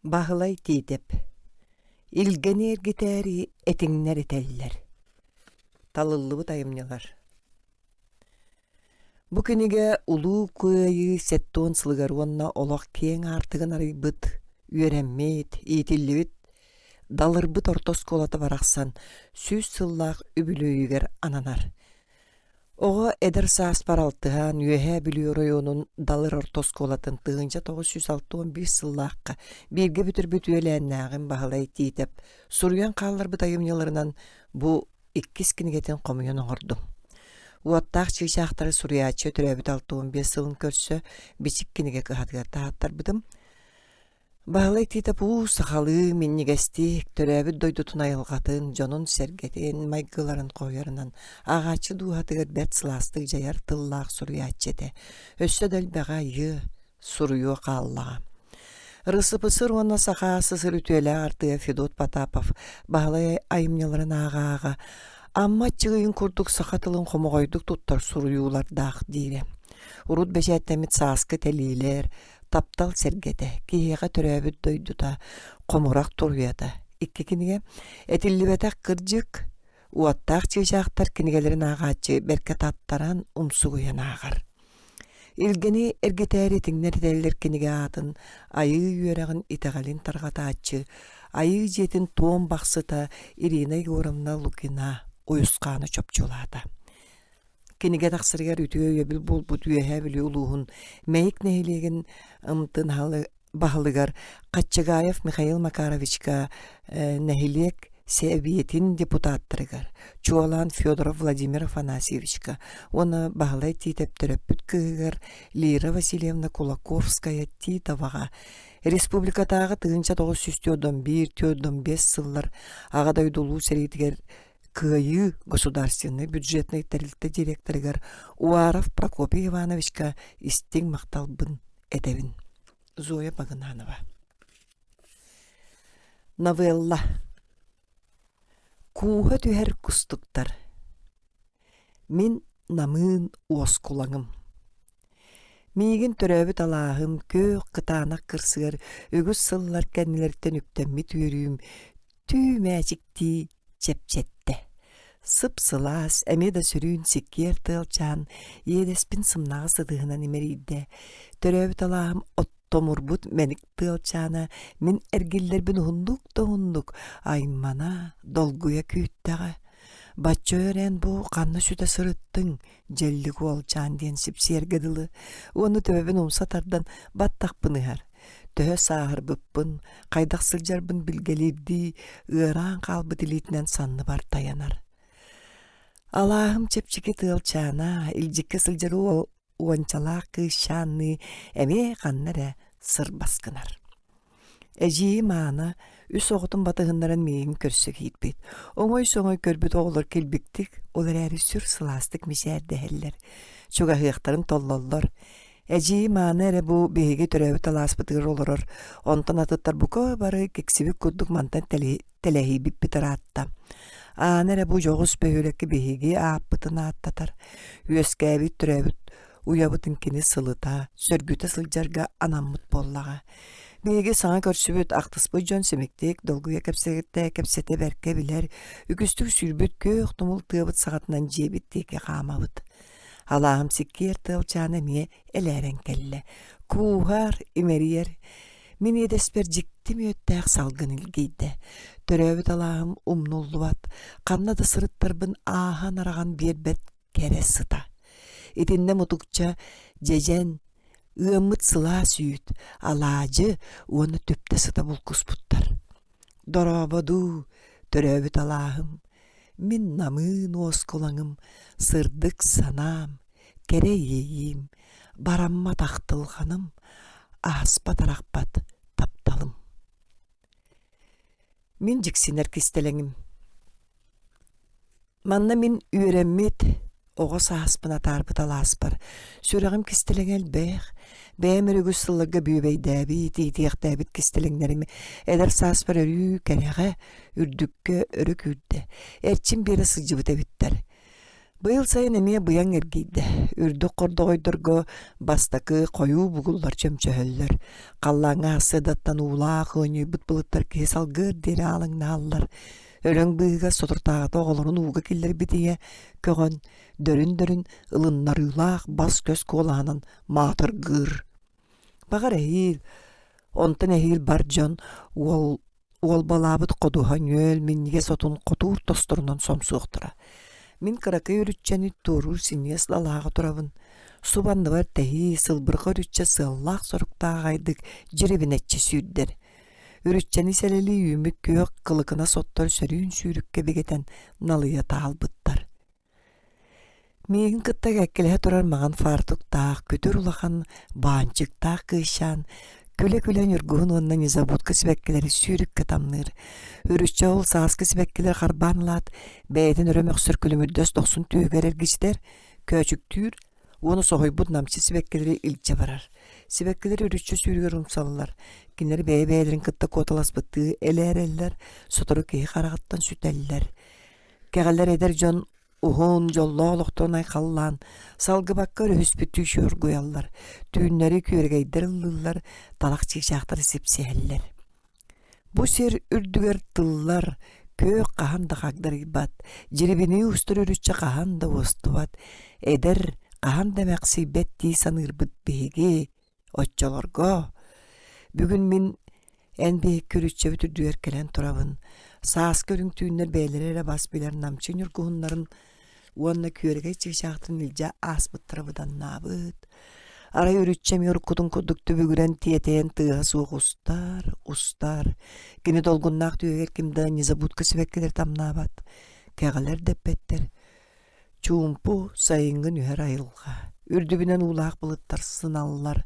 Bahılay titep. İlgenir giteri etinler eteller. Talıllı tayımnyalar. Bu künige ulu kuyayı setton sılgaruanna olaq keң artıgın arıybıt, ürenmeyt, itilibit, dalırbıt ortos kolata baraqsan, süz sılлақ übülüyüger ananar. Oğa eder saas paraltıhan üehe biliyor oyunun dalır ortos kolatın tığınca 961 sılлаққа birge bütür bütüelennağın bahalay titep, suruyan qallar bıtayımyalarından bu ikkis kinigeten komyon oğurdum. Uattaq çiğşaqtары suriyatçı türebit 615 sılın körsö biçik kinige kıhatgar tahattar bıdım. Bahalay titep u saxalı minnigestik türebit doydutun ayılgatın, jonun sergetin, maygıların koyarından ağaçı duhatıgır bert sılastık jayar tıllaq suriyatçıde. Össö del beğayı suruyu qallağa. Rısıpısır ona sağa sısır ütüele artıya Fedot Patapov bahalay ayımnyaların ağa. Amma çığın kurduk sakatılın komogoyduk tuttar suruyular dağ dire. Urut beşettemit saskı teliler, taptal sergete, kihiga töröbüt doyduta, komurak turuyada. İkki kinige etillibetak kırcık, uattaq çığışaqtar kinigelerin ağaçı berket attaran umsuguyan ağar. İlgeni ergeteri tinler teller kinige atın, ayı yüreğin itegalin targataçı, ayı jetin toğun baxsıta Irina Yoramna Lukina, uyusqanı çöpçulada. Kinige taqsırgar ütüye yebil bol bütüye hebili uluğun meyik nehilegen ımtın bahalıgar Qatçıgayev Mikhail Makarovichka nehilek Seviyetin deputattırıgar. Çoğalan Fyodorov Vladimir Afanasyevichka. Onu bahalay titep töröpüt kığıgar Lira Vasilyevna Kulakovskaya titavağa. Respublikatağı tığınca 911-905 sıllar ağaday dolu seriyetiger Кыйы государственный бюджетный тәрілікті директорыгар Уаров Прокопий Ивановичка истең мақталбын әдәбін. Зоя Багынанова. Новелла. Куға түхер күстіктар. Мен намын уос кулаңым. Мейгін түрәбіт алағым көк қытанақ кырсығыр үгіз сыллар кәнілерден үктәмі түйірім түймәчікті чепчетті. Sıp-sılас, әмеда сүрін секер тылчан, едеспін сымнағы сыдығынан емерейді. Төрәбіт алағым оттомурбут мәнік тылчана, мен әргеллербін хундук, аймана, долгуя күйттіға. Батчо өрен бұ қанны сүті сырыттың, жәллігі олчан ден сіпсергеділі. Оны төбін умсатардан баттақпынығар. Төһө сағыр бұппын, қайдақ сылжарбын білгелерді, ыран қалбы дилетінен санны бар таянар. Алағым чепчеке тылчана, илжекке сылжару уанчалақ шанны, әме қаннары сыр басқынар. Әжейі маны, үс оғытын батығындарын мейін көрсік етпейд. Оңой-соңой көрбіт оғылыр келбіктік, олар әрі сүр сыластық мешәрді әлілер. Чуға ғиқтарын толлалар. Әжейі маны әрі бұ бейге түрәуі талас бұтығыр олырыр. Онтан атыттар бұқа бары кексібік күрдік мантан тәләхи біп бітір атта. Анәрі бұ жоғыз бөйілекі бейге аппытын аттатар. Үйескәбі түрәуіт уябытын кені сылыта, сөргіті сылжарға анаммыт боллаға. Бейге саңа көрсібіт ақтыспы жон семектек, долгуя кәпсете бәрке білер, үкістік сүрбіт көк тұмыл тығыбыт сағатынан жебіт теке қамабыт. Алағым секер тылчаны ме әләрен кәлі. Куғар, имерiyер. Мен едеспер жіктім өттәқ салғын үлгейді. Төрәбіт алағым умнуллуат. Қаннады сырыттарбын аған араған бербет кәрі сыта. Етінде мұтықча жежен ұмыт сыла сүйіт. Алажы оны төпті сыта бұл құспұттар. Дорабаду төрәбіт алағым. Мен намын осколаңым, сырдық санам, кәре ейім, барамма тақтылғаным, аспат-арақпат тапталым. Мен жіксенер кестелеңім. Манна мен үйренмет, оғыз аспына тарбыт аласпар. Сөрағым кестелең әлбәқ, бәймір үгіз сыллыға бүйбей дәбі, тийтияқ дәбіт кестелеңдерімі, әдір саспар өрі кәнеға, үрдікке өрі күрді. Әрчім бері сылжыбыт әбіттер. Быйыл сайын эмие быяң эргийде. Үрдүк кордогойдорго бастакы коюу бугуллар чөмчөһөллөр. Қаллаңа асыдаттан уулаах ойнуйбут былыттар киһи салгыр диэри аалаңнааллар. Өрөң быыга сотуртаата оҕолорун ууга киллер битие көгөн дөрүн ылыннарыылаах бас көс куолаанан маатыргыыр. Багар эһиил, онтон эһиил бар дьон уолбалаабыт кодуһан үөл минниге сотун котуур тосторунан сомсуохтара. Мин кыракай үрүччэни тууруур синьес лалааға турабын. Субанныбар тэһии сылбырға үрүччэ сыллаах соруктаагайдык жирибинэтчи сүүрдэр. Үрүччэни сэлэли үүмүк күйөк кылыкына соттор сөрүүн сүүрүкке бегетен налыя таалбыттар. Миигин кыттак эккелеһэ турар маҕан фартуктаах, күтүр улахан баанчыктаах кыышаан, күле-күлен үргуһун уонна низабутка сибэккелери сүүрүкке тамныр. Үрүччэ ол сааска сибэккелер харбаанлаат, бэйэтин өрөмөхсөр күлүмүрдөс тохсун түүгэр эргичтер, көчүктүүр, уону соһойбут намчы сибэккелери илчэ барар. Сибэккелер үрүччэ сүүрүгэр умсаллар. Кинleri бэйэ-бэйэлэрин кытта куоталаспытыы элээрэллэр, сотору киһи харагаттан сүтэллэр. Кэҕэллэр эдэр дьон уһун жоллоолохтон айхаллаан, салгыбакка өрөһүспүт түйшүөр гуяллар, түүннери күөргейдер ыллылар, талах чиixaахтар сипсиһэллэр. Бу сир үрдүгэр тыллар, көөх хаһан да хагдырыйбат, жирибини устур үрүччэ хаһан да уостубат, эдер хаһан да мэксийбэт дии саныырбыт биһиги, оччолорго. Бүгүн мин эн биһик күрүччэбит үрдүгэр келен турабын. Саас көрүң түүннер бэйлэрэ бас билэр намчын үргуһуннарын уонна күөргэй чиixaахтын илдьэ ааспыттарабыдан наабыт. Арай үрүччэми уруккутун курдук түбүгүрэн тиэтээн тыаһа суох устар. Кини долгуннаах түйэгэр кимда низабутка сибэккелер тамнаабат. Кэҕэлэр деппеттер. Чуумпу сайыҥҥын үһэр айылга. Үрдүбүнэн уулаах былыттар сыналлар.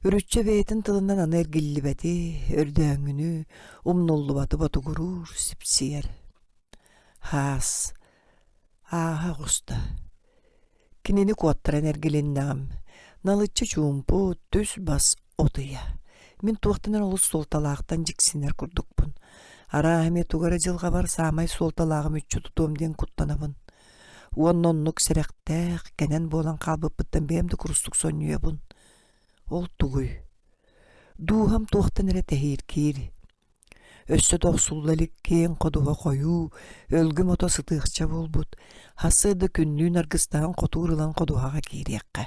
Үрүччэ бэйэтин тылынан аны эргиллибэти, өрдөөҥүнү, умнуллубаты ботугуруур сипсиэр. Хаас, ааһа густа. Кинини куоттаран эргилиннаам. Налыччы чуумпу түс бас отыя. Мин туохтанар олус солталаахтан жиксинер курдукпун. Араахаме тугара жылга бар саамай солталаагым үччү тутуум диэн куттанабын. Уонноннук сирэхтээх, кэнэн буолан калбыппыттан бээмди курустук соннуябын. Ол тугуй. Дуухам туохтан эре тэһииркиир. Өссө тохсуллалик киэн кодуға коюу, өлгүм ото сытыахча болбут. Хасыды күннүүн аргыстаан котуурылан кодуғаға киириэкка.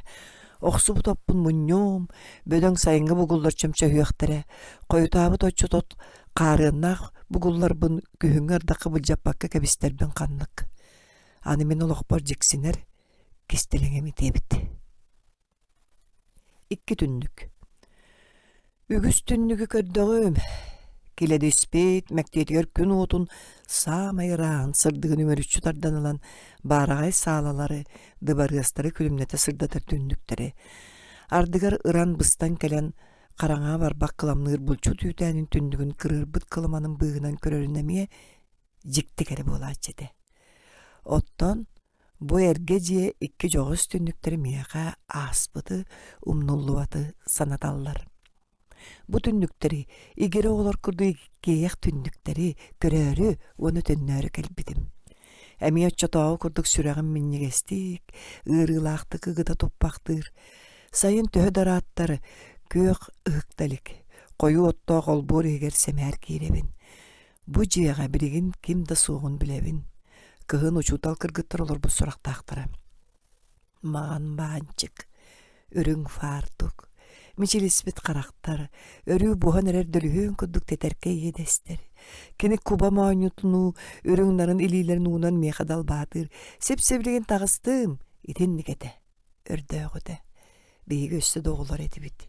Охсубу топпун мунньоом, бөдөң сайыңга бугуллар чөмчө хүөхтэрэ, койутаабыт оччотот каарыаннаах бугулларбын күһүҥөр дакы былдьаппакка кэбистербин каннык. Аны мен олохпор жиксинер кистелеңеми тебит. 2 түннүк. Үгүс түннүгү көрдөгөм. Келеди спейт, мэктетигер күн отун саамайраан сырдыгын өмөрүччү тарданылан баарагай саалалары, дыбарыастары күлүмнете сырдатар түннүктери. Ардыгар ыран быстан келен караңаа барбак кыламныр булчу түйтээнин түннүгүн кырырбыт кылыманын быыгынан көрөрүнэмие жиктикери болаачеде. Оттон бу эрге жие 2 жоғыз түннүктери мияга ааспыты, умнуллубаты санаталлар. Бу түннүктери игери олар курду кеяк түннүктери көрөрү оны төннөрү келбидим. Эми оччотоо курдук сүрагын миннигестик, ырылаактык ыгыта топпактыр. Сайын төһө дарааттар көөх ыкталик. Кою оттоо колбор эгер семер киребин. Бу жыяга биригин ким да суогун билебин. Кыһын учутал кыргыттар олар бу сурактаактара. Маған баанчык, өрүң фартук. Мичилиспит карактар, өрүү бухан эрер дөлүһөн курдук тетерке едестер. Кеник куба маанютуну, өрүңнарын илилерин уунан мехадал баатыр. Сеп-себилеген тагыстым, итинникете, өрдөөгөтө. Бейги өссө доголор этибит.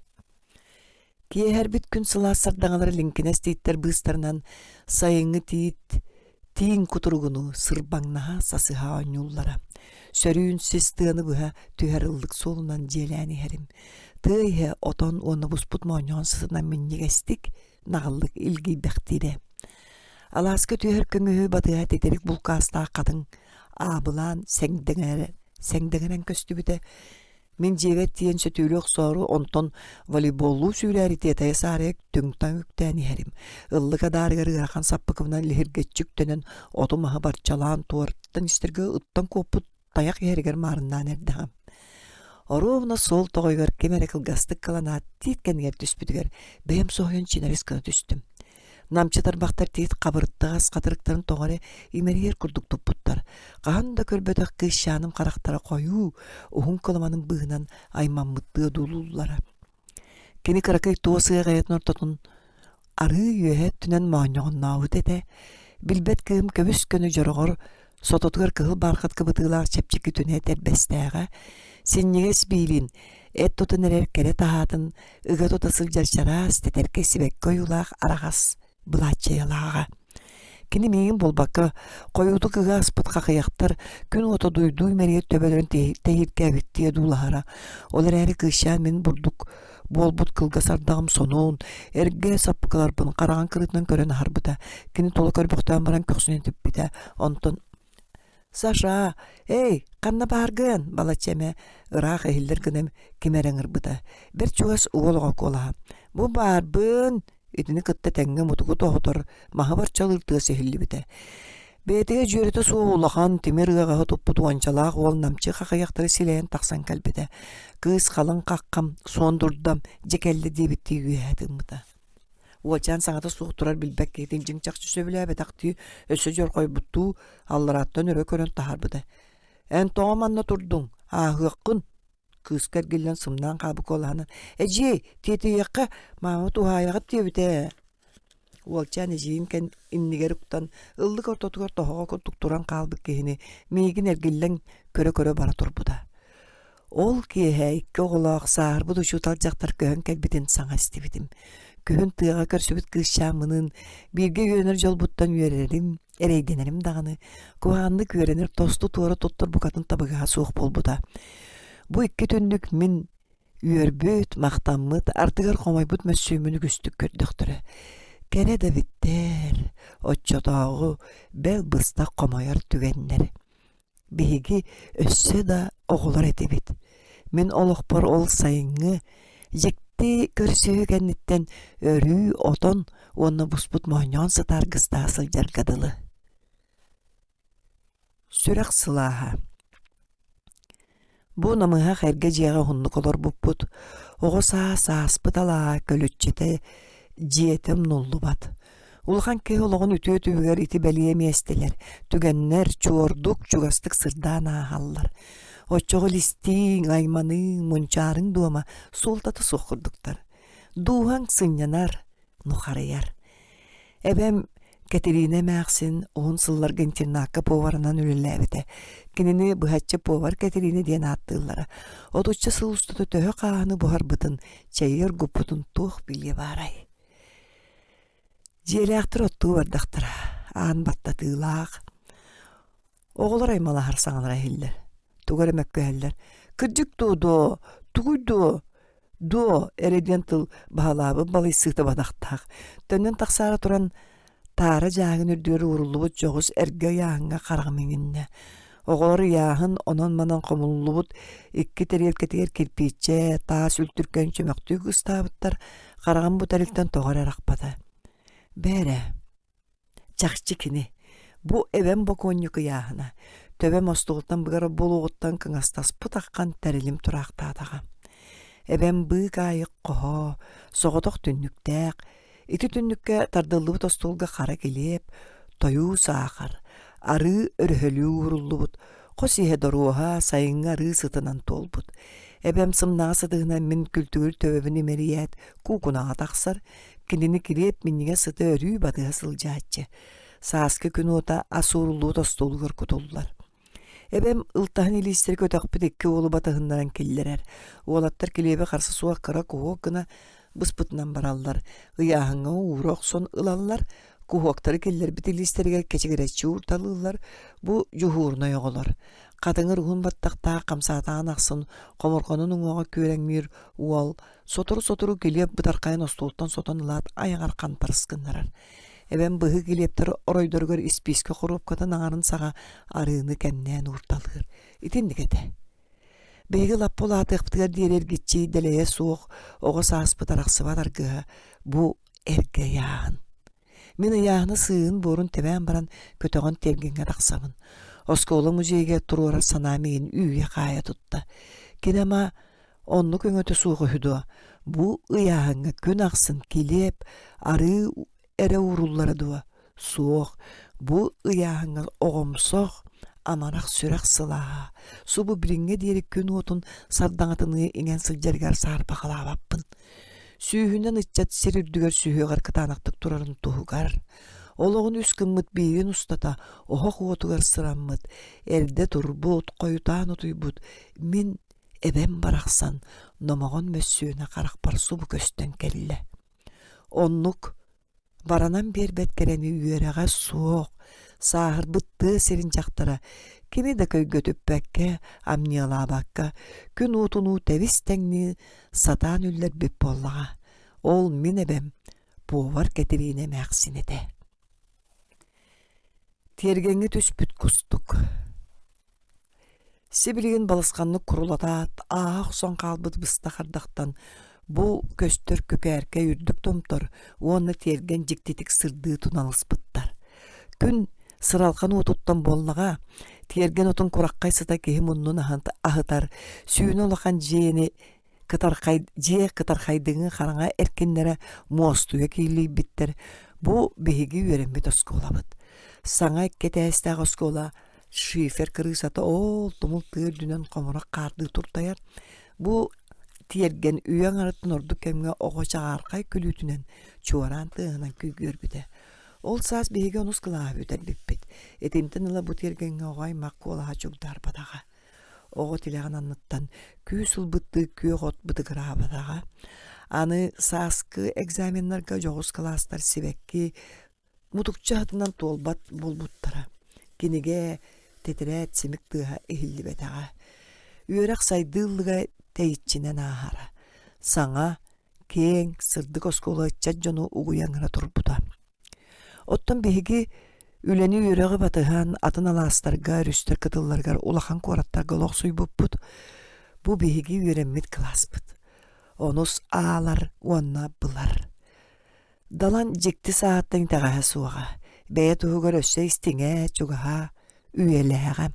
Киэхэр бит күн сылаас сардаңалар линкинес тииттер быыстарынан сайыңы тиит, тиин кутуругуну сырбаңнаха сасыха оñуллара. Сөрүүн систыаны быха түһэр ыллык солунан желääни хэрим. Тыйhe отон оны буспут моñoon сытынан миннигестик нагаллык илги бэхтире. Алааска түһэр көңүһү батыа тетерик булкаастаа катын аабылаан сеңдеңерен көстүбүтэ. Мен жебет тиен сөтүүлүк сору онтон волейболлу сүүлээритетая саарек түңтан үктääни хэрим. Ыллыка даарыгар ыахан саппыкыбынан лихиргетчүк төнөн отумаха барчалаан туарттан истерге ыттан коппут таяк еригер марыннан эрдагам. Оруна сол тоғойгар кемере кылгастык кылана титкенгер түспүдүгер бэм соойон чинарис кына түстүм. Намчытар бактар тиит кабырыттагас катырыктарын тоғаре имерер курдук туппуттар. Каанда көрбөдөх кыйшаным карактара кою, ухун кылыманын быгынан аймаммытты дулуллара. Кини кыракай туосыга гаятын ортотун ары үйе түнен мааньоғыннауыт эте, билбет кыым көбүс көнү жорогор, сототугар кыгыл барқат кыбытыылар чепчики түне тербестээға, синнигес биилин, эт тутун эрер кере таһаатын, ыга тутасыл жарчарас, тетерке сибек коюлаах арагас, былачыялаага. Кини мейгин болбакка, коюуту кыга аспыт какыяктар, күн ото дуйдуй мериет төбөлөрүн tehirkebittiye дулахара. Олар әри кыйшан мен бурдук, болбут кылга сардагым сонуун, эрге саппыкаларбын, караган кырытынан көрөн харбыта, кини толы көрбөктөн баран көксүнен түппіте, онтон Саша, эй, канна баргын, балачеме, ырах эхиллер кынем кемерен ырбыта. Бер чугас уолга кола. Бу барбын, итини кытта теңге мутугу тоғытыр, маха барчал ыртыгас эхилли бите. Бетеге жүйреті суулахан тимер ыгаға туппу туанчалақ ол намчы қақаяқтары силейін тақсан кәлбеті. Кыз қалын қаққам, сондурдам, жекелді дебітті үйәдімді. Уолчан саңата суық тұрар білбәк кейтін жың чақчы сөбілі әбетақты өсі жор қой бұтту, аллараттан өрі көрін тахар бұды. Ән тоғаманна тұрдың, ағыққын. Кыз кәргелен сымнан қабы коланы. Әже, теті еққа, мамы туғаяғып дебіті. Уолчан эжиин кен иннигер уктан ыллык ортотугар тоһого курдук туран каалбык киһини миигин эргиллен көрө бара турбута. Ол киэһэ икки оҕолоох саарбыт учуутал дьахтар көһөн кэлбитин саҥа истибитим. Көһөн тыаҕа көрсүбүт кыыщааммынын биирге үөнер жолбуттан үөрерим, эрейденерим даганы, куһаанны күөренер тосту туора туттар букатын табыгаа суох болбута. Бу икки түннүк мин үөрбүт, мактаммыт, артыгар хомойбут мөссүүмүнү күстүк көрдөктөрө. Кәне да биттер, отчотоогу бел быста комойор түгеннер. Биһиги өссө да оголор этебит. Мен олохпор ол сайыңы, жекти көрсөһү кенниттен өрүү отон, онна буспут мооньон сытар гыстаасыл жаргадылы. Сүрак сылааха. Бу намыха хайрга жиэҕэ хуннук олор буппут. Ого сааспыт алаа көлүччете Диетем нуллубат. Улхан кеһи ологон үтүө-түбүгэр ити бэлие миэстелер. Түгеннер чуордук чугастык сырдаан аахаллар. Оччоҕо листиң, айманың, мунчаарың дуома султаты сохурдуктар. Дууһаң сыннянар, нухарыяр. Эбэм Катерина мээхсин оон сылларга интернаакка поварынан үлэлээбите. Кинини быһачча повар Катерина диэн ааттыыллара. Отучча сыл устуту төһө кааны буһарбытын, чайыр гуппутун туох билие баарай. Жиэлээхтэр оттуу бардахтара, аан баттатыылаах. Оҕолор аймалаһар саҥалара эһиллэр, тугар эмэккөһэллэр. Кырдьык туудо, тугуйдо, до эредиэн тыл баһалаабы балый сыыта бадахтаах. Төннөн тахсаара туран таара жаагын үрдүгэр уруллубут жоҕус эргэ яаһынга харагамиҥиннэ. Оҕолор яаһын онон манан хомуллубут икки териэлкетигэр кирпииччэ таас үлтүркөн чөмөктүү кыстаабыттар хараган бутарыктан тоҕор эрахпата. Бәрі, чақчы кини, бу эвен боконьюку яхына, төбе мостуғыттан бұғары болуғыттан кыңастас пұтаққан тәрілім тұрақтадыға. Эвен бұғы айық қоғо, соғытық түннүктәк, ити түннүкке тардылы тостуылға қара келеп, тойу сақар, ары өрхөлі уруллубут, қос ihe доруға сайынға ары сытынан толбут. Эбем сымнаға сыдығынан мен күлтүгір төбебін емериет, кукунаға тақсар, кинини киреп минниге сыты өрүү батыга сылжааччы. Сааскы күн ота асуурулуу тостуулугар кутуллар. Эбем ылтаһын илистер көтөкпүт икки уолу батыгыннаран келлерер. Уолаттар килебе карсы суак кыра куһуок гына быспытынан бараллар. Ыяһыңа уурок сон ылаллар. Куһуоктары келлер бит илистерге кечигереччи уурталыылар. Бу жуһуурна оҕолор. Катыңыр уһун баттахтаа камсаатаан ахсын коморгонун уҥуоҕа күөрәҥмиир уол сотору килиэп бытаркайын остуултан сотон ылаат аяҥар хантарыскыннарар. Эбен быһы килиэптер оройдоргор испииске хоруопкатын аҥарын саҕа арыыны кэннээн уурталыыр. Итиннигете. Бэйги лаппулаатыахпытыгар диэрэргиччи дэлэйэ суох оҕо сааспыт арахсыбат аргыһа бу эргэ яаһын. Мен ыяаһыны сыыын буорун тэбээн баран көтөҕөн тергиҥҥэ тахсамын. Оскола музейге туруора санамиин үйе кая тутта. Кинема онну көңөтө суugu хүдө. Бу ыяһыңа күн аксын килеп, ары эре уруллары дуа. Суох, бу ыяһыңа огомсох, аманах сүрәк сылаа. Субу билинге диери күн отун сардаңатыны иңен сылжаргар саарпа калаабаппын. Сүүһүнен ыччат сирүрдүгөр сүүһүгар кытаанактык турарын туһугар. Ологун үс кыммыт биирин устата, охох уотугар сыраммыт. Эрде турбут, коютаан утуйбут. Мин эбем барахсан, номогон мөссүүнэ каракпар субу көстөн келле. Оннук баранан бербет керени үйөрәгә суох, саахыр бытты сирин жактара, кими да көйгөтүппәкке, амниялаабакка, күн утуну тәвис тәңни сатаан үллер бип боллаға. Ол мин эбем, повар кетирине мәксинете. Тергенге түспүт кустук. Сибилигин балысқанны курулатаат, аах сон қалбыт быстақардақтан, бу көстөр көкәрке үрдік томтор, оны терген жиктетик сырды туналыспыттар. Күн сыралқан отуттан боллаға, терген отын кураққай сыта кехим оннун ахытар, сүйін олақан жиені кытарқайдыңы қараңа әркенлері муастуя кейлей биттер. Бу беги үйеренбет осколабыт. Саңа кетәстәг оскола, шифер кырысата ол тумул тыырдүнен комурак карды туртаяр. Бу тиерген үйен арытын орду кемге оғочағарқай күлүтүнен чуаран тыгынан күйгөрбүтэ. Ол саас беге онус кылаабы өтәрбеппет. Этинтен ыла бу тиергенге оғай макку олаға чугдар бадаға. Оғы тилеген анныттан күй сулбытты күй ғот бытыгыра бадаға. Аны сааскы экзамендарға жоғыз класстар себекки мутукча атынан толбат болбуттара. Кенеге тетірәт семік тыға эхилли бетаға. Үйерек сайдылыға тәйітчінен ахара. Саңа кең сырдык оскола чаджону угуяңыра турбута. Оттон беги үлени үйерегі батыған атын аластарға, рүстер кытылларгар улахан кораттарға лоқсуй бұппут. Бу беги үйереммит класспыт. Онус аалар уанна былар. Далан жекти сааттың тағаға суаға. Бәйе туғығыр өссө истиңе, чугаға, үйеләға.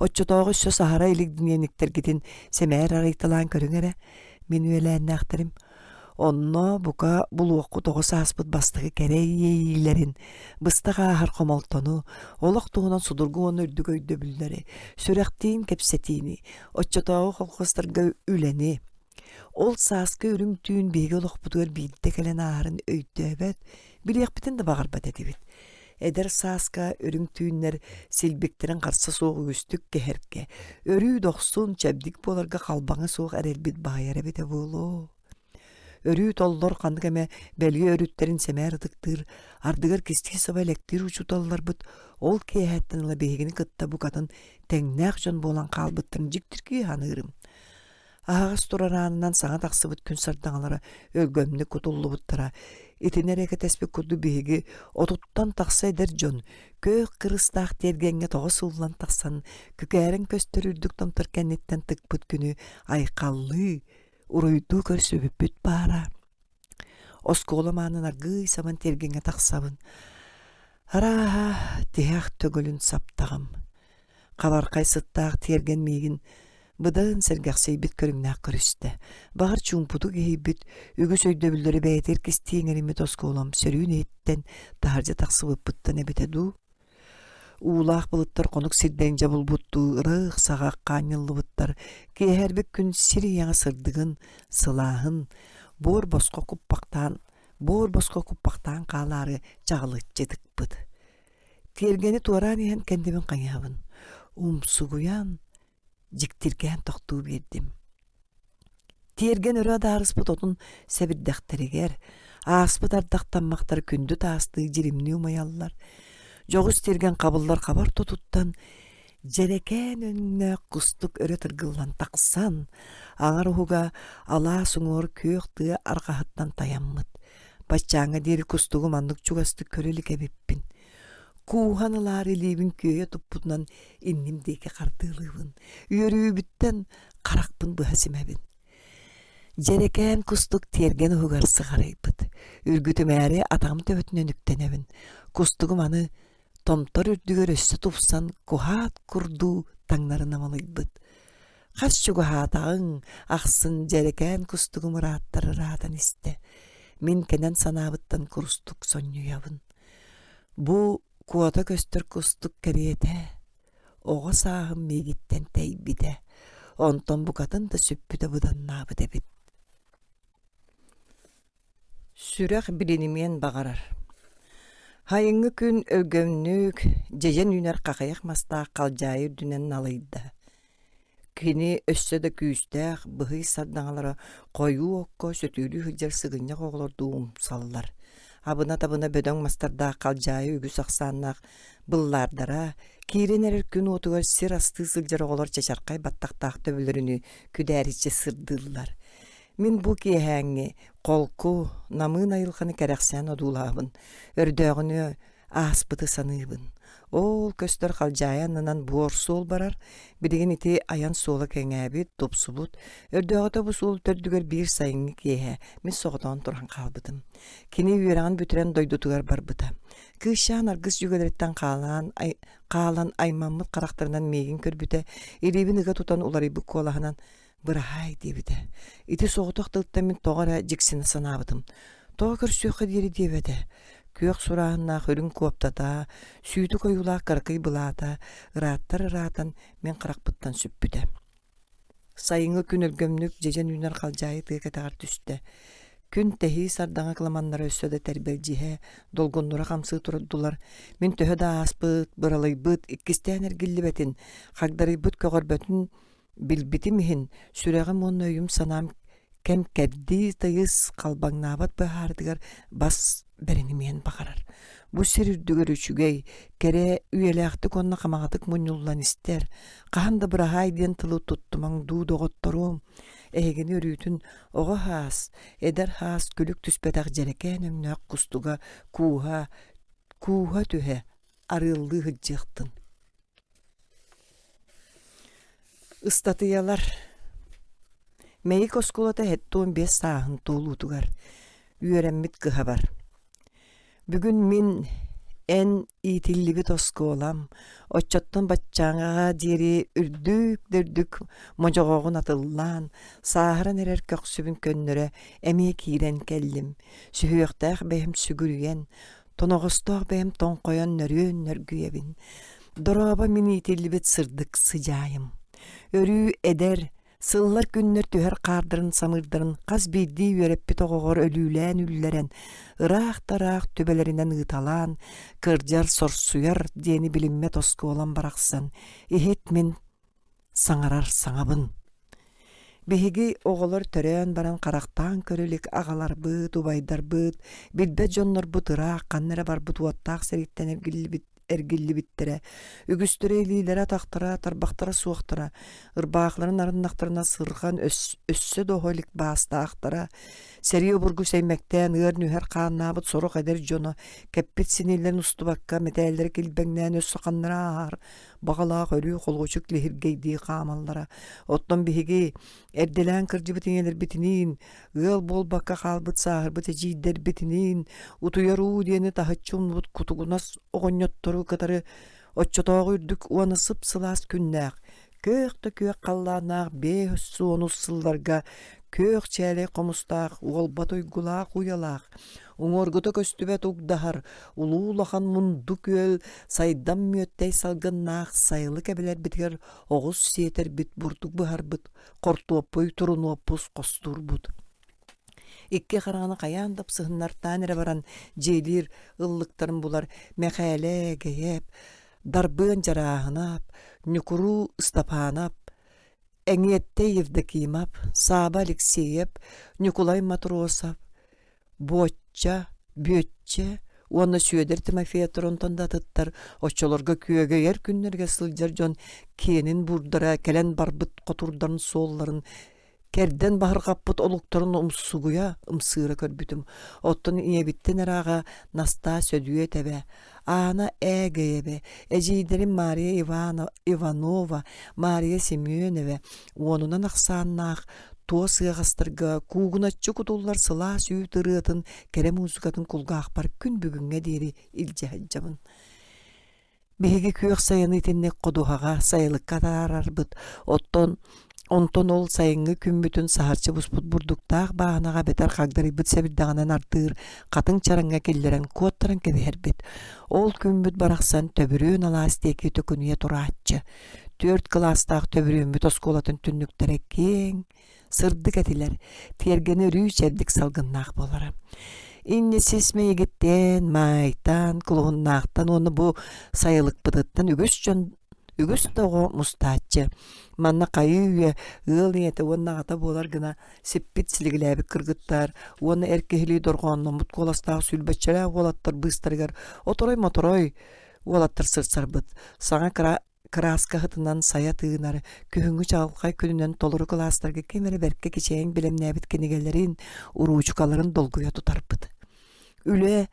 Отчутоғы өссө сахара илік дүниениктер кетін сәмәр арайталан көріңері. Мен үйеләәнне ақтарым. Онно бука булуаққу тоғы сааспыт бастығы кәрей ейлерін. Быстыға ахар қомалтону, олық туғынан судырғы оны үрдік өйді бүлдері. Сүрәқтейін кепсетейіні, отчутоғы қолқыстырға үләне. Ол сааскы үрің түйін беге олық бұдығыр бейдді кәлен ағарын өйді әбәт, білек бітін де бағыр бәт әдебет. Эдер сааска өрүң түйіннер силбектерін қарсы соғы үстік кәхерке. Өрі доқсын чәбдік боларға қалбаңы соғы әрелбет бағайар әбеті болу. Өрі толлар қандық әмі бәлге өріттерін сәмәр ұдықтыр, ардығыр кестігі саба әлектер ұчуталылар бұд, ол кәйәттінілі бейгіні күтті бұқатын тәңнәқ жон болан қалбыттырын жіктіркі анығырым. Ағас тураранынан саңа тақсы бұд күн сардаңалары өлгөмні күтулы бұттыра. Етінер әке тәспек күрді бейгі отуттан тақсы әдер жон. Көк қырыстақ тергенге тоғы сұллан тақсан, көкәрін көстер үрдік томтыр кәнеттен тық бұд күні айқаллы, ұройду көрсі бүт бара. Осколы маңын арғы саман тергенге тақсабын. Араға тияқ төгілін саптағым. Қаварқай сыттақ терген мейгін Быдан сәргәқсей бит көріңнәқ көрісті. Бағыр чумпуду кейбіт, үгіс өйдөбілдері бәйтер кестейін әрімет осколам, сөрүүн еттен тахаржа тақсы бұппыттан әбетеду. Улақ бұлыттар қонық сирден жабыл бұтту, ұрық сағақ қанылы бұттар, кейхәрбек күн сири яңа сырдығын, сылағын, бор босқо құппақтан қалары жағылы жетік бұд. Тергені туаран ен кәндемін қаңябын. Умсугуян, жіктірген тоқту бердім. Терген өрі адарыспыт отын сәбірдәқтерегер, аспыт ардақтанмақтар күнді тасты жерімні умаялар. Жоғыз терген қабылдар қабар тұтуттан, жерекен өніне құстық өрі тұрғылан тақсан, аңар ұғыға ала сұңыр көйіқті арқағыттан таяммыд. Бачаңа дері құстығы мандық чуғасты көрелі кәбеппін. Куғанылар елейбін көйе тұппұтынан иннимдейке қартылығын, үйірі бүттен қарақпын бұхасымәбін. Жерекен құстық терген ұғығар сығарайбыд. Үргітім әрі атағым төбітінен үктенебін. Құстығым аны Tomtor ürdügөр össü tupsan kuhat kurdu tаңнарына малайбыт. Қас чугахатағың ақсын жерекән кустугу мұраттары радан исте. Мен кенен санабыттан курстук соннуябын. Бу куота көстөр кустук кериете. Оға сағым мегиттен тәйбиде. Онтон букатын да сүппүді бұданнабы дебит. Сүрәк билинимен бағарар. Хайыңы күн өлгөмнүк, жежен үнер қақаяқ маста қалжайыр дүнен налайда. Кини өссөді күйістәқ, бұхый сардаңалары қойу оқко сөтүлі хүджер сығынja оғылырды умсаллар. Абына-табына бөдөң мастарда қалжайы үгіс ақсаннақ бұллардара, кейрен әрір күн отуғар сир асты сылжар оғылар чашарқай баттақтақ төбілеріні күдәріче сырдылар. Мин бу киэһээҥҥи қолку намыын айылханы кэрахсээн одуулаабын, өрдөөгүнү ааспыты саныыбын. Ол көстөр халжаянынан буорсуол барар, бидигин ити аян суола кэҥээбит, тупсубут, өрдөөгөтө бу суол төрдүгөр биир сайыҥҥы киэһэ, мин соҕотоон туран хаалбытым. Кини үөрэгин бүтүрэн дойдутугар барбыта. Кыышаан аргыс жүгөлөрүттэн хаалан аймаммыт характарынан миигин көрбүтэ, илибин ыга тутан уларыйбык куолаһынан бырахай дебіде. Ити соғытық тылтта мен тоғара жексіні санабыдым. Тоға көрсөқі дері дебеді. Күйек сұрағына хүрін көптата, сүйті қойула қырқый бұлата, ыраттар-ыратын мен қырақпыттан сүппіді. Сайыңы күн өлгөмнік жежен үнер қалжайы тыйқетағар түсті. Күн тәхи сардаңа қыламанлары өссөді тәрбелжіхе, долғыннура қамсы тұрдылар. Мен төхі да аспыт, бұралайбыт, иккістен әргілі бәтін, қағдарайбыт көғір бәтін билбитимихин сүрәгім оны өйім санам кәм кәдді тайыз қалбаңнабат бахардығар бас бәрінімен бағарар. Бу сирүрдүгөр үчүгей кере үйеләхті конна қамағатық мұнюллан істер. Қағанда бұрағай ден тылы тұттымаң дудоғытторум. Әйгені өрүтін оға хас, эдер хас күлік түспетақ жерекен өмнәк құстуға куға түхе арылды ғыджықтын. Ыстатыялар. Мейік оскулата хеттуын 5 сағын туылутугар. Үйеренмит кыха бар. Бүгін мен эн итиллибит оскулам. Отчоттон батчаңаға дери үрдүк можоғоғын атыллан. Сағыран әрер көксүбін көннөрі әме кейрен келлим. Сүхүйіқтәқ бәйім сүгүрген. Тоноғыстақ бәйім тонқойан нөрүн нөргүйебін. Дороба мен итиллибит сырдык сыжайым. Өрүү эдер, сыллар күннер түһэр қардырын самырдырын, қаз бейді үйереппі тоғығыр өлүүлән үлләрен, ырақ-тарақ төбелерінен ұталан, кыржар сорсуяр дені білімме тоску olan барақсан, ихет мен саңарар саңабын. Беһиги оғылар төрән баран қарақтан көрілік ағалар бұд, убайдар бұд, билбет жоннор бұд ырақ, қаннары бар бұд уаттақ сәреттен эргилли биттере, үгүстөрө илилere тақтыра, тарбақтыра суақтыра, ырбаақларын арыннақтарына сырған өссө доғолик баста ақтыра, сәрі обыргу сәймәктен ыр нүхер қаннабыт соруқ әдер жоны, кәппет синелерін ұстыбаққа, мәтәлері келбәңнән өссі қаннара ағар, бағалақ өрі қолғычық лехіргейді қамаллара, оттон біхігі әрделән кыржы бітінелер бітінін, ғыл бол баққа қалбыт сағыр біті жейдер бітінін, ұтуяру дені тахытчун бұт кутугунас оғыньоттору кытары отчотоғы үрдік уаны сып-сылас күннәқ, көқті көк қалланақ бей суону сылларға көк чәлі қомыстақ, уолбат ойгулақ уялақ, уңоргыты көстүбәт угдахар, улуулахан мунду көл, сайдан мөттәй салгыннақ, сайлы кәбелер бітгер, оғыз сетер бит бурдук бұхар бит, қортуаппой турунуаппус қостур бұд. Икке қарағаны қаяндап сығыннартан әрі баран жейлер ыллықтарын бұлар мәқәлі гейеп, дарбын жарағынап, нүкуру ыстапанап, әңетте Евдокимап, Саба Алексеев, Николай Матросов, Ботча, Бөтче, оны Сүйедер Тимофея Торонтонда тұттар, очолорға күйеге ер күннерге сылжар жон кенін бұрдыра, кәлен барбыт қотурдарын солларын, Кәрден бағыр қаппыт олықтарын ұмсуғуя, ұмсыра көрбітім. Оттың иебіттен әраға наста сөдуе тәбе. Ана әгейебе, әжейдерін Мария Иванова, Мария Семенове, онынан ақсаннақ, туа сығастырға, куғынатчы құтулар сыла сүй тырытын, кәрі музыкатын құлға ақпар күн бүгінге дері илже әджабын. Биһиги күөх сайыны итинник кодуһаҕа сайылыкка тарарбыт. Онтон ол сайыҥҥы күмбүтүн саһарчы буспут бурдуктаах баанаҕа бетер хагдарыйбыт сэбирдэҕинэн артыыр хатыҥ чарыҥҥа киллэрэн куоттаран кэбиһэрбит. Ол күмбүт барахсан төбүрүүн алаастиэки төкүнүйэ турааччы. 4 класстаах төбүрүүмбүт оскуолатын түннүктэрэ кең сырдык этилэр тиэргэни өрүү чэбдик салгыннаах болара. Иннесис мейгиттен, майтан, кулугуннаахтан оны бу сайылыкпытыттан үгүс тоҕо мустааччы. Манна кайыыя ыал ийэте уоннаҕата буолар гына сиппит силигилээбик кыргыттар, уонна эркэһилии дорҕоонноммут куоластаах сүлбэччэлээх уолаттар быыстарыгар оторой-моторой уолаттар сырсарбыт. Саҥа краска хытынан сая тыынар, күһүҥҥү чаалхай күнүнэн толору класстарга кемере берке кичээҥ билемнээбит кинигеллерин уруучукаларын долгуйа тутарбыт. Үлэ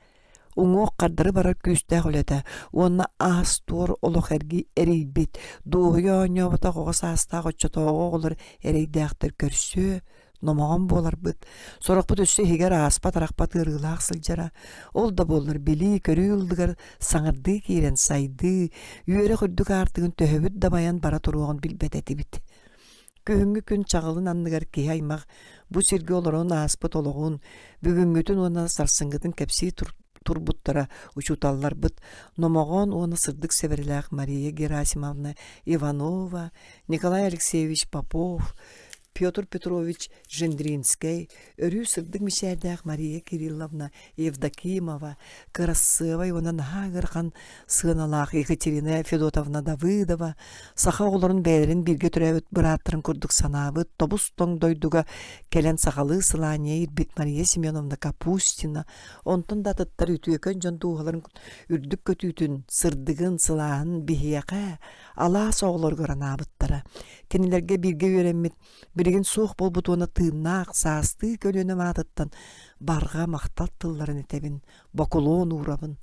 уңуох кардары барар күүстээх үлэтэ, уонна аас туор олох эрги эрийбит, дуохуйа оññообута кого саастаах оччотоого олар эрейдээхтэр көрсүө, номоҕон буоларбыт. Сорохпут өссө хигэр ааспат арахпат ырыылаах сылдьара. Ол да буоллар били көрүү ылдыгар саҥардыы киирэн сайды, үөрэ хүрдүк аартыгын төһөбүт да баян бара туруоҕун билбэт этибит. Көһүҥҥү күн чаҕылын анныгар киһи аймах бу сиргэ олороон ааспытологуун бүгүҥҥүтүн уона сарсыҥҥытын кэпсии турбуттара учуталларбыт. Номоҕон уона сырдык себерилээх Мария Герасимовна Иванова, Николай Алексеевич Попов, Петр Петрович Жендринский, өрүү сырдык мишээрдээх Мария Кирилловна Евдокимова, Карасыва, уона наһаагырхан сыаналаах Екатерина Федотовна Давыдова, саха олорун бээлерин бирге төрөбүт бырааттарын курдук санаабыт, тобус тоңдойдуга келен сахалы сылаания ирбит Мария Семеновна Капустина, онтон да тыттар үтүөкөн жон туухаларын үрдүк көтүүтүн сырдыгын сылаахын бихиэхэ алаа соҕолор горанаабыттара. Тенилерге бирге үөреммит биригин суох болбутуона тыыннаах саасты көлүөнө маатыттан барга мактал тылларын этебин, бокулуон уурабын.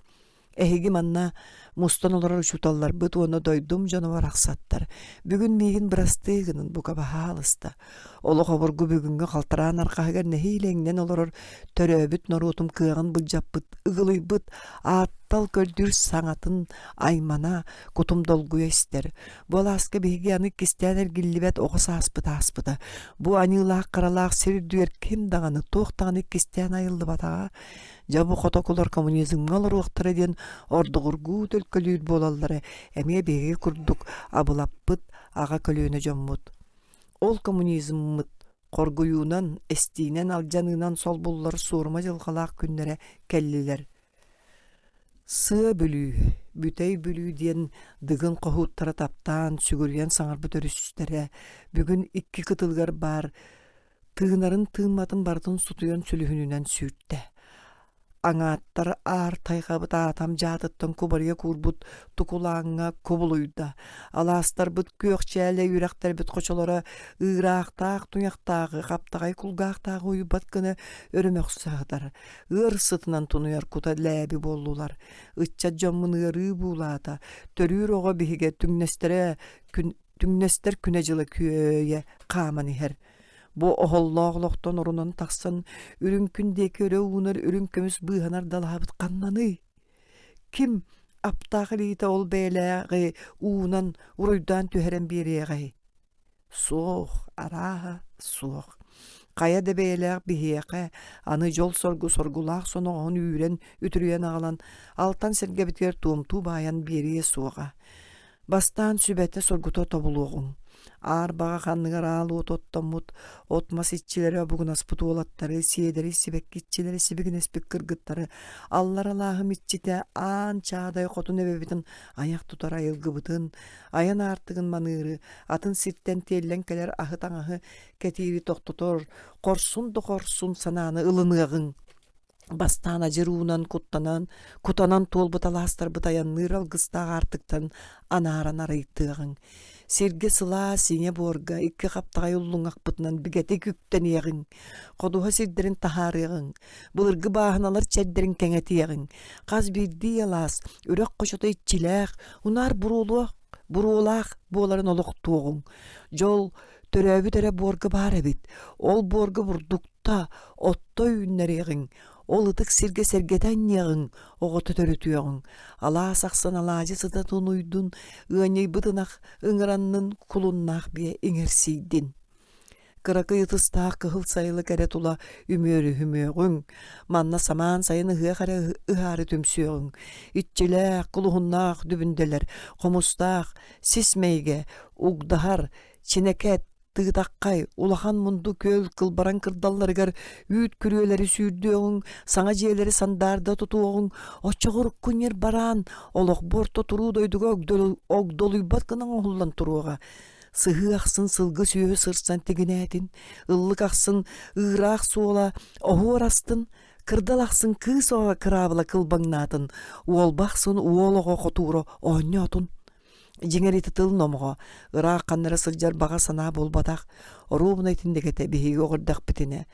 Эһиги манна мустан олорор учуталлар быт уона дойдум жаныбар аксаттар. Бүгүн миигин бырастыыгынын бука баһаалыста. Олох оборгу бүгүнгө калтараан аркаһыгар нэһиилэҥнэн олорор төрөөбүт норуутум кыагын былдьаппыт, ыгылыйбыт, ааттал көлдүр саҥатын аймана кутум долгуя истер. Бу алааска биһиги аны кистээнэр гиллибэт оҕо ааспыта. Бу аньыылаах каралаах сирдүгэр ким даганы туохтааны кистээн айыллыбатаҕа жабу хотокулар коммунизмга олоруохтара диэн ордугургуу төлкөлүүр буолаллары эмиэ биһиги курдук абылаппыт ага көлүүнө жоммут. Ол коммунизммыт коргуюунан эстиинен алдьаныынан сол буллар суурма жылгалаах күннэре келлилер. Сыа бүлүү, бүтэй бүлүү диэн дыгын кохууттара таптаан сүгүрүйэн саҥарбыт өрүсүстэрэ бүгүн 2 кытылгар бар тыынарын тыынматын бартын сутуйан сүлүһүнүнэн сүүртэ. Аңааттар аар тайхабыт аатам жаатыттан кубарыга курбут тукулааңҥа кубулуйда. Алаастарбыт күөхчээлэ үрэхтербит кочолора ыыраахтаах туняхтаагы каптагай кулгаахтаагы уйбат гына өрөмөхсаатар. Ыар сытынан тунуяр кута лээби боллулар. Ычча жоммун ыарыы буулаата. Төрүүр ого биһиге түҥнестер күнэ жылы күөйэ хааман иһэр. Бу оһоллооҕлохтон орунан тахсан үрүҥкүндеки өрө уунар үрүҥкөмүс быыһанар далаабыт каннаны. Ким аптаахылиита ол бээлээҕи уунан уруйдаан түһэрэн биэриэҕи. Суох, арааһа, суох. Кая да бээлээх биһиэхэ аны жол соргулаах соноҕон үүрэн үтүрүйэн аҕалан алтан сэргэбитигэр туумтуу баайан биэрие суоҕа. Бастаан сүбэтэ соргуто тобулуоҕуҥ. Аар бага ханныгар аалуу тоттоммут отмас итчилери обугунаспыт уолаттары, сиедери сибеккитчилери сибигинеспик кыргыттары, аллар алааһым итчите аан чаадай хотун эбебитин аяк тутар айылгыбытын, аян аартыгын маныыры, атын сирттен теллен келер ахы таңаһы кетири тохтотор, корсун санааны ылыныагын. Бастаан ажыруунан кутанан туолбут алаастарбыт аянныыр алгыстаах артыктан анааран арыйтыагын. Сирге сылаа сине борга, 2 каптагай уллуңакпытынан бигети күктениягын, кодуха сирдерин тахарыягын, былыргы бааһыналар чэддерин кэҥэтиягын, каз бирди ялаас, үрек кочото итчилээх, унаар буруулаах буоларын олохтуоҕуҥ. Жол төрөөбүт эрэ борга баар эбит, ол борга бурдукта оттой үннэриэгин, Ol ıtık sirge sergeten yağın, oğutu törütüyorsun. Ala saksan alacı sıda tonuydun, ığanyay bıdınak, ıngıranın kulunnak biye iңерсийдin. Kırakı yıtыстağ kıhıl sayılı kere tula ümörü hümöğün. Manna saman sayını hıya kare ıharı tümsüyorun. İtçilek, kuluhunnaq dübündeler, komustaq, sismeyge, ugdahar, çineket, tığdakkay, ulahan mundu köl, kılbaran kırdallarıgar, üt kürüyeleri sürdüğün, sana ciyeleri sandarda tutuğun, oçoğur kunyer baran, olok borto turu doyduga ogdoluybat kınan oğullan turuğa. Sıhı aksın sılgı süyü sırsan teginedin, ıllık aksın ığraq suola ohu arastın, kırdal aksın kız oğa kırabıla kılbaŋnatın, uolbaksın uoloğo koturo oññotun. Jiŋeri tıtılın omuğa, ıraaq kannara sıljar bağa sana bolbadak, orubuna itindegete bihigi oğırdak bitine,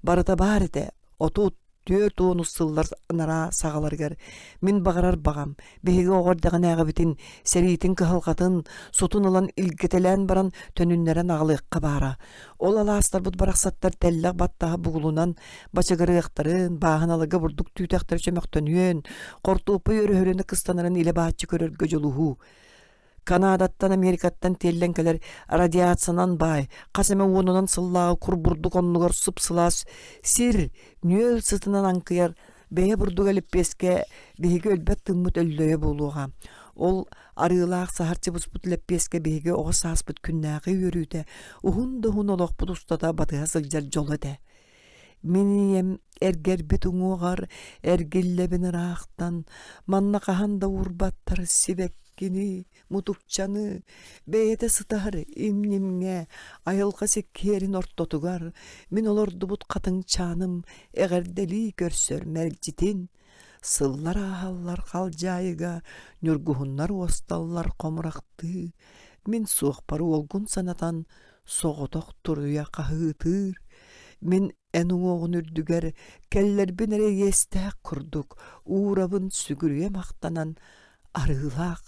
barıta barite, otu tüört oğunus sıllar nara sağalargar, min bağırar bağam, bihigi oğırdağın ağı bitin, seritin kıhalgatın, sutun olan ilgetelen baran tönünleren ağılıqqa bara. Ol alastar bud baraksattar telleq battağı buğulunan, başagarıqtарын, bağın alıga burduk tüytaqtar çömek tönüyen, kortuupu yörü kıstanların ile bahçı körür göjoluhu. Kanadattan Amerikattan tellenkeler radiatsiyanan bay, kaseme onunan sıllağı kurburduk onlugar sıpsılas, sir, nüel sıtınan ankıyar, beye burduk elip beske, bihige ölbet tığmut öllöye buluğa. Ol arıılaq saharçı busput leppeske bihige oğa saspıt künnäği yörüde, uhun oloq bu ustada batığa sıljar jol de. Miniyem erger bituğuğar, ergille bin ıraqtan, manna kahanda urbattar sibekkini, mutukçanı, beyete sıtar imnimge, ayılqa sekkerin ortotugar, min olordu but katın çanım, eğerdeli görsör mercitin, sıllar ahallar kalcayıga, nürguhunlar ostallar komuraktı, min suğparı olgun sanatan, soğudoq turuya kahıtır, min enuğun ürdüger, keller binere yestek kurduk, uğrabın sügürüye maktanan, arıılaq,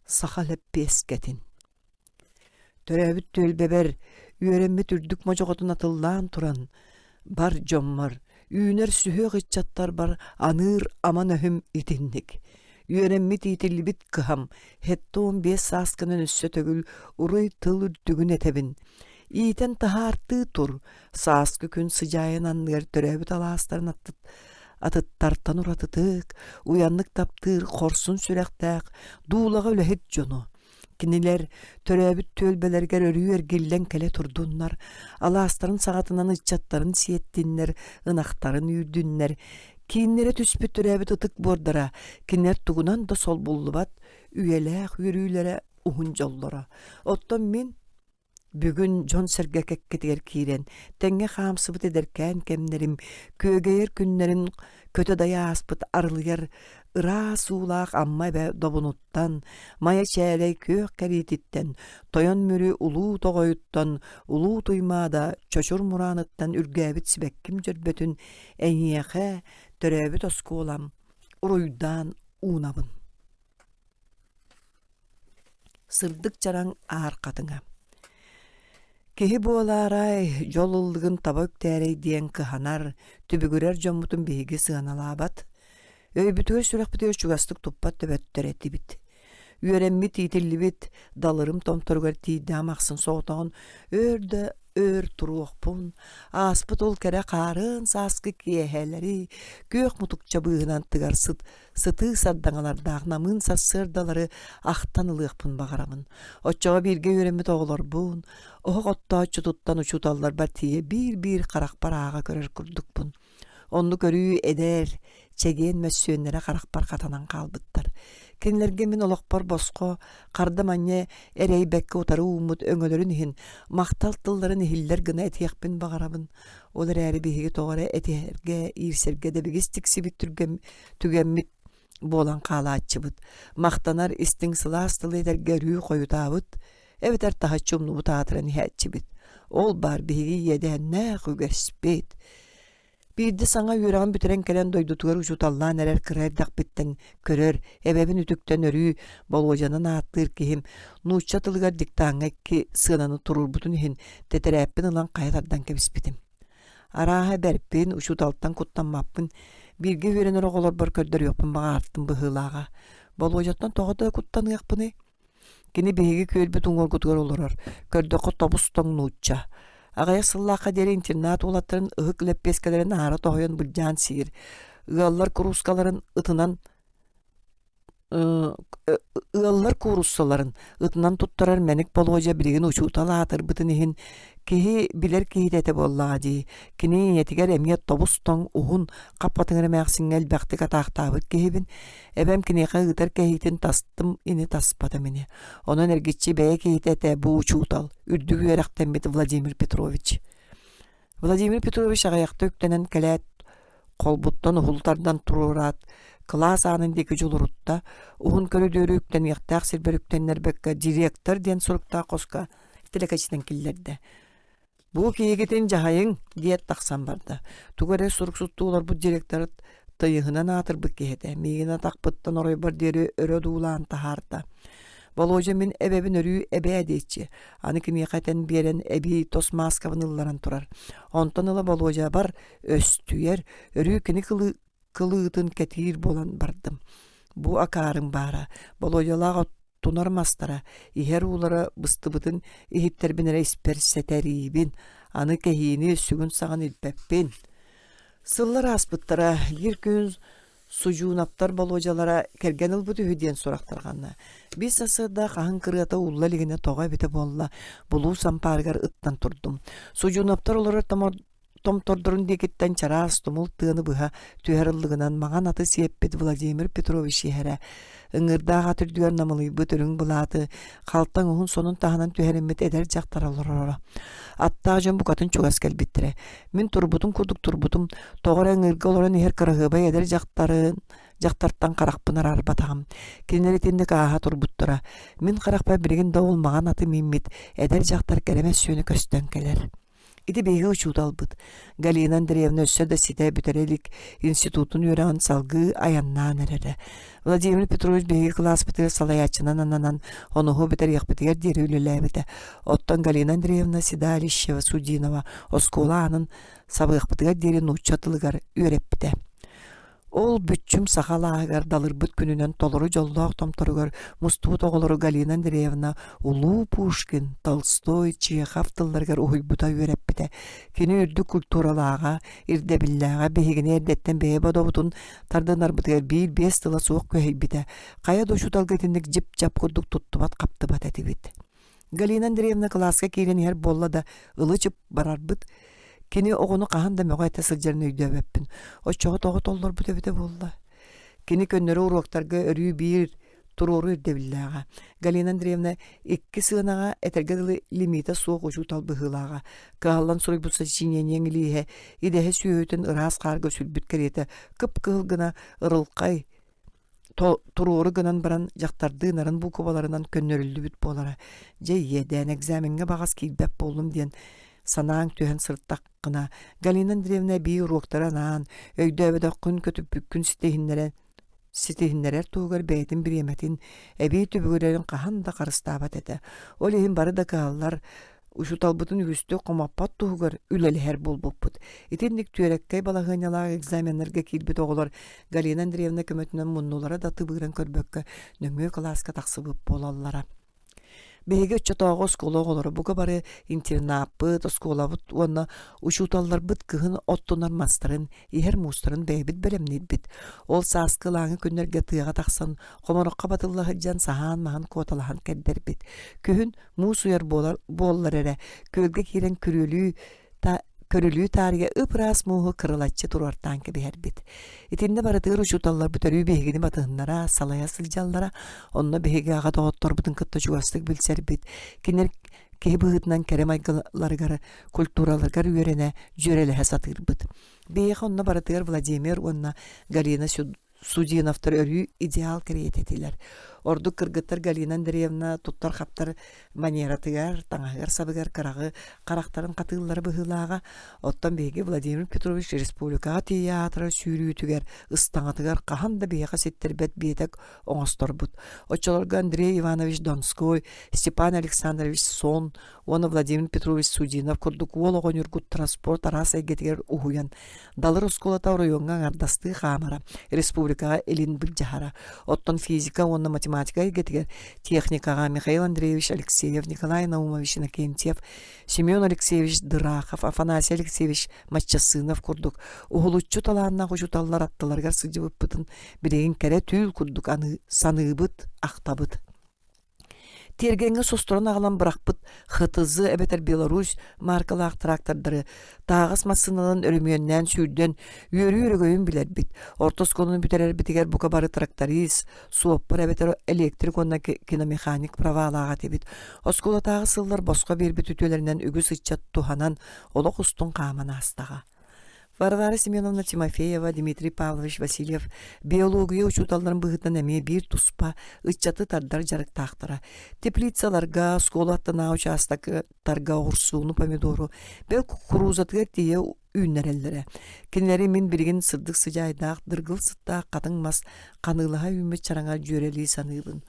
sahalep besketin. Törebüt tölbeber, üöremmi türdük mojoğotun atıllan turan, bar jommar, üner sühö gıçattar bar, anır aman öhüm itindik. Üöremmi titillibit kıham, hettoğun bes saskının üssö tögül, uruy tıl ürdügün etebin. İten tahartı tur, saskı gün sıcayın anlar törebüt alastarın atıttartan uratıtık, uyanlık taptır, korsun sürektak, duğlağa ölehet jonu. Kiniler törebüt tölbelerger örüyer gillen kele turdunlar, alastarın sağatından ıçatların siyettinler, ınaktarın yürdünler, kinlere tüspüt törebüt ıtık bordara, kinler tuğunan da sol bullubat, üyelek yürüylere uhunjollara. Otton min, bugün John sergekek ketiger kiren, tenge hamsıbıt ederken kemlerim, kögeyer günlerin kötü daya aspıt arılıyar, ıra suğlaq amma be dobunuttan, maya çeyrey kök kerititten, toyon mürü ulu toğoyuttan, ulu tuymada çoşur muranıttan ürgebit sibekkim jörbötün, enyeğe törebit oskolam, uruydan unabın. Sırdık jaran ağır katına. Kehi buolaray jolulluğun tabak terey diyen kıhanar, tübügürer jommutun bihigi sığanalabat. Öybütüge sürek bitiyor çugastık tuppat töböttör etti bit. Üöremmi titilli bit, dalırım tomtorgar tiydam aksın soğutağın, örde ör turuqpun, aspıt ol kere qarın saskı kiyeheleri, gök mutukça bığınan tıgar sıtı sardangalardağ namın sassırdaları ahtanılıqpun bağaramın. Oçağa birge üöremmi toğular bun, oğuk otta çututtan uçutallar batiye bir qarak barağa görür kurdukpun. Onu görüyü eder, çegen mössüönlere qarakbar katanan kalbıttar. Kenlerge min olokpar bosko, kardamanye erey bekke utarı umut öngölörün ihin, maktal tılların ihiller gına etiyekpin bağarabın. Olar eri bihigi toğara etiyerge, irserge de bigistik sibit tügemmit bolan kala açıbıt. Maktanar istin sılastılı eder gerüyü koyutabıt. Evet ertaha çumlu bu tahatıra nihatçibit. Ol bar bihigi yeden ne gügesbit. Bir de sana yüreğin bütüren kelen doydutugar uçutallan erer kıraydak bitten körör, ebebin ütükten örüyü bol hocanın ağıttır kihim, nuçatılgar diktaŋa ki sığınanı turur butun ihin, tetereppin ılan kayatardan kebisbitim. Araha berpin uçutaltan kuttanmappın, Birge ürenер oğlar bar kördür yokpun bağa arttım bıhılağa. Bolojattan toğada kuttanıyak bunu. Kini behigi kölbü tungor kutgar olurar. Kördökü tobus toңnu uçça. Agaya sıllaqa deri internat olatların ıhık leppeskelerin ağrı toğuyan bulcan sihir. Iğallar kuruskaların ıtınan ıallar kurussaların ıtынан tuttarar menik boloja bilgin uçutala atır bıtınihin kihi biler kihi dete bolladı. Kini yetiger emiyet tobuston uhun kapatыңыр мәқсиңел бәқтік атақтабыт кихибин эбем кинеқа ытар кихитин тастым ини таспата мені. Онын эргитчи бәе кихит әтә бу учутал үрдүгү эрәқтен беті Владимир Петрович. Владимир Петрович ағаяқты өктенен кәләт қолбуттан ухултардан турурат класс анындеки жолурутта ухун көрөдөрүктен яктак сирберүктеннер бекке директор ден сурукта коска телекачтен киллерде. Бу киегетин жахайың диет таксан барды. Тугаре суруксуттуулар бу директор тыйыгынан атыр беккеде. Мигина такпыттан орой бар дери өрө дуулаан тахарда. Боложа мен эбебин өрүү эбе адечи. Аны кинекатен берен эби тос маскавын ылларан турар. Онтон ыла боложа бар өстүер өрүү кини кылыытын кетир болан бардым. Бу акарың бара. Боложалага тунар мастара. Ихер улара быстыбытын ихиптербинере исперсетерибин. Аны кехини сүгүн саган илпеппин. Сыллар аспыттара ир күн сужунаптар боложалара керген ылбыты хүден сурактарганна. Бис асыда кахын кырыата улла лигине тога бите болла. Булу сампаргар ыттан турдум. Сужунаптар олар Том-тордурун декеттен чарас тумул тыны быха түһәрыллыгынан маған аты сеппет Владимир Петрович ехәрә. Ыңырдаға түрдүгер намылы бүтүрүң булаты. Қалтан уһун сонун таханан түһәреммет эдер жактар олорора. Аттаа жон букатын чугас келбиттере. Мен турбутум кудук турбутум. Тогора ыңырга олоран ихер кырыгыбай эдер жактартан каракпынар арбатагам. Кинеретинде кааха турбуттара. Мен каракпай бирген дауыл маған аты миммит. Эдер жактар керемес сүйөнү көстөн келер. Иди бейге учуталбыт. Галина Андреевна өссө да сите бүтерелик институтун үйрәган салгы аяннан эрере. Владимир Петрович бейге класс бітер салаячынан ананан онугу бітер яқбітігер дері үліләбіті. Оттан Галина Андреевна Седалищева Судинова оскола анын сабық бітігер дері нучатылыгар үйреп біті. Ол бүтчүм сахалаагар далырбыт күнүнөн толору жоллоок томторугар мустуу тоголору Галина Андреевна Улуу Пушкин, Толстой, Чехов тылларгар уйбута үйреппите. Кини үрдү культуралаага, ирдебиллаага бехигине эрдеттен бее бодобутун тардынар бытыгар бес тыла суок көйбите. Кая дошутал кетиндик жип-жап курдук туттубат каптыбат этибит. Галина Андреевна класска кирен ер болла да ылычып барарбыт. Кини оғыны қахан да мөғайта сылжарыны үйдөбеппін. Очоғы тоғы толлар бүте-бүте болла. Кини көннері уруақтарға өрүй бир турору үрдебіллаға. Галина Андреевна 2 сығынаға әтергеділі лимита суық ұшу талбығылаға. Кағалан сұрой бұтса чиненен илиhe, идеhe сүйөтін ырас қарғы сүлбіт кереті, кып кығылгына ырылқай турору гынан баран жақтарды нарын бұл кубаларынан көннөрілді бүт болара. Жай еден экзаменге бағас кейбәп болым ден санаң түйен сырттаққына. Галина Андреевна бей уроқтаранан, өйдөбеді күн көтіп бүккін ситехиннерер туғыр бәйтін біреметін, әбей түбігірерін қахан да қарыстабат әді. Ол ехін бары да қағалар, ұшуталбытын үгісті қомаппат туғыр үлелер бол бұппыт. Етіндік түйереккай балағыналағы экзаменлерге келбет оғылар Галина Андреевна көмөтінен мұннулары да тыбығырын көрбөккі нөңі класска тақсыбып болалара. Беге чатаға оскола оғылары бұға бары интернапыт, осколабыт, онна ұшуталар бұт кығын оттонар мастарын, ехер мустарын бәйбіт бәлемнейд біт. Ол саскылаңы күннерге тыға тақсан, қомарыққа батылығы жан сахан маған коталахан кәддер біт. Күхін мус ұяр боллар әрі, көлге керен көрілүү тарыға ыпырас муғы кырылатчы турартан кебер бит. Итинде барытыр учуталлар бүтөрүү бегини батыгыннара, салая сылжаллара, онна беге ага тоғыттор бутын кытта жуастык билсер бит. Кинер кеһи быһытынан керемайгыларгар, культураларгар үйрене жөреле хасатыр бит. Беге онна барытыр Владимир, онна Галина Судиновтар өрүү идеал керететилер. Орду кыргыттар Галина Андреевна туттар хаптар манератыгар, таңагар сабыгар карагы, карактарын катыыллары быһылаага, оттан беги Владимир Петрович республикага театры сүйрүүтүгер, ыстаңатыгар кахан да бейга сеттербет бетек оңосторбут. Очолорга Андрей Иванович Донской, Степан Александрович Сон, оны Владимир Петрович Судинов курдук уол юргут транспорт арас айгетигер ухуян. Далыр осколата районга ардасты хамара, республикага элин бүджахара. Оттон физика, оны математика айгетигер, техникага Михаил Андреевич Алексеев, Николай Наумович Иннокентьев, Семен Алексеевич Дырахов, Афанасий Алексеевич Матчасынов курдук. Ухулуччу талаанна хучуталлар аттыларгар сыжыбыт бытын, билеген кере түйіл курдук аны саныбыт, ақтабыт. Тергенге состорон ағалан бырақпыт хытызы әбетер Беларусь маркалақ трактордары тағыс масыналын өрімүйеннен сүйден үйөрі-үйрігөйін білер бит. Ортос конын бүтерер бітігер бұқа бары тракторист, суоппыр әбетер электрик онна киномеханик правалаға тебит. Оскола тағы сыллар босқа бербіт үтелерінен үгі сычат туханан олық ұстын қамын астаға. Варвара Семеновна Тимофеева, Дмитрий Павлович Васильев биология учуталларын быһытынан эме бир туспа ыччаты тардар жарык тахтара. Теплицаларга, сколаттана участактарга урсууну помидору, бел кукурузатыгар тие үйнәрелләре. Кинләре мин билген сырдык сыжайдак, дыргыл сытта катыңмас канылыга үммет чараңа жөрели саныбын.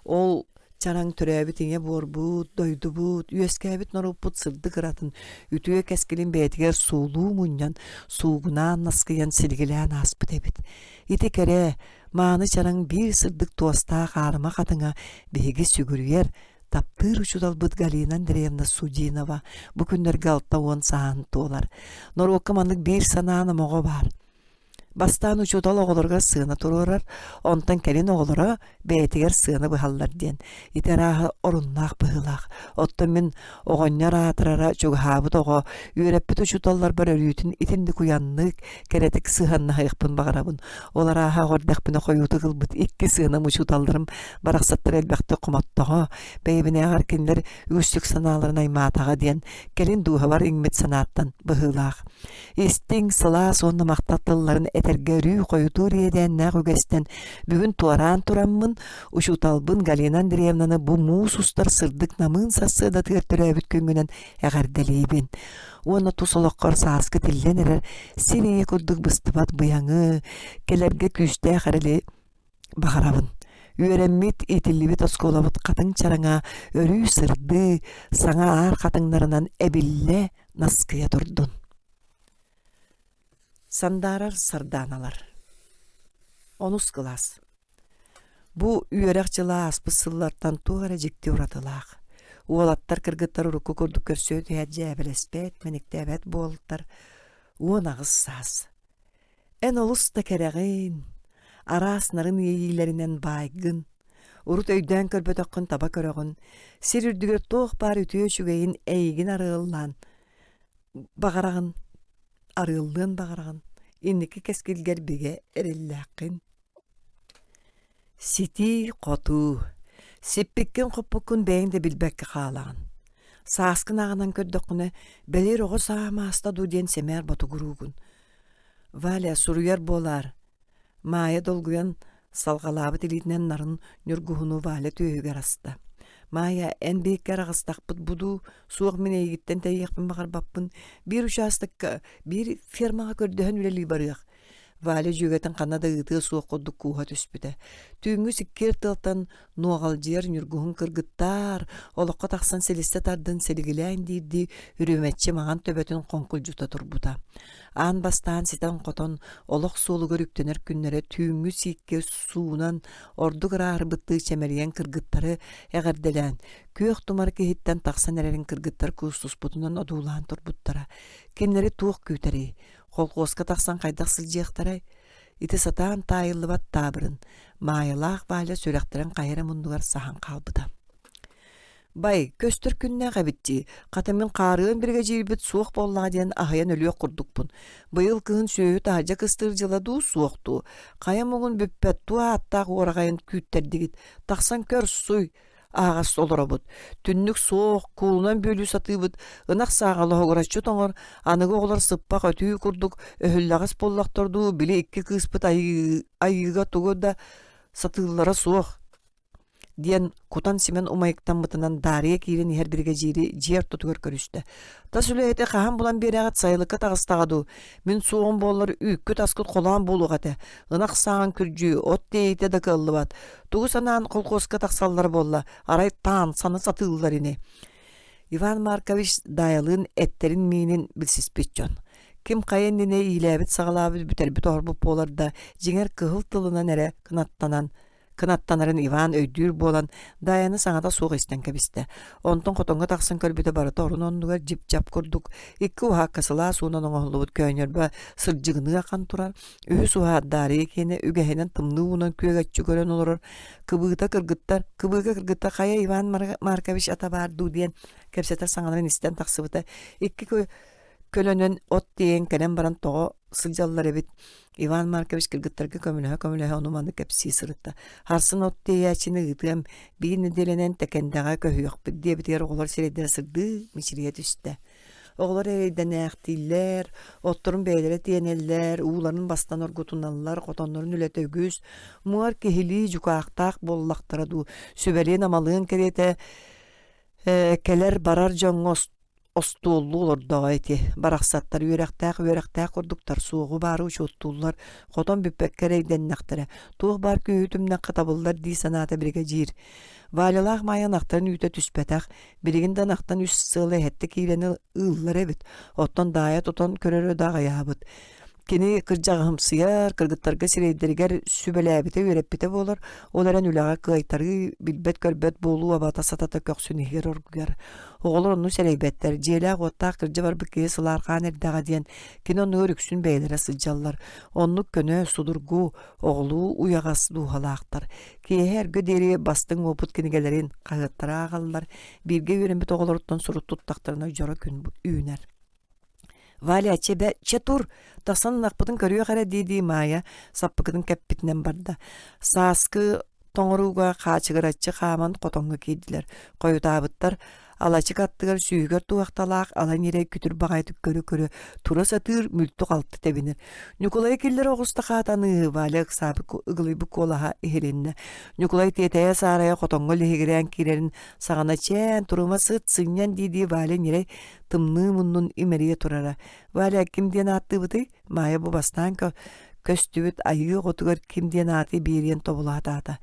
Ол чараң төрәбит иңе борбут, дойдубут, үескәбит норуппут сырды кыратын, үтüе кәскелин бәйтигер суулуу муньян, суугунан наскыян силгелән аспыт эбит. Ити кере, мааны чараң бир сырдык туаста қарыма қатыңа беги сүгүрүер, таптыр учудалбыт Галина Андреевна Судинова, бу күннер галта уон саан толар. Норокка мандык бир санааны мого бар. Бастан учутал оғылырға сыына тұрырар, онтан кәрін оғылыра бәйтігер сыына бұхаллар ден. Итерағы орыннақ бұхылақ. Оттан мен оғыннар атырара чуғабыт оға үйрәппіт учуталлар бар өрүйтін итінді куяннық кәретік сыханна хайықпын бағарабын. Олар аға ғордақпыны қойуты қылбыт икки сыына учуталдырым барақсаттыр әлбәқті құматтаға бәйбіне ағар кенлер үгістік саналарын айматаға ден кәрін дуға бар иңмет санаттан бұхылақ. Истің сыла сонны мақтаттыларын этергерүү койутур еден нагугестен бүгүн туаран тураммын ушуталбын Галина Андреевнаны бу муусустар сырдык намын сасыда тыртырабыт көңүнөн эгерделейбин. Уона тусолоккор сааскы тилленерер сенеге курдук быстыбат быяңы келерге күстэ харели багарабын. Үйренмит итилибит осколабыт катың чараңа өрүү сырды саңа ар катыңнарынан эбилле наскыя турдун. Сандарар сарданалар. 10 класс. Бу үйерекчыла аспысыллардан туғара жекте уратылақ. Уолаттар кыргыттар уруку көрдік көрсөт әдже әбілеспет, менекте әбет болыттар. Уон ағыз саз. Ән олыста кәрәғин, араснарын ейілерінен байгын. Урут өйден көрбөт ақын таба көріғын. Сер үрдігер тоқ бар үтіе шүгейін әйгін арығылан. Бағарағын, арығылын бағарағын. Инники кескилгер биге эрелләқин. Сити қоту. Сеппеккен қоппукун бәйінде билбәкке қалағын. Сааскын ағынан көрдіқуны бәлер оғы саама астаду ден семер батугуругун. Валя суруяр болар. Майя долгуян салғалабы тілітінен нарын нүргуhunu Валя түйігер аста. Майя ән бейкер ағыстақпыт буду суық мен егіттен тәйіқпін бағар баппын. Bir участыққа, bir фермаға көрдіхін үлелі барыяқ. Валя жүгетін қанада ұйты суық қодды куға түспіді. Түйінгі сіккер тылтан нуағал жер нүргуhun кыргыттар, олыққа тақсан селесте тардын селігіләйін дейді үріметші маған төбетін қонқыл жұта тұрбыда. Ан бастан ситан қотон олық солы көріктенер күннері түйінгі сикке суынан орды қырар бұтты чәмелген кыргыттары әғірделән. Көк тұмар кехіттен тақсан әрерін кыргыттар көстус бұтынан одулан тұрбыттара. Кенлері туық күйтері. Қолқосқа тақсан қайдақ сылжияқтарай. Ити сатан тайылы бат табырын. Майылақ Валя сөрәқтірін қайыры мұндығар сахан қалбыда. Бай, көстір күнне қабитті. Қатамын қарығын бірге жейбіт суық боллаға дейін ағаян өлі құрдықпын. Бұйыл күн сөйіт ажа кыстыр жыладу суықту. Қайым оғын бүппәтту аттақ орағайын күйттердігіт. Тақсан көр суй. Ағас олырабыд. Түннік соқ, кулынан бөлі сатыбыд. Инақ сағалы оғырачы тоңыр. Анығы оғылар сыппақ өтүй күрдік. Өхіллағыз боллақтырду. Білі 2 кыспыт айыға тұғы да сатылылары соқ. diyen kutan simen umayıktan mıtınan dariye kirin her birge jiri jiyer tutugur körüstü. Ta süleyete kahan bulan bir ağat sayılıkka tağıstağıdu. Min soğun bolları üykü taskıt kolan boluğate. Inak sağın kürcü, ot deyite de kıllı bat. Tuğu sanan kolkoska taksalları bolla. Aray tan sanı satıllar ini. Ivan Markovich dayalığın etterin minin bilsiz bitjon. Kim kayendine iyilebit sağlabit büterbit orbup bolar da jinger kıhıl tılına nere kınattanarın Ivan öydür bolan dayanı saňata soğuk isten kebiste. Onton kotonga taksın körbüte barata orun ondugar jip jap kurduk. İkki uha kasıla suunan oğulubut köynörbe sırjıgını akan turar. Ühüs uha dari ekene ügehenen tımlı unan kögetçü gören olur. Kıbıgıta kırgıtta kaya Ivan Markovich atabardu diyen kepseter saňaların isten taksıbıta. İkki kölönön ot diyen kelen baran toğu sıljallar ebit. Ivan Markovich kırgıttarga kömülehe onumandı kepsi sırıtta. Harsın ot diyaçini gıdığım bir nedelenen tekendağa köhüyok bir diye bitiyer oğlar sereyden sırdı mişiriyet üstte. Oğlar ereyden eğdiller, otturun beylere diyeneller, uğuların bastan orgutunallar, kotonların ülete ögüz, muar kehili cukağıktaq bollaqtıradu, sübeliğin amalığın kerete keler barar joňos ostullu olur dağıtı. Baraqsatlar yürektäq kurduktar suğu barı uçutullar. Qoton büpek kereyden naqtara. Tuğ bar köyütümden qatabıllar di sanata birge jir. Valilaq mayan aqtarın üte tüspetäq. Biriginden aqtan üst sığlı hette kiyleni ıllar ebit. Otton daya tutan körörö dağa yabıt. Kini kırjağım sıyar, kırgıtlarga sireyderger sübeläbite öreppite bolar. Olaran ülağa kıytarı bilbet körbet bolu abata satata köksün iher orgugar. Oğlar onu sereybetler. Jela gotta kırjı var bükeye sılar qaner dağa diyen. Kini onu örüksün beylere sıcallar. Onluk könö sudurgu oğlu uyağas duhalaqtar. Ki her göderi bastın oput kinigelerin qağıttara ağallar. Birge örenbit oğlaruttan surut tuttaktarına jara gün üner. Valia çebe çetur tasan nakpıtın körüyor kara dedi maya sappıkıtın keppitinden barda. Saskı toңuruga kaçıgıratçı kaman kotonga kediler. Koyu tabıttar alaçık attıgar süyüger tuğaktalaq alan yere kütür bağaytık körü tura satır mültük altı tebinir. Nikolay killer oğusta qatanı Valia ıqsabı ıgılıybu kolaha ehelinne. Nikolay teteye saraya kotonga lehigiren kilerin sağana çen turuma sıt sınyan dedi Valia nire tımnı munnun imeriye turara. Valia kim diyen attı bıdı? Maya bu bastan köstübüt ayı otugar kim diyen atı bir yen tobulata.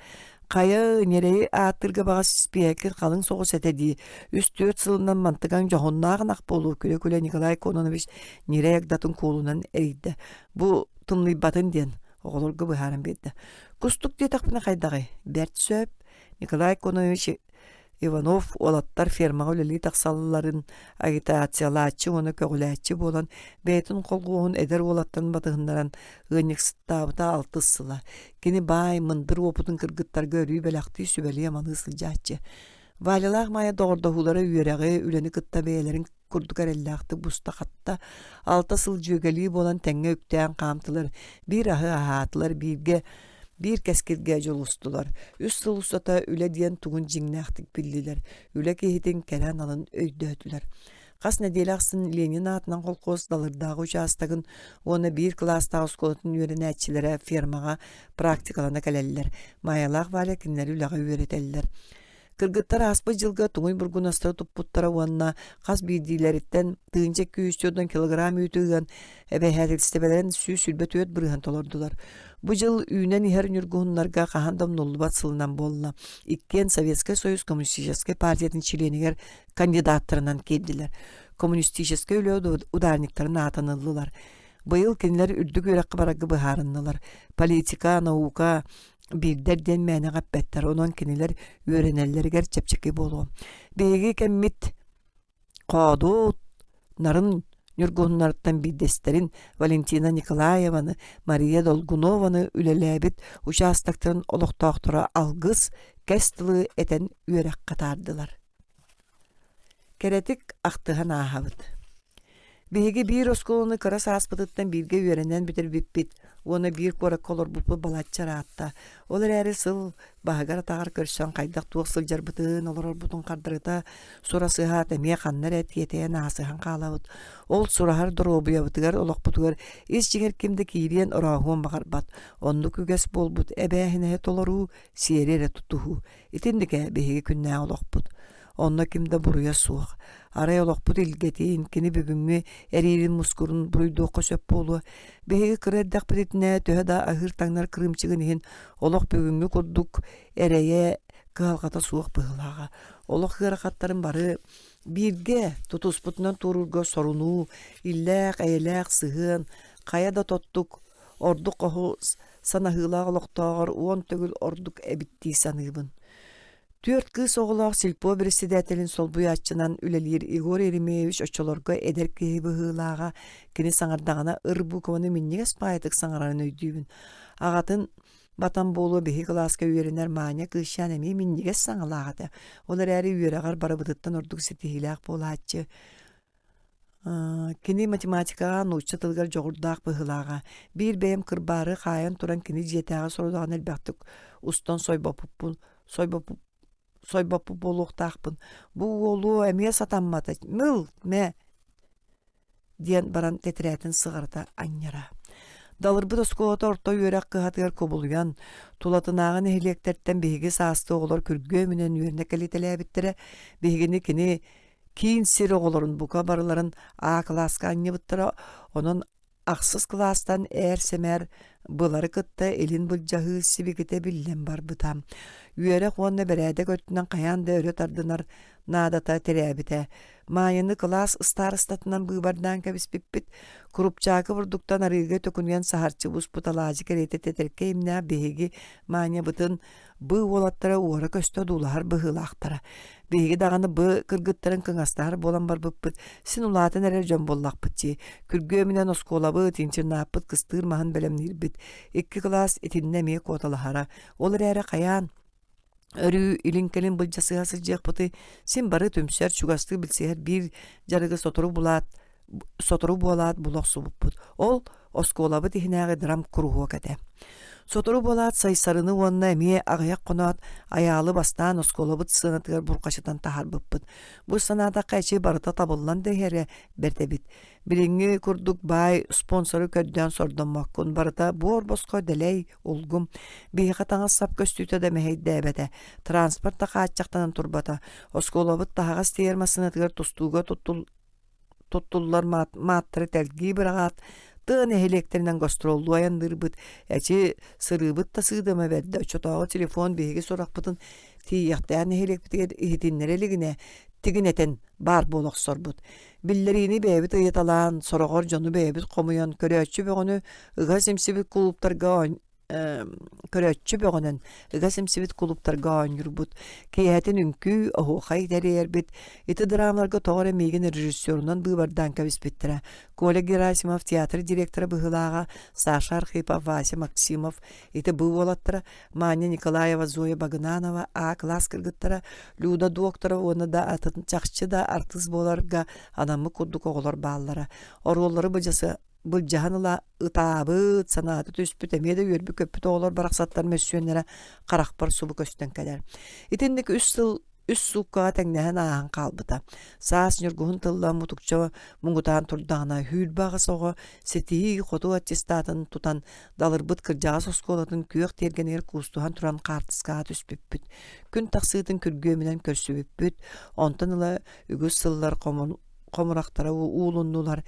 Kaya nereyi atırga bağa spiyeker kalın soğus etedi. Üst 4 sılından mantıgan johonnağın akbolu küle Nikolay Kononovich nereye datın kolunan eriydi. Bu tımlı batın diyen oğulur gıbı haram beddi. Kustuk diye takpına kaydağı. Bert söp Nikolay Kononovich Ivanov olattar fermağa öleli taksalların agitatsiyalatçı onu kögüläççi bolan beytin kolguğun eder olattan batığındaran ığınık sıttabıta altı sıla. Kini bay mındır oputun kırgıttar görüyü belaqtı sübeli yaman ısılcaççı. Valilaq maya doğurda hulara üyereği üleni kıtta beylerin kurduk arellaqtı busta qatta alta sılcıgaliyi bolan tenge ökteyen kamtılar bir ahı ahatlar bir keskirge jolustular. Üst sılustata üle diyen tuğun jignaqtik bildiler. Üle kehidin kelen alın öydödüler. Qas nedelaqsın Lenin atынан kolqos dalırdağı uçastagın onu bir klasta oskolatın öğrenetçilere firmaga praktikalana keleliler. Mayalaq valekinler ülağı öğretelliler. Kırgıttar aspa jılga tuğuy burgunasta tupputtara uanna qas bildileritten tığınca 200 kilogram ütügen ebe hadilstebelerin süy sülbet ööt bırıhan tolardular. Bu jıl üyünen iher nürguhunlarga qahandam nollubat sılınan bolla. İkken Sovetskiy Soyuz Komünistический partiyatin çileniger kandidatlarından keldiler. Komünistический ülü udarniktarına atanıldılar. Bu yıl kendiler ürdük örekki baragı bıharındılar. Politika, nauka, bir derden mene gabbetler. Onun keniler öğrenelleri gerçepçeki bolu. Beygi kemmit qadut narın nürguhunlardan bir desterin Valentina Nikolayevanı, Maria Dolgunovanı ülelebit uçastakların oluqtaqtıra algız kestili eten öğrek katardılar. Keretik aktıhan ahavıt. Bege bir oskolunu kara saaspıtıttan birge üyerenen bitir bipbit. Ona bir kora kolor bupu balatçara atta. Olar äri sıl bahagara tağar körsen kaydak tuğ sıljar bıtın olur butun kardırıta. Sura sıhat emiye kannar et yeteye nasıhan kalabıt. Ol surahar dorobuya bıtıgar olak bıtıgar. İz jinger kimde kiriyen orahuan bakar bat. Onlu küges bol but ebehine het oloru siyerere tutuhu. İtindike behege künne olak but. Onna kimde buruya suğ. Aray olak bu dilgetin kini bugünmü eririn muskurun buruydu koşap bolu. Behegi kırardak bitine töhe da ahır tanglar kırımçıgın ihin olak bugünmü kudduk ereye kıhalgata suğuk bıhılağa. Olak hırakatların barı birge tutusputundan tururga sorunu illek eylek sığın kaya da tottuk orduk ohu sana hılağa olaktağır uon tögül orduk ebitti sanıbın. Dört kız oğlak Silpo Birisidetelin sol buyaççınan ülelir Igor Erimeyevich oçolorga ederkeyi bıhılağa kini sanardağına ırbu kovanı minniges payatık sangaran öydüğün. Ağatın batan bolu behi klaska üyeriner manya kışyan emeyi minniges sangalağıda. Olar äri üyereğar barabıdıttan orduk sitihilak bolaççı. Kini matematikaga nuçça tılgar joğurdaq bıhılağa. Bir beyim kırbarı kayan turan kini jetağa sorudağın elbaqtık. Ustan soybapı boluqtaqpın. Bu olu emiye satanmadı. Mıl, me. Diyen baran tetiretin sığırda anyara. Dalırbı da skolata orta yörek kıhatıgar kobuluyan. Tulatınağın ehliyektertten behigi saastı oğlar kürgömünen yörne kalitele bittire. Behigini kini kiin siri oğların buka barıların A klaska anya bittere. Onun aksız klastan eğer semer buları kıtta elin bulcahı sibikite billen bar butam. Üyerek onunla berede götünden kayan da öret ardınar nadata terebite. Mayını klas ıstar ıstatından bıbardan kabis bipbit. Kurupçakı vurduktan arıga tökünyen saharçı bus putalacı kerete teterke imna behigi manya bıtın bı olatlara uğra köstö dular bıhılaktara. Behigi dağını bı kırgıttарын kıngastahar bolan bar bıppıt. Sin ulatın erer jön bollak bıtçı. Kürgömünen oskola bı tinçir napıt kıstırmahan belemnir bit. İkki klas etinnemeye kotalahara. Olur ere kayan. Örü ilinkelin bılcası hasıcak bıtı. Sin barı tümser çugastı bilseher bir jarıgı sotoru bolat bulak subuput. Ol oskola bıtı hinäge dram kuruhu kete. Sotoru bolat saysarını onna emiye ağayak konat ayalı bastan oskolobut sığınatıgar burkaşıdan tahar bıppıt. Bu sanada kayçı barıta tabıllan dehere bertebit. Biringi kurduk bay sponsoru köddön sordum makkun barıta bor bosko deley ulgum. Bihikatana sap köstüte de meheyde ebede. Transporta kaçacaktan turbata. Oskolobut tahagas tiyermasına tıgar tustuğu tuttullar mattırı telgi bıragat. Tığın eheleklerinden gastrollu ayandırbıt. Eçi sırıbıt da sığdama verdi. Çotağı telefon bihigi sorakbıtın. Tiyyaktayan ehelek bitiger ihitinlereligine tigineten bar bolak sorbut. Billerini bebit ıyatalan sorağır jonu bebit komuyan köreççü beğonu ıga simsibit kuluptarga köreççü beğonan ıga simsibit kuluptarga oynürbut. Keyetin ünkü ohu xay dereyer bit. Iti dramlarga toğra meygen rejissöründen bıbardan kabis bittire. Kola Gerasimov tiyatr direktörü bıhılağa Sasha Arkhipov, Vasya Maksimov iti bı olattıra Manya Nikolayeva, Zoya Bagnanova A klas kırgıttıra Luda doktora onu da atın çakçı da artist bolarga adamı kudduk oğlar bağlara. Orolları bıcası Bulcahanıla ıtabı sanatı tüspüt emeye de yörbü köpüt oğlar baraksatlar mösyönlere karakbar subu kösten kadar. İtindik üst suqa tengnähen ahan kalbıta. Saas nürguhun tılla mutukça mungutan turdağına hülbağı soğu setihi xotu atçistatın tutan dalırbıt kırjağı soskolatın kүйek tergen er kustuhan turan kartıska tüspüppüt. Gün taksıdın kürgömünen körsübüppüt. Ontan ıla ügüs sıllar komuraktara uğulundular.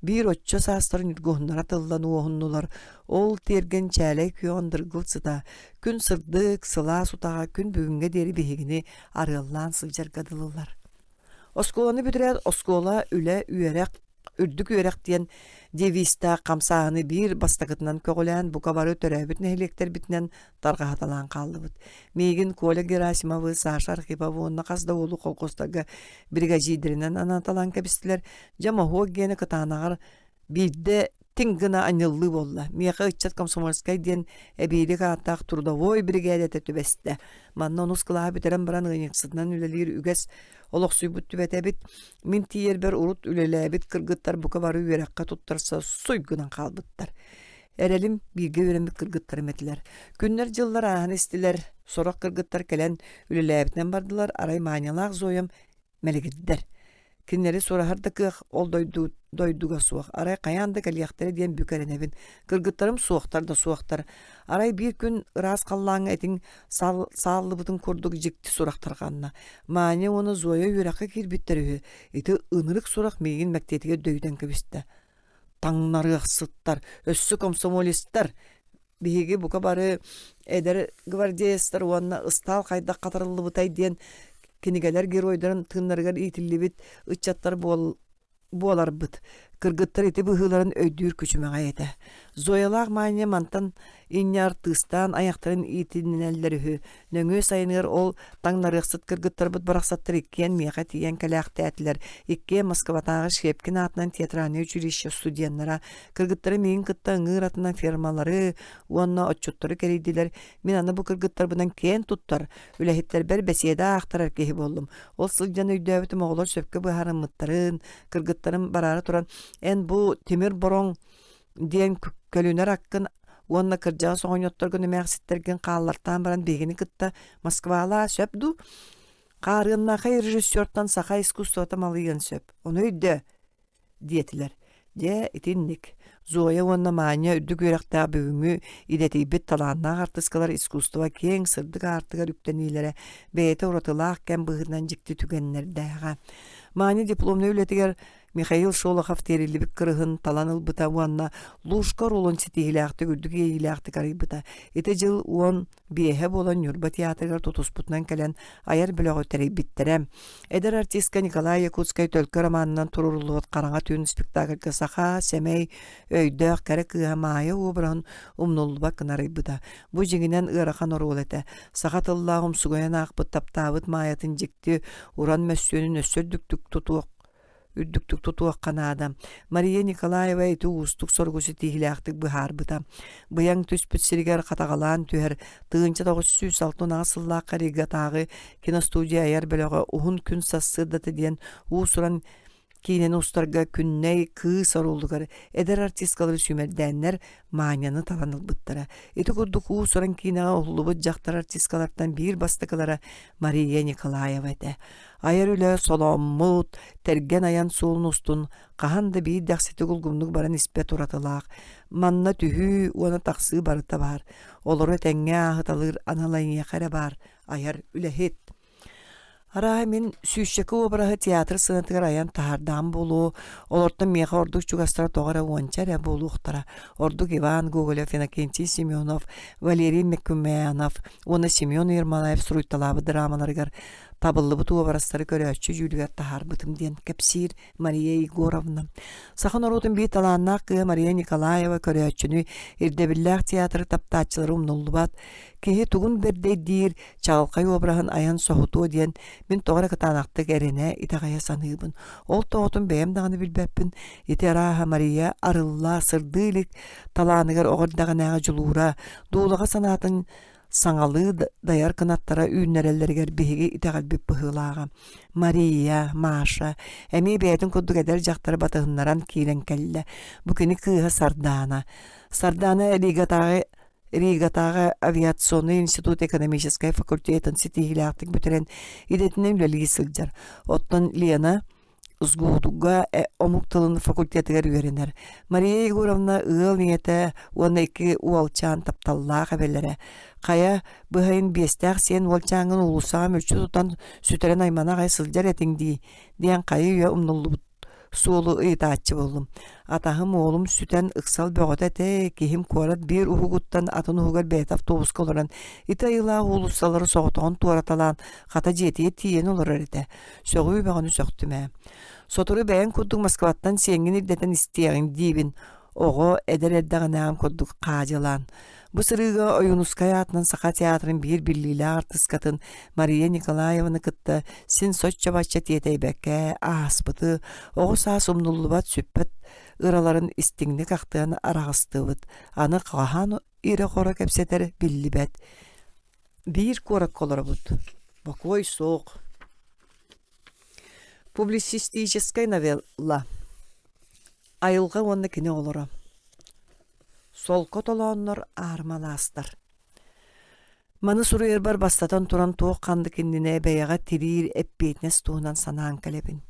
Bir otça saasların yurguhunlara tıllan uğunlular. Ol tergen çälek kuyondırgılsıda. Gün sırdık sıla sutağa gün bugünge deri behigini arıallan sıljargadılılar. Oskolanı büdürer oskola üle ürdük üyerek diyen devista kamsağını bir bastakıtından kögülen bu kabarı törebit nehelekter bitinen darga hatalan kaldı bud. Meygin Kola Gerasimov'ı Sasha Arkhipov onna kasda olu kolkostaga brigajidirinden anatalan kebistiler jama hoggeni kıtanağır birde Тингина аныллы болла. Мияка ыччат комсомольскай диен эбейлик аттақ трудовой бригадете түбесте. Манна онус кылаа битерен баран ыйныксытынан үлелер үгес олоқсуйбут түбетебит. Мин тиербер урут үлелебит кыргыттар бука бары үйераққа туттарса суйгынан қалбыттар. Әрелім бирге өремік кыргыттар метилер. Күннер жыллар аһын истилер. Сорақ кыргыттар келен үлелебитнен бардылар. Арай маанялақ зоям мелегиддер. Киннери сурахардыкых ол дойдуга суах. Арай каянды калияқтары диен бүкәренебин. Кыргыттарым суақтар да суақтар. Арай bir күн ырас қаллаңы этин саллы бутын курдук жикти сурақтарғанна. Мане оны зоя үйраққа кирбиттері. Эти ынырық сурақ мейгин мәктетіге дөйден кебісті. Таңнарық сыттар, өссі комсомолисттар. Биһиги бука бары эдер гвардиястар уанна ыстал кайда катырылы бутай диен кинигелер геройдарын тыннаргар итиллибит ычаттар болар быт. Кыргыттар ити быһыларын өйдүр күчүмәгә ете. Зоялак мания мантан инняр тыстан аяктарын итиннелләре нөңө сайыныр ол таңнарыксыт кыргыттар бут бараксаттыр иккен мияка тиен калактатлар. Икке Москвадагы Шепкин атынан театральный училище студентлары кыргыттары мен кытта ыңыратынан фермалары уанна отчоттары керидилер. Мен аны бу кыргыттар будан кен туттар. Үлехиттер бер беседа актарар кеһи болдум. Ол сылжан өйдөбүт моголор сөпкө быһарымыттарын кыргыттарын барары туран эн бу темир борон диен көлүнөр аккын уонна кыржага соңоньотторгун эмээкситтерген кааллартан баран бегини кытта Москвала сөпду каарыннаха режиссертан саха искусствота малыйын сөп. Оны өйдө диетилер. Де итинник. Зоя уонна маня үдүк үйракта бүгүнгү идетибит талаанна артыскалар искусство кең сырдык артыгар үктенилере бейте уратылаак кен быһынан жикти түгеннердээга. Мани дипломны үлетигер Михаил Шолохов терилибик кырыгын таланыл быта уанна лушка ролон ситигилаакты үрдүк эйлаакты карыйбыта. Эте жыл уон биэхэ болан Нюрба театргар тутуспутнан келен аяр бөлөгө терейбиттерем. Эдер артистка Николай Якутскай төлкө романынан турурулуот караңа түн спектакльга саха, семей, өйдөк, кәрі кыға майы обыран умнулуба кынарыйбыта. Бу жеңінен ырахан орол эте. Саха тыллағым сугаян ақпыт таптабыт маятын жекті уран мәссөнін өссөрдүктүк тутуок. Үддүктүк тутуак канада. Мария Николаева эти устук соргусы тихиляктык быхарбыта. Быяң түспүт сиригер катагалаан түһер тыынча 906 сыллаа каригатагы киностудия аяр бөлөгө ухун күн сассырдаты диен уусуран кейнен устарга күнней кыы сорулдугар эдер артисткалары сүмердәннер маняны таланыл быттара. Эти курдук уусуран кейнега уллубут жактар артисткалардан бир бастыкалары Мария Николаева эте. Айар үлі соломмут, терген аян суылын устун, қағанды бейд дәқсеті күлгімдік баран іспет ұратылақ. Манна түхі, оны тақсы барыта бар. Олары тәңе ағыталыр аналайния қәрі бар. Айар үлі хет. Ара мен сүйшекі обырағы театр сынатығыр аян тахардан болу, олортын меға ордук чугастара тоғара уанчаря болу ұқтара. Ордук Иван Гоголев, Иннокентий Семенов, Валерий Меккумянов, оны Семен Ермолаев суруйталабы драмаларыгар табыллы буту обарастары көрөччү жүлігер тахар бытым ден кепсир Мария Егоровна. Сахан орудын бей таланнақ Мария Николаева көрөччүнү ирдебиллах театры таптачылары умнуллубат. Кеһи тугун бердей дир чағылқай обырағын аян соғыту ден мен тоғыра кытанақтық әрене итағая саныбын. Ол тоғытын бәйім дағаны білбәппін. Етераға Мария арылла сырдылық таланыгар оғырдағын әға жылуыра дулыға санатын саңалы даяр кынаттара үйнәреллергер беһиги итәгәлбеп быһылага. Мария, Маша, әми бәйтін күддік әдер жақтары батығыннаран кейлен кәлі. Бүкіні кыға Сардана. Сардана Ригатағы авиационный институт экономической факультетін сетигілі бүтерен идетінен үлелігі сылжар. Оттан Лена Узгудуга омуктылын факультетігер үйерінер. Мария Егоровна ығыл ниеті оны екі уалчан тапталла қабелері. Қая бұхайын бестәқ сен уалчаңын ұлысаға мөлчі тұтан сүтерен аймана қай сылжар етіңді. Диян қайы үйе ұмнылы суолу ыйтаачы болдум. Атахым оğlum süten ыксал бөгөтө те кихим куарат бир ухугуттан атын ухугар бейт автобуска олоран. Ита ыла улуссалары соғытығын туараталан хата жетие тиен олар әріте. Соғуй бағаны сөқтіме. Сотуру бәйін күрдік Москваттан сеңгін ирдетен істеғін дейбін. Оғы әдер әддағынағын күрдік қажылан. Бу сырыга Оюнускай атынан саха театрын бир-бирлилі артыскатын Мария Николаеваны кытта син сочча бачча тиетейбәкке ааспыты, оғы саас умнуллубат сүппет ıraların istinglik ақтığını arağыстыбыт. Аны қахан ире қора кепсетер биллибет. Bir korak kolorabut. Bakoi soğuk. Publisistическая новелла. Айылға онны кіне олора. Солко толоннор армаластар. Маны суруер бар бастатан туран тоқ қанды кенніне бәяға тирир эппейтнес туынан санаан кәлебін.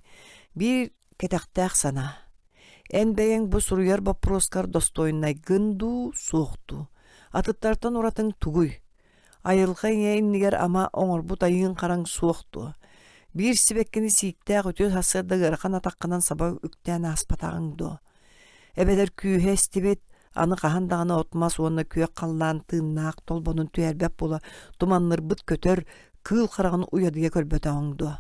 Bir кетақтақ сана. Эн бәйен бұ суруер бапроскар достойнай гынду соқту. Атыттартан уратың тугуй. Айылға еңнігер ама оңыр бұт айын қараң соқту. Bir сибеккені сиіктәқ өтөз асырды ғырқан атаққынан сабау үктән аспатағыңду. Эбедер күйе стебет, аны қағандағына отмас, оны күйе қаллан тыыннақ толбонын түйәрбәп бола, туманныр бұт көтөр, кыл қарағын уядыға көрбөтағыңду.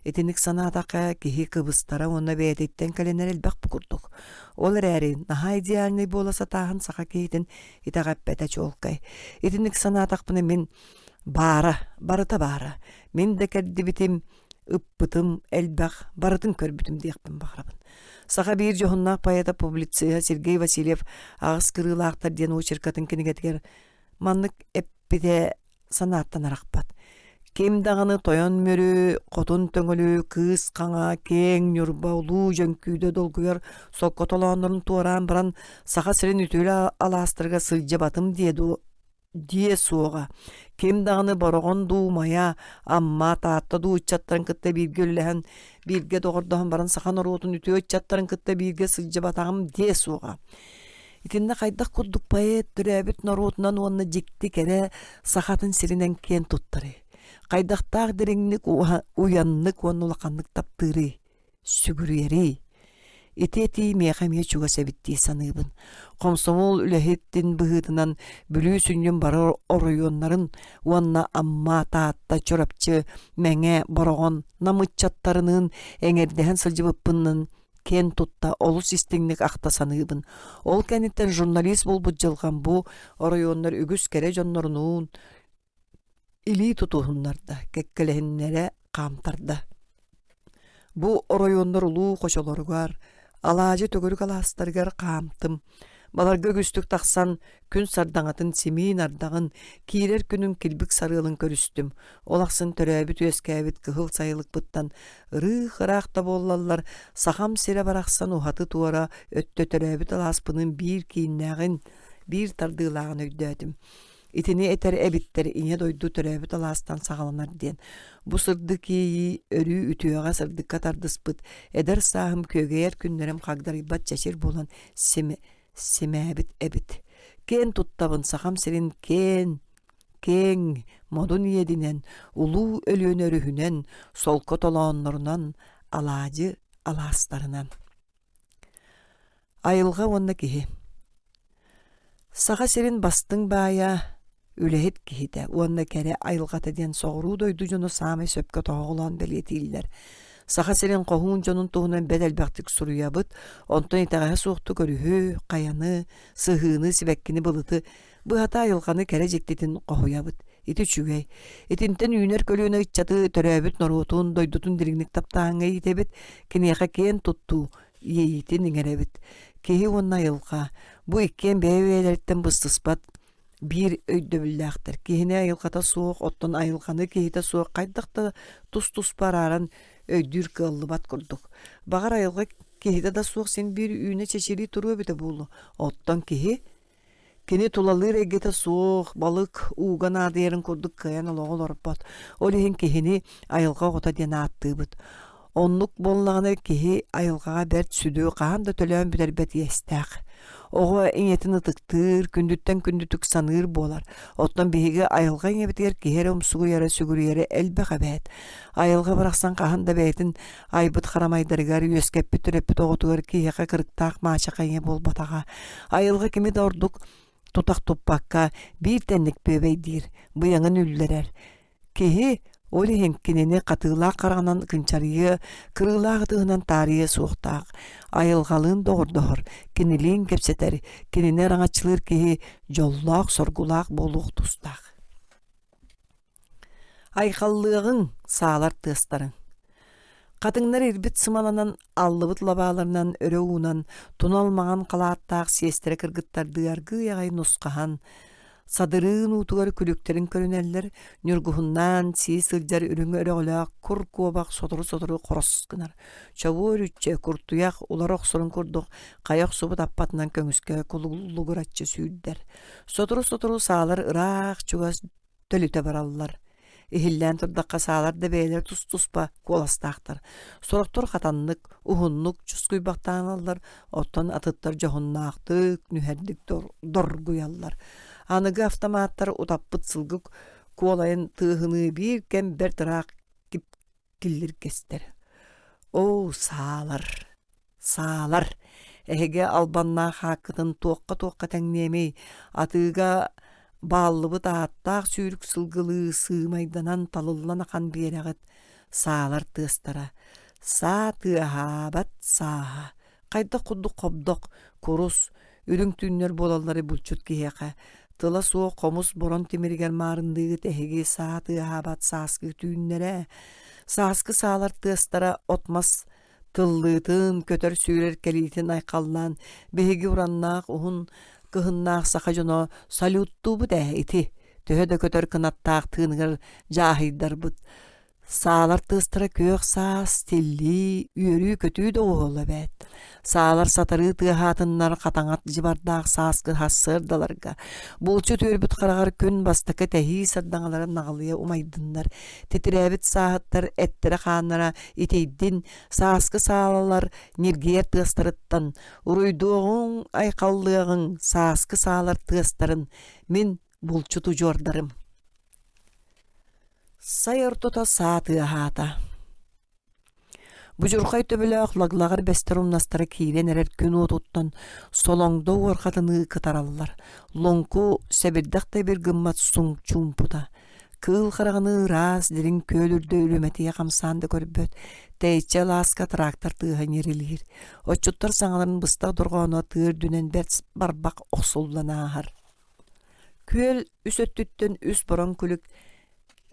Этинік сана атаққа кехи кыбыстара оны бәйететтен кәленер әлбәқ бұқырдық. Ол әрі, наға идеальный боласа тағын сақа кейтін итағап бәті чолқай. Этинік сана атақпыны мен барыта бары. Мен де кәрді бітім, үппытым, әлбәқ, барытын көрбітім дейқпін бағырабын. Сақа бір жоғыннақ паяда публиция Сергей Васильев ағыз кырылы ақтар ден очеркатын кенігетігер маннык әппіде санаттан арақпат. Кемдағаны тойон мөрі, қотын төңілі, кыз қаңа, кең, нүрба, ұлу, жөнкүйді долгүйер, соққы толанырын туаран баран сақа сірін үтілі аластырға сылжы батым дие суға. Кемдағаны бароғын мая, амма таатта учаттарын кытта бирге өлілән, бирге доғырдағын баран сақан оротын үті учаттарын кытта бирге сылжы батағым дие суға. Итинне қайдақ күрдік пайет, түрәбіт норотынан онны жекті кәрі сақатын сирінен кен тұттыры. Қайдақтақ діріңнік уяннық оны ұлақанлық таптыры, сүгірері. Ити меқамия чуға сәбітті саныбын. Комсомол үләхеттін бұғытынан бүлі сүнген бары оройонларын, уанна амма таатта чорапчы мәңе бароғын намытчаттарының әңердіған сылжыбыппынның кен тұтта олыс істіңлік ақта саныбын. Ол кәнеттен журналист бол бұджылған бұ оройонлар үгіз кәрі жонларының или тұтуғынларда, кәккілігінлері қамтарды. Бұ оройонлар ұлу қошаларығар, алажы төгірік аластарғар қамтым. Баларға күстік тақсан күн сардаңатын семейін ардағын, кейлер күнін келбік сарылын көрістім. Олақсын төрәбіт өскәбіт кығыл сайылық бұттан, ұрық-ұрақта болалар, сақам сере барақсан ұхаты туара өтті төрәбіт аласпының бір кейіннәғін, бір тардығылағын өйдәдім. Итini eter ebitler iне doydu törəbit alastan sağalanar den. Bu sırdı keyi örü ütüyağa sırdı katardıspıt. Eder sahım kögeyer günlerim qagdar ibat çeşir bolan semebit ebit. Ken tuttabın sağam serin ken modun yedinen, ulu ölüön örühünen, solkot olanlarından, alacı alaslarından. Ayılga onna kehi. Sağa serin bastın baya, Үлehет кихите, уанна кәре айылғаты ден соғыру дойду жону саме сөпке тоғылан белетейлер. Саха серен қоғуын жонун туғынан бәдәл бәқтік сұруябыт, онтон итағаға соқты көріхі, қаяны, сығыны, сібәккіні бұлыты, бұғата айылғаны кәре жектетін қоғуябыт. Ити чүгей. Итинтен үйнер көліуіне итчаты төрәбіт норотун, дойдутун диригник таптағыңа етебіт, кенеға кен тұтту, ейетін еңеребіт. Кехи онна айылға, бұ иккен бәйвейлерттен бұстыспат, bir öydü billäxtir. Kehine ayılqata soğuk, ottan ayılqanı kehite soğuk qaydıqta tus bararan öydür kıllı bat kurduk. Bağar ayılqa kehite da soğuk sen bir üyüne çeşeri turu bide bulu. Ottan kehi kene tulalır egete soğuk, balık, uğan adı yerin kurduk kayan aloğul orbat. Olihin kehini ayılqa ota dene attı bud. Onluk bolağına kehi ayılqağa bert südü, qağın da tölön büderbet yestaq. Oğa inyetini tıktır, kündütten kündütük sanır bolar. Ottan bihige ayılga inebitiger kehere umsugu yere sügürü yere elbeqa bəyet. Ayılga bıraksan qahanda bəyetin aybıt xaramaydarıgar, yüskeppi türeppi toğutugar keheqa kırıktaq maçaqa ine bol batağa. Ayılga kimi de orduk tutak tuppakka bir tenlik böbeydir. Bu yanın üllüler. Kehi Oli henkinini qatığla qarağınan kınçarıyı, kırıla qatığınan tarihi soğuqtaq. Ayılğalın doğur, kinilin kepseter, kinine rağaçılır ki jollaq, sorgulaq, boluq tustaq. Ayxallığın sağlar tığıstarın. Катыңнар ирбит сымаланан аллыбыт лабаларынан өрө уунан туналмаган калааттаах сиестере кыргыттарды аргы ягай нускахан садырын утугар күлүктерин көрүнеллер нүргухуннан сии сылжар үрүңө өрөглөак кур куобак сотору корос чобуор үтче куртуяк улар оксорун курдук каяк субут аппатынан көңүскө кулулугуратчы сүйдер сотору саалар ыраак чугас төлүтө бараллар. Ихиллән турдакка саалар да бейлер тус-туспа куоластаактар. Сороктор хатаннык, ухуннук чускуйбактааналлар, оттон атыттар жохуннаактык, нүхердик доргуяллар. Аныгы автоматтар утаппыт сылгык куолайын тыыхыны бир кем бер тыраак киллер кестер. О, саалар. Эһеге албаннаа хаакытын туокка тәңнемей, атыга Баллыбыт ааттаах сүүрүк сылгылыы сыымайданан талыллан ақан биэрэгит саалар тыыстара. Саа тыахаабат сааха. Кайда куддук кобдок, курус, үрүң түүнер болаллары булчут киһэхэ. Тыла суо комус борон тимиргер маарындыгыт эһиги саа тыахаабат сааскы түүннерэ. Сааскы саалар тыыстара отмас тыллыытын көтөр сүүрер келиитин айкаллан биһиги ураннаах ухун кыһыннаах саха жоно салюттуубут ити төһө көтөр кынаттаах тыыныгар жаахыйдарбыт. Саалар тыыстара көөх саас тилли үөрүү көтүү да огола бэт. Саалар сатары тыахаатыннар катаңат жибардаах сааскы хассырдаларга. Булчу төрбүт карагар күн бастакы тэхии саддаңалары нагалыя умайдыннар. Тетирээбит саахыттар эттере хааннара итейдин сааскы саалалар ниргиер тыастарыттан. Уруйдуоғың айкаллыагың сааскы саалар тыастарын мен булчу тужордарым. Сайыртота сааты ахата. Бужурхай төбөлөөх лаглагар бестерумнастары киирен эрер күн отуттан солоңдо уорхатыны кытараллар. Лоңку себирдактай бир гыммат суң чумпута. Кыл караганы раз дирин көлүрдө үлөметие камсаанды көрбөт. Тейче ласка трактор тыыхан ерилир. Очуттар саңаларын быстак дургоно тыыр дүнен берс барбак оксулланаахар. Көл үсөттүттөн үс борон күлүк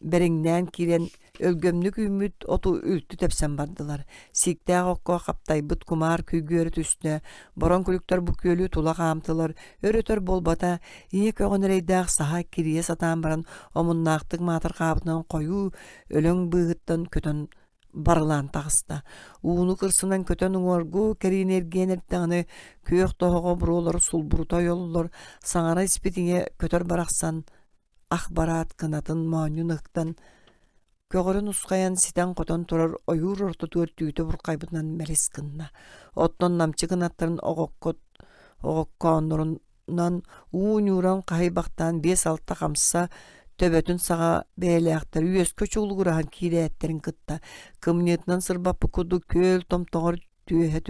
бериңнән кирен өлгөмнүк үмүт оту үлтү тепсен бардылар. Сиктәг окко каптайбыт кумар күйгөрүт үстүнө борон күлүктөр бу көлү тула камтылар. Өрөтөр болбата ие көгөнөрейдәг саха кирие сатан баран омуннаактык матыр кабытынан кою өлөң быгыттан көтөн барылан тагыста. Ууну кырсынан көтөн уоргу керинергенердәгне көөх тоого бурулар сулбурта йоллар саңара испитине көтөр бараксан ахбарат кынатын маанюнактан көгөрөн ускаян ситен котон турар оюр орто төртүүтө буркайбытынан мелис кынна. Оттон намчы кынаттарын огоккооннорунан уунюран кайбактан 5-6 камса төбөтүн сага бээлээхтер үөскө чуулгурахан кирээттерин кытта. Кымниетнан сырбаппы куду көл томтогор түйе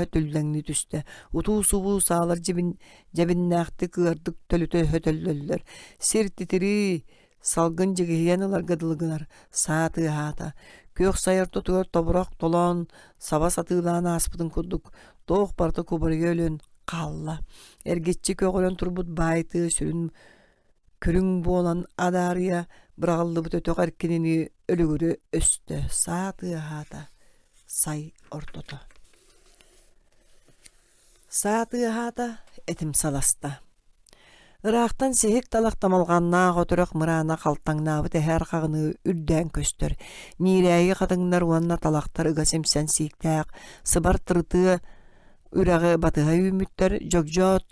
түлләңни түсті. Утуу субу саалар жебиннәхті кыардык төлүтө хөтөллөллөр. Сир титири салгын жегиянылар гадылыгынар. Сааты хата. Көк сайырты тугар тобурак толон саба сатыылаана аспытын курдук. Тоох барты кубарыга өлөн қалла. Эргетчи көгөлөн турбут байты сүрүн күрүң болан адария бырағылды бұт өтөк әркенені өлігірі өсті. Сааты хата. Сай ортото. Сааты хата этим саласта. Ырақтан сехек талақтамалғанна ғотырық мұрана қалтаңнабы тәхәр қағыны үрдән көстір. Нирәйі қадыңнар уанна талақтар үгасемсен сиіктәк, сыбар тұрты үрәғі батыға үміттер жок-жот,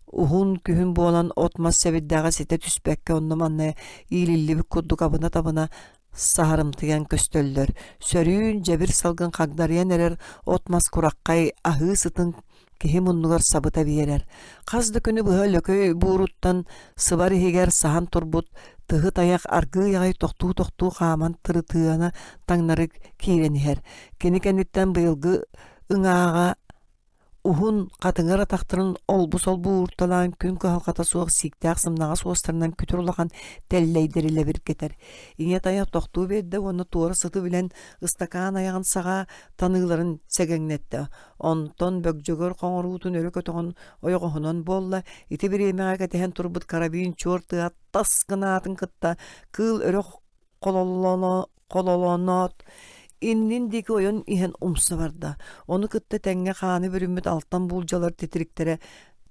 ухун күхін болан отмас сәбіддәға сете түспәкке оннаманны илиллі күдді қабына табына сахарымтыган көстөллөр. Сөрүүн жабир салгын қағдариян әрер отмас құраққай ахы сытын кихи муннугар сабыта биерер. Қазды күні бұға лөкөй буруттан сыбар егер сахан турбут тыгы таяқ аргы яғай тоқту қаман тырытыана таңнары кейренігер. Кені-кәниттен бұйылғы ыңаға ухун қатыңар атақтырын олбу-солбу урталан күн көхалқата суық сиктәк сымнаға суостарынан күтір улақан тәлләйдерілі бір кетер. Ине таяқ тоқту берді, оны туары сыты білен ыстакан аяғын саға таныларын сәгәңнетті. Онтон бөкжөгөр қоңырутын өрі көтіғын ойғығынан болла, ити бір емеға кәтіген турбут карабин чорты аттас қына атын кытта, кыл өрі kololonot. Innin diki oyun ihen umsa barda. Onu kıtta tenge kanı bürümüt alttan bulcalar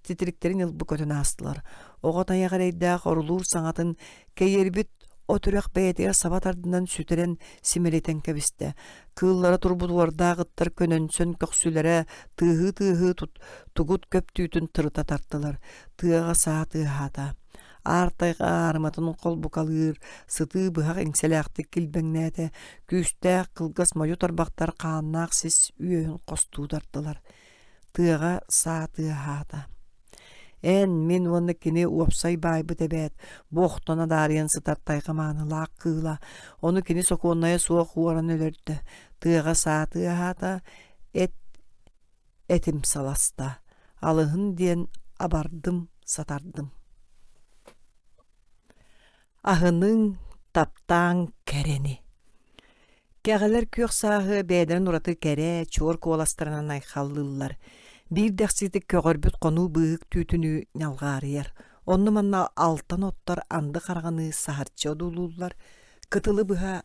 titriklerin yılbı kötün astılar. Oğa tanyaqarayda qorulur sanatın keyerbit oturak beyetiger sabat ardından süteren simeleten kebiste. Kıllara turbuduvarda gıttar könönsön köksülere tığhı tugut köptüytün tırıta tarttılar. Tığağa sağa tığata. Артайга арматын кол букалыр, сыты быхак эңселяқты килбеңнәте, күстә кылгас мою тарбактар кааннак сис үйөн костуудардылар. Тыга саты хата. Мен оны кини уапсай байбы дебет, бохтона дарыян сытартайга маанылаак кыла, оны кини сокуонная суа хуаран өлөрдü. Тыга саты хата, этим саласта. Алыхын диен абардым, сатардым. Ahının taptan kereni. Kağalar kök sağı beyden uratı kere çor kolastarынан ayxallıllar. Bir dexsitik kögörbüt konu bıyık tütünü nalgarıyar. Onu manna altan ottar andı qarağını saharça odulullar. Kıtılı bıha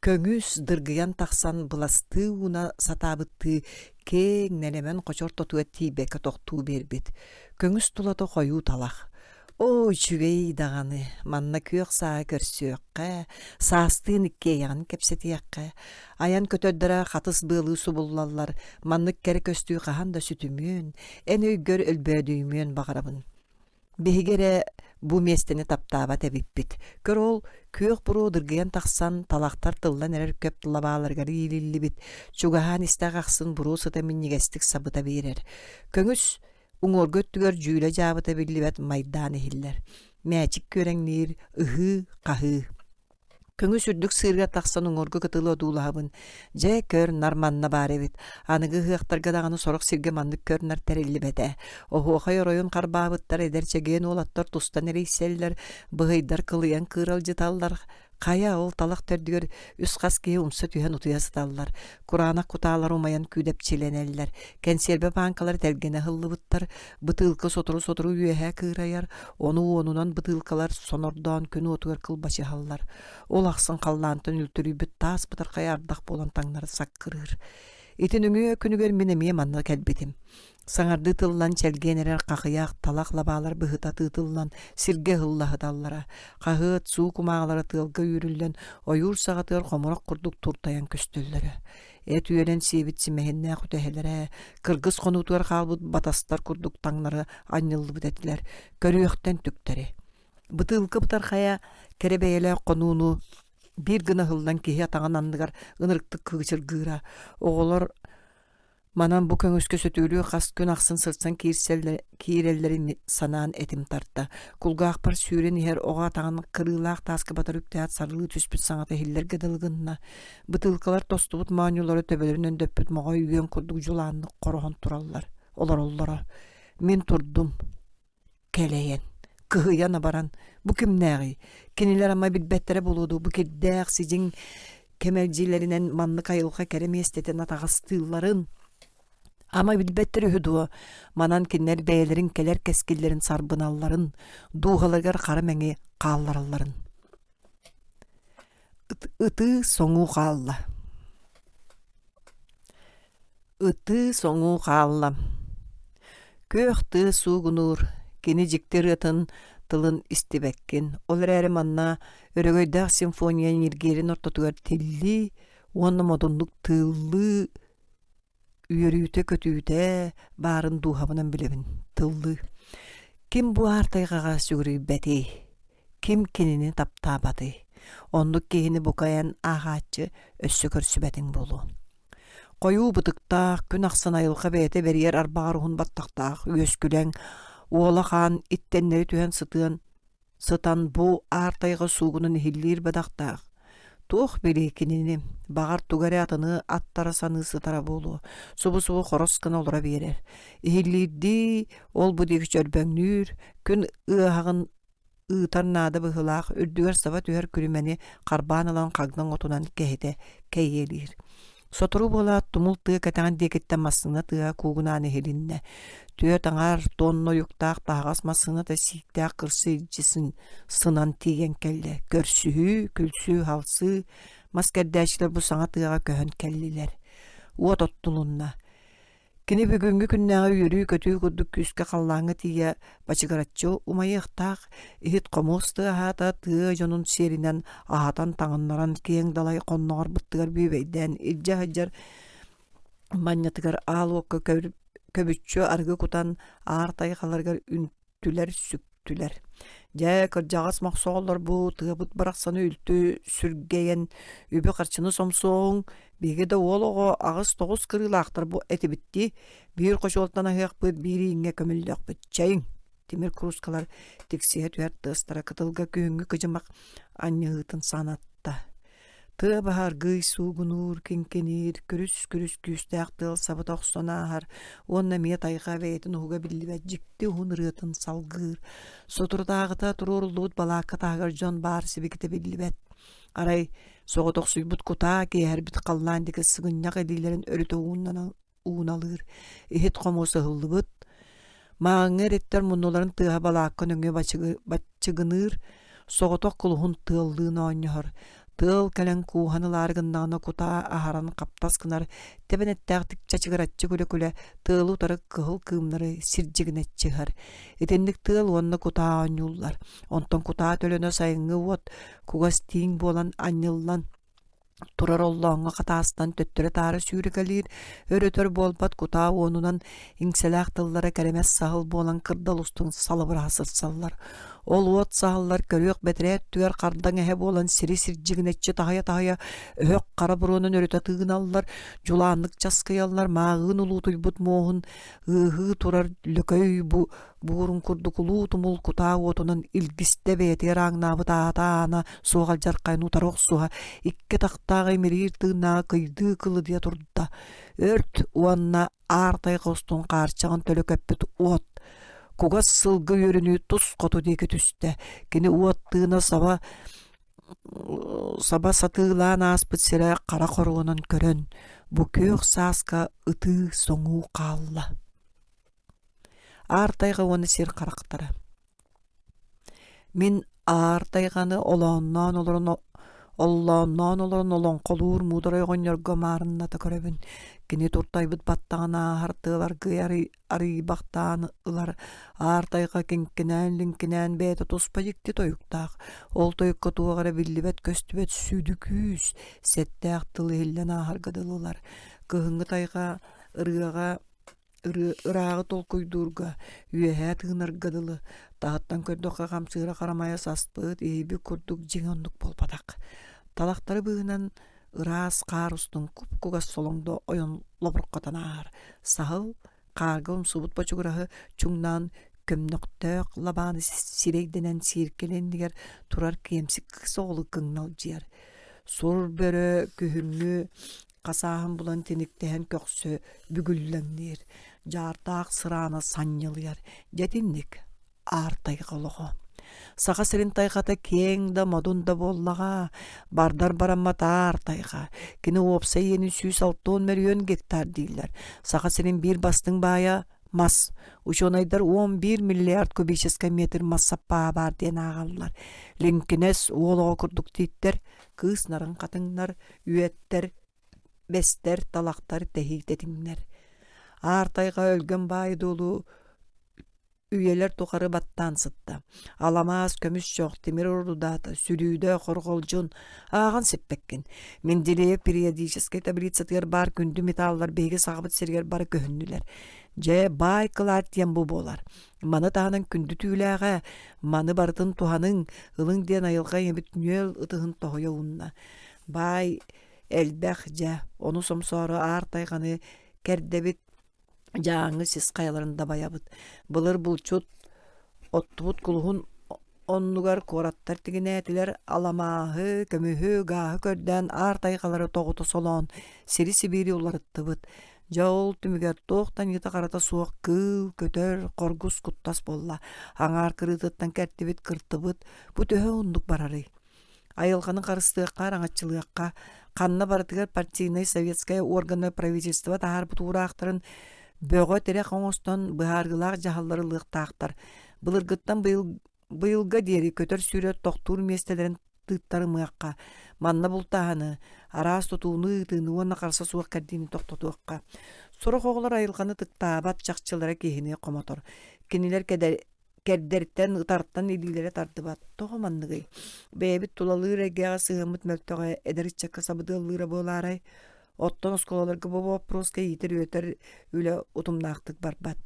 köngüs dırgıyan taqsan bılastı una satabıttı keң nelemen koçor totu etti beka toqtu berbit. Köngüs tulata koyu talaq. O çügey dağını, manna kök sağa körsüyökkä, saastığın ikke yağın kepsetiyekkä. Ayan kötöddara katыс bılı su bullallar, manlık kere köstüğü kahan da sütümün, en öygör ölbödüğümün bağırabın. Behigere bu mesteni taptaba tebipbit. Kör ol, kök buru dırgıyan taqsan, talaqtar tıllan erer köp tılabalargar iyililli bit. Çugahan istaqaqsın buru sıta minnigestik sabıta berer. Köngüs, Uңor göttügör jüyle jabıta billibet maydan ehiller. Mäçik köreňlir, ыһы, qaһы. Köngü sürdük sırga taqsan uңorgu kıtılı odulahabın. Je kör narmanna barebit. Anıgı hıqtarga dağını soruk sirge mandık kör nar terilli bete. Ohu oyun qarbabıttar ederçegen olattar tustan ereyseller, bıhıydar kılıyan kıral jıtallar. Kaya ol talaq tördügör üs qaskeye umsa tühen utuya sıtallar. Kurana kutalar umayan küdep çileneller. Kenserbe bankalar telgene hıllıbıttar. Bıtılkı soturu üyehe kırayar. Onunan bıtılkalar sonordan künü otugar kılbaşı hallar. Olaqsın qallantın ültürübüt tas bıtar kayardaq bolan taңnары sakkırır. Itin üngü künügör menemeye manna kelbetim. Saŋardı tıllan çelgen erer qaqıyaq talaq labalar bıhıta tıllan sirge hıllahı dallara. Qahıt su kumağalara tılga yürüllen oyur sağatır qomurak kurduk turtayan köstüllere. Et üyelen sebitsi mehenne kutehelere, kırgız konutuar qalbıt batastar kurduk taңnары anyıllı bütetiler, körüyökten tükteri. Bıtılkı bıtar xaya kerebeyele konunu bir gına hıldan kehi ataŋan andıgar ınırıkты kıgıçır gıra. Oğular manan bu köngüskö sötülüğü qas gün aqsın sırtsan kiirelleri sanaan etim tartta. Kulga aqpar sүйren iher oğa taŋan kırılaq taskı batar ükteyat sarılı tüspüt saŋata hiller gedilgınna. Bıtılkalar tostubut manyuları töbelerinden döppüt moğa üyen kurduk julanını qorohon turallar. Olara. Men turdum. Keleyen. Kıhıyana baran. Bu kim nägi? Kiniler ama bilbettere buludu. Bu kiddäq sizin kemercilerinden manlı kayılqa kerem esteten atağastığların. Ama bilbettere hüdu. Manan kinler beylerin keler keskillerin sarbınalların. Duğalargar qaramenge qallaralların. Itı soňu qalla. Itı soňu qalla. Köhti sugunur. Kini jiktir ıtın tılın istibekkin. Olar eri manna örögöydağ simfoniya nirgerin ortatugar tilli, onu modunduk tıllı, üyörüyte kötüyte barın duhabınan bilebin. Tıllı. Kim bu artaygaga sügürü beti? Kim kinini taptabatı? Onduk kehini bukayan ağaççı össükür sübetin bolu. Koyu bıtıktağ, gün aqsan ayılqa beyete beriyer arbağaruhun battaqtağ, üyöskülen, Oğla xan ittenleri tühen sıtan bu artayga suğunun hillir badaqtaq. Tuğ belekinini, bağar tugari atını attara sanı sıtara bolu. Subu xoroskana olara berer. Hillirdi ol bu deki çörböңnür, kün ığağın ığıtar nada bıhılaq, ürdüger sava tüher külümeni qarban alan qagdan otunan kehede keyelir. Soturu bola tumul tığ kataŋan dekette masına tığ kuğunani helinne. Tüye taŋar tonno yuktaq tağas masına da siktaq kırsı ilcisin sınan tigen kelle. Körsühü, külsü, halsı, Маскердәшілер бұ саңа тыға көхін кәлілер. Уот оттулунна. Кини бүгүнгү күннәгы үрүү көтүү курдук күскө қаллаңы тие бачыгаратчы умайыктак ихит комусты ахата тыа жонун серинен ахатан таңыннаран кең далай конногор быттыгар бүйбейден илжа хаджар маннятыгар аалуокка көбүччү аргы кутан аартай қаларгар үнтүлер сүктүлер. Жа кыржагас мақсоғолар бу тыабыт барақсаны үлтү сүргейен үбі қарчыны сомсоң беге да олығы ағыз тоғыз кырылақтыр бу әті бітті бір қошуолтан ағық бұд бірі инге көмілдіқ бұд чайын. Темір крускалар тексеге түәр тыстара кытылға күйіңгі кыжымақ аннығытын санатта. Тыа бахар гый сугунур кенкенир күрүс күстәк тыл сабыт оқсонахар онна мия тайға бәйтін уға білібәт жікті ұнырытын салгыр. Сотырдағыта тұрурлуыт балаққа тағыр жон бар себекеті білібәт. Арай соғытоқ сүйбіт құта кейер біт қалландығы сығынняқ әдейлерін өріті уыналыр. Эхет қомосы ғылыбыт. Мағыңыр еттер мұныларын тыға балаққа нөңе бачығыныр. Соғытоқ құлғын тылдығын ойнығыр. Тыл кәлен куханыларыгыннағына кута ахаран қаптасқынар тебенеттәқтік чачығыратчы күлі-күлі тылу тарық кығыл кымнары сирджігінетчігір. Етендік тыл онны кута анюллар. Онтон кута төліні сайыңы от кугас тиң болан анюллан. Турар Оллаңға қатастан төттірі тары сүйрікалир, өрөтөр болбат кута онунан иңселәқ тыллары кәремес сағыл болан кырдал ұстың салыбыр асыр саллар. Ол от сағылар көрек бәтірәт түгер қардан әхе болан сири-сир жігінетші тағая-тағая өк қара бұронын өрөті тығын алылар, жуланлық жасқиялар, мағын ұлуты бұт моғын, ұғы турар лөкөй буырын күрдік ұлуты мұл кута отынан илгісті бәйтер аңнабы таата-ана соғал жарқайын ұтар оқсуға, икке тақтағы емерер тығына қайды қылы дия тұрда. Өрт уанна артай қостың қарчаған төлі көппіт от. Кугас сылгы өріні тұс қоту декі түсті. Кені уаттығына саба сатылан аспыт сірі қара қоруынан көрін. Бұ көк сасқа ұты соңу қалла. Артайға оны сер қарақтары. Мен артайғаны оланнан оларын олон қолуыр мұдырай ғонергі марыннаты көребін. Кені туртайбыт баттағына артылар гый арый бақтағаны ылар артайға кенкенән бәйті тұспа жекті тойықтақ. Ол тойыққа туағара білібет көстібет сүйді күйіс, сәтті ақтылы елден ағарғадылылар. Кығыңғы тайға ырағы тол көйдурға, үйәхә тығынарғадылы. Тағыттан көрдіққа қамсыра қарамая саспыт, ейбі күрдік жеңондық болпадақ. Талақтары бұғынан ырас қарыстың күп-күгас солыңды ойын лобырқатанар. Сағыл, қарғылым сұбыт бачығырағы чүңнан көмнөктөк лабаны сирейденен сиркелендігер турар кемсік соғылы кыңнал жер. Сұр бөрі күхінгі қасағын бұлан теніктен көксі бүгіллендер. Жартақ сыраны саннылыяр. Жетіннік артай қолығы. Саға сірін тайғата кең да модун да боллаға, бардар бараммата артайға. Кені опса ені сүйс 6 миллион гектар дейлер. Саға сірін бір бастың бая мас. Учонайдар 11 миллиард кубический метр массаппа бар ден ағалылар. Ленкінес олығы күрдік дейттер, кыз-нарын қатыңнар, үйеттер, бестер, талақтар тәхейдетіңнер. Артайға өлген бай долу үйелер тұқары баттан сытты. Аламаз көміс жоқ, темір ұрудаты, сүрүйді қорғолжун ағын сеппеккен. Менделее периодический таблицатыр бар күнді металлар бейгі сағыбыт сергер бар көхіннілер. Же бай қылар тен бұ болар. Маны тағының күнді түйіләға, маны бартын туғаның ылың ден айылға еміт нөл ұтығын тоғыя ұнна. Бай әлбәқ жа, оны сомсары артайғаны кәрдебіт жаңы сіз қайларында баябыт. Бұлыр бұлчут, оттуғыт күлғын оннугар кораттар тігін әтілер аламағы, көмігі, ғағы көрден артайғалары тоғыты солон, сері-сибири оларыттыбыт. Жауыл түмігер тоқтан еті қарата суық кыл, көтер, қоргус құттас болла. Аңар кырытыттан кәрттебет кыртыбыт, бұ төхі ондық барары. Айылғаның қарыстыққа, аңатчылыққа, қанна барытығар партийный советская органы правительства тағар бұтуыра ақтырын бөғі тере қоңыстан бұхарғылақ жағалары лықтақтар. Бұлырғыттан бұйылға дері көтер сүйрет тоқтур местелерін тыттары мыакка. Манна бултаһаны, араас тутууну тыны уонна карса суак кардини тохтотуакка. Сурох оҕолор айылҕаны тыктаабат чахчылара киһини комотор. Кинилер кердерттен ытарттан илилере тардыбат. Тоҕо манныгый. Бэбит тулалыыр эгеҕэ сыһыммыт мөлтөҕө эдериччакка сабыдыаллыыра буолаарай. Оттон осколаларга бу вопроска иитер үөтер үлэ утумнаахтык барбат.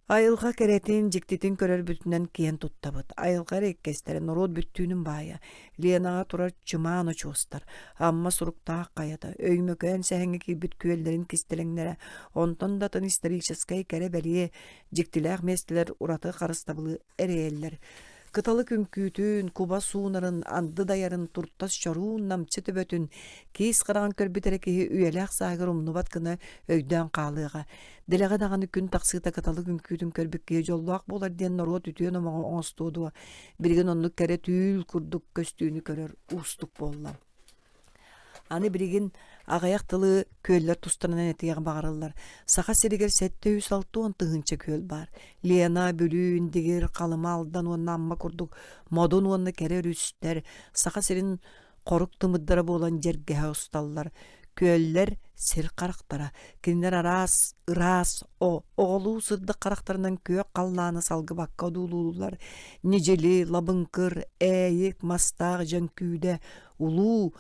Айылға керетин жиктитин көрөр бүтүнен киен туттабыт. Айылға реккестере норот бүттүүнүн баая. Ленаға турар чымааны чуостар. Амма суруктаақ каяда. Өймөкөн сэхэнги кирбит күөллерин кистелеңнере. Онтон да тын историческай кере бәлие жиктилээх местелер ураты қарыстабылы эрееллер. Кыталы күмкүүтүн, куба суунарын, анды дайарын, турттас чоруун, намчы төбөтүн, кейс қараған көрбітере кейі үйеләқ сағыр умнубат кына өйден қалыға. Делеға дағаны күн тақсыта кыталы күмкүүтүн көрбік кейі жолуақ болар ден норот үтіен омаға оңыстуыдуа. Бірген онны кәрі түйіл күрдік көстүүнү көрөр устук болла. Аны бірген ағаяқ тылы көйлер тустанынан әтеғі бағарылар. Сақа серігер 706 тығынчы көйл бар. Лена, бүлүүн, дегер, қалыма алдан онна амма күрдік. Модун онна кәрер үстер. Сақа серін қорық тымыддары болан жергеға ұсталылар. Көйлер сер қарақтара. Кендер арас, ырас, оғылу сырды қарақтарынан көй қалланы салғы баққа дулулар. Нежели, лабынкыр, әйек, мастақ, жан күйде, улу,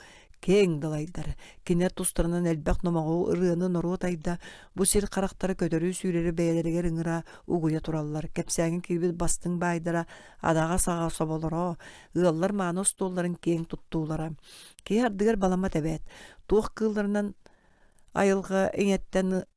кең далайдар. Кенер тустарынан әлбәқ номағу ырыны норот айда бу сер қарақтары көтөрүү сүйрері бәйлерігер ыңыра угуя тураллар. Кәпсәңін кирбет бастың байдара адаға саға соболоро. Ыаллар мааны столларын кең туттуулара. Кей ардыгар балама тәбәт. Туох кылларынан айылға эңеттен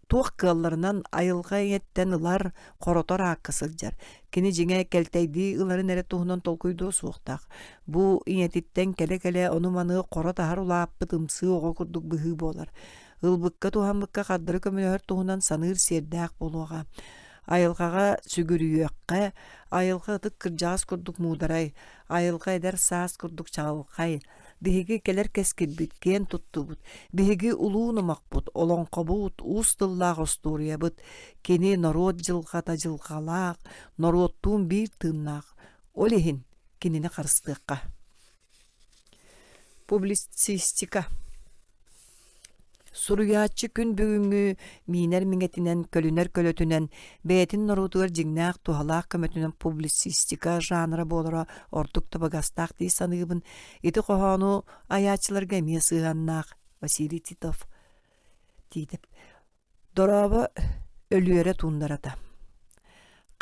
туох кылларынан айылға эңеттен ылар коротор аққысылжар. Кені жеңе кәлтәйді ыларын әрі туғынан толкуйду суықтақ. Бу иңеттен кәле-кәле оны маны қорот ахар улап бытымсы оға күрдік бұғы болар.Ылбыққа туғанбыққа қаддыры көмінер туғынан саныр сердәқ болуға. Айылғаға сүгірүйеққа, айылға ұтық кіржағыз күрдік мударай, айылға әдер саас күрдік чағылқай. Биһиги келер кескилбит, кен туттубут. Биһиги улуунумак бут, олонқобут, устыллаах остуриябыт. Кени народ жылғата жылғалаақ, народтуун бир тымнаақ. Олехин кеніне қарыстыққа. Публицистика. Суруячы күн бүгүнгү минер миңетинен көлүнер көлөтүнен бәйтин норутугар жигнақ тухалақ көмөтүнен публицистика жанры болора ортук табагастақ дей саныгыбын ити қохану аячыларга мие сыганнақ Василий Титов дейдіп. Дорабы өлүере тундарата.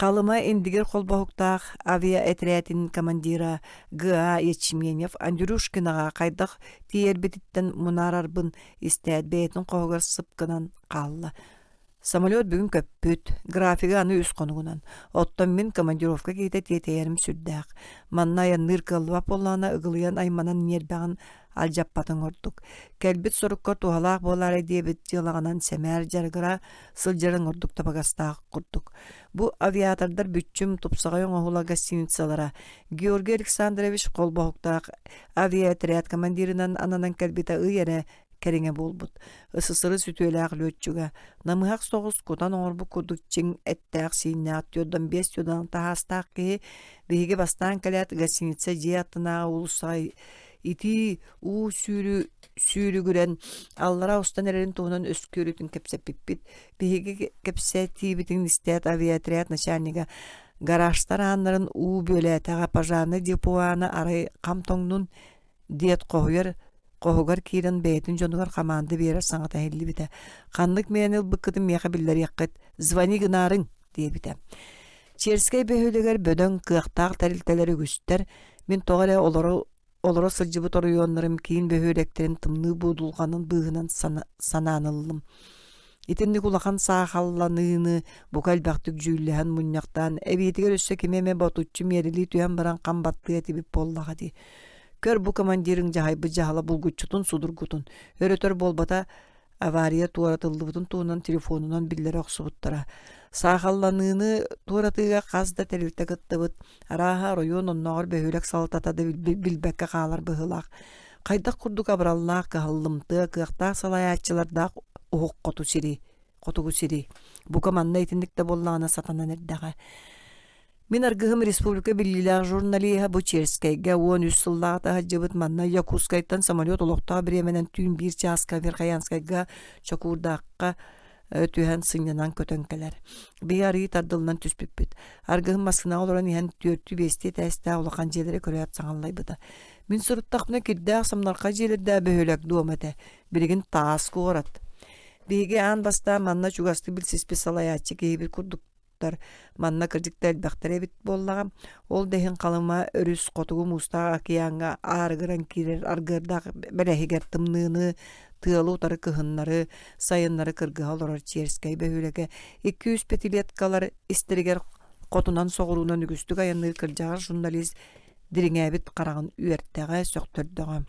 Қалыма индигер қолбауқтақ авиаэтрятин командира Г.А. Ячменев Андрюшкинаға қайдақ тиербетіттен мұнарарбын істәд бәйтін қоғыр сыпқынан қалла. Самолет бүгін көппөт, графигі аны үс қонуғынан. Оттан мен командировка кейті тетейерім сүрдәқ. Манна янныр кылвап олана ұғылыян айманан нербәғын алжаппатын ордук. Кәлбет сорукка тухалақ болар әдебет жылағынан сәмәр жарғыра сылжарын ордук табағастағы құрдук. Бу авиатордар бүтчүм тупсағай оңағыла гостиницалара. Георгий Александрович қолбауқтақ авиаотряд командирынан ананан кәлбеті ұйәрі кәріңе болбут.Ысысыры сүтөләқ лөтчуга. Намыхақ соғыз кудан оңырбу кудукчың әттәқ сейнәқ тёрдан 5 тёрдан тағастақ ке бейге бастан кәләт гостиница жиятына улусай ити у сүйрі күрен аллара устан әрерін туғынан өскөрітін кәпсәп пиппит. Бейге кәпсәп тибітін істәт авиаотряд начальнига гаражтар анларын у бөләтіға пажарны депуаны арай қамтоңнун дет қоғығар кейрін бәйтін жонығар қаманды берер саңата хелли біті. Қандық меніл бұққытым меға білдер яққыт. Звани гынарың, дей біті. Черскай бөхілігер бөдің қияқтақ тәрілтелері күстер. Мен тоғыры олары сылжыбы торыйонларым кейін бөхілектерін тымны бұдылғанын бұғынан сананылым. Итинник улахан сағалланыны бұқал бақтық жүйіліған мұняқтан әбетігер өссі кемеме батутчы мерили түйен баран қамбатты әтібіп боллаға дей. Көр бу командирың жахайбы жахала булгучутун судургутун. Өрөтөр болбата авария туаратылдыбытын туунан телефонунан биллер оксубуттара. Сахалланыны туаратыга казда телилте кыттыбыт. Араха район онногор бөхөлек салтатады билбекке каалар быһылак. Кайдак курдук абраллаах кахаллымты кыактаах салаячылардак оок котугу сири. Бу команда итиндикте боллаана сатанан эрдага. Min argıhım Respublika Birliği jurnaliha bu Çerskayga 13 yıllarda hacıbıt manna Yakutskay'tan samolyot oloqta biremenen tüyün bir çaska Verkayanskayga çokurdaqqa tühen sınyanan kötönkeler. Bir arıyı tardılından tüspüppüt. Argıhım masına olan ihan törtü besti testa olaqan jelere köreyat saŋallaybıda. Min suruttaqna kiddaq samnarqa jelerde behölek duomete. Birigin taas korat. Bigi an basta manna çugastı bilsis pesalayatçı bir kurduktar manna kırcıkta elbaqtare bit bollağam. Ol dehin qalıma örüs qotugu mustağa akiyanga argıran kirer argırdaq berehiger tımnığını tığalı utarı kıhınları sayınları kırgıha olorar Çerskay behölege 200 petiletkalar isteriger qotunan soğurunan ügüstük ayanlığı kırcağı jurnalist diriŋäbit qarağın üerttäge söktürdüğüm.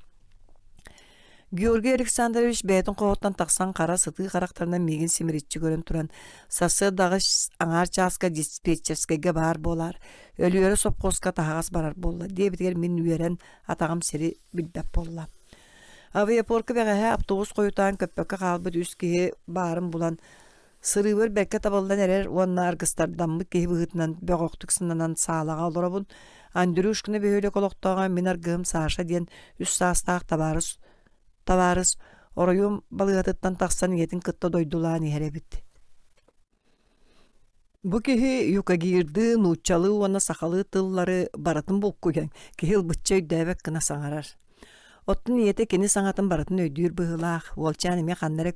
Georgi Aleksandrovich bätin qoğuttan taqsan qara sıtı qaraktarına migin simiritçi görün turan sası dağış aŋar çaska dispetcherskayga bar bolar. Ölüyöre sopkoska tahagas barar bolla. Debitger min üeren atağım seri bilbep bolla. Aviaporka beğehe aptobus koyutan köppöke qalbıt üskihi barım bulan sırıver bekke tabaldan erer onna argıstardan mı kehi bıhıtnan böğöktük sınanan sağlağa olurabun. Andrюшканы behölek oloqtağa min argığım Saşa diyen üst sastağ tabarız orayum balıgatıttan taqsan yetin kıtta doydulağını herebit. Bu kehi yuka girdi nuçalı ona sakalı tılları baratın bokkugen kehil bıtçay däbek kına saŋarar. Ottun niyete keni saŋatın baratın öydüür bıhılaq, volçanime qannara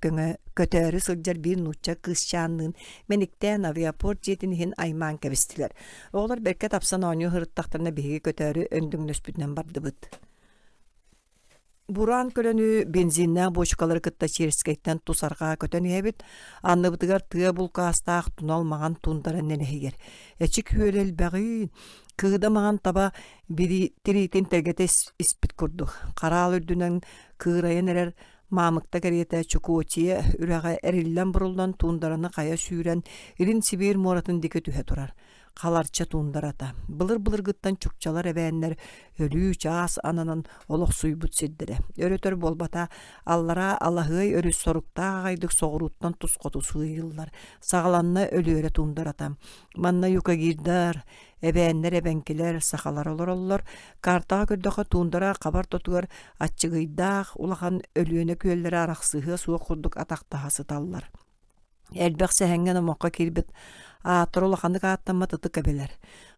kötörü sıljar bir nuçça kısçanlığın menikten aviaport jetinihin ayman kebestiler. Oğlar berke tapsan onyu hırıttaqtarına bihigi kötörü öndüň nöspütnen bardı bıt. Buran kölönü benzinna boşkaları kıtta Çerskay'tan tusarga kötönü hebit, anны bıtıgar tığa bulkastaq tunalmagan tundara nenehiger. Eçik hüölel bagin, kıhda magan taba biri tiritin tergete ispit kurduk. Qaral ürdünen kıhrayan erer mamıkta geriyete çukuoçiye üraga erillen buruldan tundarаны kaya sүйren irin Sibir moratın dike tühe turar. Qalarça tundarata. Bılır gıttan çukçalar ebeğenler ölü çağız ananan oloq suybut siddire. Örötör bolbata allara Allah'ı örüs sorukta ağaydık soğuruttan tuskotu suyıllar. Sağlanna ölü öre tundaratam. Manna yuka girdar. Ebeğenler ebenkiler sakalar olur. Kartağa kördöke tundara kabar totugar atçıgıydağ ulahan ölüöne köllere araqsığı suğa kurduk ataqtaha sıtallar. Elbaq sehengen omoqqa kirbit atır ulaqandık attanma tıtı kebeler.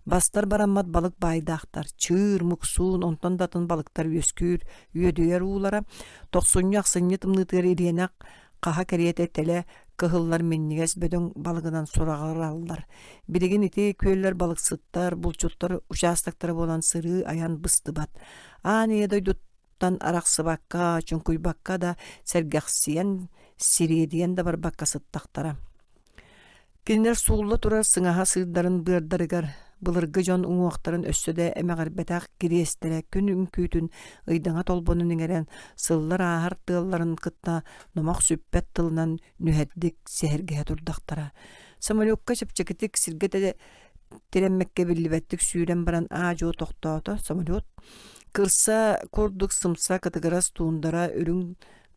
Bastar barammat balık baydaqtar, çığır, muksun, ondan datın balıktar üskür, üyedüyer uğlara, toqsunyaq sınyi tımnıtır iriyenak, qaha keriyet etele, kıhıllar minniges bödön balığından sorağır allar. Birigin iti köller balık sıttar, bulçuttar, uşastaktar bolan sırı ayan bısты bat. Aniye doyduttan araqsı bakka, çunkuy bakka da sergaqsiyen, siriyediyen de bar bakka sıttaqtara. Kinler suğulla turar sıŋaha sığdarın bırdarıgar, bılırgı jon uŋuaqtарын össöde emeğar betaq giriestere kün ünkütün ıydıŋa tolbonun iŋeren sıllar ahar tığılların kıtta nomaq süppet tılынан nüheddik sehergehe turdaqtara. Samolyokka çapçakitik sirgete tirenmekke billibettik sүйren baran ajo toqtata samolyot. Kırsa kurduk sımsa katıgaras tuundara örüň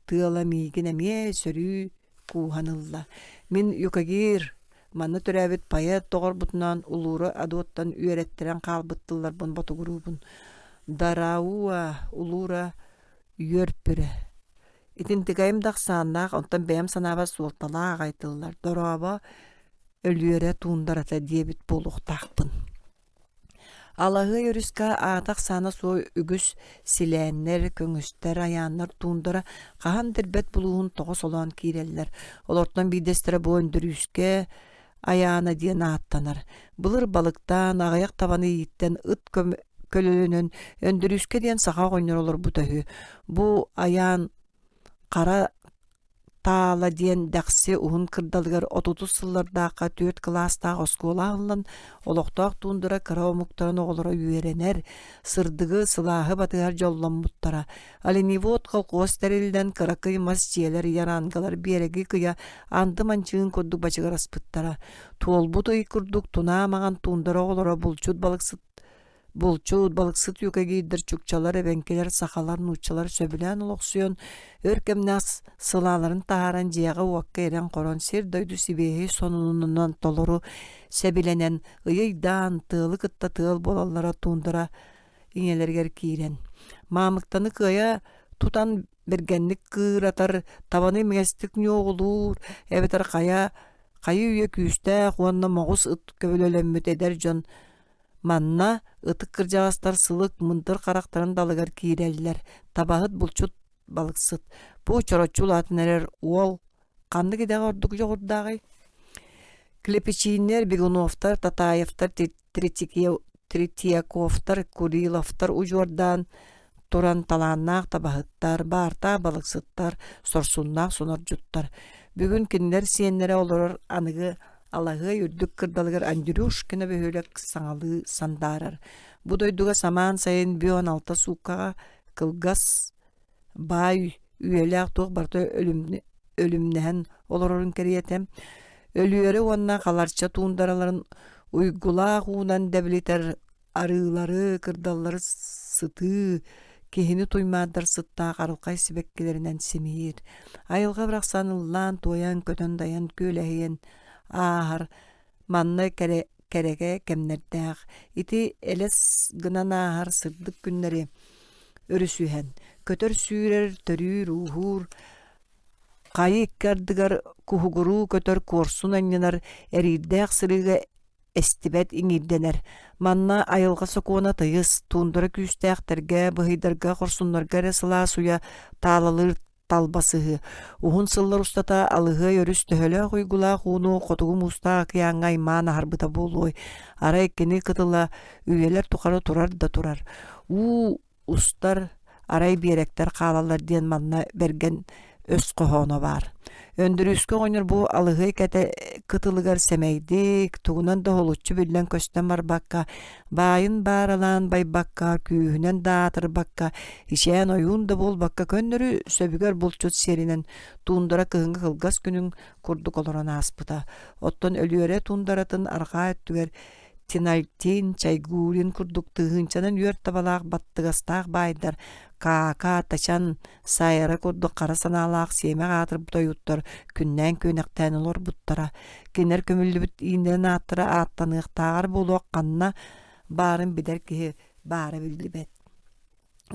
tığala migin emie sörü kuhanılla. Min yukagir manna töräbit paya toğor butunan uluru adottan üerettiren qalbıttılar bun botu grubun. Daraua ulura yörpüre. Itin tigayım daqsannaq ondan beyam sanaba suoltala ağaytıllar. Doraba ölüere tuundarata diyebit boluqtaqpın. Allahı yörüska ataq sana so ügüs silenler, köngüster, ayanlar tuundara qahan dirbet buluğun toğus olan kireller. Olortan bir destere bu öndürüske ayağına diye naattanar. Bılır balıktan, ağayak tabanı yitten, ıt kölölünün öndürüske diyen sağa oynar olur bu tahı. Bu ayağın qara taala diyen daqsi uğun kırdalıgar 30 sıllardaqa 4 klasta oskola alın oloqtaq tundura kara omuktaran oğlara üyerener sırdığı silahı batıgar jollanmuttara alinivot qalqos terilden karakay masjiyeler yarangalar beregi kıya andı mançığın kodduk bacıgar aspıttara tolbutu ikurduk tunamagan tundura oğlara bulçut balık Bulçu balıksıt yuka giydir çukçalar, ebenkeler, saxalar, nuçalar söbülen oloqsuyon, örkemnas sılaların taharan ciyaga uakka eren qoron sir doydu sibehi sonunundan toloru sebilenen ıyıydan tığlı kıtta tığıl bolallara tundura inelerger kiren. Mamıktanı kıya tutan bergenlik kıratar, tabanı megestik ne olur, ebetar kayı üye küste, kuanna moğus ıt köbölölemmet eder jon. Manna ıtık kırjağıstar sılık mındır karakterin dalıgar kireliler. Tabahıt bulçut balıksıt. Bu çoroçul atnerer uol. Kandı gide orduk yoğurdağay. Klepiçinler, Bigunovtar, Tatayevtar, Tritiakovtar, Kurilovtar ucordan turan talannaq tabahıttar, barta balıksıttar, sorsunnaq sonarjuttar. Бүгүн кинилер сиеннере олорор аныгы Аллаһы үрдүк кырдалыгар Андрюшкина бөһөлөк саңалы сандарар. Бу дойдуга саман сайын 16 суккага кылгас бай үйелек туг барта ölümнәһен олорорун кериетем. Өлүөрө онна каларча туундараларын уйгулаак уунан дәблетер арыылары, кырдаллары сыты, кехини туймадар сытта карылкай сибеккелеринен семиир. Айылга бирак саныллан, тоян, көтөн даян, көләһиен, ахар, манны кереге кемнердәк. Ити элес гынан ахар сырдык күннери өрүсүһен. Көтөр сүүрер, төрүүр, ухур, кайы иккардыгар кухугуру көтөр корсун аннянар эриддәк сырыга эстибет иңирденер. Манна айылга сокуона тыйыс, тундара күстәхтерге, быһыйдарга, корсуннарга ресыла суя таалалыр талбасыһы. Ухун сыллар устата алыһы өрүс төһөлө хуйгула хуну котугу муста кыяңай маана харбыта болой. Ара эккени кытыла үйелер тухары турар да турар. Устар арай биеректер каалалар диен манна берген өс кохоно бар. Өндүрүскө ойнор бу алыгы кете кытылыгар семейдик, тугунан да холуччу билен көстен бар бакка, байын баралан бай бакка, күйүнен даатыр бакка, ишен оюн да бол бакка көннөрү сөбүгөр булчут серинен тундара кыһыңга кылгас күнүн курдук олорон аспыта. Оттон өлүөрө тундаратын арга өттүгер Тинальтин, чайгурин курдук тыгынчанан үйөр табалаак баттыгастаак байдар, каака, тачан, сайыры курдук кара санаалаак семе атыр бутойуттар, күннен көнектен олор буттара. Кенер көмүллүбүт иинерин аттыра аттаныктагар болуок канна барын бидер киһи бары билдибет.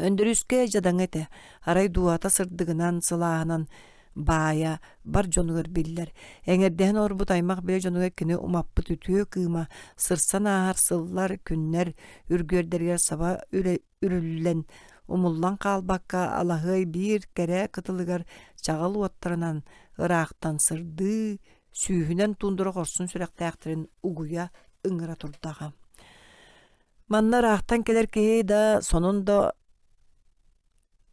Өндүрүскө жадаң эте, арай дуата сырдыгынан сылааһынан бая бар жонугар биллер. Эңерден орбут аймак биле жонугар кини умаппыт үтүө кыыма, сырсан аһар сыллар күннер үргөрдерге саба үрүллен умуллан калбакка алаһый бир кере кытылыгар чагыл уаттарынан ыраактан сырды сүүһүнен тундура корсун сүрөктээхтерин угуя ыңыра турдага. Манна ыраактан келер кии да сонунда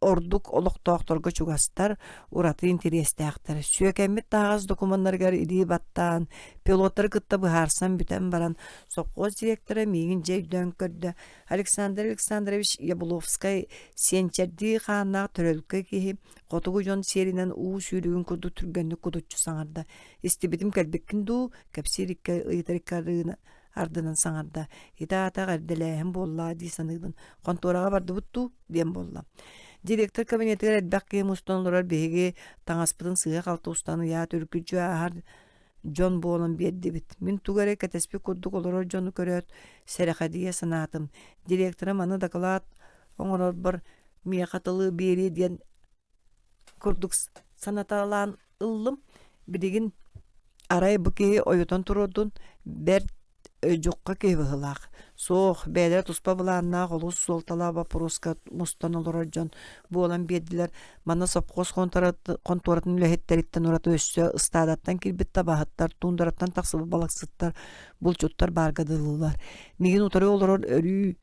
ордук олоктоокторго чугастар ураты интерестэхтер. Сүйөкеммит таагаз документаргар иди баттан, пилоттар кытта быхарсан бүтен баран совхоз директоры мигин жейдөн көрдө. Александр Александрович Ябловскай сенчерди хааннаак төрөлкө киһи котугу жон серинен уу сүүрүгүн курду түргөннү кудуччу саңарда. Истибитим келбеккин дуу кепсирикке ыйтариккарыына ардынан саңарда. Итаата гарделээхин болла ди саныгдын. Конторага барды бутту диен болла. Директор кабинетигер эдбакки мустонлорар беги таңаспытын сыга калты устаны я түркүчү ахар Джон болон биэддибит. Мин тугаре катеспи курдук олорор жону көрөт серехадия санаатым. Директорым аны доклад оңорор бар миякатылы бери диен курдук санаталан ыллым. Бидигин арай буки ойотон турудун бер жокка кебыгылак. Соох бәлер туспа буланна голус солтала вопроска мустан олорор жон болан бедилер мана совхоз конторатын лехеттериттен урат өссө ыстадаттан кирбит табахаттар тундараттан таксыбы балаксыттар булчуттар баргадылылар. Мигин утары олорор өрүү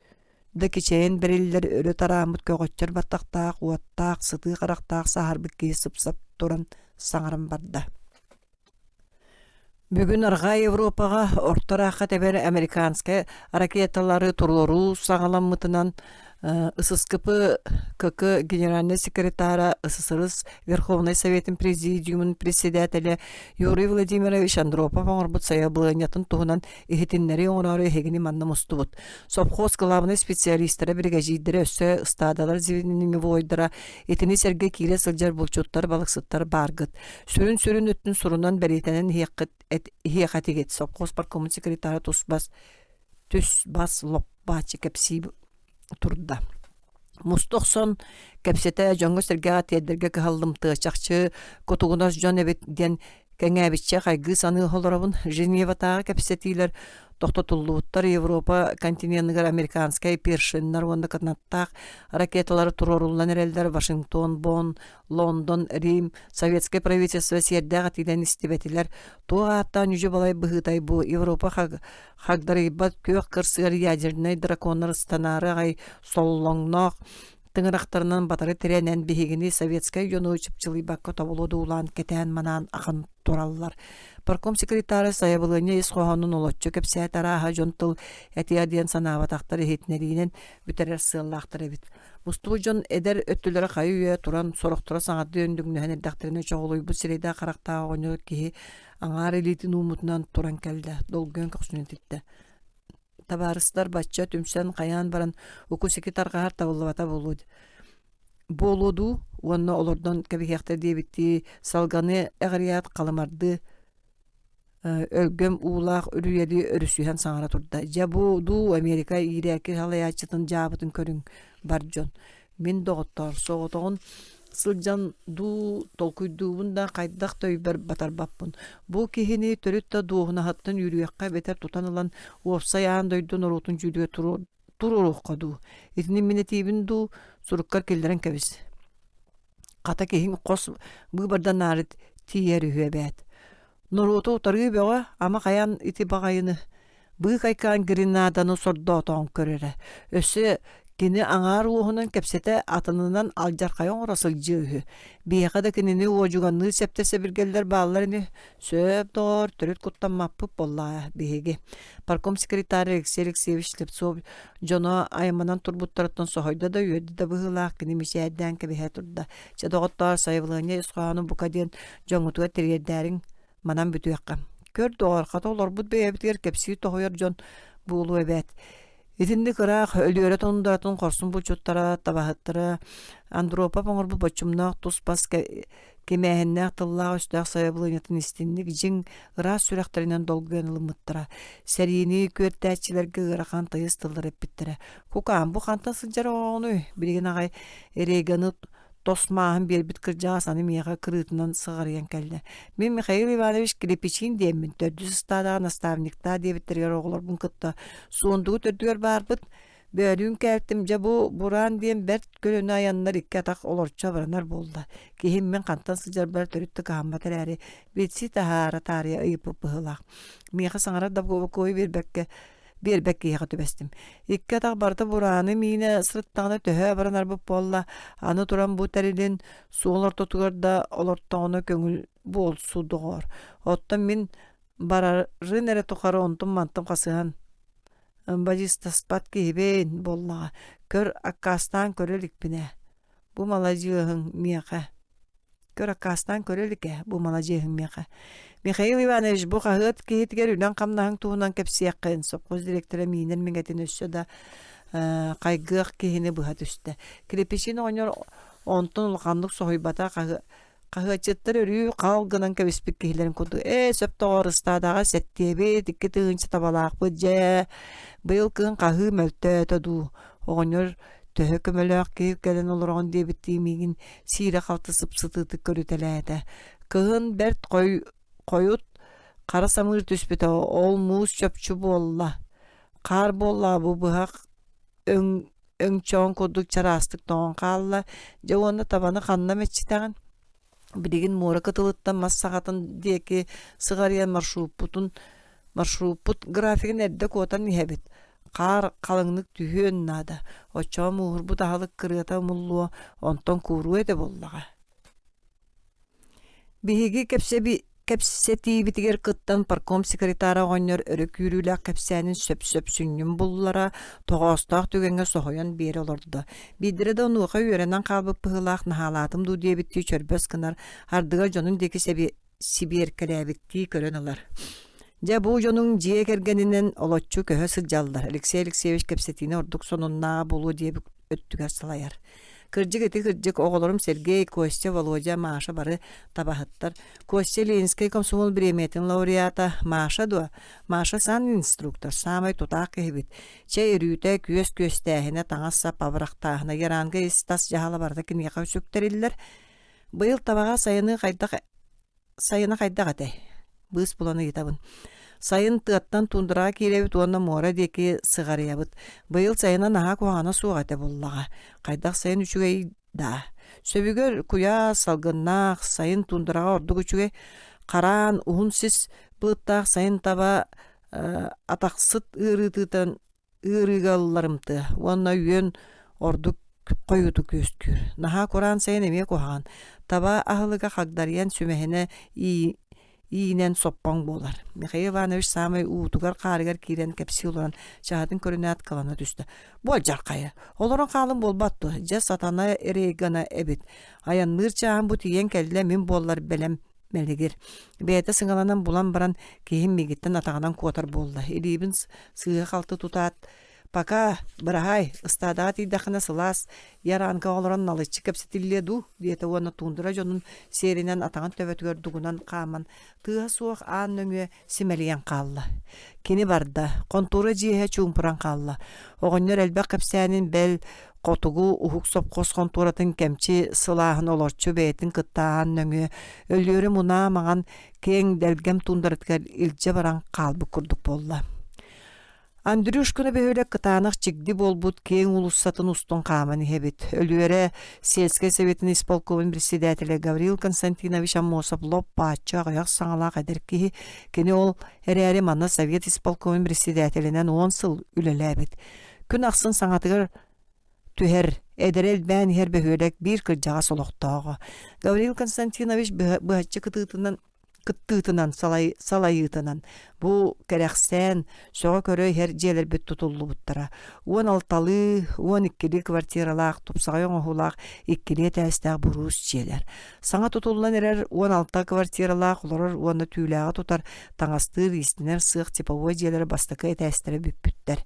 да кечейин бериллер өрө тарамыт көгөччөр баттактаак уаттаак сыты карактаак сахарбык кесип-сап туран саңарым барда. Бүгүн арга Европага ортораакка тебер американская ракеталары турлору сагаламмытынан ССКП КК генеральный секретара СССР Верховный Советин Президиумын председателя Юрий Владимирович Андропов оңорбут саябылынятын туһунан ихитиннери оңорары хегини манна мустубут. Совхоз главный специалисттары бригадирдері өссө стадалар зивининги войдара этини серге кире сылжар булчуттар балыксыттар баргыт. Сүрүн өттүн сурунан беритенен хиякатигет совхоз паркомун секретары түс бас лопбачы кепси турда. Мустохсон кепсете жоңго сергега тедерге калдым тыачакчы котугунас жон эбит ден кеңебитче кайгы саны холоробун Женеватагы кепсетилер тохтотуллууттар Европа континентигер американскай першиннар онда катнаттак ракеталары туроруллан эрелдер Вашингтон, Бонн, Лондон, Рим, советское правительство сердага тилен истебетилер туаттан үжө балай быгытай бу Европа хагдарыбат көк кырсыгар ядерный драконнар станары гай соллоңнок тыңырақтарынан батары теренен бігігіні советская юны учипчылы баққа табылуды улан кетен манан ақын тураллар. Парком секретары саябылыне исқоғанын олотчу кепсәт араға жонтыл әтияден санаватақтар ехетнерінен бүтерер сыллақтар әбіт. Мұстығы жон әдер өттілері қайуе туран сорықтыра саңады өндігінен әрдақтеріне чоғылой бұл сірейді қарақтағы оңы кейі аңар елейтін умутынан туран кәлді. Долгын көксінен тетті. Табарыстар бачча түмсен қаян баран оку секретарға табылыбата болуду. Онна олордан кәбихектер дебитти салганы әғрият қалымарды өлгөм улақ үрүйеді өрісүйен саңара турда. Жабуду Америка ирәкі халаячытын жабытын көрің бар жон. Мен доғыттар соғытығын сылжан ду толкуйдуунда кайдак төйбер батарбаппын. Бу кихини төрүттө дуухуна хаттын үрүйекка бетер тутанылан уопсаяан дойдун орутун жүйдүгө туруруккаду. Итини минетибин ду суруккар келдерен кебис. Ката кихин кос быбардан нарит тиер үһөбэт. Норуту тарыы бөҕө ама каян ити багайыны. Быы кайкаан гренаданы сордоотоон көрөрө. Өссө кини аңар уһунан кепсете атынынан алжаркайон орасыл жыыһы. Бияка да кинини уожуганны септесе биргелдер бааларыны сөп доор төрөт куттаммаппы болла биһиги. Парком секретары Алексей Алексеевич Лепцов жоно айманан турбуттарыттан сохойда да үйөдді да быһылаах кини мисиэдден кебиһэ турда. Чадоҕоттоор сайыбылыне исхоаны букаден жоңутуга тирьердээрин манан бүтүөкка. Көр доор хата олорбут бэйэбитигер кепсии тохойор жон буулу эбэт. Итинди кыраах өлүөрэ тонундаратын корсун булчуттара табаһыттара Андропа поңорбу бочумнаах туспас кемээхиннаах тыллаах өстөөх сайабылыынатын истинник жиң ыра сүрэхтеринен долгуянылыммыттара. Сәрини көөртээчилерге ырахан тыйыс тыллар эппиттара. Кукаан бу хантан сылжар оҕону билигин агай эреганып тосмааһын биэрбит кырдьаҕа саны миэҕэ кырыытынан сыҕарыйан кэллэ. Мен Михаил Иванович Клепичин диэммин төрдүс стадаға наставниктаа диэбиттергер оҕолорбун кытта суондугу төрдүгер баарбыт бөөрүүн кээптим жа бу бураан диэн берт көлөнү аяннар икки атах олорчо баранар болда. Киһим мен хантан сылжарбар төрүттү каамбатар эри битси таһаара таария ыйыппы быһылаах. Миэхэ саҥара дабгобокой бербекке яхаты бестим. Икки атах барда бурааны миine сырыттағына төһө баранар буп болла. Аны туран бу тәрилин суолар тотугарда олортоғына көңүл болсу доғар. Оттан мен барарын эре тухары онтун мантым қасыған. Бадистаспат кейбен боллаға. Көр аккастан көрелікпіне. Бу малажығын мияқа. Көр аккастан көреліке. Бу малажығын мияқа. Михаил Иванович бу хагыт кейтигер үнен камнаһын туһунан кепсияккын совхоз директоры минен меңетин өссө да кайгык кихини быха түстө. Клепичин оңор онтон улгандык сохойбата кагычыттыр өрүү калгынан кебиспик кихилерин куду. Сөп тоорыстадага сеттебе тикки тыгынчы табалаак быжа. Быйыл кын кагы мөлтө ду. Оңор төһө көмөлөк кип келен олоргон дебитти мигин сире калтысып сытыты көрүтелээте. Кын берт койут кара самыр түспүтө ол муз чөпчү болла. Кар болла бу быхак өңчоң кудук чарастык тоон калла. Жауаны табаны канна мечитаган. Билигин мора кытылыттан массагатын деки сыгарыян маршрут графигин эрде котан нихебит. Кар калыңнык түйөн нада. Очо муhur бу тахалык кырыата муллуо онтон куру эде боллага. Биһиги кепсеби Кепсети битигер кыттан парком секретара гоннор өрөк үрүлэ кепсэнин сөп сүннүн буллара тоҕоостаах түгенге соһойон биэри олордо. Бидире да онуоха үөрэнэн хаалбык пыһылаах наһаалаатым дуу диэбитти чөрбөс кынар ардыга дьонун деки сибир кэлээбикти көрөн ылар. Жа бу дьонун дьиэ кэргэнинэн олоччу көһө сылдьаллар. Алексей Алексеевич кепсетини ордук сонуннаа болуу диэбик өттүгэр салайар. Кырдьык оголорум Сергей, Костя, Володя, Маша бары табаһыттар. Костя Ленинский комсомол премиятын лауреата, Маша дуа. Маша сан инструктор, самай тутаах кэһибит. Чэй үрүүтэ күөс-күөстээһине таҥас пабырахтаахына яраанга истас жаһала барда киниэха үсүктэриллэр. Быйыл табаға сайыны хайдах этэй. Быыс буланы итабын. Сайын тыаттан тундыраа кииребит уонна мора деки сыгарыябыт. Быйыл сайына наһаа куһаҕана суоҕа буллаҕа. Хайдах сайын үчүгэй да. Сөбүгөр куя салгыннаах сайын тундырага ордук үчүгэй караан уһун сис быыттаах сайын таба атахсыт ырыытыытан ырыгалларымты. Уонна үйөн ордук койуту көстүр. Наһаа кураан сайын эмиэ куһаҕан. Таба аһылыга хагдарыян сүмэһине иинен соппоң болар. Михаил Иванович самый уутугар каарыгар киирен кепси уларан чаатын көрүнэät кылана түстө. Бол жаркая. Олорон хаалым болбатту. Жа сатана эрейгана эбит. Аянныр чаан бу тиен келле мин боллар белем мелигер. Бэйэтэ сыңаланан булан баран киһим мигиттен атаганан куотар болла. Илибин сыыга халты тутаат. Пока бырахай ыстадаат идахана сылаас яранга олорон налычы кепсетилледу диэте уонна тундура жонун серинен атаган төбөтүгөр дугунан кааман тыа суох аан нөҥүө симэлийэн хаалла. Кини барда контура жиэһэ чуумпуран хаалла. Оҕонньор элбэх кепсээнин бэл котугу уһук сопхос контуратын кемчи сылааһын олорчу бэйэтин кыттаан нөҥүө өлүөрү мунаа маҕан кең дэлгем тундарыткар илдьэ баран хаалбык курдук болла. Андрюшканы бөһөлек кытаанах чигди болбут кең улуссатын устун хааман иһэбит. Өлүөрэ сельской советин исполкомын председателе Гаврил Константинович Амосов лоп пааччы аҕыйах саҥалаах эдеркиһи кини ол эрээри манна совет исполкомын председателинен 10 сыл үлэлээбит. Күн ахсын саҥатыгар түһэр эдерел бээн иһэр бөһөлек биир кырдьаҕа солохтоого. Гаврил Константинович быһаччы кыттыытынан салайыытынан бу кэрэхсэн соҕо көрөй хэр дьиэлэрбит тутуллубуттара. Уон алталы, уон иккили квартиралаах, тупсаҕай оҥоһулаах иккили этээстээх буруус дьиэлэр. Саҥа тутуллан эрэр уон алта квартиралаах олорор уонна түүлээҕэ тутар таҥастыыр истинэр сыах типовой дьиэлэр бастакы этээстэрэ бүппүттэр.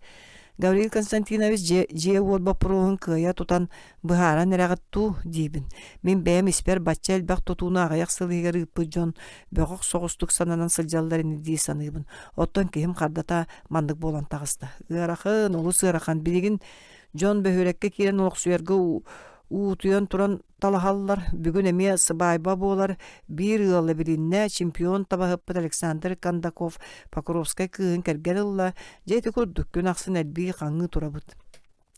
Гаврил Константинович жие уолба пуруһун кыайа тутан быһааран эрэҕиттуу диибин. Мин бэйэм испер бачча элбэх тутууну аҕыйах сылыйгар ыыппыт дьон бөҕөх соҕустук сананан сылдьалларын дии саныыбын. Оттон киһим хардата мандык буолан таҕыста. Ыарахын, олус ыарахан билигин дьон бөһүөлекке киирэн олохсуйарга уутуйан туран талаһаллар. Бүгүн эмиэ сыбаайба буолар биир ыалла билиннэ чемпион табаһыппыт Александр Кондаков Покровскай кыыһын кэргэр ылла дьэйти курдук күн ахсын элбии хаҥҥы турабыт.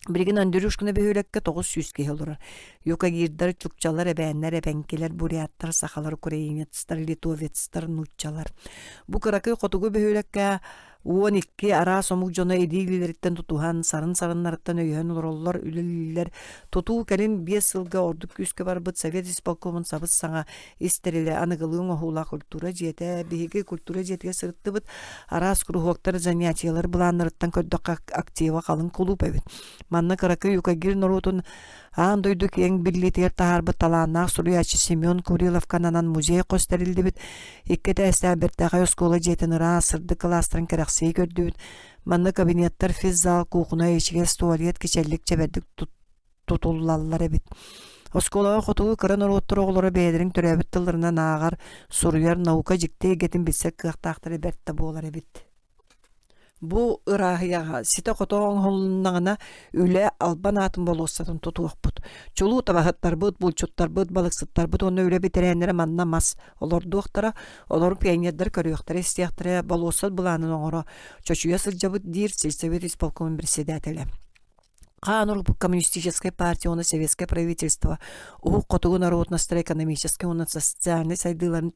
Билигин Андрюшканы бөһүөлекке 900 киһи олорор. Юка киирдэр чукчалар, эбээннэр, эбэнкилэр, буряттар, сахалар, украинецтар, литовецтар, нуччалар. Бу кыракый хотугу бөһүөлекке 12 ара сомук жона эдиилилериттен тутухан сарын-сарыннарыттан өйөн олороллор үлэлилер тутуу келин 5 сылга ордук күскө барбыт совет исполкомун сабыс саңа истериле аныгылыың оһуула культура жете биһиги культура жетиге сырыттыбыт арас кругоктар занятиялар булааннарыттан көддөк актива калын клуб эбит манна кыракы юкагир норутун аан дойдук эң биллитер таарбыт талааннаах суруячы Семен Курилов кананан музей костерилдибит иккете эстээбертэҕэ оскуола жетин ыраа сырды класстарын керахсый көрдүбүт манна кабинеттар физзал кухна ичигес туалет кичеллик чебердик тутуллаллар эбит оскуолаға хотугу кыран оруоттор оголоро бэйэлэриң төрөбүт тылларына наагар суруяр наука жиктей гетин билсек кыахтаахтары берте буолар эбит. Бу ырааһыяға сите хотоң холнаңына үле албан атын болуссатын тутуохпут. Чулуу табахаттарбыт, булчуттарбыт, балыксыттарбыт онна үле битерәннәре манна мас. Олар дуохтара, олар пионердар көрүөхтары истияхтары болуссат буланын оңоро. Чочуя сылжабыт дир сельсовет исполкомын председателя. Канур коммунистической партии, он советское правительство, у котугу народно-экономической, он социальный сайдыларын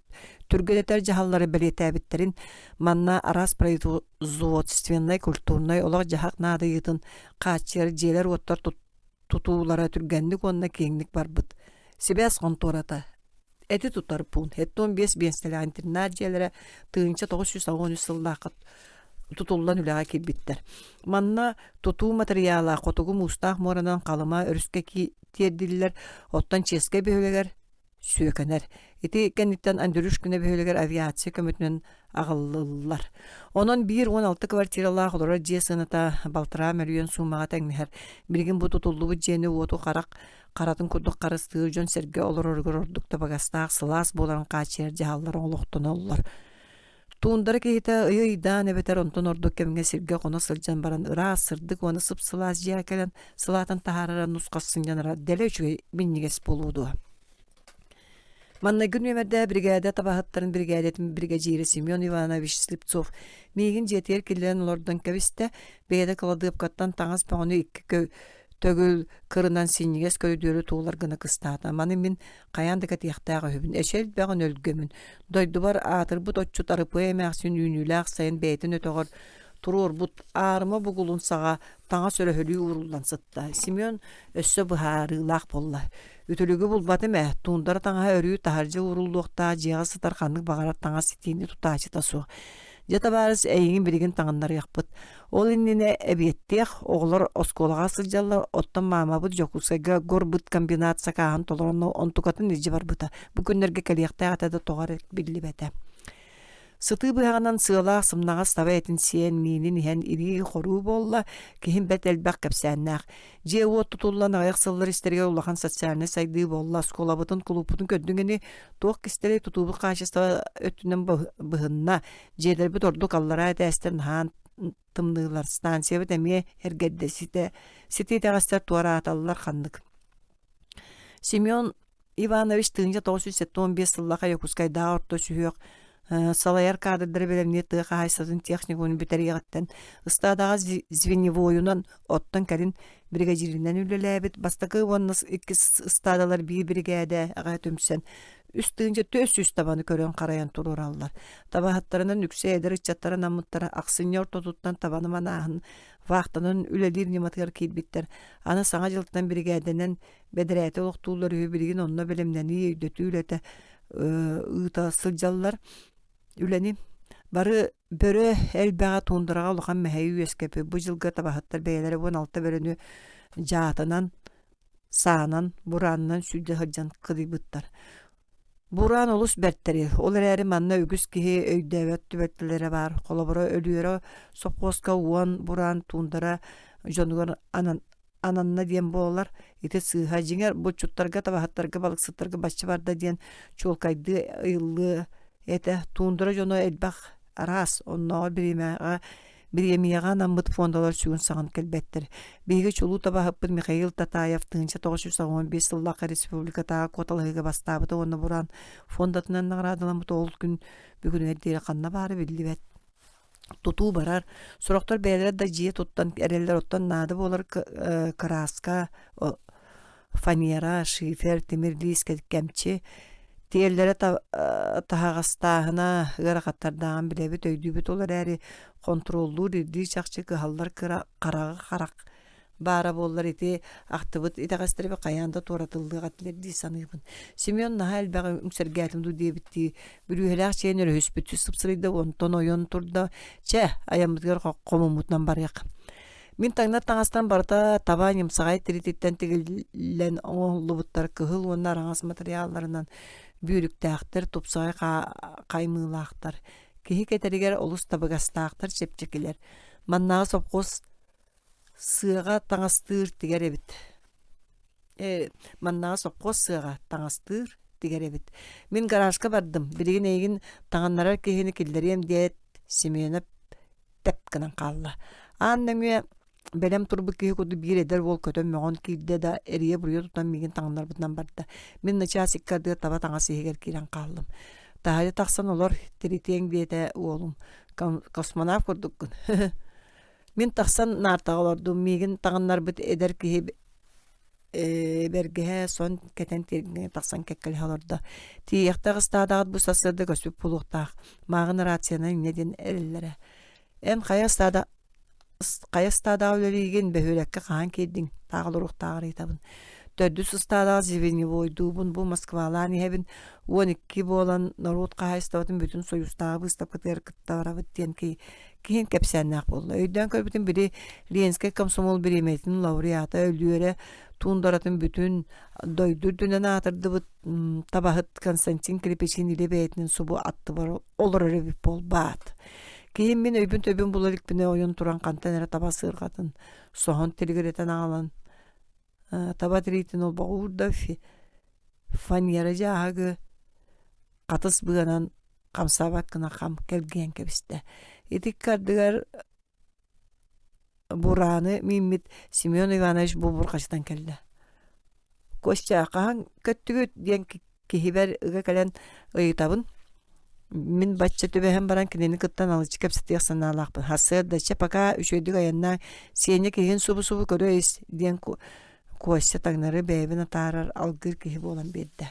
түргелетер жахаллары билетәбиттерин манна арас производственной, культурной, олар жахак надыйытын качер, желер оттар тутуулара түргенлик, онна кеңлик барбыт. Себяс контората. Eti tutar pun. Hetton 5 benstelä internajelere tığınça 913 yılda tutullan ülağa kilbitter. Manna tutu materiala qotugu mustaq moradan qalıma örüske ki tierdiller, ottan çeske behöleger süökener. Eti kennitten andürüş güne behöleger aviasiya kömötünün ağıllılar. Onun 1-16 kvartiralar olara je sınıta baltıra mərüyen sumağa təngmeher. Birgin bu tutuldu bu jeni otu qaratın kurduk qarıstığı jön serge olur orgururduk tabagastaq sılas bolan qaçer jahallar oluqtun ollar. Tuundara kehita ıydan ebeter onton orduk kemge sirge qona sılcan baran ıra sırdık onu sıp sılas jekelen sılatan taharara nusqassın janara dele üçüge binniges boludu. Manna günümerde brigada tabahatların brigadetin brigadieri Semyon Ivanovich Sliptsov migin jeter killen olordan kaviste beyde kaladıp kattan tağız paonu iki tögül kırından sinniges köydürü tuğlar gına kıstata. Manın min qayandıka tiyaqtağı hübün. Eşel bağın ölgömün. Doydubar atır bu totçu tarıpı emeğsin ünülağ sayın beytin ötağır. Turur but ağrıma bugulun sağa tağa sölöhölüğü uruldan sıtta. Semyon össö buharı laq bolla. Ütülügü bulbatı meh. Tuundara tağa örüyü taharca urulluqta jiğa sıtar qanlık bağarar tağa sitini tutaçı tasu. Jata barız eýigin birigin taňanlary ýakpyt. Ol innine ebiyettiq, oğlar oskolaga syljallar, ottan mama bu jokusaga gorbut kombinat sakahan tolorno ontukatyn iji bar buta. Bu günlerge keliyakta atada togar billi bete. Sıtı bıhağından sığalaq sımnağa stava etin siyen minin hen iri qoru bolla kihin bet elbaq kapsannaq. Je o tutullan ayaq sıllar isterge ullahan satsarne saydığı bolla skolabıtın kuluputun köddüngeni toq kistere tutubu qaşısta ötünen bıhınna jeder bit orduk allara dəstern han tımnılar stansiya ve demiye hergedde site tegastar tuara atallar xandık. Semyon Ivanovich tığınca 915 yıllaqa yokuskay dağa orta sühüyoq. Salayar kadrları belemniyet tığı haysadın texnikonu biteriyagattan ıstadağa zvenyevoyunan ottan kalin brigajirinden ülelebet bastakı onnas iki ıstadalar bir brigade ağa tömsen üstünce tös üst tabanı körön karayan tururallar. Tabahatlarının yüksek eder içatlara namıttara aksinyor totuttan tabanı manahın vaqtanın üledir nimatgar kilbitler. Ana sana jılttan brigadenen bederete oluktuğuları birgin onunla belemneni dötü ülete ıta sıljallar Üleni bары börü elbağa tuundurağa oluqan meheyi eskepi bu jılga tabahatlar beylere 16 börünü jatanan saanan burandan südde hıcan kıdybıttar. Buran olus bertteri. Olar eri manna ügüs kihi öydevet tübettilere var. Kolabora ölüyere sopkoska uan buran tuundara jonugar ananna diyen boğalar ite sığha jinger bu çuttarga tabahatlarga balık sıttarga başçı barda diyen çolkaydı ıyıllı ete tuundura jono elbaq aras onna biriyemiyaga namıt fondalar sügün sağın kelbettir. Begi çulu tabahıppır Mikhail Tatayev tığınca 915 yıllaka Respublika tağa kotalıhıga bastabıda onna buran fondatından nağradalamıt oğul gün bugün eddiri qanna bari billibet. Tutu barar. Soroktor beyler da jiye tuttan ereller ottan nadı bolar kraska, faniyara, şifer, timirli iskedik kemçi. Tiyellere tahagastahına ırakattardan bilebit öydübüt olar eri kontrollu dirdi çakçı kıhallar qarağı qarak bara bollar iti aktıbıt itagastırı ve qayanda toratıldığı gatler di sanıybın. Semyon naha elbağı ümsergatimdu diye bitti. Bürühelak çeyin öyle hüspütü sıpsırıydı onton oyon turda. Ayamıdgar qomumutdan bar yak. Min tangna tangastan barta tabanyım sağay tirititten tigilen oğlubuttar kıhıl onlar angas materiallarından büyülüktağıtır, tupsağay qaymığılağıtır. Kihi keteriger olus tabagastağıtır çepçekiler. Mannağı sopqos sığağa tangastır tiger ebit. Mannağı sopqos sığağa tangastır tiger ebit. Min garajka bardım. Birigin egin tanganlarar kihini killeriyem diyet Semyon'a tepkinan qalla. Annemi belem turbu kihi kudu bir eder bol kötön möğün kilde da eriye buraya tutan migin tanganlar bundan barda. Min naça sikkardığı taba tanga sihiger kiran qaldım. Tahayda taqsan olur teriteyen diyete oğlum. Kosmonavt kurduk gün. Min taqsan nartağı olurdu. Migin tanganlar bit eder kihi bergehe son keten tergine taqsan kekkeli olurdu. Tiyekta qıstadağıt bu sasırda gösüp puluqtaq. Mağın rasyana neden erillere. En Qayastada öyleliğin behölekke qahan keddin. Tağılırıq tağır etabın. Tördüs ıstada zivini boydu bu Moskvalar ni hebin 12 bolan narut kahaystavatın bütün soyustağı ıstap kıtır kıttavarabıt diyen ki kihin kepsennak boldu. Öyden körbütün biri Lienske Komsomol Birimetin laureatı öldüğüre tundaratın bütün doydurduğuna atırdı bu tabahıt Konstantin Klipeçin ile beyetinin subu attı var olur öyle bir bol bat. Kihin min öybün töbün bularik bine oyun turan kantenere taba sığırgatın soğan teligireten ağlan taba diritin ol bağırda fan yaraca hagı katыс bığanan kamsabat kına kam kelgen kebiste. Etik kardıgar Buranı Mimit Simeon Ivanoviç bu burkaçtan keldi. Koşça kahan köttügü diyen kihiber ıga kalen ıyıtabın. Min batça tübehem baran kineni kıttan alıcı kepseti yaksanına alakpın. Hasır da çapaka üşöydük ayanna siyenya kihin subu körüyüz diyen koşça tağnarı beybin atarar algır kihibi olan bedde.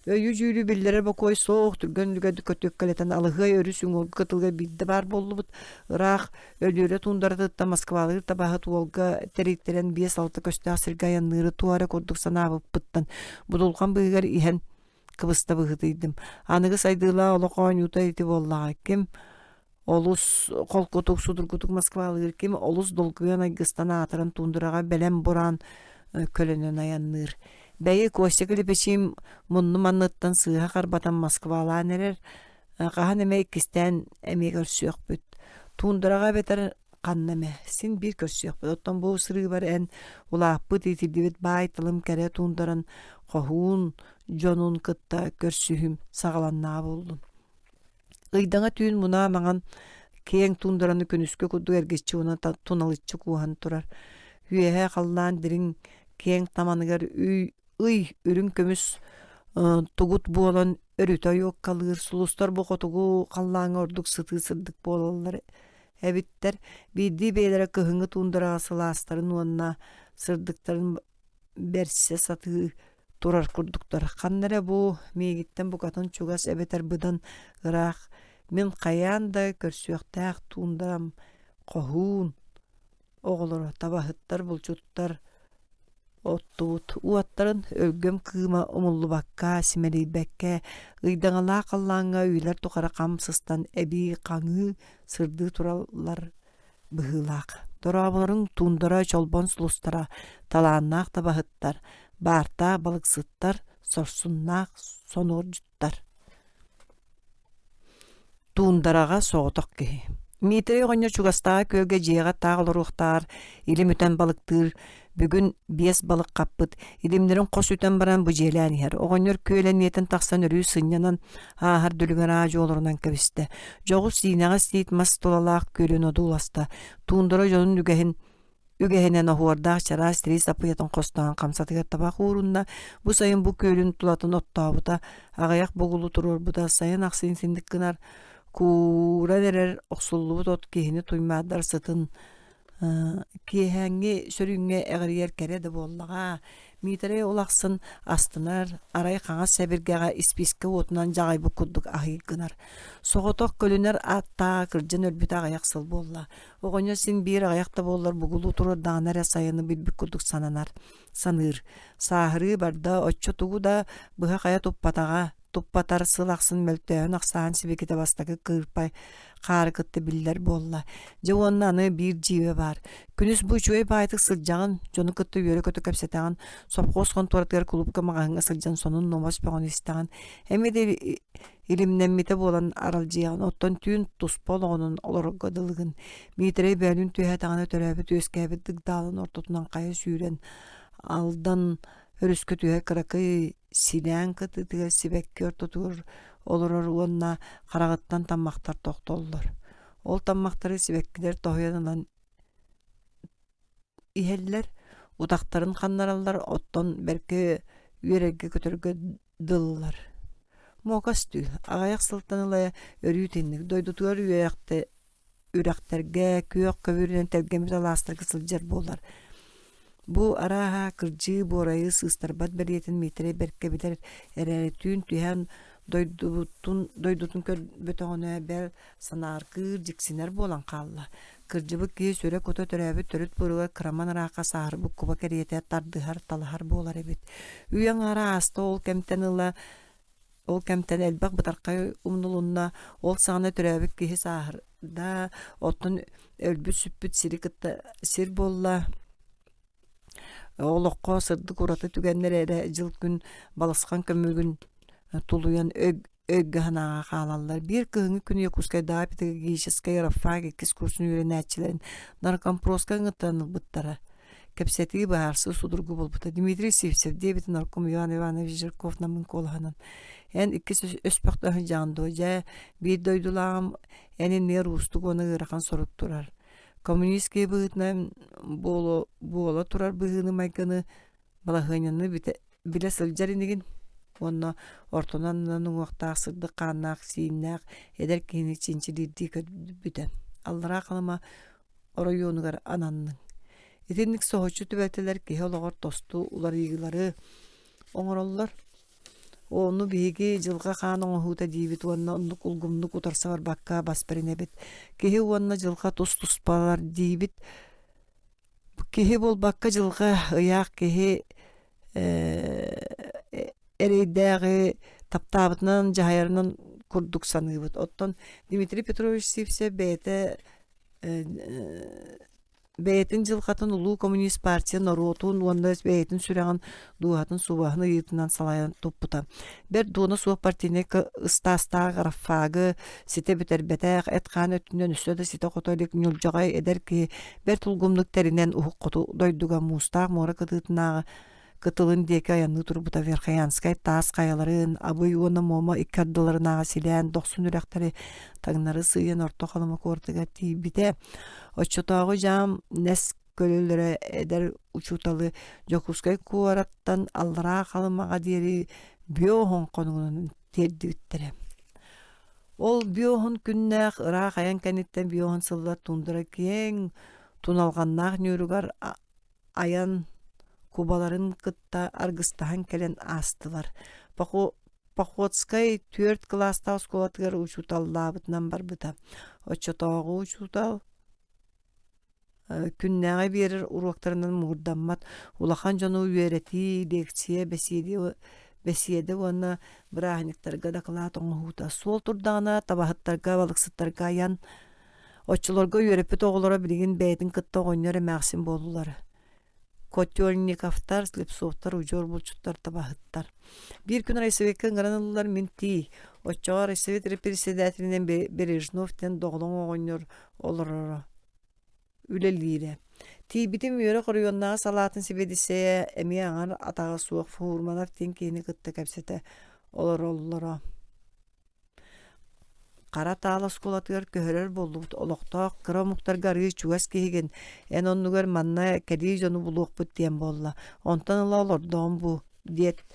Yücüylü billere bakoy soğuktur. Gönlüge dükötük kaleten alıgay örüsün olgu katılga bidde bar bollu bud. Irak ölüre tundardı da Moskvalı tabahıt olga terikteren 5-6 köste asırgayan nırı tuara korduk sana abıp bıttan. Budulkan bığır ihan kıbısta bığıdıydım. Anıgı saydıla oloqan yuta iti bollağa kim olus kol kutuk sudur kutuk Moskvalı kim olus dolguyan aygıstana ataran tunduraga belem buran kölönön ayannır. Bäyi koşçaklı peşim munnu mannıttan sığha karbatan Moskvalar neler qahan eme ikisten eme görsüyök büt. Tunduraga beter kanneme sin bir görsüyök büt. Ottan bu sırı var en ulapıt itildivet baytılım kere tunduran qohun jonun kıtta görsühüm sağalanna boldum. Iydana tüün muna magan keň tunduranı künüskö kudu ergesçi ona tunalıççı kuhan turar. Hüyehe kallan dirin keň tamanıgar ürün kömüs tugut bolan örütö yok kalır sulustar bokotugu kallan orduk sıtı sırdık bolalar ebitter bidi beylere kıhıngı tundura sılastarın onna sırdıkların berse satı turar kurduklar kannere bu migitten bu katın çugas ebeter bıdan ırak min kayan da körsüyöktäk tunduram kohun oğulur tabahıttar bulçuttar ottut uatların ölgöm kıma umullu bakka simeli bekke ıydağala kallanga üyler tukara kamsıstan ebi kanı sırdı turallar bıhılak. Dorabaların tundura çolbon sulustara talannak tabahıttar barta balıksıttar sorsunnak sonur juttar. Tundaraga soğutok ki. Mitre oña çugasta kölge jega tağılır uxtar ilim üten balıktır. Bugün 5 balık kappıt. İlimlerin kos üten baran bu jelani her. Oğonyor köyle niyetin taksan örüyü sınyanan ahar dülügen ağacı olurundan kebiste. Joğu sinağa siyit mas dolalak kölün odu ulasta. Tundura jolun ügehenen ahuardağ çara stri sapıyatın kostan kamsatıga tabak uğrunda bu sayın bu kölün tulatın ottavuta ağayak bogulu turur bu da sayın aksin sindik kınar kura derer oksulluğu tot kihini tuymadar sıtın kihengi sörüngge eğriyer kere de bollaga mitere olaksın astınar aray kağa sebirgega ispiske otunan jagay bu kudduk ahi gınar soğutok kölüner atta kırcın ölbüt ağayak sıl bolla oğonya sin bir ağayakta bollar bugulu turur dağnara sayını bilbik kudduk sanır sahırı barda oçço tugu da bıha kaya tuppatar sılaqsın möltöön aqsaan sibekete bastagı kırpay qarıkıttı biller bolla. Jawonnany bir jiwe bar. Күнүс bu çöy baytık sılcağın jonu kıttı yörü kötü kapsetağın sopqos kontortgar klubka mağanga sılcan sonun nomos pağın istağın. Hemi de ilimden mite bolan aralcıyağın ottan tüyn tuspol onun olorgadılığın. Mitre bölün tühetağını töröbü tüyeskebet dıgdalın ortotunan kaya sүйren aldan hörüskö tühe kırakı silen kıtıtıga sibekkör tutur olurur onna karagıttan tammaqtar toktollar. Ol tammaqtары sibekkiler tohyanılan iheller udaktarın kannarallar otton berke yürekge kötürge dıllar. Mokas tüy, ağayak sıltanılaya örüytenlik doydutugar ürekterge köyök kövürünen telgemiz alastır kısılcar bolar. Bu araha kırcı borayı sıstarbat beriyetin mitre berkebiler ereretün tühen doydutun kör bötöne bel sanar kır jiksiner bolan kalla. Kırcıbı ki süre kutu törəbi törüt buruğa kraman raqa sahır bu kuba keriyete tardıhar talahar bolar ebit. Üyen ara asta ol kemten elbaq butarqay umnulunna ol sağına törəbi ki sahır da otun ölbüt süppüt siri kıtta sir bolla. Олоққа сырдык ураты түгеннер жыл күн баласқан көмөгүн тулуян өггаханага каалалар. Бир кыһыңы күн якускай даапитыгическай рафаги кис курсын үйренәчилен наркомпроска ыңытаны буттара. Кепсетиги баарсы судургу болбута. Дмитрий Сивцев дебит нарком Иван Иванович Жирков намын колханан. Эн иккис өспөктөн жандо жа бир дойдулам энин нер устук оны ырахан сорук турар. Коммунистский быһытнан буола турар быһыны майканы балахыняны биле сылжаринигин онно ортонан уактаак сырдык кааннаак сииннаак эдер кини чинчилирди көбүтен аллара калыма ороюонугар ананның итинник соочу түбәтелер киһи олоғор тосту улар ийгылары оңороллор onu biigi жылга хаан оңохута диибит уонна оннук улгумнук утарса бар бакка басперинебит киһи уонна жылга туспалар диибит киһи бол бакка жылга ыяак киһи эрейдээги таптаабытынан жаһайарынан курдук саныыбыт оттон Дмитрий Петрович Сивцев бэйэтин жылгатын улуу коммунист партия норотун уонна бэйэтин сүрэгэн дуухатын субаһын ыйытынан салайан туппута. Бер дуона суох партийне ыстаастааг раффаагы сите битербетээк эткаан өттүнөн үстөдө сите котойлик нюлжагай эдер ки бер тулгумлук теринен ухук коту дойдуга мустаак мора кытыытынаагы кытылын деке аянны турбута Верхоянскай таас каяларын абый уона мома иккардыларынага силээн доксун үрактары тагнары сыйын орто халыма кортыга тийбите оччотоогу жаам нес көлөлөрө эдер учуталы жокускай куараттан аллара халымага диэри биохон конугунун тердибиттере. Ол биохон күннээх ыраак аян кенниттен биохон сыллар тундура киэң туналганнаах нүүрүгар аян кубаларын кытта аргыстахан келен астылар. Походскай 4 класста осколатыгар учуталлаабытынан барбыта. Оччотоогу учутал күннәгә берер уроктарынан мурдаммат улахан жону үйрәти лекция беседе вона брахниктарга доклад оңута сол турдана табахаттарга балыксыттарга ян оччолорго үйрәпет оголора билген бәйтин кытта ойнары мәксим болулар. Котельниковтар, Слепцовтар, ужор булчуттар табахыттар. Bir gün Райсоветтен граналылар минти, оччоға Райсовет председателинен Бережновтен доғлоң оғыныр олырыры. Үлелире. Тибитим үйрі құрыйоннаға салатын себедісея әме аңар атаға суық фурмановтен кейіні кытты кәпсеті олыр. Қара тағла сколатығар көхерер болуғыт олықтақ, қыра мұқтар ғарғы чуғас кейген, ән оннығар манна кәдей жону бұлуқ бұт дем болла. Онтан ұла олырдығын бұ, дед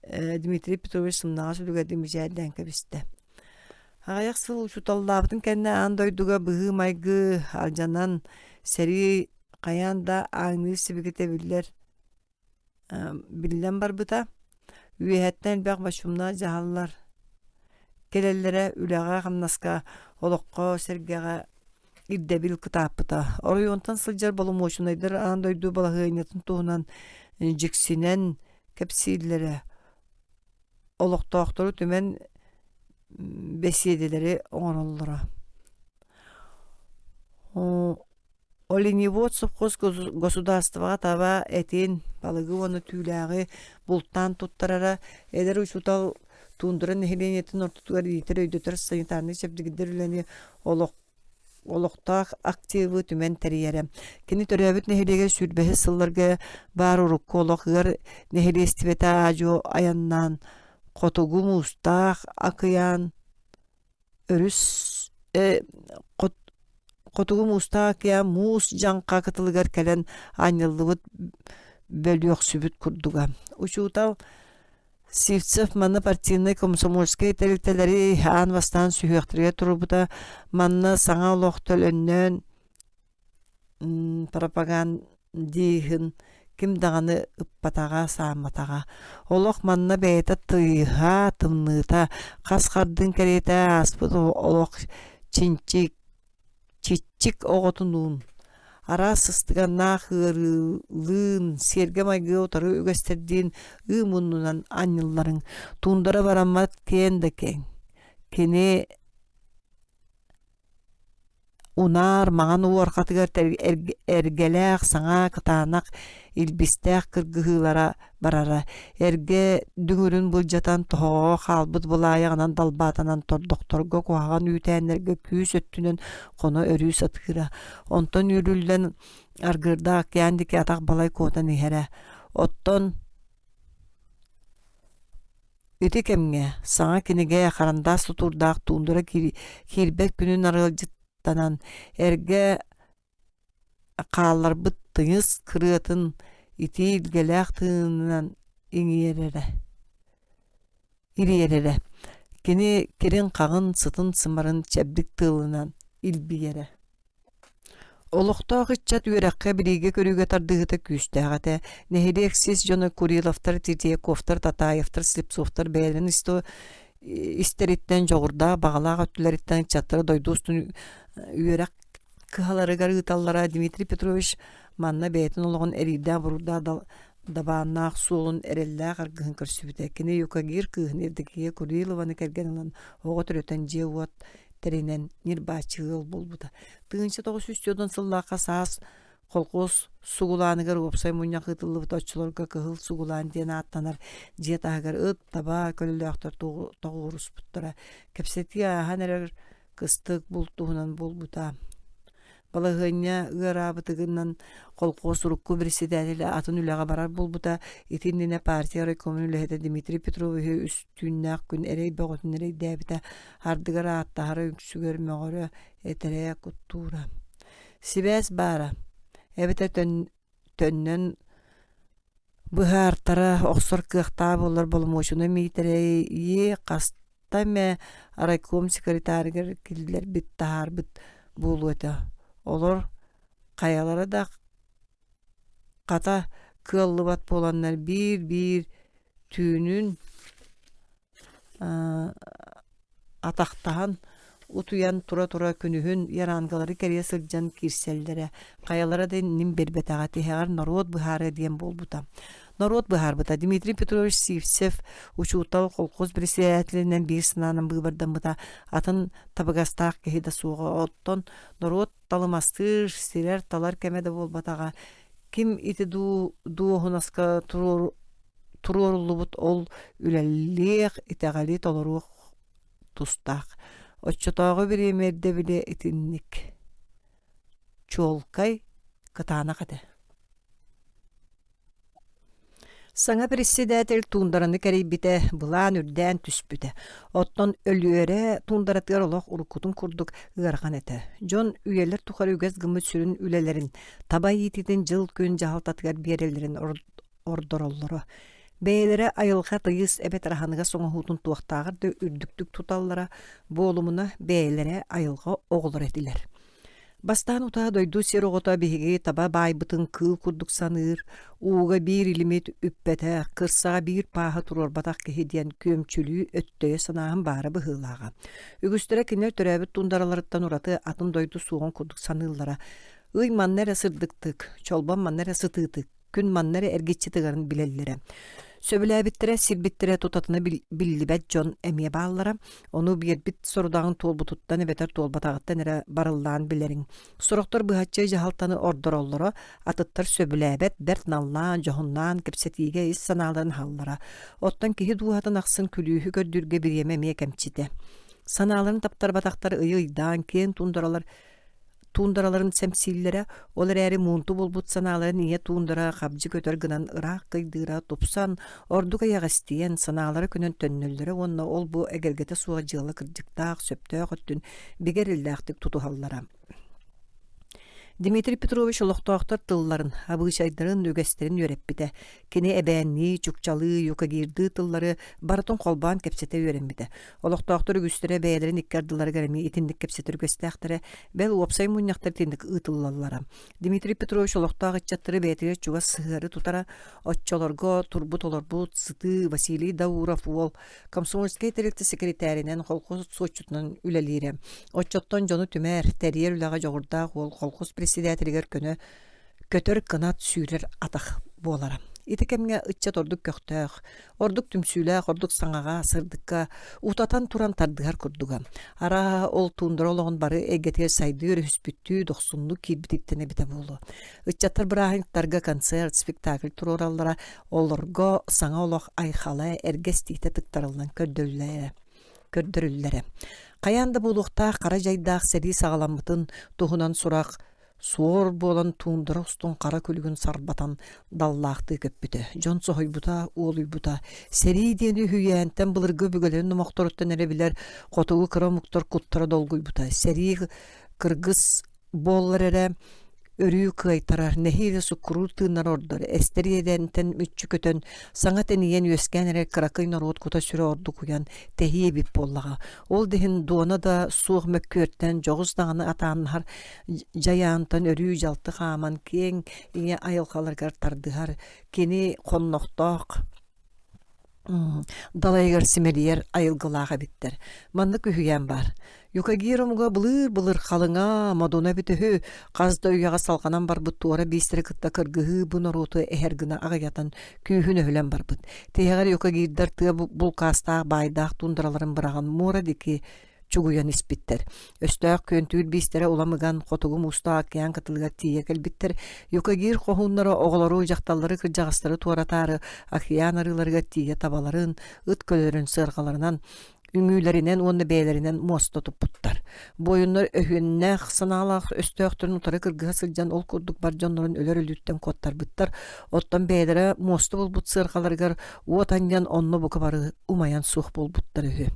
Дмитрий Петрович сымнаға сүлігі демежәдден кәбісті. Ағаяқ сыл ұшуталлабытын кәнне андойдуға бұғы майғы алжанан сәрі қаянда аңны сібігіте білден бар бұта. Үйәттен бәқ башымна жағалылар. Келеллere үләға қамнаска олыққа сәргеға ирдебил кытаппыта. Оройонтан сылжар болым очунайдар андойду балағыйнетін туғынан жіксінен кәпсийлері олықтақтыру түмен беседелері оңырылыра. Оленевод совхоз государствоға таба әтен балығы оны түйләғі бұлттан тұттарара әдір ұшутал тундуран нехиленетін ортутугар етер өйдөтер санитарны септігідер үләне олықтақ активы түмен тәрiyere. Кені төрәбіт нехилеге сүрбәхі сылларға бар ұрыққы олықығар нехилестібеті ажо аяннан қотугу мұстақ ақыян өріс қотугу мұстақ ақыян мұс жаңқа қытылығар кәлен айнылығыт бөліоқ сүбіт күрдуға. Учутал Сивцев манна партийный комсомольский тәліктелері ан вастан сүйектірге тұрбыда манна саңа олоқтыл өннен пропагандиғын кім дағаны ұппатаға сааматаға. Олық манна бәйті тыйға тымныта қасқардың кәреті аспыд олық чинчик чичик оғотунуун ара сыстыганна хырылын серге майгы отары үгестердин ымунунан аньылларын тундара барамат кен да кен кене унар маған уорхатыгар эргелээх саңа кытаанак илбистээх кыргыһыылара барара эрге дүңүрүн булжатан тоһоо хаалбыт булааягынан далбаатанан тордохторго куһаган үүтээннерге күүс өттүнөн хоно өрүү сатыыра онтон үрүллэн аргырдаак кэандики атах балай куотан иһэрэ оттон ити кемҥэ саҥа кинигэ харандаас тутурдаах туundара киирбэт күнүн арылжыттанан эрге хаалларбыт тыҥыс кырыатын ити илгэлээх тыынынан ириэрере кини кирин хаҕын сытын сымарын чэбдик тыылынан илбиэре олохтоох ыччат үөрэххэ бириигэ көрүүгэ тардыыһыта күүстээҕэтэ нэһилиэксис дьоно Куриловтар, Третьяковтар, Татаевтар, Слепцовтар бэйэлэн истериттэн жоҕурдаах баҕалаах өттүлэриттэн чаттара дойдуустун үөрэх кыһаларыгар ыыталлара Дмитрий Петрович манна бэйэтин олоҕун эриидээ бурурдаа дабааннаах суолун эрэллээх аргыһын көрсүбүтэ кини юкагир кыыһын эрдикиге Курилованы кэргэн ылан оҕо төрөтөн дьиэ уот теринен нирбаачыыл болбута. Тыынча тоҕус үстүөдөн сыллаакка саас холкуус сугулааныгар уопсай муньяк ытыллыбыт оччулорга кыһыл сугулаан диэн ааттанар дьиэ таһыгар ыт таба көлөлөөхтөр тоҕууруспуттара кэпсэти ааһан эрэр кыстык бултуһунан болбута. Балаһыаньа ыараабытыгыннан холкуус урукку председателе атын үлэҕэ барар болбута итиннине партия райкомун үлэһэтэ Дмитрий Петрович үстүүннээх күн эрэй бөҕөтүн эрэй дээбитэ хардыгар ааттаһара үксүгөр möҕөрө этерэйэ куттуура. Сибээс баара эбитэ төннөн быһаартара охсор кыахтаа боллар болмуочуна миитерэйи хаста мэ райком секретарыгар киллер бит таарбыт буолуэта олор каялара да ката кыаллыбат боланнар биир түүнүн атактаан утуян тура күнүһүн яраангалары кэрие сылдьан кирселлере каялара да ним бербетаҕа тиһэҕэр народ быһаары диэн болбута. Народ быһаарбыта Дмитрий Петрович Сивцев учуутал колхоз председателинен биир сынаанан быыбарданбыта атын табыгастаах киһи да суоҕа оттон народ талымастыыр сирэр талар кэме да болбатаҕа ким ити дуоһунаска туруорлубут ол үлэллиэх итэҕэли толоруох тустаах оччотоого бириэмиэрдэ билэ итинник чуолкай кытаана кэтэ. Саңа председатель туундараны кэрийбитэ былаан үрдээн түспүтэ. Оттон өлүөрэ туундаратыгар олох уруккутун курдук ыарган этэ. Дьон үйэлэр тухар үгэс гымыт сүрүн үлэлэрин табай ититин жыл күн жаһалтатыгар биэрэлэрин ордороллоро. Бэйэлэрэ айылға тыйыс эбет араханыга соңоһуутун туохтаагар да үрдүктүк туталлара боолумуна бэйэлэрэ айылға оҕолор этилэр. Бастаан утаа дойду сер оҕото биһиги таба баайбытын кыыл курдук саныыр, ууга биир илимит үппэтэ, кырсаға биир пааһа турорбатах киһи диэн көөмчүлүү өттөйө санааһын баара быһыылааға. Үгүстэрэ кинэр төрөөбүт тундараларыттан ураты атын дойду суоҕун курдук саныыллара. Ый маннэра сырдыктык, чолбон маннэра сытыытык, күн маннэра эргиччи тыгарын билэллэре. Сөбүлээбиттере сирбиттере тутатына биллибэт дьон эмиэ бааллара, ону биэрбит сорудагын туолбутуттан эбетер туолбатагыттан эре барыллаан билериң. Сорохтор быһаччы жаһалтаны ордороллоро, атыттар сөбүлээбет берт наллаан, жоһуннаан кепсетииге ис санааларын халлара. Оттан киһи дуухатын ахсын күлүүһү көрдүргэ бириэме эмиэ кемчите. Санааларын таптарбатахтар ыйыйдаан киэн туундараларын сэмсииллэре олар эри муунту болбут санааларын ие туундара хабжы көтөр гынан ыраак кыйдыыра тупсан ордуга ягастиен санаалары күнөн төннөллөрө онна ол бу эгергете суга жылы кырдьыктаах сөптөөх өттүн бигериллээхтик тутухаллара. Дмитрий Петрович олохтоохтар тылларын, абыычайдарын үгэстерин үөреппите. Кини эбээнни, чукчалы, юкагирды тыллары барытын колбаан кепсете үөренбите. Олохтоохтар үгүстере бэйэлерин иккардылары гарами итинник кепсете үгэстээхтары бэл уопсай муньяхтар тиндик ытыллаллара. Дмитрий Петрович олохтоох иччаттары бээтире чуга сыгары тутара отчолорго турбут олорбут сыты Василий Дауров уол комсомольский теректи секретаринен колхоз сочутунан үлелире. Отчоттон жону түмэр терьер үлага жогурдаах уол колхоз председателигер көнө көтөр кынат сүүрер атах болара. Итекемге ытчат ордук көктөөх, ордук түмсүүлээх, ордук саңага, сырдыкка, утатан туран тардыгар курдуга. Ара ол тундара олоғын бары эгетер сайдыр хүспүттүү доксунну кирбититтене бите болу. Ытчаттар бырахынтарга концерт, спектакль турораллара олорго саңа олох айхала эргестите тыктарылдан көрдөрүлләре. Каянда булуқта қара жайдақ сәри сағаламытын туғынан сұрақ суор болан туындыра устун қара күлігін сарбатан даллақты көппіті. Жон соғойбута, уолуйбута. Сәри дені хүйәнтен бұлырғы бүгілерін мұқтырыттан әребілер қотуғы қыра мұқтыр құттыра долгойбута. Сәри кыргыз боллар әрі өрүү кайтарар нехире суккуру тыынар ордор эстериедентен үччү көтөн саңа тениен үескен эре кракый народ кута сүрө орду куян техие бип боллага ол дехин дуона да суох мөккөртен жогус даганы атааннар жаянтан өрүү жалты хааман кең ине айылкаларгар тардыгар кени конноктоок далайгар симелиер айылгылаға биттер. Манны күхүйен бар. Юкагиромга былыр қалыңа, мадона бітіхі, қазда үйаға салғанан бар бұт туара бейстері кытта кыргығы бұнар оты әхергіна ағаятан күйхін өлен бар бұт. Тегер юкагирдар тыға бұл кастақ, байдақ тундыраларын бұраған мора деки чугуян испиттер. Өстөк көнтүүр бейстері оламыған қотуғы мұста акиян кытылыға тие кәлбиттер. Юкагир қоғынлары оғылару жақталары кыржағыстары туаратары акиян арыларыға тие табаларын, ыт көлерін сырғаларынан үңүлеринен, онны бәйлеринен моста туппуттар. Бойынлар өйіннәқ, сыналақ, өстөқтірін ұтары кыргыға сылжан ол күрдік бар жонларын өлер өлүттен коттар бұттар. Оттан бәйлері мосты бол бұт сырғаларығар, уатаньян онны бұқы бары умаян сух бол бұттар өйі.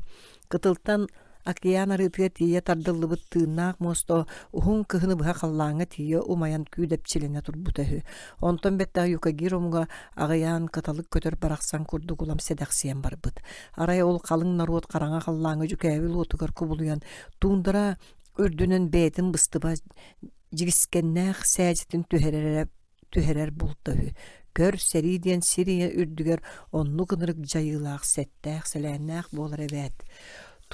Кытылтан Акиян арытыга тие тардыллыбыт тыыннаақ мосто ухун кыхыны быха қаллаңа тие умаян күйдепчилене турбутахы. Онтон беттағы юкагир омуга ағаян каталык көтөр барақсан курдук улам седақсиен барбыт. Арай ол қалың народ қараңа қаллаңа жүкәвіл отугар кубулуян туындыра үрдүнен бәйтін быстыба жигискеннәқ сәжетін түхерер болтахы. Көр сәриден сирия үрдүгер онну кынырык жайылақ сәттәқ сәләннәқ болар әбәт.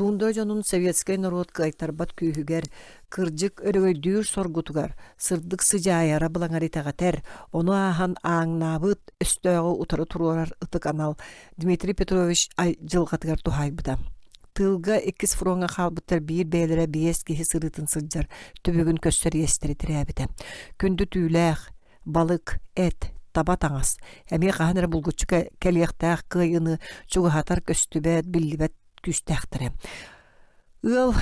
Туында жонун советский народ кайтарбат күйүгер, кыржык өрөгөйдүүр соргутугар, сырдык сыжайара былаңаритага тер, ону ахан аңнабыт өстөөгө утары турурар ытык анал Дмитрий Петрович жылгатыгар тухайбыта. Тылга 2 фронга халбыттар бир бээлере биес кихи сырытын сылжар, төбөгүн көстөр естери тирәбите. Күндү түүлэх, балык, эт, таба таңас. Эми каханыр булгучу келиектах кыйыны, чугахатар көстүбет, биллибет күстәқтірі. Ыл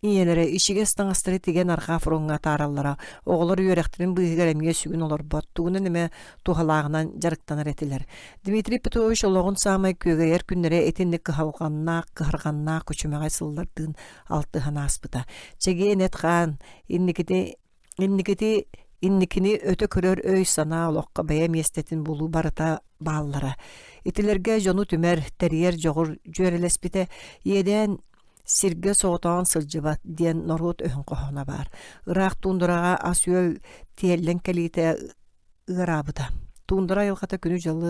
иелері ішіге стаңастыры теген арқа фронға тараллара, оғылар үйеректерін бұйығар әмге сүгін олар бат, туғыны неме туғалағынан жарықтанар етілер. Дмитрий Петрович олығын самай көгейер күннері етіндік қығалғанна, қығырғанна, көчімағай сыллардың алтыған аспыта. Чеге нетқан, инникini өтө көрөр өй сана олоққа бәйем естетін болу барыта баллара. Итилерге жону түмер терьер жоғыр жөрелеспіте еден сирге соғытаған сылжыбат ден народ өйін қоғына бар. Ирақ туындыраға ас өй тиеллен кәлейте ырабыта. Туындыра елғата күні жылы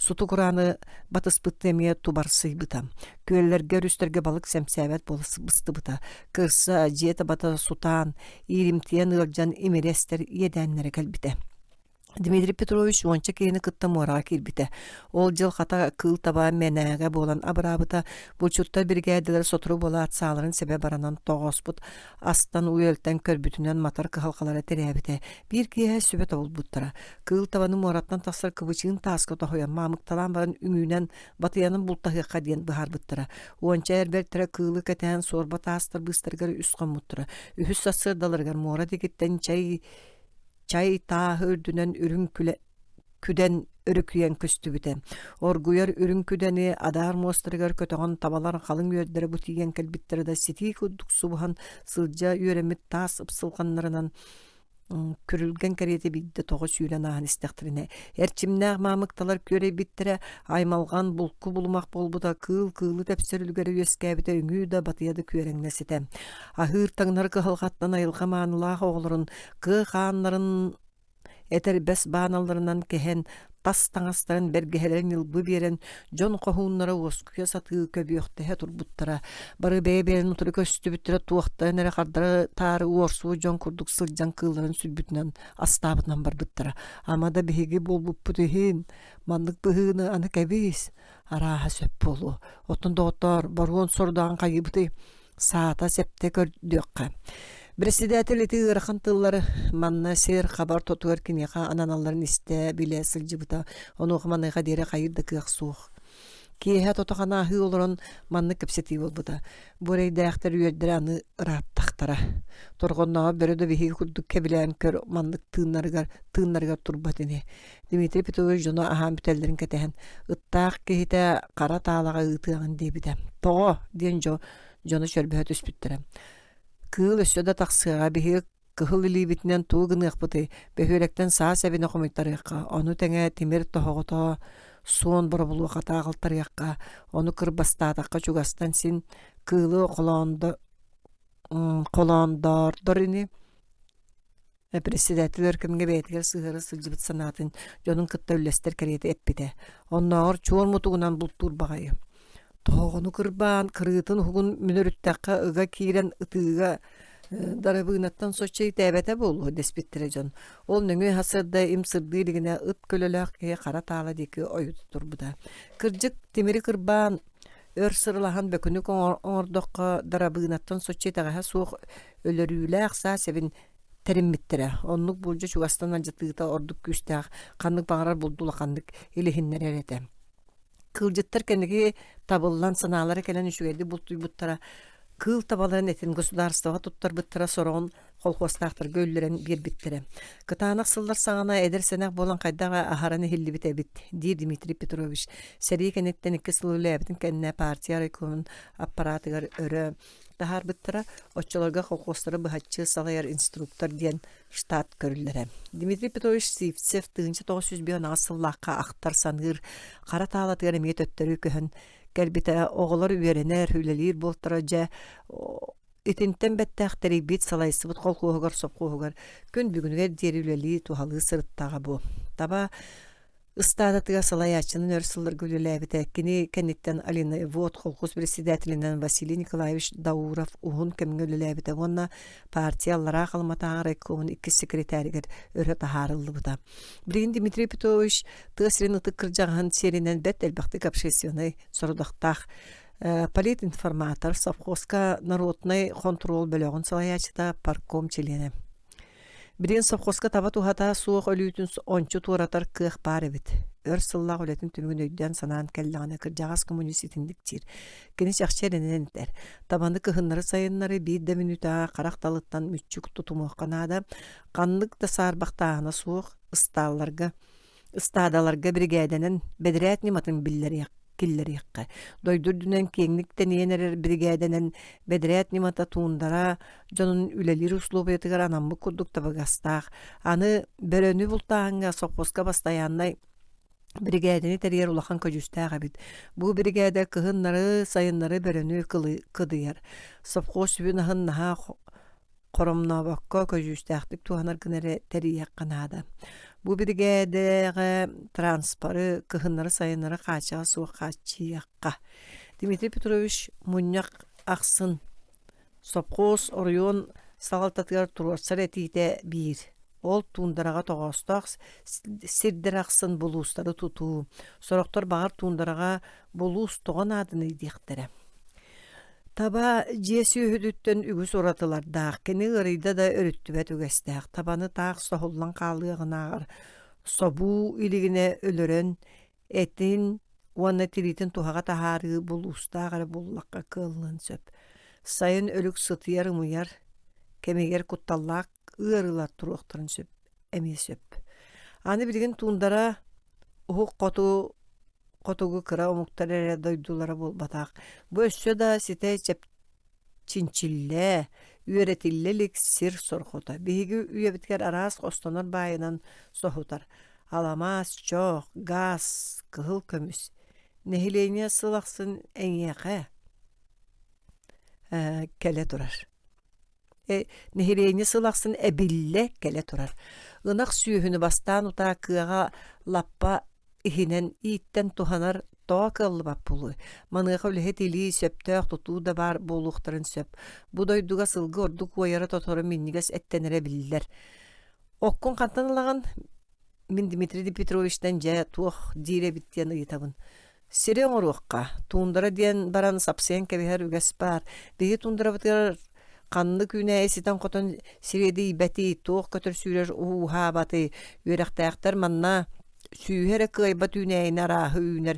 суту құраны батыспытты әмие тубарсый бұта. Көллерге рүстерге балық сәмсәбәт болысы бұсты бұта. Кырса, жеті бата сутан, иримтиен ылжан имерестер едәнлері кәлбіте. Дмитрий Петрович онча кейіні кытта мораға келбіте. Ол жыл қата кыл таба мәнәға болан абырабыта, бұл чуттар біргәділер сотыру бола атсаларын себе баранан тоғоспыт, астан уелтен көрбүтінен матар кыхалқалары терәбіте. Bir кие сөбет ол бұттыра. Кыл табаны мораттан тасыр кыбычын тасқы тоғыян мамықталан баран үмінен батыянын бұлтағы қаден бұхар бұттыра. Онча әрберттірі кылы кәтән сорба тастыр бұстыргары үсқан мұттыра. Үхіс сасыр далыргар мора дегеттен чай таа өрдүнен үрүн күден өрүкүйен көстүбүтен. Оргуяр үрүн күдени адар мостыргар көтөгөн табалар калың үйөрдері бутиген кэлбиттерде сити кудук субхан сылжа үйөремит тас ыпсылганларынан Күрülgen keriyeti bidde toğu süyle nahan istektirine. Erçimnäq mamıktalar köre bittere aymalgan bulku bulmak bolbuda kılı tepsirilgeri üyeskabide üngü da batıyadı köreňnesite. Ahır taňnar kıhalgattan ayılga manılaaq oğlurun kı xanların eter bes banalarından kehen tas taňastарын bergehelerin ylby beren jon kohunlara oskuya satığı köbüyoktehe turbuttara. Bары bebelin uturu köstü büttere tuaqta nere qardara tarı orsu jon kurduk sıljan kılların sübütünen astabıtынан barbuttara. Amada bihigi bolbup butuhin manlık bıhını anı kebis araha söp bolu. Otun doğutar baruon sordan kayıbıtı saata septe gördüqqa. Presidentli ırxan tılları manna ser xabar totuar kiniqa ananaların iste bile sılcıbıta onu oxmanayqa dere qayırda kıqsuq. Kihe totoqana ahi olurun manna kepseti bolbuda. Burey dayaqtar üyerdere anı rahattaqtara. Torgonnağa beri de bihi kurduk kebilen kör manlık tığınlargar turbatini. Dimitri Petrovich jona aham bütellerin ketehen. Ittaq kehite qara tağlağa ıtığın debide. Toğo diyen jona şörbühet üspüttere. Kıl össöda taqsığa bihi kıhıl ilibitinden tuğ gınıqpıtı. Behürekten sağa sebine komitarıqqa. Onu tenge timir tohoğuta son borabulu qata qaltarıqqa. Onu kırbastadaqqa çugastan sin kılı qolandar ini. Presidentli örkümge beytiger sığırı sılcıbıt sanatın jonun kıtta üllester keriyeti epbide. Onlar çoğun mutuğunan bultur bağayı. Toğunu kırban, kırıtın hugun münörüttaqqa ıga kiren ıtığıga darabığınattan soçayı tebete bolu despittirejon. Ol nöngü hasırda imsırdığıligine ıt kölölaq keye qara tağla deki oyututur buda. Kırcık timiri kırban ör sırılahan bökünük oңорdoqqa darabığınattan soçayı tağaha soğuk ölörüylaq sa sebin terimmittire. Onluk bulca çugastan ancatığıta orduk güstaq, kanlık bağırar buldula kanlık ilihinler erete. Kılcıttar kendiki tabıllan sanalara gelen üşügeydi bultuy kıl tabaların etin gosudarstava tuttar bıttıra soron kolkostaqtır gölleren bir bittere. Kıtağınak sıllar sağana edersenek bolan kaydağa aharanı hilli bite bit, dir Dimitri Petrovich. Seri kenetten iki sılıyla ebitin kendine partiya rekomun aparatıgar örü. Dahar bıttıra, oççalarga kolkostları bıhatçı salayar instruktor diyen ştat körüllere. Dimitri Petrovich Sivtsev tığınca 901 asıllaqqa aktar sanır, qara tağlatıgar emiyet öttörü köhün, gelbite oğlar üyerener, hülelir boltaraca, itinten bettəxtəri bit salaysıbıt qol qoğugar, sop qoğugar, gün bugünüge deri üleli tuhalı sırıttağı bu. Taba, ıstadatıga salayaçının örsılır gülüləbite, kini kenitten Alina Evot, kolkuz presidentilinden Vasily Nikolaevich Daurov, uhun kemin gülüləbite, onna partiyalara qalmatağı rekomun iki sekreteriger örü taharıllı bu da. Birgin Dimitri Petrovich, tığsirin ıtık kırcağın serinen bet elbaqti kapşesyonu sorudaqtaq, политинформатор, совхозка народный контроль бөлөгүн салаячыта парком чилени. Бирин совхозка таба тухата суох өлүтүн ончу туратар кых бар эбит. Өр сыллак өлөтүн түмүгүн өйдөн санаан келлегане кыржагас коммунистиндиктир. Кини чакчеренендер. Табанды кыхыннары сайыннары бирде минута каракталыттан мүччүк тутумуакканада канлык да саарбактаана суох ыстаадаларга бригаденен бедирет ниматын биллери киллер якка. Дойдурдунан кеңниктен енерер бригаденен бедирет нимата туындара жонун үлелир условиятыгар анамбы курдук табагастаах. Аны бөрөнү бултаанга совхозка бастаяннай бригадени терьер улахан көжүстаага бит. Бу бригада кыһыннары сайыннары бөрөнү кыдыяр. Совхоз үбүнахын наха коромнабакка көжүстаактык туанар гынере терьер канада. Bu brigade'e transporı kıhınları sayınları kaçağı suğa kaçıyakka. Dimitri Petrovich munyak aksın. Sopkos oryon sağaltatıgar turvatsar etiyde bir. Ol tuundarağa toğastaq sirdir aksın bulusları tutu. Soroktor bağır tuundarağa bulus toğan adını idiktere. Taba jesi ühüdütten ügüs oratılar dağ. Keni ırıyda da örüttübet ügestağ. Tabanı dağ sohullan qalığın ağır. Sobu iligine ölürün etin vana tiritin tuhağa taharı bul ustağır bullakka kıllın söp. Sayın ölük sıtıyar mıyar. Kemeger kuttallak ığırılar turuqtırın söp. Emi söp. Anı bilgin tuundara uhuk Qotugu kıra omuktarere doydulara bul batak. Bu össö da site çinçille üretillelik sir sorxota. Bihigi üyebitker aras qostanor bayınan sohutar. Alamaz, çok, gaz, kıhıl kömüs. Nehileyne sılaqsın enyeqe kele durar. Nehileyne sılaqsın ebille kele durar. Inak süyühünü bastan uta kığa lappa ihinen itten tuhanar toğa kıllı bap bulu. Manıqa ülehet ili söptöq tutu da bar boluqtарын söp. Bu doyduga sılgı orduk oyara totoru minnigas ettenere bildiler. Okkun kantanılağın min Dmitri Petrovich'ten ja tuoq dire bittiyany yitabın. Siren oruqqa tundara diyen baran sapsayan kebiher üges bar. Bihi tundara bitir kanlı küne esiten qoton siredi beti tuoq kötür sürer uha batı yüreqtağtar manna süyhere kıyba tüneyne rahı üner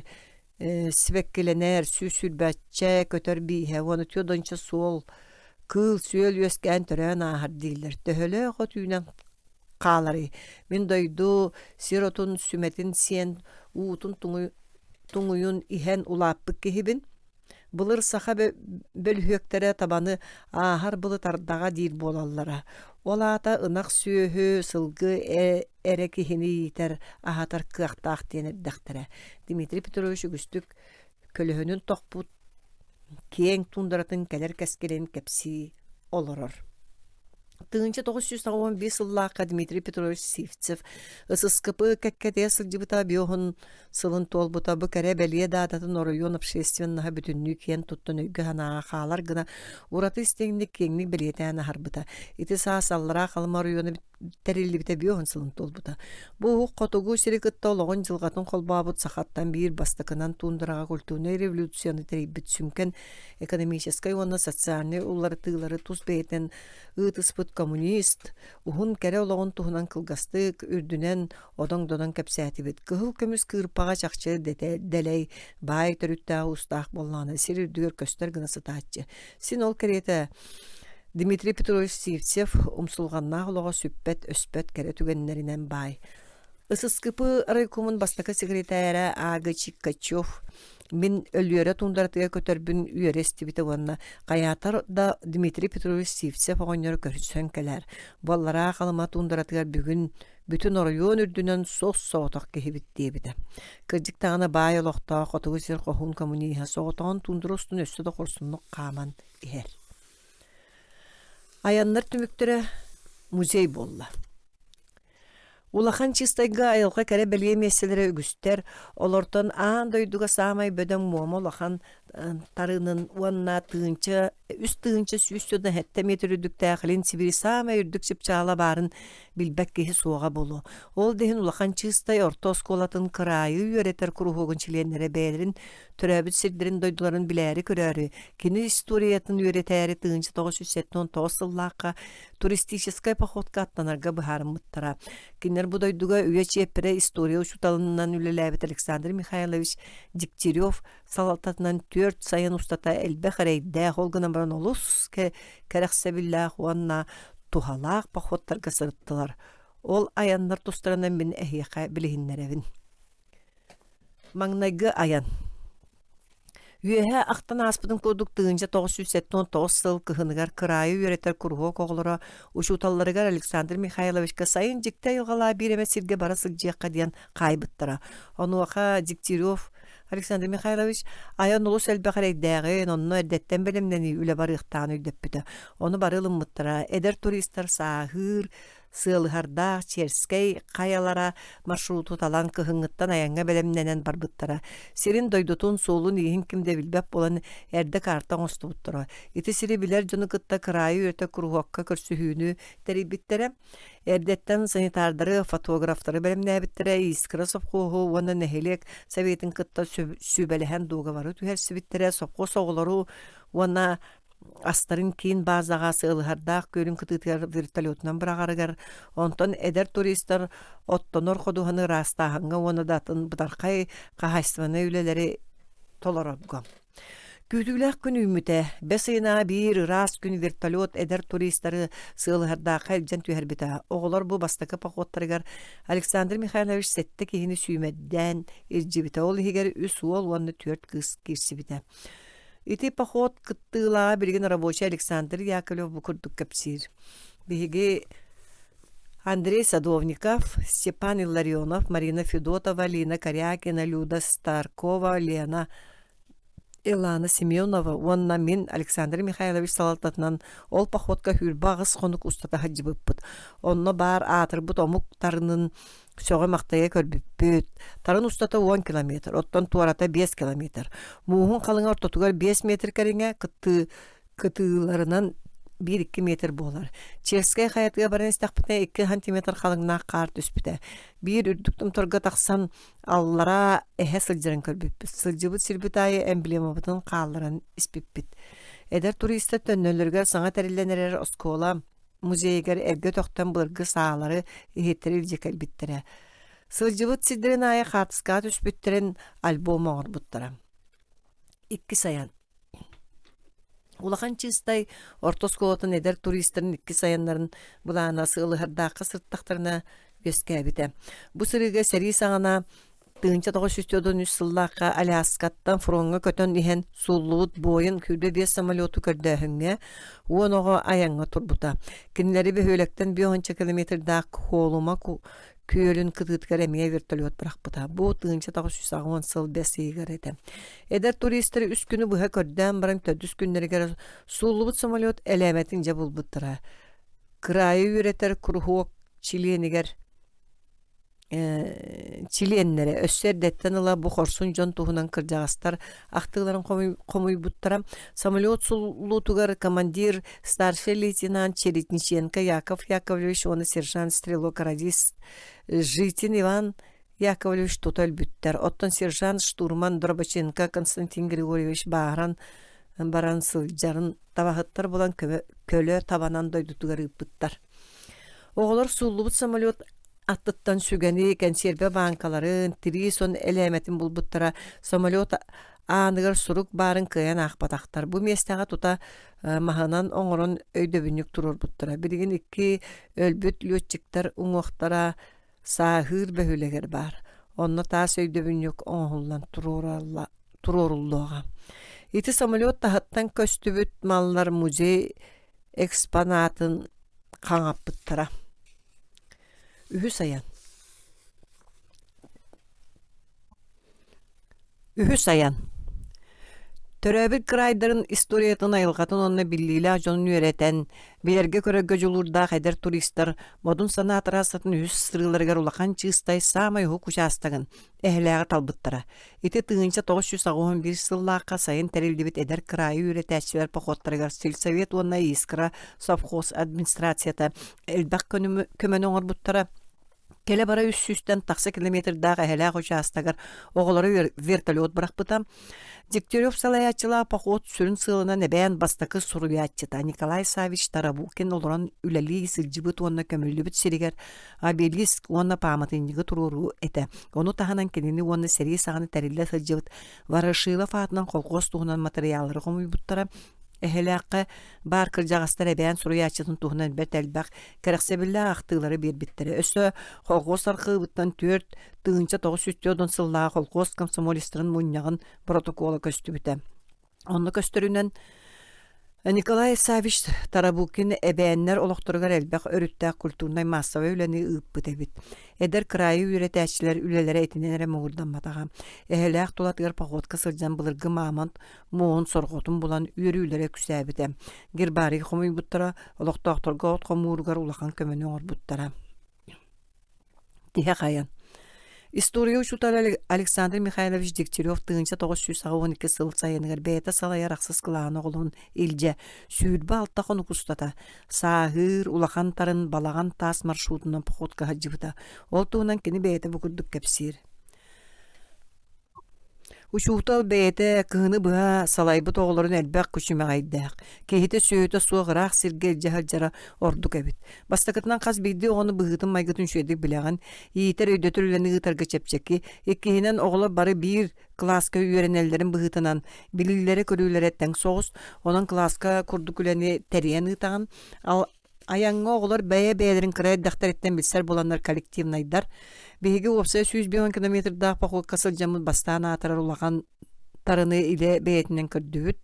sivekkilener süsülbətçe kötür bihe onu tiyodonça sol kıl süyel yösken törən ahar değiller. Töhölö qot ünen qalari. Min doydu sirotun sümetin sien uutun tunguyun ihen ulappık kehibin. Bulur saha bölühöktere tabanı ahar bılı tardağa değil bolallara. Olata ınak süyöhü sılgı ere kehini yiter ahatar kıaqtağ denir daqtara. Dmitri Petrovich ügüstük kölühünün toqput keң tundaratın keler keskelen kepsi olurur. Тыынча 915 ыллааққа Дмитрий Петрович Сивцев ысыскыпы кәккәте сылжыбыта биоһун сылын толбута бу кәрә бәлие дадатын оройон общественнаға бүтүннүү кен туттун өйгө ханаа хаалар гына ураты истеңник кеңник билетәне харбыта. Ити саасаллара халма оройоны тәреллибите биоһун сылын толбута. Бу котугу сирикытта ологон жылгатын колбаабыт сахаттан бир бастыкынан тундырага культурный революцияны терибит сүмкен экономической уонна социальный уллары тыылары тус бейтен ытыспыт коммунист ухун кәре ологон туһунан кылгастык үрдүнен одоң-додон кепсәтибит. Кыһыл көмүс кырпага чакчы делей бай төрүттә устах болланы сир үрдүгөр көстөр гына сытаачы. Син ол керете Дмитрий Петрович Сивцев умсулганнаа олого сүппет өспөт кәре түгеннеринен бай. Ысыскыпы райкомун бастакы секретары Ага Чикачев Min ölüyere tundaratыга көтөрбүн üyerestibite wanna qayatar da Dmitri Petrovich Sivtsev oňňory körüçsen keler. Ballara qalyma tundaratыgar бүгүn bütün orayon ürdünen sos soğutak kehibit diýbide. Kırjyk tagına baý olokta qotugy sir qohun kommuniha soğutan tundurustun össüde qorsunluk qaman iher. Ayanlar tümüktüre muzey bolla. Улахан чистайга айылға кәрі бәлге меселері үгістер, олортан аан дойдуға самай бөден муам олахан тарының уанна тыынча, үст тыынча сүйістөден хәтті метр үрдікті әқілін Сибири самай үрдік чыпчала барын билбәк кехи суға болу. Ол дехін улахан чистай орта осколатын кырайы үйеретер күрухуғын чиленлері бәлерін түрәбіт сирдерін дойдуларын біләри көрәрі. Кені историятын үйеретәрі тыынча 979 сыллаққа туристическай походка аттанарға бұхарын мұттара. Кинер bu doyduga üye çepere istoriya uçutalından ülelebet Aleksandr Mikhailovich Degtyaryov salatatından 4 sayın ustata elbehareyde holgana baran olus kereksebillah wanna tuhalaq paxotlarga sırıttılar. Ol ayanlar tustarandan bin ehiyaka bilihinlerevin. Magnagı ayan. Üyehe aqtan aspıdın koduk tığınca 979 sıl kıhыныgar kırayı üreter kurhu koğlara uçutallarıgar Aleksandr Mikhailovichka sayın jikta yılgala bir emet sirge barasık jiyakka diyen kaybıttıra. Onu aqa Degtyaryov Aleksandr Mikhailovich ayan olus elbeqareydäğin onu erdetten belemneni üle barıqtan öydöppüdü. Onu barılım mıttıra. Eder turistler sahır, sığılıhardağ, çerskey, kayalara marşrutu talan kıhıngıttan ayanga belemnenen barbıttara. Sirin doydutun solun ihin kimde bilbep olan erde kartan ostu buttura. İti siri biler jonu kıtta kırayı ürete kuruhokka kürsühünü teribittere. Erdetten sanitarları, fotoğrafları belemne bittere. İskira sopkuhu, vana nehelek, Sovetin kıtta sübelehen doğu varı tüher sivittere, sopku soğuları, vana Astarın keyin bazağa sığılhardaq görün kıtıtır vertolyotundan bırağarıgar. Ondan eder turistler ottonor koduhanı rastahanga onu datın bıdarkay qahaysıvanı üleleri tolarabgam. Kütüglək gün ümüte, besayına bir rast gün vertolyot eder turistleri sığılhardaq elbjen tüherbita. Oğular bu bastakı paxotlarıgar Aleksandr Mikhailovich sette kehini süymedden ircibita. Ol higer üs ol onu tüert kız kirsibita. Ити поход кыттыылаға билген рабочий Александр Яковлев бу курдук кепсир. Биги Андрей Садовников, Степан Илларионов, Марина Федотова, Лина Корякина, Люда Старкова, Лена Илана Семенова, онна мен Александр Михайлович салалтатынан ол походка хүрбағыз қонук устата хаджибыппыт. Онна бар атырбыт омуктарынын сөғы мақтайы көрбіппіт. Тарын устата 10 километр, оттан туарата 5 километр. Муғын қалыңа ортотугар 5 метр кәріңе кытыларынан 1-2 метр болар. Ческай хаятыга баран истақпыта 2 сантиметр қалыңна қар түспіті. Bir үрдіктім тұрға тақсан аллара әхе сылжырын көрбіппіт. Сылжыбыт сілбіт айы эмблемабытын қалырын іспіппіт. Эдер туристі төннөліргер саңа тәрілленерер оскола музейгер әрге тоқтан бұлырғы сағалары ехеттері үлжекел біттірі. Сылжыбыт сілдерін айы қатысқа түспіттерін альбом оңыр бұттыра. 2 саян. Улахан чистай ортос колотын эдер туристерин 2 саяннарын буланасы ылыхардақы сырттақтарына өскәбіті. Бұ сырыға сәрі саңана тыынча 903 сыллаққа Аляскаттан фронға көтөн ихен суллуут бойын күрді 5 самолету көрдәхінге оноға аяңға турбута. Кинлері бөхөлектен 5 километрдақ холума көлін кытыткар әмия вертолет бірақпыта. Бұ тыынча 910 сыл бәсейгер еді. Эдер туристері үс күні бұға көрден баран төдіс күнлерігер суллуут самолет әләмәтін жа бұлбыттыра. Крайы үйретер күрхуок Чиленнері өссердеттен ыла бұ қорсын жон туғынан кыржағастар ақтығыларын қомой бұттыра. Самолет суллутугар командир старший лейтенант Черетниченко Яков Яковлевич, оны сержант стрелок радист Житин Иван Яковлевич туталь бүттер. Оттон сержант штурман Дробаченко Константин Григорьевич баран сылжарын табағыттар болан көлі табанан дойдутугар ұппыттар. Оғылар суллубут самолет аттыттан сүгәни консерве банкаларын, тирison элеметин булбуттара самолет аныгар сурук барын кыян ақпатақтар. Бу местаға тута маханан оңырын өйдөбүнүк турur буттара. Бирген 2 өлбүт летчиктер уңоқтара сағыр бөхілегер бар. Онна тас өйдөбүнүк оңғылан туруруллуға. Ити самолет тахаттан көстүбүт маллар музей экспонатын қаңап бұттара. Үхі саян. Төрәбір крайдарын историятын айылғатын онына біллейлі ажонын өретен, белерге көрі көжілурда қайдар туристер модун санатыр асатын үс сырыларғар улақан чыстай самай ху күшастығын әхіліға талбыттара. Ити тыңынша 911 сыллаққа сайын тәрелдебет әдер крайы өретәшілер пақоттарығар сельсовет онына искіра совхоз администрацията әлбәқ көмені оңыр бұттара. Келе бара 300-тен тақсы километрдағы әхілі құшастығыр оғылары вертолет бұрақ бұта. Дегтярев салаячыла поход сүрін сылына нәбән бастақы сұруятчыта. Николай Савич Тарабукин олыран үләлі сылжыбыт онына көмілі бүт серігер обелиск онына паматынығы тұруру әті. Оны тағынан кенені онына сәрі сағаны тәрілі сылжыбыт Варашилов атынан қолқос туғынан материалары қомый бұттара. Эхелаққа бар кыржағастар әбән сұруятчытын туғынан бәт әлбәқ кәріқсәбілі ақтығылары бербіттері. Өсі қолқос арқы бұттан 4 тыңынша 900 сыллаға қолқос комсомолистерін мұнияғын протоколы көсті біті. Оны көстірінен Николай Савич Тарабукин әбәннер олықтырғар әлбәқ өріттәқ культурнай массавы үләні ұппыт әбіт. Әдір крайы үйретәшілер үлелері әтіненері мұғырдан матаға. Әхіләқ толатығар пақотқа сылжан бұлырғы мамант мұғын сорғотын бұлан үйері үлері күсі әбіті. Гербари қомый бұттара, олықтақтырға отқа мұғырғар улақан көмені оңыр бұттара. Тихе қайын. История учутар Александр Михайлович Дегтярев тыңынша 912 сыл сайынығыр бәйті салайар ақсыз қылағаны қолуын елже сүйірбі алтақын ұқыстата. Сағыр, улақан тарын, балаған тас маршрутынан пұқотқа хаджыбыта. Ол туынан кені бәйті бүкірдік кәпсер. Ушуутал бәйті кығыны бұға салайбы тоғыларын әлбәқ күшіме ғайдақ. Кейті сөйті суағырақ сіргел жағар жара ордық әбіт. Бастақытынан қаз бейді оғыны бұғытын майғытын шөйдік біліған. Иетер өйдөтір үләні ғытарға чәпчәкі. Еккейінен оғылы бары бір класска үйеренелерін бұғытынан білілері көрілері тәң соғыз. Оның класска күрдік үләні тәриян ғытаған. Ал аяңға оғылар бәйе-бәйелерін кірай дақтареттен білсер боланлар коллективнайдар. Беги опса 110 километр дақ пақуы қасыл жамын бастан атырар улаған тарыны ile beyetinden kördübüt.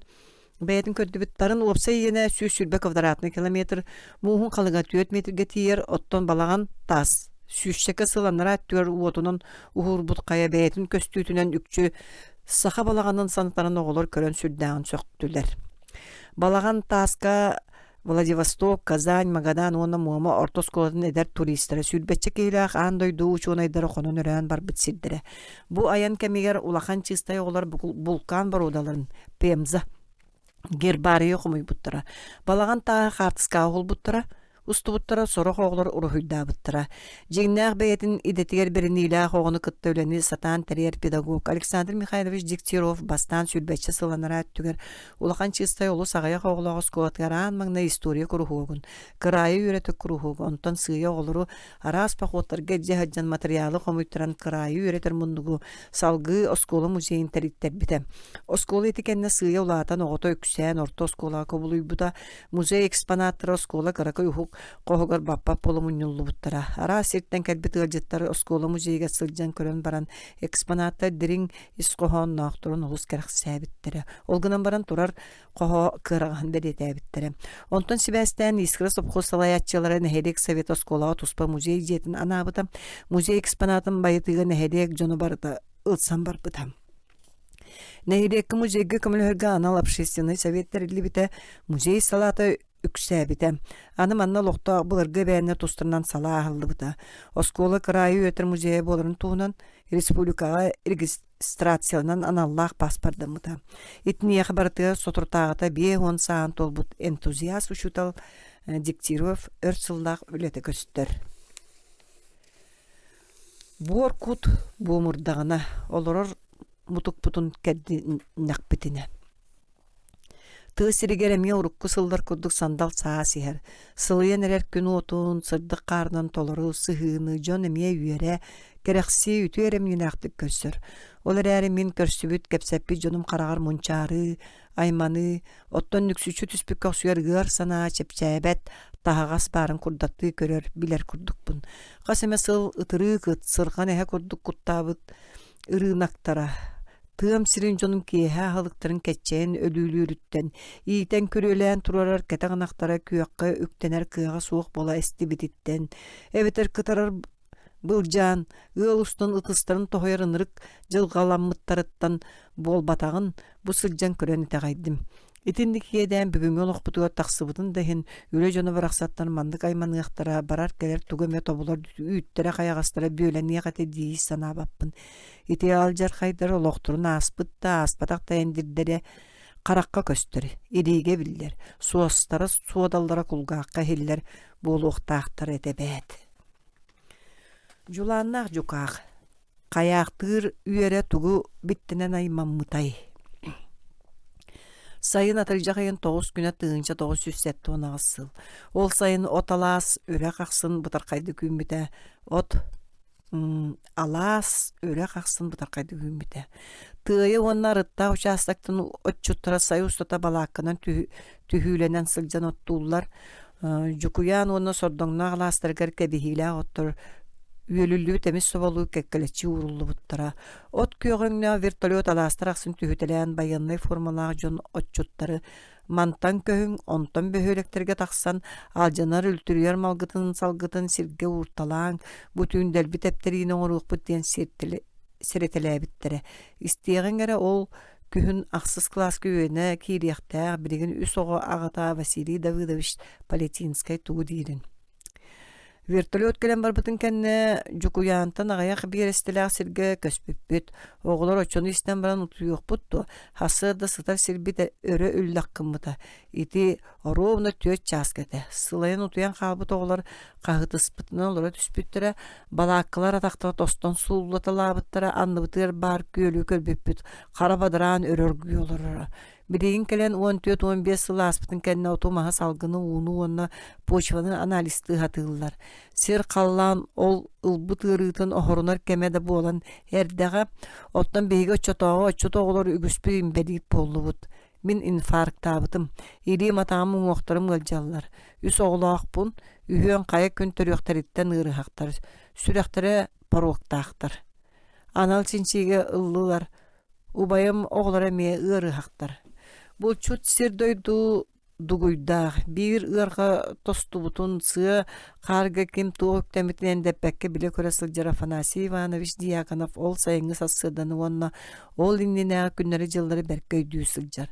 Beyetin kördübüt tarın opsa yine süsülbe kvadratlı kilometr, muhun kalıga 4 metrge tiyer, otton balagan tas. Süsçeke sılanlara attıyor uotunun uhur butkaya beyetin köstütünen ükçü saha balaganın sanıtlarına olur körön sürdağın söktüler. Balagan taska Vladivostok, Kazan, Magadan, ona muama ortoskolatın eder turistlere sürbeçek eylaq andoy doğuç ona eder okonun ören bar bitsildire. Bu ayan kemiger ulakan çistay olar vulkan bar odaların Pemza gerbariyo kumuy buttara. Balagan tağı kartıska ol buttara. Ustu buttara sorak oğlar uruhuyda buttara. Jignağı beyetin idetiger birini ilaq oğunu kıtta öleni satan teriyer pedagog Aleksandr Mikhailovich Diktirov bastan sülbeçe sılanara attüger. Ulakan çistay olu sağaya oğlağı skolatgar anmağına istoriya kuruhugun. Kırayı üretik kuruhugun. Ondan sığıya oğluru aras pakotlar gece haccan materyali komuytturan kırayı üretir mundugu. Salgı oskolu muzeyin teritter bite. Oskolu etikenne sığıya ulatan oğuta öküsen orta oskola kobuluy bu da muzey eksponatları oskola kıraka yuhuk Qohogar bappa polomun yollu buttara. Ara sirtten kelbit ılcıtları oskola muzeyga sılcan körön baran eksponatlar dirin iskohon naqturun olus kerak sabittere. Olgunan baran turar qoho kırağın bedete bittere. Ondan Sibes'ten iskra sopko salayatçılara nehedek Sovet oskola tuspa muzey jetin anabıta. Muzey eksponatın bayıtıga nehedek jonu barıda ılsan barbıta. Nehedek muzeyga kömülhörga anal общественный советтер illibite muzey salata üksebite. Anım anna loqta bılırgı bəyinne tustırnan sala ahıldı bıta. Oskola kırayı ötür muzeye bolарын tuğunan Respublikaga registratsiyalan anallah paspardı bıta. İtniye xabartı soturtağıta biye hon sağın tolbut entuziyas uşutal Diktirov örtsıldaq ülete göstür. Borkut bu murdağına olurur mutuk putun keddi nakbitine. Tığ geremye urukku sıllar kurduk sandal sağa siher. Sılıyan erer gün otun, sırdık karnın toluru, sıhını, jon emye üyere, gereksi ütü erem yünaktık göstür. Olar eri min körsübüt kepseppi jonum karağar munçarı, aymanı, otton nüksüçü tüspük koksuyar gığar sana çepçebet, tahağas barın kurdattığı görür, biler kurduk bun. Kaseme sıl ıtırı kıt, sırgan ehe kurduk kuttabıt, ırınaktara. Tığım sirin jonum kiyehe halıktırın ketçeğin ölülü yürütten, iyiten körülen turarar ketağınaktara kuyakka öktener kıyağa soğuk bola esti bititten. Eveter kıtarar bılcan, ığıl ustan ıtıstarın tohoyarınırık jılgalanmıttarıttan bol batağın bu sılcan kören ite gaydim. İtindik yeden bübüngü oluqputuğa taqsıbıdın dahin üle jonu varaqsattan mandık aymanıqtara barar keler tugame tobular üttere qayağastara böleniye qate diyi sana bappın. İti aljar qaydar oloqturun aspıtta aspataq dayandirdere qaraqqa köstürü, iriге biller, suostara suodallara kulgaqqa hiller boluqtaqtar edebet. Julanaq jukaq, qayaqtır üyere tugu bittinen ayman mıtay. Sayın atılacak ayın 9 güne tığınca 907 onağısıl. Ol sayın ot alas, öre qaqsın butar qaydı gümbite. Ot alas, öre qaqsın butar qaydı gümbite. Tığıyı onlar ıtta uçastaktan ot çutara sayı ustata balakkanan tühülenen sılcan ottuğullar. Jukuyan onu sordonuna alastargar kebihila ottur. Üyelülüğü temiz sobalığı kekkeleçi uğrullu buttara. Ot köyüğüne vertolyot alastaraksın tühüteleyen bayanlay formalar jon otçutları. Mantan köyün ontan böhölekterge taksan alcanar ültürüyer malgıtın salgıtın sirge uğurtalan. Bütün delbi tepterine oruq butdiyen seretele bittere. İsteyen gere ol kühün aksız klas köyüne kiriyakta birigin üs oğu ağata Vasili Davidovich Paletinskay tuğu dirin. Vertolyot gelen barbıtın kenne jukuyantan ağayak bir estelak sirge köspüppüt. Oğular oçonu isten baran utuyuq buttu. Hası da sıtar sirbi de öre üllakkımıta. İti rovna tüyöt çaskete. Sılayan utuyan qalbıt oğular qahıt ıspıtına olara tüspüttüre. Balakkalar ataqtara toston suullatalabıttara anlıbıtır bar gölü kölbüppüt. Qarabadıran örörgü olur. Birigin kelen 14-15 yıl aspıtın kendine otomaha salgını uunu onna poçvanın analisti hatırlar. Sir kallan ol ılbıt ırıtın ohorunar kemede bu olan herdaga ottan beyge oçotoğu oğular ügüspü imbedip bollu bud. Min infarkt tabıtım. İri matamın muhtarım gılcallar. Üs oğlaq bun, ühüyen kaya köntörüqtaritten ırı Sürektere paroktaxtar. Anal çinçiğe ıllılar. убайым оғлар әме ыры хақтар. Бұл чут сирдойду дугуйдах бир ырга тостубутун сы карга ким туок темитен деппекке биле көрөсүл жара Афанасий Иванович Диаконов ол сайыңы сассыдан онна ол иннене күннәре жылдары беркөйдүү сылжар.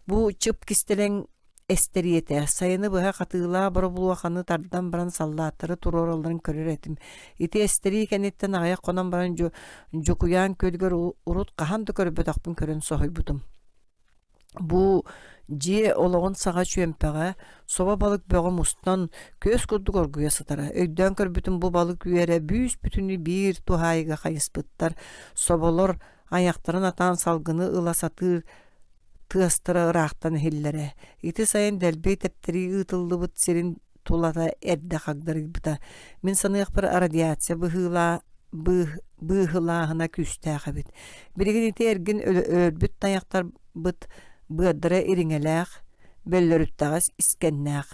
Бу чып кистелең эстериете сайыны быга катыла бара булаканы тардан баран саллааттары туроролдарын көрөр этим. Ити эстери кенеттен аяк конан баран жокуян көлгөр урут кахан да көрбөт акпын көрөн сохойбутум. Бу же олоғын саға чүйемпеға, соба балық бөғім ұстан көз күрдік оргуя сытара. Өйден көрбүтін бұл балық үйері бүйіс бүтіні бір тухайға қайыспыттар. Собалар аяқтарын атан салғыны ыласатыр тыастыра ырақтан хеллері. Ити сайын дәлбей тәптері ұтылды бұт серін тулата әрді қағдары бұта. Мен санық бір радиация бұғылағына күсті ақабет. Біреген ити әрген өлбіт таяқтар бұт быдыры ириңеләк, бөллөрүттағыз искеннәк.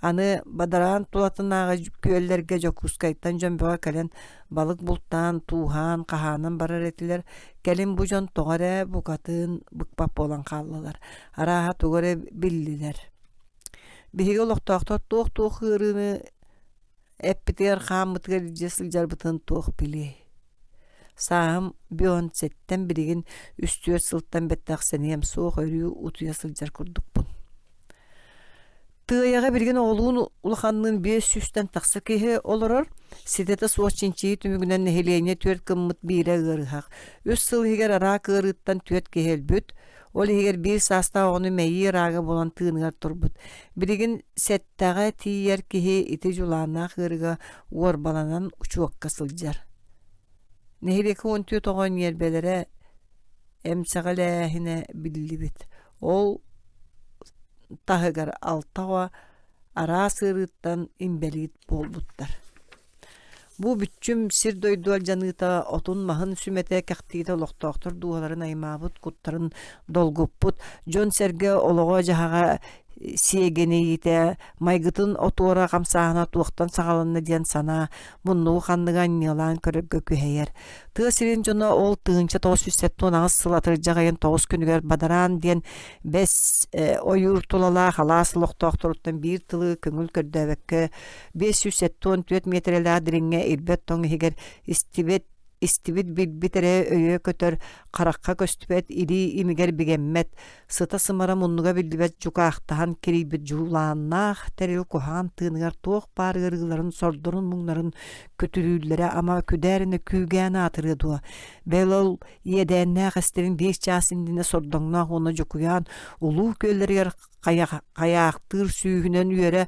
Аны бадаран тулатынағы көллерге жокускайттан жөмбеға кәлен балық бұлттан, туған, қаханын барар етілер. Кәлін бұ жон тоғары бұқатын бұқпап болан қалылар. Араға тоғары білділер. Бейге олықтақтар тоқ-тоқ ғырыны әппітер қамытығыр жесіл жарбытын тоқ білі. Сағым бүйон сеттен бірігін үстүйер сылттан бәттәқ сәнем соқ өрі ұтуя сылжар күрдікпін. Тыяға бірген олуын ұлықанның 500-тен тақсы кейі олырыр, сететі соқчинчейі түмігінен нәхелейіне төрт кыммыт бейрі ғырғақ. Үс сыл егер ара қырыттан төрт кейел бүт, ол егер бір саста оны мәйі рағы болан тыынығар тұрбыт. Бірігін сәттәға тиер кейі еті жулана қырыға орбаланан ұчуаққа сылжар. Нехиреки 14 оған ербелері әмсіғал әхіне білі бет. Ол тағығар алтауа ара сырыттан имбелит болбуттар. Бу бүтчүм сир дойдуал жаныта отун махын сүмете кәқтейді лоқтоқтыр дуаларын аймабыт, куттарын долгуппут. Жон сәрге олығы жағаға сиегені ете, майгытын отуора қамсағына туақтан сағалынны ден сана, мұнну қандыған нелан көріпгі күйейер. Тығы сирен жона ол тығынша 900 аңыз сылатыр жағайын 9 күнігер бадаран ден 5 ойыр тулала қалас лоқтоқтырыттан бір тылы көңіл көрдәбәккі 500 тон 4 метрелі адырыңа елбет тоңы егер истибит билбитере өйө көтөр қараққа көстүбет ири имигер бигеммет сыта сымара муннуга билбет жукаахтахан кирибит жуулааннаах терил кухан тыыныгар тоох баарыгыларын сордорун муңнарын көтүрүүллере ама күдәріне күүгәна атырыдуа белол едәннәах эстерин 5 часиндине сордоңнаах оны жукуян улуу көллергер каяактыр сүүгүнөн үйөрө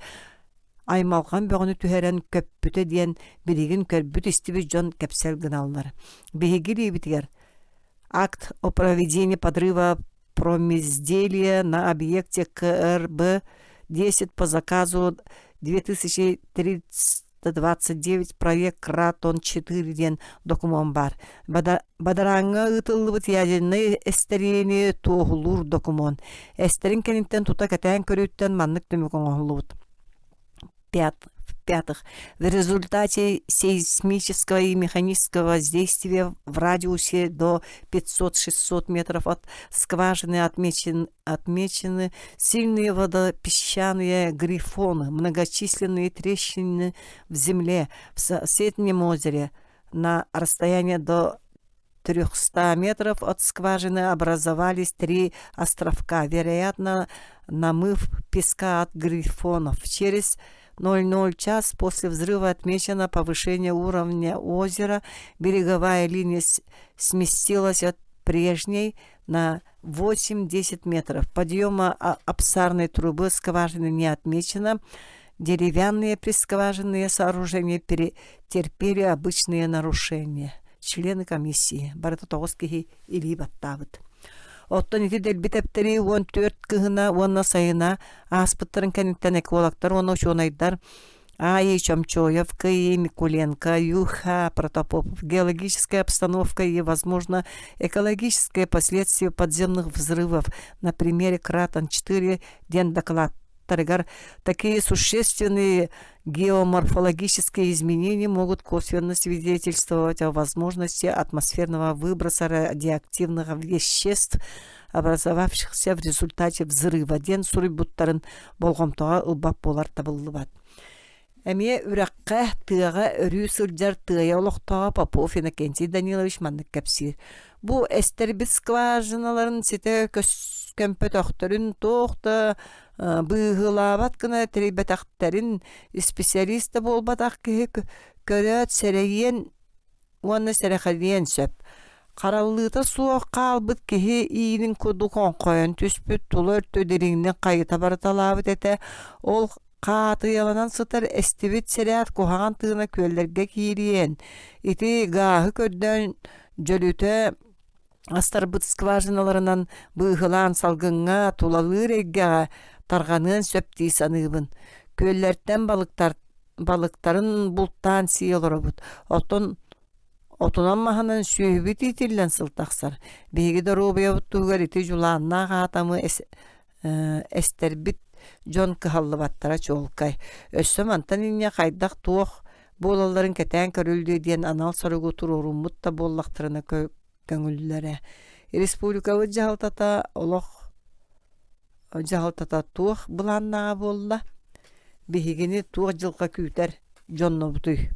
аймалған бөғіні түхәрен көппіті дейін бірігін көрбіт істібі жон кәпсел гыналлар. Бігігір ебітігер. Акт о проведении подрыва промизделия на объекте КРБ 10 по заказу 2329 проект Кратон 4 ден документ бар. Бадараңа ұтылыбыт ядені әстерені тоғылур документ. Әстерін кәнінттен тута кәтән көріттен маннық түміғін оғылыбыт. В-пятых, в результате сейсмического и механического воздействия в радиусе до 500-600 метров от скважины отмечены сильные водопесчаные грифоны, многочисленные трещины в земле, в соседнем озере на расстоянии до 300 метров от скважины образовались 3 островка, вероятно, намыв песка от грифонов. Через 00 час после взрыва отмечено повышение уровня озера. Береговая линия сместилась от прежней на 8-10 метров. Подъема обсарной трубы скважины не отмечено. Деревянные прискважинные сооружения перетерпели обычные нарушения. Члены комиссии. Баратотовские или Баттавыт. Оттон ити делбитептери 14 кыгына, онна сайына, аспыттарын кәнеттен экологтар, оны шонайдар, А.И. Чомчоев, К.И. Микуленко, Юха Протопопов. Геологическая обстановка и, возможно, экологические последствия подземных взрывов. На примере Кратон 4 ден доклад аппараттарыгар такие существенные геоморфологические изменения могут косвенно свидетельствовать о возможности атмосферного выброса радиоактивных веществ, образовавшихся в результате взрыва. Ден сурибуттарын болгомтоға ылбап болар табылыбат. Әме үрәккә тыга өрү сылжар тыя олоқтоға Попов Иннокентий Данилович маннык кәпсир. Бу эстербит скважиналарын сете көмпөт өқтөрүн тоқта быгылабат кына теребетақтарын специалисты болбатақ кеhe көрөт сәрейен уанна сәрәхәдиен сөп. Қараллыта суық қалбыт кеhe иінің көді қонқойын түспіт тұлы өрттөдеріңні қайыта барыталабыт әті ол қаты яланан сытар эстебит сәрәт қоғаған тығына көлдерге кейриен. Ити ғағы көдден жөліті астарбыт скважиналарынан быгылан салгынға тулалыр егге тарғанын сөпті саныбын. Көллерден балықтарын бұлттан сиелері бұд. Отунан маханын сүйбіт итілден сылтақсар. Бейгіді робия бұттуғар ити жуланна ғатамы эстербит жон кыхаллы баттара чолкай. Өссөм антан ине қайдақ туық болаларын кәтән көрілді ден анал сарыгу тұрурун мұтта боллақтырына көңілдері. Республикавы жағалтата туық бұланнаға болла. Бейгіні туық жылға күйтер жонны бұтый.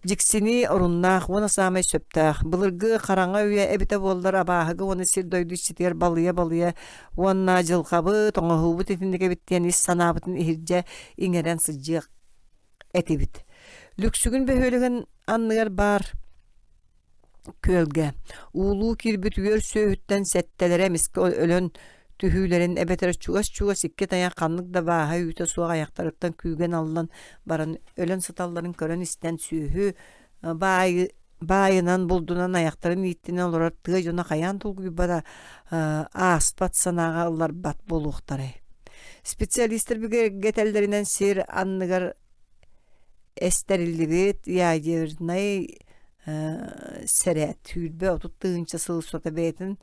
Жиксини оруннах оны самай сөптах. Былыргы қараңа үйе әбіті болдар абағығы оны сирдойды сетер балыя оны жылқабы тоңығыбы тетіндігі біттен ес санабытын ихирже иңерен сыджық әті біт. Люксүгін бөхөлігін анныгар бар көлге. Улу кирбіт үйер сөйіттен сәттелері міскі өлін түхүлерин эбетер чугас икке таян каннык да бааха үйте суга аяктарыптан күйген аллан барын өлөн сыталларын көрөн истен сүйүхү байынан булдунан аяктарын иттине олар тыга жона каян тулгуй бара аспат санага алар бат болуктары. Специалисттер гетелдеринен сир анныгар эстерилибит ядерный серет хүрбе отут тыгынча сыл сота бетин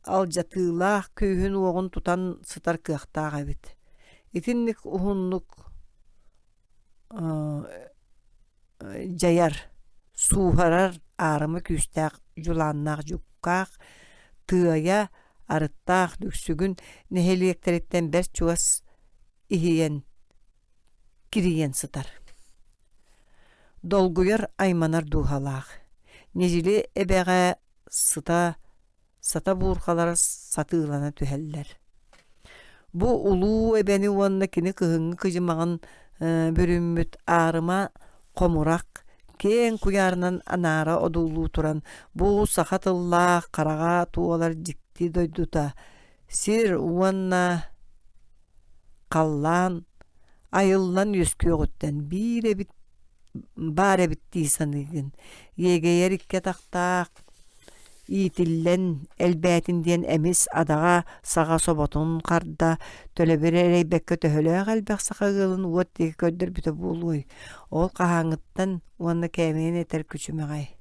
алжатылах күйін оғын тұтан сытар кықтаға бит. Итинник ұхынлық жаяр, суғарар арымы күстәқ, жұланнақ жүкқақ, тыая арыттақ дүксігін нехелектәреттен бәс чуас ихиен кириен сытар. Долгуяр айманар дұғалақ. Нежілі әбәға сата буурқалар сатыылана түхәлләр. Бу улуу эбәни уанна кини кыһыңы кыжымағын бөрүммүт арыма қомурақ кен куярынан анара одулуу туран бу сахатылла қараға туалар жикти дойдута сир уанна қаллан айыллан өскөғөттен бар эбитти саныгын егейер икке тақтақ итиллен элбәтинден эмис адаға саға соботун қарда төлөберерей бәккө төхөлөг әлбәк сақағылын уот деги көддөр бүті болуй. Ол қағаңыттан уанна кәмейін етер күчімеғай.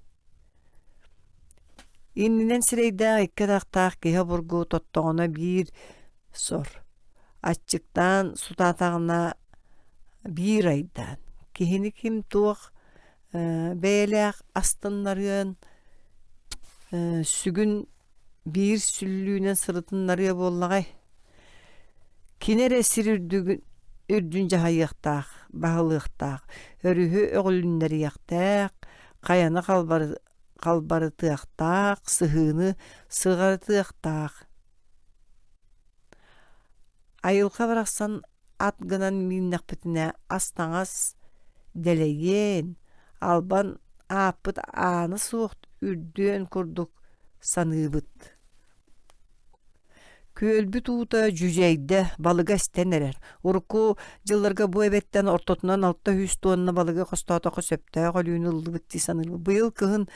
Иннинен сирейді икке тақтақ кеге бұргу тоттоғына бір сор. Аччықтан сутатағына бір айдан. Кехіні кем туық бәйләқ астынларын сүгін бір сүллүүнен сырытынлары боллағай. Кинере сир үрдүн жахайықтақ, бағылықтақ, өрүхі өғілінлері яқтақ, қаяны қалбары тыақтақ, сығыны сығары тыақтақ. Айылға барақсан атғынан миннақ бітіне астаңас дәлеген, албан апыт аны суғт үрден күрдік саныбыт. Көлбіт уыта жүжейді балыға стенерер. Урку жылларға bu эбеттен ортотунан 600 тонна балыға қостатақы сөпті қолуын ұлды бітті санылы. Бұйыл кығын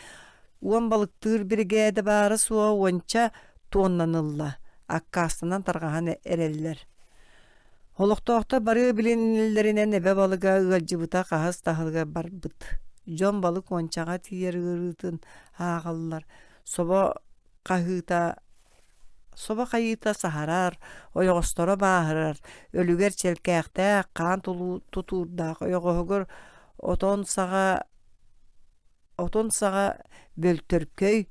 уан балықтыр біргәді бары суа уанча тоннан ұлла. Аққастынан тарғаған әрелілер. Олықтоқта бары біленілерінен әбе балыға ұғалжыбыта қағыз тағылға бар бұт. Жон балык уанчаға тиер ырытын ағалылар. Соба қағыта Соба кайыта саharар, oyogostoro baaharar, ölüger çelkäktä kan tuturdaq, oyogogor oton saga böltörköy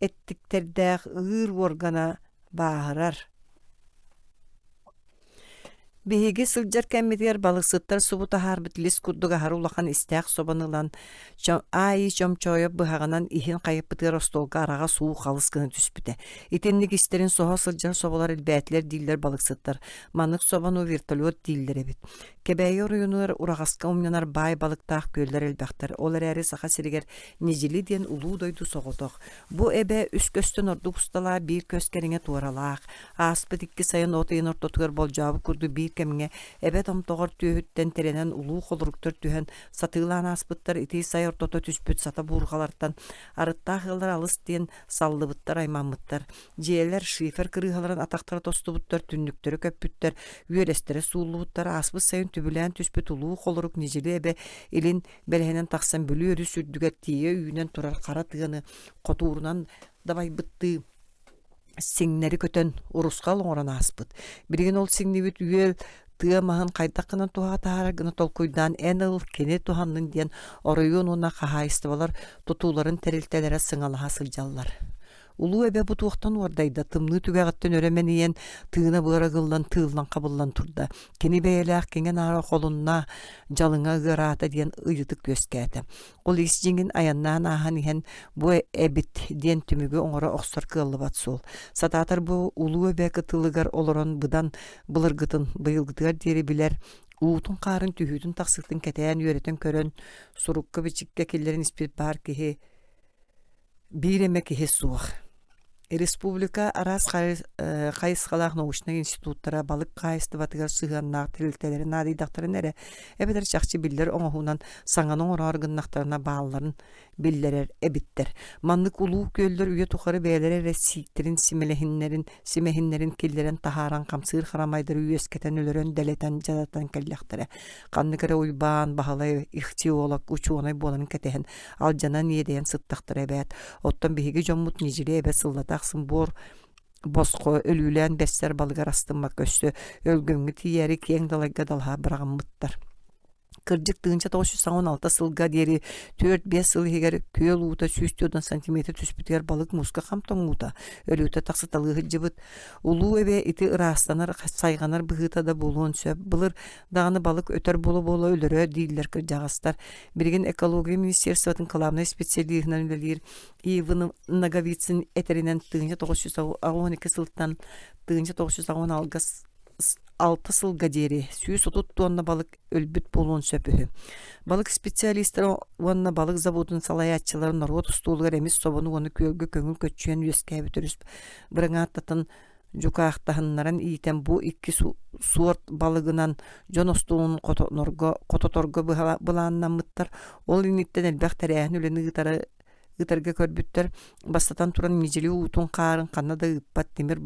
ettikterdäq ığır organa baaharar. Bihigi sıljar kemmitiger balıksıttar subuta harbitlis kudduga harulakan istäq sobanılan ay çomçoyup bıhaganan ihin kayıpıtır ostolga araga suğu kalıskını tüspüte. İtinlik isterin soha sıljar sobalar ilbätler diller balıksıttar. Manık sobanu vertolyot diller ebit. Kebeyi oruyunur uragaska umyanar bay balıktaq göller elbäktar. Olar äri saha siriger nijili diyen ulu doydu soğutoq. Bu ebe üst köstün orduk ustala bir köskerine tuaralaq. Aspıt ikki sayın otayın ortotugar bolcabı kurdu bir kemine ebe tomtoğor tühütten terenen ulu koluruktur tühen satılan aspıttar iti say ortoto tüspüt sata burgalardan arıtta hıllar alыс diyen sallıbıttar aymamıttar. Jiyeler şifer kırıhaların ataktara tostubuttar tünnüktörü köppüttar üyerestere suğulubuttar aspıt sayın tübülen tüspüt ulu koluruk nijili ebe ilin belhenen taksan bölü örü sürdüget tiye üyünen turar kara tığını kotuğurundan dabay bıttı siңнери көтөн урускал оңоран аспыт. Бирген ол сиңнибит үйел тыа маһын кайдаккынан туха таарар гына толкуйдан эн ыл кене туханнын диен оройун уна кахайыстыбалар тутууларын терилтелере сыңалаха сылжаллар. Улуу эбе бу туохтан уордайда тымны түгәгәттен өремениен тыына бырагылдан тыылдан кабыллан турда. Кени бәйләк кенген ара колунна жалыңа гырата диен ыйытык көскәте. Ол исҗиңин аяннан ахан иһен бу эбит диен түмүгү оңора оксор кыллыбат сул. Сататар бу улуу эбе кытылыгар олорон быдан былыргытын быйылгытыгар дири билер. Уутун карын түһүтүн таксыктын кетен үйрөтөн көрөн сурукка бичикке киллерин испит бар кихи биреме кихи суох. Республика арас кайысқалақ научный институттара балык кайыстыбатыгар сыганнақ тирилтелери надыйдақтарын эре эбедер чакчы биллер оңохунан саңаның ора аргыннақтарына бааларын биллерер эбиттер. Маннык улуу көллөр үйе тухары бээлери ресиктерин симехиннерин киллерен тахаран камсыр харамайдыр үйескетен өлөрөн делетен жадатан келлектери. Канныкere уйбаан бахалай ихтиолог учуонай боларын кетехен ал жана ниеден сыттактыр эбет. Оттон биһиги жоммут нижире эбе сыллатаксын бор боско өлүлән бестер балыгар астымма көстө өлгөнгү тиери кең далайга далха бырагыммыттар. Кырдык тыынча 916 сылга дери 4-5 сыл егер көөл ута 100 сантиметр түспүтер балык муска камтоң ута өлүтө таксыталыгы жыбыт улуу эбе ити ырастанар сайганар быгытада болуун сөп былыр даганы балык өтөр боло өлөрө дийлер кыржагастар бирген экология министерствотун главный специалистынан билер Иван Наговицын этеринен тыынча 912 сылтан тыынча 916 6 сылга дери 130 тонна балык өлбүт болуун сөпүхү. Балык специалисттер онна балык заводунун салаятчылары народ устуулугар эмес собону оны көлгө көңүл көччүөн үескө бүтүрүс. Бырыңаттатын жукаактахыннаран иитен бу икки сорт балыгынан жоностуун кототорго былааннаммыттар. Ол иниттен элбэх терээхин үлени ытарга көрбүттер бастатан туран нижели утун карын канада ыппат темир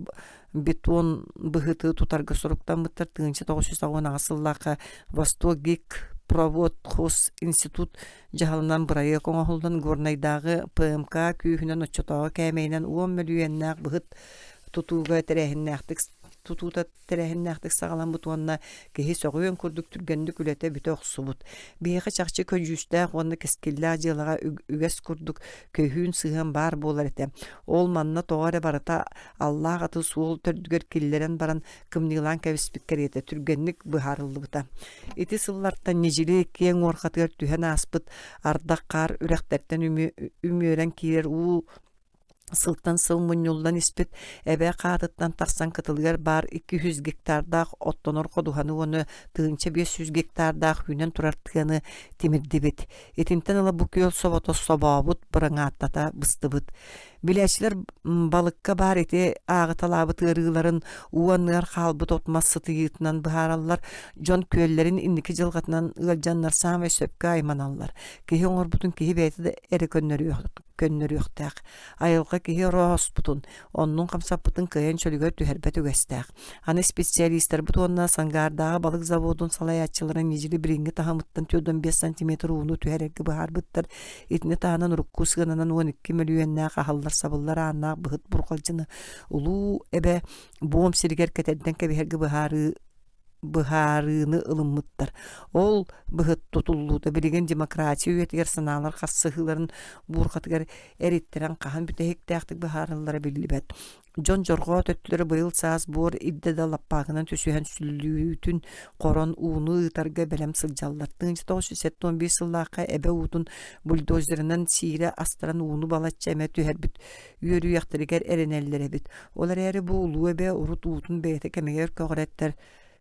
бетон быгыты тутарга соруктанмыттар тыынча 910 сыллака Восток гик провод хос институт жаһалынан бырайы коңохулдан горнайдагы ПМК күйүнөн очотого кемейнен 10 миллионнак быгыт тутууга терехиннактык тутута терехиннактык сагалан бутуанна кеһи согуен курдук түргендик үлете бүтөк субут. Бейхи чакчы көжүстә онны кескиллә жылыга үгәс курдук көһүн сыган бар болар эте. Ол манна тоғары барыта Аллах аты суол төрдүгер киллерен баран кымнылан кәбиспиккер ете түргенник быһарыллыбыта. Ити сылларта нежили кең орхатыр түһен аспыт ардак кар үрәхтәртен үмөрән кирер у сылтан сыл муньулдан испит эбе каатыттан таксан кытылгар бар 200 гектардах оттонор кодуханы оны тыынча 500 гектардах хүнен турартыганы тимирдибит. Этинтен ала бу көл собото собабут быраңаттата быстыбыт. Биләчләр балыкка бар ите агыталабыт ырыыларын уаннар халбыт отмасы тыйытынан быһараллар жон көлләрин инники жылгатынан ылжаннар сам өсөпкө айманаллар. Кеһи оңор бутун кеһи бәйте эре көннөр юктак. Айылга кеһи рос бутун. Оннун камсапытын кыйын чөлгө түһәрбәт үгәстәк. Аны специалисттер бутунна сангардагы балык заводун салаятчыларын нижили биринге тахамыттан 5 см уну түһәрәге быһар быттар. Итне таанан руккусганан 12 миллионнак ахаллар сабыллар ааннаах быһыт бургалжыны улуу эбе буом сиригер кетерден кебиһерге быһаарыны ылыммыттар. Ол быһыт тутуллуута билеген демократия үетигер санаалар хассыһыларын буурхатыгар эриттерен кахан бүтехиктээхтик быһаарыллара биллибет. Жон жорго төттүлөр быйыл саас буор идде да лаппаагынан түсүһэн сүллүүтүн корон ууну ытарга белем сылжаллар. 1971 сыллаакка эбе уутун бульдозеринен сиире астаран ууну балачча эме түһэрбит үөрүяхтыригер эренеллеребит. Олар эри бу улуу эбе урут уутун бэйете кемегер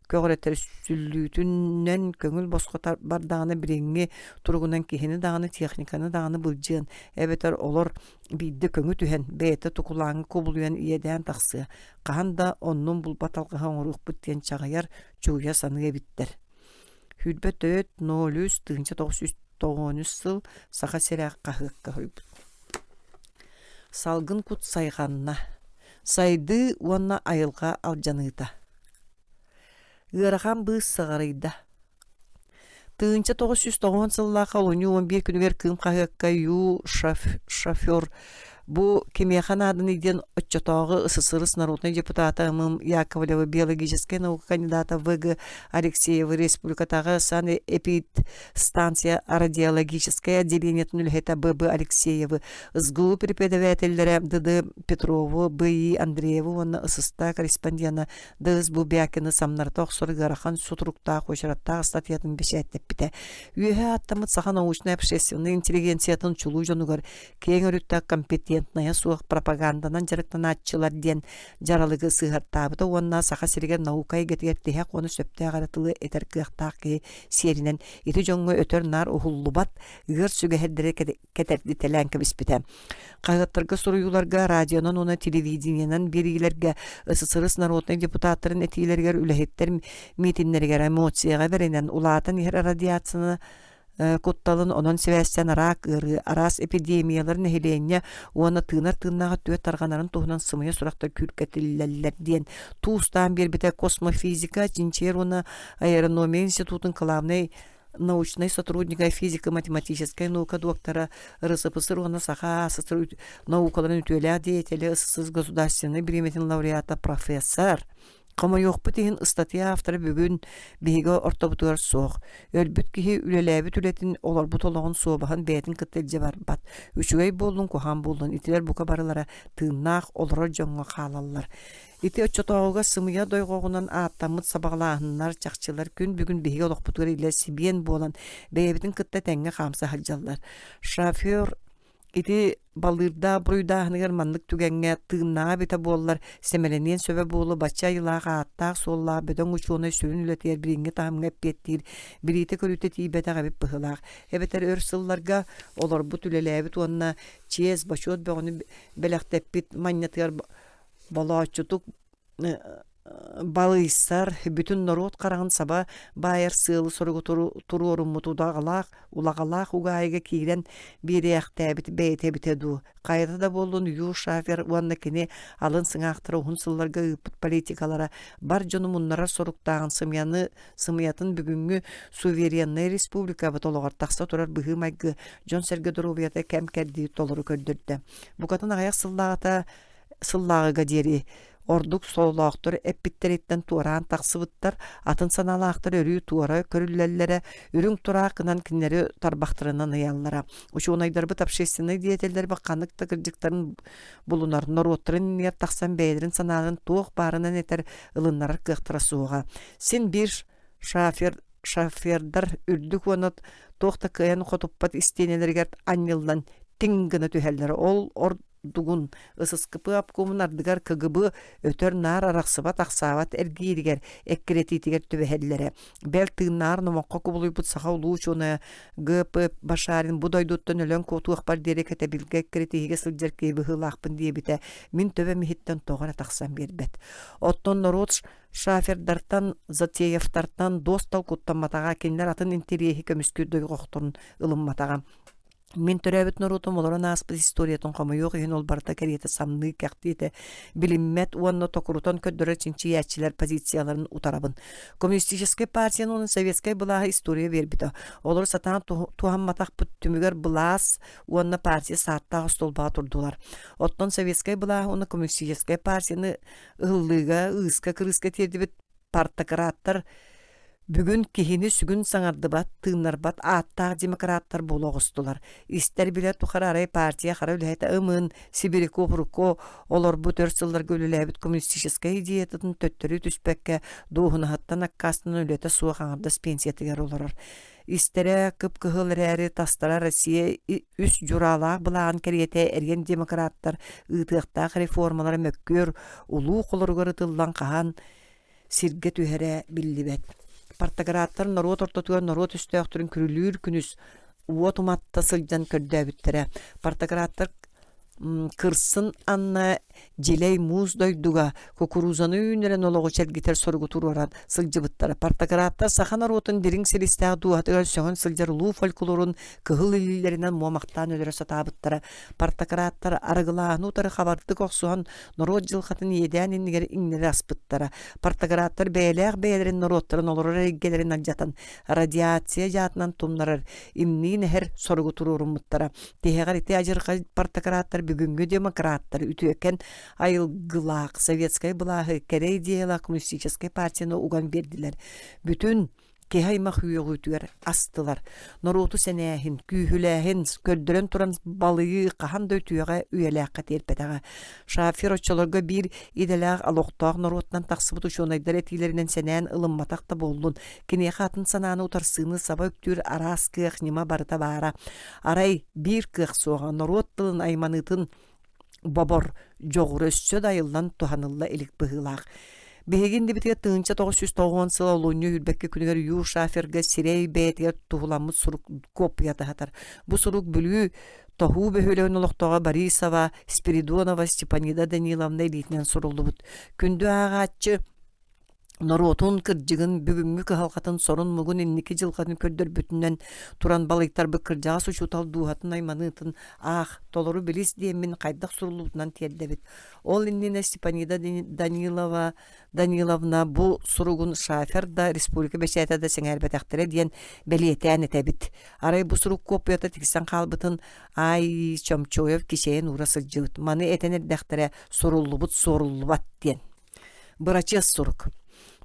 көгөреттер сүллүүтүннен көңүл боско бардаганы биреңи тургунан кихини даганы техниканы даганы былжыан эбетер олор бидде көңү түһен бэйете тукулааңы кубулуян иеден таксы кахан да оннун бул баталгахан урук бүттен чагаяр чуя саны эбиттер. Хүлбөт 1990 сыл саха серак кахыкка хойбут. Салгын кут сайганна сайды уанна айылга алжаныыта. Ыарахан быыс сагарыйда. 1990 сыллака олуну 11 күнүгер кым кахыкка ю шофер бу кемехан адын иден отчетогы СССР народный депутаты Яковлева биологическая наука кандидата ВГ Алексеева республикатагы саны станция радиологическое отделение Тунульхета ББ Алексеева СГУ преподавателлері ДД Петрову БИ Андрееву оны СССР корреспондена ДС Бубякины самнартақ сұрғарахан сутруктаа қошыраттағы статьятын бешеттеп бите. Үйе аттамыт саха научный общественный интеллигенциятын чулу жонугар кең өрүттә компетентная суық пропаганданан жарықтан атчылар ден жаралығы сығырттабыда онна саха сирген наукай гетігер оны сөпті ағаратылы этер кықтақ серінен еті жоңғы өтер нар ұхуллубат ғыр сүгәһердері кетерді тәлән кебіспіті. Қағыттырғы сұруюларға радионан оны телевидениянан берігілерге СССР народный депутаттарын этилергер үләхеттер митинлергер эмоцияға беренен улаатын ер радиацияны Котталын онон севестен рак ыры, арас эпидемияларын эхиленне, уана тыынар-тыыннаға төт тарғанарын туғынан сымыя сұрақта күркетілелер ден. Туыстан бербіте космофизика, жинчер оны аэрономия институтын главный научный сотрудника физико-математической наука доктора РСФСР оны саха наукаларын үтөлі деятелі СССР государственный бреметин лауреата профессор. Кама yoqputihin статья авторы бүгүн биһиге ортобутугар соох. Өлбүт киһи үлеләбит үлетин олар бутологон сообахан бәйтин кыттылжы барбат. Үчүгәй болдун кухан болдун. Итилер бука барылара тыыннаах олора жоңга халаллар. Ити очотоога сымыя дойгогунан аттамыт сабаглаахыннар чакчылар күн бүгүн биһиге олоқпутугар иле сибиен болан бәйбитин кытта тәңге хамса хаджаллар. Шофер ити балырда бруйдаһыныр маннык түгәнгә тыыннага бите боллар семеленен сөбе болу бача йылага аттак солла бөдөң учуны сүрүн үлетер биринге тамга петтир бирите көрүтө тибете габып быһылак эбетер өрсылларга олар бу түлеләбит онна чез башот бөгүнү белектеппит маннятыр балаачутук балыйсар бүтүн народ карагын саба байыр сыылы соргу турурум мутудагалак улагалак угайга кирен биреяктабит бейтебитеду кайда да болдун ю шофер уаннакини алын сыңактыры хунсылларга ыпыт политикалара бар жону муннара соруктаган сымыятын бүгүнгү суверенный республика батологор такса турар быгымайгы жон сергедоровията кем керди толору көддөрдө букатын аяк сыллагыга дери Ордук солуақтыр эппиттериттен туаран тақсыбыттар, атын саналақтыр өрүй туара көрүлләлләре, үрің турақынан киннері тарбақтырынан ыяллара. Ушу онайдарбы общественный деятельдер баққанлық тақырдықтарын бұлынар, народтырын ер тақсан бәйдерін саналын туық барынан етер ылынларыр қықтыра суға. Сен бір шофердар үрдік онат тоқта кыян қотуппат истенелергер аннылдан тиңгіні түхелдері. Ол дугун ысыскыпы апкомун ардыгар КГБ өтөр нар араксыбат аксабат эргииригер эккеретитигер түбэхеллере бел тыыннаар номокко кубулуйбут саха улуучуна ГП Башарин будойдуттан өлөн котуакпар дерекете билге эккеретиге сылжеркей быхылаакпын диебите мин төбө михиттен тогора таксан бербет оттон народ шофердартан Затеевтартан достал куттаматага кинлер атын интериехи көмүскү дойгохтун ылымматага Мен төрәбит норутум олорон аспыт историятын қомойоқ еген ол барда кәриеті самны кәқтейті билиммет уанна токурутон көддөрі чинчи ячилер позицияларын утарабын. Коммунистической партияны оның советскай бұлағы история вербіді. Олар сатан тухамматақ бұт түмігер бұлас уанна партия сааттағы столбаға тұрдылар. Оттон советскай бұлағы оны коммунистической партияны ыллыға, ыска, кырыска тердібіт партократтар бүгін кихини сүгін саңардыбат, тыынарбат, аттағы демократтар болу оғыстылар. Истер біле тұқар арай партия қара үләйті ымын, Сибирико, Фруко, олар бұт өрсілдер көліләбіт коммунистическай идеятын төттірі түспәкке доғыны хаттан аққастын үләті суы қаңырдас пенсиятығар оларар. Истере кып-кығыл рәрі тастара Россия үс журалақ бұлаған кәрiyete әрген демократтар ұйтықтақ реформалары мөккөр, ұлу қолырғыры тылдан қаған сирге түйәрі білдібет. Партократтар народ ортотуган народ үстөктөрүн күрүлүр күнүс уотуматта сылжан көрдөбүттөрө. Партократтар кырсын анна желей муз дойдуга кукурузаны үнерен олого челгитер соргу туруран сылжыбыттары. Партократтар сахан аротун дирин селистағы дуатыгар сөңін сылжарылуу фольклорун кыгыл илилеринен муамактан өлөрө сатабыттары. Партократтар арыгылааны утары хабарды коксуан народ жылхатын еден иннигер иңнери аспыттары. Партократтар бәйләк бәйлерин народтарын олорор эггелерин алжатын радиация жатынан тумнарар имнин хер соргу турурумуттары. Техегар ите ажырка партократтар бүгүнгү демократтар үтүөкен айылгылаак советскай былагы керей идеяла коммунистической партияны уган бердилер. Бүтүн кехаймах үйөгүтүгер астылар. Норуту сенәһин, күйүләһин, көрдөрөн туран балыйы кахандай түйөгө үйеләккә терпетәгә. Шафир очолорга бир иделәк алоктак норутнан таксыбыт ушонайдар этилеринен сенән ылымматакта болдун. Кине хатын сананы утарсыны саба үктүр арас кык нима барыта бара. Арай бир кык соға норут тылын айманытын бабор жоғыр өссө дайылдан туханылла элик быгылак. Бегин дебитге тыынча 990 сыла олоню үрбекке күнігер ю шаферге сирей бәйтігер тухуламыт сурук коп ятахатар. Бу сурук бүлүү тоху бөхөлөн олоқтоға Борисова, Спиридонова, Степанида Даниловна элитинен сурулду бут. Күндү ағатчы Норотун кыржыгын бүгүнгү кыхалкатын сорун мугун инники жылкатын көрдөр бүтүнөн туран балыктар быкыржага сучутал дуухатын айманыытын ах толору билис диэмин кайдак сурулуутунан тиердебит. Ол иннине Степанида Даниловна бу суругун шафер да республика бешетада да сеңербетактыре диен белиетен этебит. Арай бу сурук копията тиксен калбытын ай Чомчоев кишеен урасы жыбыт. Маны этенердактыре суруллубут соруллубат диен. Бырачес сурук.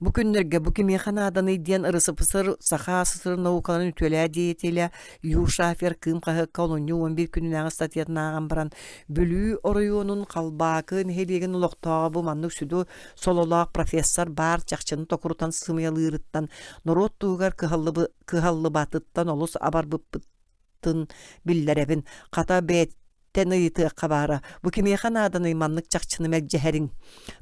Бу күннерге бу кемеханаданы диен ырысы пысыр саха сысыр наукаларын үтөлә диетеле ю шафер кым кахы колонию 11 күнүнәгы статьятына аган баран бүлүү оройонун калбакын хелеген улоктогы бу маннык сүдү сололак профессор бар чакчыны токурутан сымыялырыттан народ тугар кыхаллы батыттан олус абарбыптын биллеребин ката бет тенейты кабара бу кемеханадан ыйманнык чакчыны мәгҗәһәрин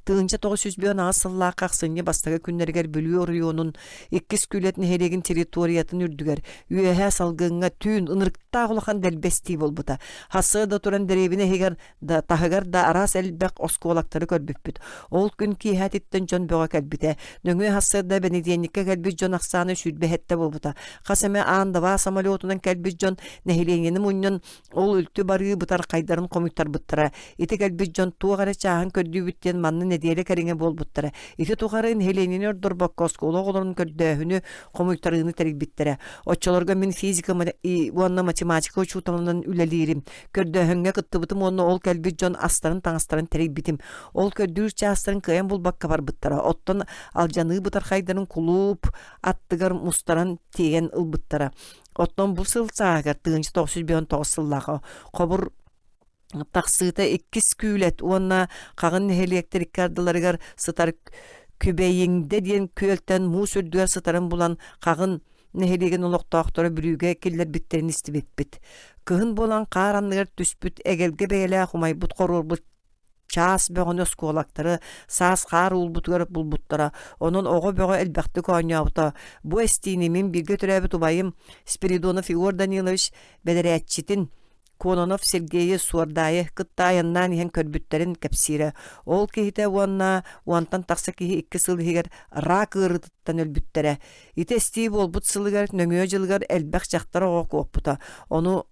тыынча 900 асылла каксынны бастага күннәргәр бүлүү орыйонун 2 күлетин хереген территориятын үрдүгәр үеһә салгынга түн ынырыкта гулхан дәлбести болбута хасы да туран деребине хегер да тагыр да арас элбек осколактары көрбүппүт ол күн киһәтиттен жон бөга кәлбите нөңө хасы да бенедиенникке кәлбит жон аксаны сүрбәһәттә болбута хасаме андава самолетунан кәлбит жон нәһиленгене муннан ол үлтү бары бутар кайдарын комуттар буттара ити кәлбит жон тугары чаһан көрдүбүттен манны неделе кәреңе бол буттара ити тугарын хеленин ордор баккоско олорун көрдөһүнү комуттарыны тербиттере очолорга мен физика уанна математика учуталынан үлелирим көрдөһөнгө кыттыбытым онно ол кәлбит жон астарын таңастарын тербитим ол көрдүр чаастарын кыян бул бакка бар буттара оттон алжаны бутар кайдарын кулуп аттыгар мустаран теген ылбыттара оттон бу сылсаагар тыынчы 909 сыллага кобур таксыта 2 күлет уонна кагын электрикардыларыгар сытар күбейиңде диен көлтен муу сүрдүгөр сытарын булан кагын нехелеген улоктооктору бүрүүгө келлер биттерин истибеппит кыһын болан кааранныгар түспүт эгелге бээле хумайбут корурбут час бөгөн өсколактары саас каар улбутугар булбуттара онун ого бөгө элбекти кооньябыта бу эстини мен бирге төрөбүт убайым Спиридонов Игорь Данилович бедерячитин Кононов Сергей Суардайы кыттайыннан иһен көрбүттерин кепсире. Ол кихите уантан такса кихи 2 сыл хигер рак ырытыттан өлбүттере. Ите стии болбут сылыгар нөңө жылгар элбек жактара ого коппута. Ону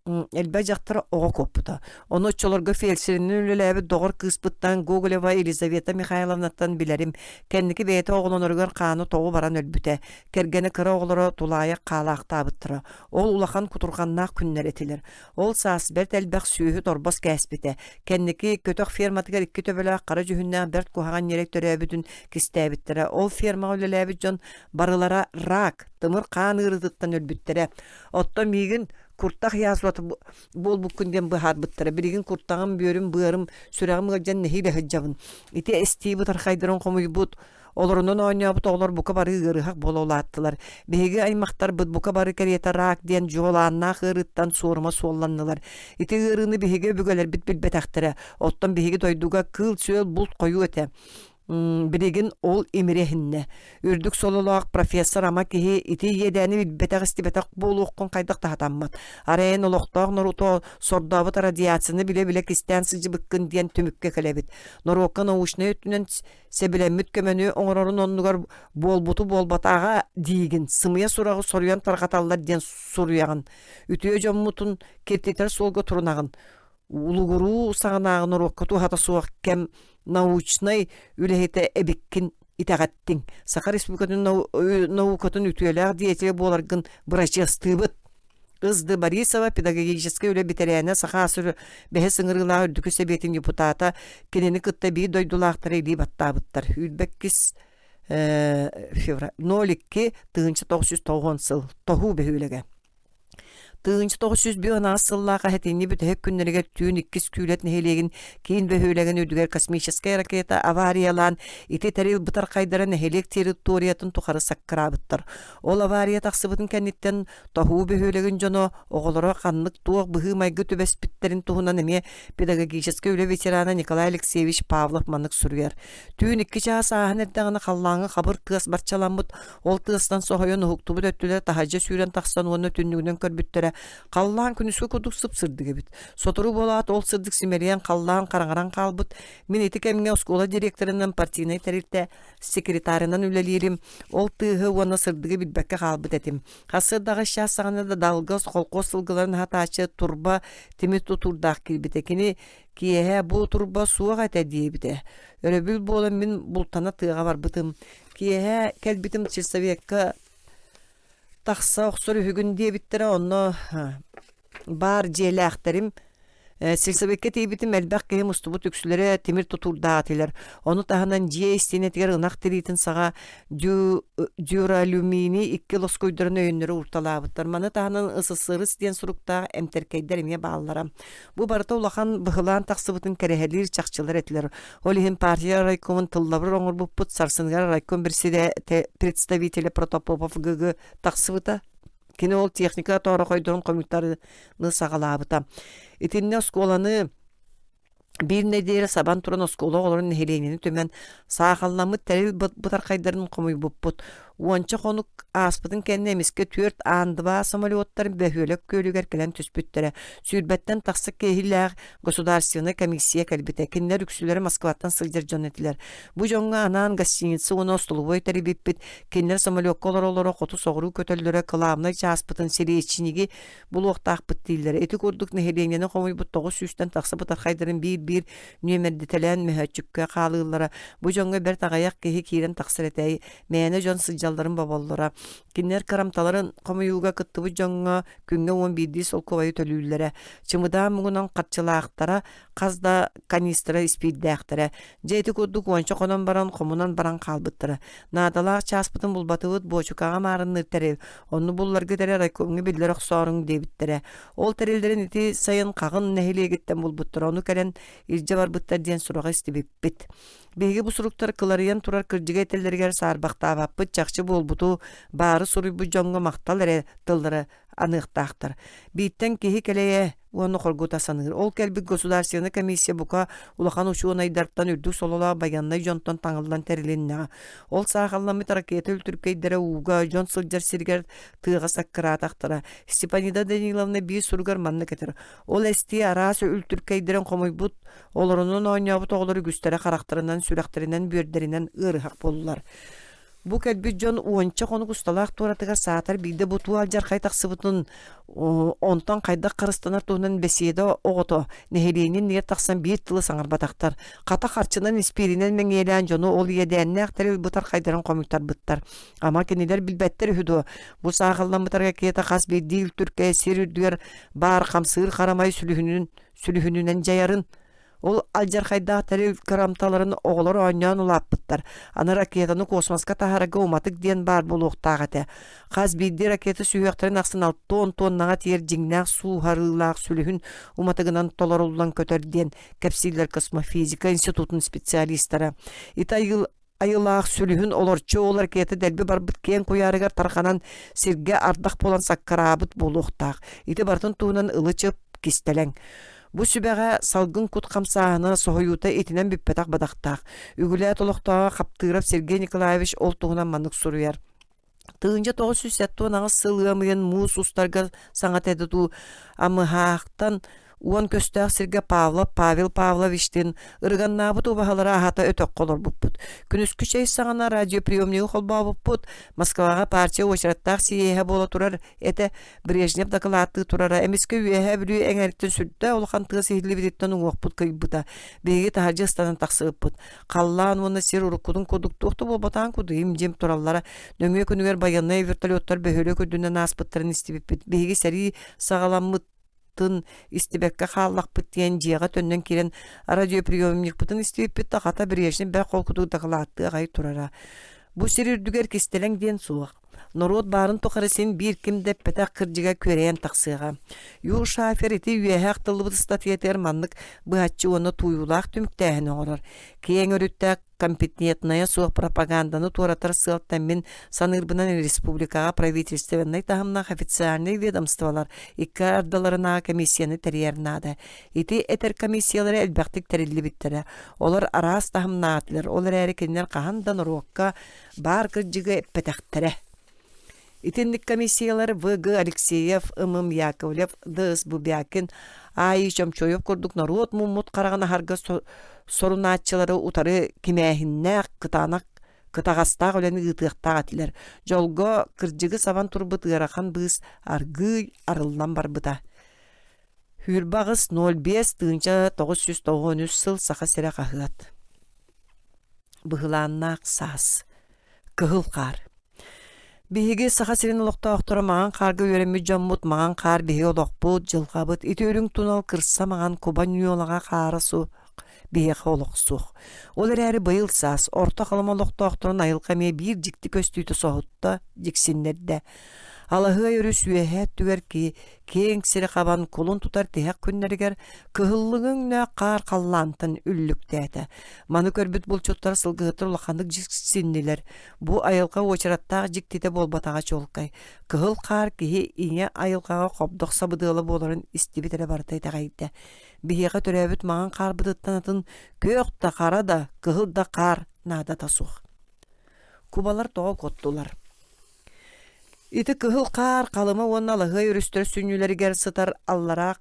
элбэ жактара ого коппута. Ону чолорго фельдшеринин үлелеби догор кыспыттан Гоголева Елизавета Михайловнаттан билерим. Кенники бейте оголоноргар кааны тогу баран өлбүтэ. Кергени кыра оголоро тулая каалаактаабыттыра. Ол улахан кутурганнаах күннер этилер. Ол саасберт элбэх сүүһү торбос кээспите. Кенники көтөх ферматыгар икки төбөлөөх кара жүһүннээх берт кухаган нерек төрөөбүтүн кистээбиттере. Ол ферма үлелеби жон барылара рак, тымыр каан ырытыттан өлбүттере. Отто мигин куртах ясват бол буккунден бахар буттара биригин куртагым бөрүм быарым сүрагым гажан нехиле хаджабын ити эстиби тархайдырын комуйбут олорунун ойнябыт олор бука бары ырыхак бололаттылар беги аймактар бука бары керета рак ден жоланна хырыттан сорма солланнылар ити ырыны беге бүгөлер бит билбетактыра оттон беги дойдуга кыл сөөл булт кою эте Birigin ol imrehинне. Үрдүк сололоақ профессор ама кихи ити едәни бетақ истибетақ болуққын қайдақ тахатаммат. Арайын олоқтақ нұруто сордабыт радиацияны біле-біле кистен сыжы бүккін ден түмікке кілебет. Нұруққын оушны өттінен себілемміт көмені оңырарын оннығар болбуту болбатаға дейгін. Сымыя сұрағы соруян тарқаталар ден соруяғын. Үтіе жоммутын кертетер солғы тұрынағын. Улугуру сағанағын ұрыққыту хата суақ кәм научный үлехете эбиккин итагаттин. Саха республикатын наукатын үтүелер диетеле боларгын брачестыбыт. Кызды Борисова педагогический үле битеряна саха асыр бәһе сыңырыла үрдүкү себетин депутата кенени кытта би дойдулаактары или баттабыттар. Үлбеккис февраль 02 1990 сыл тоху бәһүлеге. Тыынчы 901 сыллаға хәтенне бүтәһек күннәргә түйін 2 күләт нәһелеген кейін бөһөләгән үдүгәр космическая ракета авариялан ити тарил бытар кайдара нәһелек территориятын тухары саккырабыттыр. Ол авария тахсыбытын кәнниттен тоху бөһөләгән жоно оголора канлык туак быһы майгы төбәспиттерин тухунан эме педагогический үле ветераны Николай Алексеевич Павлов маннык сүргәр. Түйін 2 час аһнәттәгән халлаңы хабыр кыз барчаламыт ол тыстан сохойон хуктубы дөттүләр тахаҗа сүрән тахсан оны түннүгеннән көрбүттер қаллаан күнүскө кудук сыпсырдыгы бит. Сотору болат ол сырдык симериен қаллаан қараңаран қалбыт. Мен эти кемге школа директорынан партийный тарихте секретарынан үлелерим. Ол тыгы оны сырдыгы билбекке қалбыт этим. Хасырдагы шассаганы да далгыз колкос сылгыларын хатачы турба темит тутурдак кирбитекини кие бу турба суга тедибите. Өрөбүл болон мен бултана тыга бар бытым. Кие келбитим сельсоветка тақса оқсыр үгін дебіттірі оны бар желі әқтерім Сельсовекке тейбітім әлбәқ кейім ұстыбы түксілері темір тұтурда атылар. Оны тағынан жие істенетігер ұнақ тірейтін саға дюралюмини 2 лос көйдірін өйінлері ұрталабыттар. Маны тағынан ысысыры стен сұрықтағы әмтеркейдер еме бағаларам. Бұ барыта ұлақан бұғылан тақсыбытын кәрехелер чақчылар етілер. Олихин партия райкомын тыллабыр оңыр бұппыт сарсынғар райком бірсі представителі Протопопов гүгі тақсыбыта. Кені ол техника тоғыры қойдырын комментарыны сағалабыта. Итинне осколаны bir nedere saban turan oskola olorun helenini tömen sağallamı teril butar kaydarın komuy bupput. Onça konuk aspıtın kendine miske 4 andıva samolyotların behölek kölüger kelen tüspüttere. Sürbetten taksak kehiller Государственная комиссия kalbite. Kinler üksüleri Moskvattan sıldır jönetiler. Bu jonga anan gastiniцы onu ostuluvoy teribipit. Kinler samolyot kolor oloro kotu soğuru kötellere kılamına aspıtın seri içinigi buluqta akpıt değiller. Eti kurduk nehelenini komuy but 900'ten taksa butar kaydarın bir nömerdetelen mühəccükke qalıqlara. Bu jonga bir tağayak kehi kiren taksir etəyi. Məyənə jon sıcalların baballara. Kinler karamtaların komuyuga kıttı bu jonga künge 11 sol kovayı tölüllere. Çımıda muğunan qatçılaqtara qazda kanistra ispiddəqtara. Jeti kurduk onça qonan baran komunan baran qalbıttara. Nadalaq çaspıtın bulbatıvıt boçukağa marınır terev. Onu bullar gıdara raykomunu bildir oqsorun debittere. Ol terellerin iti sayın qağın nehiliye gitten bulbuttur. Onu kalen irce var bıttar diyen surağa istibip. Begi bu suruktar kılariyan turar kırcıga etellerger sarbaqta abapıt çakçı bolbutu bari suru bu jonga maqtal tılları anıqtaqtır. Bitten kehi keleye onu korguta sanır. Ol kelbi Государственная комиссия buka ulaqan uçuğun aydarttan ürdük solola bayanlay jontan tağıldan terilinna. Ol sağallamı taraketi ültürkeydere uğga jon sılcar sirger tığğa sakkıra taqtıra. Stepanida Danilovna bir surgar manna ketir. Ol esti arası ültürkeyderen komuy but olorunun oynayabıt oğları güstere karakterinden, sürekterinden, bürderinden ırhaq bollar. Bu kelbi John uonça konu ustalaq toratıgar saatar bilde butu aljar kaytak sıbıtın ontan kayda kırıstanar tuğunan besiyede oğutu nehelinin niye taksan bir tılı sanır bataktar. Kata harçından ispirinen men eğlen John'u ol yedenine aktarı butar kaydaran komiktar bıttar. Ama keniler bilbetler hüdü. Bu sağıldan butar kakiyata kas bir dil Türkiye sirürdüyer bar kamsığır karamay sülühününen cayarın. Ol aljar kayda teri karamtaların oğlar oynayan ulapıttar. Ana raketаны kosmoska taharaga umatık diyen bar buluqtağıtı. Qaz bildi raketi süyüqtарын aqsın alt ton-tonnağa tiyer jingnaaq su harılaq sülühün umatıgынан tolarullan köter diyen Kapsiller Kosmofizika Institutun spesialistleri. Ayılaq sülühün olorçu ol raketi delbi bar bitken koyarıgar tarxanan sirge ardaq bolan sakkarabıt buluqtaq. Iti bartın tuğunan ılıçıp kistelen. Bu sübäge salgın kut kamsahını sohoyuta etinen bippetak badaqtaq. Ügüle toloqtağa kaptırap Sergey Nikolaevich oltuğunan manık suruyar. Tığınca 907 nağız sılığamayan muğuz ustarga sanat edidu amıhaqtan uan köstaq Sergey Pavel Pavlovich'tin ırgan nabut ubahalara ahata ötök kolor bupput. Күнүскү чей саңана радио приемниги холба bupput. Moskvaga parça oşrattaq siyehe bola turar ete Brejnev doklаты turara emeske üyehe bilü eňerikten südde olhan tığ sihirli biditten uğuqput kıybuta. Begi Tajikistan'dan taqsıput. Qallan onu sir urukudun koduktuqtu bolbatan kudu imjem turallara nömüye künüger bayanay vertolyotlar behöle ködünden aspıttарын istibip begi seri sağalanmıt istibekke xallaq bityen jiga tönnen kiren radio priomnik butun istibip taqata Brejnev bä kolkudu doklаты gay turara. Bu sirirdüger kistelen diyen suaq. Norot barın toqarısin bir kim de petak kırcıga köreyen taqsıga. Yu şafer eti üyehaq tılıbıt statiyeter manlık bıhatçı onu tuyulaq tümüktəhini olar. Keyen örütte kompetentnaya suaq propagandanı toratar sığalttan min sanırbınan respublikaga правительственный tahımna официальный ведомстволар iki ardalarına komissiyanı teriyernada. Eti eter komissiyaları elbaqtik terilli bittere. Olar aras tahımna atlar. Olar erikenler qahandan roqqa bar kırcıga petaktere. İtinlik komissiyaları V.G. Alekseyev, Imım Yakovlev, D.S. Bubyakin, Ay Çomçoyev kurduk narot mummut qarağına harga sorunatçıları utarı kimehinne kıtağastaq öleni ıtıqtaq atiler. Jolgo kırcıgı savan turbut ırakan biz argı arıldan barbıta. Hürbağız 05 tığınca 993 sıl saqa sere qahıat. Bıhılanaq sas. Kıhıl qar. Bihigi saha sirin uloqta oqtora mağan qarga yöremi jammut mağan qar bihi oloqbut, jılqabut, iti örün tunal kırsa mağan kuban yolağa qara su, bihi oloq suq. Olar əri bayıl sas, orta qalama oloqta oqtoran ayılqamaya bir jikti köstüytü soğutta, jiksinlerdə. Alahıya yörü süyehet tüger ki, keng siri qaban kulun tutar tehek künneriger, kıhıllığın nö qar qallantın üllüktəti. Manı körbüt bulçutlar sılgıhtır ulaqandık jiksinniler. Bu ayılqa oçarattaq jiktite bolbatağa çolkay. Kıhıl qar kihi iňe ayılqağa qobdoq sabıdılı boların istibitere bartayta qayda. Bihiqa töröbüt mağan qar bıdıttan atın kök da qara da, kıhıl da qar nada tasuq. Kubalar toğal kottular. Iti kıhıl qar qalıma onun alığı yürüstür sünnüleri ger sıtar allara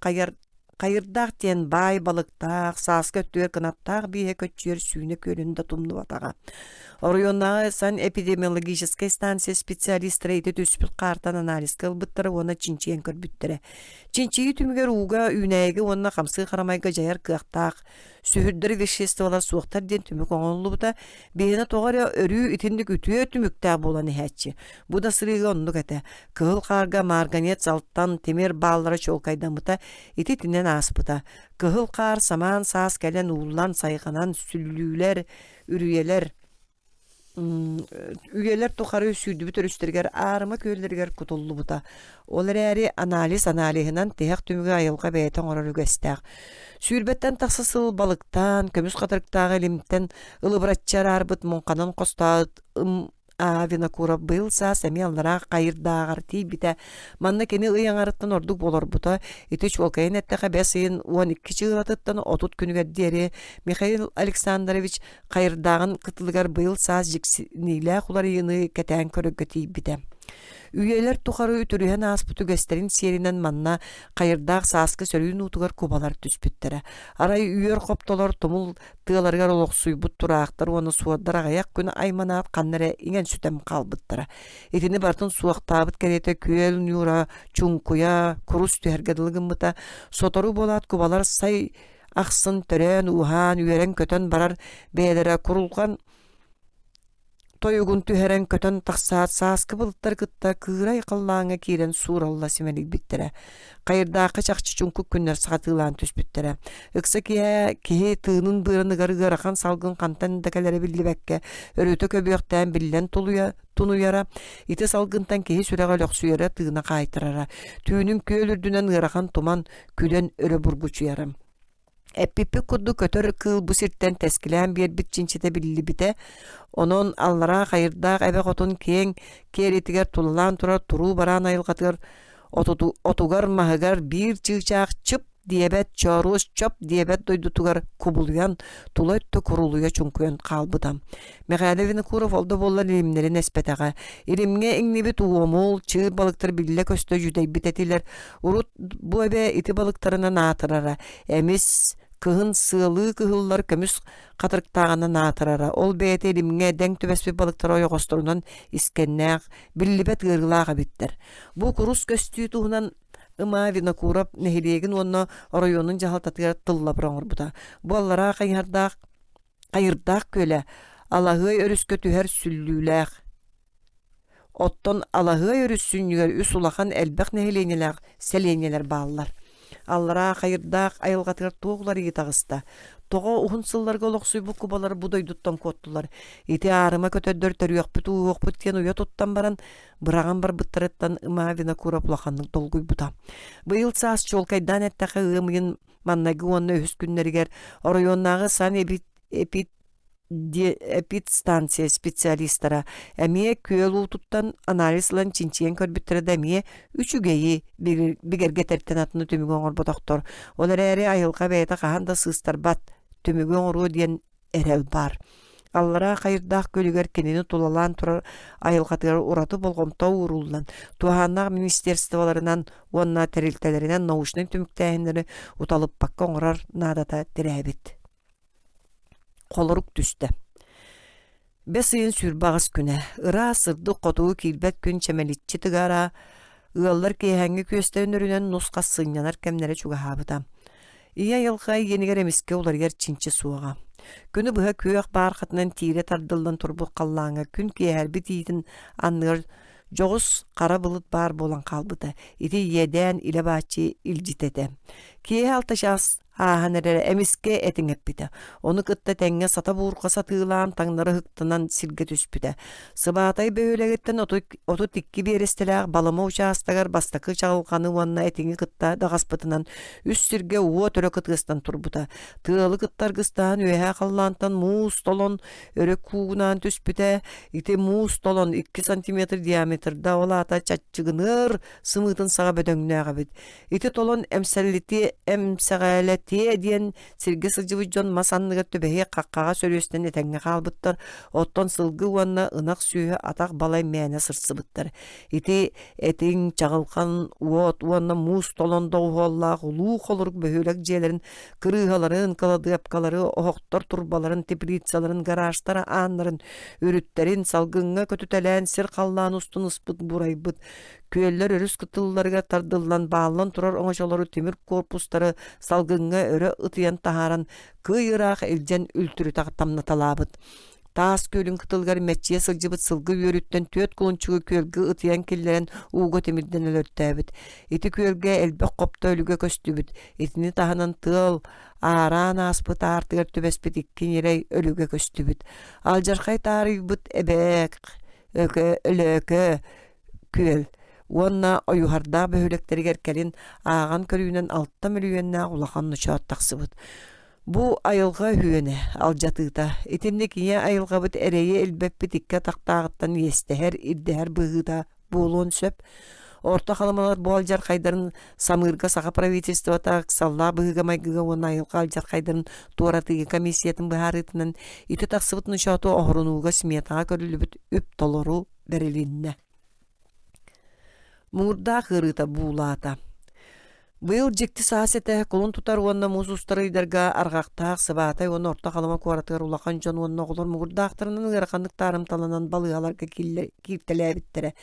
qayırdaq diyen bay balıqtaq, sas köttüger kınattaq bihe kötçüyer sүйne kölünde tumnu batağa. Orionnağı san epidemiologiskiy stansiya spesialistleri iti tüspül qartan analiz kılbıttırı ona çinçiyen körbüttire. Çinçiyi tümüger uğga ünäge onna qamsı qaramayga jayar kıaqtaq. Sühürdürü veşestivalar suaqtar den tümük oğonlu buta bihine toğarya örü itindik ütüye tümüktä bolan ehətçi. Bu da sırıga onluk ete. Kıhıl qarga marganet salttan temir bağlara çolkaydan buta iti tinnen asputa. Kıhıl qar saman sas gelen uğulan sayğanan süllüler, ürüyeler, üyeler toqarı süydü bütür üstürger arıma köylerger kutullu buta. Olar əri analihinan tehek tümüge ayılqa beyten orar ügestaq. Sürbetten taksasıl balıktan, kömüs qatırıqtağı limitten ılıbıratçar arbıt monqanan qostağıt Vinakura bıyılsa semi allara qayırdağar bite. Manna keni ıyangarıttan orduk bolor buta. İtiç volkayın etteqa besin 12 çığılatıttan 30 günüge deri Mikhail Aleksandrovich qayırdağın kıtılıgar bıyılsa jiksiniyle xular yığını keten körögöti bite. Üyeler tukarı ütürühen aspıtı gösterin serinen manna kayırdağ saskı sörüyün utugar kubalar tüspüttere. Aray üyer koptolar tumul tığalargar oloqsuy bu turaqtar onu suadlara ayak günü aymanat kannere ingen sütem kalbıttara. Etini bartın suaqtabıt kerete küel nura çunkuya kurus tühergadılgın bıta sotoru bolat kubalar say Aksın tören uhan üyeren kötön barar beylere kurulgan toyugun tüheren kötön taqsaat saskı bılıttar gıtta kıray qallağına kiren suralla simelik bittere. Qayırdaqı çaqçı çunku günler satılan tüspüttere. Iksa kihe tığının bırını garıgaraqan salgın kantan dakalere billi bekke. Örütü köbüyaktan billen tunuyara. Iti salgıntan kihe süreğe löksüyara tığına qaytırara. Tüğünün kölürdünen ıraqan tuman külen örü burguçuyara. Epipi kuddu kötör kıl bu sirtten teskilen bir bitçinçete billi bite. Onun allara hayırdaq ebe otun keң keritiger tululan turar turu baran ayılgatır. Otugar mahıgar bir çığçaq çıp diyebet çorus çöp diyebet doydutugar kubuluyan tulayttu kuruluya çunkuyan kalbıdam. Meğalevini kuruf oldu bollar ilimleri nespetaga. İlimge ingnibi tuğumul çığ balıktır bille köstö jüdey bitetiler. Urut bu ebe iti balıktarına natırara. Emis kıhın sığlığı kıhıllar kömüs katırıktağına natırara. Ol beyet elimge denk tübesbi balıktar oyoqosturundan iskenneğ billibet gırgılağa bitter. Bu kurus köstüğü tuğunan Ima vina kurap nehiriyegin onna rayonun jahaltatıgar tılla bıranır buda. Bu allara kayırdaq köle. Allahı örüskö tüher süllüler. Otton Allahı örüssün yüger üs ulakan elbek nehileyneler, seleyneler bağlılar. Allara kayırdaq ayılgatır tuğuları yitağısta. Toğa uhun sıllarga oloqsuy bu kubaları buday duttan kottular. Iti arıma kötöddör yok bütü uğuk bütken uya tuttan baran bırağan bar bıttarettan ımavina kurap ulaqanlık dolguy buda. Bıyıl saas çolkaydan ettaqı ığımıyın mannagı onna öhüs günleriger orayonnağı san epit stansiya spesialistara emiye köl ututtan analizlan çinçiyen körbüttere demiye üçügeyi biger geterten atını tümügün orba doktor. Olar eri ayılqa beyta qahan da sığıstar bat tümügün oru diyen erev bar. Allara kayırdaq kölüger kenini tulalan turar ayılqatıgar uratı bolgomta uğrullan. Tuhanaq ministerstvalarından onna teriltelerinden nauşnay tümüktähenleri utalıp bakka oңrar nadata direbit. Koloruk düştü. Besiyin sürbağız güne. Ira sırdı qotuğu kilbet gün çemelitçi tıgara. Iğallar keyhengi kösteğin örünen nusqa sınyanar kemlere çuga habıda. İya yılqay yeniger emiske olar yer çinçi suağa. Günü bıha köyek barqatından tire tardıldan turbu qallağına gün keyher bitiydin anlıyor. Joğuz qara bulut bar bolan qalbıda. İti yeden ile bahçi iljitede. Keyhe altaşas hahanere emiske etin epbide. Onu kıtta tenge sata burqa satığılan tangları hıktınan silge tüspüde. Sıbatay böylegetten otu tikki bir estilag balama uçağıstagar bastakı çağılqanı vanna etini kıtta dağaspıtınan üst sirge uva töre kıtgıstan turbuda. Tığalı kıttar gıstan üyehe qallantan muus tolon örek kuğunan tüspüde. İti muus tolon 2 cm diametrda ola ata çatçıgınır sımıtın sağa bödöngüne bit. İti tolon emsağaleti diyen sirge sılcıvı jon masanlıga töbehe qaqqağa sörüsten etenge qalbıttır. Otton sılgı vanna ınaq süyü ataq balay meyene sırsıbıttır. İti etin çağılqan uot vanna muus tolonda uhollaq ulu qoluruk böhülek jelerin kırıhaların, kaladı yapkaları, ohoqtar turbaların, tepritsaların, garajtara anların, ürütterin salgınga kötütelen sir qallan ustun ıspıt buraybıt. Köyeller örüs kıtıllarga tardıllan bağlan turar oňaşaları temir korpustары salgınga öre ıtıyan taharan kıyıraq eljen ültürü tamnatalabıt. Taas kölün kıtılgar metçiye sılcıbıt sılgı yörütten töt kulunçuğu kölgü ıtıyan killeren uğgo temirden ölörttäbit. Iti kölge elbek kopta ölüge köstübüt. Etini tahanan tığıl aran aspıt artıgar töbespit ikkin yere ölüge köstübüt. Aljarkay taribıt ebek ölöke köl. Onna oyuharda böhülekleri gerkelin ağan körüyünen 6 milyonna ulaqan nuşat taqsıbıt. Bu ayılga hüyene aljatıda. Etimlik iye ayılga bit ereye elbep bitikka taqtağıttan yesteher iddeher bığıda bolon söp. Orta halamalar bu aljar kaydarın samırga saqa pravительствота salla bığıga maygıga onna ayılga aljar kaydarın tuaratıgı komissiyatin bıharıtının iti taqsıbıt nuşatı oğrunuga smiyatağa körülübüt üp toloru verilinne. Муңурда хырыта булата. Быйыл жекти саасете колун тутар уонна муз устарыйдарга аргактаах сыбаатай уонна орто халыма куаратыгар улахан жон уонна оголор мугурдаахтарынан ыараханнык таарымталанан балыаларга кииртелээбиттере.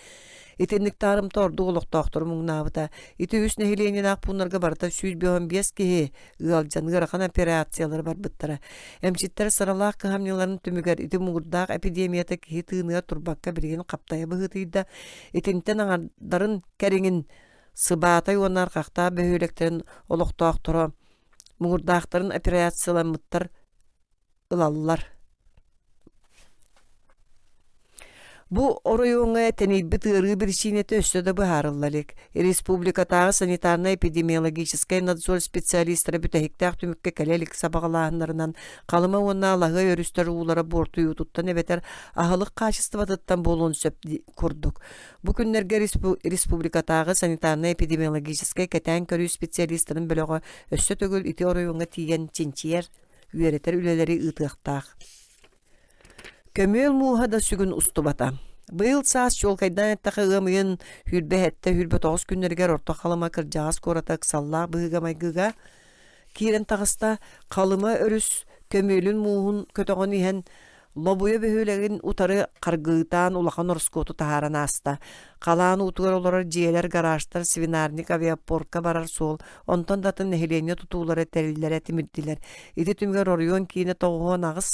Итинник таарымта орду олохтоохтор муңнаабыта. Ити үс нехиленин ак пунарга барыта 105 кихи ыалжан ыарахан операциялар барбыттара. Эмчиттер саралаах кыхамняларын түмүгер ити мугурдаах эпидемията кихи тыыныга турбакка бирген каптая быһытыйда. Итинтен аңардарын кэриңин сыбаатай уонна аргакта бөһүлектерин олохтоохторо мугурдаахтарын операцияламыттар ылаллар. Бу оройуңа тенейбит ыры бирчинете өссөдө быһаарыллалык. Республикатагы санитарно-эпидемиологический надзор специалисттары бүтәһиктәк түмүккә кәлелик сабагалаһыннарынан калыма уонна алагы өрүстөр уулара борту ютуттан эбетер ахылык качествотыттан болуун сөп курдук. Бу күннәргә республикатагы санитарно-эпидемиологический кәтән көрүү специалисттарын бөлөгө өссө төгүл ити оройуңа тиген чинчиер үеретер үлелери ытыктак. Көмөл мууха да сүгүн устубата. Быйыл саас жолкайдан эттахы ымыйын хүрбе 9 күннергер орто халыма кыржаас коратак саллаа быгамайгыга кирен тагыста калыма өрүс көмөлүн муухун көтөгөн иһен лобуя бөһөлегин утары каргыытаан улахан орскоту тахаран аста. Калаан утугар олорор жиелер гаражтар свинарник авиапорка барар сол. Онтон датын нехилене тутуулары териллere тимирдилер. Ити түмгер оройон кийине тоғуон агыс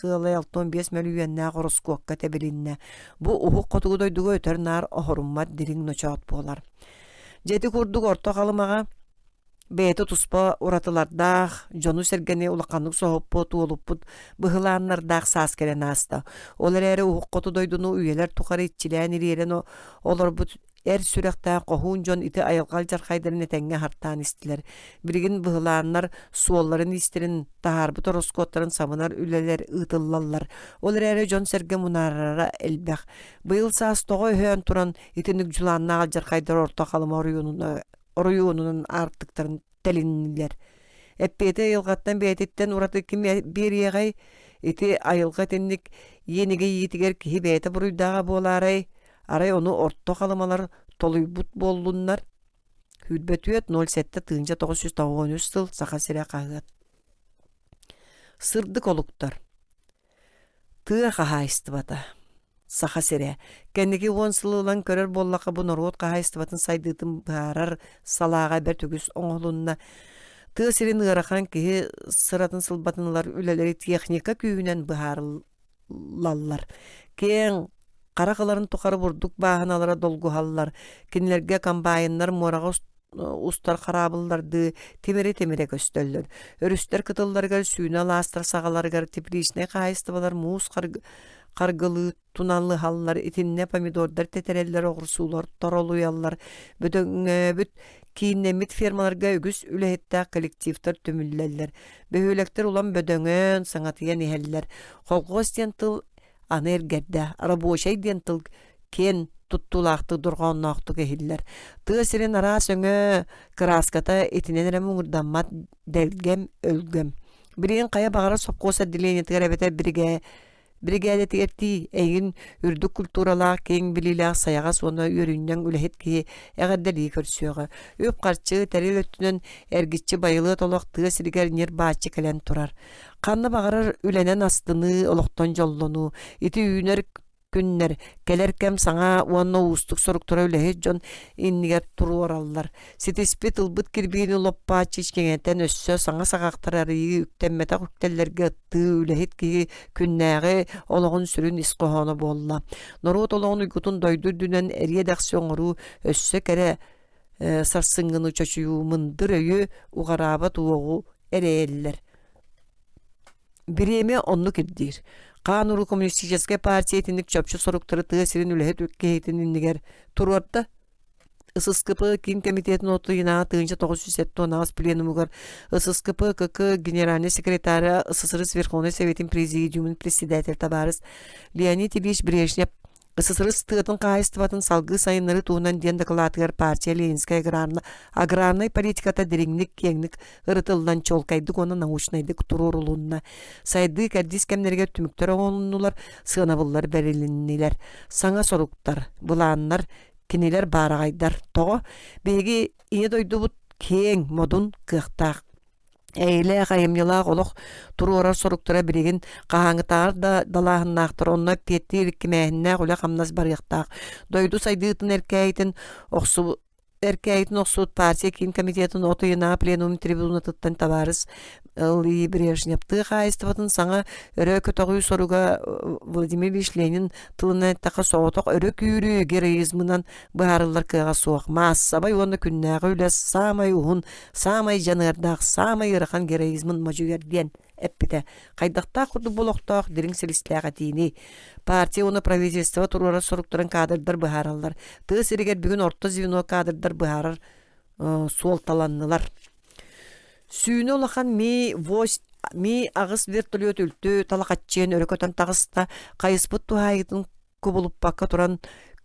сылай 65 миллионна гороскопка тебилинне. Бу ухук котугудойдугу өтөр нар охоруммат дириң ночоот болар. Жети курдук орто калымага бейти туспа уратылардах, жону сергени улаканнык сооппо туолуппут быһылааннардах саас келен аста. Олар эри ухук котудойдуну үйелер тухары итчилээн ириерен олорбут эр сүрәхтә кохун жон ити айылгал жархайдарын этеңге хартаан истилер. Биригин быһылааннар суолларын истирин тахарбы тороскоттарын самынар үлелер ытыллаллар. Олар эри жон серге мунарара элбэх. Быйыл саас тоҕо өһөн туран итинник жулаанна жархайдар орто халыма оройуунунун артыктарын телиннилер. Эппете айылгаттан бетиттен ураты ким бириягай ити айылга тенник ениге йитигер кихи бете буруйдага боларай. Арай onu орто халымалар толуйбут боллуннар. Хүлбөтүет 07 тыынча 993 сыл сахасыра кагыт. Сырдык олуктар. Тыа кахайстыбата. Сахасыра. Кеннеги 10 сылылан көрөр боллака бу норот кахайстыбатын сайдытын барар салага бер төгүс оңолунна. Тыа сирин ырахан кихи сыратын сылбатынлар үлелери техника күйүнен баарыллаллар. Кен Каракаларын тухары бурдук бааһыналара долгухаллар. Кинилерге комбайннар морага устар харабылларды темире көстөллөр. Өрүстер кытылларга сүйүнө ластар сагаларга тепличный кайыстыбалар муус каргылы тунанлы халлар итинне помидордар тетереллер огурсуулар торолуяллар бүт кийиннемит фермаларга үгүс үлэхетте коллективтар түмүллеллер. Бөһөлектер улам бөдөңөн саңатыян ихеллер. Холгостен тыл анергерде рабочий дентл кен туттулақты дурғаннақты кехиллер. Тысырын ара сөңө краската этиненере муңурдаммат делгем өлгем. Бирин кая багара сопкоса дилене тегеребете бригада тиерти эгин үрдүк культуралаа кең билилаа саяга сону өрүннөн үлехет ки эгердели көрсөөгө. Өп карчы терил өттүнөн эргиччи байылы толок тысыргер нер баачы келен турар. Канны багарар үленен астыны олоктон жоллону, ити үйнер күннер келеркем саңа уанна устук соруктура үлехет жон иннигер туру ораллар. Ситиспит ылбыт кирбиини лоппа чичкеңетен өссө саңа сагактарары үктеммете күктеллерге ытты үлехет ки күннәгы ологун сүрүн искохоно болла. Норут ологун уйгутун дойду дүнен эриедек соңору өссө кере сарсыңгыны чочую мындыр өйү угараба туогу эрееллер. Биреме онну кирдир. Кануру коммунистическая партия этинник чөпчү соруктары тыасырын үлэхет үккейтин иннигер туруарда. ССКП Ким комитетин отуйна 1970 пленумугар ССКП КК генеральный секретарь СССР Верховный Советин президиумын председатель Табарыс Леонид Ильич Брежнев СССР стытын кайыстыватын салгы сайыннары туунан ден докладыгар партия Ленинская аграрная политиката дереңник кеңник ырытылдан чолкайдык оны научнайдык турурулунна. Сайды кәрдис кемнерге түмүктөр оңоннулар, сынабыллар берилиннилер. Саңа соруктар, булааннар, kiniler baragayдар togo begi iye doydubut keң modun kıhtaq Эйле кайымнылаак олох туруорар соруктара билигин кааңытаар да далаахыннаахтар онна петтиир кимээхиннээх үлэ хамнас барыахтаах дойду сайдыытын эркэйитин оксуут партия кин комитетин отуйунаа пленум трибунатыттан табарыс Ильи Брежневты хайыстыбытын саңа өрө көтөгүй соруга Владимир Ильич Ленин тылына тақа сооток өрө күүрүү героизмынан баарылар кыга суак массабай оны күннääгы үлэс самай уһун самай жанырдаах самай ырахан героизмын мажугерден эппите кайдакта курду болохтоох дириң селистлээга тиини партия оны правительство турура соруктарын кадрдар баараллар тыыс иригер бүгүн орто звено кадрдар баарар суолталаннылар Сүйіні олақан ми ағыс вертолет үлті талақатчен өрекөтен тағыста қайыспыт туайытын көбіліп баққа тұран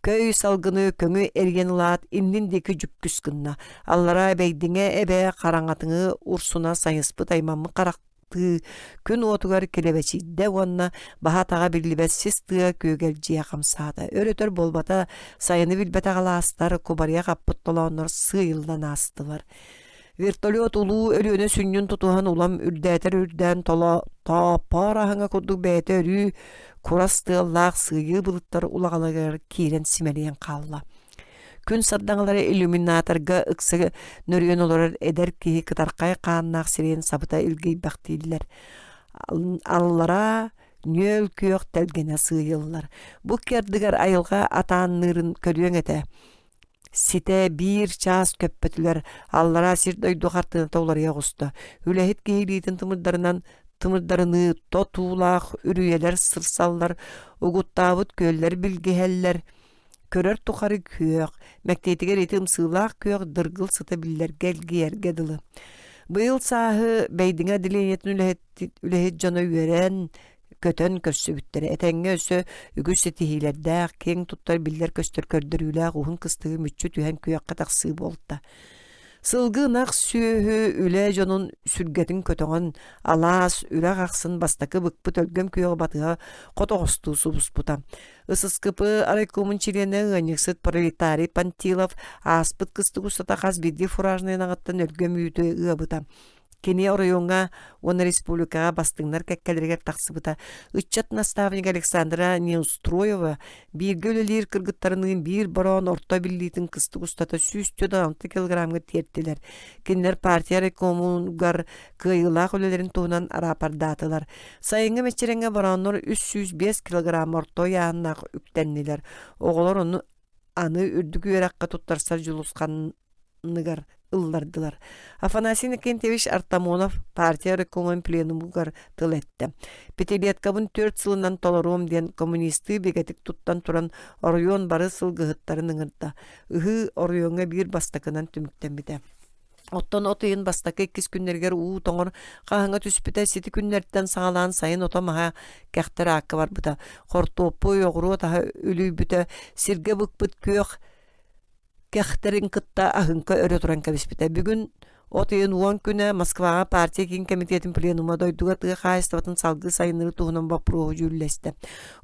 көй салғыны көңі эрген лаат инниндекі жүккіс күнна. Аллара бәйдіңе әбә қараңатыңы урсуна сайыспыт аймамы қарақты күн отугар келебәчидді онна бағатаға білібәс сестіға көгел жия қамсады. Өретер болбата сайыны білбәт ағаластар көбария қаппыт толауыныр сыйылдан астылар. Вертолет улуу өлүөнө сүннүн тутухан улам үрдэн тапарахаңа курдук бәйті өрү курастыаллаах сыйы былыттар улагалагар киирен симелиен қалла. Күн сардаңалары иллюминаторга ыксы нөрүөн олорар эдер кии кытаркай кааннаах сирен сабыта илгей бактииллер. Аллара нөл күйөк телгене сыйыллар. Бу кердигер айылга атааннырын көрүөн эте. Сите бир час көппөтүлөр аллара сир дойду картына толар ягуста. Үлехит кейлитин тымырдарыны тотуулах үрүелер сырсаллар, угуттабыт көллер билгехеллер. Көрөр тухары күйөк, мәктетигер етим сыылах күйөк дыргыл сыта биллер гелгиерге дылы. Быйыл саһы бәйдиңе диленетин үлехит жана үйерен көтөн көссүбүттер этеңге өсө үгүс сетихилердәк кең туттар биллер көстөр көрдөрүләк ухун кыстыгы мүччү түһән күйәккә таксы болта. Сылгы нақ сүйі үле жонун сүргетін көтөңөн алаас үрәк ақсын бастакы быкпыт өлгөм күйөг батыга котоғысту субуспута. Ысыскыпы арайкомун чилене ыңыксыт пролетарий Пантилов аспыт кыстыгу сатақас бидди фуражный нағыттан өлгөм үйті ыабыта. Кене оройонга оны республикаға бастыңнар кәккәлергер тақсыбыта. Үтчат наставник Александра Неустроева бирге өлелер кыргыттарының бир баран орта биллитин кысты кустата 106 килограммга тертилер. Кенлер партия рекомунгар кыйылақ өлелерин туынан арапардатылар. Сайынғы мечеренге бараннор 305 килограмм орто яғыннақ үктеннилер. Оғылар оны аны үрдік үйераққа туттарсар julusқанныгар ыллардылар. Афанасий Никентьевич Артамонов партия рекомын пленумугар тыл этти. Петелеткабын 4 сылынан толором ден коммунисты бегетик туттан туран оройон бары сылгыһыттарын ыңырда. Ыһы оройонга бир бастакынан түмүктенбите. Оттон отыйын бастакы 2 күннергер уу тоңор каһыңа түспүтэ сити күннерттен сагалаан сайын отомаха кяхтар акка бар бута. Хортопу йогуру таха үлүбүтэ сирге быкпыт күйөк кяхтерин кытта ахынка өрө туран кабиспите. Бүгүн отыйын 10 күнэ Москвага партия кин комитетин пленума дойдуга тыга хайыстыбатын салгы сайыныры туһунан бапруу жүллесте.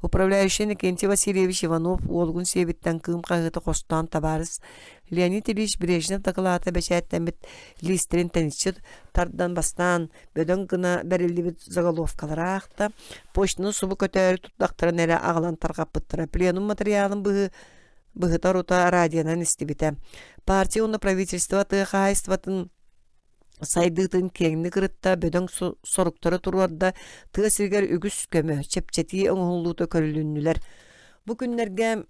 Управляющий Никентий Васильевич Иванов олгун себиттен кым кагыты костан табарыс. Леонид Ильич Брежнев докладата бешәттен бит листерин теничет тардан бастан бөдөн гына берилди бит заголовкаларакта почтаны субу көтөрү туттактарын эле агалан таргаппыттыра. Пленум материалын быһытар ута радионан истибите. Партия уны правительство тыхайстватын сайдытын кеңни кырытта бөдөң соруктары туруарда тыга сиргер үгүс көмө чепчети оңулуута көрүлүнүлөр. Бу күннерге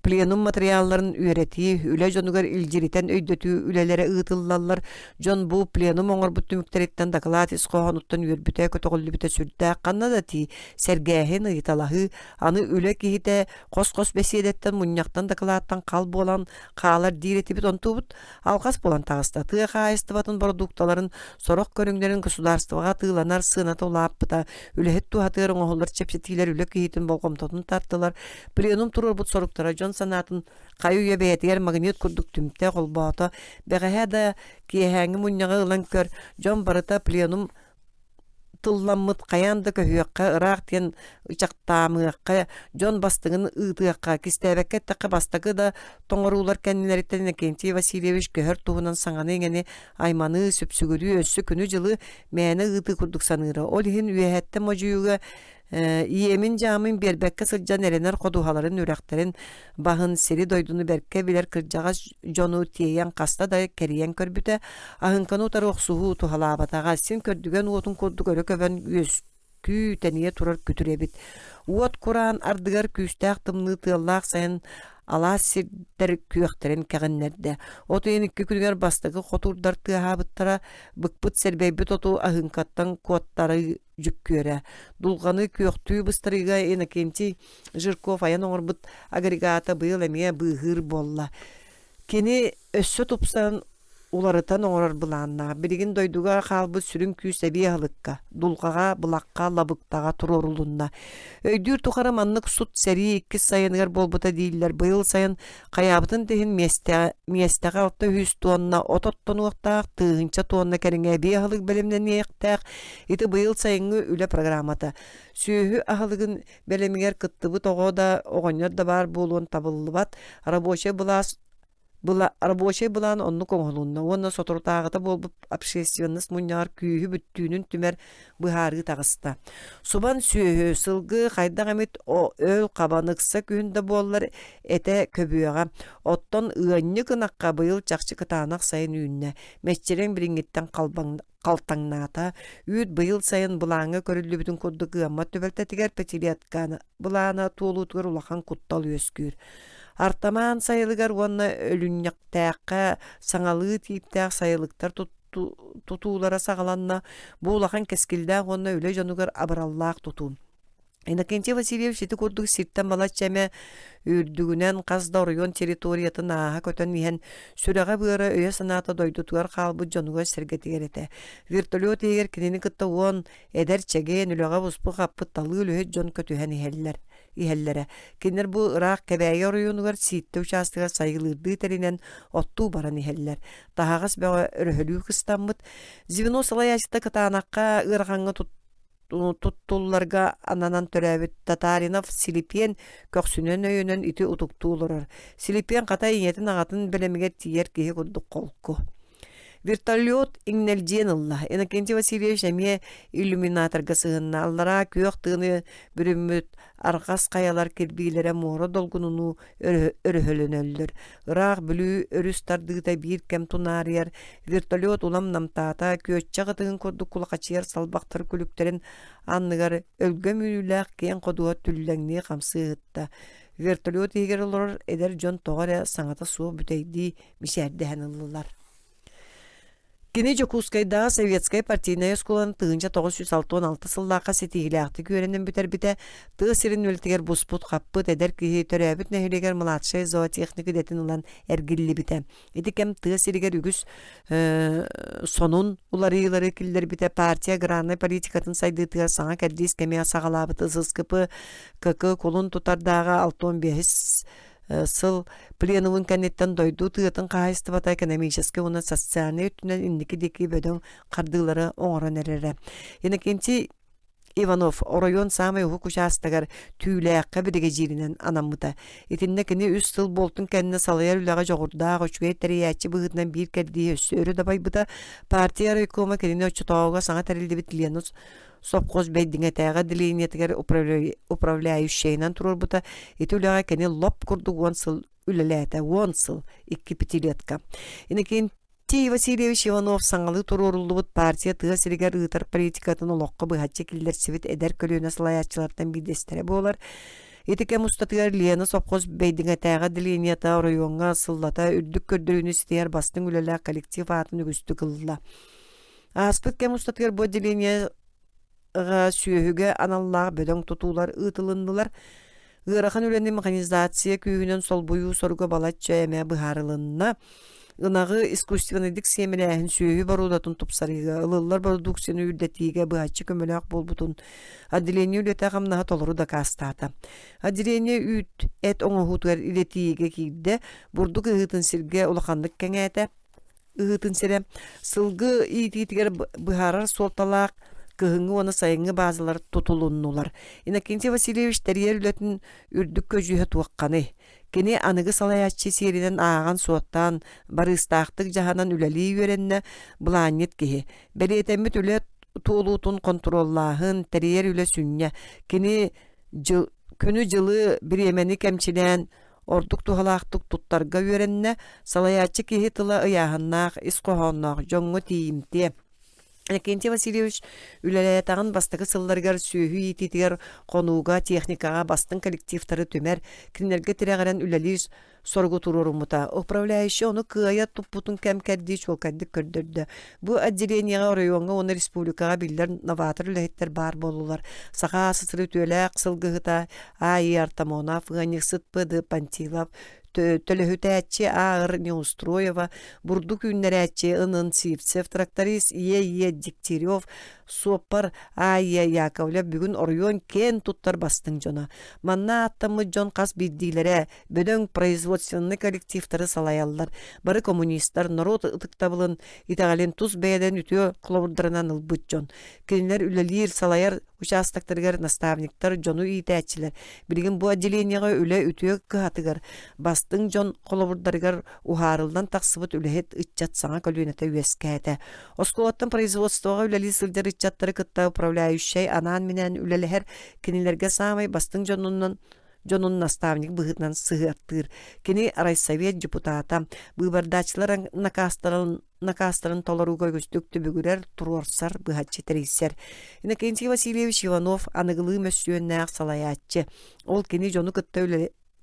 пленум материалларын үйрети, үле жонугар илжиритен өйдөтүү үлелere ыытыллалар. Жон бу пленум оңор бут түмүктөреттен доклад исқоғануттан үйербүтэ көтөголлүбүтэ сүрдэ каннада ти сергäһин ыйталаһы аны үле кихите кос-кос беседеттен муньяктан докладтан кал болан каалар диретибит онтубут алкас болан тагыста тыга хайыстыбатын продукталарын сорок көрүңдөрүн государствага тыыланар сыыната улааппыта үлехет туһатыыр оңоллар чепсетилер үле кихитин болгомтотун тартылар. Пленум турар бут соруктара Жон санатын кайуя бәйтер магнит курдук түмтә голбата бәгәһә да киһәңе муньяга ылан көр Жон барыта пленум тылламмыт каянды көһүөккэ ыраак тиен ычактаамыакка жон бастыгын ыытыакка кистээбекке такка бастакы да тоңоруулар кэннилериттен Иннокентий Васильевич көһөр туһунан саҥаны иҥени айманы сүпсүгүрүү өссү күнү жылы мээне ыыты курдук саныыра ол иһин үөһэтте можуюга иемин жаамын бербекке сылдьан эренер ходуһаларын үрәхтерин баһын сири дойдуну берке билер кырдьаҕа жону тиэйэн хаста да кэриэн көрбүтэ аһынкану тарохсуһу тухалаабатаҕа син көрдүгэн уотун курдук өрө көбөн үөскүү тэние турар күтүребит уот кураан ардыгар күүстээх тымны тыаллаах сайын алаас сирдер күөхтерин кэгиннерде отуйен икки күнүгер бастагы хотурдар тыаһаабыттара быкпыт сербейбит оту аһынкаттан куоттары жүккүөрэ дулганы күөхтүү быстарыга Иннокентий Жирков аян оҥорбут агрегата быйыл эмиэ быыһыыр буолла кини өссө тупсан уларытан оҥорор былааннаҕа билигин дойдуга хаалбыт сүрүн күүс эбие аһылыкка дулҕаҕа былакка лабыктаҕа турорулунна өйдүүр тухара маннык сут сэрии иккис сайыныгар болбута дииллер быйыл сайын каяабытын тиһин миэстэҕэ алта 100 тонна ототтонуохтаах тыыһынча тонна кэриҥэ эбие аһылык белемнэниэхтээх ити быйыл сайыҥҥы үлэ программата сүүһү аһылыгын белемигэр кыттыбыт оҕо да оҕонньор да баар буолуон табыллыбат рабочий булан онну коңолунна уонна соторутаагыта болбуп общественность муньяар күүһү бүттүүнүн түмэр быһаарыы тагыста субан сүүһү сылгы хайдах эмит өөл кабаныкса күһүндэ буоллар эте көбүөҕа оттон ыанньы кынакка быйыл чахчы кытаанах сайын үүннэ мэччирең бириҥиттэн калтаңнаата үүт быйыл сайын булааҥҥа көрүллүбүтүн курдук ыаммат төбөлтэтигэр петилиаткаана булаана туолуутугар улахан куттал үөскүүр артамаан сайылыгар уонна өлүнньэктээххэ саҥалыы тииптээх сайылыктар тутуулара саҕаланна буулахан кэскилдээх уонна үлэ дьонугар абыраллаах тутуун Иннокентий Васильевич ити курдук ситтэн балаччаме үрдүгүнэн хас да оройон территориятын ааһа көтөн иһэн сүрэҕэ быара өйө санаата дойдутугар хаалбыт дьонуга сэргэтигэр этэ вертолет иһигэр кинини кытта уон эдэр чэгээн үлэҕэ буспу хаппыт талыы үлөһүт дьон көтүһэн иһэллэрэ кинилэр бу ыраах кэбээги оройонугар сиитте учаастыгар сайгылырдыы тэринэн оттуу баран иһэллэр таһагас бэҕэ өрөһөлүү кыстаммыт звено салаясыта кытаанакка ыараҕаҥҥа туттулларга ананан төрөбүт Татаринов Силипиен көксүнөн өйөнөн ити утуктуулорор Силипиен ката иñetin агатын белемиге тиер киһи курдук колку вертолет иңнелдиен ылла Иннокентий Васильевич эмие иллюминаторга сыһынна аллара күөх тыыны бүрүммүт аргас каялар кирбиилере муоро долгунуну өрөһөлөнөллөр ыраах бүлүү өрүс тардыыта биир кем тунаарыяр вертолет улам намтаата күөччэ гытыгын курдук кулакачыяр салбактар күлүктерин анныгар өлгөмүүлээх киэн кодуга түллэҥнии хамсыыгытта вертолет иһигэр олорор эдер дьон тоҕо саҥата суох бүтэйдии мишээрдэһэн ыллылар Кини Жокускайда Советская партийная скулан тыынча 916 сыллааққа сетигилээхти күөренен бүтербите тыа сирин өлтигер буспут хаппыт эдер киһи төрөөбүт нэһилигер младшая зоотехника детин улан эргиллибите. Ити кем тыа сиригер үгүс сонун уларыйлары киллер бите партия гранный политикатын сайдыытыгар саҥа кэрдиис кемиа саҕалаабыт ысыскыпы кыкы кулун тутардааға 65 сыл пленумын кэнниттен дойду тыатын каайстыбата экономически уна социальный өттүнен инники дики бөдөң кардыылары оңорон эрере. Иннокентий Иванов оройон самый уху кучаастагар түүлээкка бириге жиринен анаммыта. Итинне кини 3 сыл болтун кэнне салыяр үлэҕэ жоҕурдаах очугай тэриячи быһытынан биир кэрдии өссөөрү дабайбыта партия райкома кини очутоога саҥа тэрилдибит Ленус совхоз бейдиңэтээҕэ делениятыгар управляющейнан турурбута ити үлэҕэ кини лоп курдук 10 сыл үлэлээте 10 сыл 2 пятилетка. Иннокентий Васильевич Иванов саҥалы туруруллубут партия тыа сиригер ыытар политикатын олоққа быһаччы киллер сибит эдер көлүүнэ салаяччылартан бидестере буолар. Ити кем устатыгар Лена совхоз бейдиңэтээҕэ деленията районга сыллата үрдүк көрдөрүүнү ситияр бастың үлэлээх коллектив атын үгүстү кылла. Аспыт кем устатыгар бу деления сүйөһүгө аналлаах бөдөң тутуулар ыытылыннылар. Ыарахан үлэни механизация күүһүнөн сол буйуу соруга балачча эмэ быһаарылынна ынагы искусственныйдык семелээһин сүйөһү баруудатын тупсарыга ылыллар продукцияны үрдэтииге быһаччы көмөлөөх болбутун отделение үлэтэ хамнаһа толору да каастаата. Отделение үт эт оҥоһуутугар илетииге киирде бурдук ыһытын сирге улаханнык кэҥээте ыһытын сире сылгы иитиитигер быһаарар суолталаах кыһыңы оны сайыңы базылар тутулуннулар. Иннокентий Васильевич терьер үлетін үрдік көжүйе туаққаны. Кені анығы салаячы серинен аған суоттан, барыстақтық жаханан үләлі үйеренне бұланет кеhe. Бәлетемет үлі туолутун контроллахын терьер үлі сүнне. Кені күні жылы біремені кәмчілен ордук тухалақтық туттарға үйеренне салаячы кеhe тыла ыяғыннақ, исқоғыннақ, жоңғы тиімте. Иннокентий Васильевич үлелетағын бастығы сылларгар сүйі ететігер қонуға, техникаға бастың коллективтары төмер, кінерге тірәғаран үлелес соргу турурумута. Управляющий оны кыя туппутун кәмкәрді чолкәдді көрдірді. Бұ отделенияға районға оны республикаға білдер новатор үләйттер бар болулар. Саға сысыры төләк сылғығыта Аи Артамонов, Ганиксыт Пыды, Пантилов, Төлөһүтәче Ағыр Неустроева, Бурдук үннәрәче Ынын Сивцев, тракторист Е. Дегтярев, Сопар Ая Яковлев бүгін орыйон кен туттар бастың жона. Манна аттамы жон қас биддилері, бөдөң производственный коллективтары салаялар. Бары коммунисттар народ ытыктабылын итағален туз бәйден үтіо құлабырдарынан ылбыт жон. Кенілер үлелер салаяр участоктаргар наставниктар жону итәчілер. Білген бұ отделенияға үле үтіо кыхатыгар. Бастың жон құлабырдаргар ухарылдан тақсыбыт үлехет ытчат саңа көлуенеті үескәті. Осколаттан производствоға үлелі сылдар ытчаттары кытта управляющий анан менен үлелер кенилерге самай бастың жонун наставник быгытнан сыгаттыр. Кени райсовет депутата быбардачылар накастарын толоруга көстүктү бүгүрер турорсар быхатчы терисер. Иннокентий Васильевич Иванов аныгылы мөссүйөннәк салаячы. Ол кени жону кытта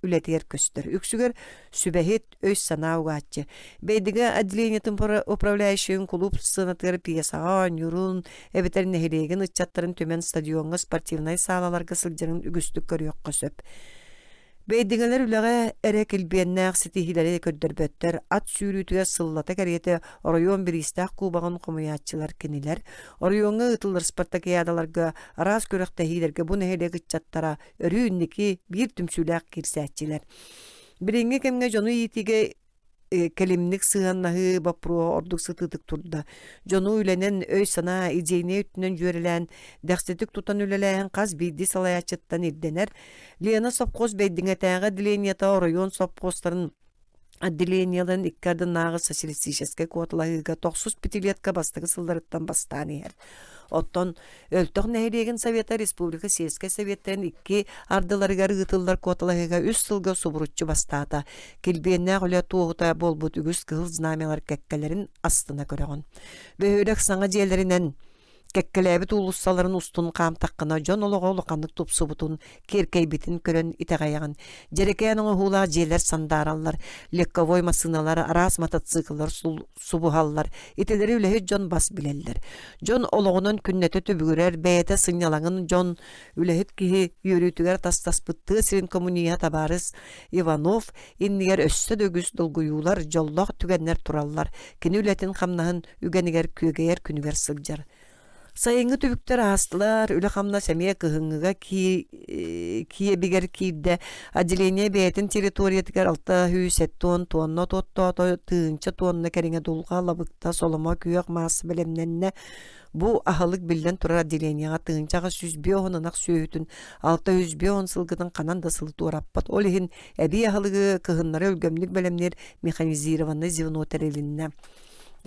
үлетер көстөр. Үксүгер сүбәхет өз санаугатчы. Бейдігі отделениятын управляющийін клуб сынатыр пьесаға, нюрун, әбетерін әхелеген ұтчаттарын төмен стадионға спортивнай салаларға сылдерін үгістік көріөк қосып. Бейдігілер үліға әрі келбеннәқ сетихилері көддірбөттер, ат сүйрүтіге сыллата кәреті орайон бірістақ кубағын қомыятчылар кенелер, орайонға ұтылыр спартакиадаларға, араз көріқтәхилерге бұны әхелегі чаттара өрүйіннекі бір түмсүләқ керсәтчілер. Бірінгі кәмге жону етіге келимник сыганнахы бапруа ордук сытытык турда. Жону үленен өй сана идейне үттінен жөрелән, дәқсетік тутан үлеләйін қаз бейді салаячыттан ирденер. Лена сопқоз бейдіңетәңі диленията район сопқостарын отделенияларын иккардың нағы социалистическай куатлағыға 95 бастығы сылдарыттан бастаны ер. Оттон өлтөк нәһилеген Совета Республика Сельская Советтен 2 ардыларгар гытылдар куатлағыға 3 сылға субрутчу бастата. Келбеннә гөлә туғыта болбут үгіз кыл знамялар кәккәләрін астына көрәгін. Бөһөлек саңа жерлерінен кәккәләбіт улуссаларын устун қам таққына жон олыға олықанлық тупсы бұтын керкей бітін көрін итағаяғын. Жерекейінің ұғыла жерлер сандаралар, лекковой масыналар, арас мотоциклар, субуғалар, ителері үләхет жон бас білелдер. Жон олығының күннеті түбігірер, бәйеті сыңялаңын жон үләхет кеге үйретігер тастаспытты сирен коммуния табарыз Иванов, иннігер өссі дөгіз долгуюлар, жоллақ түгеннер тураллар, кені үләтін қамнағын үгенігер күйгейер күнігер сылжар. Сайыңы түбіктер астылар, үлі қамна сәмия кығыңыға кие бігер кейді отделение бәйтін территориятығар 600 тонна тотто тыынча тонна кәріңе дұлға лабықта солыма күйек масы білемненне Бу ахалык билден турар отделенияға тыынчаға 100 сүйітін 600 сылғыдың қанан да сылы тураппат. Олихин әбі ахалығы кығынлары өлгөмлік бәлемнер механизированный звено тәрелінне.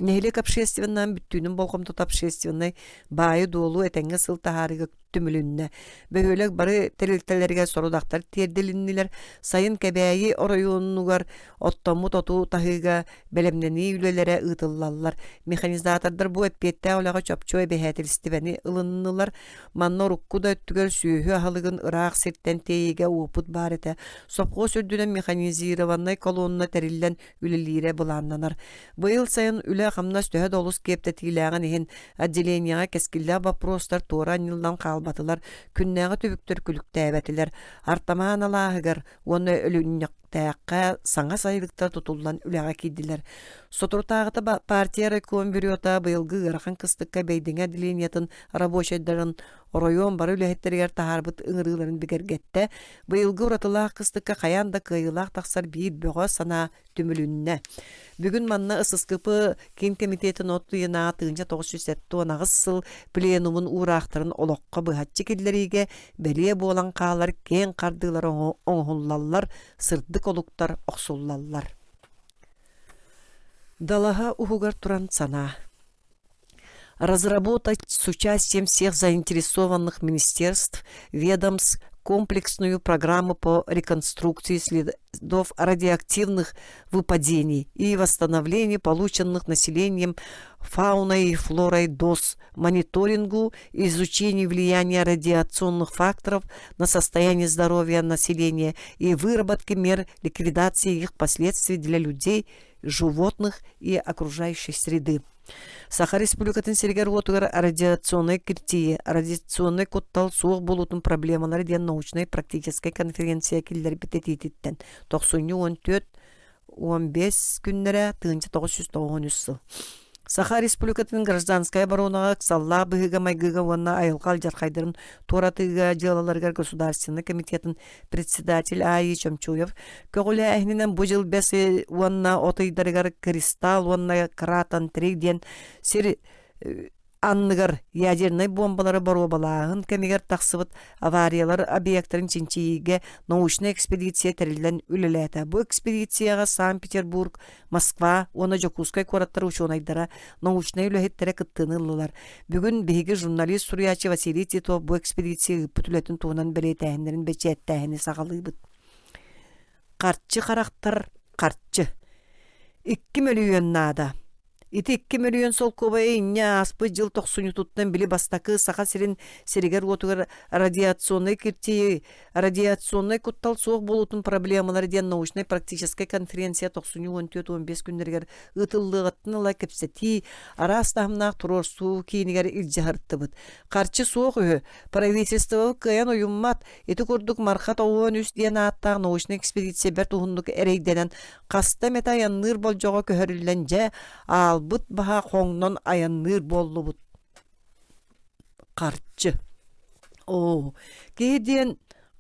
Нехелек общественнан бүттүүнүн болғым тот общественный байы долу этенге сыл тахарыга түмүлүнне. Бөһөлек бары терилтелерге сорудактар терделиннилер сайын кебәйи оройоннугар оттомут оту тахыга белемнени үлелере ытыллаллар. Механизатордар бу эппетте олага чопчой бехетилстибени ылыннылар. Манна руккуда өттүгөр сүйүхү ахалыгын ырак сирттен тейиге уупут бар эте. Сопко сөддүнен механизированный колонна териллен үлелире буланнанар. Быйыл сайын үле хамнас төһө долус кепте тиляган ихин отделенияга кескилле вопростар тура нилдан калбатылар. Күннәгы төбүктөр күлүктәбәтилер. Артаман алаһыгар оны өлүннәк тәққа саңа сайылықтар тұтылдан үләға кейділер. Сотуртағыты партия райком бюрота быйылгы ырахан кыстыкка бейдіңе диленетін рабочайдарын район бары үләхеттергер тахарбыт ыңырыларын бігергетті. Быйылгы уратылақ кыстыкка қаянда кыйылақ тақсар бейд бөға сана түмілінне. Бүгін манна ысыскыпы кен комитетін оттыйына тыынча 970 сыл пленумын урақтырын олоққа бұхатчы келдеріге бәле болан қағалар кен қардылар оңғылалар, сырдық олуқтар оқсулалар. Далаға ухугар туран сана. Разработать с участием всех заинтересованных министерств, ведомств, комплексную программу по реконструкции следов радиоактивных выпадений и восстановлению полученных населением фауной и флорой доз, мониторингу и изучению влияния радиационных факторов на состояние здоровья населения и выработке мер ликвидации их последствий для людей, животных и окружающей среды. Саха Республикатын сергер отугар радиационной критии, радиационной коттал суық болутын проблемалары ден научной практической конференция келдер бітетететтен 90-14-15 күннері 1993 сыл. Саха Республикатын гражданская оборонаға ксалла быгыга майгыга онна айылқал жарқайдырын торатыга делаларгар государственный комитетин председатель Аи Чомчуев көгілі әхнінен бұжыл бәсі онна отыйдарыгар кристалл онна кратан трейден сер анныгар ядерный бомбалары бару балағын кәмегер тақсыбыт авариялар объекттарын чинчиге научный экспедиция тәрілден үліләті. Бұл экспедицияға Санкт-Петербург, Москва, оны Жокускай қораттары учонайдара научный үліхеттері кыттынылылар. Бүгін бейгі журналист Сурьячы Василий Титов бұл экспедиция үппітілетін туынан біле тәхіндерін бәче әттәхіні сағалы бұд. Қартчы қарақтар, қартчы. 2 миллион нада. Ити 2 миллион сол көбайы инне аспы жыл 90 туттан били бастакы сақа сирин серигер отугар радиационный кирти, радиационный куттал соқ болутын проблемалар ден научной практической конференция 90-14-15 күндергер ытыллығыттын ала кепсети, арастамнақ турорсу кейінігер илжахарты бұд. Қарчы соқ өй, правительство каян ойыммат, еті көрдік мархат оуын үст ден аттақ научный экспедиция бәр туғындық әрейденен қаста мета янныр бол жоға көхірілен жа, ал бұт баға қоңнан аянныр болу бұт. Қарчы. Кейден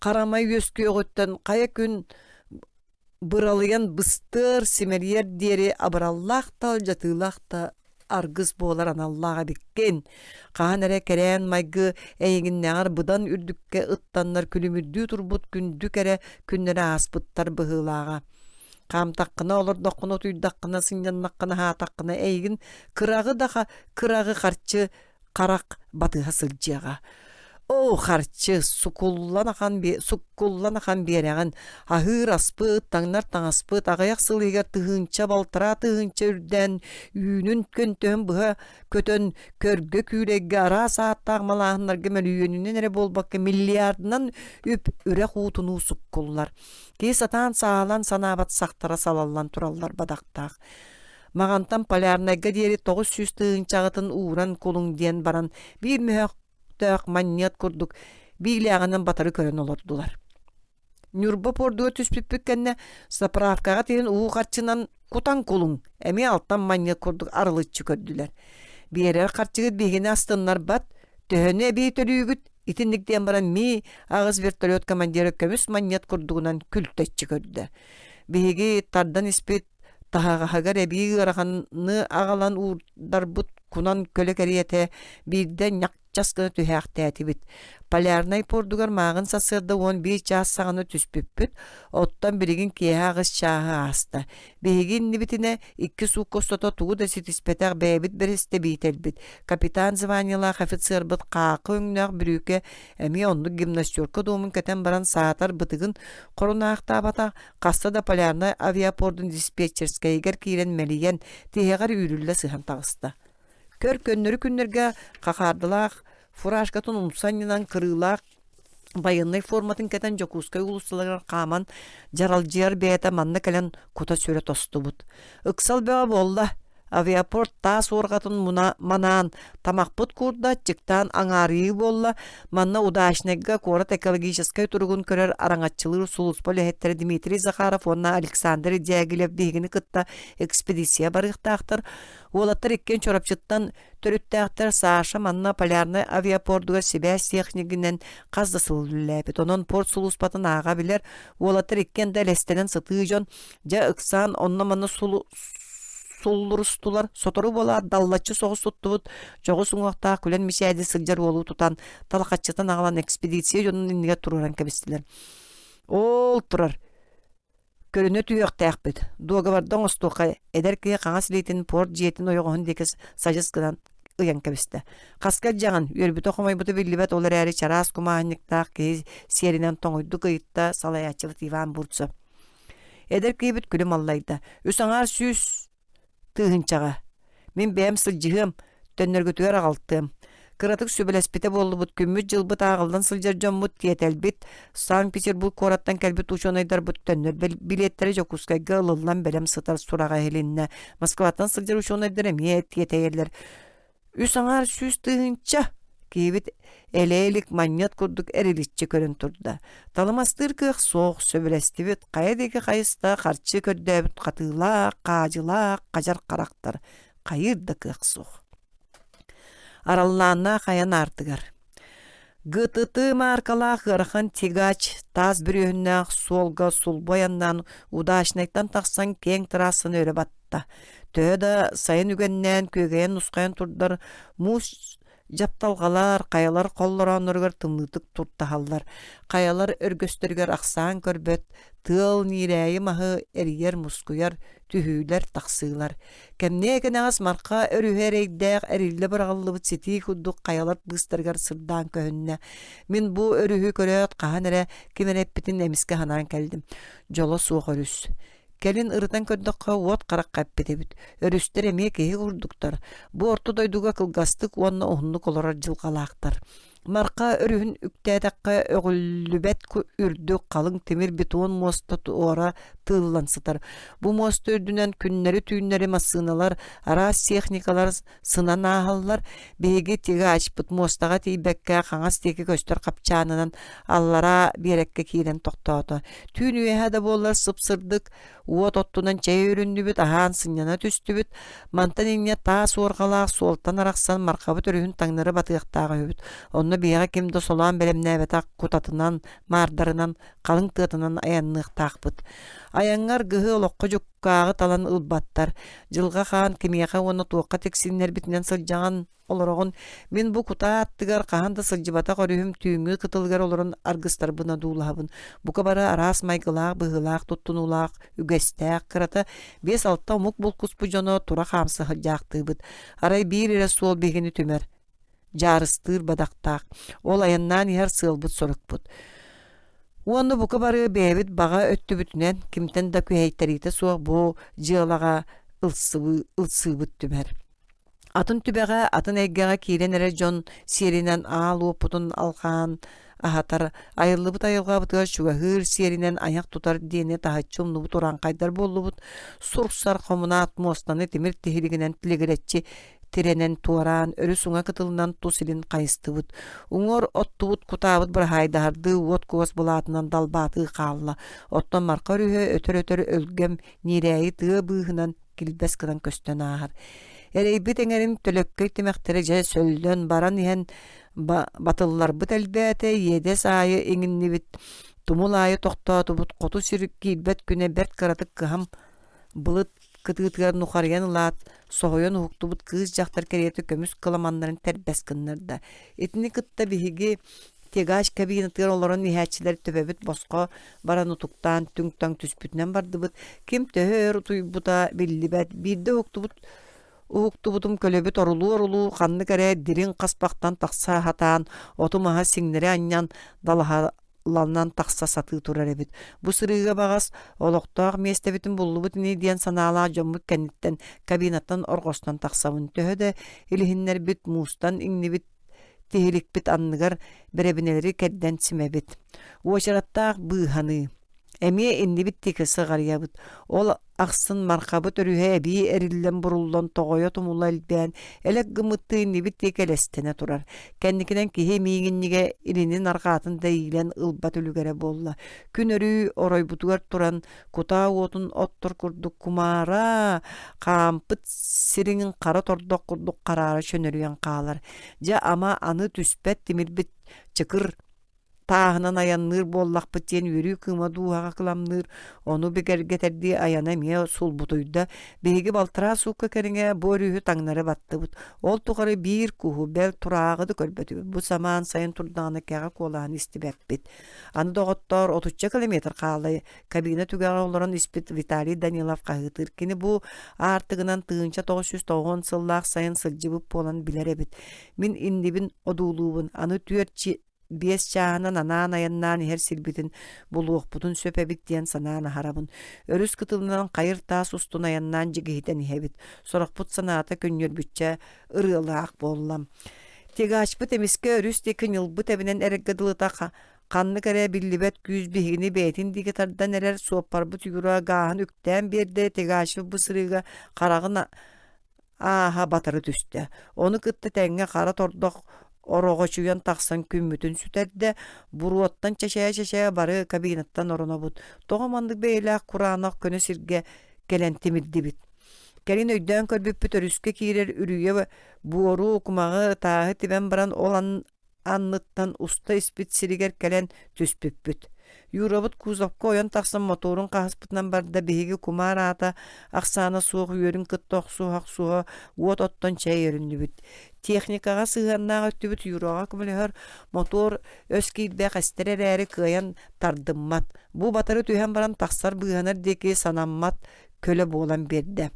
қарамай өске өттен қая күн бұралыян бұстыр семерьер дері абыраллақтал жатылақта аргыз болар аналлаға беккен. Қаған әрі кәрән майгы әйгіннәғар бұдан үрдікке ұттанлар күлімірді тұрбұт күндік әрі күннері аспыттар бұғылаға. Қамтаққына олар доққына түйдаққына сынjanнаққына хатаққына әйгін қырағы қарчы қарақ батыға сылжаға. Қарчы сукуллан ақан береген ахыр аспыт, таңнар таңаспыт, ағаяқ сыл егер тұхынча балтыра тұхынча үрден үйінін көнтөн бұға көтөн көргі күрегі ара сааттағы малағынларға мәл үйінінен әрі болбаққа миллиардынан үп үре қуытыну суккуллар. Кей сатан сағалан санабат сақтара салалан тураллар бадақтақ. Мағантан полярнайға дері 900 тұхынчағытын уыран колың ден баран бір мөк манният көрдік, бейліғанын батары көрін олырдылар. Нүрба пордуға түспіппіккенне саправкаға тейін уғы қарчынан кутан колың, әме алттан манният көрдік арылытчы көрділер. Берер қарчығыт бейгені астынлар бат, төхіне бей төлігіт, итіндіктен баран ми ағыз вертолет командері көміс манният көрдігінен күлтәтчі көрді. Бейгі тардан іспет тағағағар әбейгі арағаны ағалан ұрдар бұт кунан көлі кәрiyete бірден някчаскыны түхәқтәті бит. Полярнай пордугар мағын сасырды 15 час сағаны түспіппіт, оттан бірігін кейағыз шағы асты. Бейгін небітіне 2 су костото туғыда сетіспетәқ бәйбіт бірісті бейтелбіт. Капитан званилақ офицер бұд қақы өңнәқ бүріке әме онды гимнастерка домын кәтен баран саатар бұтығын қорынақта бата қаста да полярнай авиапордың диспетчерскай егер кейрен мәлиен тегеғар үйрілі сыған тағысты. Көр көннөрі күннерге қақардылақ, фуражкатын ұмсанынан кырылақ, байыннай форматын кәтен Жокускай улыстылығыр қаман жаралжияр бәйті манны кәлен кута сөре тосты бұд. Үксал бәға болла, Авиапорт тас оргатын манан тамақпыт курда чыктан аңарыы болла манна удачнега корот экологической тургун көрөр араңатчылыр сулуспол эһеттер Дмитрий Захаров онна Александр Дягилев дегини кытта экспедиция барыктаактар олаттар иккен чорапчыттан төрүттаактар Саша манна полярный авиапортуга Себяс технигинен каздасылылэпит онон порт сулуспатын ага билер олаттар иккен дэлестенен сытыы жон жа ыксан онна манна суллурустулар сотору бола даллачы соғыс туттубут жогу суңуактаа күлен мишээди сылжар болуу тутан талакатчытан агалан экспедиция жонун инниге туруран кебистилер. Ол турар көрүнө түйөктээкпит договордон остука эдерки каңас лейтин порт жетин ойгон декес сажыскынан ыян кебисте. Каскал жаган өрбүт окумайбыты биллибет олар эри чарас кумаанниктаак кез серинен тоңойду кыйытта салаячыбыт Иван Бурцо. Эдерки бит күлүм аллайда. Үсаңар сүз тыгынчага. Мен бәм сылжыгым төннөргөтүгөр агалтым. Кыратык сүбелеспите боллубут күмүт жылбыт агылдан сылжар жоммут тиетелбит. Санкт-Петербург кораттан келбит учонайдар бут төннөр билеттери жокускайга ылылан белем сытар сурага хелинне. Москватан сылжар учонайдар эмиет тиетейлер. Үсаңар сүз тыгынча кибит элелик маньят курдук эриличчи көрүн турда. Талымастыр кых соқ сөбелестибит кайдеги кайыста карчы көрдөбүт катыылаак, кажылаак, кажар карактар. Кайырда кых соқ. Араллаана каян артыгар. ГТТ маркалаах гырхан тигач таз бүрүннәк солга сулбояннан удачнайттан таксан кең трасын өрө батта. Төда сайын үгеннен көген нускайын турдар мус жапталгалар, каялар коллороноргар тымнытык туртахаллар. Каялар өргөстөргөр аксан көрбөт, тыл нирәйи махы эрьер мускуяр түһүләр таксыйлар. Кемнегенәгас марка өрүһәрәйдәк эрилле быргаллыбыт сити худдук каялар быстыргар сырдан көһөннә. Мин бу өрүһү көрөт каһанәре кимереппитин эмиске ханан келдим. Жоло сугырыс. Келин ырытан көрдөккө от карак каппетебит. Өрүстер эме кеги курдуктар. Бу орто дойдуга кылгастык онна ohunluk олорар жылгалаактар. Марка өрүһүн үктәдәккә өгүллүбәт үрдү калың темир бетон моста ора тыллансытар. Бу мост өрдүнән күннәре түйүннәре масыналар, арас техникалар сынанахаллар, беге теге ачпыт мостага тийбәккә каңас теге көстөр капчанынан аллара береккә киирен токтоото. Түн үеһәдә болар сыпсырдык, уот оттунан чәй өрүннүбүт, ахан сыньяна түстүбүт, мантан иңне таас оргалаак солтан араксан маркабыт өрүһүн таңнары батыяктагы өбүт. Онно бияга кимде солан белемнәбетак кутатынан, мардарынан, калың тыатынан аянныктаакпыт. Аяңар гыһы олоққа жуккаагы талан ылбаттар. Жылга хаан кимияка оны туокка тексиннер битинен сылжаган олорогун мен бу кута аттыгар каһанда сылжыбата көрүһүм түйүңү кытылгар олорун аргыстар бына дуулабын. Бука бара арас майгылаак, быһылаак, туттунулаак, үгэстәк кырата 5-6 мук булкус бу жоно тура хамсы хылжаактыбыт. Арай бир эре суол бегени түмер. Жарыстыр бадактаак. Ол аяннан яр сылбыт сорукпут. Уонны бука бары бэбит бага өттүбүтүнен кимтен да күһэйтерите суох бу жыалага ылсыбыт түмер. Атын түбэга атын эйгэга киирен эре жон серинен аал опутун алхан ахатар айыллыбыт айылгабытыгар чугахыр серинен аяк тутар диэне тахаччумнубут уранкайдар боллубут сурсар комунат мостаны темир тихилигинен тилегеретчи тиренен туаран өрү суңа кытылынан тусилин кайыстыбыт. Уңор оттубут кутабыт бір хайдарды уот куос булатынан далбаты калла. Оттон марка өрүһө өтөр өлгем нирәйи тыа быыхынан килбес кынан көстөн ағар. Эрейбит эңерин төлөккөй тимэхтери жа сөлдөн баран иһен батыллар быт элбээте едес айы эңиннибит тумул айы токтоотубут коту сүрүк килбет күнэ берт кыратык кыһам былыт кытыгытыгар нухарыян лаат соһойон уһуктубут кыыс жактар керети көмүс кыламаннарын тербес кыннарда. Этини кытта биһиги тегаш кабинетер олорон иһәчилер төбөбүт боско баран утуктан түңтаң түспүтүнен бардыбыт. Ким төһөр утуйбута биллибет бирде уһуктубутум көлөбүт орулуу ханны кере дирин каспактан такса хатаан отумаха сиңнере аньян далаһаланан такса саты турар эбит. Бу сырыга багас олоктоох местебитин буллубут ни диэн санаалаа жоммук кенниттен кабинеттан оргостон таксабын төһөдө илиһиннер бит мустан иңнибит тихиликпит анныгар беребинелери кедден симебит. Уочараттаах быыханы Эмие инни битти кысы гарыябыт. Ол ақсын марқабыт өрүһэ эбии эриллен буруллон тоҕойо тумула илбээн элек гымытты инни битти келестене турар. Кэнникинен киһи миигинниге иринин аргаатын дэйилен ылбат үлүгэрэ болла. Күн өрүү оройбутугар туран кутаа уотун оттор курдук кумара хаампыт сириңин кара тордок курдук караары чөнөрүен каалар. Жа ама аны түспэт тимирбит чыкыр тааһынан аянныр боллақпыт тиэн үрүү кыма дууһаға кыламныр, ону бигергетерди аяна мие сулбутуйда, биһиги балтыра суукка кериңе бу өрүүһү таңнары баттыбыт. Ол тугары биир куһу бел тураагыды көрбөтүбүт. Бу самаан сайын турдааны кэҕэ куолааны истибэппит. Аны доҕоттор 30 километр хаалай кабина түгэҕэ олорон испит Виталий Данилов каһыытыр. Кини бу аартыгынан тыынча 990 сыллаах сайын сылдьыбыт буолан билеребит. Мин индибин одуулуубун, аны түөрчи биэс чааһынан анаан аяннаан иһэр сирбитин булуохпутун сөпэбит диэн санаана харабын. Өрүс кытылынан хайыр таас устун аяннаан жигиһитэн иһэбит. Сорохпут санаата көнньөрбүтчэ ырыалаах боллам. Тегаачпыт эмиске өрүс текин ылбыт эбинен эрэггадылыта канны кэрэ биллибет күүс биһигини бээтин диге тардан эрэр суоппарбыт югура гааһын үктэн биэрдэ тегаачпы бысырыга карагын ааһа батары түстэ. Ону кытта тэҥҥэ хара тордох орогочуян тахсан күммүтүн сүтэрдэ буруоттан чачая бары кабинаттан оронобут. Тоҕо мандык бэйэлээх кураанах көнө сиргэ келэн тимирдибит. Келин өйдөөн көрбүппүт өрүскө киирер үрүйө буору кумагы тааһы тибен баран ол анныттан уста испит сиригер келен түспүппүт. Юробут кузовко ойон тахсан моторун каһыспытынан барда биһиги кумаар аата ахсаана суох үөрүн кыттоох суох суо уот оттон чэй өрүннүбүт. Техникага сыһаннаага өттүбүт юрога күмөлөһөр мотор өскиирбээх эстерерээри кыайан тардыммат. Бу батары түһэн баран тахсар быһанар диэки санаммат көлө буолан берде.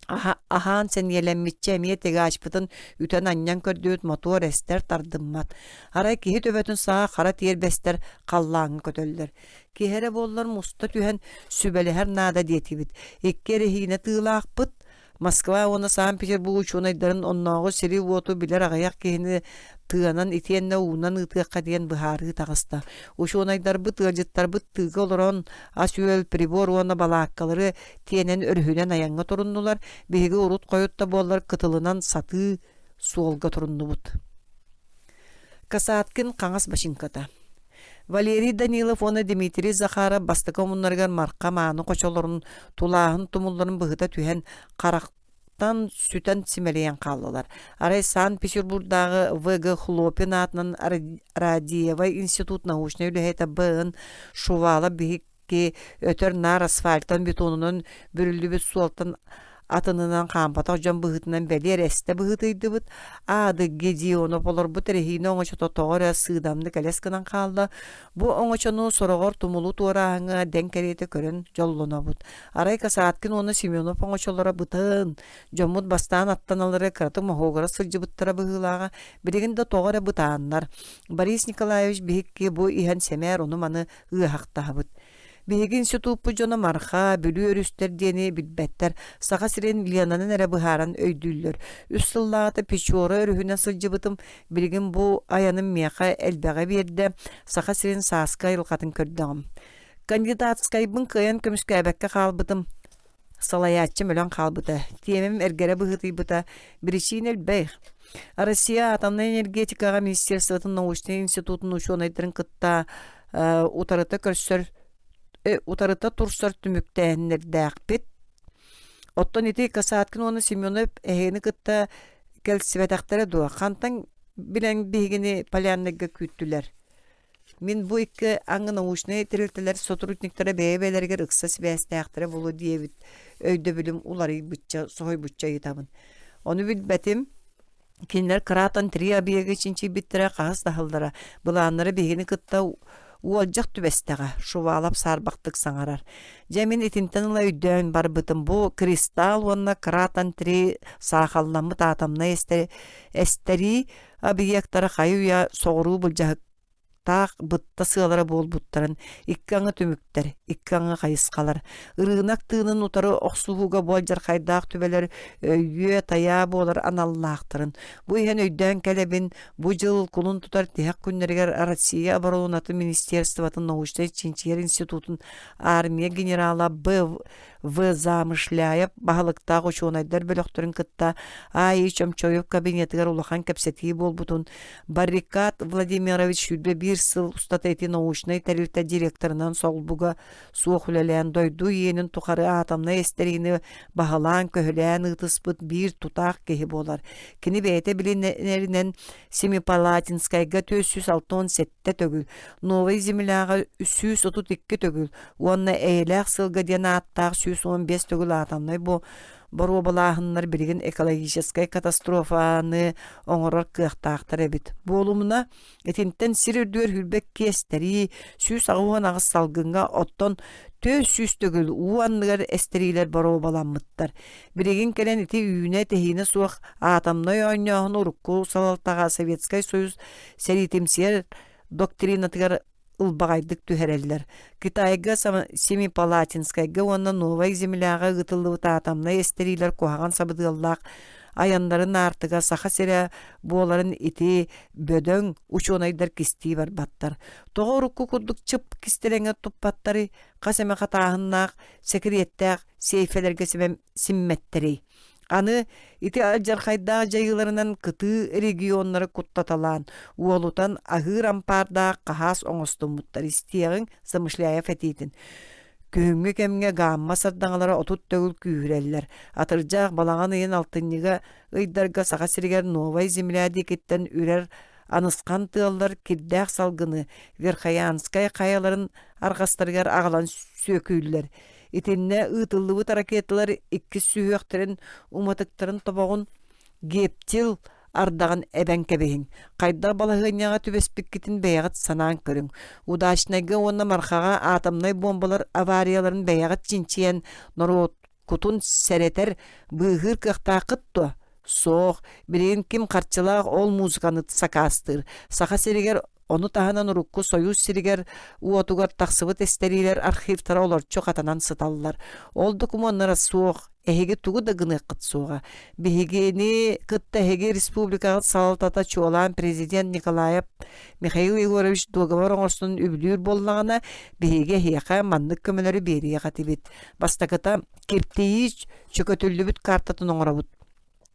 Аһаан сен елеммитче эмие тегаачпытын үтэн аннян көрдүүт мотор эстер тардыммат. Арай киһи төбөтүн саа хара тиербестер халлааҥҥы көтөллөр. Киһэре буоллар муста түһэн сүбэлэһэр наада диэтибит. Иккери хиine тыылаахпыт Москва оны Санкт-Петербург учуонайдарын онноого сири уоту билер агаяк киһини тыанан итиэннэ уунан ытыакка диэн быһаарыы тагыста. Учуонайдарбыт ыалдьыттарбыт тыыга олорон асүөл прибор уона балааккалары тиэнэн өрүһүнэн аяҥҥа туруннулар, биһиги урут койутта буоллар кытылынан сатыы суолга туруннубут. Касааткин Каңас Башинката. Валерий Данилов оны Дмитрий Захаров бастыкомуннарган марқа мааны кочолорун тулааһын тумулларын быһыта түһэн карактан сүтэн симелейен каллылар. Арай Санкт-Петербургдагы ВГ Хлопин атынан Радиева институт научный үлэһэта быын шувала биһикки өтөр нар асфальтан бетонунун бүрүлүбүт суолтан атынынан кампата жан быһытынан белер эсте быһытыйдыбыт. Ады Гедионов олор бу терехине оңочото тоғыры сыдамды кәлескінан қалды. Бу оңочону сорогор тумулу туараңы ден кереті көрін жоллонабыт. Арай Касааткин оны Семенов оңочолора бытын. Жомут бастан аттаналары кыраты мохогора сылжыбыттара быһылаға. Бірегінде тоғыры бытаннар. Борис Николаевич бихикки бу иһэн семер оны маны ыахақтағыбыт. Биһиги институтпу жона марха, бүлү өрүстер диэни билбэттер, саха сирен Ленанын эрэ быһааран өйдүллөр. Үс сыллаата печора өрүһүнэн сылжыбытым, билигин бу аянын меха элбэҕэ биэрдэ, саха сирен сааска ылхатын көрдөҕüm. Кандидатскайбын кыйан көмүскәбэкке хаалбытым, салаяччы мөлөн хаалбыта. Тиемем эргере быһытыйбыта, биричин элбэйх. Россия атомный энергетикага Министерствотун научный институтун ученыйдырын кытта утарыта турсар түмүктәһиннердәкпит. Оттон ити Касааткин оны Семенов эһени кытта келсибетактары дуа. Хантан билен бигини полянныгга күттүләр. Мин бу икки аңы научный терилтелер сотрудниктары бәйбәләргә рөхсәт бәстәктәре булу диебит. Өйдө билим улары бутча, сой бутча итабын. Оны билбәтим кинлер кратан 3 абиеге чинчи биттере кагыс тахылдара. Буланнары бигини кытта уолжак түбестеға шувалап сарбақтык саңарар. Жамин итинтенла өйдөөн барбытым бу кристалл онна кратан 3 сахалламы татамна эстери объекттары хайуя соғыру бұлжағы Тақ бұтта сығалары бол бұттарын, иккаңы түміктер, иккаңы қайысқалар. Ирыынақ тыынын утары оқсуғуға болжар қайдақ түбелер өйе тая болар аналлақтырын. Бұ ен өйден кәлебін, бұ жыл құлын тұтар тек күннергер Россия оборонаты министерстватын научный чинчер институтын армия генерала В. замышляя бағылықтағы учонайдар бөліқтірін кытта ай чөмчойып кабинетігер улахан кәпсетии бол бұтын. Баррикад Владимирович үдбе бір сыл ұстатайты научный тәрілті директорынан солбуға суық үлелән дойду енін тұқары атамна естеріні бағылан көхілән ұтыспыт бір тұтақ кехі болар. Кені бәйті білінерінен Семипалатинскайға 467 төгіл, Новый земляға 332 төгіл, онына әйләқ сылға дена аттақ 115 төгіл атамнай бұ Бару балағынлар білген экологическай катастрофаны оңырар кықтақтар әбіт. Болумына етінттен сирірдуер хүлбек кестері сүйіс ағуан ағыз салғынға оттон төз сүйіс төгіл уанныгар әстерилер бару баламыттар. Біреген кәлен еті үйіне тәхейіне суақ атамнай ойнағын ұрыққу салалтаға Советскай Союз сәритемсер доктринатығар ылбағайдық түхәрелдер. Китайға Семипалатинскайға онна Новай земляға ғытылы атамна естерилер қоғаған сабыдығыллақ аяндарын артыға сақа сәрі боларын ити бөдөң учонайдар кісті бар баттар. Тоғы ұрыққы күрдік чып кістереңе тұппаттары қасаме қатағыннақ секреттәқ сейфелерге симметтері. Аны ити алжархайда жайыларынан кыты регионнары куттаталан, уолутан агыр ампарда қахас оңыстымыттар истияғын замышляя фәтейтін. Күйіңгі кәмге гамма сардаңалары отут төгіл күйірелілер. Атыржақ балаған үйен алтынныға ұйдарға саға сіргер Новай земля декеттен үрер анысқан тығалар кирдәқ салғыны, Верхаянскай қаяларын арғастыргар ағалан сөкүйлер. Итинне ытыллыбыт ракеталар 2 сүйөктерин уматыктарын тобогун гептил ардаган эбен кебейин. Кайда балагыняга түбеспиккитин бәягат санаан көрүң. Удачнайга онна мархага атомнай бомбалар аварияларын бәягат чинчиен норот кутун сәретер быгыр кыктакытто. Соқ, бірін ким қарчылақ ол музыканы сакастыр. Сақа серігер оны тағынан ұрыққы союз серігер уотугар тақсыбыт естерилер архивтара олар чоқ атанан сыталылар. Ол документара соқ, әхеге туғы да гыны қыт соға. Бігені қытта әхеге республикағыт салатата чуалан президент Николаев Михаил Егорович договор оңырсының үбілер болағына бігеге хеқа маннық көмелері берия қатыбет. Бастақыта кептейі чөкөтілі бүт картатын оңырабыт.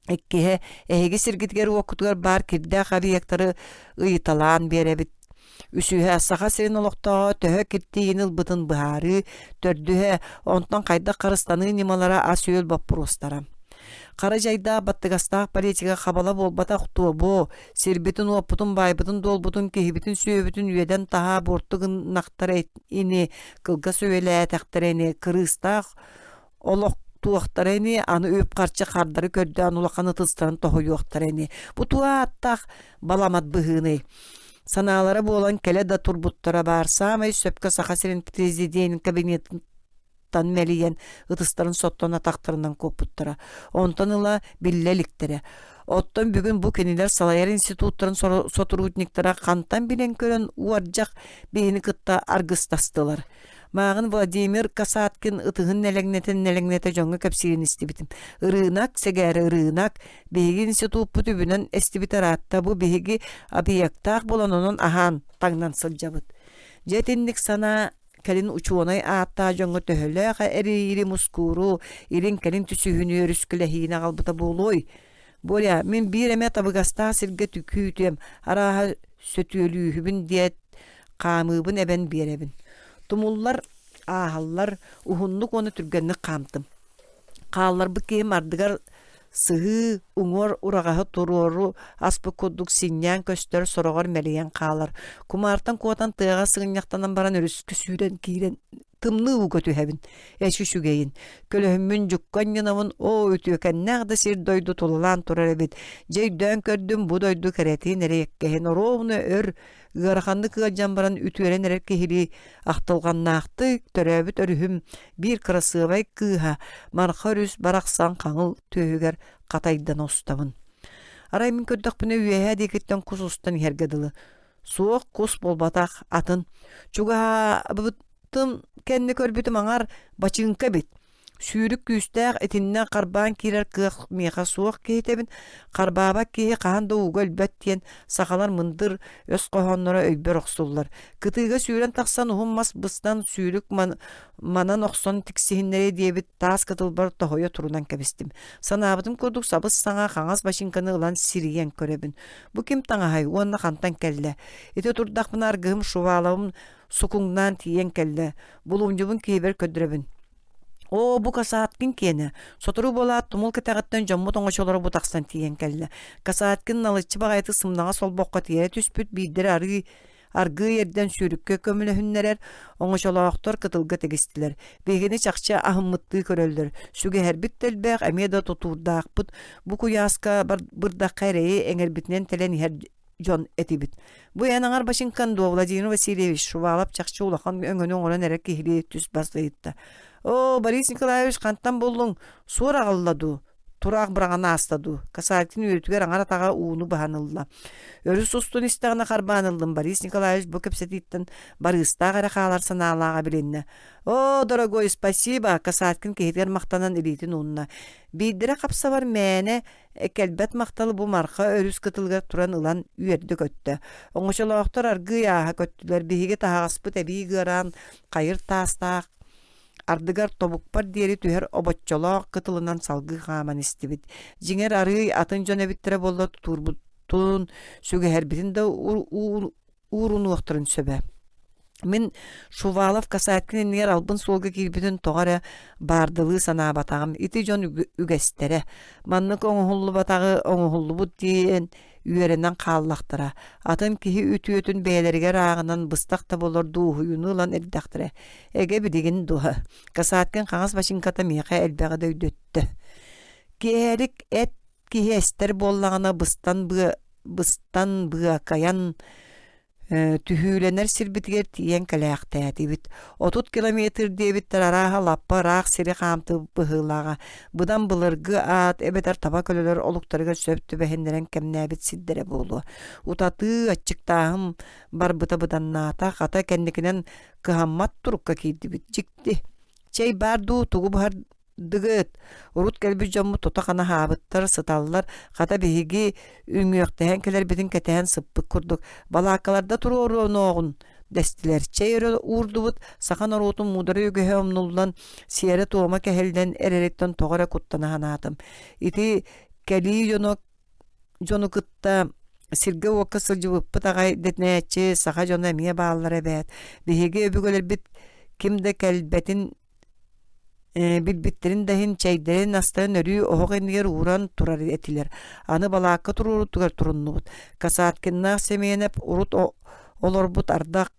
Эккеhe эһиги сиргитгер уокутугар бар кирдэх объекттары ыйыталаан беребит. Үсүһэ саха сирин олохтоо төһө киртиин ылбытын быһары, төрдүһэ онтон кайда карыстаны нималара асүйөл баппурустара. Кара жайда баттыгастаах политика хабала болбата хутуобо, сирбитин уоппутун байбытын долбутун кихибитин сүйөбүтүн үйеден таха бортугын нактар ини кылга сөйләтәктәрени кырыстаах олох туақтарыны, аны өп қарчы қардары көрді, анулақаны тұстарын тоғы yoқтарыны. Бұ туаттақ баламат бұғыны. Саналары болан кәлі да турбуттара бар. Самай сөпкі сақасырын президентін кабинеттан мәлиен ұтыстарын соттан атақтарынан көппуттара. Онтан ыла биллеліктері. Оттан бүгін бұл кенелер Салайар институттарын сотурутниктара қантан білен көрін уаржақ бейіні кытта аргыстастылар. Мағын Владимир Касаткин ытығын нәләңнеті жоңғы көпсейін істебітім. Ирынак, сәгәрі ирынак, бейгі институт бүтібінен істебітер атта бұ бейгі объекттақ болан оның ахан таңнан сылжабыд. Жетінлік сана кәлін учуонай атта жоңғы төхіліға әрі мұскуру, ирин кәлін түсігіні өріскілі қалбыта болой. Боля, мен бір әмет абығаста сілге түкүйтем, араға сөтөлі үхібін дет қамыбын әбен беребін. Тумуллар, ахаллар, ухунлук оны түргенні қамтым. Қаллар бұл кейім ардығар сығы, ұңор, ұрағағы тұрору, аспы көддік синьян көстер сұрағар мәлеген қалар. Кумартан қуатан тыға сығыняқтанан баран өріскі сүйден кейрен тымны уготу хэбин эши шугейин көлөһүмүн жуккан янавын о өтүөкэннээх да сир дойду тулалаан турар эбит жейдөн көрдүм бу дойду керетиин эреккехин оровну өр ыараханны кыаджан баран үтүөрен эреккехили ахтылганнаахты төрөбүт өрүхүм бир красывай кыыха мархарүс бараксан каңыл төөгер катайдан остабын арай мин көрдөкпүнө үөһэ декеттен кусустан хергедылы Суох кус болбатах атын. Чуга быттым кенне көрбүтүм аңар бачынка бит. Сүүрүк күүстәк этиннен карбаан кирер кыах меха суох кейтебин. Карбаба кии каан доугөл бәттен сахалар мындыр өс кохоннора өйбөр оксуллар. Кытыга сүүрен таксан ухуммас быстан сүүрүк манан оксон тиксихиннере диебит таас кытылбар тохойо турунан кебистим. Санабытым курдук сабыс саңа каңас башинканы ылан сириен көрөбүн. Бу ким таңахай уонна кантан келле. Ите турдакпын аргым шувалабым сукуңнан тиен келле. Булумжубун кейбер көдрөбүн. О, бу касааткин кені. Сотору бола тумул кетағаттан жоммут оңочолары бутақсан тиен келді. Касааткин налычы бағайты сымнаға сол боққа тиері түспүт бейдері арғы ерден сүйрікке көмілі хүннерер оңочолақтар кытылғы тегістілер. Бейгені чақча ахыммытты көрөлдір. Сүге әрбіт тәлбәқ әмеда тотурдақ бұд. Бу куяска бұрдақ қайрайы әңербітінен тәлен ер жон этибит. Бу янаңар башинканду Владимир Васильевич шувалап чақча улақан өңөнің оран әрі кейлі түс баслайытта. О, Борис Николаевич кантан болдуң? Сура алладу. Турак брагана астаду. Касаатин үйрөтүгөр аңара тага ууну баанылла. Өрүс устун истагына карбанылдым. Борис Николаевич бу кепсетиттен барыста гара каалар санаалага биленне. О, дорогой, спасибо. Касааткин кейтер мактанан илитин унна. Бидире капса бар мэне келбет макталы бу марка өрүс кытылга туран ылан үйөрдү көттө. Оңошолоктор аргы яха көттүлөр. Биһиге тагааспыт эби гыран кайыр таастаак ардыгар тобукпар диери түһер обоччолоох кытылынан салгы хааман истибит. Жиңер ары атын жон эбиттере болла турбуттун сүгэһэрбитин да уурунуохтурун сөбө. Мен Шувалов касааткин нер албын солга кирбитин тоғара бардылы санаа батагым. Ити жон үгэстере. Маннык оңохуллу батагы оңохуллу бут диен үйеренен қаллақтыра. Атын кихи үтүөтүн бээлерге рағынан быстақта болор дуухуюну лан эрдақтыра. Эге бидигин духа. Касааткин қаңас башинката меха элбеға дөйдөтті. Керик эт кихи эстер боллағына быстан быа каян түхүүленер сирбитигер тиен калаяқта бит. 30 километр дебит тарараға лаппа рақ сири қамты бұғылаға. Бұдан бұлырғы ат, эбетер таба көлілер олуқтарыға сөпті бәхендерен кәмнәбіт сиддері болу. Утаты атчықтағым бар бұта-бұдан ната, қата кәндікінен кығаммат тұрыққа кейді бит. Жікті. Чай барду туғы бұхар дыгыт. Урут кәлбі жомму тота қана хабыттар, сыталылар, қата бейгі үңіяқтайын келер бетін кәтәйін сыппы күрдік. Балақаларда тұру орын оғын дәстілер. Чайыры урды бұд, сақан орутын мудары үгіхе омнулдан, сияры туыма кәхелден әререттен тоғыра құттана ханатым. Ити кәлі жону кытта сирге уақы сылжы бұппы тағай детнәчі, сақа жона мия бағалар әбәт. Бейгі өбігілер біт кімді кәлбәтін билбиттерин дахин чайдерин астарын өрүү оғынығыр уран турар этилер. Аны балаққа туруруттугар туруннуғыт. Касааткиннақ семейнеп урут олорбут ардақ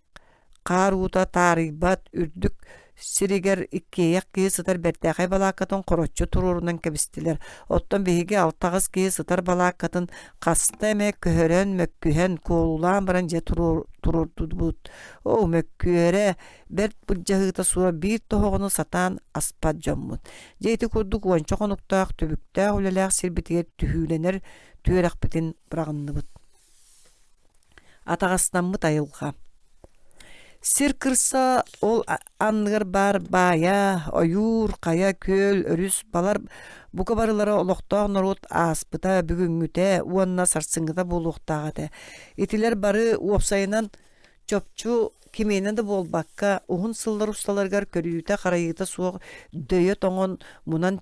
қар ута тарибат үрдік сиригер иккеяк кие сытар бәртәқай балаққатын қоротчу турурунан кәбістілер. Оттан бейге алтағыз кие сытар балаққатын қасты әме көхерен мөккүхен колулан баран же турурдуд бұд. О, мөккүере бәрт бұджағыта суа бір тоғыны сатан аспад жоммуд. Жейті күрдік уанча қонуқтақ төбіктақ өлеләқ сирбітігер түхүйленер түйерәқ бітін бірағынны бұд. Атағастан мұт айылға. Сир кырса ол анныгар бар бая, ойур, кая, көл, өрүс, балар бука барылары олоқтақ норот аспыта бүгүнгүте, уанна сарсыңыта болуқтағады. Этилер бары уопсайынан чопчу кемейнен де болбаққа, уғын сыллар ұсталарғар көрүйіте қарайыта суық дөйі тоңын мұнан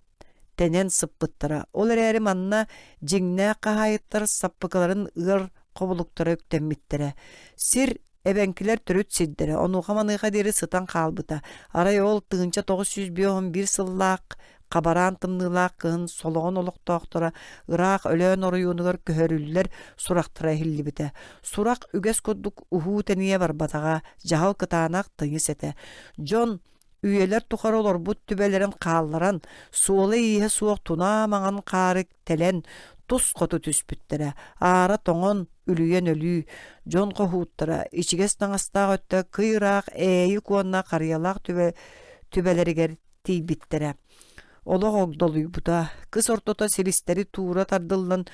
тәнен сыппыттыра. Ол әрі манна жеңне қағайыттар саппықаларын ұғыр қобылықтары өктенметтірі. Сир эбенкилер төрөт сиддере, ону хаманыға дери сытан қалбыта. Арай ол тыгынча 951 сыллақ, қабаран тымнылақ кығын солоғын олықтақтыра, ұрақ өлен орыюынығыр көхөрүллер сурақтыра хилли біте. Сурақ үгес көддік ұху тәние бар батаға, жағал кытанақ тыңы сеті. Джон үйелер тұқар олар бұт түбелерін қалларан, суолы ие суық туна маған қарық тәлен, тус қоту түспіттірі. Ара тоңын үлüyen өлü, жон қохуттыра, ичигес таңастақ өтті кыйрақ, әйі куанна қариялақ түбелерігер тейбіттірі. Олық оғдолуй бұда, кыз ортота селистері тура тардылын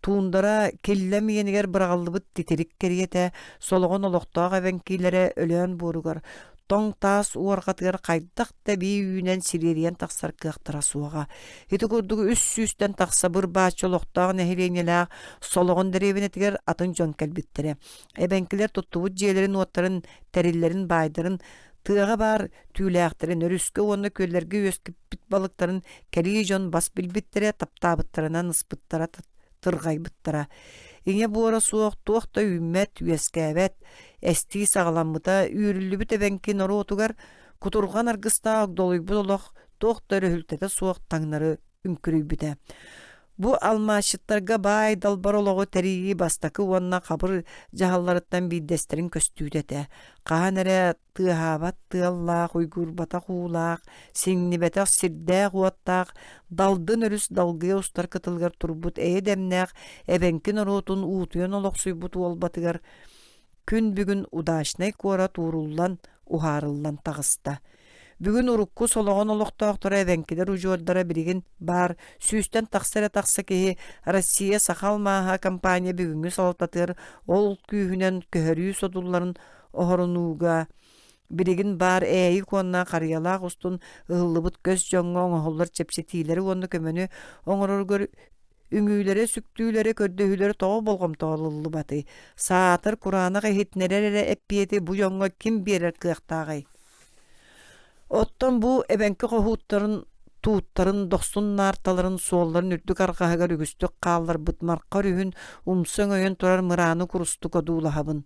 Tuundara kellemiyeniger bırağılıbıt titirik keriyete soloğun oloqtağı evenkilere ölön burugar. Тоң таас уаргатыгар кайдак да бийүүнен сирериян таксар кыактыра суага. Хити курдугу үс сүүстен такса бір баачолоқтағы нәхиленеләг сологон деребинетигер атын жон келбиттере. Эбенкилер туттубут жиелерин уаттарын тәриллерин байдырын тыга бар түүлэхтерин өрүскө онны көллерге өскүп балыктарын кәлии жон бас билбиттере таптабыттарынан ыспыттара тыргайбыттара. Ине буора суох туохта үммет үескәбет эсти сагаламмыта үйрүлүбүт эбенки нору отугар кутурган аргыста огдолуйбут олох туохта өрүлтете суох таңнары үңкүрүйбүтэ. Бу алмашыттарга бай далбар ологу терии бастакы уонна кабыр жаһалларыттан биддестерин көстүүтете. Каан эре тыахабат тыаллаах уйгурбата хуулаах, сиңнибетах сирдээх уаттаах, далдын өрүс далгыя устар кытылгар турбут эйдемнээх, эбенкин ороотун уутуйан олохсуйбут уолбатыгар күн бүгүн удаашнай куора тууруллан ухаарыллан тагыста. Бүгүн урукку сологон олохтоохтора эбенкилер ужуордара билигин бар сүүстен такса кеһи Россия сахалмааха компания бүгүнгү салататыр ол күүһүнен көһөрүү содулларын оһорунууга билигин бар эйи конна карыялаах устун ыһыллыбыт көз жоңго оңоһоллар чепсетиилери уонну көмөнү оҥороргөр үңүүлери сүктүүлери көрдөһүлери тоо болгомтоолуллу баты. Саатыр кураанага хитнерere эппиети бу жоңго ким берер кыактаагай. Оттон бу эбенки кохууттарын тууттарын дохсун наарталарын суолларын үрдүк аргаһыгар үгүстүк кааллар бытмарка үрүһүн умсөң өйөн турар мырааны курустук одуулаһабын.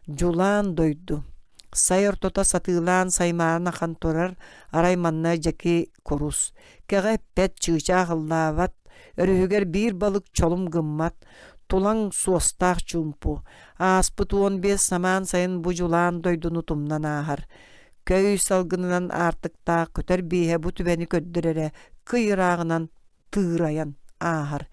Жулаан дойду. Сай ортота сатыылаан саймаан ахан турар арайманна жаки корус. Кеге пет чыыча ахыллаабат, өрүһүгер бир балык чолум гыммат, тулаң суостаах чумпу. Ааспыт 15 самаан сайын бу жулаан дойдуну тумнан аахар. Көй салгынынан артыкта көтөр бейе бу түбәни көддөрөрө кыйраагынан тыыраян аахар.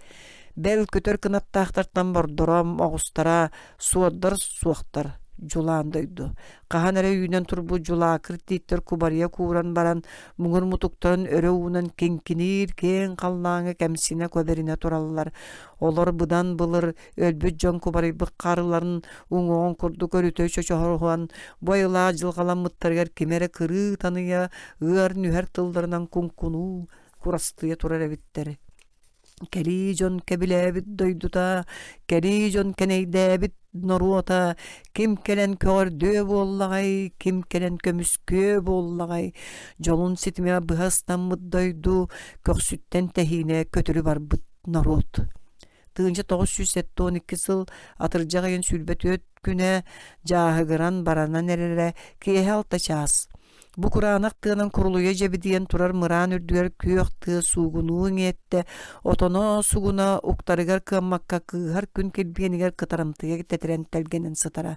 Бел көтөр кынаттаахтартан бордором оғустара суоддар суақтар жулаан дойду. Кахан эре үйнен турбу жулаа кыртииттер кубария кууран баран муңур мутуктарын өрө уунан кеңкинир кең қаллаңы кемсине көберине тураллар. Олар бұдан былыр өлбүт жон кубарый быққарыларын уңоон курду көрүтөй чочохоруан бойыла жылгаламмыттаргар кемере кырыы таныя ыар нүхер тылдарынан кункуну курастыя турар эбиттери. Кери жон кебилебит дойдута, кери жон кенейдебит норуота, ким келен көрдөө боллагай, ким келен көмүскө боллагай, жолун ситме быхастан дойду, көксүттен техине көтүрү бар быт норуот. Тыгынча 912 сыл атыржагайын сүлбет өт күнэ жаһыгыран баранан эрере киэхэ алта час. Бу кураанак тыынан курулуя жебидиен турар мыраан үрдүгер күйөктü сугунуу ңетте отоно сугуна уктарыгар кыммакка кыгар күн келбиенигер кытарамтыга тетирентелгенин сытара.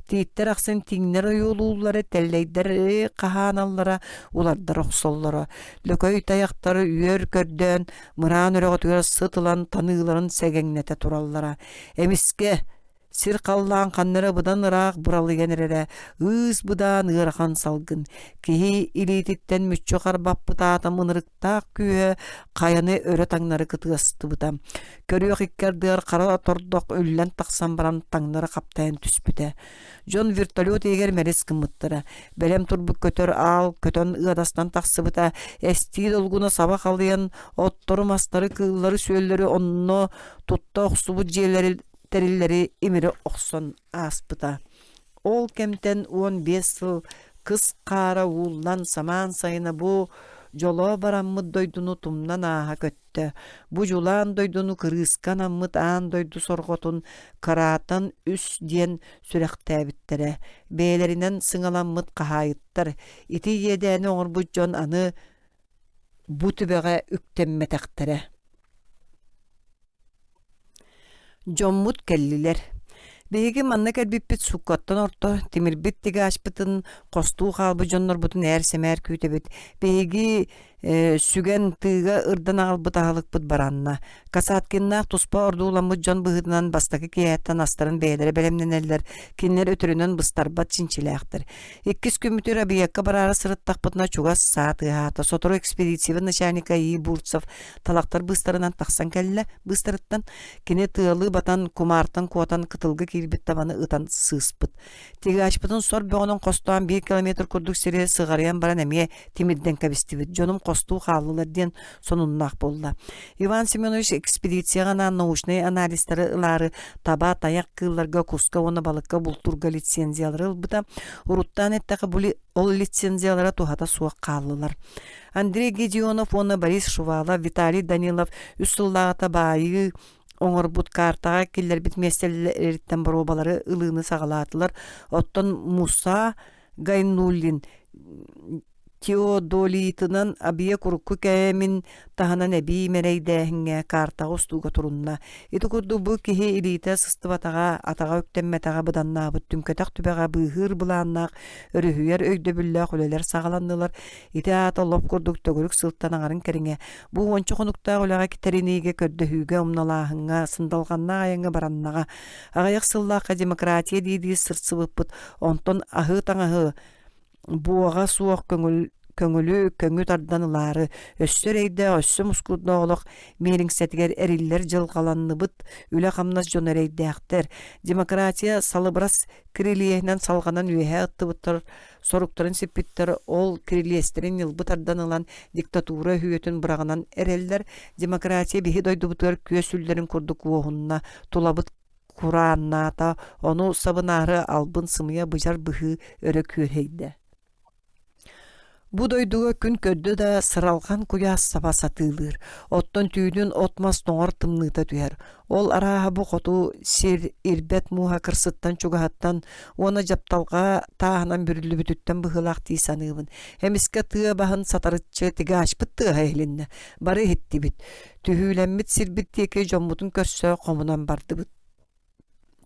Тииттер аксын тиңнер оюлуулары теллейдер кахааналлара улардар оксоллора. Лөкөй таяктары үйөр көрдөн мыраан өрөгөтүгөр сытылан таныыларын сегеңнете тураллара. Эмиске сир қаллаан қаннары бұдан ыраақ бұралыген әрі, ұыз бұдан ұрақан салгын. Кейі илетіттен мүтчі қарбап бұтаата мұнырықтақ күйе қаяны өрі таңнары кытығысты бұтам. Көріоқ иккердігер қара тордоқ өлілен тақсан баран таңнары қаптайын түспіті. Жон вертолет егер мәрес кымыттыра. Бәлем турбы көтөр ал, көтөн ыадастан тақсы бұта, әсті долгуна саба қалыян, оттору мастары кыллары сөйлері онно тұтта оқсубы жерлері терилleri имири оқсон аспыта. Ол кемтен 15 сыл кыз қара уллан саман сайына бу жоло бараммыт дойдуну тумнан аха көттө. Бу жулаан дойдуну кырыскан аммыт аан дойду сорготун караатан үс диен сүректәбиттере. Бээлеринен сыңаламмыт кахайыттар. Ити едәни оңорбут жон аны бу түбеге үктемметектере. Жоммут келлилер. Беги манна кэлбиппит суккаттан орто тимирбит тиги ашпытын костуу халбы жоннор бутун эр семер күйтебит. Беги сүген тыга ырдан албыт агалыкпыт баранна. Касаткиннаах туспа ордууламбыт жон быһытынан бастакы кияттан астарын бээлери белемненеллер. Кинлер өтөрүнөн быстарбат чинчилээхтер. Иккис күмүтүр абиякка барары сырыттакпытына чугас саатыгаата. Сотору экспедиция начальника И. Бурцев талактар быстарынан таксан келле быстарыттан кине тыалы батан кумартан куотан кытылгы кирбит табаны ытан сыспыт. Теги ашпытын сор бөгөнөн костуан 1 километр курдук сире сыгарыян баран эмие тимирден кабистибит. Жонум костуу халылар ден сонуннак болла. Иван Семенович экспедицияга научный анализдары ылары таба таяк кылларга куска оны балыкка бултурга лицензиялары ылбыта. Уруттан эттеки були ол лицензиялара тухата суак каллылар. Андрей Гедеонов, оны Борис Шувалов, Виталий Данилов үсыллаата байы оңорбут картага киллер бит меселлерден боробалары ылыны сагалаатылар. Оттон Муса Гайнуллин Теодолитынан абия курукку кэмин таханан эби мерейдээхинге картага устуга турунна. Ити курду бу кихи илите сыстыбатага атага өктемметага быданнаабыт түмкөтак түбэга быыхыр булааннаак өрүхүйер өйдөбүллээх үлелер сагаланнылар. Ити ата лоп курдук төгүрүк сылттанаңарын кериңе. Бу ончу конуктаа улага китериниге көрдөһүүгө умналааһынга сындалганна айыңга бараннага. Агаяк сыллаакка демократия диди сырсыбыппыт. Онтон ахы таңаһы буага суох көңүлү көңү тарданылары өссөр эйде өссө мускулдоолох мериңсетигер эриллер жылгаланныбыт үле камнас жонорейдээхтер. Демократия салыбырас крилиехнен салганан үеһэ ыттыбыттар соруктарын сиппиттер ол крилиестерин йылбы тарданылан диктатура хүйөтүн бырагынан эреллер. Демократия биһи дойдубутар күөсүллерин курдук уоһунна тулабыт курааннаата ону сабынары албын сымыя быжар быһы өрө күөрейде. Бу дойдуга күн көдді да сыралған куяс саба сатылыр. Оттон түйдүн отмас тоңор тымныта түер. Ол араha бу коту сир ирбет муха кырсыттан чугахаттан оны жапталга таахынан бүрүлү бүтүттен быхылак тиисаныбын. Эмиске тыа баһын сатарытчы тиге ашпыт тыа элинне. Бары хеттибит. Түһүүлэммит сирбит теке жоммутун көрсө комунан бардыбыт.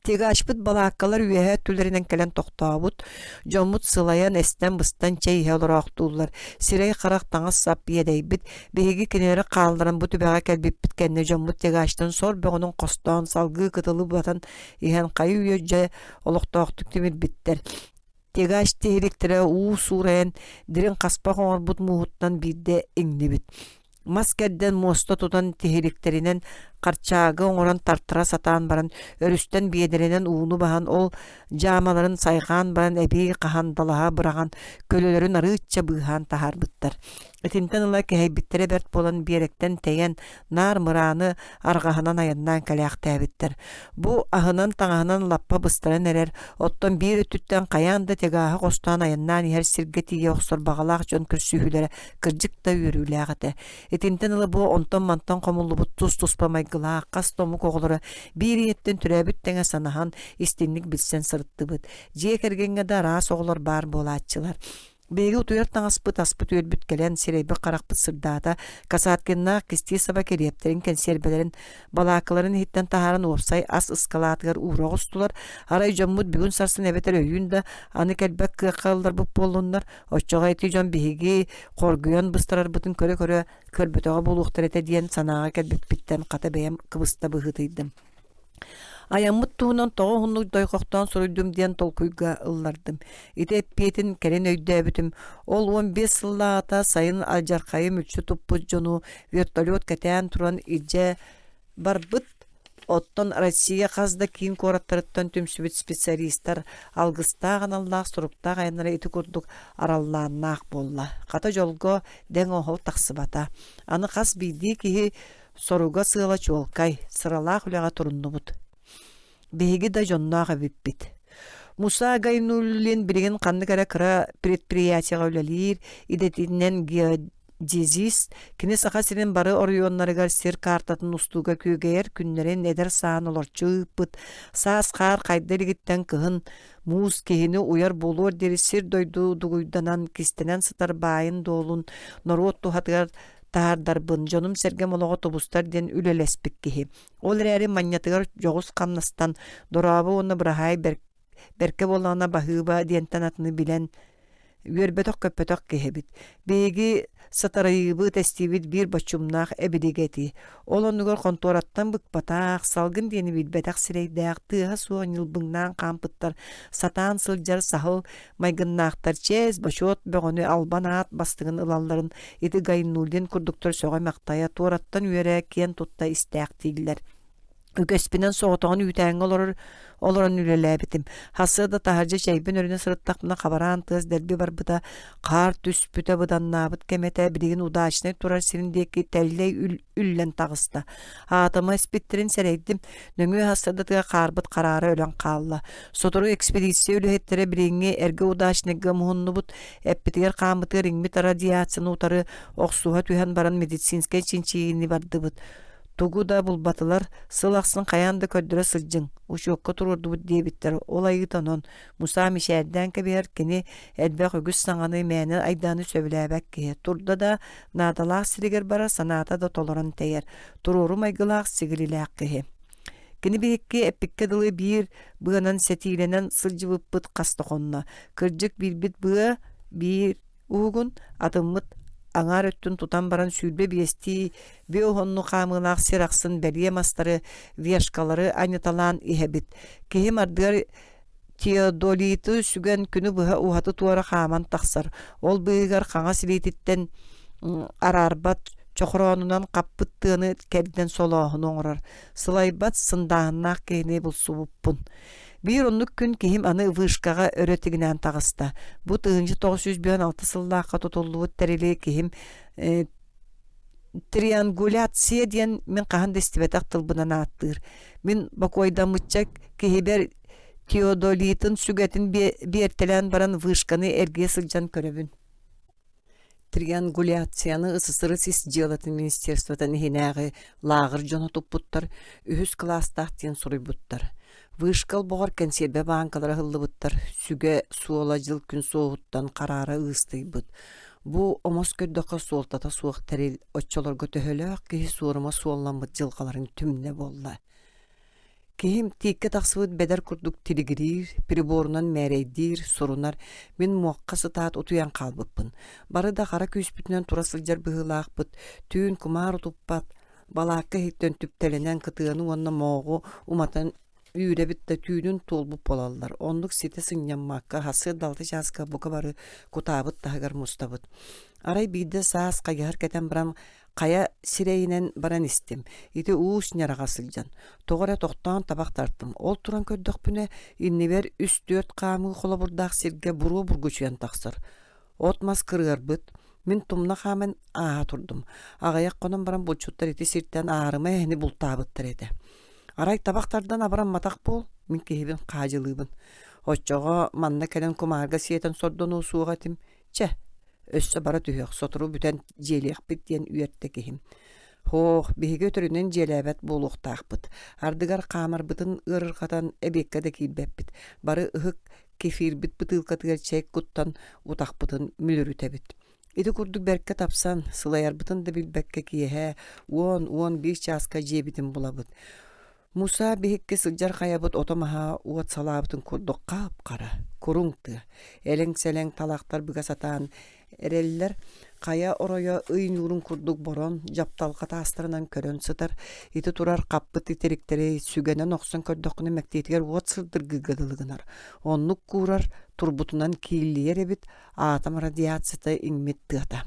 Теге ашпыт балааккалар үеһэ түллеринен келен тохтообут, жоммут сылаян эстен быстан чейхе олороохтуулар. Сирей харак таңас сап биедейбит, биһиги кинери каалдаран бу түбэҕэ кэлбиппит кэнне жоммут теге аштан сор бөҕөнүн костоон салгыы кытылы батан иһэн хайы үйөжэ олохтоохтук тимирбиттер. Теге аш тиһиликтере уу суурайан дирин хаспах оҥорбут мууһуттан биирде иҥнибит. Маскерден моста тутан тиһиликтеринен карчаагы оңорон тартыра сатаан баран өрүстен биедеринен ууну бахан ол жаамаларын сайгаан баран эби кахан далаha быраган көлөлөрүн арыычча быыһаан тахарбыттар. Этинтен ыла кэһэйбиттере берт болан биэректен тейен наар мырааны аргаһынан аяннаан кэлээхтээбиттер. Бу аһынан таҥаһынан лаппа быстаран эрер, оттон биир өттүттен каяан да тегааһы костаан аяннаан иһэр сиргэ тиийэ охсор багалаах дьон көрсүүһүлэре кырдьык да үөрүүлээҕэтэ. Этинтен ыла бу онтон мантан комуллубут туспа майгылаах кас тому коҕолоро биир иэттен түрээбит тэҥэ санаһан истинник билсен сырыттыбыт. Дьиэ кэргэнгэ да раас оҕолор баар буолааччылар. Беги утуяр таңаспыт аспыт үйөлбүт келен сирейбі қарақпыт сырдаата касааткеннаақ кисти саба керептерин кенсербелерин балаакаларын хиттен тахарын уопсай ас ыскалаатыгар уурогустулар. Арай жоммут бүгүн сарсын эбетер өйүн да аны келбек кыакалдар буп болуннар. Оччоға эти жон биһиги коргуян быстарар бутун көрө көрбөтөҕө булуухтар эте диэн санаага келбекпиттен ката бэйэм кыбыста быһытыйдым. Аяммыт туунан тоҕо хуннук дойхохтоон суруйдум диэн толкуйга ыллардым. Ите эппиэтин кэрен өйдөөбүтүм. Ол 15 сыллаата сайын алжархайым үччү туппут жону вертолет кэтээн туран илже барбыт. Оттон Россия хазда кийин кораттарыттан түмсүбүт специалисттар алгыстааган аллаах суруктаах айнара ити курдук араллааннаах болла. Ката жолго дең охол тахсыбата. Аны хас бийди киһи соруга сыала чуолкай сыралаах үлэҕэ туруннубут. Биһиги да дьонноох эбиппит. Муса Гайнуллин билигин канны кэра кыра предприятияга үлэлиир идетинен геодезист кини саха сирин бары орионнарыгар сир картатын устууга күгэйэр күннерин эдер саан олорчуыппыт. Саас хаар кайдыригиттен кыһын муус киһини уяр болуор дери сир дойду дугуйданан кистенен сытар баайын доолун норуот тухатыгар Taardarбын jonum sergem ologo tobustar den ülelespik kihi. Ol reri manyatыгар jogus kamnastan dorabı onu brahay berke bolana bahıba dienten atını bilen Görbetok köppetok kehebit. Begi satarayıbı testibit bir başımnaq ebiligeti. Olonugor kontorattan bıkbataq, salgın deni bilbetak sireydaq, tığa suğun yılbыңнан kampıttar, satan sıljar sahıl maygınnaqtar çez, başot beğonu alban at bastığın ılalların eti gaynnulden kurduktor soğay maqtaya, torattan üyerek ken tutta istaq değiller. Ügespinen soğutağını ütəğin oloran üleləbitim. Hası da taharca şeybin örüne sırıttaqmına qabaran tığız delbi var bıda qar tüspüte bıdan nabıt kemete bilgin udaşına turar sirindeki telley üllen tağısta. Hatama espittirin sereydim. Nöngü hası da tığa qarbıt qararı ölen qalla. Sotoru ekspedisiya ülehettere bilgingi erge udaşına muhunnu bud eppitiger qamıtı ringmit radiyatsını utarı oqsuha tühen baran medisinske çinçiğini vardı bud. Tugu da bulbatılar sılaqsın qayandı köddüre sılcın. Uşuqqa tururdu bu diyebitter. Olayı tonon. Musa Mişer'den kebiher kini edbek ögüs sananı meni aydanı söbüləbək ki. Turda da nadalaq siriger bara sanata da toloran teyer. Tururum aygılaq sigililək ki. Kini bihikki epikke dılı bir bığanan setilenen sılcı bıppıt qastı qonna. Kırcık bilbit bığa bir uğun adımıt Aňar öttün tutan baran sülbe biesti bir ohonnu qamılaq siraqsın beliye mastары viyashkalары aňatalan ihebit. Kihim ardyar Teodolitu sügen günü bıha uhatı tuara qaman taqsar. Ol bıgar qaňa silititten ararbat çoqronundan qappıttığını kelden solahyny oňrar. Sılaybat sındağına kene bulsubuppun. Bir onluk gün kihim anı vışkağa öğretiginen tağısta. Bu 1906 sıldaqa tutulduğu terili kihim triangulatsiya diyen min qahan destibetak tılbınan attır. Min bakoyda mıçak kihiber Teodolitin sügetin bertelen baran vışkanı ergeye sılcan köröbün. Triangulatsiyanı ısısırı sis jilatın ministerstvodan hinägi lağır jona tupputtar, ühüs klastaq diyen suruybuttar. Vışkal boğar konserve bankalara hıllıbıttar, süge suola jıl gün soğuttan qarara ıstıybyt. Bu omos köddöka suoltata suoq teril oççolor götöhölök kihi suoruma suollanbyt jılqalaryň tümne bolla. Kihim tikke taqsıbıt beder kurduk tiligirir, priborundan mereydir, sorunar, min muaqqası taat otuyan qalbıppın. Bары da qara küspütünen turasıljar bıhılaqbıt, tüün kumar utuppat, balaqqa hitten tüptelenen kıtığını onna moğu umatan ürebit de tüynün tolbup bolallar. Onluk site sınyanmakka, hası daldı жазka buka bары kutabıt dağıgar mustabıt. Aray bide saas qayar keten baran Qaya sireyinen baran istim. Iti uus nyarağa sılcan. Toğara toqtan tabak tarttım. Ol turan köddök büne inniver üst dört qamı qola burdaq sirge buru burguçuyan taqsır. Otmas kırırbıt. Min tumna qamen ağa turdum. Ağayak qonan baran bulçuttar iti sirtten ağrıma ehni bultabıttır edi. Aray tabaktardan abaran matak bol. Min kehibin qacılыбын. Hoççoğa manna kelen kumarga siyeten sordon usuğ etim. Çeh. Össe bara tühök soturu büten jelek bityen üyertte kehim. Hoh, bihi götürünen jelebet buluqtaqbıt. Ardıgar qamar bıtın ırırqatan ebekkede kilbeppit. Bары ıhık kefir bit bıtılqatıgar çek kuttan utaqbıtın mülürütebit. Iti kurduk berke tapsan, sılayar bıtın da bilbekke kiyehe, 10-15 çaska jebitin bulabıt. Musa bihikke sıljar qayabıt otomaha uat salabıtın kurduk qap qara, kurungtı. Eleng seleng talaqtar biga satan ereller qaya oroya ıyn urun kurduk boron, japtalqa tastarınan körön sıtar, iti turar qappıt iterikleri sügenen oqsan kördokunu mekteytiger uat sıldır gıgadılığınar. Onluk kurar turbutundan kiilliyer ebit, atam radiatsıta inmet tığata.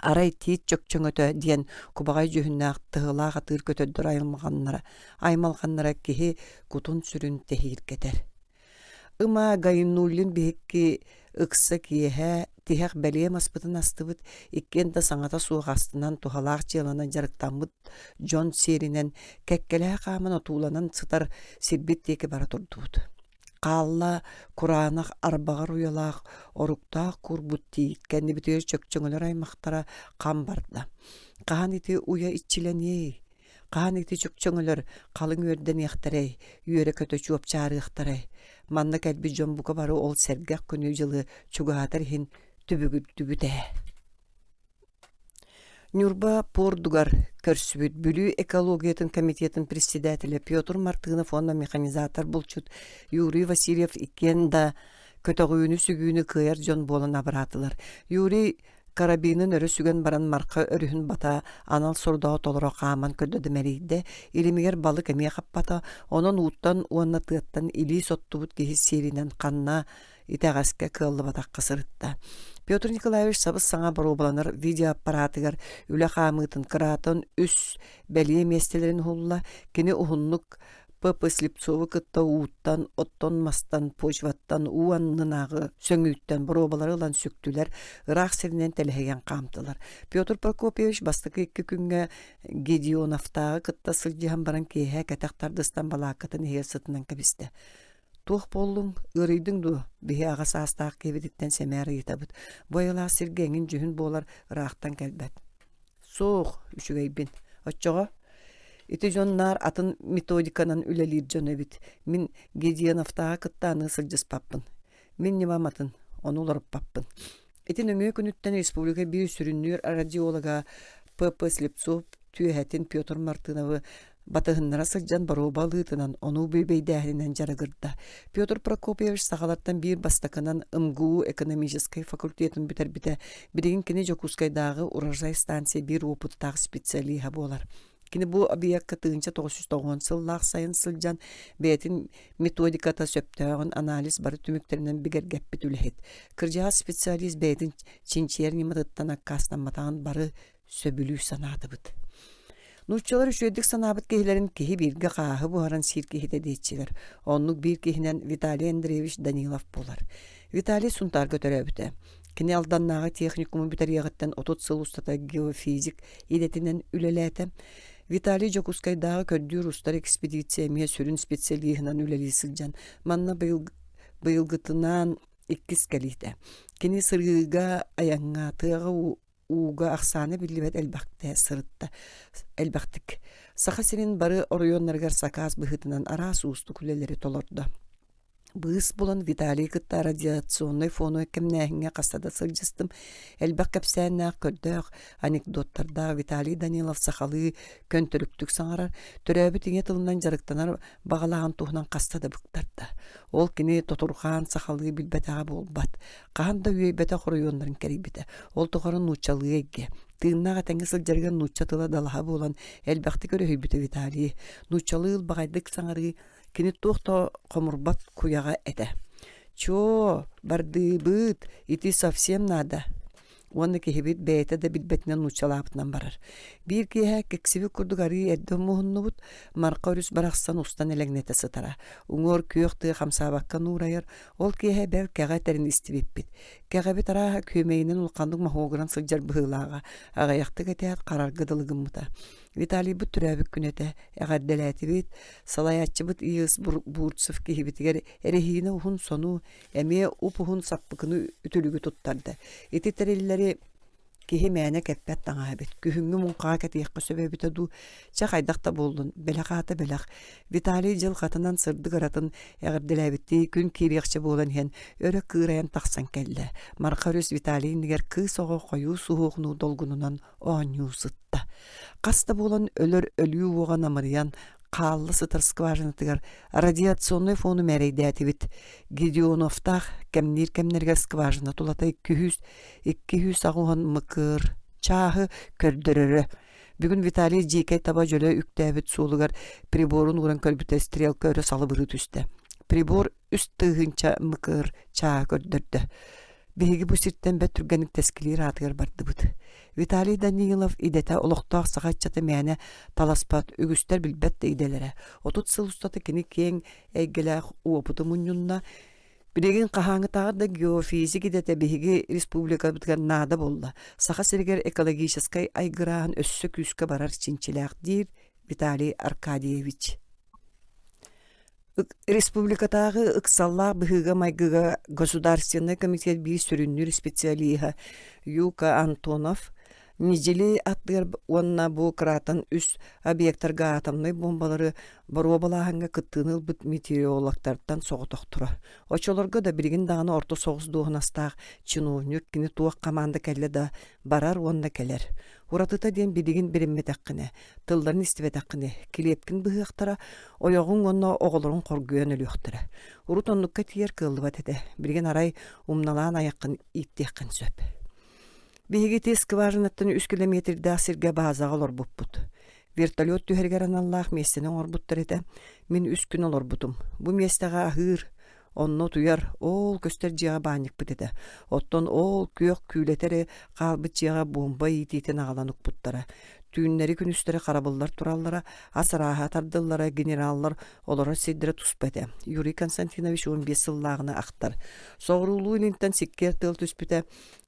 Aray tiit çökçöngötö diyen kubagay jühünnäq tıhılağa tığır kötöddür aymalğanlara kihi kutun sürün tehir keter. Ima gayinnullin bihikki ıksa kiyehe tihek beliye maspıtın astıbıt ikken de saňata suuq astynan tuhalaq jylanan jaryktanbyt John Serinen kekkelehe qaman otulanan sıtar sirbit teki bara turdubut. Qalla Kur'anaq arbağar uyalaq oruqta kurbut tiyit kendi bitiyor çökçöngöler aymaqtara qam barda. Qahan iti uya içilenye, qahan iti çökçöngöler qalın örden yaxtarey, yöre kötö çuop çarıqtarey. Manna kelbi John buka bары ol sergaq könü jılı çugatar hin tübügüte. Нюрба Пордугар көрсүбүт бүлүү экологиятын комитетин председателі Петр Мартынов онна механизатор булчут Юрий Васильев икен да көтөгүүнү сүгүүнү кыйар жон болан абыратылар. Юрий карабинын өрі сүген баран марқа өрүхін бата анал сұрдаğı толыра қаман көрдөді мәрейді. Илимигер балы кәмей қаппата, онын уыттан уанна тыаттан или соттубут кехis серинен қанна итәғасқа кылы батақ қысырытта. Петр Николаевич сабыз саңа бару баланыр видеоаппаратыгар үлі қамытын кыратын үс бәлие местелерін хулла кені ухунлук Папа Слепцова кытта уыттан, оттон мастан, почваттан, уаннынағы сөңүйттен бұробалары лан сөктілер, ырақ серінен тәліхеген қамтылар. Петр Прокопьевич бастықы 2 күнге Гедионовтағы кытта сылжыған баран кейхе кәтақтардыстан балақытын егер сытынан кәбісті. Тух болың, ырыйдың ду, бейі ағасы астағы кебедіктен сәмәрі етабыд. Бойыла сіргенін жүхін болар ырақтан кәлбәт. Соқ, үшігейбін. Отчоға? Ити жоннар атын методиканан үлелир жона бит. Мин Гедионовтағы кыттаны сылжыс паппын. Мин немаматын, оны оларып паппын. Ити нөмө күнүттен республика бир сүрүннүр радиолога П.П. Слепцов түйәтін Петр Мартыновы батығыннара сылжан бару балытынан оны бейбейдәхінен жарығырда. Петр Прокопьевич сағалаттан бір бастакынан МГУ экономический факультетін бітер-біте бірігін кені Жокускайдағы урожай станция бір опыттағы специалиға болар. Кini bu объектка тыгынча 990 сыллах сайын сылжан бетин методиката сөптөгөн анализ бары түмүктеринен бигер геппит үлехет. Кыржаға специалист бетин чинчер нематыттан аккастан матаган бары сөбүлүү санаатыбыт. Нуччалар үшөйдік санабыт кехилерин кехи бирге қағы бұхаран сир кехите дейчилер. Оннук бир кехинен Виталий Андреевич Данилов болар. Виталий сунтар көтөрөбүтэ. Кини алданнағы техникуму бітер-егіттен 30 сыл устата геофизик идетинен үлеләті. Виталий Жокускайдағы көрдүр устар экспедиция мия сүрін специалиғынан үлелі сылжан. Манна быйылгытынан 2 кәлейді. Кини сырғыға аяңға тыға уға ақсаны білібет әлбақты сырытта. Әлбақтық. Сақа сенен бары орионларғар саказ бұхытынан арас уысты күлелері толырды. Быз болан Виталий кытта радиационный фону кемнәһиңе қастада сылжыстым. Әлбәк кәпсәннәк көрдөк анекдоттарда Виталий Данилов сақалы көнтөлүктүк саңарар. Төрәбі теңе тылынан жарықтанар бағалаған туғынан қастада бұқтарда. Ол кені тотурған сақалы білбәтаға болбат. Қағанда үйей бәті құрыйонларын кәрейбеті. Ол тұғарын нучалы әйге. Тыыннаға тәңгі сылжарған нучатыла далаға болан әлбәқті көрі өйбіті Виталий. Нучалы бағайдық саңары кені тоқта қомырбат куяға әді. Чо, барды бұд, ити совсем надо. Оны кехебет бәйті да білбетінен нучалапытынан барар. Бір кеге кексігі күрдіғары әдді мұхынны бұд, марқа өріс барақсан ұстан әләгнеті сытара. Уңор күйіқті қамсабаққа нұрайыр, ол кеге бәр кәға тәрін істібеппет. Кәға бет араға көмейінен ұлқандық махоғыран сылжар бұғылаға, ағаяқты кәтәйт қарарғыдылығын мұта. Виталий бұт түрәбік күнеті, әғаддәләті бет, салаятчы бұт иғыз бұртсыв кехебетігер әрехейіні ұхын сону, әме ұп ұхын сақпықыны үтілігі тұттарды. Еті тәрелілері кехе мәне кәппәт таңа бет. Күхіңгі мұнқаға кәтейққа сөбәбіті ду, чақайдақта болдың, бәліқаты бәліқ. Виталий жыл қатынан сырды ғыратын әғірділәбітті күн керекші болын хен, өрі қырайын тақсан кәлі. Марқарыз Виталий нігер қы соғы қойу суғуғыну долғынынан оңю сытта. Қаста болын өлір өлі оған амыриян, қаллы сытыр скважинатығар радиационный фону мәрейді әтібіт. Гедионовтақ кәмнергер скважина тұлатай 200 ағуған мұқыр, чағы көрдірірі. Бүгін Виталий жекай таба жөлі үктәбіт суылығар приборын ұран көлбіті стрелка өрі салы бұры түсті. Прибор үст тұғынша мұқыр, чағы көрдірді. Беги бу сирттен бәт түргәнік тәскілер атығар барды бұд. Виталий Данилов идеті олықтақ сағатчаты мәне таласпат үгістер білбәтті иделері. 30 сыл ұстаты кені кең әйгеләқ уапыты мұнюнна. Білеген қағаңы тағырда геофизик идеті беги республика бұтыған нада болды. Сақа сіргер экологическай айгырағын өссі күскі барар чинчиләқ дейір Виталий Аркадьевич. Республикатағы ықсаллақ бұғыға майгыға Государственный комитет бей сүріннір специалиға Юка Антонов Нижели аттыр онна бу кратан үс объекттарга атомный бомбалары боробалаһанга кыттыыныл бит метеорологтардан соғытоқ тура. Очолорго да биригин дағаны орто соғыз дуғынастақ чиновник кини туақ команда кәлі да барар онна келер. Уратыта ден биригин биримметаққыне, тылдарын истебетаққыне, келепкін бұғықтара, ойоғын онна оғылырын қоргүйен өліқтірі. Урут оннукка тиер кыллыбат еді, биригин арай умналаан аяққын иттеққын сөп. Биһиги тез скважинаттан 3 километрда сирге базаға олар бұппут. Вертолет түхергерен Аллах местенен орбуттар еді. Мен 3 күн олар бұтым. Бұ местеға ахыр, онно туяр, ол көстер жиға баник бітеді. Оттон ол күйек күйлетері қалбыт жиға бомба ететін ағаланық бұттары. Түйіннері күн үстері қарабылдар тураллара, асыраға тардыллара, генераллар олары седдері тұспәді. Юрий Константинович 15 сыллағыны ақтар. Соғырулу интен секкер тыл түспіті,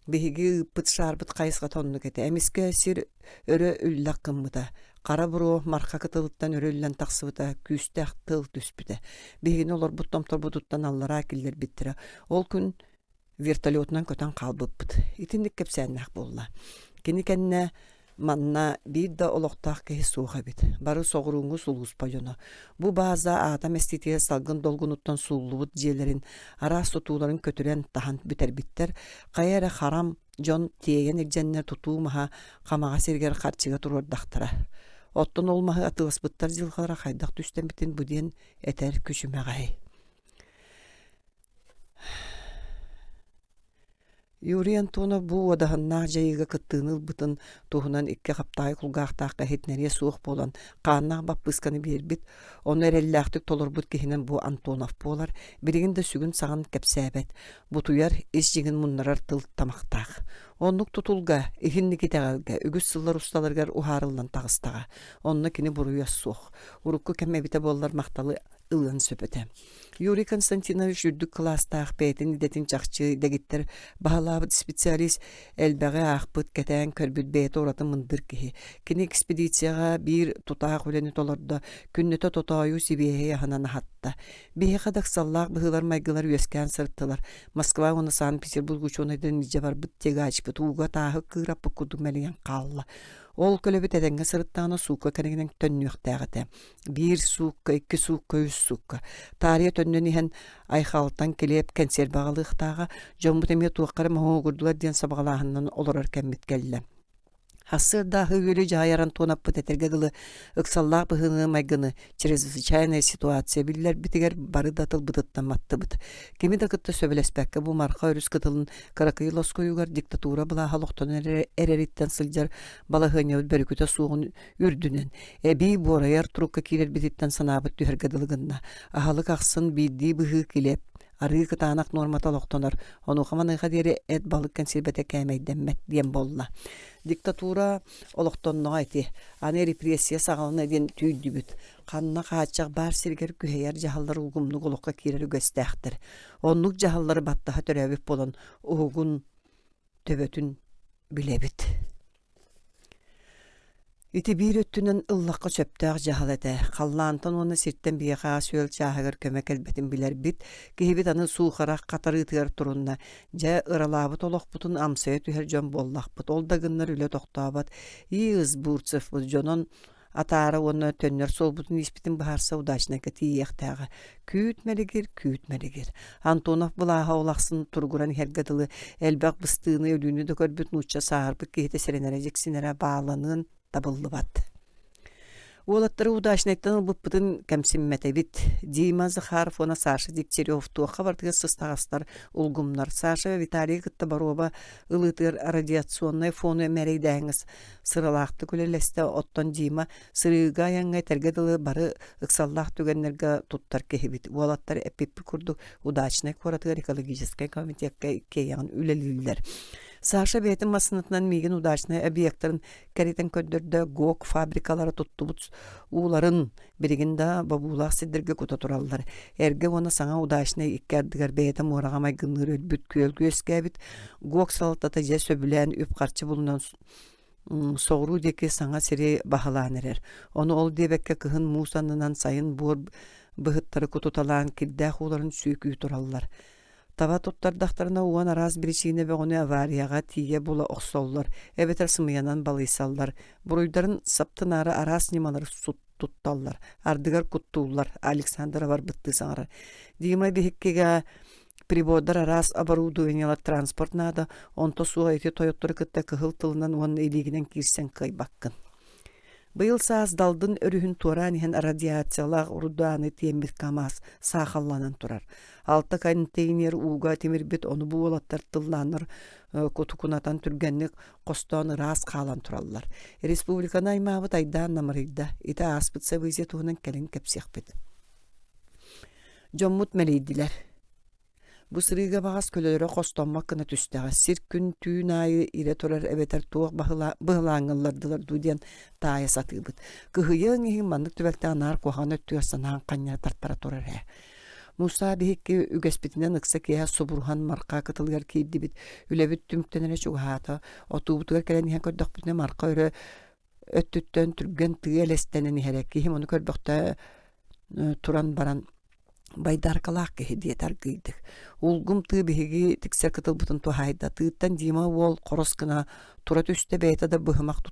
беге ыппыт шарбыт қайысқа тонны кеті. Әмеске сир өрі үллақ қыммыда. Қара бұру марқа кытылыттан өрі үллән тақсыбыда күйістәқ тыл түспіті. Беген олар бұттамтар бұдыттан аллара әкелдер біттірі. Ол күн вертолетынан көтен қалбыппыт. Итіндік кепсәннәқ болла. Кені кәнне манна bir de олоқтақ кеһи суға бит. Бары соғыруңғы сулғыз пайоны. Бу база адам эстетия салгын долгунуттан суллубут жиелерин, ара сутууларын көтүрен тахан битер-биттер, қайары харам жон тиеген экженнер тутуумаха қамаға сергер қарчыға турордақтара. Оттон олмаһы атыгыспыттар жылғалара хайдақ түстен битин буден этер күшімеғай. Юрий Антонов бу одағыннақ жайыға кыттыыныл бұтын туғынан икке қаптағы құлғақтаққа хетнерге суық болан қаннақ баппысканы бербіт, оны әрелләқтік толыр бұт кехінен бу Антонов болар, бірігінде сүгін саған кәпсәбәт, бұтуяр ес жеген мұннарар тыл тамақтақ. Онлық тұтулға, ихінні кетеғалға, үгіс сыллар ұсталарғар ұхарылдан тағыстаға. Онны кені бұруя суық. Урукку кәмәбіте болар мақталы ылын сөпөте. Юрий Константинович үрдік кластақ бәйтін идетін жақчы дәгеттер бағалабыд специалист әлбәғі ақпыт кәтән көрбіт бәйті ораты мындыр кеге. Кені экспедицияға бір тұтақ өлені толырды, күннеті тұтайу себейе яғынан хатта. Бейе қадақ саллақ бұғылар майгылар өскән сырттылар. Москва оны Санкт-Петербург ученыйдың ниже бар бұт тега açпыт, уға тағы қырапы күді мәлеген қалла. Ол көлөбіт әдәңгі сырыттағына суққа кәрігінен төннүйіқтәғіті. Bir суққа, 2 суққа, 3 суққа. Тария төннен ехен айқалықтан келеп кәнсер бағалықтаға жомбыт әме туаққары мағуы күрділер ден сабағалағынан оларар кәммет кәлі. Хасырда хывелі жайаран тонап бұтетерге гылы ықсаллақ бұғыны майгыны чрезвычайная ситуация білілер бітігер бары датыл бұдыттан матты бұд. Кеми дақытты сөбелеспәкке бұ марқа өріс кытылын қарақый лоскойугар диктатура бұла халықтан әререттен сылжар балағыне бәрі көті суғын үрдінен. Әбей борайар тұрыққа келер бітеттен санабыт түйергеділігінна. Ахалық ақсын бейді бұғы келеп. Ары кытанақ норматал оқтонар. Оны қаманыға дері әд балық консербете кәмейден мәт дем болла. Диктатура олықтонныға әйті. Аны репрессия сағалына ден түйді бүт. Қанына қаатшақ бар сергер күхейер жағалар ұлғымны қолыққа керері көстәқтір. Онлық жағалары баттаға төрәбіп болын ұғын төбөтін білебіт. Ити bir öttünün ıllaqqa çöptəq jahal edə. Qallantan onu sirtten biyaqa söl çahıgır kömək elbətin bilər bit. Kehibit anı suğaraq qatarı tığır turunna. Ja ıralabıt oloq butun amsaya tüher jön bollaq but. Olda gınlar üle toqtabat. Iğız burtsıf bu jonon atara onu tönner sol butun ispitin baharsa udaşına kati yaqtağı. Kütmeligir. Antonov bulağa olaqsın turguran hergadılı elbaq bыстığını ölünü de körbüt nuçça sağırpık kehite serenerecek sinere bağlanın табыллыбат. Уолаттары удачнайттан бұппытын кәмсімметебит. Дима Захаров, она Саша Дегтярев, туаққа бардығы сыстағастар ұлғымнар. Саша Виталий Гыттабарова ылытыр радиационный фоны мәрейдәңіз. Сыралақты көлелесті оттан Дима сырыға яңғай тәргеділі бары ұқсаллақ түгенлерге тұттар кехебит. Уолаттары әпеппі күрді удачнай қоратығар экологическай комитетке кейяғын үлелілдер. Саша бәйтін масынытынан меген удачнай объекттарын кәретін көндірді ГОК фабрикалары тұтты бұт уларын бірігінде бабулақ сидерге көті тұралылар. Әрге оны саңа удачнай иккәрдігер бәйтін орағамай гыныр өлбіт көлгі өскәбіт ГОК салатата жә сөбілән өп қарчы бұлынан соғыру деке саңа сире бағаланырыр. Оны ол дебекке кығын мусанынан сайын бұғыттары көтуталан кілдәқ оларын сүйкі тұралылар. Таба туттардахтарына уан араз біричине бәғыны аварияға тие була оқсоллар, әбетер сымыянан балыйсаллар, бұруйдарын саптынары араз немалар сут тутталлар, ардыгар куттуулар, Александра бар бытты саңары. Дима бихиккеге прибордар араз оборудованиялар транспортнада, онто суға еті тойоттары кытта кыхыл тылынан уан элигінен кирсен кайбаккын. Быйыл сааздалдын өрүхүн туаран иһэн радиациялаах урдааны тиембит камаз саахалланан турар. Алта контейнер уга темирбит onu буолаттар тылланыр кутукунатан түргенник костоон ыраас каалан тураллар. Республиканы аймаабыт айдаан намырыйда ите аспытса быйзе туһунан келин кепсиэхпит. Жоммут мелейдилер. Бу сырыга багас көлөлөрө костонмак кына түстәгә сир күн түйүн айы ире турар эбетер туак быһылаңыллардылар дуден тая сатыбыт. Кыһыйын иһин маннык түбәктә анар коханы өттүгәсәнән канья тартара турар. Муса бихикке үгәспитинен ыкса кея собурхан марка кытылгар кейдибит. Үлебит түмктенере чугата, отубутугар келен иһен көрдөкпүтне марка өрө өттүттөн түрген тыелестенен иһерек киһим ону көрдөктө туран баран байдаркалаах кеһи диетар гыйдык. Улгум тыы биһиги тиксер кытыл бутун тухайда тыыттан дима уол корос кына тура түстэ бэйта быһымак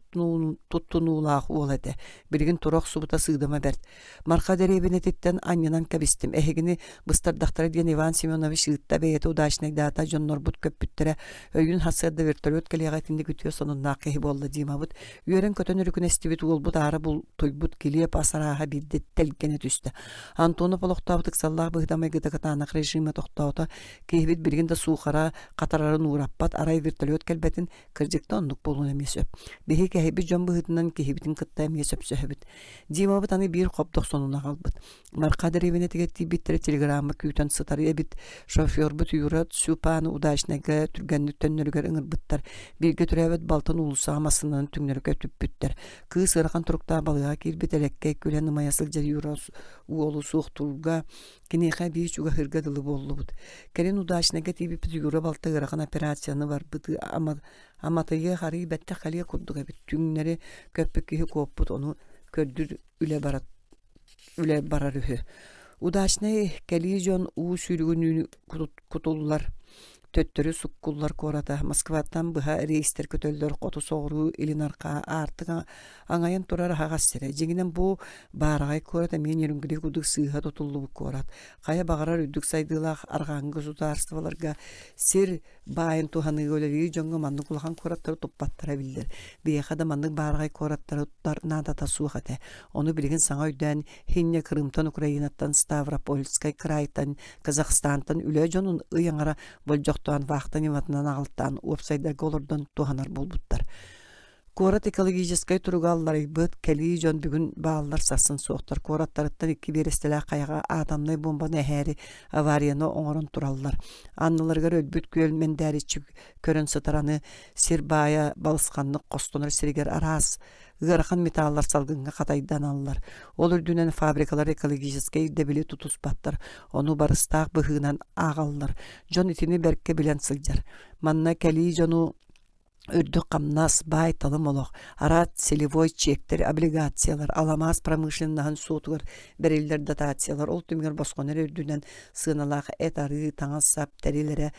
туттунуулаах уол эте. Биригин турок субута сыыдама берт. Марка деребинетиттен аньянан кабистим. Эхигини быстардахтара диен Иван Семенович ыытта бэйта удачный дата жоннорбут көппүттере өйүн хасыадда вертолет келиягатинди күтүө сонуннаах кеһи болла димабыт. Үөрен көтөн үрүкүн эстибит уолбут ары бул туйбут килиеп асарааха биддет телгене түстэ. Антону полохтабытык саллах быһдамай гытакатаанак режиме тохтоота кеһибит биригинде суухара катарарын уураппат арай вертолет келбетин кырдьыкта оннук болун эмес өп. Биһи кеһиби жон быһытынан кеһибитин кытта эмес өпсөһөбүт. Димабыт аны бир копдох сонуна калбыт. Марка деребине тигетти биттер телеграмма күтөн сытар эбит шофёрбут юрат супаны удачнага түргәннү төннөргөр ыңырбыттар. Бирге түрәбет балтын улусаамасынан түңнөргө түппүттер. Кыз ыракан турукта балыга кирбит элекке күлен маясыл жер юрас уолу суухтулга кинеха бич уга хырга дылы боллубут. Келен удачнага тибип юра балта ыракан операцияны бар быты аматыйы харый бетте халия курдуга бит түңнәре көппүккү коппут ону көрдүр үле барар үһү. Удачны келижон уу сүргүнү кутуллар төттөрү суккуллар кората Москваттан быха рейстер көтөлдөр коту соору илинарка артыга аңайын турар хагастыра жеңинен бу баарагай кората мен юрунгүдү кудук сыйга тотуллу корат кая багарар үдүк сайдылах аргаңгы государстволарга сир байын туханы өлөри жоңго манны кулхан кораттар топпаттара билдер бияхада манны баарагай кораттар нада тасуухате ону билген саңа үйдөн хинне Крымтан Украинаттан Ставропольскай крайтан Казахстантан үлө жонун ыяңара болжок туан вахтан иматынан ағылттан уапсайда голордан туғанар болбуттар. Корат экологическай туругаллар быт кели жон бүгүн бааллар сасын соқтар. Кораттарыттан 2 берестелі қайға адамнай бомбаны әхәрі аварияны оңырын тураллар. Анныларғар өлбүт көлмен дәрічік көрін сытараны сирбая балысқанны қостонар сиргер арас ырахан металлар салгынга катайдан аллар. Ол үрдүнен фабрикалар экологический дебили тутуспаттар. Ону барыстаак быһыынан агаллар. Жон итини берке билен сылжар. Манна кели жону үрдү камнас бай талым олох. Арат селевой чектер, облигациялар, аламас промышленнахан суутугар берилдер дотациялар. Ол түмгер босқонер үрдүнен сыналаах этары таңас сап терилере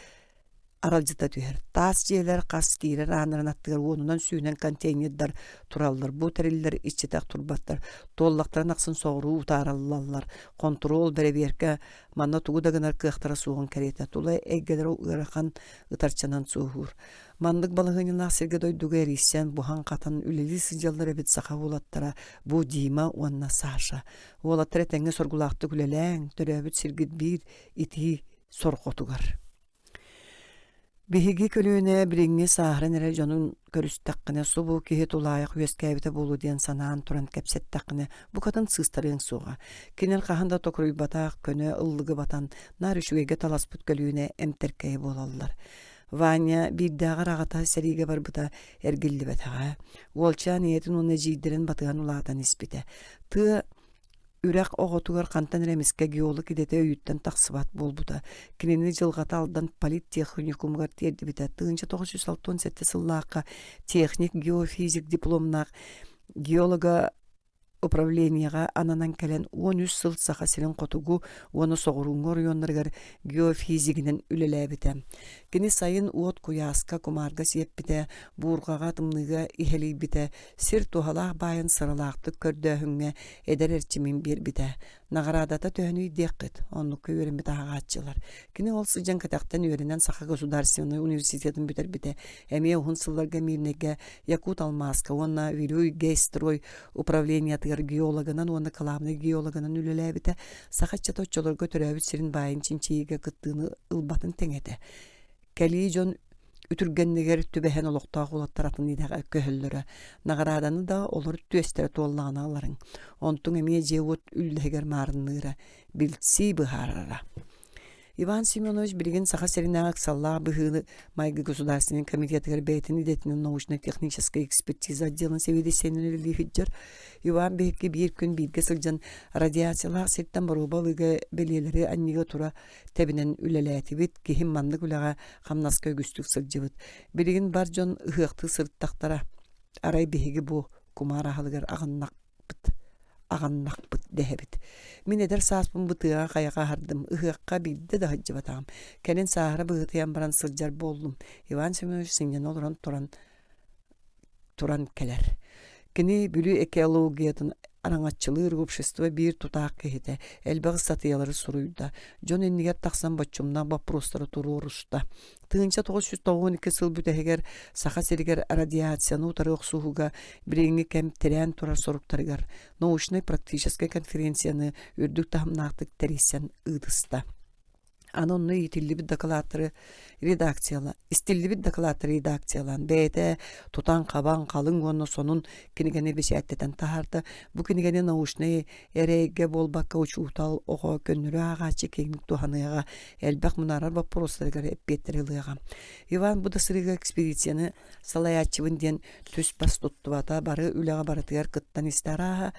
аралжыта түйер. Тас жерлер қас кейлер анырын аттығыр онынан сүйінен контейнердар тураллар. Бұ тәрелілер ичетақ турбаттар. Толлақтарын ақсын соғыру ұтараллалар. Контрол бәреберке манна туғудағынар кықтара суғын кәреті. Тулай әйгелер ұғырақан ұтарчанан суғыр. Мандық балығынын ақсерге дойдуға әрейсен бұған қатан үлелі сыжалдар әбет сақа олаттара. Бұ Дима онна Саша. Олаттар әтәңі соргулақты күлеләң, түрі әбет сергет бір ити сорқотуғар. Биһиги көлүүне бириңи саахрын эре жонун көрүстаккыне субу киһи тулаайык үескәбите болу диэн санаан туран кепсеттаккыне бу катын сыстарын суга. Кинен каханда токруй батаак көнө ыллыгы батан нар үшүгеге таласпут көлүүне эмтеркей болаллар. Ваня биддагы рагата сериге барбыта эргилли бетага. Волча ниетин уны жийдерин батыган улаатан испите. Ты үрәк оғытуғар қантан ремеске геолог идете өйіттен тақсыбат болбута. Кинені жылғата алдан политтехникумғар терді біті. 1967 сыллаққа техник геофизик дипломнақ геолога управленияға ананан кэлэн 13 сыл саха сирин котугу уону соғуруңор йоннаргар геофизигинен үлеләбитэ. Кини сайын уот куяска кумарга сиеппите, буургага тымныга ихелийбите, сир тухалах байын сыралақты көрдөһүңе эдер эрчимин бирбите. Наградата төһөнүй деккет, оннукка үйренбит ағаатчылар. Кини ол сыжан катақтан үйренен Саха государственный университетін бүтербите. Эме ухун сылларга мирнеге Якут Алмаска, онна Вилюй Гейстрой управлениятыгар геологынан, онна каламны геологынан үлеләбите. Сахачча точчолорго төрәбит сирин байын чинчииге кыттыны ылбатын теңете. Кәлии жон үтүргеннигер түбэһэн олоқтаах улаттаратын идеға көһөллөрө. Награданы да олар түестері туоллағына аларын. Онтун эмие жеуот үлләгер марынныыра. Билтси быхарара. Иван Семенович билген Саха Серинагак салла быхыны Майгы государственный комитетыгар бейтин идетинен научно-техническая экспертиза отделын севедесенен үліхиджер. Иван бейкке бир күн бирге сылжан радиациялар сеттен барубалыга белелері аннига тура тебінен үлеләтибит, кихим манны күліға қамнаска өгістік сылжыбыт. Билген бар жон ұхықты сырттақтара арай бейгі бу кумара халыгар ағаннақпыт дәхебит. Мен эдер сааспын бытыға қаяға хардым, ұхыққа бидді да хаджы батағым. Кәлін сағыры бұғытыян баран сылжар болдым. Иван Семенович сіңген олыран туран кәлер. Кені бүлі экологиятын араңатчылыр общество бир тутаақ кехете, әлбәғі статиялары сұруйда. Жон эннигер тақсан бачумна вопростары туру ұрышта. Тыынча 992 сыл бүтәгер Саха Серигер радиацияны утары оқсуғыға біреңі кәм тірән турар соруктарыгар. Научный практический конференцияны үрдік тахымнақтық тәресен ыдыста. Анонны истилlibit докладтары редакциялан бәйті тутан қабан қалың оны сонун кинигені бешәттетен тахарды. Бу кинигені научный әрейге болбаққа учуутал оға көннірі ағачы кеңік туханыға әлбәқ мұнарар вопростарыгар әппеттеріліға. Иван Будасырыға экспедицияны салаятчывын ден түс бас туттубата бары үліға барытығар кыттан истараға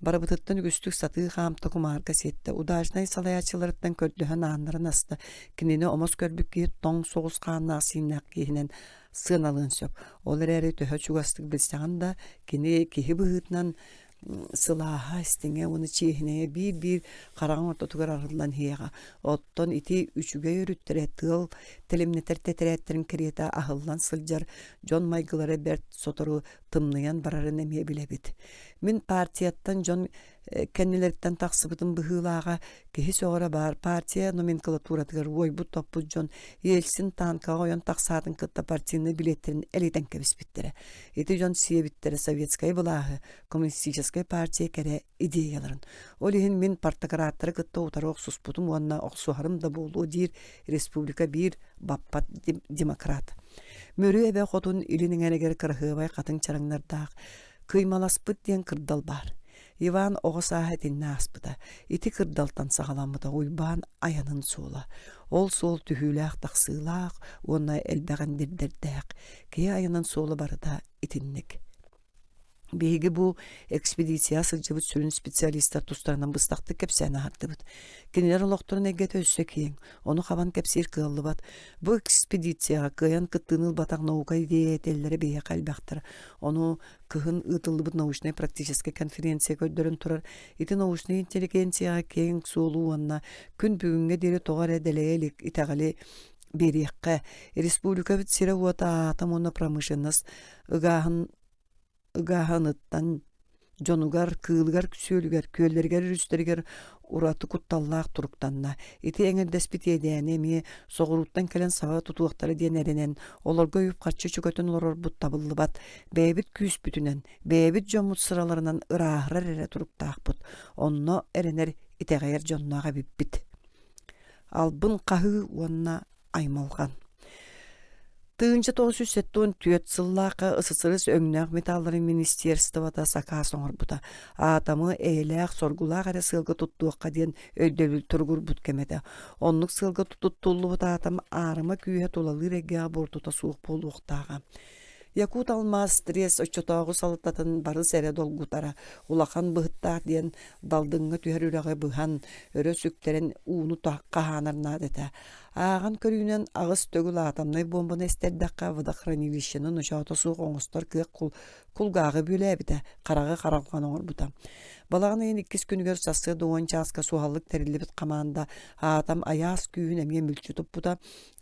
барабытыттан үгістік саты қамты кумарга сетті. Удажнай салаячыларыттан көрдіған анырын асты. Кинені омос көрбікке тоң соғыз қанна синнақ кейінен сыналын сөп. Олар әрі төхі чугастық білсағанда кені кейі бұғытынан сылаға істіңе, оны чейхіне бір қарағын ортотығыр арылдан хейға. Оттон ити үшіге үріттірі тыл, тілімнетер тетірәттерін кереті ағылдан сылжар, Джон Майгылары бәрт сотору тымныян барарын әме білебет. Мен партияттан Джон кәннелерттен тақсыбытын бұғылаға кехі соғыра бар партия номенклатуратығыр ой бұт топпыз Джон елсін танкаға ойын тақсадың кытта партияны билеттерін әлетен кәбіспеттері. Еті Джон сиебеттері советскай бұлағы коммунистическай партия кәрі идеяларын. Олеген мен партакараттары кытта отары оқсус бұтым онна оқсуғарым да болу дир республика бір баппат демократ. Мөрі әбе қотын үлінің әрегер кірғыбай қатын чараңнардақ кыймаласпыт ден кырдал бар. Иван оғыс ахетінне аспыда. Ити кырдалтан сағаламыда ойбан аянын сола. Ол сол түхіләқ тақсылақ, оны әлбәғін дердердәқ. Кей аянын солы барыда итіннік. Бейгі бұл экспедиция сылжыбыт сүрін специалистар тұстарынан бұстақты кәпсәні ардыбыт. Кенелер олықтырын әгеті өссі кейін, оны қабан кәпсер қығылы бат. Бұл экспедицияға қиян кыттыныл батақ наука идея әтелері бейе қалбақтыр. Оны кығын ұтылы бұд научный практический конференция көддерін тұрар. Иті научный интеллигенцияға кейін суылу онына күн бүгінге дері тоғар әділейлік итағалы береққа. Республика біт сирі уата атам оны промышленность ыгаһаныттан жонугар, кыылгар, сөөлүгер, көллергер, үрүстергер ураты кутталлаах туруктанна. Ити эңердеспит едээне эми соғуруттан келен саба тутуактары диэн эренен, олорго үйүп каччы чүгөтөн олорор бут табыллыбат, бэбит күүс бүтүнен, бэбит жомут сыраларынан ыраахрар эре туруктаахпыт. Онно эренер итеғайер жоннуага биппит. Албын кахы уонна аймалган. Тыынчы 970 сыллаақы ысысырыс өңнәқ металлары министерствода сақа соңыр бұта. Атамы әйләқ соргулақ әрі сылғы тұттуаққа ден өйдөліл тұрғыр бұт кемеді. Онлық сылғы тұттулы бұта атам арыма күйе толалыр әге абортута суық болу оқтаға. Якут Алмаз стресс очотоғы салыттатын бары сәрі долгутара. Улақан бұғыттақ ден далдыңға түйер үрәғі бұған өрі сүктерін уыну таққа ханарна дәті. Ағын көрүүнен ағыс төгіл атамнай бомбаны esтердаққа водохранилищенын ұшаута суық оңыстар күйек кулгағы бөлі әбіті, қарағы қаралған оңыр бұта. Балағын ең 2 күнігер сасы дуан часка суғалық тәрілі қаманда атам аяс күйін әме мүлчүтіп бұта,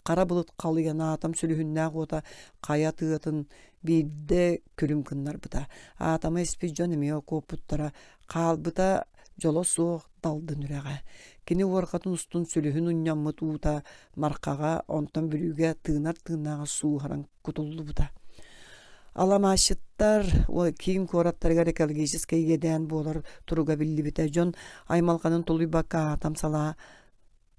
қара бұлыт қалыяна атам сүліхіннәғ ота қая тыатын бейді күлім күннар бұта. Атамы еспе жон әме оқып бұттара қал бұта жоло суық далдын үрәға. Кені орқатын ұстын сүліхін ұннямыт ұта марқаға онтан бүліге тыынар-тыынаға суғаран күтілді бұта. Аламашыттар кейін кораттарғар экологическай еден болар тұруға білі біті. Жон аймалғанын тұлы баққа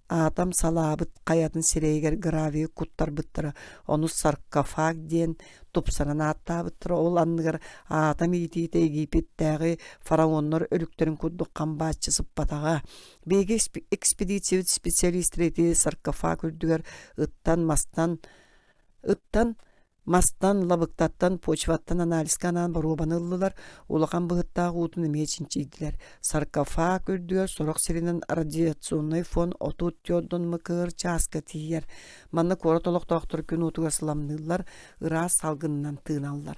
атам салабыт қаятын сирейгер гравии куттар бұттыры. Оны саркофаг ден тупсаран атта бұттыры. Ол анныгар атам итейті Египеттегі фараонлар өліктерін күдді қамбатшы сыппатаға. Беге экспедиция специалистреті саркофаг үрдігер мастан, лабықтаттан, почваттан анализканан барубаны ылылар, улақан бұғыттағы ұтын емечінчейділер. Саркофаг үрдігер сорақ серінен радиационный фон отут тёддон мықыр часка тиер. Манны кора толық тоқтыр күн отуға сыламнылар, ыра салғыннан тыыналар.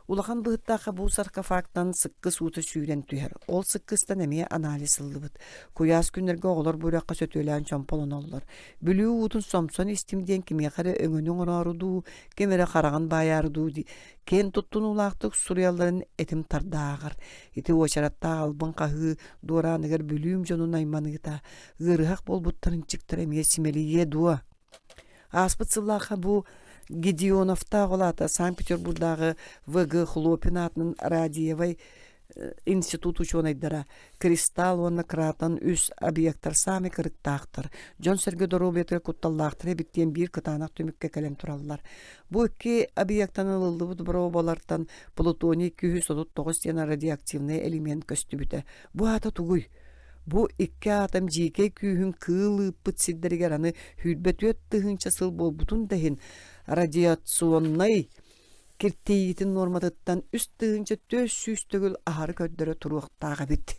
Улахан бұғыттаға бұл саркофагтан сыққыс уты сүйрен түйер. Ол сыққыстан әме анализ ылды бұд. Кuyas күнерге оғылар бұраққа сөтөлән чомполын олар. Бүлі уытын сомсон истимден кеме қары өңінің ұраруду, кемері қараған баяруду. Кен тұттын улақтық сұрияларын әтім тардағыр. Еті очаратта албын қағы дуаранығыр бүлім жонын айманығыта. Ғырғақ бол бұттарын чықтыр әме симелі едуа. Аспыт сыллаға бұл Гедеоновта олата Санкт-Петербургдағы ВГ Хлопин атының Радиевай институт ученыйдара. Кристалл оны кратан үс объекттар сами кырыктақтыр. Жон Серге Доробетке кутталлақтыр биттен бір кытанақ төмікке кәлем тураллар. Бұл ки объекттан ылылды бұд болартан плутоний 239 тена радиоактивный элемент көсті біті. Бұл ата тугуй. Бу икки атам жеке күйін кылы пытсиддергер аны хүлбет өттігінші сыл бол бұтын дәхін радиационный киртейетін норматыттан үстігінші төс сүйістігіл ағары көддері тұруқтаға бит.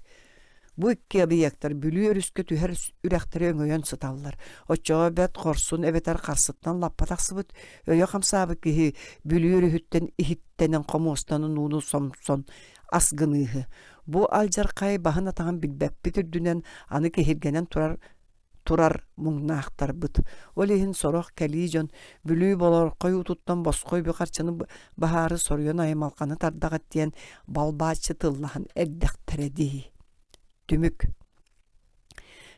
Бу икки объекттар бүлі өріске түхер үрәқтері өңөйен сыталылар. Очоға бәт қорсын әбетер қарсыттан лаппатақсы бұд. Өйе қамсабы кеге бүлі өріхіттен ихіттенен қомостанын уны сомсон асгынығы. Бу алжарқай бағын атаған білбәп бітірдінен аны кехергенен турар мұңнақтар бұд. Олейін сорақ кәлі жон бүлі болар қой ұтуттан босқой бұқарчаны бағары сорыйын аймалқаны тардағат дейін балбачы тыллағын әрдіқтәрі дейі. Түмік.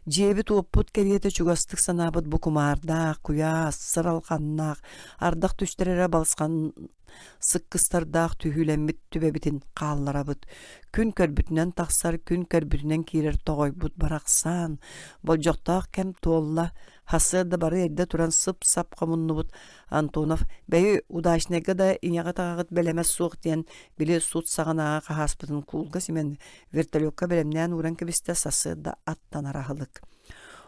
Жебі туоппут кәриеті чугастық санабыд бұкумардақ, куяс, сыралқаннақ, ардақ түштерері балысқан сыққыстардақ түйілеммет түбебітін қаллара бұд. Күн көрбітінен тақсар, күн көрбітінен кейрер тоғой бұд барақсан. Бұл жоқтақ кәм толла, хасырда бары әрді тұран сып-сап қамынны бұд. Антонов, бәйі удашнеге да инеға тағағыт бәлемес суық дейін біле суд сағанаға қағаспытын кулға семен вертолетка бәлемнен уран кебісті сасырда аттан арағылық.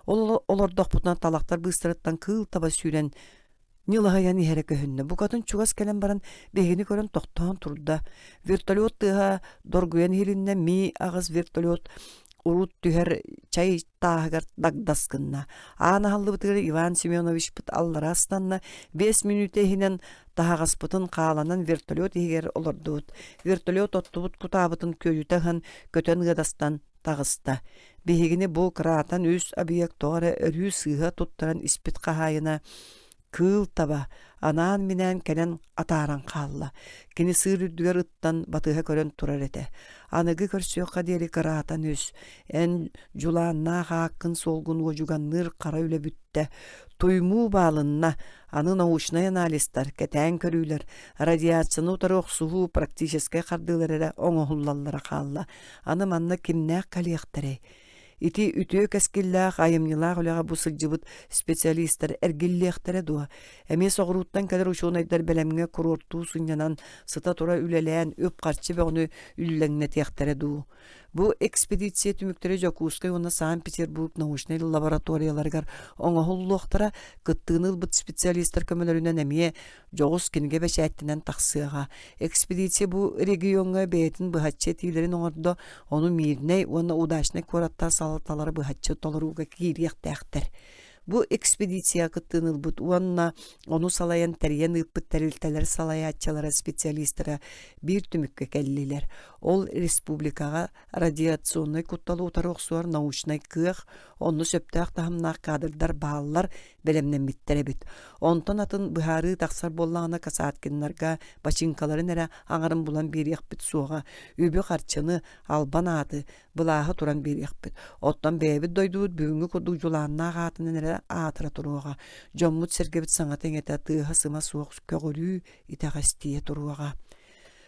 Олордақ бұтына талақтар бұстырыттан кыл таба сүйрен Нилағаян ихәрі көхінні. Бұқатын чуғас кәлем баран бәгіні көрін тоқтан тұрда. Вертолет тыға доргуян хилінне ми ағыз вертолет урут түхер чай тағығар дағдаскынна. Ана халды бұтығыр Иван Семенович бұт аллара астанна 5 минут ехінен тағағас бұтын қаланан вертолет егер олырды бұт. Вертолет отты бұт құтабытын көйітіғын көтен ғадастан тағыста. Бәгіні бұл қыратан өз объектуары өрі сыға тұттыран іспет қағайына кыл таба, анан минен кәнен атаран қалла. Кені сыр үрдігер ыттан батыға көрін тұрар еті. Анығы көрсеуқа дері қыратан өз. Ән жуланна қақын солғын өжуғанныр қара үлі бүтті. Тойму балынна, аны научный анализтар, кәтән көрілер, радиацияны ұтары оқсуғу практическай қардылары оңығыллалары қалла. Аны манна кімнәқ қалияқтары. Ити үтө кәскелләқ, айымнилақ олаға бұсыл жыбыт специалисттар әргеллеқтері дуа. Әме соғыруттан кәдір ұшуынайдар бәлемге курорту сұнянан сыта тұра үлелән өп қарчы бәғыны үліләңне тияқтары ду. Бу экспедиция түміктері жокуускай оны Санкт-Петербург научный лабораторияларгар оңағылуқтара кыттығыныл бұт специалисттар көмелерінен әме жоғыз кенге бәшәттінен тақсыға. Экспедиция бу регионға бәйтін бұхатчы тийлерін оңырды, оны мирней, оны удашны көраттар салаталары бұхатчы толыруға кейрияқ тәқтір. Бу экспедиция кыттынылбыт уанна ону салайан тәрген ыппыт тәрилтелер салаятчалара специалисттара бир түмүккө келлилер. Ол республикага радиационный кутталу утароксуар научный кыах, онну сөптөк тахымнак кадрдар бааллар белемнеммиттеребит. Онтон атын быхары таксар боллаана касааткиннарга бачинкаларын эре аңарын булан бириякпит суога, үбү карчыны албан аты былаахы туран бириякпит. Оттон бэбит дойдуут бүгүнгү курдук жулаанна агаатынын эре аатыра туруага. Жоммут сергебит саңатын эте тыыха сыма суок көгөрүү итагастие туруага.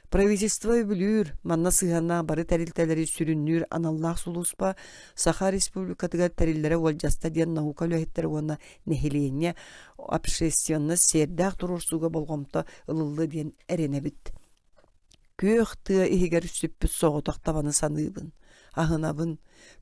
Правительство бүлүр, манна сыһанна бары тәрилтелери сүрүннүр аналлах сулуспа, Саха республикатыгар тәриллere олжаста диен наука лөһеттер уонна нехилиенне общественно сердах турурсуга болгомто ылылы диен эренебит. Күйөх тыа ихигер үсүппүт соғотақ табаны саныыбын. Ахынабын,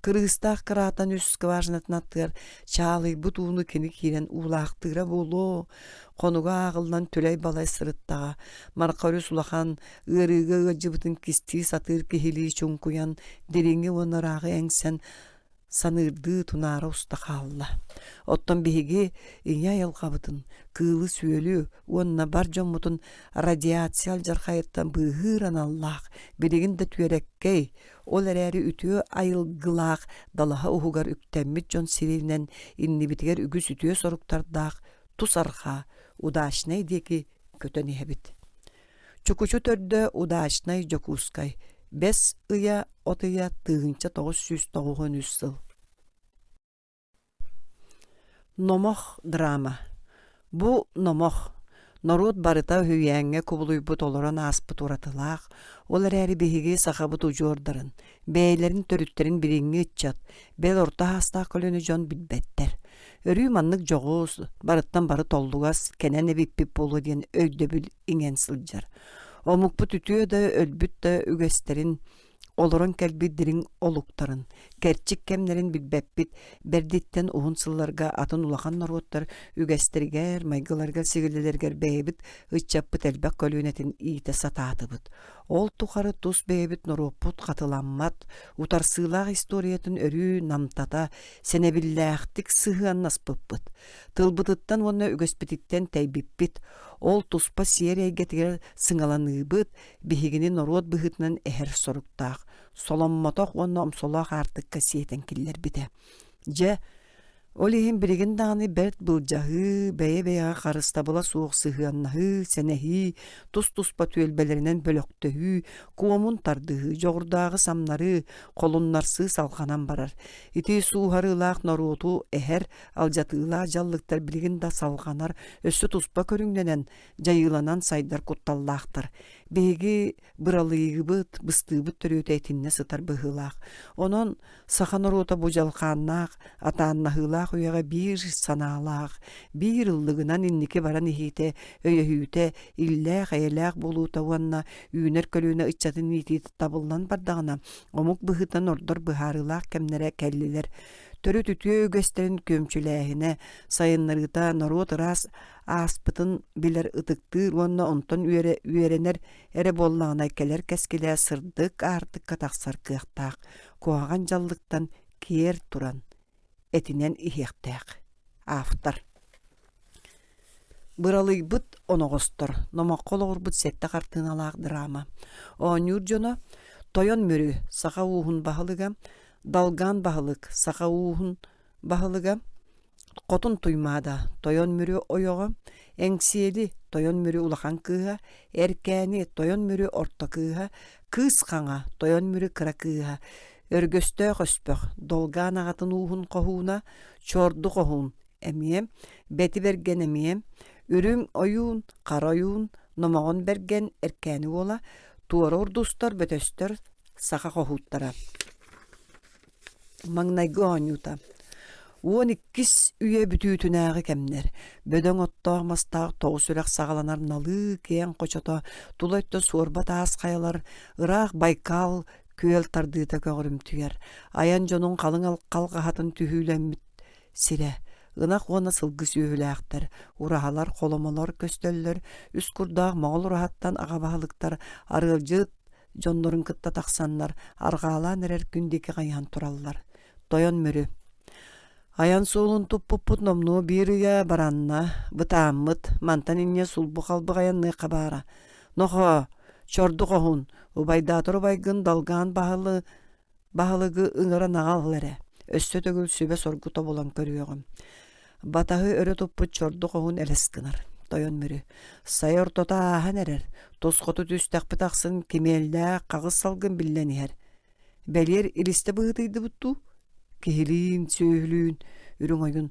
кырыстақ кыраатан үс скважинатнаттыр, чалый бутууну кини кирен улаақтыра боло, конуга ағылдан түлей балай сырыттаға, марқары сулахан, ырыға жыбытын кисти сатыр кихили чункуян, дереңе онарағы әңсен, санырды тунара уста қалла. Оттон биһиги иңя ялқабытын, кылы сүйөлү, онна бар жоммутун радиациял жарқайыттан быһыран аллах, билигин да түереккей, ол әрәри үтіө айылгылақ, далаха ухугар үктәммит жон сиревнен иннибитигер үгіс үтіө соруктардақ, тусарха, удашнай деки көтөн ихебит. Чукучу төрдө удашнай жокускай, 5 ыя отыя тыгынча 993 сыл. Номох драма. Бу номох. Народ барыта хүйәңе кубулуйбут олорон аспыт уратылақ, олар әрі бейге сақабыт ұжордарын, бәйлерін төрүттерін біріңі үтчат, бәйл орта хастақ көліні жон білбәттер. Өрүй маннык жоғыз, барыттан бары толлуғас, кенен эбиппип болу ден өйді біл ingen сылжар. Омукпут үтüö да өлбүт да үгестерин, олорон кәлбиддирин олуктарын, керчик кемнерин билбеппит, бердиттен уһун сылларга атын улахан народтар үгестергер, майгыларга сигилелергер бэйбит, ыччаппыт элбек көлүүнетин иите сатаатыбыт. Ол тухары тус бэйбит нороппут катыламмат, утарсыылаах историятын өрүү намтата, сенебиллээхтик сыһыаннаспыппыт. Тылбытыттан уонна үгеспититтен тәйбиппит, ол туспа сиерейгетигер сыңаланыыбыт, бихигини народ быһытынан эхер соруктаах. Соломмотох уонна омсолоох артыкка сиетен киллер бите. Же, олихин билигин даганы берт былжаһы, бэйэ-бэйэға қарыстабыла суох сыһыаннаһы, сэнэһи, тус-туспа түөлбелеринен бөлөктөһү, куомун тардыһы, жоғурдаагы самнары, колуннарсы салханан барар. Ити суухарыылаах норуту эхер алжатыылаа жаллыктар билигин да салханар, өссө туспа көрүңненен жайыланан сайдар кутталлаахтар. Беги быралыйгыбыт, быстыыбыт төрөтөйтинне сытар быһылаах. Онон сахан орута бужалхааннаах, атааннаһыылаах уяга бир санаалаах, бир ыллыгынан инники баран ихите, өйөһүүте, иллээх, эйэлээх болуута уанна, үүнер көлүүнэ ыччатын итиит табылнан бардагана, омук быһытан ордор быһаарылаах кемнере келлилер. Төрү түтүө үгестерин көмчүлээхине, сайыннарыта народ ырас аспытын билер ытыктыр, уонна онтон үеренер эре боллағына келер кескеле сырдык артык катақсар кыяқтақ, куаған жаллыктан киер туран, этинен ихектәк. Автор. Быралый бұт оноғыстыр, номаққол оғырбыт сетті қартыналақ драма. Онюр жоно, тойон мөрі, сақа уғын бағылыға, далган бағылык, сақа уғын бағылыға, Котун туймада, тойон мүрі ойоға, әңсиели тойон мүрі улахан кыға, әркәни тойон мүрі орта кыға, кыз қаңа тойон мүрі кыра кыға, өргөстө қөспөк, долган ағатын уғын қоғуына, чорды қоғуын, әмием, бәті берген әмием, үрім ойуын, қара ойуын, номағын берген әркәни ола, туар ордустар бөтөстөр сақа қоғуттара. Маңнайғы оңюта. 12 үйе бүтүүтүнääги кемнер. Бөдөң оттоғмастаақ тоғы сүрек сағаланар налы кеен қочото, тулайтты суорба таас қаялар, ырақ Байкал көел тардыыта көгірім түйер. Аян жонун қалың алқалға хатын түйілеммит сире. Ынақ оны сылғы сүйіләқтір. Урахалар, қоломалар, көстөллер, үс күрдаақ моғол урахаттан ағабағылықтар, арылжыт жондорын кытта тақсанлар, арғалан әрер күндекі ғайан тураллар. Тойон мөрі. Аян солун туппуппут номну бирия баранна, бытааммыт, мантан инне сулбу қалбы аянны қабара. Нохо, чорду қохун, убайдатыр байгын далган бағылыгы ыңыра нағалылары. Өссө төгіл сүбе соргута болан көрüөгüm. Батағы өрі туппут чорду қохун әлескінар. Тойон мүрі. Сайыр тота ахан әрер. Тосқоты түстәқпі тақсын кемелді қағыз салгын білден ер. Бәлер иристі бұғытыйды бұтту. Кехилин, сөйлін, үрің ойын.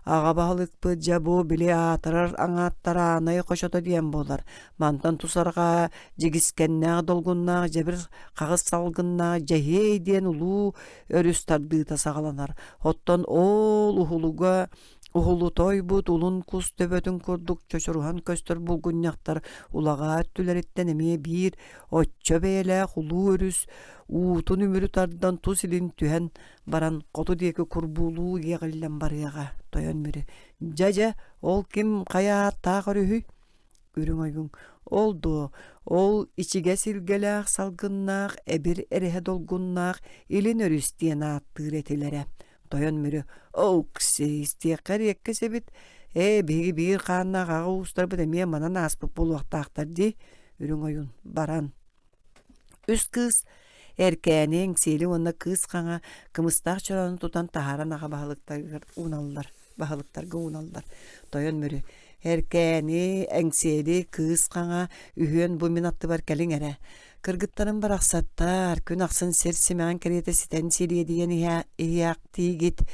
Аға бағылықпы жабу біле атырар аңаттара анайы қошота дейін болар. Мантан тусарға жегіскеннәғ долғыннақ, жабір қағыз салғыннақ, жахей дейін ұлу өрістарды тасағаланар. Оттан ол ұхылуға Ухулу той бут улун кус төбөтүн курдук чочурухан көстөр булгунняктар улага түлереттен эме бир отчо бээле хулуу өрүс уутун үмүрү тардан тусилин түһен баран коту диеки курбулуу егиллен барыга тоyon мүрү жажа ол ким кая таагырыхы үрүң ойгуң олду ол ичиге силгелеак салгыннаак эбир эреhe долгуннаак илин өрүс диен ааттыыр этилере Тойон мүрі, оу кісі істеққар еккесе бит, беги бейір қанына қаға ұстар бұд әме манан аспып бол вақтақтар дей, үрің ойын баран. Үс кыз, әркәне әңсейлі онна кыз қаңа кымыстақ чораны тұтан тахаран аға бағылықтарға уналдар. Тойон мүрі, әркәне әңсейлі кыз қаңа үйен бұмен атты бар кәлің әрі. Кыргыттарын бар ақсаттар, күн ақсын серсімән кәреті ситен сирие дейінияқ тейгет.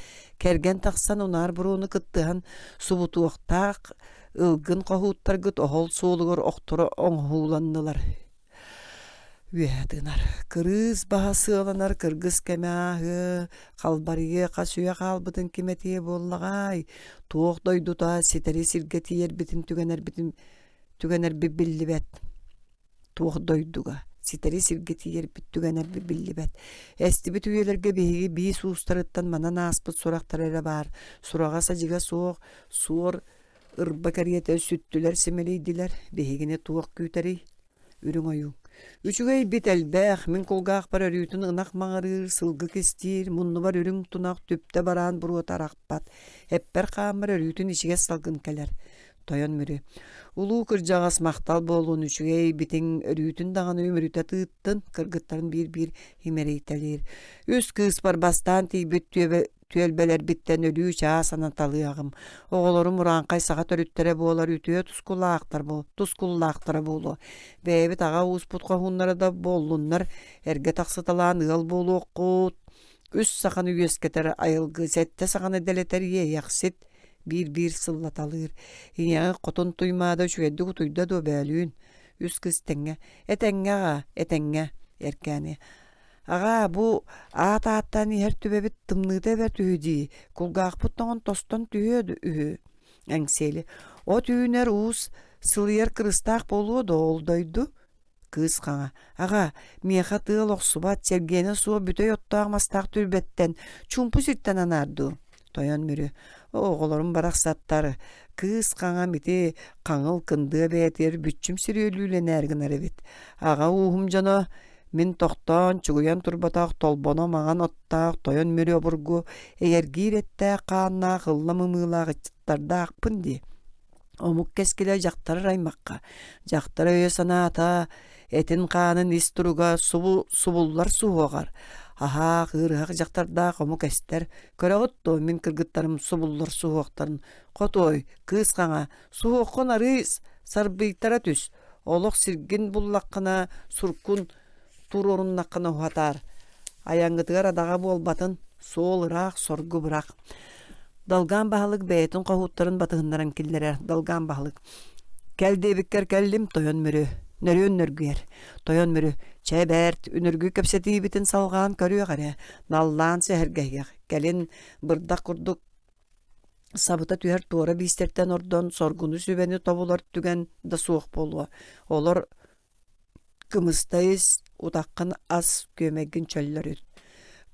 Кәрген тақсан онар бұруыны кыттыған субутуақтақ, ылгын қағуыттар күт оғыл суылығыр оқтыры оңғуланнылар. Үйәдінар, кырыз бағасы оланар кыргыз кәмәғі, қалбарығы қасуя қалбытын кеметие боллағай, туық дойдута сетері сиргетиер бітін түгенер білі бәт. Туық дойдуға. Ситери сиргетиер бүттүгенер билибет. Эстибит үйелерге беги бии суустарыттан манан аспыт сурактар эре бар. Сурага сажыга соок, суор ырба кариете сүттүлер семелейдилер. Бегине туок күтери. Үрүң ойуң. Үчүгей бит элбэх, мен колгаак бар өрүтүн ынак маңырыр, сылгы кестир, мунну бар үрүң тунак түптө бараан буруотар акпат. Эппер каамыр өрүтүн ичиге салгын келер. Тойон мүрі. Улуу кыржағас мақтал болуын үшігей бітін өрүтін даған өміріті тыттын, кыргыттарын бір-бір химерейтелер. Үс кыз бар бастан тейбіт түйелбелер біттен өлүү чаа санаталы ағым. Оғылырым ұранқай сағат өрүттері болар үтіе тускуллақтары болу. Бәйбіт аға успутқа хуnnары да болуынлар, әрге тақсыталан ұғыл болу қуд. Үс сақаны үйескетер айылғы, сәтті сақаны дәлетер яқсет. Bir сыллаталыр. Ияңы қотын туймада шүгедді құтуйда до бәлуін. Үс кыз тәңе. Әтәңе, әркәне. Аға, бұ ата-аттан ер түбәбіт тымныда бәр түйді. Құлғақ бұттаңын тостан түйеді үйі. Әңсейлі. О түйінер ұз сылыер кырыстақ болуы да олдайды. Кыз қаңа. Аға, меха тығыл оқсубат, сергені суы бүтөй оттағы мастақ түрбеттен. Чумпу сүттен анарды. Тойон мүрі. Оғылырым барақ саттары. Кыз қаңа мете қаңыл кынды бәйтер бүтчім сірелілен әргінар әбет. Аға уғым жана мен тоқтан чүгіян турбатақ толбона маған оттақ тойон мүрі обыргу әгергер етті қанна қылла мымылағы чыттарда ақпын де. Омук кескеле жақтары раймаққа. Жақтары өе саната әтін қанын истыруға субуллар суғағар. Аха, қырғақ жақтарда қому кәстер. Көрі ғытты, мен кіргіттарым субуллар суғақтарын. Қотой, кыз қаңа, суғаққын арыз, сарбыйтара түс. Олық сірген бұллаққына, суркун тур орыннаққына хуатар. Аяңғытығар адаға болбатын, сол ырақ, соргу бұрақ. Далган бағылық бәйтін қоғуттарын батығындаран келдерер. Далган бағылық. Кәлдебіккер кәлдім, тойон мүрі. Нөрен нөргер. Тойон мүрі. Чәбәрт, үніргі көпсеті бітін салған көрі ғаре. Наллан сәхіргәйгіг. Кәлін бұрдақ құрдық сабыта түйер туара бейстерттен ордон соргуны сүбәні тобулар түген да суық болуы. Олар кымыстайыз ұтаққын аз көмегін чөллер үт.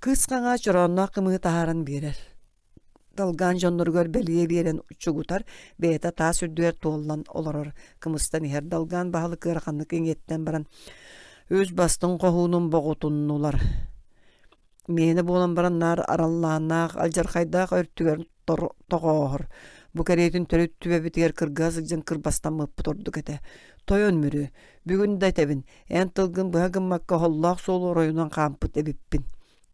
Кыз қаңа чыронна кымы тахарын берер. Далган жонноргөр белие берен чугутар, бейта та сүрдүер туоллан олорор. Кымыстан ихер далган бағылы кырақанны кеңеттен баран. Өз бастың қоғуының боғытыннулар. Meni bolan baranlar arallanaaq aljarkaydaaq örtügөр togohor. Bu keretin törüttübe bitiger kırgaz jın kırbastan mıp torduk ete. Toyon mürü. Бүгүн да тебин. Эн тылгын быгын макка холлақ сол оройунан кампыт эбиппин.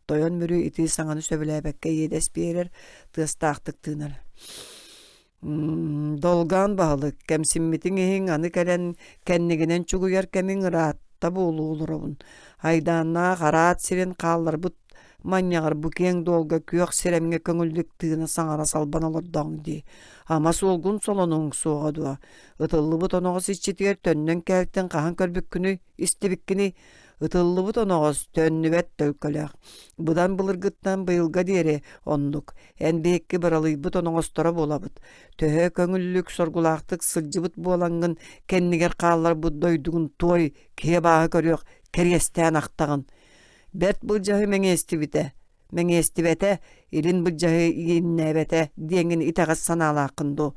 Toyon mürü iti saŋany söbüläbekке yedes berер tыстаактык тыынар. Dolgan bahalık kemsimmitin ehin anı kelen kenniginen çuguyar kemin ıratta boğulu olurabun. Haydanna qarat sirin qallar but manyagar bu keng dolga kuyok siremge köngüldük tığına saŋara salban olurdan di. Ama solgun solonun soğa dua. Itıllı but onoğuz içitiger tönnen kelten qahan körbük günü istibikkini ытыллы бут оноғыз төннүбет төлкөлөк. Будан былыргыттан быйылга диэри оннук. Эн бейекки баралый бут оноғостора болабыт. Төһө көңүллүк соргулаактык сылжыбыт буолаңгын кеннигер каалар бут дойдугун той кие баағы көрүөк кериестен актагын. Берт былжаһы меңестибете, илин былжаһы ийиннебете диэңин итагас санаалаакынду.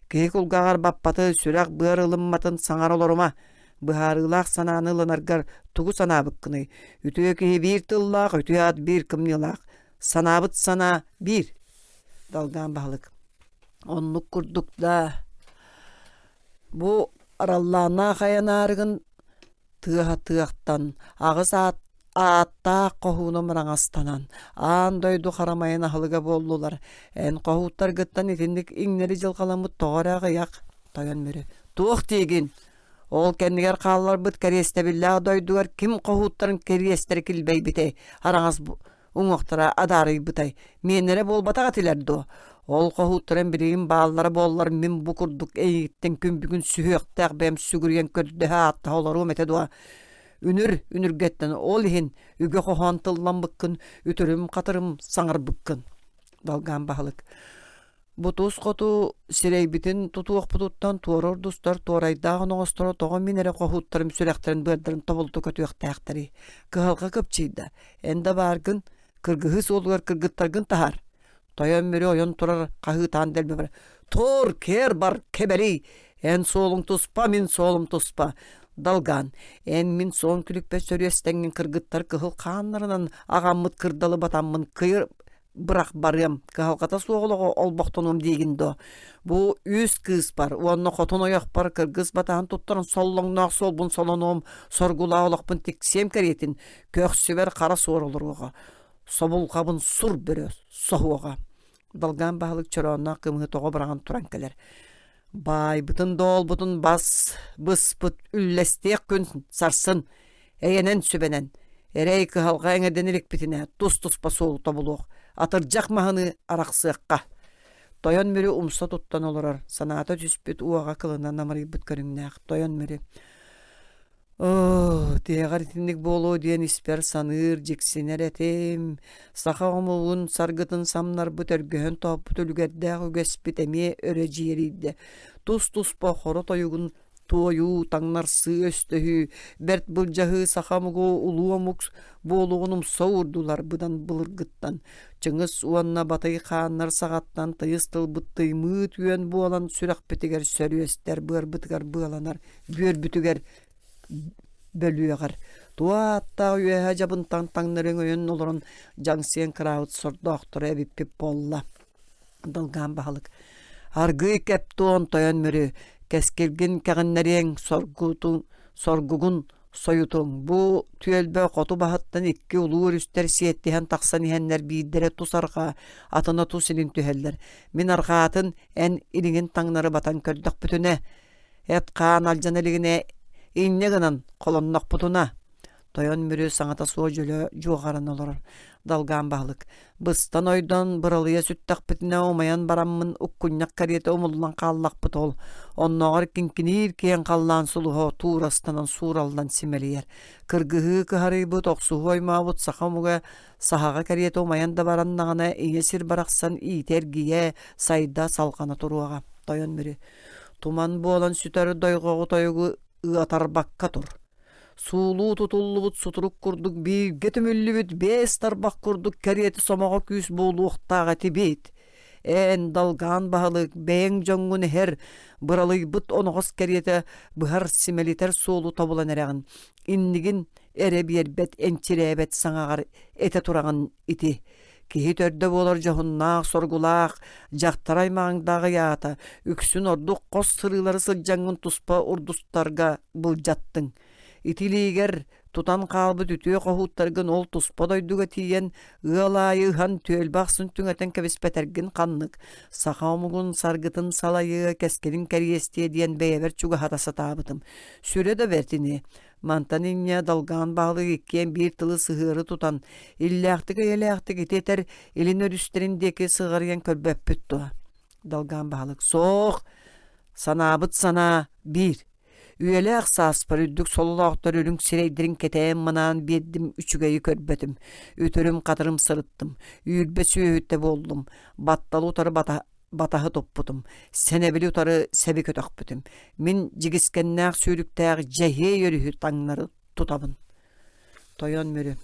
Кие кулгагар баппаты сүрак быар ылымматын саңар олорума. Быһарылаах санааны ыланаргар тугу санаабыккыны. Үтüö киһи биир тыллаах, үтüат биир кымнылаах. Санаабыт сана биир. Далгаан баһалык. Оннук курдук да. Бу араллаанаа хаянаарыгын тыаха-тыахтан, агыс ааттаа кохууну мыраңастанан. Аан дойду харамайын ахылыга боллулар. Эн кохууттар гыттан итинник иңнери жылкаламыт тоҕораагы як. Тойон мөрү. Туох тиигин. Ол кеннигер қалалар бұт кәресте білләғ дойдугар кім қоғуттарын кәрестері кілбей біте. Араңыз ұңықтыра адары бұтай. Менері бол батаға тілерді. Ол қоғуттарын бірейін бағалары боллар мен бұқырдық әйіттен күн бүгін сүйіқтәқ бәм сүгірген көрді атта олару метедуа. Үнүргеттен ол ехін үгі қоған тыллан бұққын, үтірім қатырым саңыр бұққын. Далған бағылық. Бутус коту сирейбитин тутуок путуттан туорор дустар туорайдагын оңостoro тоҕо минере кохуттарым сүректерин быардарын тобулту көтүөктээхтери. Кыһалга кыпчыйда. Энде баргын кыргыһы суолугар кыргыттаргын тахар. Тойон мөрү ойон турар каһыытаан делбе бар. Тор кер бар кебери. Эн соолуң туспа, мин соолум туспа. Далган. Эн мин соон күлүкпе сөрүөстеңин кыргыттар кыһыл хааннарынан агаммыт кырдалы батаммын кыйыр бырак барым кахалката суоголого олбоктонум дегиндо. Бу үс кыз бар. Уонно хотон ояк бар кыргыз батаан туттарын соллоңноох солбун солоном соргула олокпун тиксем керетин көксүбер кара суоролорго. Собул кабын сур бөрө сохуга. Далган баалык чороонна кымы того бараган туран келер. Бай бутун дол бутун бас быспыт үллестек күн сарсын эйенен сүбенен. Эрей кыһалга эңеденилик битине тус-туспа соол тобулуох. Атыржак маханы арақсыаққа. Тойон мөрү умса туттан олорар. Санаата түспүт уаға кылынан намарый бүт көрүңнәк. Тойон мөрү. Тегар тинник болу диен испер саныр жексинер этем. Саха омугун саргытын самнар бүт өргөһөн топ бүт үлгердәк үгеспит эме өрө жиерийді. Тус-туспа хоро тойугун тою таңнар өстөһү берт былжаһы сахамыгу улуомук болугунум соурдулар быдан былыргыттан. Чыңыс уанна батый хааннар сагаттан тыйыстыл бытты мыт үйен буалан сүрак бетигер сөрүөстер быр бытыгар быаланар бөр бүтүгер бөлүөгөр. Туатта үйе жабын таңнырың өйөн олорун жаңсен краут сордоктор эбиппип болла. Далган баалык. Аргы кептон тойон мөрү кескелген кәгіннәрен соргугун соютун. Бу түйелбе қоту бахаттан икки улуыр үстер сиеттіген тақсан ихеннер бейдері тусарға атына тусилин түйелдер. Мен арғаатын ән илingen таңнары батан көрдік бүтіне. Әт қаан алжан илигіне инне гынан қолоннақ бұтына. Тойон мөрү саңата суо жөлө жуғарын олар. Далган баалык. Быстан ойдан быралыя сүттақ бітіне омаян бараммын уккунняк кариеті омулдан қаллақ бұтол. Онноғар кинкинир кен қаллан сулуғо турастанан суралдан симелиер. Кыргыһы кыхары бұт оқсуғы ойма бұт сақамуға сахаға кариеті омаян да бараннағана иесір барақсан итергие сайда салғана туруаға. Тойон мөрү. Туман болан сүтәрі дойғоғы тойығы ыатарбаққа тур. Суулуу тутуллубут сутурук курдук бийге түмүллүбүт бес тарбак курдук керети сомого күс болуктага тибет. en dalgan bahalık beğen jongun her bıralı but onoğuz keriyete bıhar simeliter soğulu tabulan erağın. İnnigin ere bir bet ençirebet sanağar ete turağın iti. Kihi törde bolar jahunnaaq sorgulaaq, jaqtaray mağındağı yaata, üksün orduk qos sırıları sıljangun tuspa urdustarga buljattın. Itiliger tutan qalbı tütüye qohuttargın ol tuspa doyduga tiyen, ıalayı han tölbaq süntüngeten kebispetergin qanlık. Saqaumugun sargıtın salayı keskerin keriyestiye diyen beyeber çuga hatasa tabıtım. Süre de vertini. Mantaninnya dalgan bağlı ikkien bir tılı sığırı tutan, illahtıgı elahtıgı teter elin örüsterindeki sığırıyan körbep püttü. Dalgan bağlık, soğuk, sanabıt sana bir. Üyeli aksas parüddük solulağıtlar ölünk sireydirin keteğim manan birdim üçügeyi körbetim. Ütürüm katırım sırıttım. Üyülbe süyühütte boldum. Battalı utarı batahı topputum. Senebili utarı sebi kötök bütüm. Min cigiskennäk süylüktäk jehe yörühü taňlary tutabın. Toyon mürü.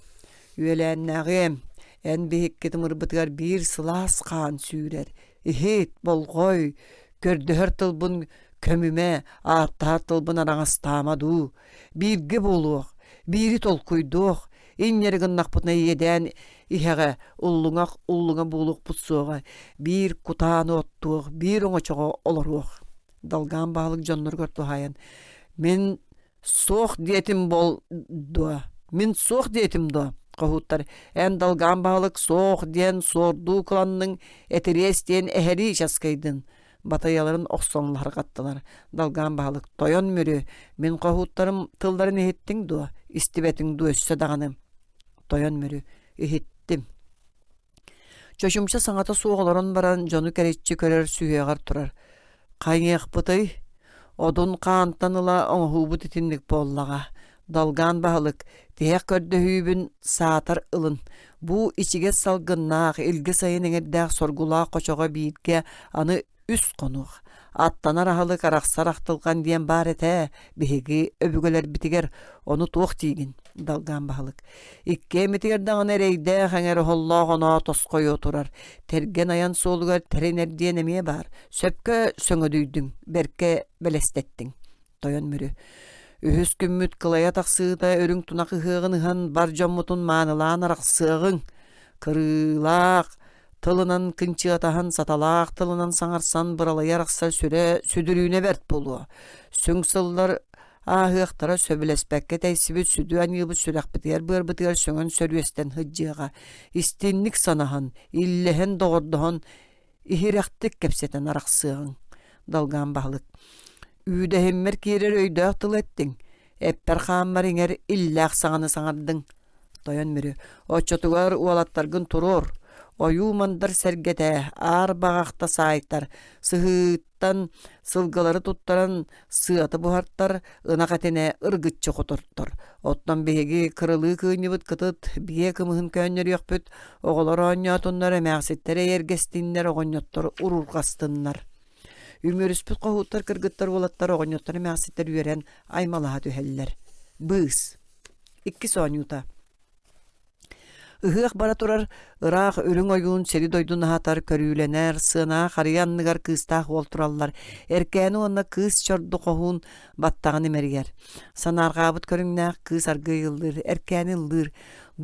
Üyelennägim. En bihikketim ırbytygar bir sılas kan sürer. Ihit bolgoy. Gördühör tılbın kömüme, attar tılbın araňastama du. Birgi boluq. Biri tolkuyduk. İnleri gınnak butna yeden ihege ulluňa buluq butsuğa. Bir kutany ottuq, bir oňa çoga olaruq. Dalgan balyk jonlar görtü hayan. Men soq diyetim boldu. Men soq diyetim do. Qahuttar en dalgan balyk soq diyen sordu klannyň eteres diyen eheri jaskaydyn. Batayaların oqsonlary gatdylar. Dalgan balyk toyon mürü. Men qahuttarym tıldaryny etdiň do. İstibetiň do össe dagany. Toyon mürü. Ehittim. Çoşumça saňata soğularan baran jonu keretçi körer süýegar turar. Qaýňyk bıty, odun qantanyla oňhubut itinlik bollaga. Dalgan bahalyk, diýek kördühübün saatar ılın. Bu içige salgynnaaq, ilgi sayın eňerdäk sorgula qoçoga biitge any üst konuq. Attana rahalyk araksaraktılgan diyen bar ete, bihigi öbügeler bitiger, onu tuğ tiigin. Dalgan bahalyk. Ikke mitiger dağın ereyde, haňer holla ona toskoy oturar. Tergen ayan solugar terener diyen emeye bar. Söpke söňödüydüň, berke belestettiň. Toyon mürü. Ühüs kümmüt kılaya taksıda örüň tunak ıhığın bar jommutun manylan araksığın. Kırılaq. Tılınan kınçı atahan satalaq, tılınan saňarsan bıralayaraqsa südürüne bert bolu. Söňsıllar ahıqtara söbülespekke teysibit südüan yıbı sürak bitiger, bır bitiger söňön sörüesten hıjjıga. İstinlik sanahan, illehen doğurduhan, ihirektik kepseten araksığın. Dalgan bahalyk. Üýde hemmer kirer öýdäk tyl etdiň. Epper hammar iňer illaq saňany saňardyň. Toyon mürü. Oçotugar ualattargyn turur. Oyu mandar sergete, ar bağakta saytar, sıhıttan sılgıları tuttaran sığatı buharttar, ınak etene ırgıtçı koturttur. Ottan behegi kırılığı kıynıbıt kıtıt, biye kımıhın köyünleri yokpüt, oğular oğunyatınlar, emeğsittere yergestinler, oğunyatlar, ururgastınlar. Ümürüspüt qohuttar, kırgıttar, oğulattar, oğunyatlar, emeğsitler üyeren aymalaha tüheller. Bığız. 2 soňuta. Ihıaq bara turar, ıraq ölüň oyun seri doydun hatar körülener, sığına xariyanlıgar kıstaq olturallar. Erkeni onna kız çordu qohun battağını merger. Sanargabıt körüňnäq kız argıyıldır, erkeni ıldır.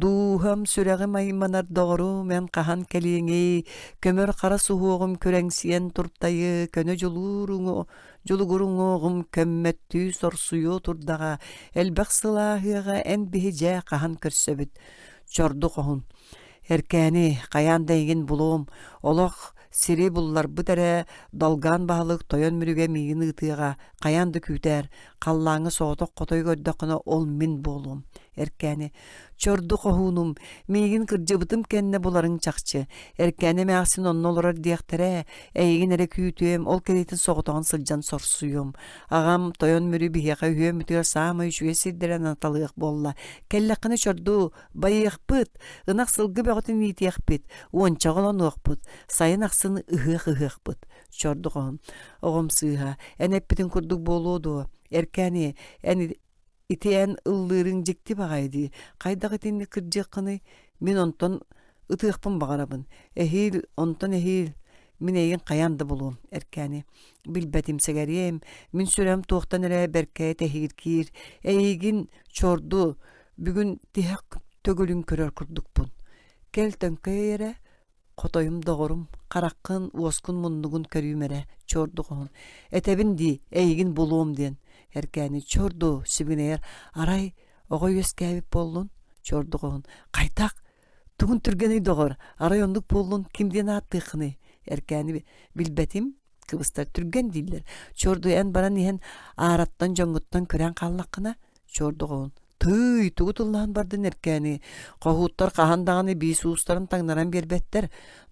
Duham süregim aymanar doğru men qahan keliňi, kömür qara suhuğum köreňsiyen turtayı, köne juluguruňoğum kömmettü sorsuyu turdaga, elbaq sılahyga en bihije qahan körsöbüt. Çordu qohun. Erkeni qayan deýin bulum, olaq siri bullar bu dere dalgan bahalyk toyon mürüge miýin ytyga qayandy küter, qallaňy soğutak qotoy gördäkine ol min bolum. Erkeni çordu qohunum, miýin kyrjybytym kenne bularyň çaqçy. Erkeni mäxsin onno olar diýektere, eýigin ere kütüm, ol keretin soğutagyň syljan sorsuyum. Agam toyon mürü biheqe hüýe mütiger samy şüýe sirderen atalyk bolla. Kellekini çordu, baýyqpyt, ınak sylgy beýatyn ýetýekpit, onça golanokpyt, saýyn aksyny ıhıqpyt. Çordu qohun, ogum sığha, eneppitin kurduk boludu. Erkeni, itiyen ıllyryň jikti bagaýdy. Qaýdaky tinni kyrjykyny men onton ıtyqpyn bagarabyn. Ehil, onton ehil. Min egin qayandı bulum erkeni. Bilbetim segeriyem. Min sürem toqtan ere berke tehirkir. Egin çordu. Bugün tihak tögülün körör kurduk bun. Kel tönkeyere. Qotoyum doğurum. Qaraqqın uoskun mundugun körüymere. Çordu qoğun. Etebin di egin bulum den. Erkeni çordu sibineyer. Aray oğoy öskäbip bollun. Çordu qoğun. Qaytaq. Tugun türgeni doğur. Aray onduk bollun. Kimden attıqını. Erkeni bilbetim. Kıbıstar türgen diller. Çordu en bana nihen arattan jonguttan kören qallaqına. Çordu qoğun. Tuğu tullahan bardın erkeni. Qohuttar qahandağını bis uustarın tangnaran berbetler.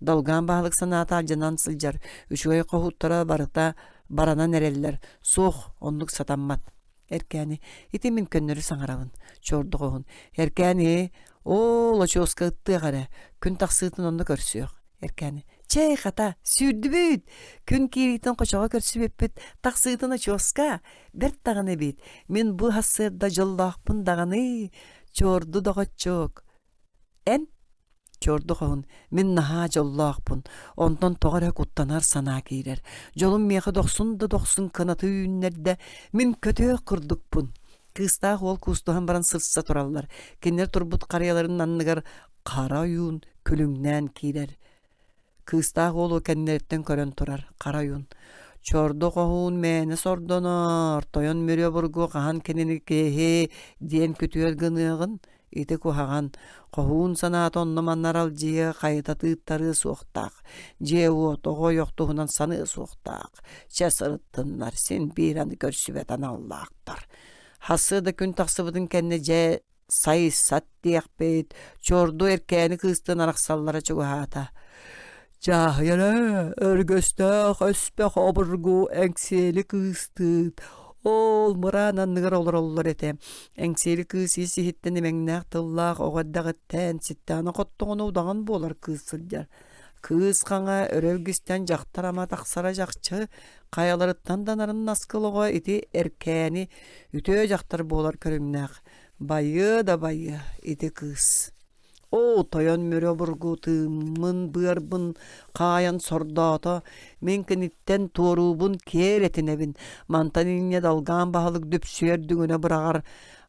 Dalgan bağlık sanata alcanan sıljar. Üçüge qohuttara barıqta barana nereller. Soğ onluk satanmat. Erkeni iti mümkünleri sanarabın. Çordu qoğun. Erkeni ola çoska ıttığı qara. Kün taqsıtın onu körsüyor. Erkeni çey qata sürdü büt. Kün kiritin qoşağa körsü bepet. Taqsıtını çoska. Bert dağını bit. Min bu hasırda jollaqpın dağını. Çordu dağa çok. En çordu qoğun. Min naha jollaqpın. Ondan toğara kuttanar sana girer. Jolun meği doqsun kanatı ünlerde. Min kötü kurduk bun. Kısta ol kustuhan baran sırtsa turallar. Kenler turbut qarayaların anныгар qara yun külüngnen kirer. Kısta olu kenneretten körön turar qara yun. Çordu qoğun meni sordonar. Toyon mürö burgu qahan kenini kehe diyen kötüyer gınığın. Iti kuhagan qoğun sanat onnamanlar alcıya qayta tıttarı soğtaq. Jevo toğo yoktuğunan sanı soğtaq. Çesırıttınlar sen bir anı görsübeten Allah'tar. Hası da kün taqsıbıdın kenne je sayı sat diyakbet. Çordu erkeni kıstın araqsallara çoğuhata. Cahyana örgöstaq öspek oburgu engseli kıstıt. Ol mıranan nıgar olur etem. Engseli kısı sihitten emengnaq tıllaq oğaddağıtten sittana qottuğunu udağın bolar kısılcar. Kız qana örevgisten jaqtarama taqsara jaqçı. Qayalarıttan danarın naskılığa iti erkeni üte jaqtar bolar körümnaq. Bayı da bayı iti kız. O toyon mürö burgu tımın bırbın qayan sordata menkenitten torubun keretinebin mantaninne dalgan bahalık döpsüerdüğüne bırağar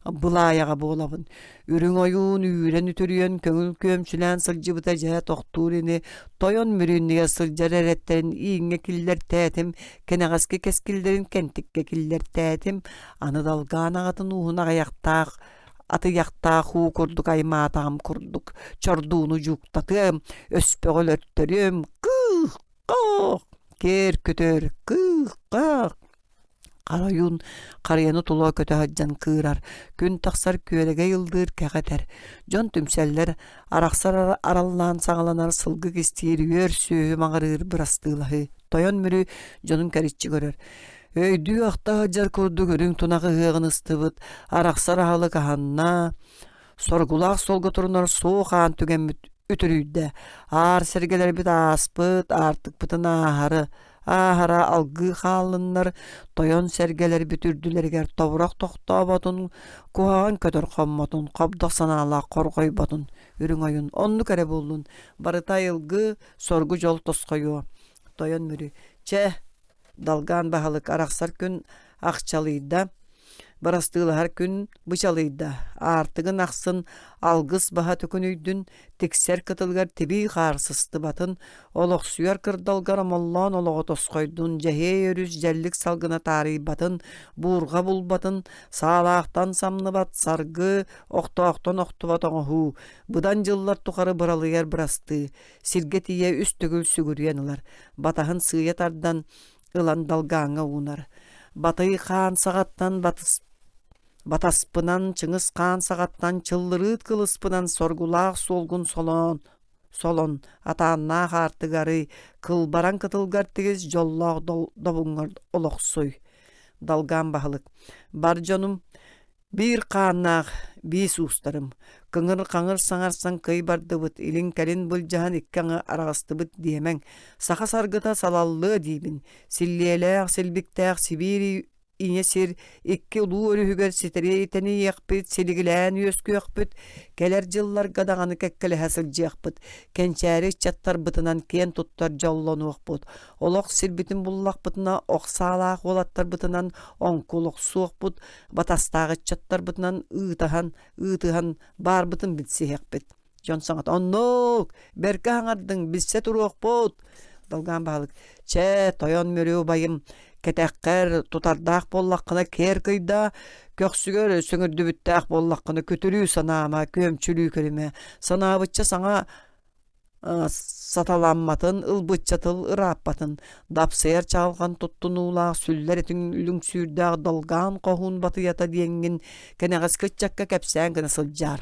bulayaga bolabın. Ürün oyun üren ütürüyen köngül kömçülen sılcıbıta jaya toqturini toyon mürünniye sıljar eretterin iğne killer tätim kenegaske keskillerin kentikke killer tätim anı dalgan ağatın uğuna ayaktaq atı yaqta hu kurduk aymatağım kurduk çorduğunu juktatım öspögül örttörüm kıh kıh ker kötör kıh kıh qarayun qarayanı tula kötü haccan kırar gün taqsar kölege yıldır keqeter jon tümseller araqsar arallan sağlanar sılgı kestir yörsü mağırır bırastığılahı toyon mürü jonun keriççi görür. Öydü aqta hajar kurdu görün tunağı hığın ıstıbıt. Araqsar halı kahanna. Sorgulaq solga turunar soğan tügen ütürüyde. Ar sergeler bit aspıt artık bıtın aharı. Ahara algı halınlar. Toyon sergeler bütürdüler ger tavrak toqta batın. Kuhan kötür qammatın. Qabdaq sanala qorqoy batın. Ürün ayın onlu kere bollun. Barıta yılgı sorgu jol tosqoyu. Toyon mürü. Çeh. Dalgan bahalık araqsar gün aqçalıyda. Barastığılı her gün bıçalıyda. Artıgın aqsın algыс baha tökünüydün. Tekser kıtılgar tebi qarsısты batın. Oloq suyar kırdalgar amollan oloğa tosqoydun. Jehe örüz jellik salgına tarihi batın. Burga bul batın. Sağlaqtan samны bat sargı. Oqta-oqtan oqtu batın hu. Budan jıllar tuqarı bıralıyer bırastı. Sirgetiye üst tögül sügüriyenilar. Batahın sığyatardan ılan dalgaňa unar. Batay qan sagattan bataspınan çıngıs qan sagattan çıllırıt kılıspınan sorgulaq solgun solon atanna hartıgary kılbaran kıtılgar tegiz jollaq dobungar oloqsoy dalgan bahalık bar jonum bir qanaq bis ustarım kıngır sanarsan kıy bardıbıt ilin kelin buljahan ikkaňa aragystıbıt diyemen saha sargıta salallı dibin silliyelek silbiktäk sibiri iňe sir iki ulu örühüger siteri iteni yakpıt, siligilän yösküyakpıt, keler jıllar gadağını kekkele hasıljıyakpıt, kençäri çattar bıtınan ken tuttar jollonuakpıt, olaq sirbitin bullaq bıtına oqsalaq olattar bıtınan onkuluk suakpıt, batastağı çattar bıtınan ıtıhan bar bıtın bitsihekpıt. Jon saňat onnuk, berke haňardyň bizse turuakpıt. Dalgan balık, çe toyon mörü bayım, ketekker tutardaq bollaqına ker kıyda, köksügör söngürdü büttaq bollaqına kötülüğü sanama, kömçülüğü körüme, sanabıtça sana satalanmatın, ılbıtçatıl ırapbatın, dapsayar çalgan tuttun uğlaq, süller etin ülün sürdaq, dalgan qohun batı yata diyengin, keneğiz kıtçakka kepsen kene sıljar.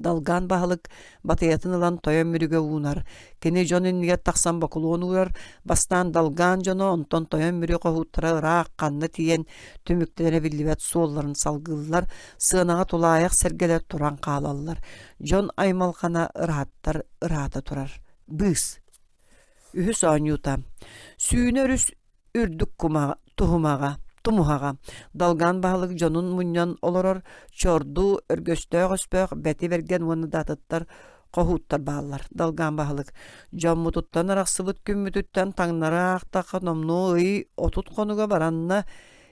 Dalgan bahalık batıyatın alan toyan mürüge uğunar. Kene jonin niyet taksan bakuluğun uğrar. Bastan dalgan jonu onton toyan mürüge qohuttara ırak kanna tiyen tümüklerine billivet soğulların salgıllar. Sığınağa tulayak sergeler turan qalallar. Jon aymalkana ırahattar ırahata turar. Bız. Ühü soğan yutam. Süynörüs ürdük tuhumağa. Dalgan bahalık jonun munyan oloror, çordu, örgöstö göspög, beti bergen onu datıttar, qohuttar bağlar. Dalgan bahalık, jon mututtan araqsıbıt kümmütütten taňnara aqtaqa nomnu ıy, otut konuga baranna,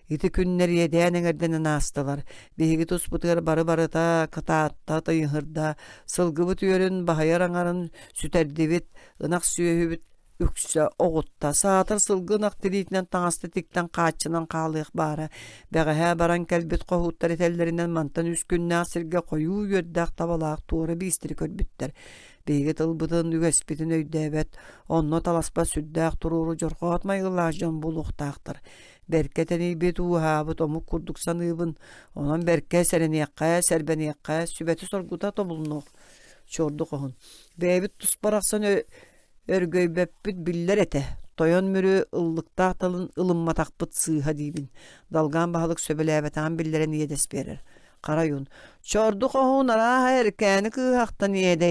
iti günler yedäň eňerdenen astılar. Bihigi tuspıtır barı-barıta, kıtaatta, tıyıhırda, sılgıbıt yörün, bahayar aňaryn süterdibit, ınak süýehübit, üksä oğutta saatır sılgınak dilitinen taňastytikden qaçynan qalyk bara. Begehe baran kelbit qohuttar etellerinden mantan üskünna sirge koyu ýördäk tabalak tuğra bistiri körbütter. Bege tılbıtın ügespitin öýdäbet, onno talaspa süddäk tururu jorqatmay ılajan buluqtaktır. Berketeni bet uhabıt omuk kurduk sanıbın, onan berke sereniyakka, serbeniyakka, sübeti sorguta tobulunuk. Çordu qohun. Bebit tusparaksan örgöybepbüt biller ete. Toyon mürü ıllıkta talın ılınmatakpıt sığha dibin. Dalgan bahalık söbelebeten billere niyedes verir. Karayun. Çordu qohun ara erkeni kıhaktan yede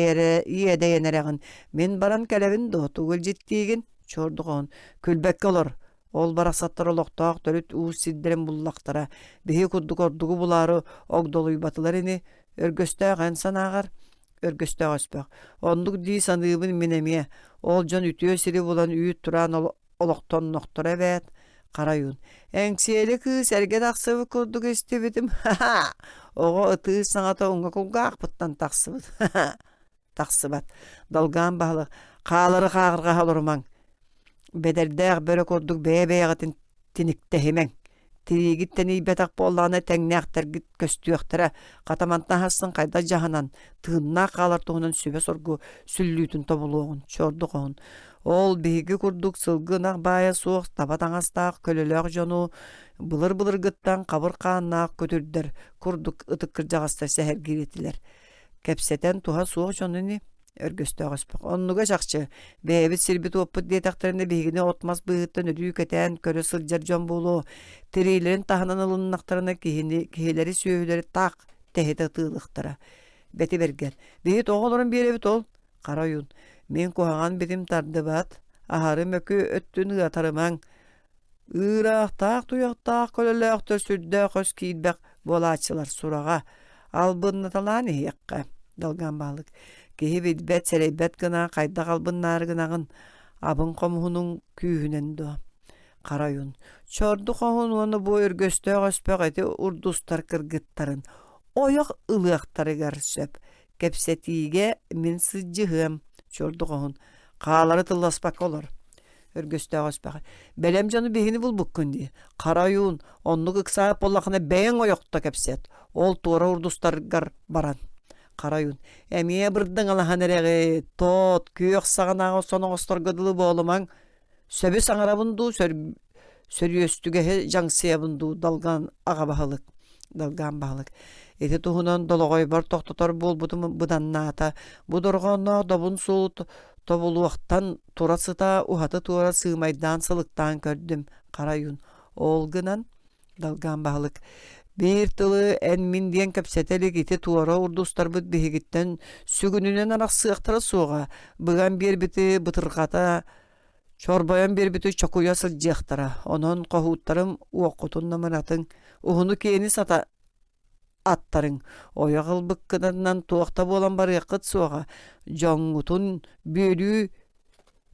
yeneregin. Men baran kelevin doğtugul jittigin. Çordu qohun. Külbek olur. Ol baraksattar oloqtaq dörüt uus siddirin bullaqtara. Bihi kudduk ordugu buları ogdoluy batılarini örgöstəğen sanağar. Örgöstəğ öspək. Onduk di sanıbın minemiye. Ol jon ütüyo siri bulan üyüt turan oloqton noktora evet. Karayun. Engsiyeli kız erge taqsıbı kurduk istibidim. Oğo ıtığı saňata onga kulga akpıttan taqsıbıt. Taqsıbat. Dalgan bahlı. Qalары qağırga halurman. Bederdäq böre kurduk beye tinikte hemen. Tirigitten ibetak bollana teňnäkter git köstüýäktara gatamantna hassyn qayda jahanan tığınna qalar toğunun sübe sorgu süllütün tobuluğun çorduğun. Ol bihigi kurduk sılgınak baya soğuk tabataňastaq kölelek jonu bılır gıttan qabır qaannaaq kötürdür kurduk ıtık kırjağasta seher giretiler. Kepseten tuha soğuk jonuni örgöstö gospok. Onnuga çakçı. Bebit sirbit opput diyetaklarında bihigine otmaz bığıttan ödüyük eten körü sıljar jon bulu. Tirilerin tahanan ılınaktarına kihileri süýüleri tak tehete tığılıktara. Beti bergen. Bihit oğulurun bir evit ol. Karayun. Men kohagan bitim tardıbat. Aharı mökü öttün ıgatarıman. Irak tak tuyak tak kölelek törsürdä kös kiýilbek bolaçylar suraga. Albınnatalan ehekka. Dalgan balık. Kehi bet sereybet gına qayda qalbınnar gınağın abın qomuhunun küyünen do. Karayun. Çordu qohun onu bu örgöstö göspek eti urdustar kırgıttarın. Oyak ılıaqtары garsöp. Kepsetiige min sıjjıhım. Çordu qohun. Qaalary tıllaspak olur. Örgöstö göspek. Belem jonu behini bulbuk gündi. Karayun. Onnu gıksap bollaqına beň oyokta kepset. Ol tuğra urdustar gar baran. Karayun. Emiye birden alahan eregi tot kүйök sağanağı sonu ostorgadılı boğuluman söbü saňarabındu sörüyöstüge jangsıyabındu dalgan ağa bahalık. Dalgan bahalık. Eti tuhunan dologoy bar tohtotor bol budan nata. Budurgonna dobun suut tobuluaqtan turasıta uhatı tura sığmaydan sılıktan kördüm. Karayun. Olgınan dalgan bahalık. Bir tılı en min diyen köpsetelik iti tuara urdustar bit bihigitten sügününen arak sığaktara soğa. Bıgan bir biti bıtırgata Çorbayan bir bütü çokuya sılcıqtara. Onun qohuttarım uoqutun namanatın. Uhunu keni sata attarın. Oya qılbıqqıdan tuaqta bolan bar yaqıt soğa. Jongutun bölü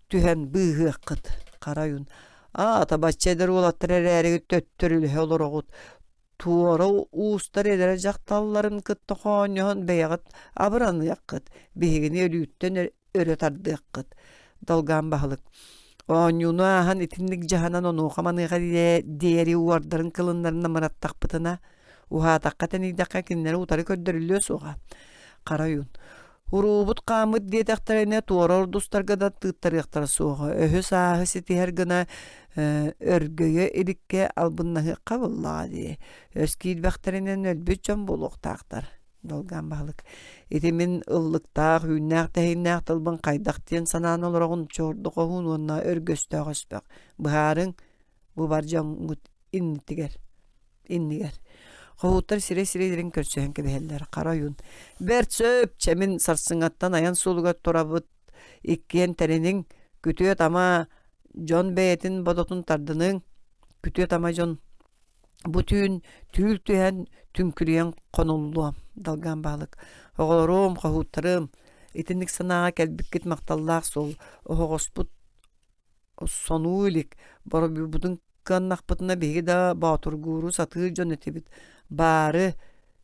tühen bığı qıt. Qarayun. Ata başçadır olattır ereri töttürül olorogut. Tuora uustar edere jaqtalların kıttı qoğanyağın beyaqıt abıranı yaqıt. Bihigini ölüyütten öretardı yaqıt. Dalgan bahılık. Onyunu ahan itinlik jahanan onu qamanıqa diğeri uardarın kılınlarına mırattak bıtına. Uha taqqatan idaqqa kinleri utarı köddürülüyor soğa. Qarayun. Urubut qamıt diye taqtarına tuora ordustarga da tığttar yaqtar soğa. Öhü sahı siti her gına örgöye edikke albınnağı qabullağa diye. Özkil baktarının ölbüt can boluq taqtar. Dalgan balık. Itimin ıllıqtaq, hünnaq, tehinnaq tılbın qaydaq diyen sanan olurağın çordu qohun onna örgöstaq öspaq. Buharın bu barcan inniger. Qohuttar sire-sirelerin körsöhen kebeheller. Qarayun. Bert söp çemin sarsıngattan ayan soluga torabıt. İkkiyen terinin kütüye tama John Beyet'in bodotun tardının kütüye tama John bütün tül tühen tümküleyen konullu dalgan balık. Oğulurum, qohuttarım. İtinlik sanağa kelbikket maqtallaq sol. Oğosput sonuilik. Baro budun kannaqpıtına begi da batur guru satı John etibit. Bari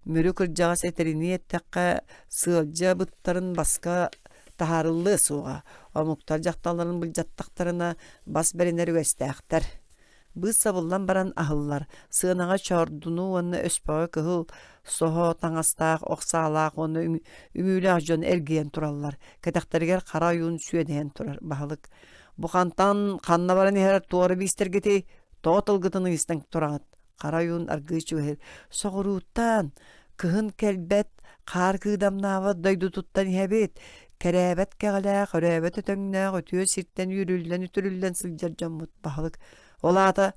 mürü kırcağa seterini ettekka sığılca bıttarın baska taharıllı soğa. O muhtar jaqtalların bıljattaqtarına bas berineri göstəqtar. Bız sabıllan baran ahıllar. Sığınağa çordunu onu öspağı kıhıl. Soho taŋastaq, oqsaalaq onu ümüylaq jon ergiyen turallar. Ketaqtarıger qarayun süyedehen turar bahalık. Bu qantan qanna baran eher tuarı bistergeti total gıtını istan turağıt. Qarayun argıçı her. Soğuruttan kıhın kelbet qar kıdamnava daydu tuttan hebet. Kerebet keğlaq, örebet ötöŋnaq, ötüyo sirtten yürülden, ütürülden sıljar jammut bahalık. Olata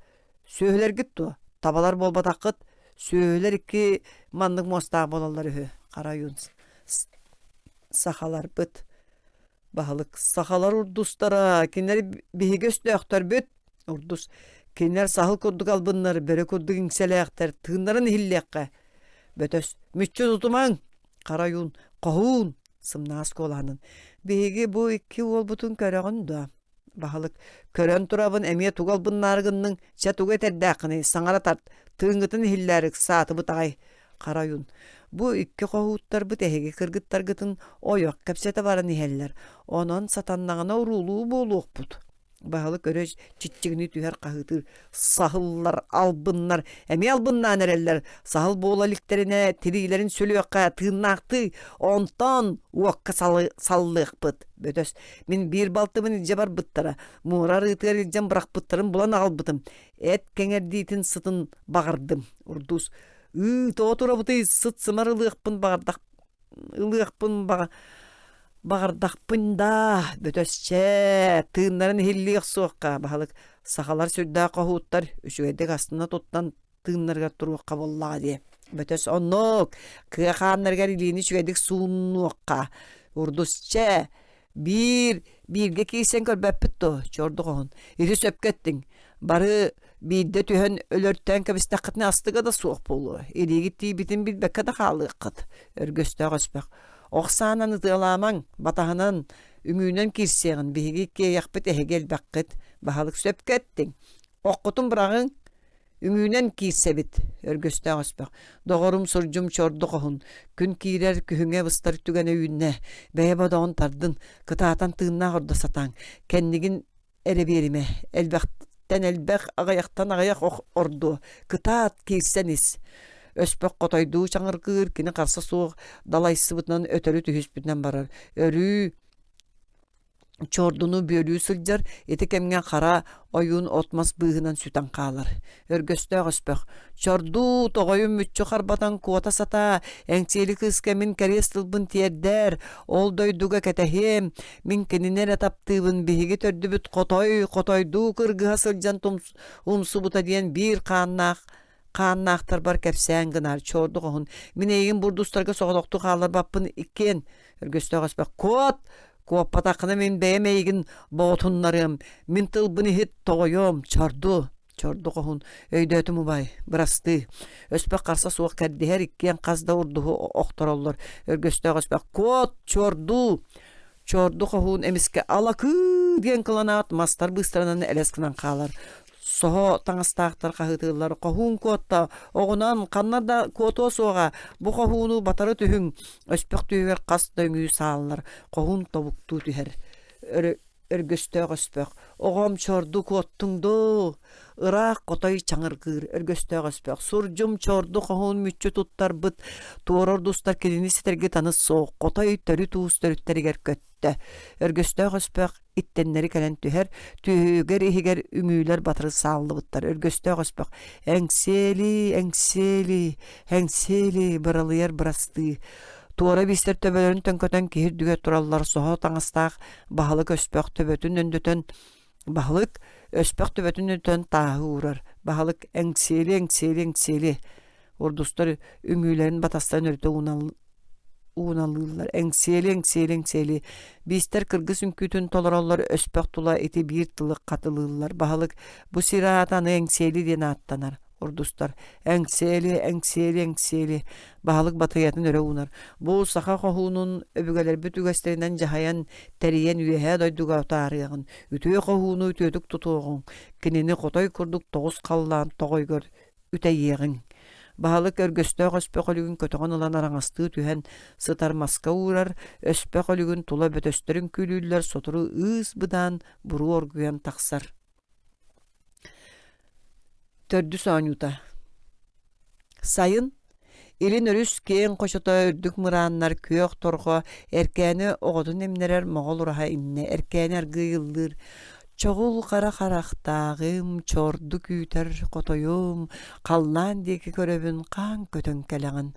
söhler gittu. Tabalar bol bataqıt. Söhler iki manlık mostaq bolallar ühü. Qarayun. Sahalar bıt. Bahalık. Sahalar urdustara. Kinleri bihi göstüyaktar büt. Urdus. Kinler sahıl kudduk albınlar. Bere kudduk ingseleaktar. Tığınların hilliyakka. Bötös. Mütçü tutuman. Qarayun. Qohun. Sımnas kolanın. Bihigi bu iki ol butun körəğin da. Bahalık. Körən turabın emiye tugal bunlargınның çatuga terdaqını sangara tart. Tığıngıtın hillerik saatı bıtağay. Qarayun. Bu iki qohuttar bu tehegi kırgıttar gıtın oyoq kapsete varan iheller. Onun satannağına uruluğu boluq bud. Bahalık öreç çitçigini tüher qahıtır. Sahıllar, albınlar, emi albınnan ereller. Sahıl boğlaliklerine tirilerin sölüyoqqa tığınaktı. Ondan uokka sallıq bud. Bötös. Min bir baltımın ice bar bıttara. Muğrar ıtır ilcem bırak bıttarım bulan ağal bıtım. Et kenger sıtın bağırdım. Urdus. Toğutura bıtı sıt sımar ılığıqpın bağırdak. Ilığıqpın bağırdaqpın da. Bötösçe. Tığınların hilliq soğukka. Bahalık. Sahalar sürda qohuttar. Üşügedek astına tuttan tığınlarga turuqqa bollağa diye. Bötös onuk. Kıqanlarga ilini şügedik sunuqqa. Urdusçe. Birge kiysen körbäppit to. Çordu qohun. Iri söpkettin. Barı bidde tühen ölörtten kabistaqıtını astıga da soğuk bolu. Iri gitti bitin bilbekka da qalıqıt. Örgöstə göspək. Oqsanan ıtılaman, batahınan, ümünen kirseğin, bihigi ki yaqbet ehegel baqqet. Bahalık söpkettin. Oqutun bırağın, ümünen kirsebit. Örgöstə göspək. Doğurum surcum çordu qohun. Gün kirer kühüne bıstar tügene yünne. Beye badağın tardın. Kıtaatan tığınna orda satan. Kendigin ereberime. Elbaqten elbaq, ağayaqtan ağayaq ordu. Kıtaat kirseniz. Öspek qotoydu çаңırgır, kini qarsa soğuk, dalaysı bıtынан ötörü tühüspünden barar. Örü çordunu bölü sılcar, etek emgen qara oyun otmas bığınan sütan qalır. Örgöstö öspek. Çordu toğoyun mütçü qarbatan kuota sata, engseli kıska min kerestılbın tiyerder, ol doyduga ketehim, min keninere taptığın bihigi tördübüt qotoydu kırgıha sılcan umsu buta diyen bir Qannaqtar bar kepsen gınar çordu qohun. Min egin burdustarga soğudoqtu qalır bappın ikken. Örgöstö öspek. Kuoppatakına min beğemeygin boğutunlarım. Min tılbını hit toğuyum, çordu. Çordu kohun öydötü mubay, bırastı. Öspek karsa soğuk kerdi her ikkiyen kazda urduhu oktorollar. Örgöstö öspek kot çordu. Çordu kohun emiske alakı diyen kılanat mastar bıstaranan eleskinan kalar. Soho tangastaqtar kahıtırlar kohun kotta oğunan kannar da koto soğa bu kohunu batarı tühün öspek tühüver kas döngüyü sağlar kohun tavuktu tüher örgöstö öspek oğam çordu kottungdu Irak kotay çangırgır örgöstö öspek surjum çordu kohun müççü tuttar bıt tuoror dostar kedini siterge tanыс soğuk kotay törü tuğus törütteriger kötte örgöstö öspek ittenleri kelen tüher tühüger ihiger ümüler batırı sağlı bıttar örgöstö öspek engseli bıralıyer bırastı Tuora bister töbelerin tönköten kehir düge turallar soha tangastaq bahalık öspek töbötün öndötön bahalık öspek töbötün öndötön tağı uğrar. Bahalık engseli. Ordustar ümülerin batastan örte uğunalırlar. Engseli. Bister kırgız ünkütün tolarallar öspek tula eti bir tılık katılırlar. Bahalık bu siratanı engseli diye attanar. Ordustar engseli bahalık batayatın öre unar. Bu saha kohunun öbügeler bütü gösterinden jahayan teriyen üyehe doyduga tarıyağın. Ütüye kohunu ütüyedük tutuğun. Kinini kotoy kurduk toğuz kallan toğoy gör üteyeğin. Bahalık örgöstö öspek olügün kötöğün olan arаңastığı tühen sıtar maska uğrar. Öspek olügün tula bötöstörün külüller soturu ıs bıdan buru orguyan taksar. Tördü soğanyuta. Sayın, ilin örüs keyin koşota ördük mıranlar köyök torgo, erkeni oğudun emnerer moğol uraha imne, erkeni ergıyıldır. Çoğul kara karaqtağım, çordu küyter kotoyum, kallan deki köröbün kan kötön keleğin.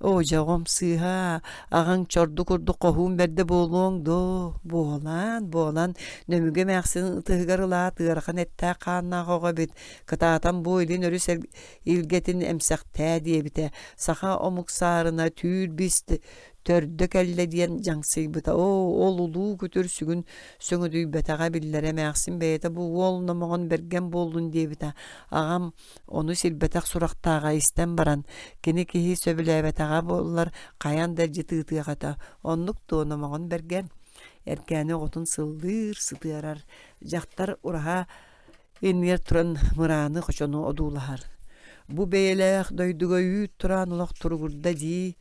O jağım sıha, ağın çordu kurdu kohum berde bolуң do, boğlan, nömüge məxsin ıtıhgarıla, tığarqan ette qanna qoğa bit, kıtatan bu ilin örüs ilgetin emsaqtə diye bite, saha omuk sarına tüyür bisti, tördök elle diyen jangsıy bita, ol ulu kütür sügün söngüdüy betağa billere məxsin beyete bu olna moğun bergen boldun diye bita, ağam onu silbetak suraqtağa isten baran, kini kihi söbüle betağa bollar, qayan derci tığıtığata, onluk doğuna moğun bergen, erkeni otun sıldır sıtıyarar, jaktar uraha enyer turan mıranı koşonu odulahar. Bu beyelek doyduga yüt turan ulaq turgurda di,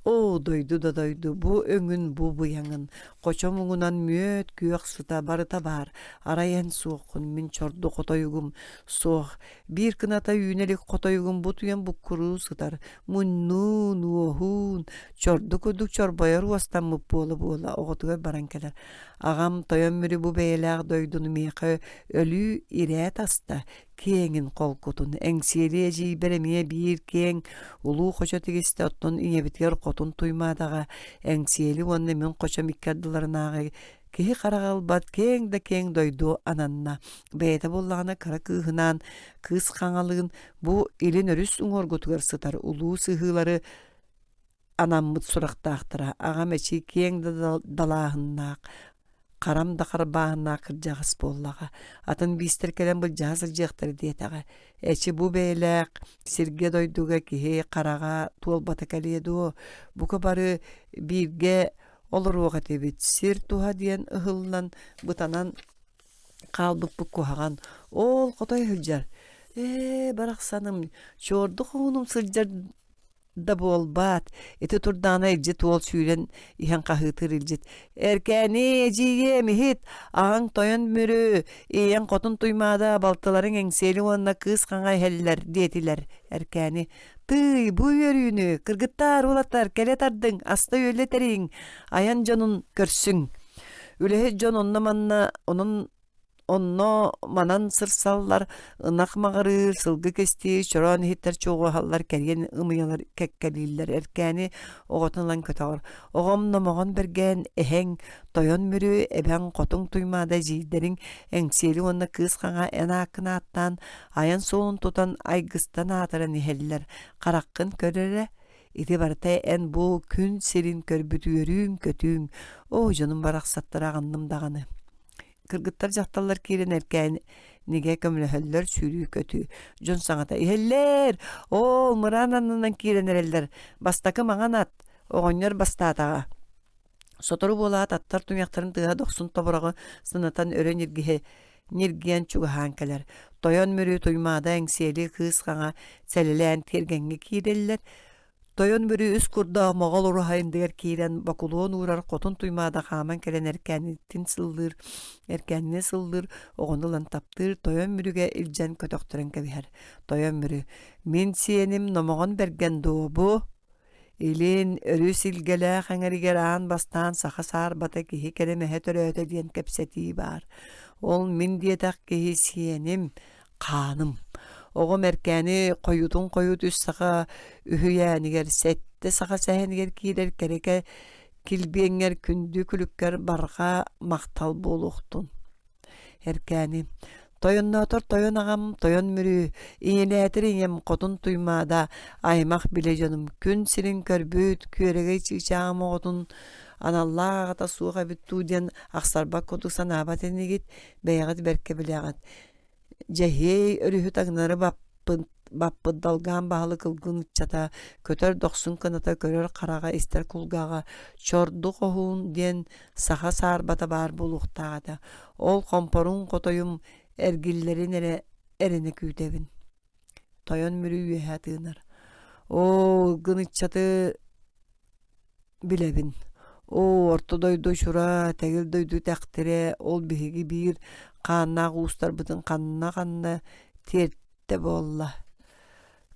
o doydu bu öngün bu buyangın koçomungunan müet kүйök sıta barıta bar arayan soğukun min çordu kotoyugum soğuk bir kınata yünelik kotoyugum butuyan bu kuru sıtar munnu nuohun çordu kuduk çorbayar vastan mupola oğutuga barankeler ağam toyömmürü bu beyler doydunu miqe ölü iret asta kengin kolkutun engseli eci beremiye bir keng ulu koça tigiste ottun iye bitger kotun tuymadaga engseli onne min koça mikkardılarınağı kihi karagal bat keng doydu ananna beyte bollağına kara kıhınan kız kanalığın bu ilin örüs uңorgutugar sıtar ulu sıhıları anammıt suraqtaqtıra ağam eçi keng dalahınnak Karam da karbağına kırcağız bollağa. Atın bister kelen bu cahazıl jığtır diyetağa. Eçi bu beylek sirge doyduga kihe karağa tuol batakaliyedu. Bu kabarı birge olur vaqat ebit. Sir tuha diyen ıhıllan butanan kalbık bu kuhağan. Ol kotay hülcar. Baraksanım çorduk onum sırcar da bolbat eti turdana ilcet ol süren ihan kahıtır ilcet erkeni eciye mihit ağın toyan mürü ihan kotun tuymada baltaların engseli onna kız kangay heller diyetiler erkeni tıy bu yörüğünü kırgıttar ulatlar kele tardın asta öyle terin ayan canın körsün ülehe can onnamanna onun Onno manan sırsallar, ınak mağırır, sılgı kesti, çoran hitler çoğu hallar, kergen ımıyalar, kekkeliller, erkeni oğutunlan kötağır. Oğamna moğan bergen, eheng, toyon mürü, eben kotun tuymada jilderin, engseli onna kız kana ena akına attan, ayan soğun tutan aygıstan atıran iheller, karakkın körere, ити барта en bu күн серин көрбүтүөрүң көтүң о жаным бараксаттара ганным даганы кыргыттар жакталлар кирен эркән неге көмлөһөллөр сүүрүү көтү жон саңата иһеллер ол мырананынан киренереллер бастакы маңанат оҕонньор бастаатага сотору буолаат аттар туняктарын тыа дохсун тоборого сынатан өрө ниргиен чугаһаан келер тойон мөрү туймаада эңсиэли кыыс хаҥа сэлэлээн тиэргэҥҥи кииреллер тойон мөрү үс курда моҕол урухайымдыгар киирен бакулуон уурар хотун туймаада хааман келен эркээннине сыллыр оҕонулан таптыр тойон мөрүгэ илдьэн көтөхтөрөн кэбиһэр тойон мөрү мин сиэним номоҕон берген дуобу илин өрүс илгэлээх эҥэригэр аан бастаан саха саарбата киһи керемэһэ төрөөтө диэн кэпсэтии баар ол мин диэтэх киһи сиэним хааным оҕом эркээни койут үс саха үһүйээнигэр сэтте саха сэһэнигэр киирэр кереке килбиэҥҥэр күндү күлүккэр барга мактал буолуохтун эркээни тойонноотор тойон агам тойон мүрү иñилээтир иñем хотун туймаада аймах биле дьонум күн сирин көрбүт күөрэгэй чыычаагам оҕотун аналлаагата сууга бүттүү диэн ахсарбак кодук санаабат энигит бэйэҕит берке билээҕит дьэһиэй өрүһү тагнары баппыддалгаан баһылы кылгын ыччата көтөр дохсун кыната көрөр харага истер кулгаага чордук оһуун диэн саха саарбата баар булуктаата ол хомпорун котойум эргиллерин эрене күүтебин тойон мүрүү үөһэ тыынар о гыныччаты билебин о орто дойду шура тегил дойду тахтире ол биһиги биир хааннаах уустарбытын ханна тиэртэ буолла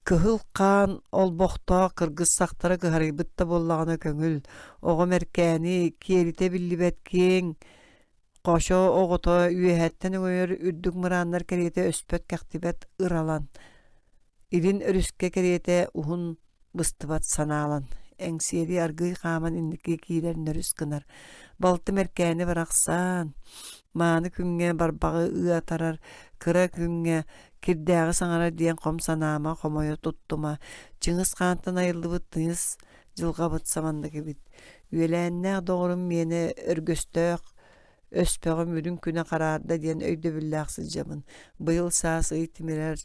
кыһыл хаан ол бохтоо кыргыз сахтара кыһарыйбытта буоллаҕына көҥүл оҕом эркээни киэрите биллибэт киэң Қошо оғото үйәһәттен өйөр үрдүк мырааннар керете өспөт кәхтибет ыралан. Ирин өрүскә керете ухун быстыбат санаалан. Эңсиери аргый хааман инники киирер нөрүс кынар. Балты меркәне барақсан. Мааны күнгә барбағы ыатарар. Кыра күнгә кирдәғы саңара диен қом санаама қомойо туттума. Чыңыз қантын айылдыбыт тыңыз жылға быт самандығы бит. Үйеләннәг доғырым мені өргөстөк өспөғім үрін күні қарарда ден өйді білләқсіз жамын. Бұйыл саас ыйтимерер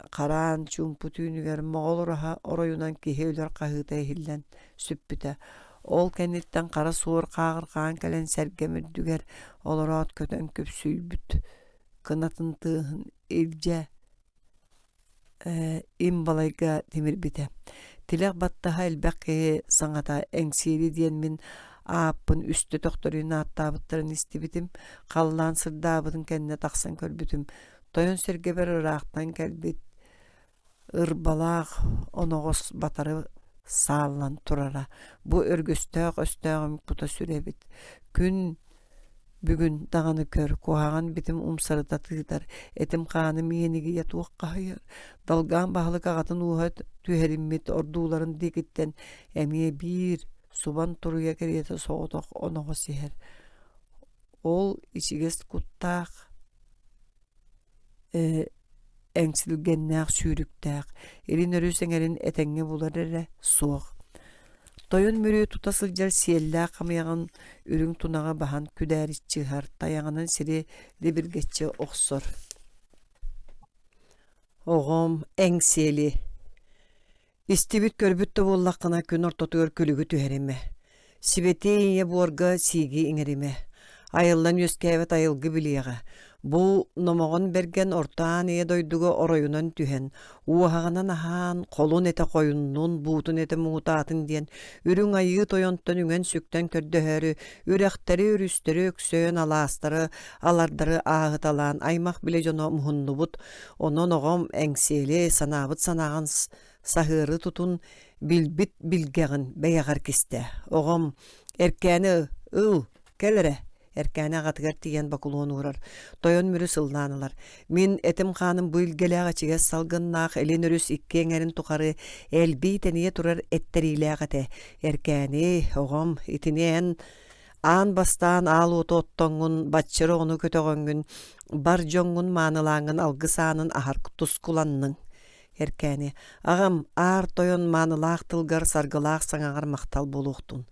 қаран чумпу түйінігер моғол ұраға оройунан кеhe өлер қағыта ехілден сүппіті. Ол кәнеттен қара суыр қағыр қаған кәлен сәргемірдігер олараат көтен көп сүйбіт. Кынатын тыығын илже имбалайға темір біті. Тілек баттаға әлбәқі саңата әңсиері ден мен ааппын үсті тоқтырын аттабыттарын истибитим, қаллан сырдабытын кәнне тақсан көрбүтім. Тойон сергебер ырақтан кәлбит, ырбалақ оноғос батары саалан турара. Бу өргөстөк өстөғім бұта сүребит. Күн бүгін дағаны көр, куаған битим умсарыда тыгдар. Этим қаны миениги ятуақ қайыр. Далған бағылы қағатын уғат түйеріммет ордуларын дегіттен әмие бір субан туруя керете соғытық оноғы сихер. Ол ичигес куттақ әңсілгеннәқ сүйріктәқ. Елін өрісеңерін әтәңе бұлар әрі соғ. Тойын мөрі тұтасыл жар сиеллә қамияған үрің тунаға бахан күдәрі чығар. Таяғынан сірі лебіргетчі оқсор. Оғым әңсели. Истибит көрбүттө боллаққына күн ортотугөр күлүгү түһериме. Сибети ине борга сиги иңериме. Айылдан өскәбет айылгы билиэға. Бу номоғын берген ортаан ие дойдуга оройунан түһен. Уахағынан ахан қолун эте қойуннун, буутун эте муутаатын диен. Үрүң айы тойонтон үңен сүктен көрдөһөрү, үрәхтери үрүстері өксөөн алаастары, алардары ағыталан, аймақ биле жоно мухуннубут, онон оғым әңсели санабыт санағын сахыры тутун билбит билгегин бэйагар кисте. Оғым эркәни келере. Эркәне ағатыгар тиген бакулуон урар. Тойон мүрі сылданылар. Мен этим ханым бұл келеға чигес салгыннақ элен өріс иккеңерін тұқары әлбей тәние тұрар әттерейлі ағаты. Эркәне оғым итінен аан бастан ал оты оттоңын, батчыры оны көтөғөнгін, бар жоңын манылаңын алгысанын ахар тұскуланның. Эркәни, ағам ар тойон манылақ тылгар саргылақ саңағар мақтал болуқтун.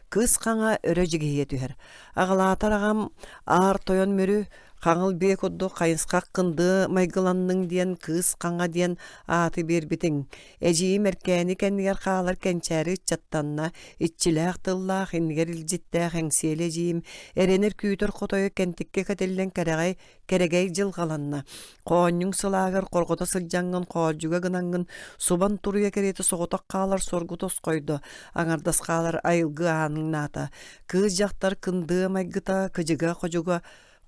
Кыз қаңа өрі жігейе түхер. Ағалатар ағам ар тойон мөрі қаңыл бек отды қайынсқақ қынды майгыланның диен кыз қаңа диен аты бербітің. Әжейім әркәні кәнігер қағалар кәнчәрі чаттанна, итчіләқ тыллақ, ингер илжіттәқ әңсиелі жейім, әренер күйтір қотойы кәнтікке кәтелден кәрегей жылғаланна. Қоонның сылағыр қорғыта сылжаңын қоалжуға гынаңын субан тұруя кереті соғытақ қағалар соргутос қойды. Аңардас қағалар айылғы аның ната. Кыз жақтар кынды майгыта күжіға қожуға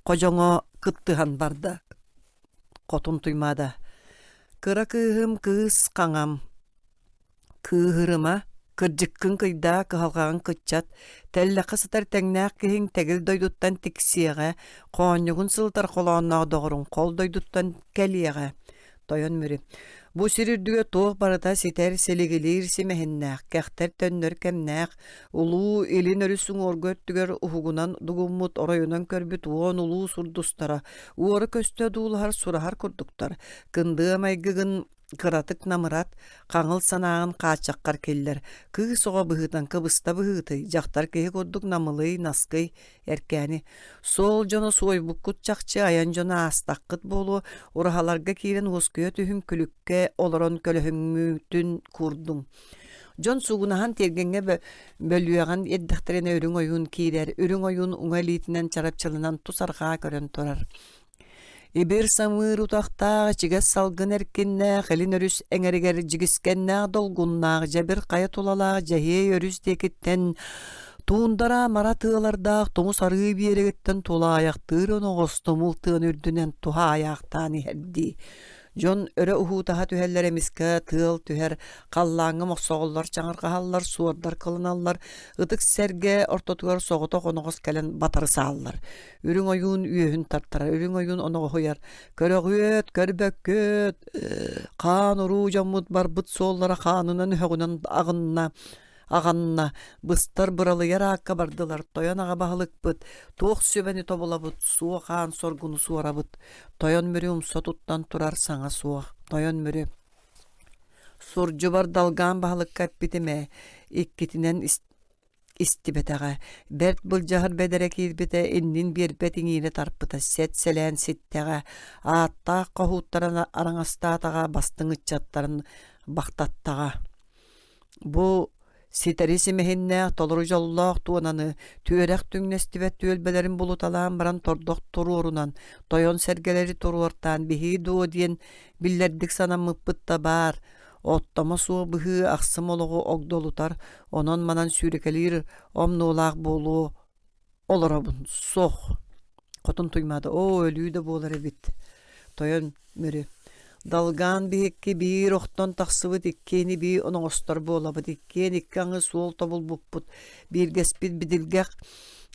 қожоңо кыттыған барда. Қотын туймада. Кыра кыхым кыз қаңам. Кыхырыма кыржыққын кыйда кыхалғаған кытчат. Тәлі қысытар тәңнәқ кехін тәгіл дойдуттан тіксиеға. Қоонюғын сылтар қолуаннағы доғырын қол дойдуттан кәлиеға. Тойон мүрі. Бу сирирдүгө тоқ барыта ситер селегелер семехиннәқ, кәқтер төннөр кәмнәқ, улуу элин өрүсүң оргөттүгөр ухугунан дугуммут оройунан көрбүт уон улуу сурдустара, уоры көстө дуулар сурахар курдуктар, кынды майгыгын кыратык намырат, қаңыл санағын қачаққар келлер, кығы соға бұғытан кыбыста бұғыты, жақтар кеге көрдік намылы, наскай, әркәні. Сол жоны сой бұққыт жақчы, аян жоны астаққыт болу, ұрахаларға кейрен ғосқыя түхін күлікке олырын көліхіңмүтін күрдің. Жон суғынахан тергенге бөлуяған еддіқтеріне өрің ойын кейдер, өрің ойын ұңалитінен чарапчылынан тусарға көрін тұрар. Ибир самыр утақтағы жігес салғын әркенне, қылын өріс әңерігер жігіскенне долғыннағы, жабір қая толалағы жахе өріс декеттен, туындара мара тығылардақ, тоңы сары берегеттен тола аяқтыр, оны ғостымыл тығын үрдінен туға аяқтаны әрді. Жон өрі ұхутаға түхәлләр әміскі тыл түхәр, қаллаңы моқсоғылар, чаңырқағалар, суардар қылыналар, ұтық сәрге ортотуғар соғыта қонығыз кәлін батары сағалар. Үрің ойын үйін тартара, үрің ойын онығы қойар. Көріғет, көрбөккет, қан ұру жамыд бар бұт соллара қанынан үхігінен ағанна, бұстар бұралыяр аққа бардылар, тойан аға бағылық бұд, тоқ сөбәні тобыла бұд, суа қан соргуны суара бұд, тойан мөрі ұмсатуттан тұрар саңа суа, тойан мөрі. Сұржы бар далған бағылық кәппетіме, иккетінен истибетаға, бәрт бұл жағыр бәдірек ербеті, иннин бербет иңейіне тарпыта, сәт-сәлән сеттаға, атта қохуттарын араңастатаға, бастың үтчаттарын бақтаттаға. Бұ ситәресі мәхенне толыру жаллақ туананы, түйерек түңнестібет түйелбелерін бұлыталан баран тордық тұру орунан, тойон сәргелері тұру ортан, бихи дуо дейін білдердік сана мұппытта бар, оттама суы бұхы ақсым олығы огдолутар, онон манан сүйрекелер омнулақ болу оларабын, соқ. Қотын туймады, о, өлүйді болары бит. Тойон мөрі. Далган бихекке бир охтон тақсыбыт иккени би оның остар болабыт иккен иккаңы суол тобыл бұппыт биргеспит бидилгек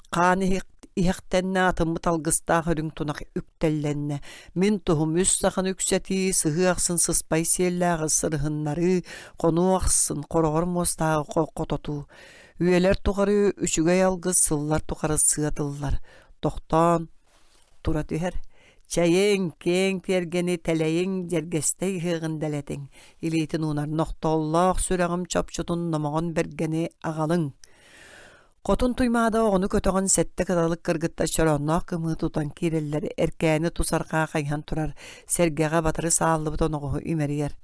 қаны ихтенне атымы талгыстақ өрің тұнақ үктелленне мен тұхым үс сақын үксети сығы ақсын сыспай селлағы сырғыннары қону ақсын қорғыр мостағы қототу үйелер тұғары үшіге алғыз сыллар тұғары сыйатылар тоқтан тұра түйер Чайын кең пергені тәлейін жергестей ғығындалетің. Илейтін унар ноқтоллақ сүрәғым чапчутын намағын бергені ағалың. Қотын туймада оғыны көтіғын сәтті қадалық кыргытта шыронақ кымы тұтан керелері әркәні тусарға қайхан тұрар. Сәргеға батыры сағылы бұт оңығы үмерiyер.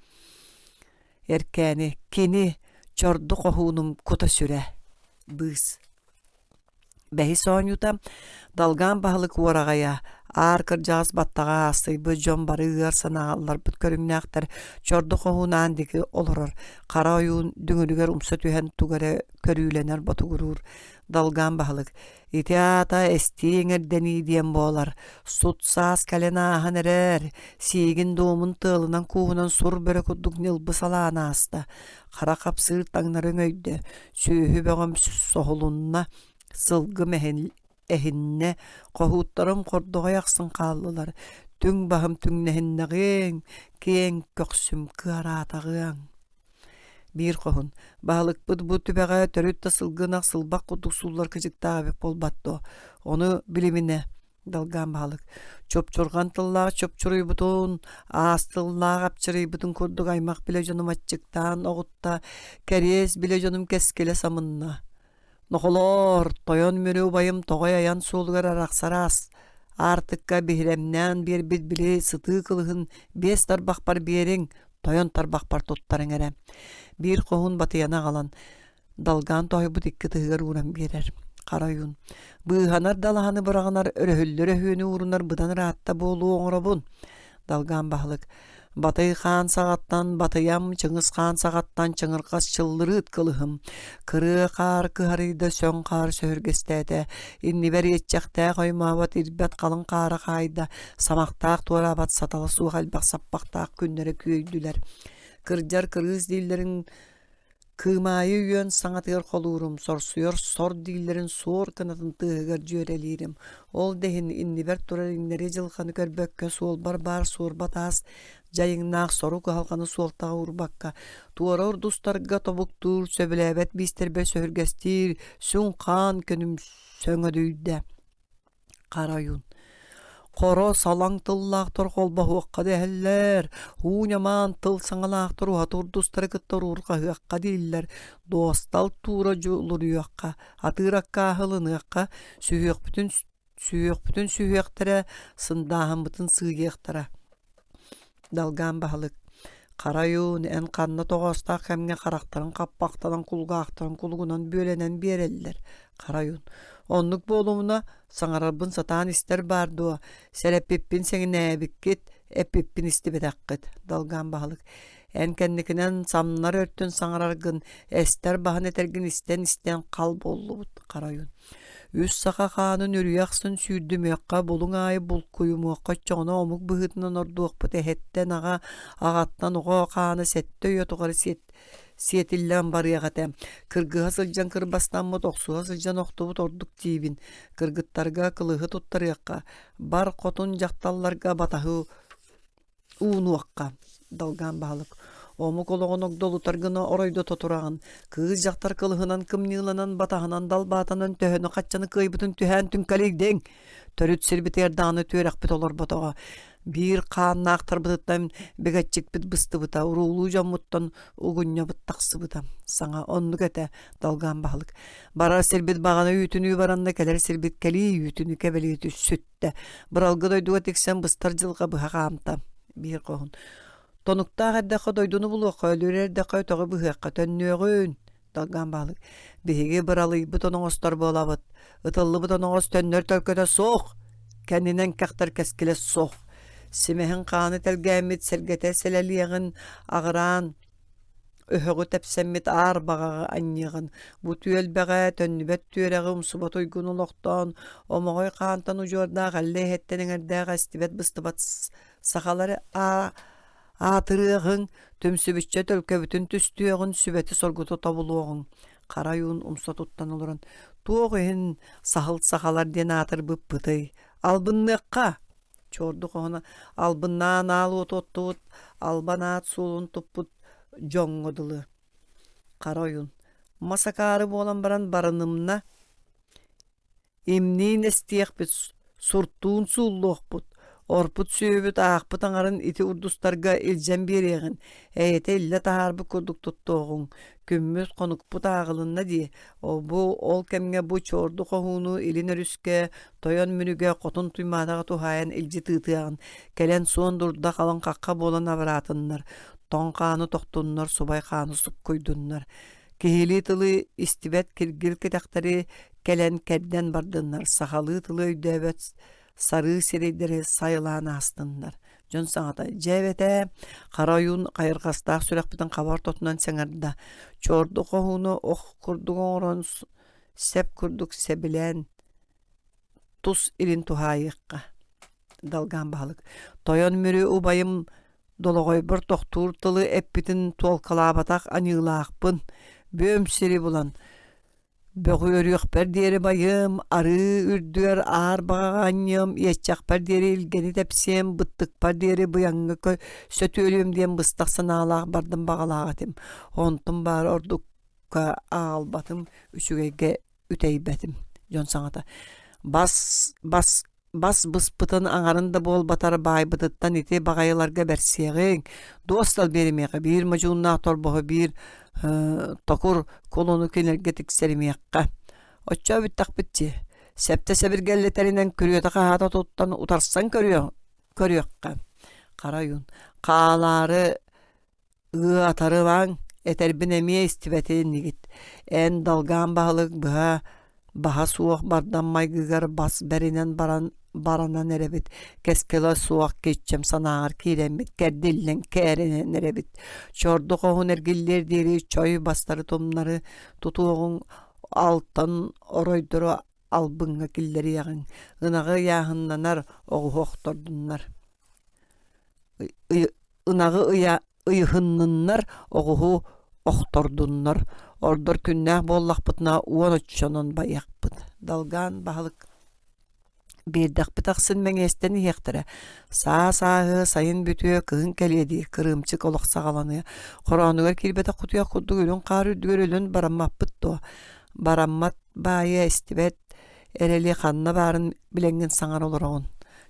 Әркәні кені чорды қоғуным күті сүрә. Бұз. Бәхи соң юта далған бағылық орағая Аркыр жаз баттаға асыйбы жон бары ұғар санағалар бұт көріңнәқтір чорды қоғуынан декі олырыр. Қара ойын дүңірігер ұмсы түйен түгірі көрүйленер бұты күрір. Далған бағылық. Ити ата әстейіңір дәні дейін болар. Сұтсас кәлен ағын әрер. Сейгін доғымын тылынан қуғынан сұр бөрі күдік нелбі саланы асты. Қара қапсыр таңнарын өйді. Сүйі бәғым соғылынна сылғы әхінне қоғуттарым қордуға яқсын қалылар. Түң бағым түңнәхіннәғең, кең көксім кыаратағың. Бір қоғын, бағылық бұд түбәға төрітті сылғынақ сылбақ құдық сулар күжіктағы бек болбатты. Оны біліміне Dalgan balık. Çopçurgan tıllağı çopçuruy butun, ağastıllığa kapçırıy butun kurduk aymak bile canım açıktan, oğutta keres bile canım keskele samınna. Noxolor, toyon mürü bayım toğay ayan soğulgar araqsaras. Artıkka bihiremnen bir bili sıtı kılıhın bes tarbaqpar biyerin, toyon tarbaqpar tuttarın ere. Bir kohun batıyana qalan, dalgan toy bu dikki tığır uğran birer. Karayun. Bıhanar dalahanı bırağınar, öröhüllere hüyünü uğrunar, bıdan rahatta bolu oğrabun. Dalgan bahlık. Batay Xan sağattan batayam, Çıngiz Xan sağattan Çıngırqas çıllırı ıtkılıhım. Kırı qar kıharıyda sön qar sörgestede. İnni beri etçekte koymavat irbet qalın qarı qayda. Samaktaq tuarabat satalı su halbaq sappaqtaq günlere köydüler. Kırjar kırgız dillerin kıymayı yön sanatır kolurum, sorsuyor, sor dillerin sor kanatın tığıgar jörelirim. Ol dehin inni ber turar inleri jılkanı körbökke sol bar sor batas, jayıngnaaq soru halkanı soltağı urbakka. Tuaror dustarga tobuktur, söbülebet bisterbe sörgestir, sün kan könüm söngödüyde. Karayun. Koro salang tıllaqtor kolba huaqqa deheller. Huñaman tıl saŋalaqtor uhatur dustara kıttor urqa hıaqqa diller. Dostal tuura juluruyaqqa. Atırakka ahılınıaqqa. Süyüq bütün süyüqtara. Sındahın bütün sığıqtara. Dalgan bahalık. Karayun en kanna toğastaq hemge qaraqtarın qappaqtadan kulgaqtarın kulgunan bölenen bereller. Karayun. Onluk bolumuna saŋarabın satan ister bardu. Serepippin seňi näbikket, epippin istibedaqqet. Dalgan bahalık. En kendikinen samnar örtün saŋarargın, ester bahan etergin isten qal bollubut. Karayun. Üs saqa qanın ürüyaqsın sürdümüqqa bolun ayı bul kuyumuqqa çoğuna omuk bıhıtından orduqput ehetten ağattan oğa qanı sette yotuqarı Siyetillen barıyaqatem. Kırgıha sılcan kırbastan mı toqsuğa sılcan oqtubut orduk tibin. Kırgıttarga kılığı tuttarıqqa. Bar qotun jaqtallarga batahı unuaqqa. Dalgan balık. Omuk oloğonok dolu targını orayda toturağın. Kız jaqtar kılığınan kımnılanan batahınan dalbatanan töhönü qaççanı kıybıtın tühen tünkaligden. Törüt sirbit erdanı tüyrakbit olur batağa. Bir qanna aqtar bıtıttan begatçik bit bıstı bıta. Urulu jammuttan ugunya bıttaqsı bıta. Sana onluk ete dalgan balık. Barar sirbit bağana yütünü baranda keler sirbit keli yütünü kebeliyeti sütte. Bıralgı doyduğa teksen bıstar jılga bıha qamta. Bir qoğun. Tonukta gaddaqa doydunu bulu qölürer de qaytağı bıhaqqa tönnögün. Dalgan balık. Bihigi bıralı butonun ostar bolabıt. Itıllı butonun os tönnör tölköde soğ. Kendinen kaqtar keskile soğ. Simehin qanı telgämit sergete seleliğin ağıran. Öhögü tepsemmit ağır bağı anyığın. Bu tüyel bağı tönnübet tüyreğim subat uygun oloqtan. Omoğoy qantan ucurda galle hettenin erdäğe istibet bıstybat saqaları atırığın tümsübütçe tölke bütün tüstüğün sübeti sorgutu tabuluğun. Karayun umsa tuttan oluran. Tuğun sahıl saqalar den atır bıpıtı. Albınlıqqa. Çorduk ona albından alı ototut. Albanat sulun tupput joŋŋodyly. Karayun. Masakarı bolan baran barınımna. Emnin estiyekbit surttuğun sulluqbut. Orput sübüt ağpıt aŋarın iti urdustarga iljem bereğin. Eyete ille taharby kurduk tuttuğun. Kümmüs konukput ağılınna diye. Ol kemge bu çordu qohunu ilin örüske, toyon münüge qotun tuymadağı tuhayan ilji tıtığın. Kelen son durda qalan qaqqa bolan avaratınlar. Ton qanı toqtunlar, subay qanı sup koydunlar. Kihili tılı istibet kirgil kedaktari kelen kedden bardınlar. Sahalı tılı öydebet sarı sereyderi sayılana astınlar. Jon saňata jebete Karayun qayırqastaq sürekbiten qabar totunan seňerda. Çordu qohunu kurdugon sep kurduk sebilen tus ilin tuhayıqqa. Dalgan balık. Toyon mürü ubayım dologoy bir toqtur tılı eppitin tolkalabatak anyılaqpın. Böm siri bulan. Böğürüq per deri bayım, arı ürdüer ağır bağanyım, yetçak per deri ilgeni tepsiyem, bıttık per deri bıyanğı köy, sötü ölüyüm diyen bыстaq sanalaq bardım bağalağatim. Ontum bar ordukka ağalbatım, üsügege üteybetim. Jon saňata. Bas bas bıspıtın aňarında bol batar baýbydytdan iti bagaylarga bersegiň, dostal bermeýe bir majunna torbogy bir tokur kolonu kenerge tiksermeýekkä. Oça bittak bitçi. Septe sebir gelleterinden körüýe hata tuttan utarsan körüýekkä. Karayun. Qalary atarı van eterbin emiye istibeti nigit. En dalgan bahalık baha suwak bardan maygıgar bas berinen baranan erebit. Keskela suwak geçcem sanar kiremit kerdillen kerenen erebit. Çorduk ohun ergiller deri çoy bastары tomları tutuğun alttan oroyduru albınga killeri yağın. Inağı yağınlanar oğu hoqtordunlar. Inağı ıyhınnınlar oğuhu oqtordunlar. Ordur künnäh bollaqpıtna uon uçşonon bayaqpıt. Dalgan bahalık birdaq bitaqsın meňesten ýektire. Sa-sahy sayın bütüye kığın keledi. Kırımçık olaq sağalanıya. Qoranygar kirbete kutuya kuddu gölün qarı dügörülün barammappıt do. Barammat baýa istibet ereli xanna barın bilengen saňar olaragyň.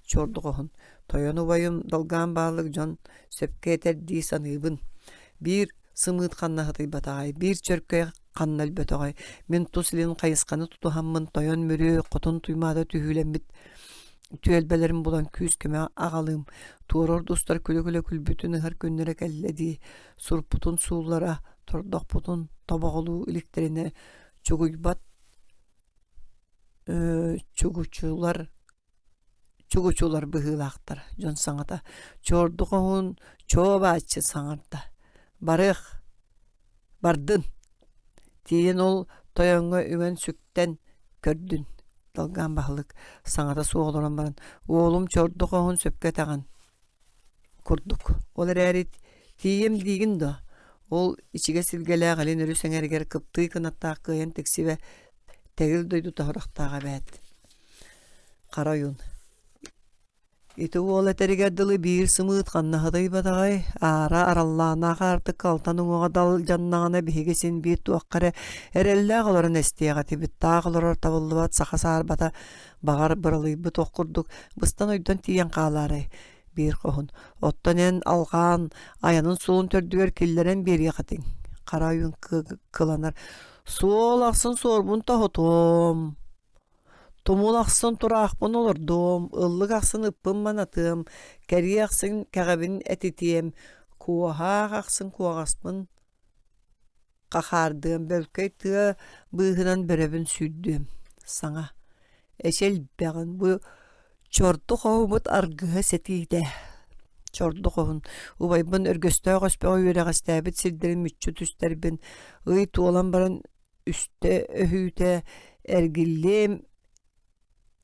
Çordugyň. Toyan ubayım dalgan bahalık jon söpke eterdi sanıybın. Bir sımıt xanna hatay batagay. Bir çörke xannal batagay. Men tusilin qayısqanı tutuhammın toyan mürü qotun tuymada tühülenbit. Tüelbelerim bulan küs kime ağalım. Tuğror dostlar küle külbütünü her günlere kelledi. Surputun suullara, tordaqputun tabağulu iliklerine çuguybat çuguçular bıhılaqtar. Jon saňata çorduğun çoğaçı saňarda. Bardın. Tiyen ol toyaňa ümen sükten kördün. Dalgan bahalık saňata soğularan baran. Oğlum çorduğun söpke tagan. Kurduk. Olar erit tiyem digin da. Ol içige silgele galin örü seňerger kıptı kınatta kıyan teksibe tegil doydu tahraqtaga bät. Karayun. Iti oğla terigerdilı bir sımıt qanna haday batagay. Ara arallana qartı kaltanın oğa dal jannağına bihigesin bir tuaqqare erelle ağaların estiyaga tibit tağalar tabıllıbat saxasar bata bagar bıralıyı toqkurduk. Bıstan oydan tiyen qalary. Bir qohun. Ottan en algan ayanın suun tördüger killeren bir yaqatin. Karayun kılanar. Suol aqsın sorbun tahotom. Tomul aqsın turaqpın olur dom. Illık aqsın ıppın manatım. Keri aqsın kağabin etitiyem. Kuaha aqsın kuaqaspın. Qaxardım. Belkey tığa bıhınan berebin süddüm. Sana. Eşel bağın bu çordu qoğumut argıha setiyde. Çordu qoğun. Ubaybın örgöstö qospö yöreğestebit sildirin mütçü tüsterbin. Iy tuolan baran üste öhüte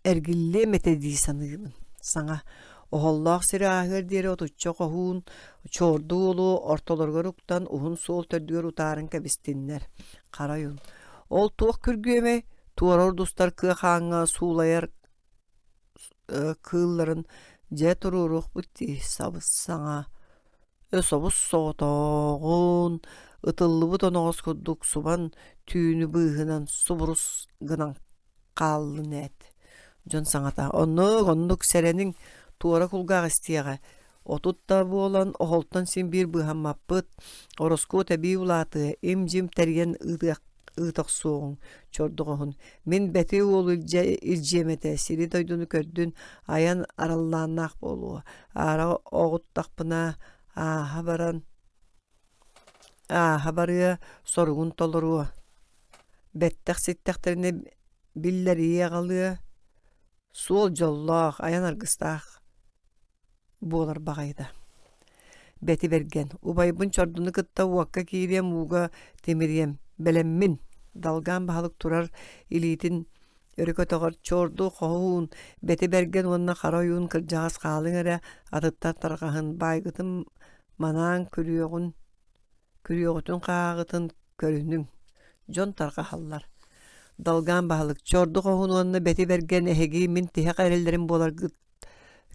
ergillem etedi sanıybın. Sana ohollaq sirahir deri otutça qoğun çordu olu ortalarga ruktan uhun sol tördüger utarın kabistinler. Karayun. Ol tuoq kürgüeme tuoror dostar kıqaňa suulayar kılların jet ruruq bitti sabız saňa. Ösobus soğutoğun ıtıllı butonoğuz kudduk suban tüýünü bıhınan suburus gınan qallı net. Jon saňata onnuk serenin tuora kulgaq istiyaga. Otutta bu olan oholtan sin bir bıhammapпыт. Orosku tebi ulatı imjim tergen ıtaq soğun çorduğun. Min beti oğlu ilcemete siri doydunu kördün ayan arallanaq bolu. Ara oğuttaqpına habarıya sorgun toluru. Bettaq sittaqterine billeri yağalı. Suol jollaq ayan argыстaq. Bolar bagayda. Beti bergen. Ubaybın çordunu kıtta uakka kiriyem uga temiriyem. Belemmin. Dalgan bahalık turar ilitin örükötoğar çordu qoğun. Beti bergen onna qarayun kırjağız qalın ere atıttar tarqahın baygıtın manan kürüyoğutun qağıtın körünün. Jon tarqahallar. Dalgan bahalık çordu qoğun onna beti bergen ehegi min tihaq erellerin bolar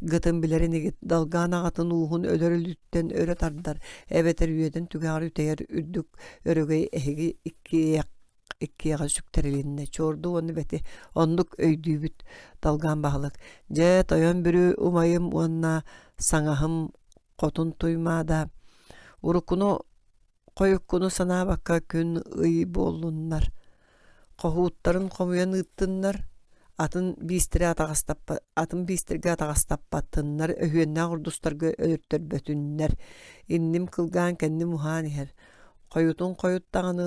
gıtın bilerini git. Dalgan ağatın uğun ölörülütten öre tardar. Evet erüyeden tügağır üteyer üddük örögey ehegi iki иккиэҕэ сүктерилинне чорду onu бети оннук өйдүүбүт далгаан баһылык же тойон бүрү умайым уонна саҥаһым хотун туймаада уруккуну койуккуну санаабакка күн ый буоллуннар кохууттарын хомуян ыттыннар атын биистерге атаҕастаппаттыннар өһүөннээх урдустарга өлөртөрбөтүннэр инним кылгаан кэнним уһаан иһэр койутун койуттаҕаны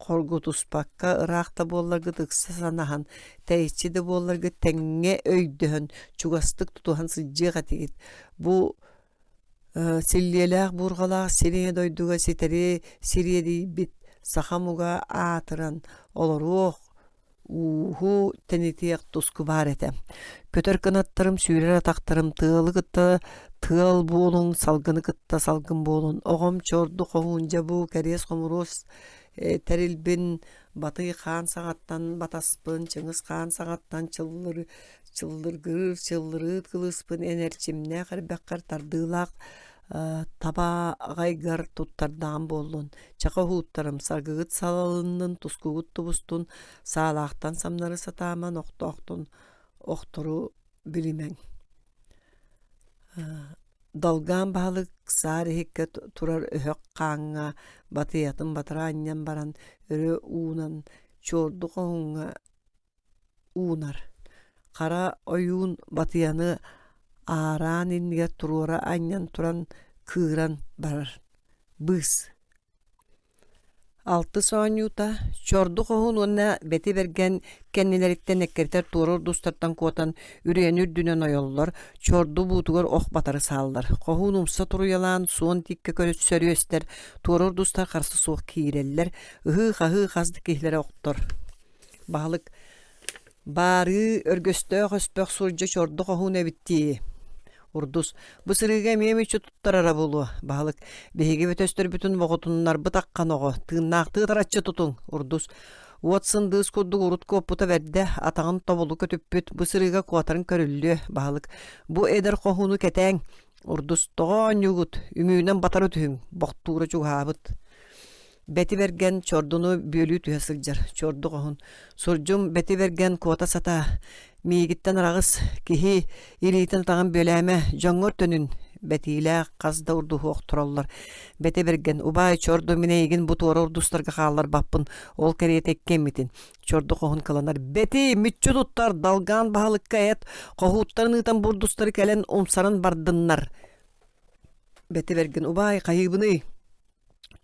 хоргутуспакка ыраахта буолларга тыкса санаһан тэйиччи да буолларга тэҥҥэ өйдөһөн чугастык тутуһан сылдьыаҕа тигит бу силлиэлээх буурҕалаах сириэ дойдуга ситери сириэдийбит сахамуга аатыран олоруох ууху тенитиэх туску баар этэ көтөр кынаттарым сүүрэр атахтарым тыалы кытта тыал буолуң салгыны кытта салгын буолун оҕом чорду хоһуунжа бу кэриэс хомуруус тэрилбин батый хаан саҕаттан батаспын чыңыс хаан саҕаттан чыллырыыт кылыспын энерчимнээх эрбэккэр тардыылаах табаагайгар туттардаан буоллун чака хууттарым саргыгыт салалыннын тускугут тубустун саалаахтан самнары сатааман охтоохтун охтору билимең далгаан баһылык саарихикке турар өһөк кааҥҥа батыйатын батыра анньан баран өрө уунан чуорду коһуҥҥа уунар хара ойуун батыяны аараан инниге туруора анньан туран кыыран барар быыс алты соонньуута чорду коһуун уонна бети берген кэннилэриттэн эккертер туора урдустартан куотан үрүөн үрдүнөн ойоллор чорду буутугар ох батары сааллар коһуун умса туруялаан суон тикке сөрүөстер туора урдустар харсы суох кииреллер ыһыы хазды киһилэри октор баһылык баары өргөстөөх өспөх сурдьа чорду коһуун эбиттии урдус бу сырыыга эмиэмиччи туттарара булу баһылык биһиги бөтөстөрбүтүн боҕотуннар бытаккан оҕо тыыннаахтыы тараччы тутуң урдус уот сындыыс курдук урут куоппута берде атаҕын тобулу көтүппүт бу сырыыга куотарын көрүллүө баһылык бу эдер коһууну кэтээҥ урдус тоҕоонньугут үмүүнэн батар үтүһүҥ бохтуура чугаабыт бети берген чордуну бүөлүү түһэ сылдьар чорду коһун сурдьум бети берген куота сата миигиттен арагыс киһи илиитин таҕын бөлээме дьоҥҥор төнүн бетиилээх хазда урдуһуох тураллар бете берген убай чорду минэйигин бу туора урдустарга хааллар баппын ол кериэтеккеммитин чорду коһун кыланар бети мүччү туттар далгаан баһылыкка эт коһууттарын ыытан бурдустары кэлэн умсарын бардыннар бете берген убай кайыыбыный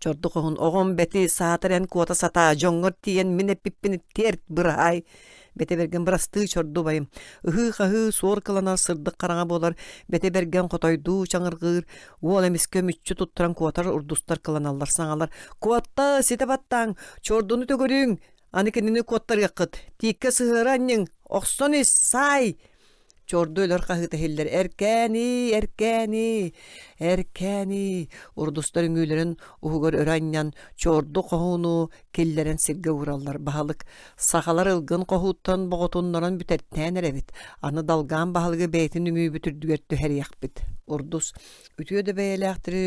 чорду коһун оҕом бети саатырен куота сата дьоҥҥор тиийэн мин эппиппин тиэрт быраай бете берген бырастыы чорду байым ыһыы суор кыланар сырдык караҥа буолар бете берген хотойдуу чаҥыргыыр уол эмискэ мүччү туттаран куотар урдустар кыланаллар саҥалар куотта сите баттаң чордуну төгөрүүң аны кинини куоттарыаккыт тиикке сыһыара анньыҥ охсон ис саай чорду өлөр хаһыыта хиллер эркээни урдустар үҥүүлэрин уһугар өрө анньан чорду коһууну киллэрэн сиргэ ураллар баһылык сахалар ылгын коһууттан боҕотуннаран бүтэртээн эрэбит аны далгаан баһылыгы бэйэтин үҥүүбүтүрдүгэр түһэриэхпит урдус үтүө да бэйэлээхтери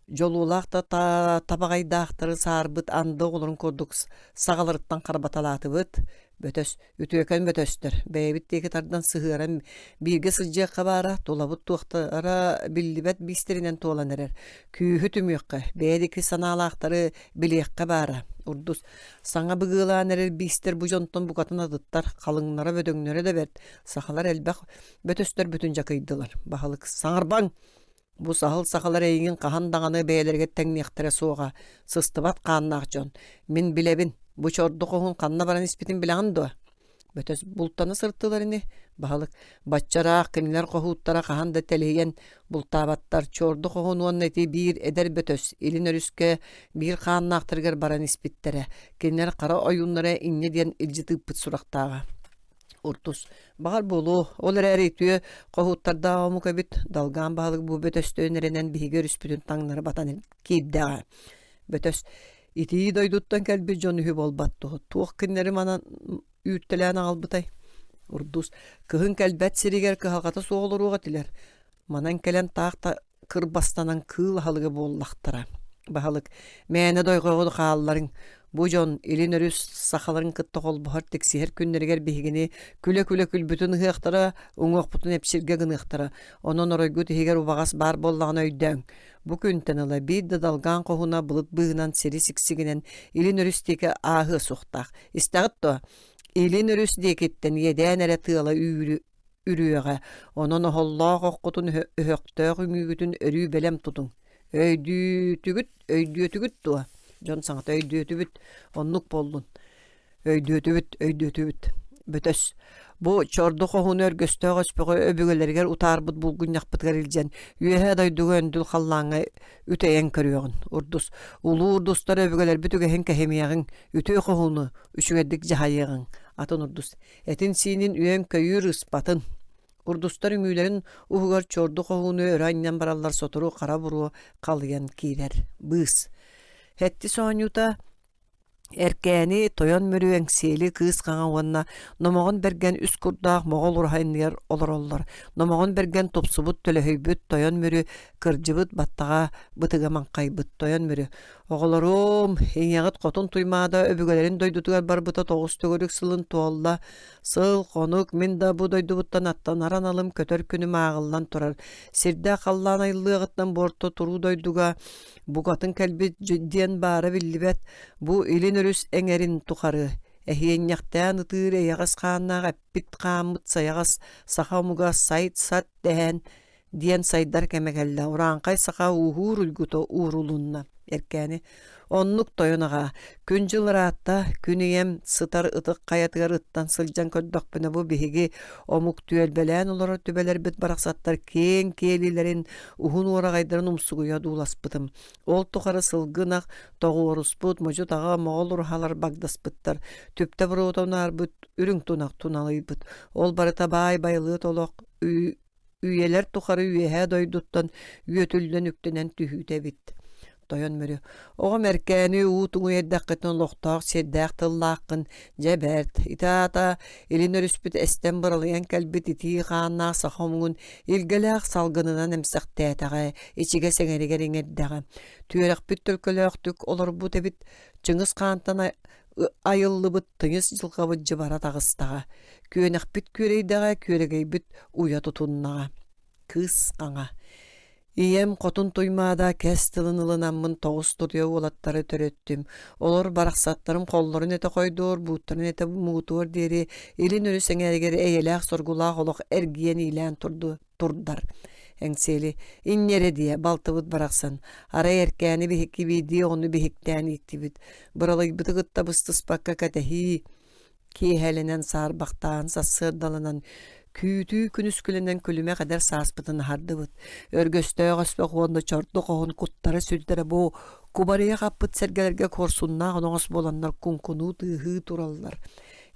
жолуулаахта табаҕайдаахтары саарбыт анда оҕолорун курдук саҕалырыттан харбаталаатыбыт бөтөс үтүөкөн бөтөстөр бэйэбит диэки тардан сыһыаран бииргэ сылдьыакка баара тулабыт туохтара биллибэт биистеринэн туолан эрэр күүһү түмүөххэ бэйэдики санаалаахтары билиэххэ баара урдус саҥа быгыылаан эрэр биистер бу дьонтон букатын адыттар халыҥнара бөдөҥнөрө да берт сахалар элбэх бөтөстөр бүтүн жакыйдылар баһылык саҥарбаң бу сахал сахалар эйигин хаһан даҕаны бэйэлэргэ тэҥниэхтэрэ суоҕа сыстыбат хааннаах дьон мин билебин бу чорду коһун ханна баран испитин билэҕин дуо бөтөс бултаны сыртылар ини баһылык баччараах кинилэр коһууттара хаһан да телиһийэн бултаабаттар чорду коһун уонна ити биир эдер бөтөс илин өрүскэ биир хааннаахтарыгар баран испиттерэ кинилэр хара ойууннара инне диэн илдьитыыппыт сурахтааҕа уртус баар болу ол эрээриитүө коһууттарда ому көбүт далгаан баһылык бу бөтөстөөн эренэн биһиге өрүспүтүн таҥнары батан киирдэҕэ бөтөс итии дойдуттан кэлби дьон үһү болбаттуу туох киннери манан үүртэлээн аҕалбытай урдус кыһын кэлбэт сиригэр кыһалҕата суоҕолоруоҕа тилэр манан кэлэн таахта кырбастанан кыыл аһалыга буоллахтара Bahalık. Mene doygoğu xallaryň. Bu jon ilin örüs sahaların kıtta kol buhar teksiher günlerger bihigini küle küle kül bütün hıhtara uňok butun epşirge gınıhtara. Onon oroygut higer ubagas bar bollağına öydäň. Bu günten ala bidde dalgan kohuna bulut bığınan seri siksiginen ilin örüsteki ahı soqtaq. İstağıt da ilin örüs dekitten yedän ere tığala ürüyöge. Onon hollaq oqutun höqtög ümügütün örü belem tutun. Öydütügüt tuğa. Jon saňat öydütübüt onnuk bollun. Öydütübüt. Bötös. Bu çordu kohun örgöstö göspöge öbügelerger utarbıt bulgun ýakpytgar iljen. Üýe daýdygy öndül hallaňa üteýen körýөгün. Urdus. Ulu urdustar öbügeler bütüge henke hemiýägiň üte kohunu üçügedik jahaýygyň. Atyn urdus. Etin sinin üýen köýür ıspatyn. Urdustar ümülerin uhugar çordu kohunu öraýndan barallar soturu kara buru kalyan kiler. Bıs. Hetti soňuta erkäni toyon mürüň seli kız gaňa wonna nomogon bergen üst kurdaq mogol urhaýndyar olorollar. Nomogon bergen topsubut töleheýbüt toyon mürü kyrjybyt battaga bytyga manqaýbyt toyon mürü. Ogolarum heňýagyt gotun tuýmada öbügelerin doýdutygar bar byta togus tögörük sılyn tualla syl konuk min da bu doýdubuttan attan aran alym kötör günü magyllan turar. Sirde kallan aýlygытdan borto turu doýduga bu gatyn kelbi diýen bara billibet bu ilin örüs eňerin tukary. Ehiyen ýaktan ytyr ýagas kanna bit kamyt sayagas sahamuga sayt sat dehen diýen saýdar kemegelle urankay saka uhur ulguto urulunna. Erkäni onnuk toyonaga күнjılraatda günüyem sıtar ıtık kayatygar ıttan sıljan köddökpüne bu bihigi omuk tüelbelen olara tübeler bit baraksattar keň kelilerin uhun oragaýdyryn umsuguya dulaspytym. Ol tukara sılgınak toğurusput mojut aga mogol urhalar bagdaspyttar. Tüpte burotonar büt ürüň tunak tunalybyt. Ol barata baýlygy tolok üyeler tukara üyehe doýdutdan üýetülden üktenen tühüte bit. Toyon mürü. Oğa merkeni utuğu yeddaqetin loqtaq seddaq tıllaqın jebert. Itaata ilin örüspüt esten baralıyan kelbit iti qanna saxomun ilgeleq salgınınan emsaq tätaga içige seňerigerin eddaga. Tüyerek büt tölkelöktük olur bu tebit Çıngiz Xantan ayıllıbyt tyňyş jylgabyt jybara tagıstaga. Küenek büt küreýdaga küregey büt uya tutunnaga. Kız qaňa. İyem qotun tuymada kestilin ılınamın toğuz turuyor olatları töröttüm. Olur baraksatlarım kollarını ete koydur, buğutlarını ete muğutur deri. İlin ölü seňergeri eýelek sorgulaq olaq ergiyen ilan turdar. Eňseli innere diye baltıbıt baraksan. Ara erkäni bihikki bidi onu bihikten iktibit. Buralı bıtıgıtta bыстыс bakka katehi. Ki helenen sarbaqtan sasırdalanan kütü күнүскүлөнөн күлүme kadar saaspıtın hardıbıt. Örgöstö gaspaq onda çortlu qoğun kuttara sürdere bu kubariya qappıt sergelerge korsunna onoğus bolanlar kunkunu tıhı turallar.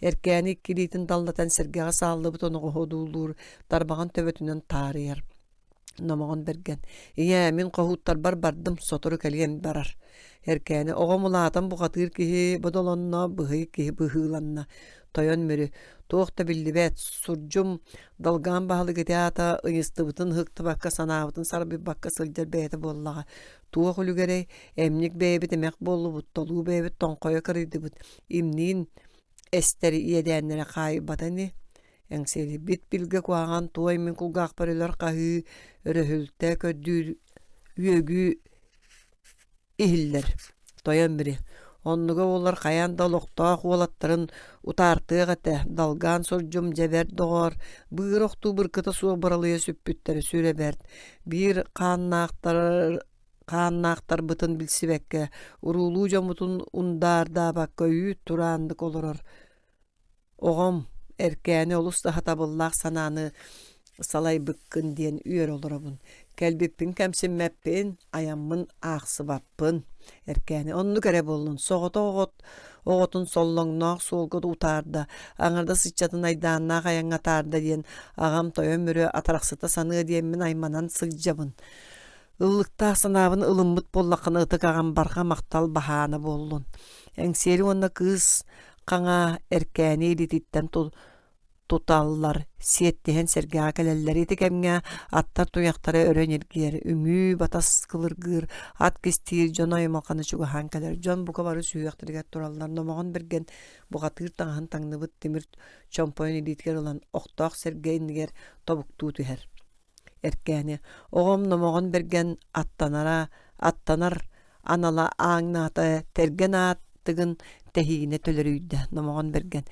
Erkäni kilitin dallatan sergega sallıbıt onoğu hodulur, darbağan töbötünen tarıyar. Nomogon bergen. Iya min qohuttar bardım sotoru kelgen barar. Erkäni oğamulatan bu qatyr kihi bodolonna bıhı kihi bıhılanna. Toyon mürü. Tuğda billibet surjum dalgan bahalı getiata ıystıbıtın hıktı bakka sanabıtın sarbi bakka sıljar beyte bollaga. Tuğ ulugere emnik beybet emek bollu but dolu beybet tonkoya kırıydı but. İmnin esteri iyedenlere kaybatani. Eňseli bit bilge kuagan tuğay min kulgaq parılar kahı örehülte köddür üyegü ihiller. Toyon biri. Onnuga olar kayan daloqtaq olatların utartığı ete dalgan sorjum jeber doğar. Bıyroktu bırkıta suğa baralıya süppütteri sürebert. Bir kannaqtar bıtın bilsibekke. Urulu jamutun undarda bakka üyüt turandık olorar. Oğam erkäni olusta hatabıllaq sananı salay bıkkın diyen üyer olurabın. Kelbippin kemsinmeppin, ayammın ağsıbappın. Erkäni onnu kere bollun. Soğuta oğutun solloňnaaq solgada utarda. Aňarda sıçatın aydannaaq ayaň atarda diyen agam toyon mürü ataraksıta sanığı diyen min aymanan sıljabın. Illykta sanabın ılımmıt bollaqını ıtık agam barga maktal bahana bollun. Eňseli onna kız qaňa erkäni elititten tutallar, siyettehen sergâ kelelleri tekemge attar tuyaqtara örenirgiyer, üngü batas kılırgır, at kestir, jon aymalkanı çuga hankeler, jon buka barı suyaqtırıga turallar, nomoğun bergen buqatır tağın taŋnıbıt temir çompoyun editger olan oqtaq sergâ indiger tobuktu tüher. Erkeni, oğum nomoğun bergen attanar, anala ağnata tergen attıgın tehine tölörüydü nomoğun bergen.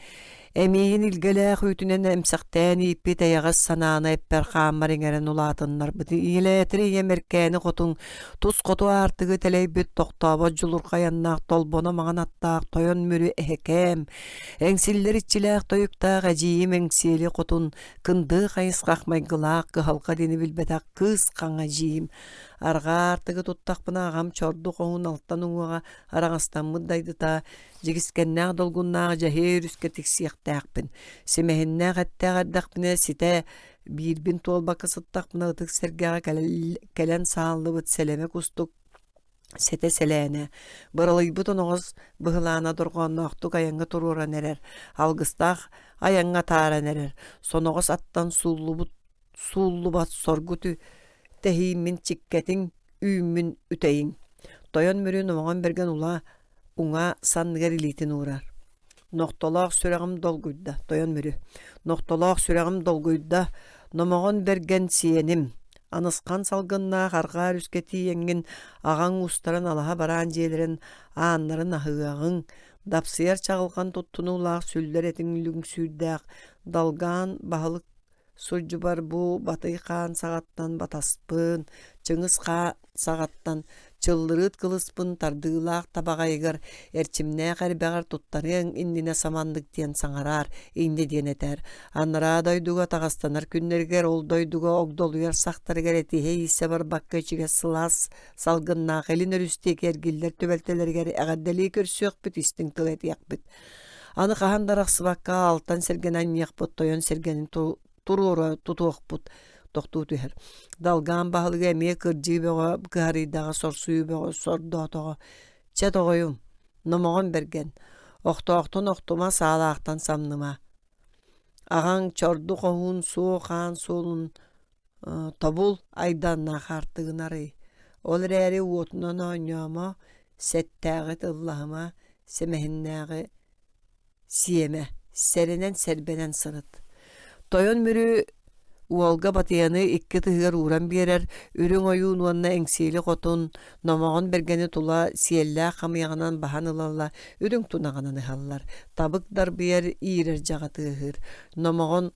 Emihin ilgele hütünen emsakten ipi teyagaz sanana epper xamaringeren ulatınlar. Bıdı iletiri yemerkeni qotun tuz qotu artıgı teleybüt toqtaba julur qayannak tolbona mağan attaq toyon mürü ehekem. Engsiller içileq toyuktaq ajiyim engsili qotun kındı qayız qaqmaygılaq qıhalqa deni bilbetak kız qan ajiyim. Arga artıgı tuttaq bına ağam çordu qoğun alttan uğağa arağastan mıddaydı ta jigiskennaaq dolgunnaaq jahir üske tiksiyaqtaaqpın. Semehinnaaq attaqardaqpına site bir bin tolba kısıttaqpına ıtık sergağa kelen sağlı bıt seleme kustuk sete selene. Bıralıyı bıtın oğuz bıhılana durğannaaqtuk ayaŋa tururan erer. Algыстaq ayaŋa taran erer. Sonoğuz attan sullu bat sorgutu tehimin çikketin üymün üteyin. Toyon mürü nomoğun bergen ula uňa sannygar ilitin uğrar. Noqtolaq süreğim dolguyda, toyon mürü. Noqtolaq süreğim dolguyda, nomoğun bergen siyenim. Anıskan salgınna qarqar üsketi yengin, ağan ustaran alaha baran jelerin, ağanların ahıağın, dapsıyar çağılgan tuttunulaq süller etin lüngsüydaq, dalgan bahalık Sujju bar bu batay kan sagattan bataspın, çыңыз sagattan çıldırıt kılıspın tardığılaq tabagaygar, erçimne qarbegar tuttarın indine samandık diyen sangarar, indi diyen eter. Anara doyduga tağastanar günlerger ol doyduga ogdoluyar saktar gereti heyse bar bakka içige sılas salgınna elin örüstek ergiller tübeltelerger egaddeli körsüyok büt istin tılet yakbüt. Anı qahandarak sıvakka altan sergen anyak bot toyon sergenin turura tutuqput toqtu tüher. Dalgan bahalı gemiye kırcı beğa garidağa sorsuyu beğa sordoğu çetoğuyum nomoğun bergen oqtoqtun oqtuma sağlaqtan samnıma ağan çordu qoğun soğan solun tabul aydan naxartığın arı ol rəri uotunan oynama settağıt Allah'ıma semehinnəği siyeme serenen serbenen sırıt. Toyon mürü uolga batıyanı ikki tıhıgar uğran birer, ürün oyun uanna engsili qotun, nomoğun bergeni tula siyella qamıyağınan bahan ılalla, ürün tunağınan ıhallar. Tabık dar biyer iğrer jağa tıhır. Nomoğun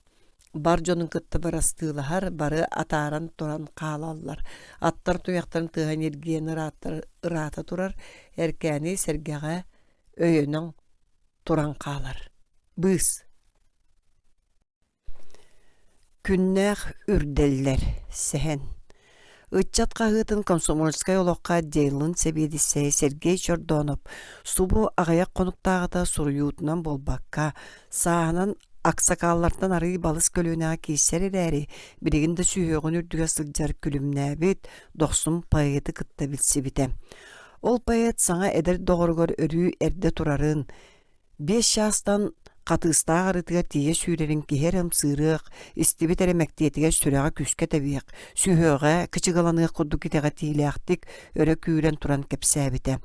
barjonun kıttı barastığılahar, barı ataran turan qalallar. Attar tuyaqtarın tıhan ergiyen ırata turar, erkeni sergağa öyünün turan qalar. Bız. Künnäq ürdeller sehen. Ытчат қағытын Комсомольская олоққа дейлін себедіссе Сергей Чордонов субу ағаяқ қонуқтағыда сұруютынан болбаққа сағынан ақсақаллардан арый балыс көліне кейсер әрі бірегінде сүйеғін үрдіге сылжар күлімнәбет доқсым пайеті кытта білсе біте. Ол пайет саңа әдір доғырғыр өрі әрді тұрарын 5 шастан Qatыстaq arıtıga tiye sürerин kiherem sırıq, istibet eremektietiga süreğa küske tabiq, sühöge kıçıgalanığı kudu kitega tiyileaktik, öre küren turan kepsabite.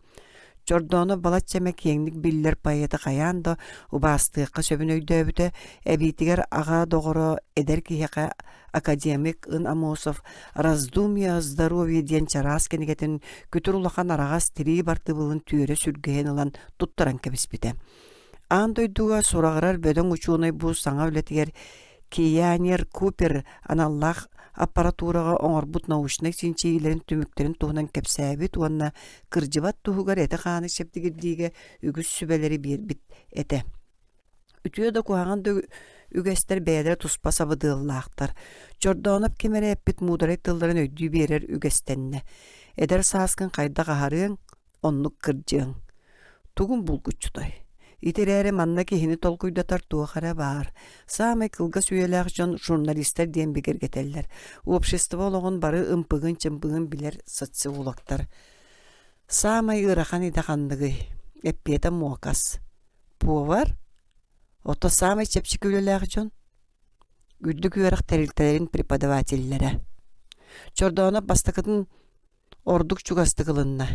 Jordana balat çemek yenglik biller payeti qayan da ubastıqqa söbün öydöbüte, ebitiger ağa doğru eder kiheka akademik ın Amosov Razdumya Zdarovye diyen çaras keniketin kütür ulaqan arağas tiri bartıbılın tüyere sürgehen olan tutturan kebisbite. Andoyduga sorağırar böden uçuğunay bu sağa ületiger Kiyaner Cooper anallah apparaturaga oňorbut nauşnak sinçilerin tümüklerin tuğunan kepsabit uanna kırcıbat tuğugar ete qanı şeptigirdiğe ügüs sübeleri bir bit ete. Ütüye da kuhagan da ügester beyadere tuspa sabıdığıllaqtar. Jordanop kemere epbit mudaray tılların öydüğü berer ügestenne. Eder saskın qayda qaharın onluk kırcığın. Tugun bulguçuday. İterere manna kehini tolkuyda tartuğa qara bar. Samay kılga süyelaq jon jurnalistler diyen begergeteller. Общество olağın barı ımpıgın çımpıgın biler satsı ulaqtar. Samay ıraqan idaqandıgı. Eppiyeta muakas. Bu var? Ota samay çepçik ülelaq jon. Güldük üyerak teriltelerin prepodavatillere. Çordağına bastakıdın orduk çugastıkılınna.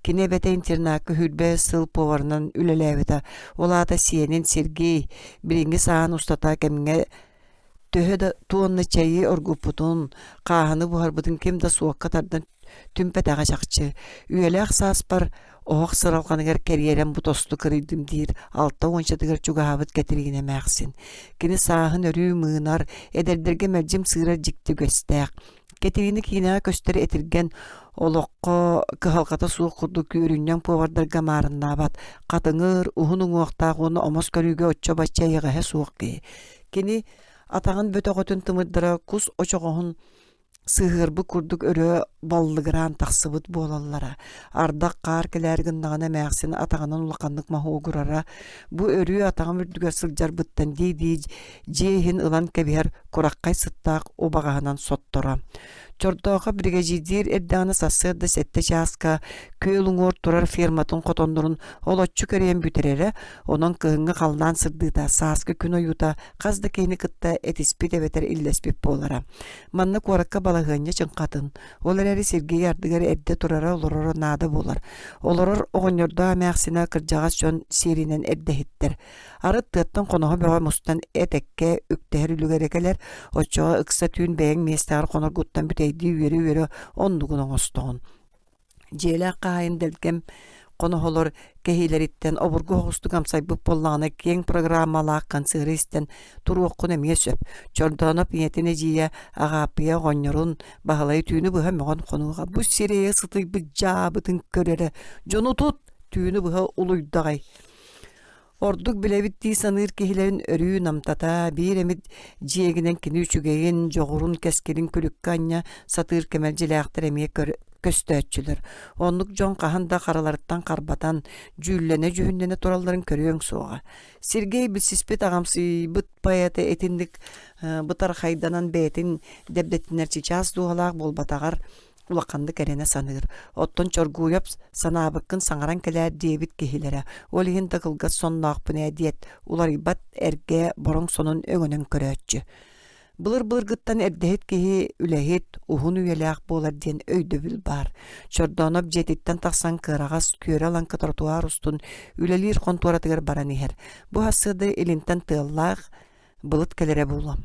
Kine bete internakı hülbe sıl povarынан ülelevita. Ola da siyenin Sergey biringi sağın ustata kemine töhö da tuonne çayı orguputun. Qahanı buharbıdın kim da suak katardan tümpet ağacakçı. Üyelek saspar oğuk sıralqanıgar keriyeren bu tostu kırıydım deyir. Altta onçadıgar çugahavıt getirgine məxsin. Kini sağın örü mığınar ederderge mercim sığırar jikti göstek. Getirini kina kösteri etirgen oloqqa kıhalqata suuq kurdu körünnen povardarga marınnabat. Qatıngır uhunun uaqtaq onu omos körüge otça başça yığıhe suuq ki. Kini atağın bötöqötün tımıddıra kus oçoğun sığırбы kurduk örö ballıgıran taqsıbıt bolallara. Ardaq qar kelärgindagana məxsini atağının ulaqanlık mahogurara. Bu örü atağın ürdüge sıljar deydi jehin ılan kebiher kuraqqay sıttaq obağanan sottora. Çordoğa brigadir erdağını sasırda sette çaska köylüngor turar fermatın qotondurun olotçu köreyen büterere onun kığınğı qaldan sırdıda saskı gün oyuda qazda keyni kıtta etispit ebeter illespip bolara. Manna korakka balağınya çınqatın. Olarari Sergey yardıgari edde turara olororo nada bolar. Oloror oğonyorda məxsina kırcağız jön serinen edde hittir. Arıt tığıttın konuğa böğe mustan etekke üktehir ülügerekeler oçoğa ıksa tüyn beğen mestağır konur guttan büteydi üyeri ondugunun ostoğun. Jela qaayın delgem konuholor kehileritten oburgu hostu gamsaybıp bollağına keng programmalaqan sığıristen turu oqqun emeye söp. Çordanop niyetine jiye ağapıya gonyorun bahalay tüyünü bıha meğon konuğa. Bu sireye sıtı bıcabıtın körere. Jonu tut tüyünü bıha uluydağay. Orduk bile bitti sanır kehilerin örüyü namtata bir emit jiyeginen kini üçügeyin joğurun keskerin külükkanya satır kemercileğtir emeye köstöççüler. Onluk jon qahanda qaralarıttan qarbatan jüllene jühünnene toralların körüyön soğa. Sergey bilsispet ağamsı bıt bayatı etindik bıtar haydanan betin debdettinler çiçaz duhalaq bolbatağar ulaqandı kerene sanır. Otton çorguyap sanabıkkın sangaran keler diyebit kehilere. Olihin takılga sonnaq bine diyet. Ular ibat erge borong sonun öngönön körötçü. Bılır gıttan erdehet kehi ülehit uhun üyeleğ bolar diyen öydöbül bar. Çordanop jetitten taqsan kırağas köre alan trotuar ustun ülelir kontuaratıgar baran iher. Bu hasıda elinten tığallaq bılıt kelere bulam.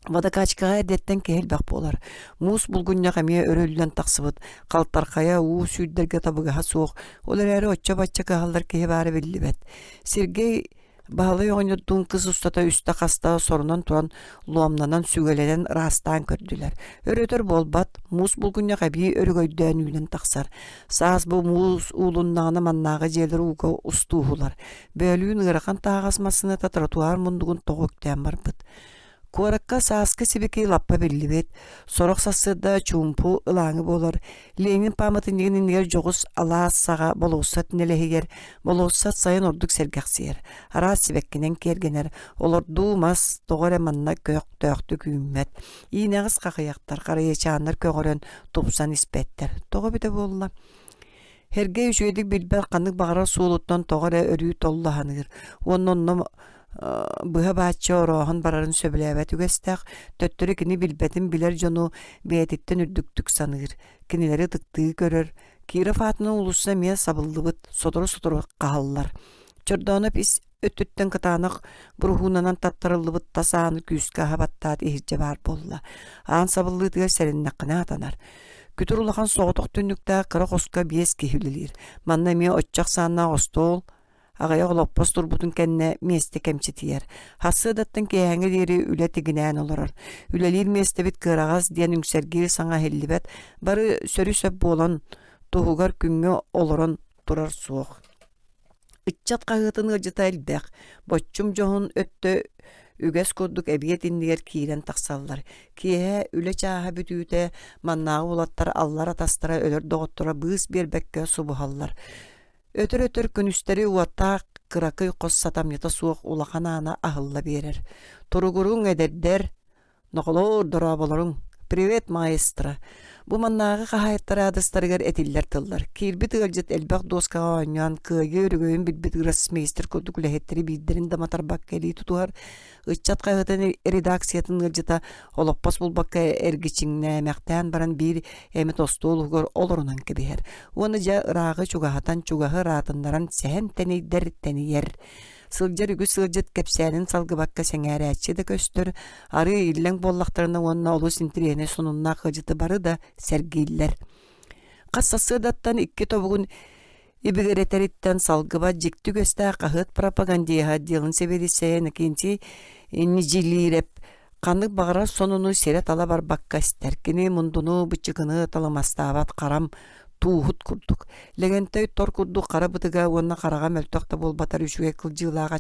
Vada kaçkağa edetten kehil bak bolar. Mus bulgunya kamiye örülülen taqsıbıt. Qaltarqaya uğu süydderge tabıgaha soğuk. Olar eri otça batça kahallar kehi bari belli bet. Sergey Bahalay oynadığın kız ustata üstte hasta sorunan turan luamlanan sügeleden rastan kördüler. Örötör bolbat, mus bulgunya qabi örgöydön ülen taqsar. Saz bu mus ulunnağı mannağı jeler uga ustuhular. Bölüğün ıraqan tağasmasını ta trotuar mundugun toğukten barbıt. Korakka saskı sibiki lappa bellibet, sorok sasıda çumpu ılağını bolar. Lenin pamatın yer joğuz ala sağa bolosat nelehiger, bolosat sayın orduk sergaksiyer. Ara sibekkinen kergener, olur duğmaz doğru manna kök döktük ümmet. İğneğiz qaqayaqtar, qarayeçanlar köğören topsan ispetler. Toğu bide bolla. Herge üçüyedik bilber qanık bağırar suuluttan toğara örüyü tollahanır. Onun bıha bahçe oroğun bararın söbülebet ügestek, töttürü kini bilbetin biler jonu beyetitten ürdüktük sanır. Kinileri tıktığı görür. Kira fatına ulusuna miye sabıllıbıt, sotoru qahallar. Çordanıp is öttütten kıtanık, buruhunanan tattarıllıbıt tasağını küske habattat ihirce bar bolla. Ağın sabıllığı serinne qına atanar. Kütür ulağan soğutuk tünnükte kıra qoska biyes kehililir. Manna miye otçak sanna ostol, Ağaya oloppas turbutun kenne meste kemçitiyer. Hasıdattan keyhange deri üle tiginäen olarar. Ülelir meste bit kırağaz diyen üngsergir sana hellibet. Barı sörü söp bolan tohugar küngü oloron turar soğuk. Itçat qağıtın gıcıta elbek. Boççum johun öttü üges kurduk ebiyet indiger kiren taqsallar. Kiye üle çaha bütüte mannağı ulattar allar atastara ölür doğuttura bığız bir bekke subuhallar. Ötür künüsteri uatta kırakı qos satamyata suoq ulaqanana ahılla berer. Turugurun ederder, noqolor dorabaların Привет, маэстро. Бу маннагы кахайттар адыстарыгар этиллер тыллар. Кирбит ылжет элбак доскага ойнан кыйы өрөгөйүн билбит гроссмейстер курдук үлэхеттери биддерин даматар баккели тутуар. Ыччат кайгытын редакциятын ылжыта олоппос булбакка эргичиңне мэхтән баран бир эмит остуулугор олорунан кебихер. Уоны жа ырагы чугахатан чугахы ратындаран сәһен тенейдер тенейер. Сылжар үгү сылжат кепсәнин салгыбакка сәңәрәчче да көстөр, ары илләң боллақтарына онна олу синтирене сонунна кыжыты бары да сәргейлер. Кассасы даттан икки тобугун ибигеретериттен салгыба жикті көстә қағыт пропагандияға делін себедісәйін кенти нижилиреп, қаны бағыра сонуну серет ала бар бакка стеркini мундуну бычыгыны таламастабат қарам туухут курдук. Легентэй тор курдук кара бытыга онна карага мөлтөкта болбатар үшүгө кылжыылаага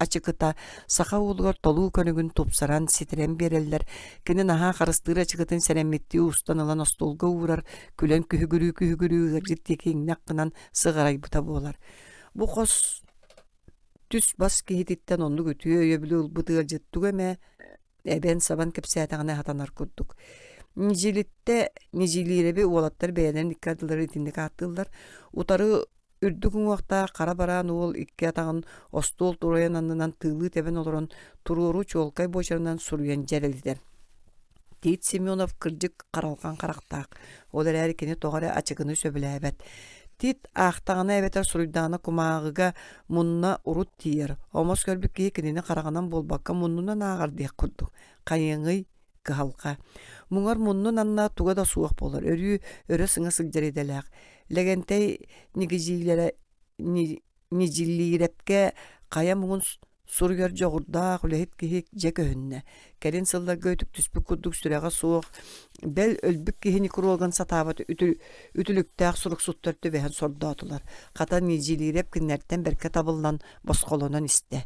ачыгыта сака уулугар толуу көнүгүн тупсаран ситирен береллер. Кини наха карыстыыр ачыгытын серемметти устанылан остолго уурар күлөн күһүгүрүү життекиңнак кынан сыгарай бута болар. Бу кос түс бас кихититтен онну көтүө өбүлү ылбытыга жыттугеме эбен сабан кепсәтәгенә хатанар курдук. Нижилиребе уолаттар бәйәнен иккадылары итинник аттылар. Утары үрдүгүн уақта қара баран уол икке атағын остол тураян аннынан тылы тебен олорон туруру чолкай бочарынан суруян жерелдер. Тит Семенов кырдык қаралған қарақтақ. Олар әрекені тоғары ачығыны сөбіләбәт. Тит ақтағына әбетер суруйдағына кумағыға мұнна урут тиер. Омос көрбік кейкінені қарағанан болбаққа мұннынан ағар дейк құрдық. Қайыңый кыһалка. Муңар муннун анна туга да суох болар. Өрө сыңа сылжариделак. Легентей нижиллирепке кая муңун сургер жогурда хүлехит кихик жекөһүннө. Келин сылдар көйтүк түспүк курдук сүрәгә суох. Бел өлбүк кихини курулган сатабат үтүлүктәк сурук суттөртү бәһән сордатылар. Ката нижиллиреп киннәртен берке табылган босқолонон исте.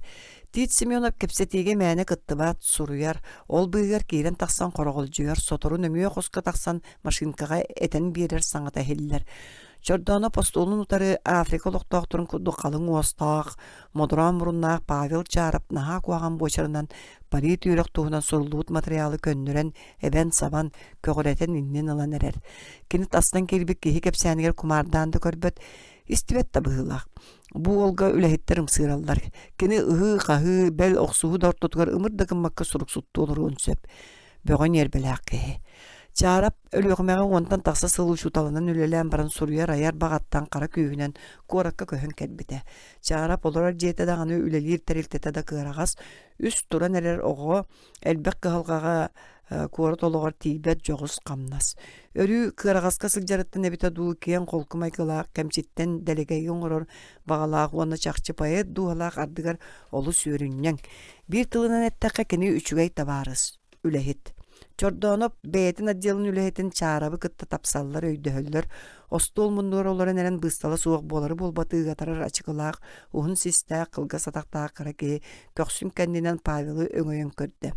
Тит Семенов кепсетиге мәне кыттыбат суруяр, ол быйгар киирен тақсан қороғылжуяр, соторун өмүйе қосқа тақсан машинкаға этен берер саңата хеллер. Чордана постолун утары Африка лоқтақтырын күрді қалың уастақ, модуран мұрыннақ Павел Чарап наға куаған бочарынан пари түйрек туғынан сұрылуыт материалы көннірен эбен сабан көгіретен иннен ылан әрер. Кенет астан келбік кехи кепсәнігер кумарданды көрбөт, истибет табыылақ. Бу олга үлэхиттер ымсыраллар. Кені ыһы, қаһы, бәл оқсуғы дартотугар ымырдагын макка сурук сутту олар өнсөп. Бөғөн ербеләк кехи. Чарап өлөғмәға онтан тақса сылу шуталынан үлелән баран суруяр аяр бағаттан қара күйінен коракка көһін кәлбіті. Чарап олар жете дағаны үлелер тәрелтеті да кырағас, үс туран әрер оғы әлбәк кығалғаға куарат олығар тейбет жоғыз қамнас. Өрі кырағасқа сылжарыттан әбіта дуу киен қолқымай кылақ кәмсеттен дәлегейген ғырыр бағалақ оны чақчы пайет дуғалақ ардығар олы сүйріннен. Bir тылынан әттәққа кені үчігай табарыз, үләхет. Чордоноп бәйтін отделын үләхетін чарабы кытта тапсаллар өйдөһөллөр. Остол мұндуар оларын әрін быстала суық болары болбаты ұғатарар ачықылақ, уғын систә қылға сатақтағы қараке, көксүн кәндінен Павелы өңөйін көрді.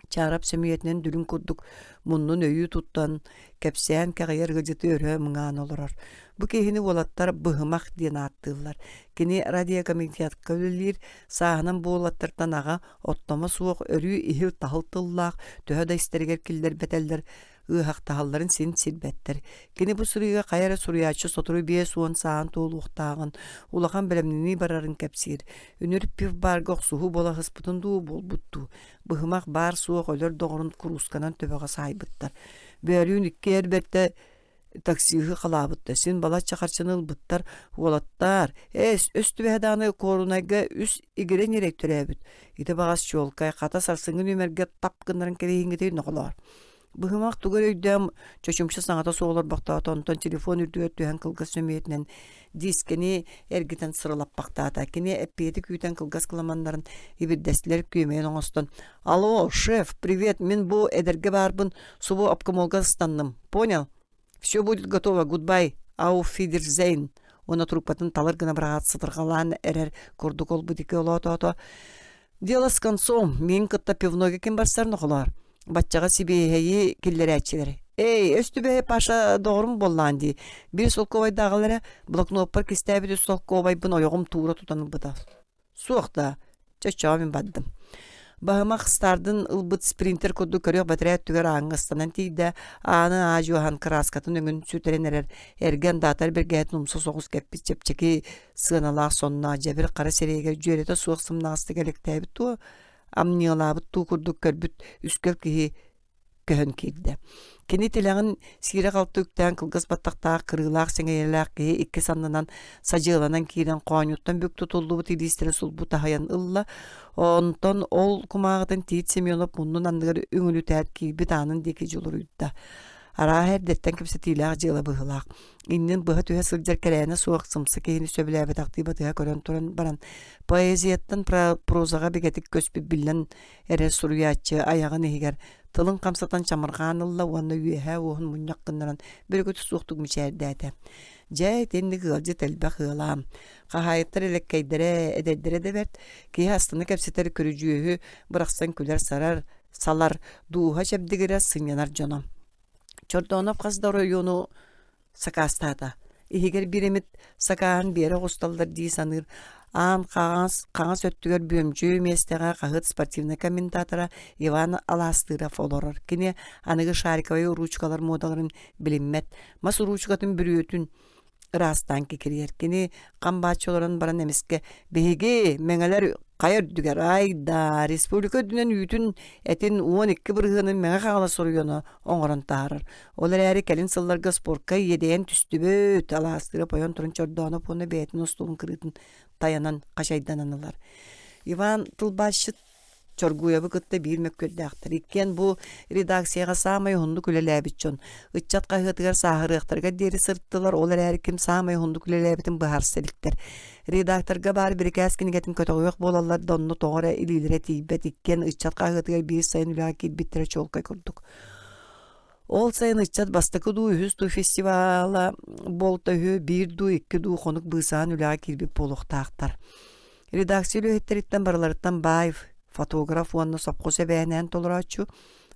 Чарап сөмүйетінен дүлін күрдік, мұнның өйі туттан, кәпсән кәғайыр ғыжыты өрі мұңан олырар. Бұ кейхіні олаттар бұғымақ ден аттылар. Кені радиокомитетқа өлілер, сағынан бұл олаттардан аға оттама суық өрі ихіл тахылтыллақ, төхі истергер келдер бәтәлдер, ыхақ тахалларын сен сирбәттер. Кені бұ сұрыға қайары сұрыячы сотыры бие суын сағын тоғыл ұқтағын, улақан бәлемнені барарын кәпсер. Үніріп пив барғы оқсуғы бола ғыспытынду бол бұтту. Бұғымақ бар суық өлір доғырын күрусканан төбеға сайбыттар. Бәрін үкке әрбәтті таксиғы қалабытты. Сен бала чақарчыныл бұттар, олаттар. Өсті бәданы корунайға үс игірен ерек түрәбіт. Иті бағас жолқай, қата сарсыңын өмерге тапқындарын кәвейіңгетей нұғылар. Бұғымақ тұғыр өйдем чөчімші саңата соғылар бақтаата, онтан телефон үрді өттіген қылғас сөмейтінен дискені әргітен сырылап бақтаата. Кені әппеті күйтен қылғас қыламандарын ебірдәстілер күймейін оңыстан. Алло, шеф, привет, мен бұл әдерге барбын, субу обкомолға станным. Понял? Все будет готово, гудбай, auf Wiedersehen. Она трупатын талыргына брағат сытырғалан әрер күрдік ол бұдеке олатуата. Дело с концом, мен кытта пивноге кем барсар нұғылар. Батчаға сибейхейі келлері әтчелері. Өстүбе паша doğrum болланди. Bir солковай дағылары блокноппар кестәбеді солковай бұн ойығым тура тұтанып бұда. Суықта, чачаумен баддым. Bahama kıstardın ılbıt sprinter kodu körüyor batıraya tüger ağıngastanan tiyde ağını ağacıhan kraskatın öngün sütereneler ergen datar bir gayet numsa soğuz keppi çepçeki sığınalaq sonuna cebir kara seriyege jüelete suaq sımnağısты gelektäbit tu amniolabıt tu kurduk körbüt üskel kihi köhön kirdi. Kini tiləğin sire qaltıqtan kılgız battaqta kırılaq sengeyelaq kihi iki sannanan sajılanan kiren qoğanyuttan bük tutuldu bu tilistire sul bu tahayan ılla onton ol kumağıdan tiyit Semyonov bunun andıgar üngülü təyət ki bitanın deki juluruydu. Ara her detten kimse tilaq jıla bıhılaq. İnnin bıha tühe sıljar kereyene suaq sımsı kehini söbüläbe taqtiba tühe kören turan baran. Poeziyattan prozaga begetik kösbü billen ere suruyatçı ayağı nehiger. Tılın kamsatan çamırgan ılla uanna üyehe uğun munyak kındaran bir kötü suqtuk müçerdäte. Jay tenni gılcı telbä hılam. Qahayetler elekkeydere ededdere de bert. Ki hastını kepseteri körücühü bıraksan küler salar duha çebdigire sınyanar jonam. Çordonov qasda rayonu sakastada. İhiger birimit sakağın beri hostallar diye sanır. An qağas öttüger bömcü mestega qahıt sportivna komentatora Ivan Alastırov oloror. Kine anıgı şarikavay ruçkalar modaların bilinmet. Mas ruçkatın bürüyötün rastan kekiriyer. Kine qambaççıların baran emiske behege meŋeler qayır düger ayda Respublika dünen ütün etin 12 bırhının meŋe qağala soruyonu oňoran tarar. Olar äri kelin sıllarga sportka yedeyen tüstüböt Alastırov oyon turun çordonov onu betin ostulun kırıtın tayanan qaşaydananılar. Ivan Tılbaşçı Çorguyabı kıtta bir mökköldaktır. İkken bu redaksiyaga samay hunduk üleläbitçon. Itçat qayhıtıgar sahırıqtarga deri sırttılar. Olar äri kim samay hunduk üleläbitin bıhar selikler. Redaktorga bari bir käskini getin kötögüyök bolallar donnu toğara ililere tiybet. İkken itçat qayhıtıgar bir sayın ülaki bittire çolkay kurduk. Ol sayın itçat bastakı du ühüz du festivala bolta hü bir du iki du konuk bısan ülaki bir poluqtaqtar. Redaksiyelu hetteritten baralarıttan bayıf. Fotograf uanna sopqose beğenen toluraçu.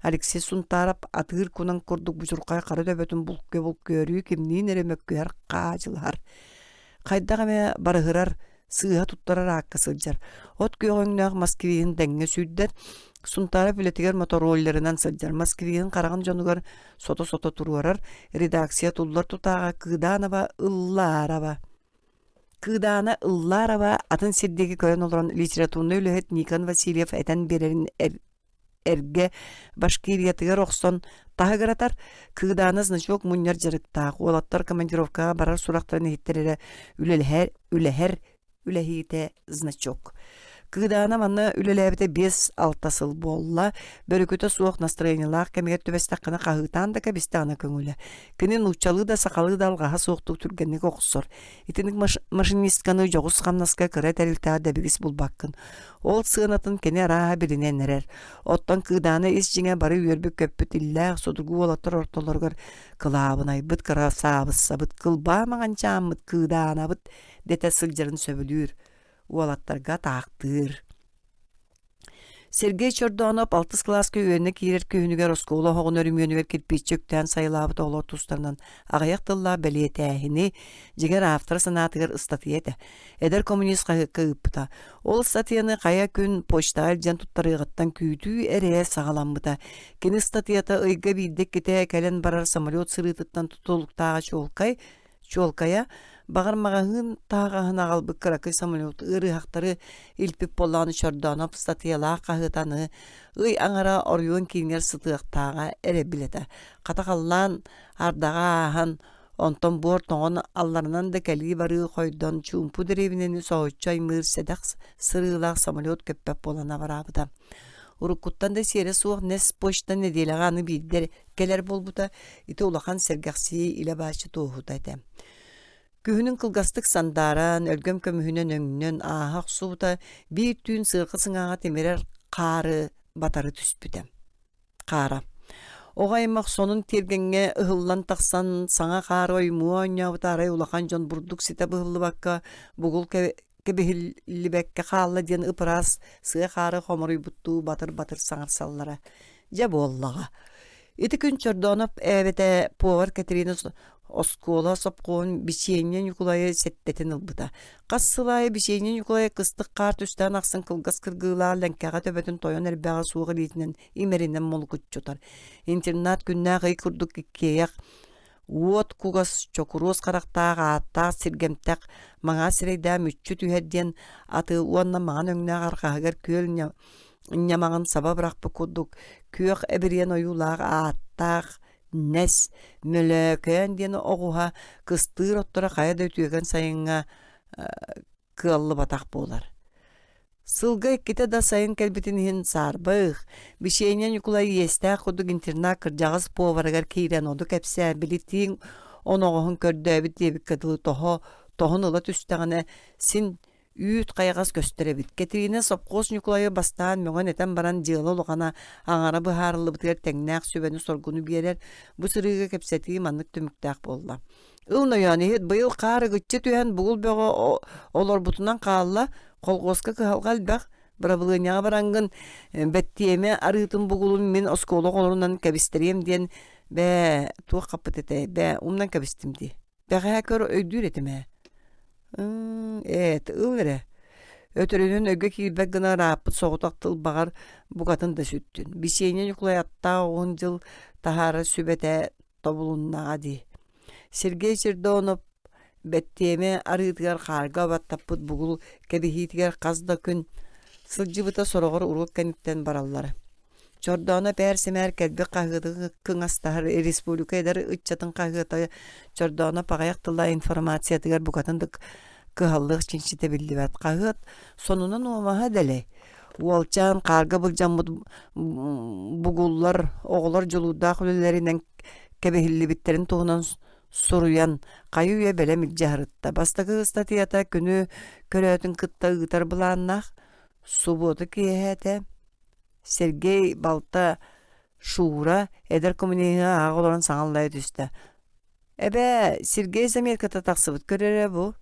Alexey Suntarap atır kunan kurduk buçurqay qara döbötün bulk görüyü kimliğin ere mökküyer qacılar. Qaydağame barıhırar sığha tuttarar akka sıljar. Ot göğüngnağ Moskviyin denge südder. Suntarap ületiger motorollerinden sıljar. Moskviyin qarağın jonugar soto turuarar. Redaksiya tullar tutağa kıdanaba ıllaraba. Kıdana ıllaraba atın sirdegi kören olan literaturunu ülühet Nikon Vasilyev eten bererin erge Başkiriyatıga roxson taha garatar. Kıdana znaçok munyer jarıktaq. Olattar komandirovka barar suraqtarını hitterere ülehite znaçok. Kıdana manna üleläbite 5-6 sıl bolla. Börüküte suoq настроениялар кемет төбестаққана қағытан да кабистана көңілі. Кенен учалы да сақалы да алғаға соқтық түргеннік оқысыр. Итінік машинистканы жоғыз қамнаска кірі тәрілтаға дәбігіс бұлбаққын. Ол сығынатын кене араға білінен әрер. Оттан кыданы ес жеңе бары үйербі көппіт илләғ содыргу олаттар орталарғар қылабын айбыт қыра сабыт қылба маған чамыт кыдана бұт дете сылжарын сөбілір. Уалаттарга тақтыр. Сергей Чордонов 6 класска үйені кейрер күйінігер оскола хоғын өрімүйені кірпейт чөктен сайылабыт олар тұстарынан ағаяқтылла бәлиеті әхіні жегер автор санатығыр ыстатиеті. Эдер коммунист қағыппыта. Ол статияны қая күн почтағыл жан тұттарығыттан күйті әрі сағаламбыта. Кені статията ұйға бейдек кете кәлен барар самолет сырытыттан тұтылықтаға чолкая бағармағағын тағағын ағалбы қырақы самолет ұры хақтары үлпіп боланы Чордонов статияла қағытаны ұй аңара орюын кейінер сытықтаға әрі біледі. Қатақаллан ардаға ағын онтон бұр тоңын алларынан да кәлі бары қойдан чумпу деревінені соғытчай мұр седақ сырылақ самолет көппеп болана барабыда. Урукуттан да сері суық нәс почта неделағаны бейдер келер болбыда ити улақан сәргәқсі илі башы тоғыдайды. Күхінің кылгастык сандаран, өлгөм көмүхүнөн өңүнөн аһак сууда bir tün сырқы сыңаға темерер қары батары түспүдем. Қара. Оғаймақ сонун тергенге ыһыллан тақсан саңа қары ойму ойнябыта арай улахан жон бурдук сите быһыллы бакка бугул кебихиллибекке хаалла диен ыпырас сыа қары хоморой бутту батыр саңар саллара. Жа боллаға. Ити күн чордонап эбете повар Катерина оскола сопкон биченен юкулайы сеттетин ылбыта. Кассылайы биченен юкулайы кыстык кар түстен аксын кылгас кыргыла ленкага төбөтүн тойон эрбага сууга литинен имеринен молукутчутар. Интернат күннә гый курдук кияк уот кугас чокурус карактаага аттаа сиргемтек мага сирейдә мүччү түһәдден аты уонна маған өңнә аркагар көл нямагын сабабырақ бұкудук күйек әбірен ойулақ аттақ нәс мөлөкөн дені оғуға кыстыр оттыра қайда өтүйген сайынға кыллы батақ болар. Сылга ките да сайын кәлбітінен сарбық. Бішейнен юкулай естә құдық интернат кыржағыз поварагар кейрен оды кәпсә білітің оноғығын көрді әбіт дебік кәділі тоғын ұлы түстіғіне син үйт қайғас көстіребіт. Кетіріне сопқос Николайы бастан мөңін әтен баран жылы олғана аңара бұхарылы бұтығар тәңнәқ сөбәні соргуны берер бұ сырыға кәпсәтігі маннық түміктәқ болла. Үлна яны хет бұйыл қары күтче түйен бұғыл бөға олар бұтынан қалла қолғосқа кығалғал бәқ бірабылығыняға барангын бәттиеме арытын бұғылын мен осколы қолырынан кәбістерем ден бә туақ қапыт әтәй бә умнан кәбістім де. Бәға көр өйдүр етіме. Ылыра. Өтөрүнүн өгө кийбек гына раппыт соғутақтыл бағар бұғатын да сүттін. Бисейнен юқлай атта 10 жыл тахары сүбәтә тобулуннаға ди. Сергей Сердонов бәттеме арытыгар қарға баттаппыт бұғыл кәбихитігер қазда күн сылжыбыта сорогор урук кәниттен бараллары. Чордона пәр семәр кәлбі қағыды кыңастар республика едер үтчатын қағыды Чордона пағаяқтыла информациятығар бұғатындық кығаллық чиншіте білді бәт қағыд. Сонынан оңаға дәлі. Уолчан қарға бұлжан бұғыллар оғылар жылуда құлелерінен кәбехілі біттерін туғынан сұруян қайу е бәлемік жағырытта. Бастағы статията күні көрәтін қытта ұғытар бұланнақ суботы кейәті. Сергей Балта Шура эдер коммунига ағыларын саңаллай түсті. Эбе Сергей Замерката тақсыбыт көрері бұ.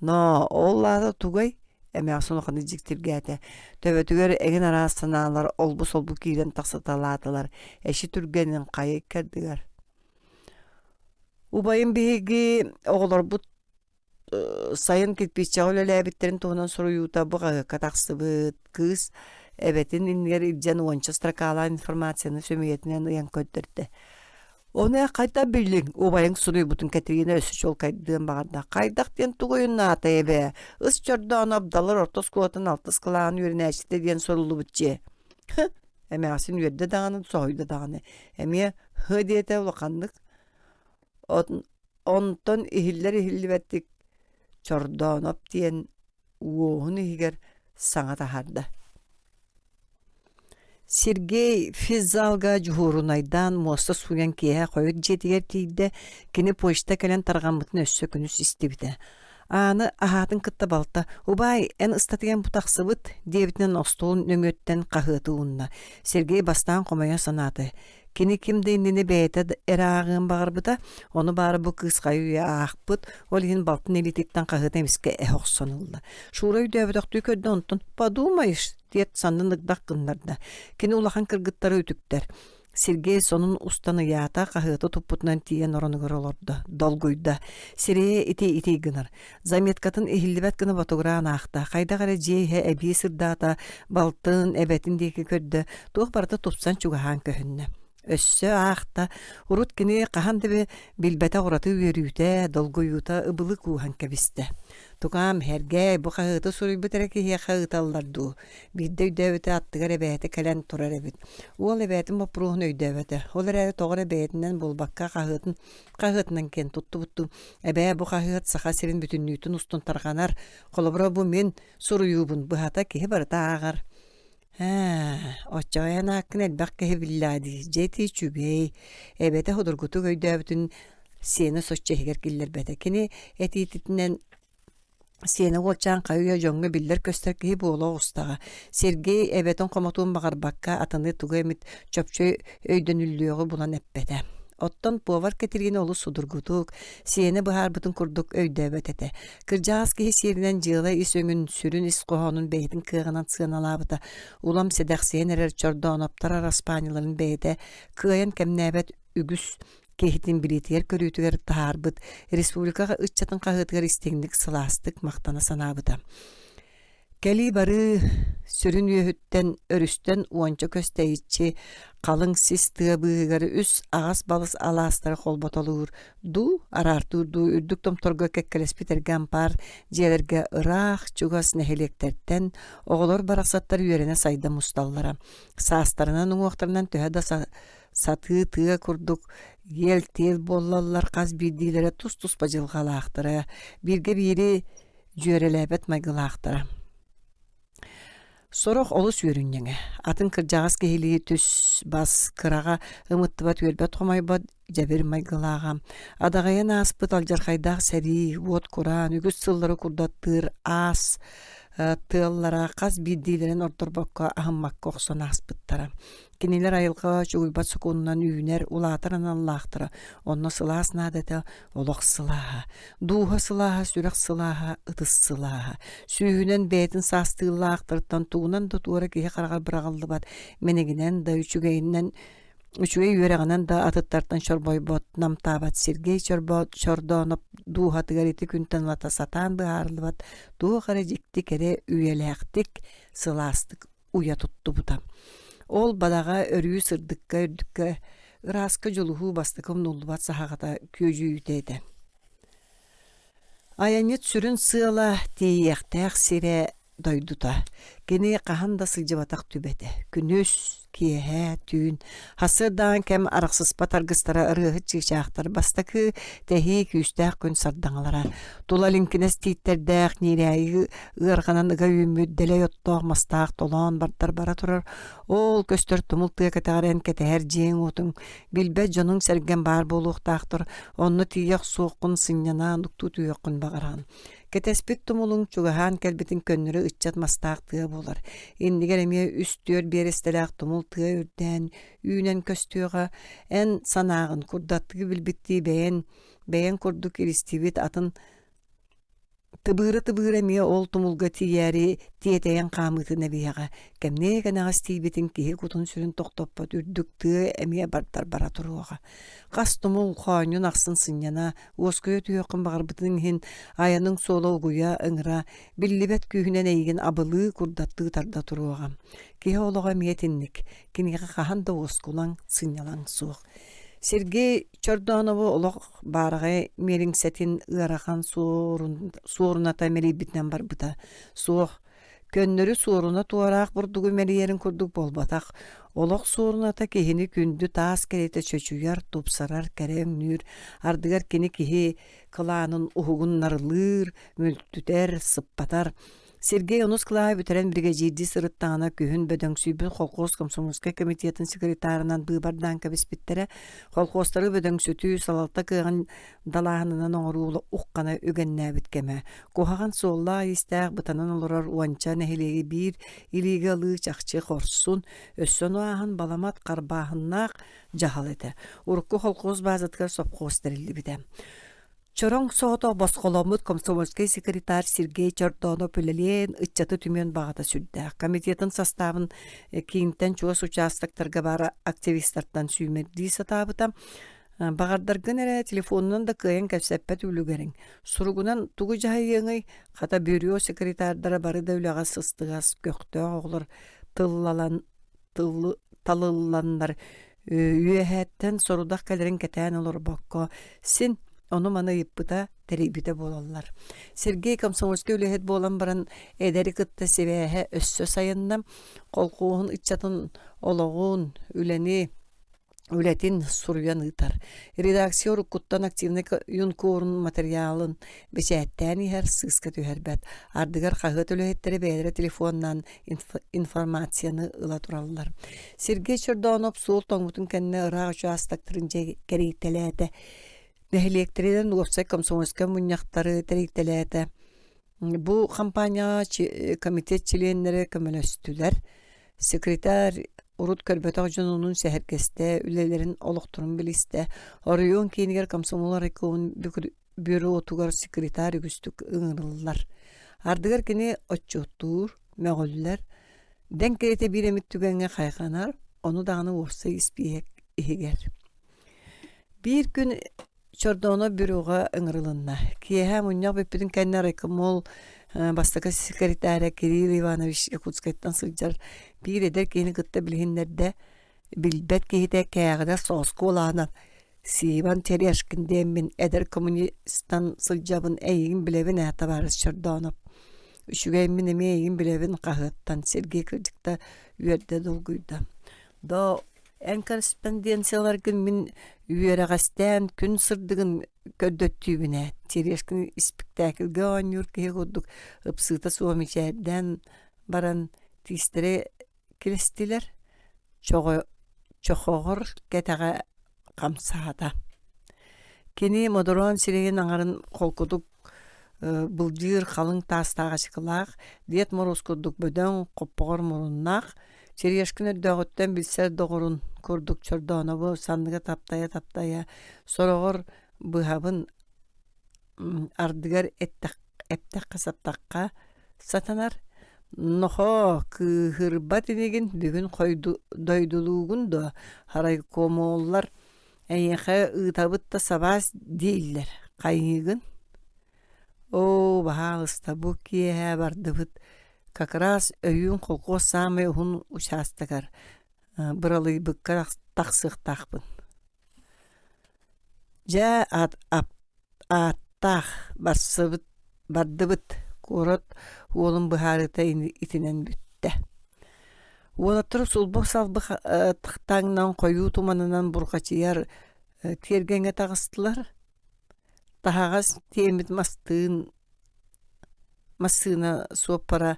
Но оллады тугай әме ақсын оқаны жіктірге әті. Төбетігер әген арастаналар олбу-солбу кейден тақсыталатылар. Әші түргенін қайы кәрдігер. Убайын бейгі оғылар бұт сайын кетпесчі өлі әбіттерін туғынан сұру юта бұға қатақсыбыт кыз эбетин ингер илжен уонча стракала информацияны сөмиетинен ыян көттөрдү. Оны кайта билдиң, убайың суруй бутун кетиргене өсү жол кайдыгын багарда. Кайдак ден тугуйунна ата эбе. Ыс чордон абдалар ортос кулатын алтыс кылаан юринәчте ден сорулу бутче. Эме асин юрде даганы сойда даганы. Эме х диете улакандык. Онтон ихиллер беттик чордон ап диен уоһун игер саңа тахарда. Сергей Физалга жуһурунайдан моста суян кие койык жетигер тийде кини почта келен таргамытын өссө күнүс истибите. Аны ахатын кытта балта убай эн ыстатыган бутаксыбыт дебитинен остолун нөңөттен кахыты унна. Сергей бастан комая санаты. Кини кимдейнини бейте эраагын багарбыта, оны бары бу кыскайы аахпыт, ол ин балтын элитиктен кахыты эмиске эхоксонылды. Шура үйдөбөтөктү көддө онтон подумайыш диет санныгдак кыннарда. Кини улахан кыргыттары үтүктер. Сергей сонун устаны ята кахыты туппутунан тиен ороныгыр олорду. Долгуйда. Сирее ити гынар. Заметкатын эхиллибет гына батуграан аахта. Кайдагара жейхе эби сырдата балтын эбетин деки көрдө. Туох барда тупсан чугахан көһүннө. Өссө аахта урут кини кахан дебе билбете ураты үйрүүтэ долгуюта ыбылы куухан кебисте. Тугам херге бу кахыты суруйбутере кихе кахыталларду. Бидде үйдөбөтө аттыгар эбээте келен турар эбит. Уол эбээтин бопруухун үйдөбөтө. Ол эрэ тогор эбээтинен булбакка кахытынан кен тутту. Эбээ бу кахыт саха сирин бүтүннүүтүн устун тарганар. Колобро бу мен суруйубун быхата кихе барыта агар. Очоян акын элбаққа хевиллади, жети чүбей, эбете ходургуту көйдөбүтүн сені соччехигер киллер бете. Кини этититинен сені олчан кайуя жоңғы биллер көстөркеhi боло устага. Сергей эбетон комотуун багарбакка атыны тугу эмит чөпчөй өйдөнүллүөгү булан эппете. Оттон повар кетирген олу судургутук, сиене быхар бутун курдук өйдөбөт эте. Кыржаас киһи сиеринен жыла ис өңүн сүрүн ис кохонун бэйдин кыагынан сыаналаабыта. Улам седахсиен эрер чордооноптар араспаниларын бэйде кыайан кемнэбет үгүс кехитин билетер көрүүтүгер таарбыт республикага ыччатын кагытыгар истеңдик сылаастык мактана санаабыта. Кели бары сүрүн үйөһүттен өрүстен уончо көстейичи калың сис тыабыгар үс агас балыс алаастары холботолуур ду арартуур ду үрдүк томторго кеккелеспитерган пар жиэлерге ыраах чугас нехелектерттен оголор бараксаттар үйерене сайда мусталлара саастарынан уңуактарынан төһө да сатыы тыа курдук ел тел боллаллар каз бидилере тус бажылгалаактара бирге бири жүйөрелебет майгылаактара. Сорох олус үйрүннеңе. Атын кыржагас кехили түс бас кырага ымыттыбат үйрбет хомайбат жабер майгылаага. Адагайан аспыт алжархайдах сәри, вот куран, үгіс сыллары курдаттыр, ас, тыллара, қаз биддилерин ордорбокка ахыммакка оқсон аспыттара. Кинилер айылға чугуйбат сукуннан үйінер улаатаран аллаахтара. Онно сылаас надета олох сылааha. Духа сылааha, сүрек сылааha, ытыс сылааha. Сүйінен бәйтін састыылаақтырттан туунан да туара кеhe қарағар бірағалды бат. Менегінен да үчүгейінен Үчүгей үйерегінен да атыттартан шорбойбот, намтабат Сергей чордоноп духа тыгарити күнтен лата сатан быһарлыбат, духа жикти кере үйелектик сыластык уя тутту бута. Ол бадага өрүү сырдыкка үрдүккө ыраска жолуху бастыкым нуллубат сахагата көжүүтейди. Аянет сүрүн сыала тейектех сире дойдута. Кени кахан да сылжыбатак түбете. Күнөс киэһэ түүн хасырдаан кем араксыз патаргыстара ырыһы чыгачаактар бастакы тэһи күстәк күн сардаңалара тулалинкинес тииттердәк нирәйи ырганан ыга үмүд деле оттоох мастаак толон бартар бара турар ол көстөр тумултыга катагарын кетер жең утун билбе жонун серген бар болуктаактыр онну тиек сууккун сыннана нукту түйөккүн багаран кетеспит тумулуң чугахан келбитин көннөрү ыччат мастаактыга болар индигер эме үстүөр берестелак тумул тыа үрден, үйнен көстüöga эн санаагын курдаттыгы билбитти бэйэн курдук иристибит атын тыбыыры эме ол тумулга тиэри тиэтэйэн хаамыты небияга кемне канагас тиибитин киһи кутун сүрүн токтоппот үрдүк тыа эме бартар бара туруога кас тумул хоонюн аксын сыньяна уоскөйө түйөккүн багарбытын хин аянын соолоугуя ыңыра биллибет күүһүнен эйигин абылыы курдаттыы тарда туруога киһи олоҕо миэтинник кинига хахан да уоскулаң сыньялаң суох Сергей Чордонову олох барагай мериңсетин ыарахан суоруната мерибитнен барбыта. Суох көннөрү суоруна туараак бурдугу мериерин курдук болбатак. Олох суоруната кихини күндү таас керете чөчүяр, тупсарар, керең нүр, ардыгар кини кихи кылаанын ухугун нарылыр, мөлтүтер, сыппатар. Сергей онус кылаа бүтерен бригадирди сырыттаана күһүн бөдөңсүүбү колхоз комсомольский комитетин секретарынан быыбардан кабиспиттере колхозтары бөдөңсүтүү салалта кыаган далаанынан оңоруулу уккана үгеннээбит кеме кухаган суолла истээх бытанан олорор уанча нехилеги бир илиги алыы чахчы хорсун өссөн уахан баламат карбаахыннаак жахал эте урукку колхоз базаткар сопхоз терилибите Чорон соото босқоломут комсомольский секретарь Сергей Чордонов үлелен ыччаты түмен бағата сүрді. Комитетин составын кейінтен чуас участоктарга бара активисттардан сүймерді сатабыта. Бағардаргын әрі телефонынан да кыйын кәпсәппәт үлігерін. Суругунан тугу жайыңы қата бюро секретардара бары да үліға сыстығас көкті оғылыр талыландар. Үйәхәттен сорудақ кәлерін кәтән олар баққа. Син Ону мана йыппыта терибите болалар. Сергей комсомольский үлэхет болан баран эдери кытта себэхэ өссө сайынна колкуун ыччатын ологун үлетин суруян ытар. Редакция рукуттан активный юнкуурун материалын бечээттен ихер сыска түһэрбэт. Ардыгар хагыт үлэхеттери бэдре телефоннан информацияны ыла тураллар. Сергей Чордонов суул тоңмутун кэнне ыраак участактырын керийтелээте Нехилектериден уопсай комсомольская муньяхтары терейттелээте. Бу компания комитет членleri көмөлөстүлер. Секретарь urut körbete onun seherkeste, ülelerin olukturun biliste, oruyun kiyiniger komsomol raykomun büro otugar sekretar ügüstük ıngırlılar. Ardıgar kini otçuttur, meğoller, denk ete bir emit tügenge kayganar, onu dağını olsa ispiyek ihiger. Bir gün çordona büroga ıngırılınna. Kiyeha munyak bepidin kennar ekamol bastaka sekretara Kiril Ivanovich Yakutskayttan sılcar bir eder kini gıtta bilhinlerde bilbet kihide kayagda sosku olanan Sivan teryaşkinde min eder komünistan sılcabın eyin bilevin atabarız çordona. Üşüge min emi eyin bilevin kahıttan Sergey Kırcık'ta üyerde dolguydu. Da en korrespondensiyalar gün min üyereğasten gün sırdıgın köddöttüğüne teryaşkın spektakilge oynur ki koduk ıpsıta suomiçerden baran tistere kilestiler çoğur ketağa kamsada. Kini modern sireyin angarın kolkuduk bulcir kalın tastağa çıkılaq, diyet moroskuduk böden koppoğur morunnak, Çeryaşkını dağıttan bilser doğurun kurduk çordana bu sandığa taptaya soruğur bıhabın ardıgar ettek kasaptakka satanar. Noho kıhırbat inegin bugün doyduluğun da haray komoğullar eyyaka ıtabıt da sabas değiller. Kayıgın o bahağısta bu kiye bardıbıt kakras öyün kokos samay hun uçastakar buralı bıkkar taksık takpın. Ja attah barsıbıt bardıbıt korot oğlum buharıta itinen bütte. Olatır sulbuk salbık tıktağından koyu tumanından burkaçıyar tergenge tağıstılar. Tahağız temit masığına sopara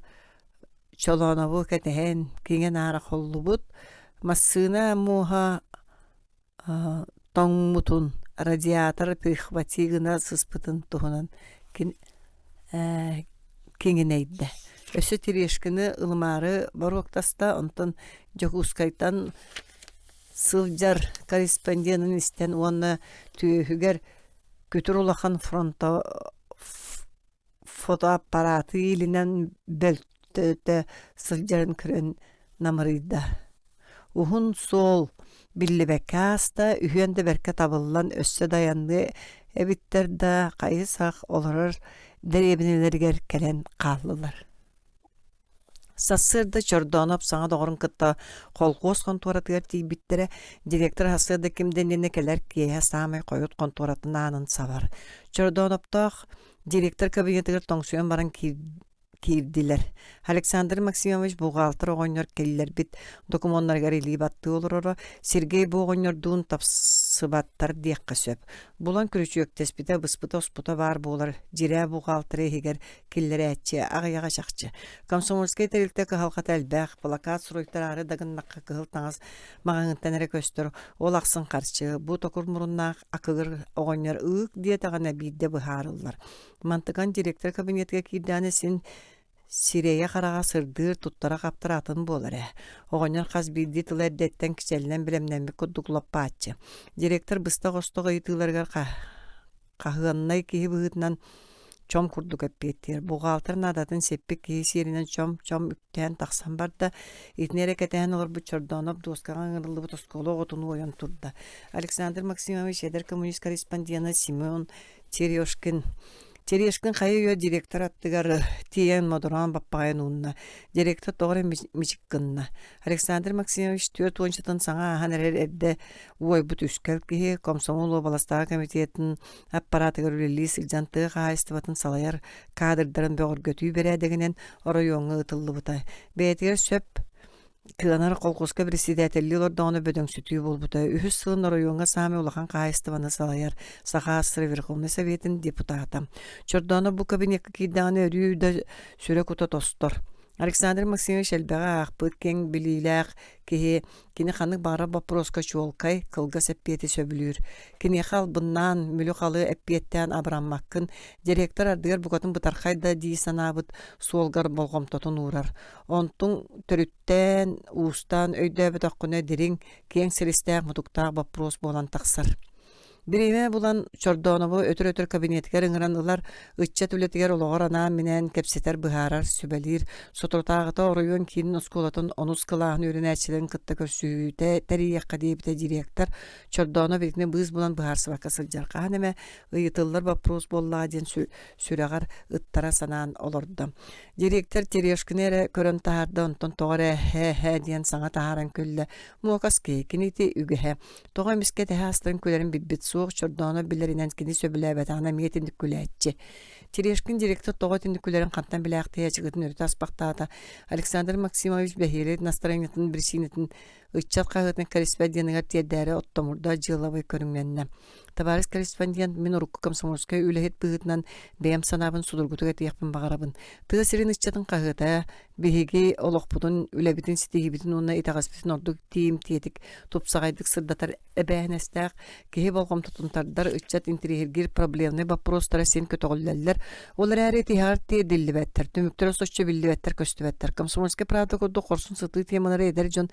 çolana bu ketehen kingen ara hollubut masığına muha tongmutun radiator pıhvatigına sıspıtın tuhunan kingen eydi. Ösü tireşkini ılmarı baroktasta ondan Jakuskaytan sılcar korrespondiyanın isten ona tüyüger götür olakan fronta fotoaparatı ilinen beltete sılcarın kırın namarıydı. Uhun sol billi bekasta ühüyende berke tabıllan össe dayandı evitterde kayısak olurur derebiniler kelen kallılar. Sassırda çordonap sana doğrun kıtta kolqos kontoratıgar tibittere direktör hasırda kimden nekeler kiye samay koyut kontoratına anın savar. Çordonaptaq direktör kabinetiger tonksiyon baran kirdiler. Alexander Maksimovich buğaltır oğonyor kelliler bit dokumonlar garili battı olur Sergey buğonyor duun tapsıbattar diyekka söp. Bulan kürüçüyök tespite bıspıta osputa var buğular. Jire buğaltırı higer kellere etçe ağayağa şakçı. Komsomolskay terilteki halkat elbaq plakat suroyktar arı dagınnakka kıhıl tağız mağanıntanere köstür. Ol aqsın qarçı. Bu tokur murunnaq akıgır oğonyor ıık diye tağına bidde bıharıllar. Mantıkan direktör kabinetge kirdane sin Sireye qarağa sırdır tuttara kaptıratın bolar. Oğonyor qaz bildi tılar detten kiçelinden bilemnenbi kuduklap paatçı. Direktör bısta qostoq ıytığlargar qahıannay kihi bıhıtnan çom kurduk epettir. Buğaltır nadatın seppik kihi sirinden çom üpten taqsan barda itnere ketehen olur bu çordonop doskagan ırıldı bu toskolu otunu oyan turda. Alexander Maksimovich eder komünist korrespondiyana Simon Çeryeşkin kayıyor direktör attıgar tiyen modoran bappağın unna. Direktör doğru miçikkınna. Alexander Maksimovich 4 oyuncudan sana hanerer edde uy but üskel ki komsomol obalastağ komitetin apparatı görüleli siljantığı qahaystivatın salayar kadırların bir götüyü beredeginen orayonga ıtıllı butay. Beyetiger söp Kılanar kolkoska presidatelli olorda onu bödöň sütüyü bolbuta. Ühüs sığın orayonga sami ulakan qahaystyvana salayar. Saqa Asırı Verhovny Sovetin deputatam. Çordana bu kabinetki kiddany örüyü da süre kuta tostor. Александр Максимович элбэга ахпыт кең билилээх кини ханы бара вопроска чуолкай кылга сеппиети сөбүлүүр. Кини халбыннан мүлү халы эппиеттен абраммаккын директор ардыгар букатын бутархайда дии санаабыт суолгар болгомтотун уурар. Онтун төрүттен уустан өйдөбөт оккуна дириң кең селистээх мутуктаах вопрос болан тахсар. Бириме булан чордонову өтөр кабинетке ыңыран ылар ычча түлетигер ологор анаа менен кепсетер быһаарар сүбелир сотуртаагыта оройон киинин оскулатын онус кылаахын үренэчилен кытта көрсүүтэ терийекка диэбите директор чордонов битине быыс булан быһаарсыбакка сылдьаркаан эме ыйытыллар вопрос боллаа диэн сүрэгар ыттара санаан олордо. Директор Терешкинере көрөн таарда онтон тоҕор хэ диэн саҥа тааран көллө муокас кейкинити үгэһэ тоҕо эмиске тэһаастарын күлэрин биббит суох чордоно билеринен кини сөбүлэбэт ана миетинди күлэччи. Терешкин директор тоҕо тинди күлэрин хантан билэахтыя чыгытын өрүтө аспактаата Александр Максимович бэхири настроениятын бирсиинитин ыччат кагытын корреспондентыгар тиэдээри оттомурда дьылабый көрүҥнэннэ. Товарищ корреспондент мен урукку комсомольская үлэхет быгытынан бэйэм санаабын судургутуга тиэхпин багарабын. Тыа сирин ыччатын кагыта биһиги олохпутун үлэбитин ситигибитин уна итагаспитин ордук тиим тиетик тупсагайдык сырдатар эбээнэстаах киһи болгомтотунтардар ыччат интерьергир проблемный вопростара сен көтөҕүллэллэр олар эри тиһаар тиэдиллибэттэр түмүктөр соччо биллибэттэр көстүбэттэр комсомольская правда курдук хорсун сытыы темалары эдер дьон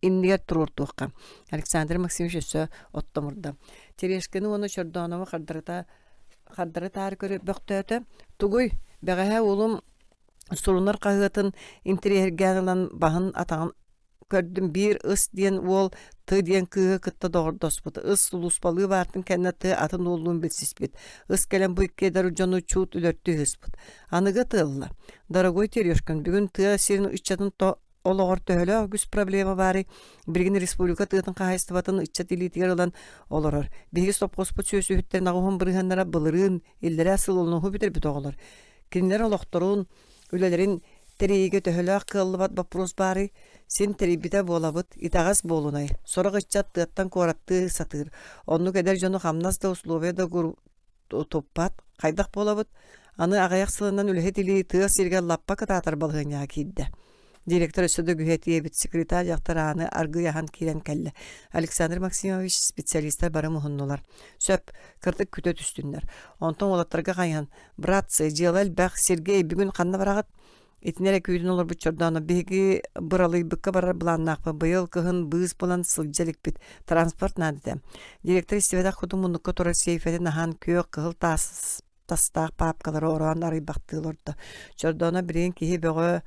иннигер туруртуакка Александр Максимович өссө оттомурда. Терешкини оны Чордонова хардары таар көрү бөктөөтө тугуй бэгэһэ улум сурунар кагытын интерьергианынан баһын атаган көрдүм бир ыс диэн уол ты диэн кыыһы кытта доҕордоспут ыс улуспалыы баартын кэннэ ты атын уулуун билсиспит ыс келен буйккедер дьону чуут үлөртүү ыспыт аныга тыылла дорогой Терешкин бүгүн тыа сирин ыччатын олоғор төһөлө огүс проблема бары биргин республика тыатын каһайстыбатын ыччат илитигер ылан олорор биһиги стопкоспут сөсүһүттерин агуһун бырыһаннара былырыын иллере асылуулнуһу битер бүтоҕолор кинилер олохторун үлэлерин терийиге төһөлөөх кыаллыбат вопрос бары син терибите буолабыт итагас буолунай сорог ыччат тыаттан куоратты сатыыр онну кэдер дьону хамнас да условия да туппат хайдах буолабыт аны аҕайах сылынан үлэһит или тыа сирге лаппа кытаатар балыһыñаа киирдэ. Директор өссөдө күһэтиэбит секретарь жактарааны аргы яхан кирен келле. Александр Максимович специалисттер бары мухуннулар. Сөп кырдык күтө түстүннөр. Онтон олаттарга кайан братцы делал бах Сергей бүгүн канна барагат итнере күйдүн олор бучорданы биги быралый быкка барар бланнакпы быйыл кыһын быыс болан сылжаликпит транспорт надыда. Директор истебеда худумуннукка тура сейфеде нахан күйөк кыһыл тастаак папкалары оран арый бактыылорда. Чордона бирин киһи бөгө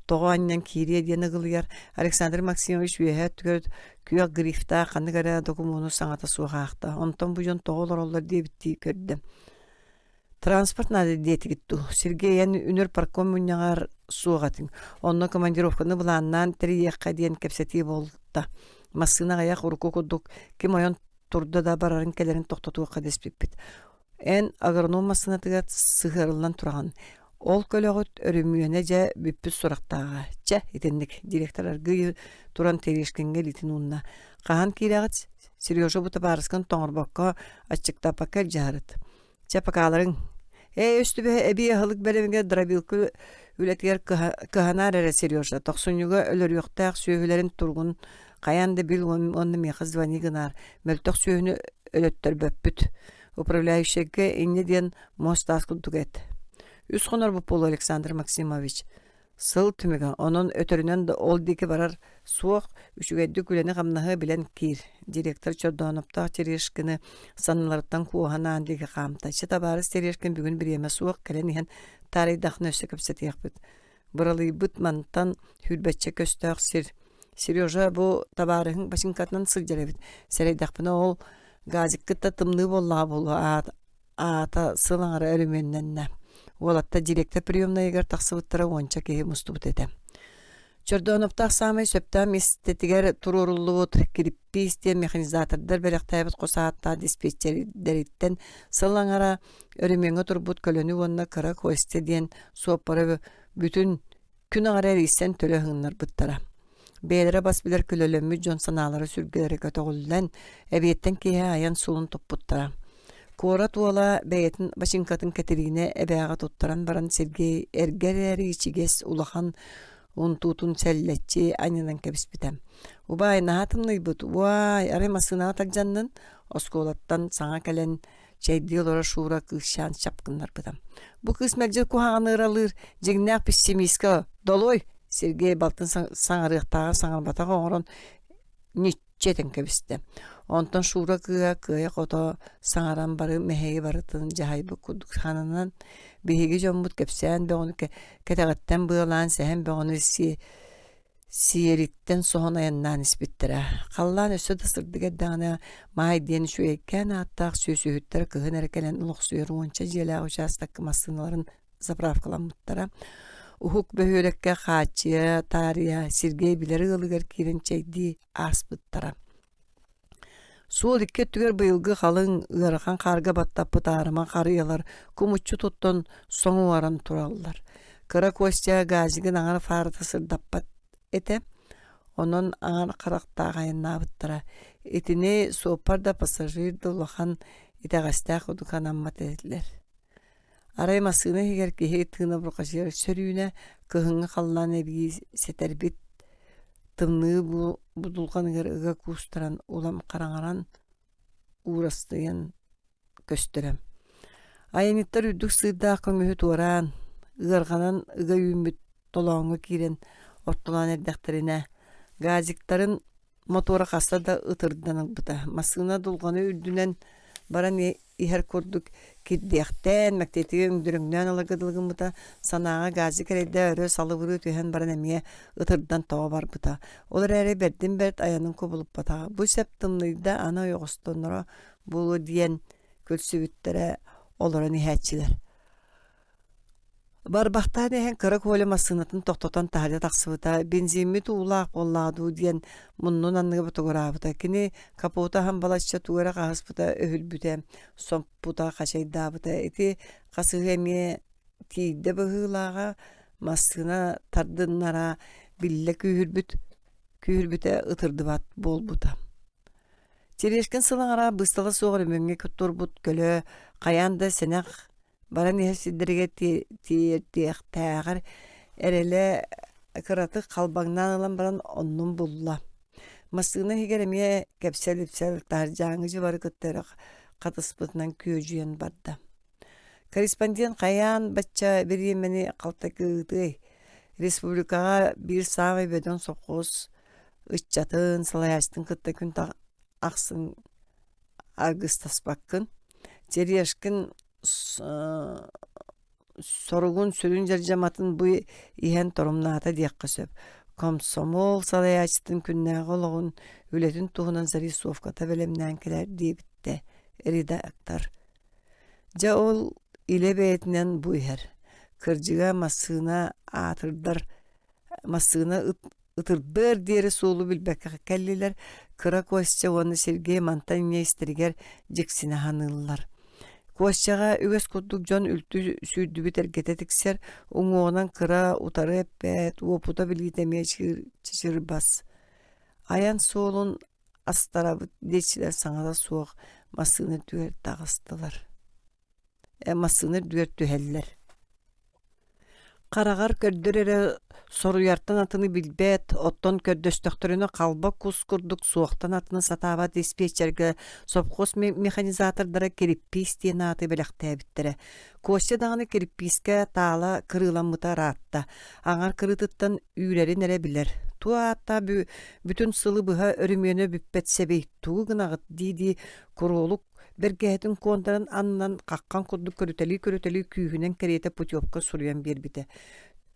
тоҕо аннан киирие диэн ыгылыяр Александр Максимович үөһэ түгөр күйөк грифта ханныгара докумуну саҥата суохаахта онтон буйон тоҕолор оллор диэбитти көрдө. Транспорт нады диэтигитту Сергейен үнөр парком муньяҥар суоҕатыҥ онно командировканы булааннаан терийиэххэ диэн кэпсэтии болта массыына аяк урукку курдук ким ойон турда да барарын келерин тохтотуакка деспиппит эн агроном массыынатыгар сыһырылан тураган ол көлөгөт өрүмүөнэ жа бүппүс сурактаага ча итинник директор аргы туран Терешкинге литин унна кахан кирагыт Сережа бута барыскан тоңорбокко ачыктапакка жарыт чапакаларың өстүбе эби ахылык беремге дробилку үлетигер кыханар эре Сережа токсунюга өлөрүөктаак сүйөлөрүн тургун каянды бил онны меха звони гынар мөлтөх сүйөнү өлөттөр бөппүт управляющийге инне диен мостаскутугет Үс хонор болу Александр Максимович. Сыл түмігі, onun өтөрүнөн ол дики барар суох үшүгэдди күлени хамнаһы билен кир. Директор Чордоновтах Терешкини саныларыттан куоханаан диги хамта. Чета барыс Терешкин бүгүн биреме суох келен иһен тарыйдахны өссө көпсетиякпыт. Быралый быт мантан хүлбәтче көстөөх сир. Сережа бу табарыһын башинкатынан сылжарабыт. Серейдахпына ол газик кытта тымны болла болу ата сылаңары өрүмөннәннә. Олатта директор приемная егер тахсыбыттара онча кеһи мустубут эте. Чордоновтах самый сөптам истетигер туруруллуут кириппистен механизатордар беректайбыт косаатта диспетчердериттен сылаңара өрүмөңө турбут көлөнү онна кыра косте диен суоппара бүтүн күн аңара рейстен төлө хыңнар быттара. Бейлere бас билер külölömmü John sanaları sürgüleri kötөгүллән эбиеттен кеһи аян сулун топпуттара. Кора туола бэйетін Башинкатын Катерине эбэға туттаран баран Сергей эргерери ичигес улахан унтутун сәлләтчи айнынан кәбіспітем. Убай наатымный бұд, уай, арай масына талжаннын, осколаттан саңа кәлен чәйді олара шура кышан шапкынлар бұдам. Бу кыз мәлжер кухағаны ыралыр, жегнәк пессимистка, долой, Сергей балтын саңарықтаға саңарбата қоңырын ничетен кәбісті. Онтан шура кыя қото саңаран бары мәхеге барытын жахайбы күдік ханынан бейге жомбут кәпсән бәғыны кәтәғаттан бұғылан сәхен бәғыны сиериттен соғын аяннан іспеттірі. Қаллан өсі дысырдыға дағына майден шуеккен аттақ сөсі үттірі кығын әрекелен ұлық сүйер онша желағы участақы масыналарын заправкалан мұттара. Ухук бөхөлекке қачы, тария, Сергей білері ғылығар керін чәйді аспыттара. Суол икке түгер бұйылғы қалың ұғарған қарға баттапы тарыма қарыялар, күмітші тұттын соңу аран тұралылар. Кыра костя газиген аңар фарыты сырдаппат еті, onun аңар қарақтағайын абыттара. Етіне соопарда пассажирді ұлақан етағастақ ұдықан аммат еділер. Арай масыына егер кеге тыына бұрқашыр сөрүйіне кығыңы қаллан әбігі сетәрбет тымны бұдылған егер ұға күстіран олам қараңаран ұрастыйын көстірім. Айаниттар үдік сыйда көңігі туаран, ұғарғанан ұға үйімбіт толауыңы керен ортылан әрдәқтеріне. Газиктарын мотора қаста да ұтырдан бұта. Масыына дұлғаны үрдінен баран ихер көрдік кеддияқтен мәктетіге үңдіріңнен алағыдылығын бұта. Санаға газик әрейді өрі салы бұры түйен баран әмие ұтырдан тауа бар бұта. Олар әрі бәрден бәрд аянын көбіліп бұта. Бұл сәптімлейді ана ойғыстоныра бұлы дейін көлсібіттері оларын ихәтчілер. Барбақтан әйін кыры көлі масынатын тоқтотан тағады тақсыбыта, бензинми туылақ болладу дейін мұннын анығы бұты көрабыта. Кені капота хамбалашча туғыра қағыс бұта өхіл бүті, сомп бұта қашайда бұта. Эти қасығы әме тейді бұғылаға масына тардыннара білі күйір бүті ұтырды бат бол бұта. Терешкен сылыңара бұстала соғыр мөңге күттір бұт көлі қаянда сенақ баран ехсидерге тиертеқ тәғір әрелі кыраты қалбаңнан алан баран оннын бұлла. Масығына хегереме кәпсәл-үпсәл тар жаңыжы бары күттері қатыспытынан күйөжүйен барды. Корреспондент қаян бачча беремені қалтакыды. Республикаға бір сағай бөден соқыз үтчатын салаяштың күтті күн ақсын арғыстаспаққын. Терешкін соргун сүрүн жаржаматын бұй иен торумнаата диаққа сөп. Комсомол салаячтын күннәғы олығын үлетін туғынан Зарисовката бәлемнән келер дейбітті редактор. Жа ол иле бәйтінен бұйхер. Кыржыға масына атырдар, масына ытырдар дері солу білбәкі кәлілер, кыра көсче оны Сергей Монтанья істергер жексіне ханылылар. Куасчаға үгес күрдік жон үлті сүйді бітер кететіксер, оңуғынан кыра утары әппәт, опута білгетемей чичір бас. Аян солын астарабыт дейшілер саңада суық масыны дүгер тағыстылар. Масыны дүгер түхәлілер. Қарағар көрдір әрі соруяртан атыны білбәт, оттон көрдөстөқтіріні қалба кус күрдік суықтан атыны сатаба диспетчерге сопқос механизатордары керіппис дейін аты біліқті әбіттірі. Көші дағыны керіпписке тала кырылан мұта ратта. Аңар кырытыттан үйлерін әрі білер. Туа атта бүтін сылы бұға өрімені бүппет себей туғынағыт дейді құролық бергәһетин контарын аннан қаққан күрдік көрітелі күйінен кереті путевка сұруян бербіті.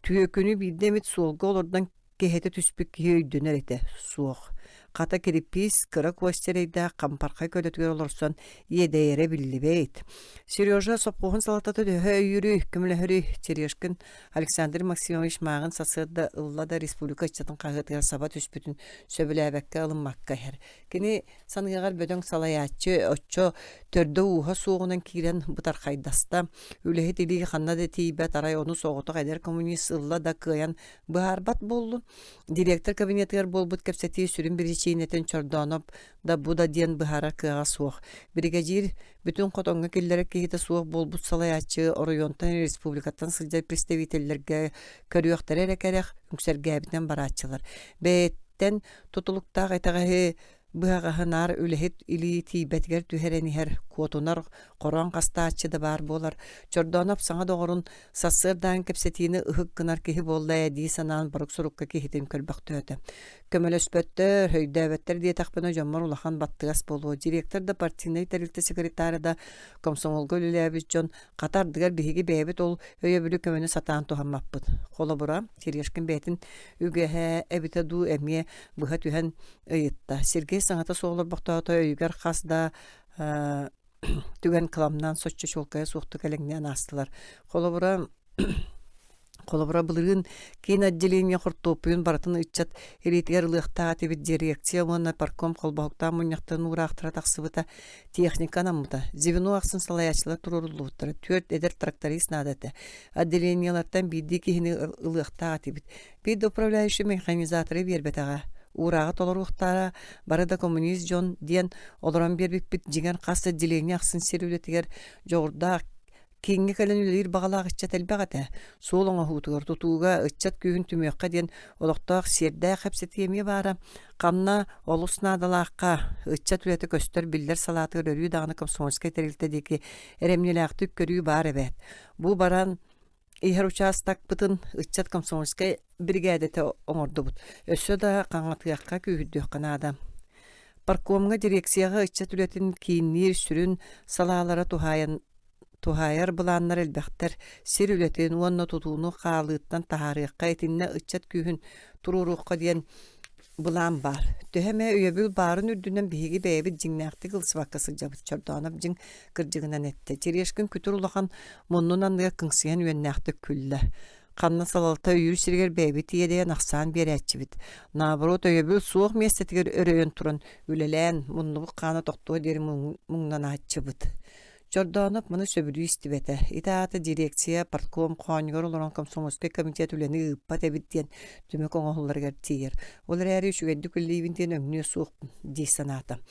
Түйекіні бидемет солғы олардан кехеті түспік кейдінер еті суық. Қата кереппис кыра көстерейді қампарқай көдетігер оларсан едейері білі бейт. Сережа сопқоғын салататы өйірі күмілі хүрі Терешкін Александр Максимович мағын сасырды ұллада республика чатын қағытығар саба түспітін сөбілі әбәкке алынмаққа әр. Кені санығығар бөдің салаятчы, отчо төрді уға соғынан кейрен бұтар қайдаста. Үліхі делігі қаннады тейбәт арай оны соғыты қайдар коммунист ұллада қиян бұғарбат болу. Директор кабинетігер болбыт кәпсәтей сүрін бірі Чинетен чордоноп да буда диен быхара кыга суох. Бригадир бүтүн котоңга киллere кихите суох болбут салаячы оройонтан республикаттан сылжай представительлерге көрүөхтер эрекерек үксергәбитен барачылар. Беттен тутулуктаа айтагы быагаханар үлехет или тибетгер түһеренихер куотунар корон кастаачы да бар болар. Чордоноп саңа доғырын сассырдан кепсетиini ыһык гынар киһи болла ди санаан барык сурукка киһитин көлбөктөөтө. Көмөлөспөттөр хөйдөбөттер диетахпына жоммор улахан баттыгас болуу. Директор да партийный тарихты секретары да комсомолго үлелебиз жон катардыгар биһиги бэбит ол өйөбүлү көмөнү сатаан тухаммаппыт. Холобура Терешкин бетин үгэһэ эбите ду эмие быха түһэн ыйытта. Сергей саңата соолор бактоото өйгөр хасда түген кыламнан соччу чолкая суухту кэлеңнен астылар. Холобура былырын кейін отделение хуртопуйун баратын ыччат эритигер ылыахтаа тибит дирекция мона парком колбоктан муньяктан ураахтара таксыбыта техника намыта. Зевину аксын салаячылар турурулуттар. 4 эдер тракторист надаты. Отделениялардан бидди кихини ылыахтаа тибит. Бид управляющий механизаторы бербетага. Урага толоруктара барыда коммунист жон диен олорон бербиппит жиген кас отделение аксын серүүлетигер жогурда Кинге кэлэн үлэр бағалақ ыччат әлбәғаты. Солыңа хутығыр тұтуға ыччат күйін түмеққа ден олықтақ серді қапсеті еме бары. Қамна олысынадалаққа ыччат үлеті көстер білдер салаты өрі дағаны комсомольскай тәрілтедегі әремнеләқтік көрі бар әбәт. Бұ баран ихер участак бұтын ыччат комсомольскай бригадеті оңырды бұд. Өссі да қаңатығаққа күйірдіқ қанады. Паркомға дирекцияға ыччат үлетін кейіннер сүрін салалара Тухайар буланнар элбәхтер сир үлетен уонна тутууну хаалыттан тахарыакка этинне ыччат күйүн туруруукка диен булан бар. Төһеме өйөбүл барын үрдүнөн биһиги бэбит жиңнäхти кылсыбакка сылжабыт чордоонап жиң кырдьыгынан этте. Терешкин күтүр улахан моннунан ныга кыңсыян үөннäхти күллэ. Канна салалта үйүр сиргер бэбит иеден аксаан берәччибит. Наоборот өйөбүл суох местетигер өрөйөн туран үлелен муннубу кана токтоо дери муңнан аччыбыт. Чордоонап мыны сөбүрүү истибете. Итааты дирекция, партком, қоңгор олорон комсомольский комитет үлени ыппат эбиттен түмөк оңолларгар тиер. Олар әрі үшігенді күллейбінден өңіне суық дей санаты.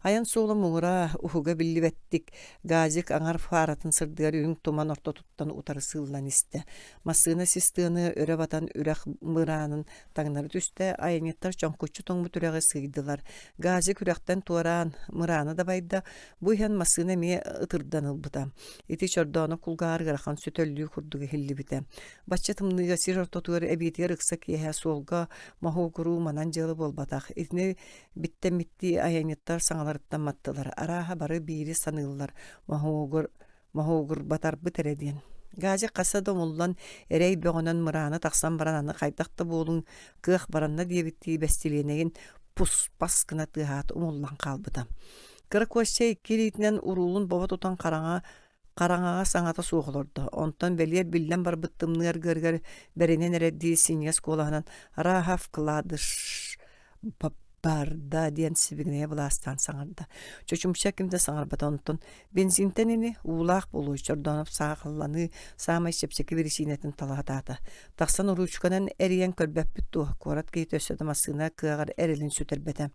Аян соолы муңура ухуга биллибеттик газик аңар фаратын сырдыгар үйің туман орто туттан утары сыллан исте. Масына систыны өрө батан үрәк мыранын таңнары түсте айнеттар чоңкучу тоңму түрәгы сыйдылар. Газик үрәктен туаран мыраны да байда буйхан масына ме ытырдан ылбыта. Ити чордоны кулгаар гарахан сүтөллүү курдуга хиллибите. Баччатымныга сир орто туар эбитер ыкса киэхэ солга махугуру манан жылы болбатах. Итне биттен митти айнеттар саңаларыттан маттылар. Араха бары бири саныллар. Махугур батар бытереден. Гази қаса домуллан эрей бөғынан мыраны тақсан барананы қайтақты болың кық баранна дебитти бәстеленеген пус басқына тыхат умуллан қалбыда. Кырыквашчай киритинен урулун боба тутан қараңаға саңата суғылырды. Онтан белер билден бар быттымнығар гыргар бәрінен әрәдді синьяс колағынан араха вкладыш барда диен сибигнее буластан саңарда. Чочумча кимде саңарбата онтон бензинтенини улақ болу чордонып сағылланы самай шепсеки вересинетін талатата. Тақсан уручканан әриен көрбәппіт туға корат кейт өседі масына кығар әрелін сүтербеті.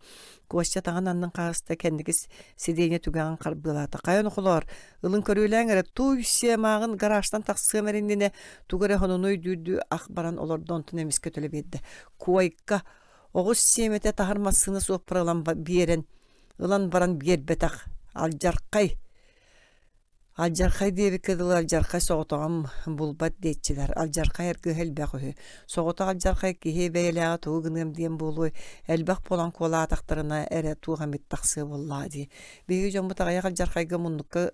Куашча таған анның қағыста кәндігіз сидейне түгіған қарбылата. Қайын ұқылар, ылын көріләң әрі туй семағын гаражтан тақсығы мәріндіне туғыры хонуной дүйді ақ баран оларды онтын емес көтілі беді. Куайка Оғыз семете тахармасыны соқпырылан берен, ылан баран бербетақ, Алжарқай деби кеділ алжарқай соғытағым бұлбат дейтчілер. Алжарқай әргі әлбәқ өй. Соғытақ алжарқай кейе бәйләға туғыным дем болуй. Әлбәқ болан кола атақтарына әрі туған бет тақсы болла дей. Бегі жон бұтақ аяқ алжарқайға мұндыққа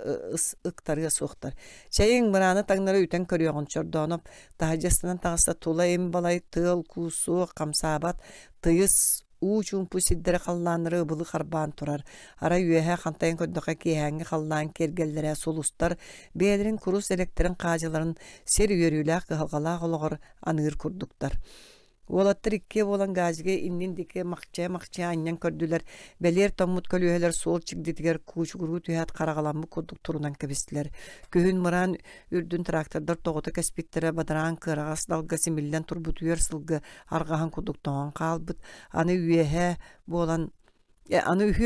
ұқтарға соқтар. Чайын мұраны таңнары үтен көріғын чордонып, тағажастынан тағыста тула ем балай тыл, кусу, қамсабат, тыйыз, Учун пусиддері қалланыры бұлы қарбан тұрар. Ара үйеға қантайын көндіға кейәңі қаллан кергелдері солустар, бәлерін құрус электрін қажыларын сер үйерілі қығалға олығыр анығыр күрдіктар. Уолаттар икке болан газге иннин дике махчая аннян көрдүлер. Белер томмут көлүһелер сол чигдитигер кучугуру түһәт карагаламмы курдук турунан кебистилер. Көһүн мыран үрдүн трактордар тогота кеспиктере бадаран кырагас далга симиллен турбутуер сылгы аргахан курдук тоңан калбыт. Аны үһүе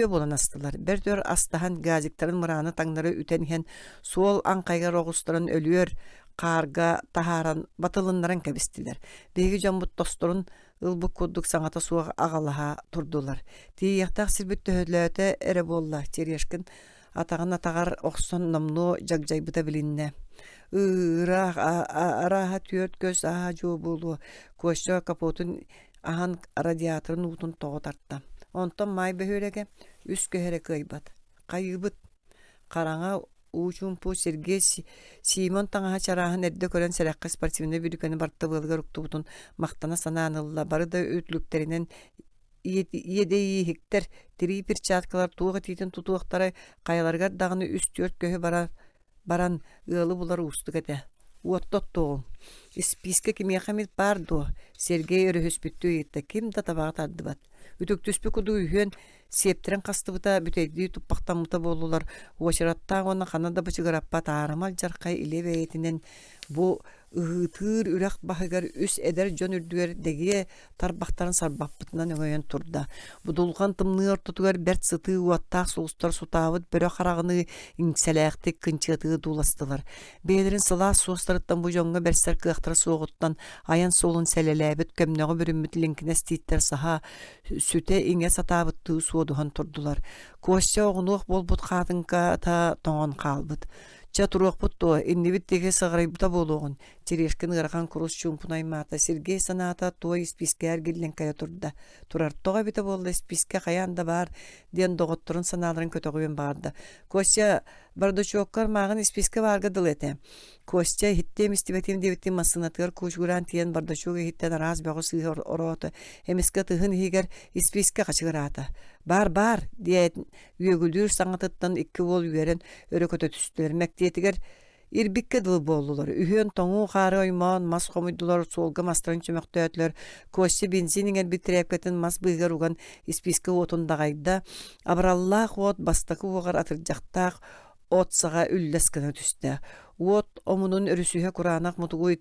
болан астылар. Бертөр астахан газиктарын мыраны таңнары үтенген сол анкайга рогустарын өлүөр карга тахаран батылыннарын кебистилер. Беги жамбут тосторун ылбык курдук саңата суга агалаха турдулар. Тияктак сирбит төһөлөтө эре болла. Терешкин атаган атагар оксон намну жагжайбыта билинне. Араха түөт көз жоо болу. Көшө капотун ахан радиаторын утун того тартта. Онтон май бөхөреге үс көһере кыйбат. Кайыбыт караңа Учумпу Сергей Симон таңаха чарахан эрде көрөн серакка спортивный бүрүкөнү барты былгар уктубутун мактана санаанылла бары да өтлүктеринен иедеи хиктер тири перчаткалар туга титин тутуактары каяларга дагыны үс-төрт көһө баран ылы булар устугете. Уоттоттоол. Списке кимия хамит бардо. Сергей өрөһөспүттүү итте ким да табага тардыбат. Үтүктүспү куду үйөн септерен кастыбыта бүтейди туппактамыта болулар. Уочараттаа гона ханада бычыгараппа таарымал жаркай илебеетинен бу ыытыр үрак бахыгар үс эдер жон үрдүгер деге тарбактарын сарбаппытынан өңөйөн турда. Будулган тымныыр тутугар берт сыты уаттаак сулустар сутаабыт бөрө карагыны иңселээктик кынчыты дуластылар. Бээлерин сыла суостарыттан бу жоңго берсер кыактар соогуттан аян солун селелебит көмнөгө бүрүмүт линкинес титтер саха сүте иңе сатаабытты суодухан турдулар. Косча огнук болбут катынка та тоңон калбыт. Чатурук путто иннибит теге сагырайбыта болгон. Терешкин ырган курус чумпунай мата Сергей саната той спискер гиллен кая турда. Турар тога бите болду списке каянда бар ден доготторун саналарын көтөгөн барды. Косча бардычоккар магын списке барга дылете. Косча хиттем истибетим дебитим масынатыр кучгуран тиен бардачога хиттен раз багы сыйыр ороты. Эмиске тыгын хигер списке качыгырата. Бар диет үйөгүлүр саңатыттан икки бол үйерен өрөкөтө түстүлөр. Мектиетигер ирбикке дыл болдулар. Үйөн тоңу хары оймон мас комуйдулар солга мастарын чөмөктөтлөр. Косча бензининген битрепкетін мас быйгар уган списке отундагайда абраллах от бастакы угар атыржактак от сага үллескene түстө. От омунун өрүсүһө куранак мутугу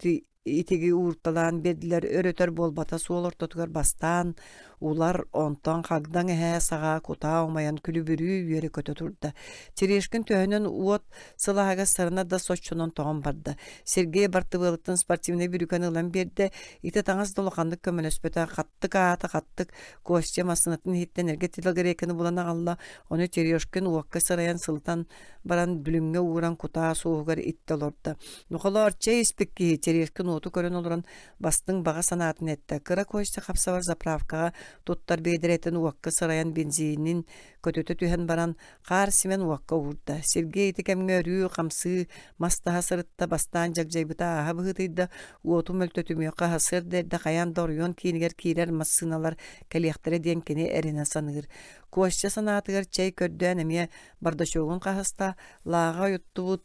итиги уурталан бедилер өрөтөр болбата суол ортотугар бастан улар онтон хагдан сага кута омаян күлүбүрүү үйөрү көтө турда. Терешкин төһөнөн уот сылаага сарына да соччунон тоон барды. Сергей Бартыбылыктын спортивный бүрүкөн ылан берде ите таңас долукандык көмөлөспөтө каттык косче масынатын хиттен эргетилгерекени булана алла оны Терешкин уакка сараян сылтан баран бүлүңгө ууран кута суугар иттелорда. Нухалар чейспекки Терешкин оту көрөн олорон бастың бага санаатын этте. Кыра косче капсабар заправкага туттар бедеретен уакка сараян бензинин көтөтө түһен баран кар симен уакка уурда. Сергей текемгөрүү камсы мастаха сырытта бастан жагжайбыта ахабыгытыйда уоту мөлтөтүмөкка хасыр дерде каян дорюон кийинигер кийрер массыналар калияктере денкени эрина саныгыр. Косче санаатыгар чей көрдөн эме бардашогун кахаста лага юттубут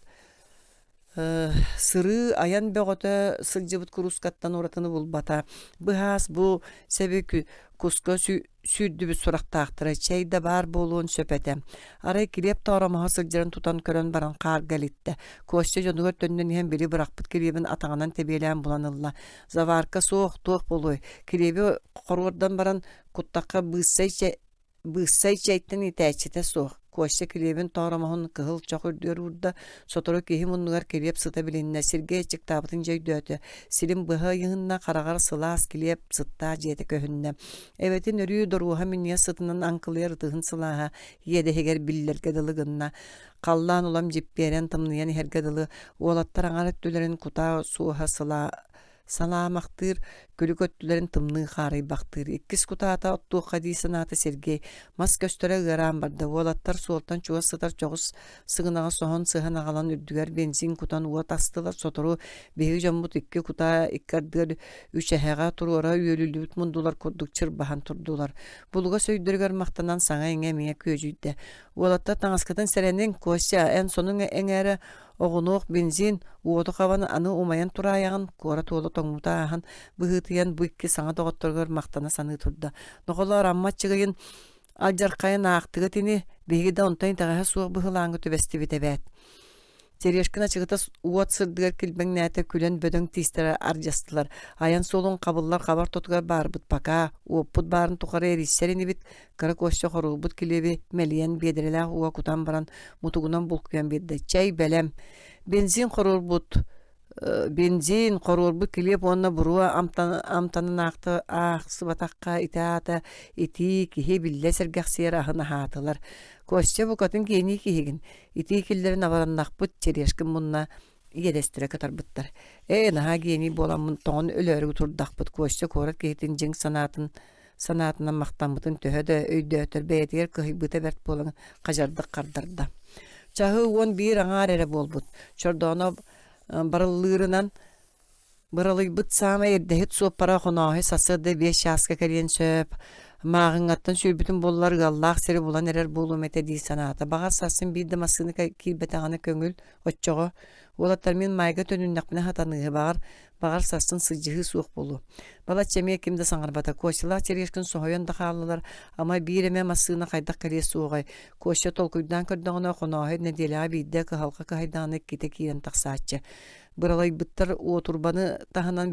сыры аян бөгөтө сылжыбыт курускаттан уратыны булбата. Быхас бу себеки куска сүйдүбүт сурактаактыра чейда бар болуун сөпете. Арай киреп тооромаха сылжырын тутан көрөн баран кар галитте. Косче жонугөр төндөн иһен бири быракпыт киребин атаңанан тебелен буланылла. Заварка соох туох болуй. Киреби коргордан баран куттакка быссай чейттен итээчите соох. Косче киребин тооромаһын кыһыл чохурдур урда сотору киһи муннугар киреп сыта билинне Сергей чиктабытын жөйдөтө. Силим быһа йыһынна карагар сылаас килеп сытта жете көһүнне. Эбетин өрүү доруха минне сытынан анкылыр тыһын сылааха едехегер биллерге дылыгынна. Каллаан улам жипперен тымныян хергедылы уолаттар аңарыт түлерин кута суha саламактыр көлүкөттүлерин тымны харый бактыр. Иккис кутаата оттуу хадисаната Сергей мас көстөрө гыран барды. Уолаттар суолтан чуга сытар чогус сыгынага сохон сыхан агалан үрдүгер бензин кутан уот астылар сотору беги жоммут икки кута иккардыр үчэхэга туруора үйөлүлүбүт мундулар курдук чырбахан турдулар. Булга сөйдөргөр мактанан саңа эңе мие көжүйдө. Уолаттар таңаскатын серенин косча эн сонун эңере огунук бензин уоту хабан аны умаян тураяган кора толу тоңмутаахан быһыты тыян бу икки саңа доҕотторгор мактана саны турда. Нохолор аммаччыгайын алжаркайын аактыга тини биһиги да онтайн тагаһа суох быһылааңы төбестибитебэт. Терешкин ачыгыта уот сырдыгар килбең нәтэ күлен бөдөң тистера аржастылар. Аян солун кабыллар хабар тотугар барбыт пака, уоппут барын тухары эрисерини бит, кара кошча хорубут килеби мелиен бедерелах уа кутан баран мутугунан булкуян бедде. Чай белем, бензин хорурбут килеп онна буруа амтанын ақты сыбатаққа итаата ити кихи билле сергақсиер ахына хаатылар. Кошча букатын кени кихигин. Ити киллерин абараннақпыт черешкин мунна иедестіре катарбыттар. Наха кени боламын тоғын өлөрі турдақпыт. Кошча корат кейтин жың санатынан мақтанбытын төһөдө өйдө өтөр бәйтігер кыхибыта бәрт болың қажардық қардарда. Чағы он бир аңар әрі болбыт. Чордоно барыллырынан быралыйбыт сама эрдехит суоп пара хонааһы сасырды 5 часка кэлиэн сөп маагыңаттан сүйбүтүн боллар галлаах сери булан эрер булум эте дии санаата. Багар сасын биирде масыны киирбетаҕаны көҥүл оччоҕо. Уолаттар мен майга төнүннакпына хатаныгы багар сасын сыжыгы суох болу. Бала чемие кимде саңарбата кочылар черешкин соһойон да хааллар, ама бииреме масыына хайдак калие суогай. Коча толкуйдан көрдөңөнө хонооһы неделяга биирде кыһалка кыһайдааны ките киирен таксааччы. Быралайбыттар уотурбаны таһанан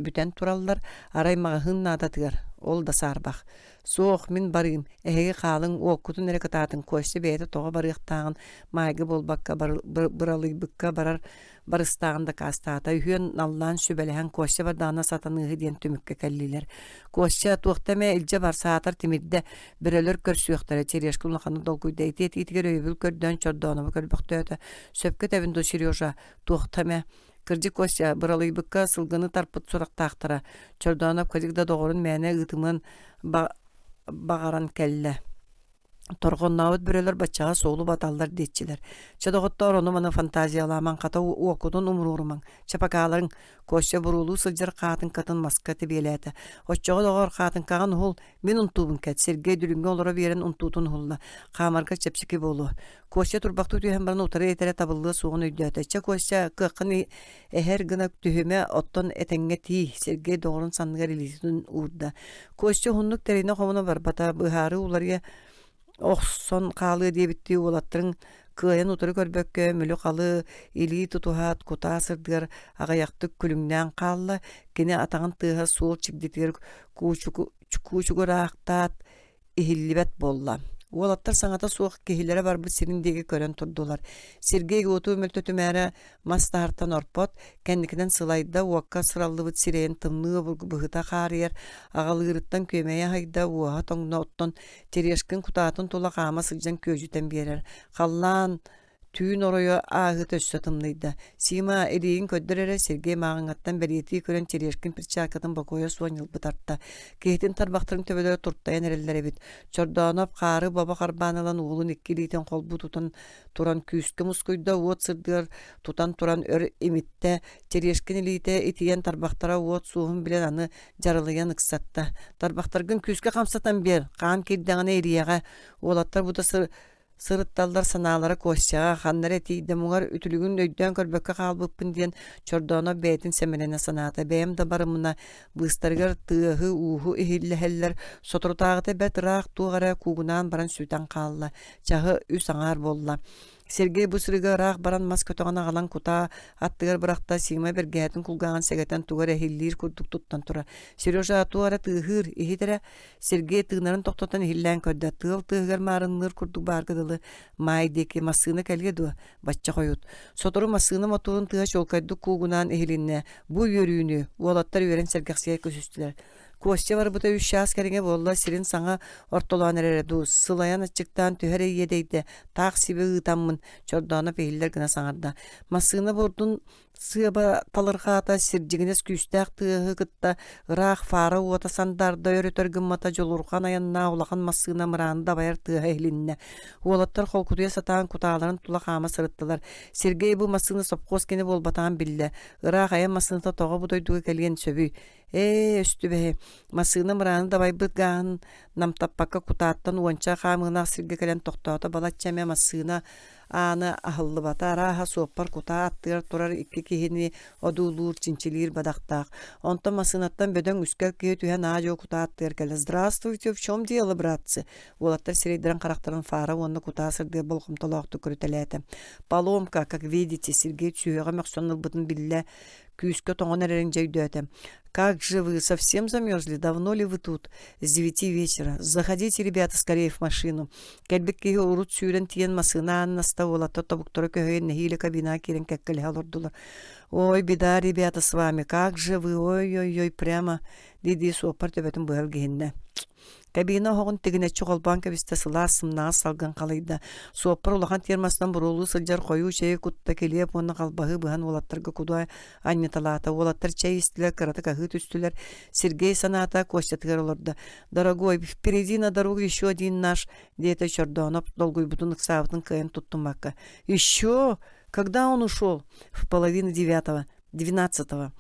бүтен тураллар, арай маҕаһын наадатыгар. Ол да саарбах. Суох мин барыым, эһеги хаалың уоккутун эре кытаатын кочта бэйэте тоҕо барыахтааҕын маайга болбакка быралыйбыкка барыстааҕын да каастаата үһүөн наллаан сүбэлэһэн кочта бардаана сатаныыһы диэн түмүккэ кэллилэр. Кочта туохтаме илдьэ барсаатар тимирде бирөлөр көрсүөхтара черешки улаханы долгуйда итигер өйбүл көрдөөн чордоонобу көрбөхтөөтө сөпкө тебин до Сережа туохтаме кырдьы кочта быралыйбыкка сылгыны тарпыт сурактаахтара чордоонап кырдьыгда доҕорун мээнэ ытымын бағаран кэллэ. Торгоннаабыт бүрөлөр баччаға соолу баталлар детчилер. Чадоғыттар оны маны фантазияламан қата уокудун умруруман. Чапакаларын кошча бурулу сылжыр қатын катын маска тебелеті. Оччоғы доғыр қатын қаған хул мен унтуубун кәт. Сергей дүлінгі олара берен унтуутун хулна. Қамарга чепсики болу. Кошча турбақты түйен баран утары етере табылы суғын өйдөті. Ча кошча кықын эхер гына түйіме оттон этенге tii. Сергей доғырын санныгар илисінің урда. Кошча хуннук терейне қомына бар. Бата бұхары уларга Охсон калы дебитти улаттырын кыйын утыры көрбөккө мүлі калы или тутуһаат кута сырдыгар агаяктык күлүңнән калла кене атагын тыга суул чигдитер кучугураактаат ихиллибет болла. Уолаттар саңата суох кихилere бар бу сириндеги көрөн турдулар. Сергей оту мөлтөтүмәрә мастартан орпот кендикиден сылайда уакка сыраллыбыт сирен тымны быгыта харыер агалырыттан көмәя хайда уа тоңна оттон терешкин кутатын тула кама сылжан көжүтен берер. Халлан түйін оройо ағы төссө тымныйда. Сима элейин көддөрөрө Сергей мағыңаттан бәриети көрөн черешкин пирчакатын бакойо суан йылбытарта. Кейтин тарбақтырын төбөлөрө турттайын эреллер бит. Чордоонап қары баба қарбанылан уғылын иккилейтен қолбу тутан туран күйіскі мұскүйда уот сырдыр тутан туран өр имитте черешкин илейте итиен тарбақтара уот суғын билен аны жарылыян ыксатта. Тарбақтаргын күйіскі қамсатан бер, қаан келдіңіне эрияға олаттар бұда сырытталдар санаалары кошчаға ханнар этийді мұңар үтілігін өйден көрбөкке қалбыппын диен чордоона бәйтін сәмелене санаата. Бәйім да барымына бұстаргар тыығы уғы ихилләхеллер сотыртағыты бәт рақ туғара кугунан баран сүйтан қалла. Чағы үс аңар болла. Сергей бусырыга рах баран мас көтөҕөн агалан кута аттыгар быракта сима бергәтин кулгаган сегетен тугар эхиллир курдук туттан тура. Сережа туара тыгыр ихитере Сергей тыгнарын токтотан хиллән көддө тыл тыгыр марынныр курдук баргыдылы майдеки масыны калгеду бачча коют. Сотору масыны моторун тыга чолкайдык кугунан эхилинне бу йөрүүнү уолаттар үйрен сергексия көсүстүлөр. Костя бар бұта үш шас кәріңе болла сирин саңа ортолуан әрәді. Сылаян ачықтан түйәрі едейді. Тақ сибі ұтамын чорданы пейілдер гына саңарда. Масыны бордың сыба талырғата сирджігінес күстәк тығы кытта рақ фары ота сандарда өрітер гыммата жолурған аянна улақан масыны мұрағында байыр тыға елінне. Уолаттар қолкутуя сатаған куталарын тула қама сырыттылар. Сергей бұл масыны сопқос кені бол батаған білді. Рақ аян масыныта тоға бұдойдуға келген сөбі. Өсті бәе. Масыны мұрағын да байбыт ғағын намтаппаққа кутаттан уанча қамығына сирге кәлен тоқтауыта балатчаме масыны аны ахылlı bata raha sopar kuta attır turar iki kihini odulur чинчилир badaqtaq. Онта масынаттан бөдөн үскәл кие түйен ажо kuta attır келе. Здравствуйте, в чем дело, братцы? Олаттар сирейдерен қарақтарын фара, онны kuta сырды болқымталақты көрітелеті. Поломка, как видите, Сергей түйеға мәқсоныл бұтын білі күйіске тоңын әрерін жайдуэті. Как же вы, совсем замерзли? Давно ли вы тут? С 9 вечера. Заходите, ребята, скорее в машину. Кәлбекке урут сүйрен тиен масына аннаста олатта табуктора көйен нехиле кабина кирен кәккәлі алырдылар. Ой, беда, ребята, с вами. Как же вы? Ой-ой-ой, прямо. Диди сопар төбетін бұғал гейінне. Кабина хоғын тегіне чоғалбан кәбісті сыла сымнаға салған қалайда. Суаппар олақан термасынан бұрулу сылжар қою чайы күтті келеп, оны қалбағы бұған олаттарға күдуай аннеталата. Олаттар чай істілер, қараты қағыт үстілер. Сергей саната костятығыр оларды. Дорогой, впереди на дорогу еще один наш, дейті Чордонов, долгой бұтын ықсабытын кайын тұттымаққа. Еще? Когда он ушел? В половину 12-го.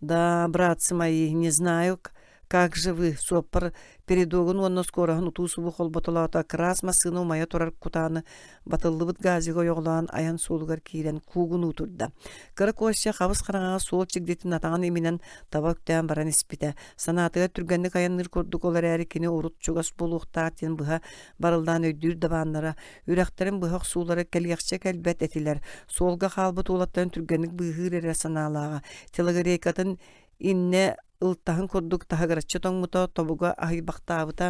Да, братцы мои, не знаю, как же вы, соппар, передогын онна скорағын ұтусу бұқол батылата крас масыны умая тұрар кутаны батылы бұт газиға оғылан аян солығар кейрен куғын ұтырда. Кыры көшсе қабыз қараға сол чекдетін атаған емінен таба күттен баран іспіті. Санатыға түргенлік аянныр көрдік олар әрекені ұрут чуғас болуқта аттен бұға барылдан өйдір дабанлары. Үрәқтерін бұғақ сулары кәлгекші кәлбәт әтілер. Солға қалбыт олаттан түргенлік бұғыр әрі саналаға. Телегрекатын инне ылтахын көрдік тағырачы тоңмыта тобуға ахибақтабыта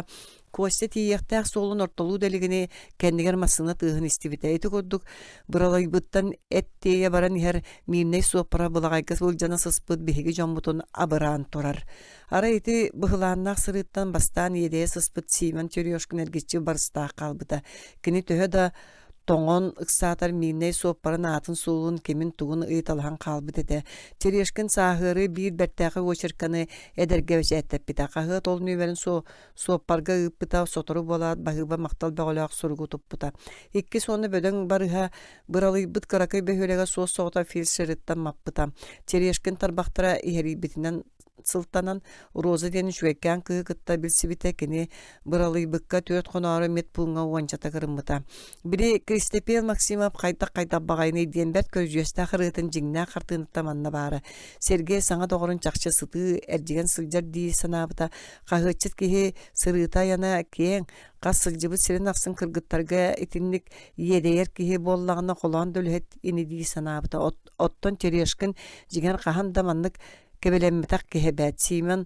көсте тиектәк солын ортолу дәлігіне кәндігер масына тығын істебіті. Әйті көрдік бұралай бұттан әттеге баран ер меймней суаппара бұлағайқыз бұл жана сыспыт бігігі жомбутын абыран тұрар. Ара әйті бұғыланнақ сырыттан бастан едея сыспыт симен түріошкін әргетші барыстақ қалбыта. Кені төхі да тоңон ыксатар меймней суаппарын атын суылын кемін туғын ыйталған қалбыт еді. Терешкін сағыры бір бәрттәқі өшіркіні әдергәвіш әттәппіті. Қағы толын өверін суаппарға ұппыта сотыры болад, бағыба мақтал бағылақ сұрғы тұппыта. Икки соны бөдің барыға бұралы бұт қарақай бөхөлеға соғыта фельдшеріттен маппыта. Терешкін тарбақтыра иғери бітінен сылтанан роза дені шуеккан кыгытта билсибите кини быралы быкка төт қонары мет пулңа уанчата кырыммыта. Бири Кристопел Максимов қайта бағайны ден бәт көзжөсті қырғытын жingна қартыныпта манна бары. Сергей саңа тоғырын чақшы сыты әрдеген сылжар дей санабыта. Қағытчыт кеге сырыта яна кең қас сылжыбыт сирен ақсын кыргыттарға итинлік едейер кеге боллағына қолан дөлхет ини дей санабыта. Оттон терешкін жиген қахан даманлық кебелемметақ кехебәт симен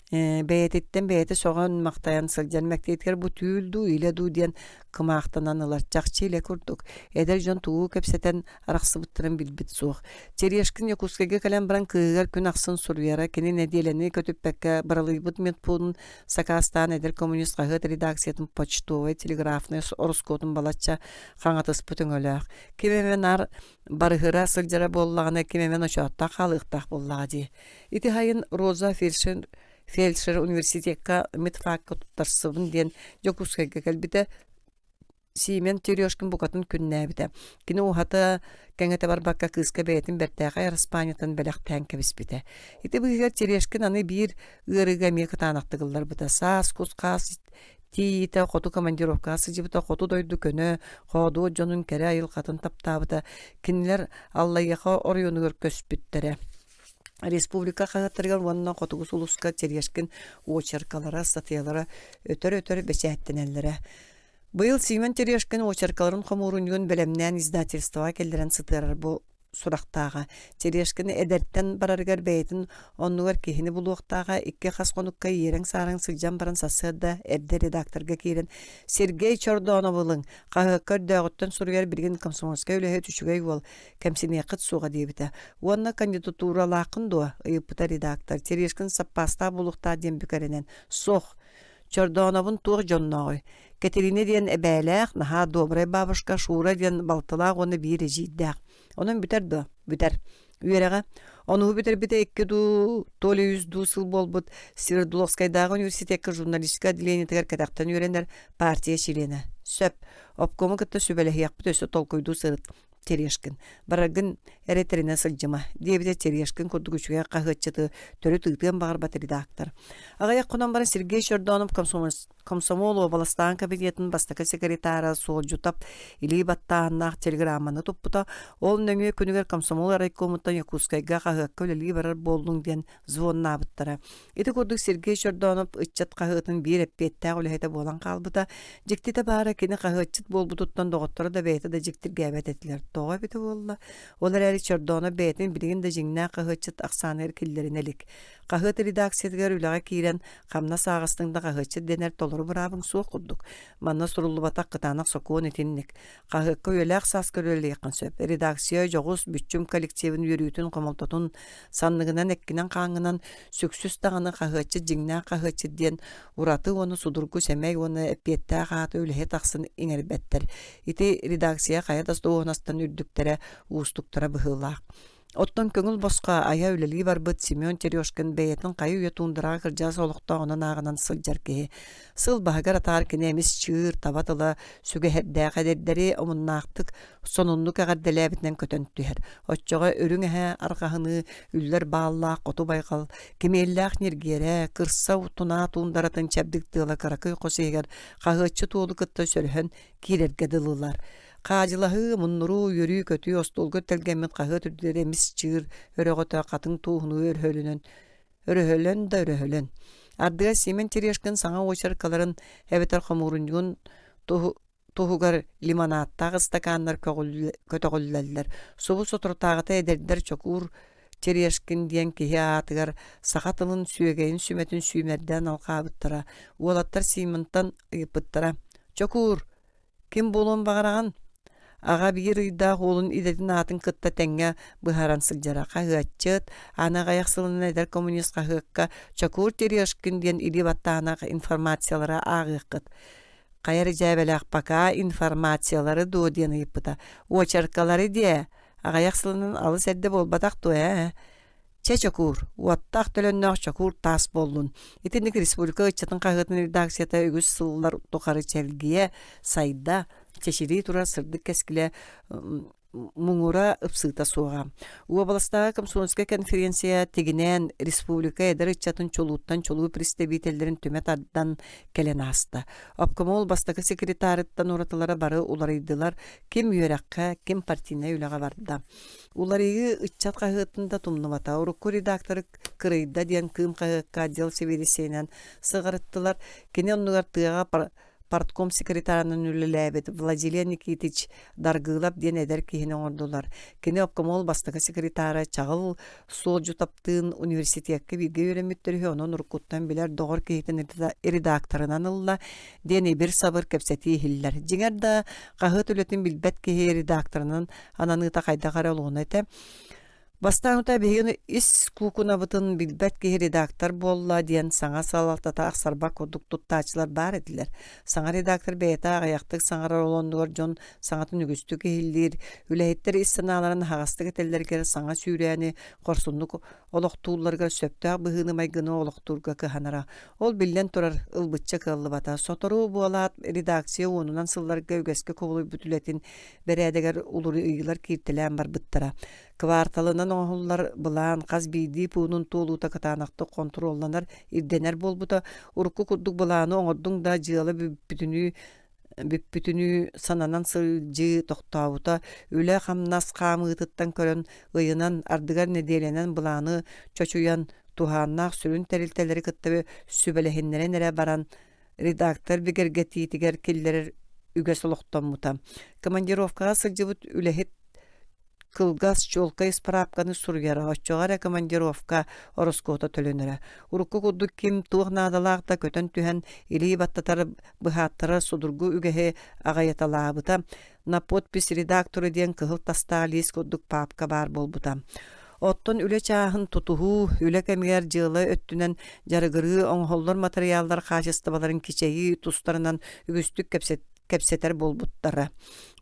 бәйететтен бәйеті соған мақтаян сылжан мәктейткер бұ түйілду үйледу ден кымақтанан ылар жақчы иле күрдік. Әдер жон туғы көпсетен арақсы бұттырын білбіт соқ. Терешкін Якутскеге кәлем біран кығығар күн ақсын сұрвера кені неделені көтіппәкке баралыйбыт метпудын Сакастан әдер коммунист қағыт редакциятын почтовай телеграфны орыскотын балатча қаңатыс бұтын өліғ. Кемемен ар барығыра сылжара боллағына кемемен очуатта қалықтақ боллаға де. Ити хайын Роза Фельдшер университетка медфакка туттарсыбын ден Якутскеге кәлбіті Симен Терешкин букатын күннә бите. Кини ухата кәңәтә бар бакка кыска бәйтин бәртәгә Испаниятан бәләк тәнкә бите. Ите бигә Терешкин аны бир ырыга мекатанактыгылар бите. Сас кускас тиите хоту командировкасы жибита хоту дойду көне ходу жонун кере айыл катын таптабыта. Кинилер Аллайга орыйону көркөспүттәре. Республика қағаттырған онына қотығыз ұлысқа Терешкин очеркалара, статьялара өтөр бәсәттенелері. Бұл Симен Терешкин очеркаларын қомурын бәлемнен издательствоға келдерін сытырар бұл сурақтаға. Терешкин әдәрттен барарғар бәйтін онуғар кейіні бұлуқтаға ikki қас қоныққа ерің сарың сылжан баран сасыда әрді редакторға кейрін Сергей Чордоновылың қағыққар дәғыттен сұрғар бірген комсомольска өлігі түшігай ол кәмсіне қыт суға дейбіті. Онына кандидатура лақын дуа ұйыпыта редактор. Терешкин саппаста бұлуқта дембікарінен соқ Чордоновын туғы жоннағой. Катерина ден әбәләқ, наға добрай бабышка шура ден балтылақ оны бейрі жейдәқ. Onun büter. Üyereğe. Onu büter ekki du, toli 100 sıl bolbut. Sverdlovskaydağı üniversitetki jurnalistika dileni teger kadaqtan öğrenler partiya şilene. Söp. Opkomu kıtta sübelehi yakbıt ösü tolkuydu sırıt. Teрешкин. Барагын эретерине сылжыма. Дебите Терешкин курдугучуга кагытчыты, төрү тыгтыган багыр бат редактор. Агая кунан барын Сергей Чордонов Комсомол областан кабинетін бастықы секретары Солжутап или баттааннақ телеграмманы туппута, ол нөңе күнігер комсомол райкомуттан Якутскайга қағыққа өлі барар болдың ден звонна абыттара. Ити көрдік Сергей Шордонов ытчат қағытын бір әппеттәғ өліхеті болан қалбыта, жектеті бары кені қағытчыт болбутуттан доғыттары да бәйті да жектір гәбәт етілер. Тоға біті болла. Олар әрі Шордонов бәйтін білген да жеңна қағытчыт ақсаны әркелдерін әлік. Қағыт редакциятығар үліға кейрен қамна сағыстыңда қағытчыт денер толыры бұрабың суық құддық. Манна сұрулы батақ қытанақ сокуын етіннік. Қағыққа өләқ сас көрелі еқін сөп. Редакция жоғыз бүтчім коллективін өрүйтін қомылтотын саннығынан әккінен қаңынан сөксіз тағаны қағытчыт жеңна қағытчыт ден ураты оны судыргу сәмәй оны әппетті қағаты өліге тақсын еңербәттер. Ити редакция қаядасты оғынастан үрдіктері уыстықтыра бұғылақ. Оттон көңіл босқа ая өлелі бар бұд Семен Терешкин бәйетін қайы үйе туындыра қыржас олықта онын ағынан сыл жаркеге. Сыл бағығар атар кенеміз чыр, табатылы, сүге әдді қадердері омыннақтық сонынлық ағадділі әбітінен көтін түйер. Отчоға өрің әе арқағыны үллер бағаллақ, қоту байқал, кемелләқ нергері, кырса ұтына туындаратын чәбдіктілі қарақы қосегер, қағытшы туылы күтті сөрхін керерге дылылар. Қажылағы мұнныру өрі көті остолғы тәлгәмет қағы түрдері міс чыр, өріғыта қатын туғыны өріхөлін да өріхөлін. Ардыға Семен Терешкин саңа очаркаларын әбетар қомурынығын туғығар лимонаттағы стакандар көтіғылләлілер. Собы сотыртағыта әдердер чокур Терешкин диен кеге атығар сақатылын сүйегейін сүметін сүймерден алқа абыттыра. Олаттар Сементан ұйыпыттыра. Чокур, кем болуын бағараған? Аға бір үйда қолын идетін атын қытта тәңге бұхаран сылжарақа ғатчыт, ана ғаяқсылын әдер коммунист қағыққа Чокур Терешкин ден или баттағанақ информациялары ағыққыт. Қайыр жәбәләқ бақа информациялары до ден ұйыппыта. Очаркалары де ағаяқсылының алыс әдді болбатақ той, Чокур, уаттақ төлөннақ Чокур тас болдun. Итинник республика ұтчатын қағытын редакцията үгіз сылылар тұқары чәлгие сайда чешiri тура сырдык кескіле мұңыра ұпсыта соға. Областағы Комсомольская конференция тегінен республика әдір үтчатын чолуыттан чолуы представителерін төмет аддан кәлен асты. Обкомол бастықы секретарыттан оратылары бары оларыйдылар кем үйераққа, кем партийна үліға барды. Оларыйы үтчат қағытында тұмнымата, орыққы редакторы кырыйда ден кым қағыққа дел севересенен сығырыттылар. Кене онығар тыға партком секретарының үліләбет Владимир Никитич даргылап ден әдер кейіне ордылар. Кене обкомол бастығы секретары чағыл сол жұтаптың университетке бірге өреметтері оның ұрқуттан білер доғыр кейтін редакторынан ұлла дені бір сабыр кәпсәті хиллер. Жеңерді қағыт өлетін білбәт кейі редакторының ананыта қайда қаралуын әті. Бастаңыта бейін ис кукуна бұтын білбәт кейі редактор болла ден саңа салақтата ақсарба koduk туттачылар бар еділер. Саңа редактор бәйті ағаяқтық саңар олондығыр жон саңатын үгісті кейілдер, үләйттер иссаналарын хағастық етелдергер саңа сүйрәні қорсынлық олықтуыларға сөпті бұғыны майгыны олықтуырға көханара. Ол білден тұрар ұлбытчы қылы бата. Сотору болат редакция онынан сылларға үгеске көбілі бүтілетін бәрәдегер ұлыры үйгілер кейттілән бар бұттыра. Кварталынан оғылар бұлан қаз бейді пуынын толуыта катанақты контролланар ирденер болбыта ұрыққы күрдік бұланы оңырдың да жылы бүппүтіні сананан сылжы тоқтауыта өлі қамнас қамығытыттан көрін ұйынан ардығар неделенен бұланы чочуян туханнақ сүрін тәрілтелері кіттібі сүбәліхіннерен әрі баран редактор бігергететігер келдерер үге солықтан мұта. Командировкаға сылжыбыт үләхет кылгас чолка испрапканы сургера, оччоғара командировка ороскота төлөнөрө. Урукку куддук ким туғнадалақта көтөн түһен или баттатары бұхаттары судургу үгеhe ағаяталабыта. На подпись редакторы ден кығыл тасталис куддук папка бар болбута. Оттон үле чағын тутуһу, үле кемигер жылы өттүнен жарыгыры оңғоллар материалдар қашыстыбаларын кичеyi тустарынан үгістік кәпсетер болбуттары.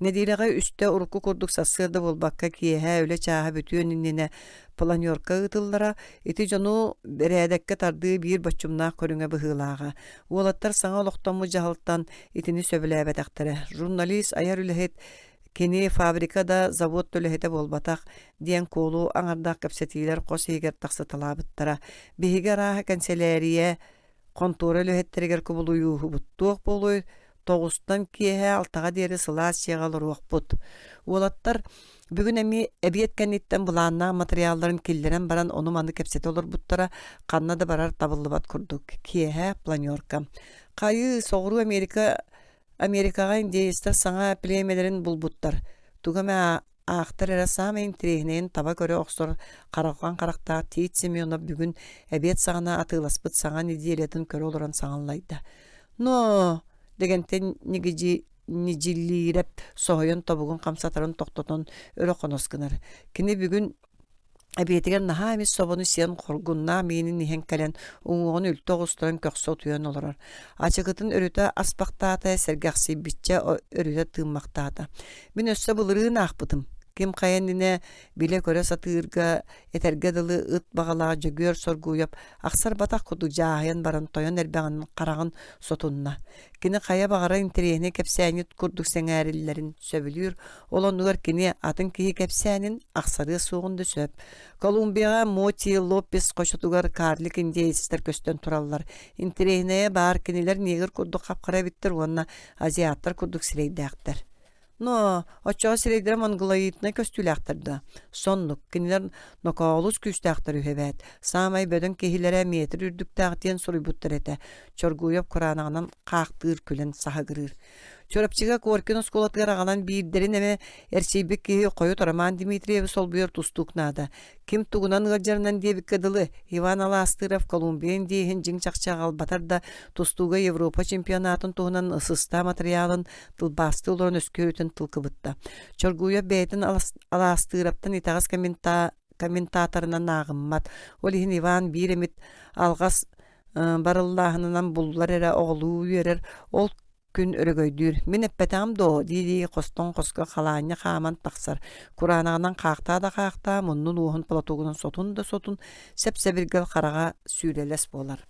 Недилеға үсті ұрқы көрдік сасырды болбаққа киеһә үле чаға бүтүөнініне планерка ытыллара, ити жону бәрәдәкке тарды бір бачумна көріңе бұғылаға. Олаттар саңа олықтамы жағылттан итini сөбіләбәтәқтірі. Журналист аяр үліхет кені фабрикада завод төліхеті болбатақ, диен колу аңардақ кәпсетилер қос егер тақсы талабыттара. Бігер аға канцелярия конторы лөһеттеригер кубулуйу хубуттуох болуй, тоғустан киэһэ алтаға диэри сылаас сиэҕал оруохпут. Уолаттар бүгүн эми эбиет кэнниттен булааннаах материалларын киллерен баран ону маны кепсете олорбуттара канна да барар табыллыбат курдук. Киэһэ планерка. Кайы соҕуру Америкаға индейстер саңа племелерин булбуттар. Тугаме аахтар эре самайын тирехинен таба көрө оксор каракан каракта Тит Семенов бүгүн эбиет саңана атыласпыт саңа неделетін көрө олоран саңанлайда. Но дегентен нижиллиреп соһойон тобугун камсатарын токтотон өрө коноскынар. Кини бүгүн эбиетигер наха эмес собону сиен коргунна менин нихен кэлен уңуон үлтө огустуран көксө туйан олорор. Ачыгытын өрүтө аспактаата сергакси битче өрүтө тыыммактаата. Мен өссө былырыын ахпытым. Ким каяннине биле көрө сатыырга этерге дылы ыт багалаа жөгөр соргуяп аксар батак куду жааyan баран тоян эрбеган карагын сотунна. Кини кая багара интерьене кепсәнит курдук сеңәрилләрин сөбүлүр. Олонугар кини атын кии кепсәнин аксары сугунда сөп. Колумбияга Моти Лопес кошотугар карлик индейстер көстөн тураллар. Интерьене бар кинилер негер курдук капкара биттер уонна азиаттар курдук сирейдәктер. Но, очоға сирейдер монголоидна көстүләқтірді. Сонлық, кенелер нокаолус күстәқтір үхебәт. Самай бөдін кехилері метр үрдіктәқтен сұрыйбуттыр әті. Чоргуяп құранағынан қақтыр күлін сағығырыр. Чорапчыга Коркин осколатыгар агалан биирдерин эме эрчейбек кеһи койут Роман Дмитриев солбуер тустукнада. Ким тугунан ыржарынан дебикке дылы Иван Аластыров Колумбиян дейхин жиң чакчагал батарда тустуга Европа чемпионатын тугунан ысыста материалын тылбасты олорун өскөрүтүн тылкыбытта. Чоргуя бейтин Аластыровтан итагас комментаторына нагыммат. Олихин Иван биремит алгас барыллахынан буллар эре оголуу үйерер ол күн өрөгөйдүр. Мен эппетам до диди костон коска халаanya хаман таксар. Куранагынан какта да какта, муннун уһун платогунун сотун да сотун сепсебиргел карага сүрелес болар.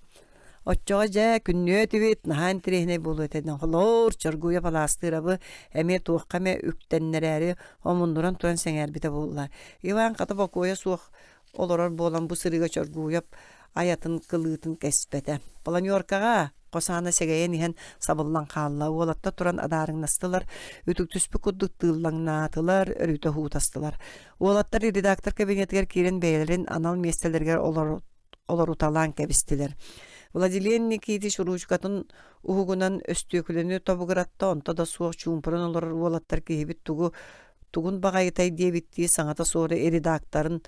Отчога жа күннө тибит нахан тирехне болуп этеден холор чоргуя паластырабы эме туаккаме үктеннери омундуран туан сеңер бите боллар. Иван катып коя суох олорор болан бу сырыга чоргуяп аятын кылытын кеспете. Планеркага Косана сегейен иһен сабыллан қалла уолатта туран адарыңнастылар, үтүк түспү куддук тыыллаңнаатылар, өрүтө хуутастылар. Уолаттар редактор кабинетигер кирен бейлерин анал местелерге олоруталан кебистилер. Владилен Никитич Ручкатын угугунан өстөкүлөнү тобугратта онто да суох чумпурун олор уолаттар кихибит тугун багайтай дебитти саңата сооры редакторын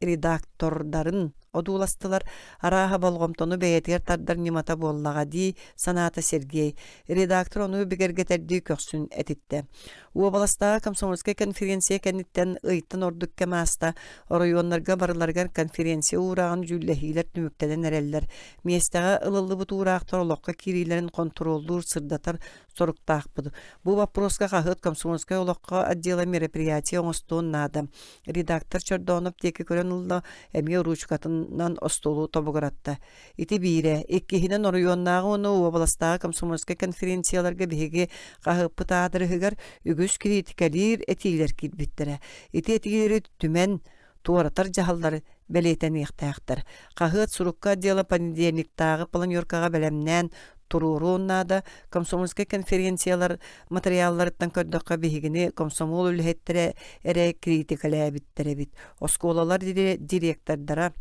редактордарын одууластылар. Араха болгомтону бәйетер тардар нимата боллага ди Саната Сергей. Редактор ону бигергетерди көксүн этитте. Уобаластағы комсомольская конференция кәнниттен ыйттын ордук кемаста районнарга барыларгар конференция ураган жүллехилер түмүктеден эреллер. Местага ылылы бут урактар олокка кирилерин контролдур сырдатар соруктаакпыды. Бу вопроска кахыт комсомольская олокка отдела мероприятия оңостуун нада. Редактор Чордонов теки көрөн ылла эми Ручкатынан остолу тобугаратта. Ити бире, эккихинен районнагы ону уобаластағы комсомольская конференцияларга биһиги кахыппыт адырыгар үгүс критикалир этилер китбиттере. Ити этилери түмен туаратар жахаллар белейтен ихтаяқтар. Кахыт сурукка дела понедельниктагы планеркага белемнен туруруннада комсомольская конференциялар материалларыттан көрдөккө биһигини комсомол үлһеттере эре критикалэбиттере бит. Осколалар директордара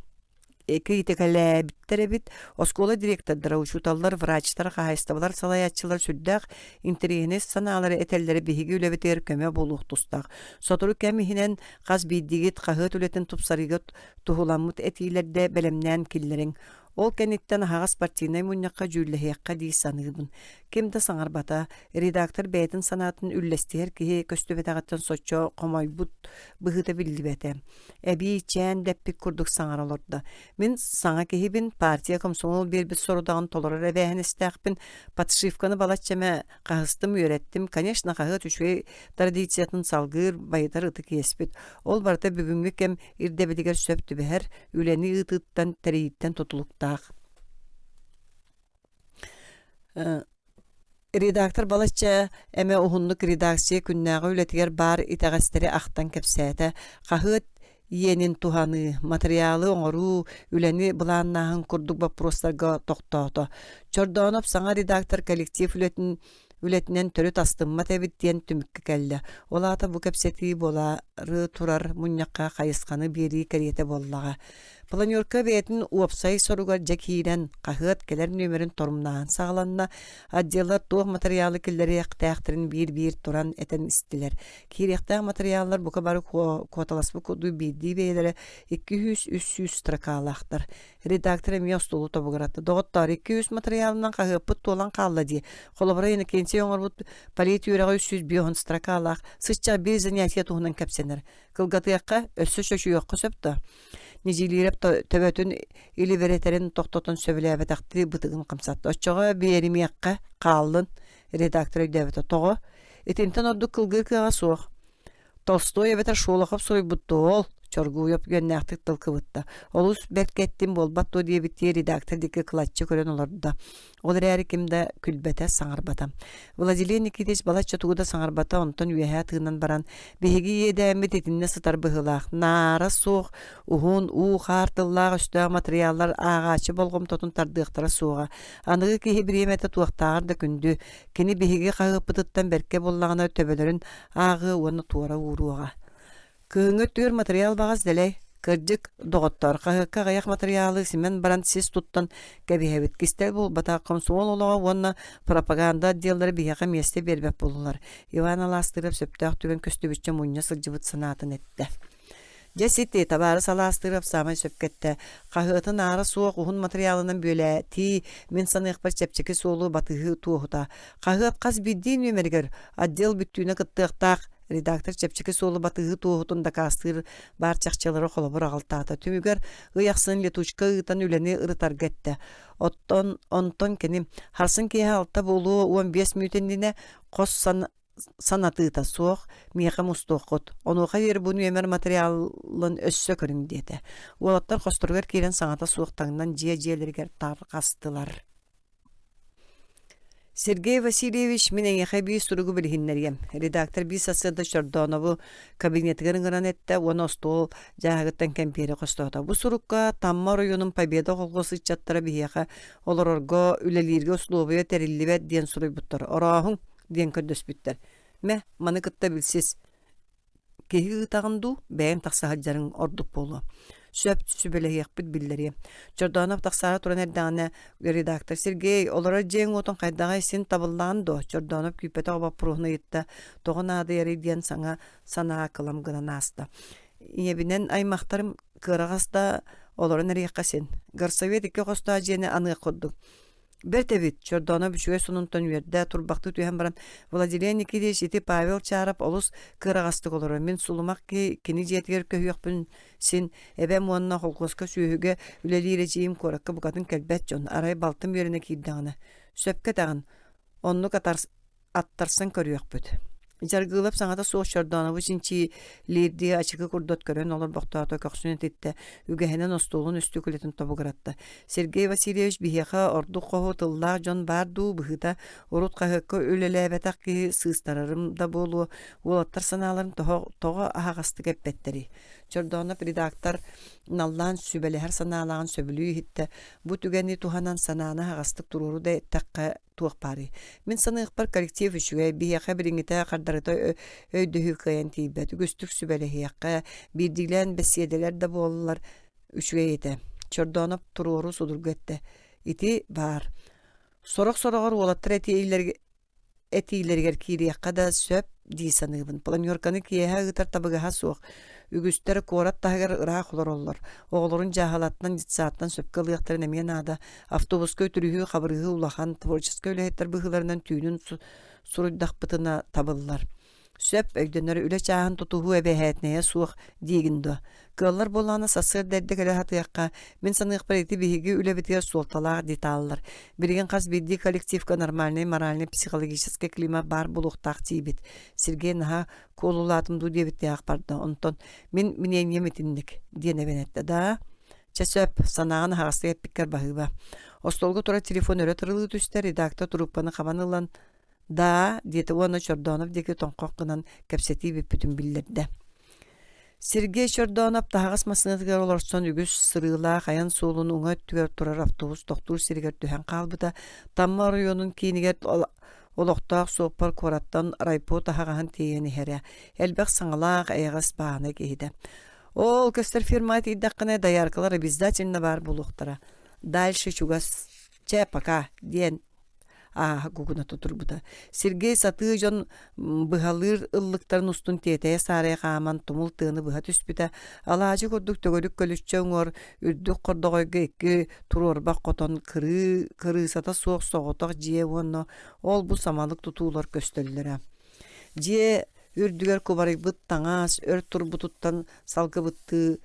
критикалэбиттере бит. Оскола директордара учуталлар, врачтар, хайстабалар, салаятчылар сүрдәк интерьенес саналары этеллери биһиги үлебитер көмө болук тустак. Сотуру кемихинен каз биддигит кахыт үлетин тупсарыгыт тухуламмыт этилерде белемнен киллерин. Ол кенеттен хагас партийнай муньякка жүллехиякка дей саныыбын. Кемді саңарбата, редактор бәйтін санатын үллестер кихи көстөбетағаттан сочо комойбут бұхыта білдібеті. Әбей чән дәппік күрдік саңар олырды. Мен саңа кихибін партия комсомол бербіт сорудағын толырыр әбәйін істәқпін патшивканы балатчаме қағыстым үйреттім. Конечно, қағыт үшвей традициятын салғыр байытар ыты кеспіт. Ол барда бүгінгі кем ирдебедігер сөпті бәр үләні ытыттан тәрейттен тотылықтақ. Редактор балача эме ухунлук редакция күннәгы үлетигер бар итагастери ахтан кепсәтә. Кахыт Йенин туханы материалы оңору үлени буланнаһын курдук вопростарга токтоото. Чордонов саңа редактор коллектив үлетинен төрү тастымма тебиттен түмүккө келди. Олата бу кепсети болары турар муньякка кайысканы бери керете боллага. Планерка бетин уопсай соругар жакирен кахыт келер нөмерин тормнаан сагаланна отделлар туох материалы киллери яктаахтырын бир туран этен истилер. Киректаг материаллар бука бары коталаспы коду бидди бейлери 200-300 строкалахтар. Редактор эмия столу табугаратты. Доғыттар 200 материалынан кахыппыт толан калла ди. Холобара ені кенсе оңарбут политюрага 300 биохон строкалах. Сычча бир занятия туғынан кәпсенер. Кылгатыяққа өссө шөші yoqqa сөпті. Нижилереп төбөтүн или веретерин тоқтотун сөбіләбетақты бытыгын қымсатты. Оччоға беримияққа қалын редактор өйдәбеті тоғы. Этинтен орду кылгыр кыға соқ. Толстой эбетер шолохоп сойбутты ол. Чоргуйоп гөннәқтік тылқыбытта. Олус бәткеттім болбатты дебетті редактор декі кылатчы көрен оларда. Олар әрі кімді күлбәті саңарбата. Владилен Никитич балатчы туғыда саңарбата онтон үйәе тығынан баран. Беге едәмі детінне сытар бұғылақ. Нара соқ, уғын, қартыллақ үсті материаллар ағачы болғым тотын тардықтыра соға. Анығы кейі бір еметі туақтағырды күнді. Кені беге қағыппытыттан бәрке боллағына төбелерін ағы оны туара уруға. Кыңы түр материал бағаз дәлей. Кырдык доғыттар қағыққа ғаяқ материалы сімен баран сіз тұттан кәбихәбет кестел бұл бата комсуол олаға онна пропаганда отделдары бияға месте бербәп болулар. Иван аластырып сөптәқ түген көстүбітчі мұння сылжыбыт санатын етті. Жесетте табары саластырып самай сөпкетті. Қағытын ары суық ұғын материалынан бөлі ти мен санықпар чәпчекі солу батығы туғыта. Қағыт қаз бидден өмергер отдел бүттүйіне қыттықтақ. Редактор чепчеке солу батығы туғытын да кастыр бар чақчалары қолабыр ағалтады. Түмігер ұяқсын летучка ұйтан үлені ұрытар кетті. Онтон кені харсын кейі алта болу 15 мүтіндіне қос санатыта соқ мияқа мұстоқыт. Онуға ер бұны өмір материалын өссө көрін деді. Олаттар қостырғар керен саңата соқтаңынан жие-жиелергер тарқастылар. Сергей Васильевич менен яхаби суругу билгиннерген. Редактор бисасыда Чордонову кабинетигерин гынан этте, оны стол жаагыттан кемпери костоота. Бу сурукка Тамма районун Победа колгосы чаттара бияха олорорго үлелирге условия терилибет ден суруйбуттар. Орахун ден көдөспүттер. Ме маны кытта билсиз. Кеги гытагынду бәйім тақса хаджарын ордук болу. Сөп сүбеле яқпыт биллери. Чордонов тақсара туран эрдағына редактор Сергей олара жең отын қайдаға сен табыллаанды. Чордонов күйпеті оба пұрғына етті. Тоғын ады ериден саңа сана қылам гынан асты. Ебінен аймақтарым кырағаста оларын әріққа сен. Гарсовет екі қоста жені анығы қодды. Бертебит Чордонов үшіге сонунтан үйерді турбақты түйен баран Владилен Никитич еті Павел чарап олыс кырағастық олары. Мен сұлымақ кені жетігер көйіқпін сен әбәм онына қолқосқа сүйіге үлелері жейім қораққа бұқатын кәлбәт жон. Арай балтым еріне кейдіғаны. Сөпке тағын. Онлық аттарсан көріяқ бүд. Жаргылап саңата соқ Чордонову чинчи лирди ачықы курдот көрен олар боқтаато көксүн ететті. Үгәхенен остолун үсті күлетін тобығыратты. Сергей Васильевич бияқа орду қоғу тыллақ жон барду бұғыта орут қағыққа өлеләбәтақ ки сыстарарым да болу. Олаттар саналарын тоғы ағасты кәппеттері. Чордонов редактор наллан сүбәлі әр саналағын сөбілі хитті. Бұ түгәні туханан сананы ағастық тұруру да таққа туақ бары. Мен санық бар коллектив үшіге бияқа біріңіті қардарыта өйдігі қайын тейбет. Үгістік сүбәлі хияққа бірділен бәсиеделер да болылар үшіге еті. Чордонов тұруру судыргетті. Ити бар. Сорақ-сорағар олаттыр әтейлергер кирияққа да сөп дей санығын. Планерканы киеға ғытар табығыға соқ. Үгістері корат тағығар ұрақ олар олар. Оғылырын жағалаттан жетсааттан сөпкі лықтарын әмен ада. Автобусқа өтірігі қабырығы улахан творческө өләйттер бұғыларынан түйінін сұрыдақ бұтына табылылар. Сөп өйденері үлі чағын тұтуғы әбәхәтінеге суық дейгінді. Кыллар боланы сасыр дәрдік әлі хатыяққа мен санық проекті бейгі үлі бітер солталақ деталылар. Бірген қаз бейді коллективка нормальный, моральный, психологический клима бар бұлықтақ дейбет. Сергей наға колулатымды дебетті ақпарды. Онтон мен менен еметіндік ден әбенетті. Да, сөп санағын ағасты әппіккер бағыба. Остолғы тұра телефон өрі тұрылы түстер, редактор тұруппаны қабанылан да, деті оны Чордонов декі тоңқоққынан кәпсеті беппітін білдерді. Сергей Чордонов тағас масынатыгар оларсон үгіс сырыла қаян солын уңа түгер тұрар автобус доктор сиригер түхэн қалбыда тамма районун кейінігер олықтақ соқпар кораттан райпо тағағын тейені хәрі. Әлбәқ саңылақ әйғас бағаны кейді. Ол көстер фирмайт иддаққыны даяркалар обязательно бар бұлықтара. Дальше чугас чәпака ден гугуна тутурбута. Сергей саты жон быгалыр ыллыктарын устун тетeye сарая қаман тумул тыны быға түспіті. Алажы көрдік төгөлік көлүшчі оңор үрдік қордығойға екі турорбақ қотон кырысата соқ соғытақ жие онно. Ол бұл самалық тутулар көстөлілері. Жие үрдігер кубарыг бұт таңас, өр турбутуттан салғы бұтты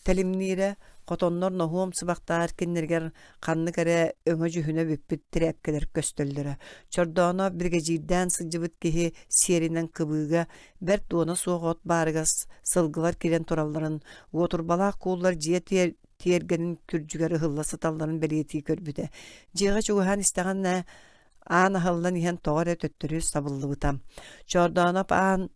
тәлімнері Котоннор нохуом сыбақтар кеннергер қанны кәрі өңі жүхіне бүппіт тірәпкелер көстөлдірі. Чордоно бірге жирден сылжыбыт кеге серінен кыбыға бәр туына соғот барығас сылғылар керен тураларын, отырбалақ қолар жие тергенін күрджігері ғылла сыталарын бәлеті көрбіді. Жиға чуғыхан істеген аң ғылдан ехен тоғар өттірі сабылды бұтам. Чордоно аң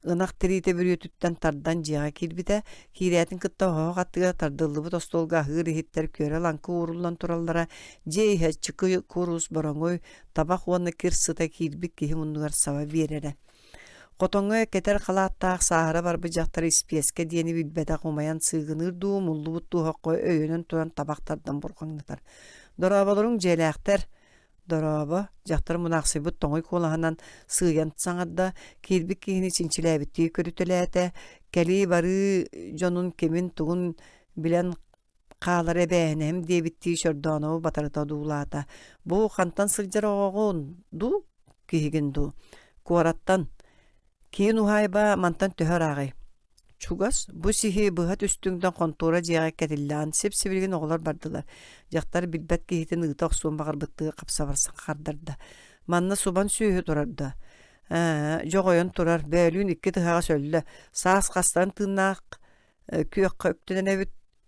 ынақ тірейті бір өтіттен тардан жиға келбіді, кейрәтін күтті оға қаттыға тардылы бұт остолға ғыр ехеттер көрі лаңқы орылан тураллара, жей хәтчікі көріс бараңой, табақ оны кірсіта келбік кейі мұндығар сава берері. Қотоңы кетер қалаттақ сағыры бар бұл жақтары іспеске дені білбәді қомаян сығыныр ду, мұллы бұтту қой өйінен тұран табақтардан бұрғаңнытар. Дорабалырың желәқтер, Дорабы, жақтар мұнақсы бұт тоңой қолағынан сыйын саңадда, келбік кейіні чинчіләбітті көрітіләті, кәлі бары жонун кемін тұғын білен қалары бәйінем дебітті шордонау батарыта дұлата. Бұл қантан сылжар оғын ду, кейген ду. Қуараттан, кейін ұхайба мантан төхөр ағай. Чугас, bu sihi bıhat üstünden kontora jiyaga ketillan sep-sebirgen oğlar bardılar. Jaqtar bilbet kehiten ıtaq suun bağır bıttığı qapsa barsan qardarda. Manna suban süyü turarda. Joğoyon turar, bölün ikki tıhağa sölle. Saas qastan tığnaq, köyaqqa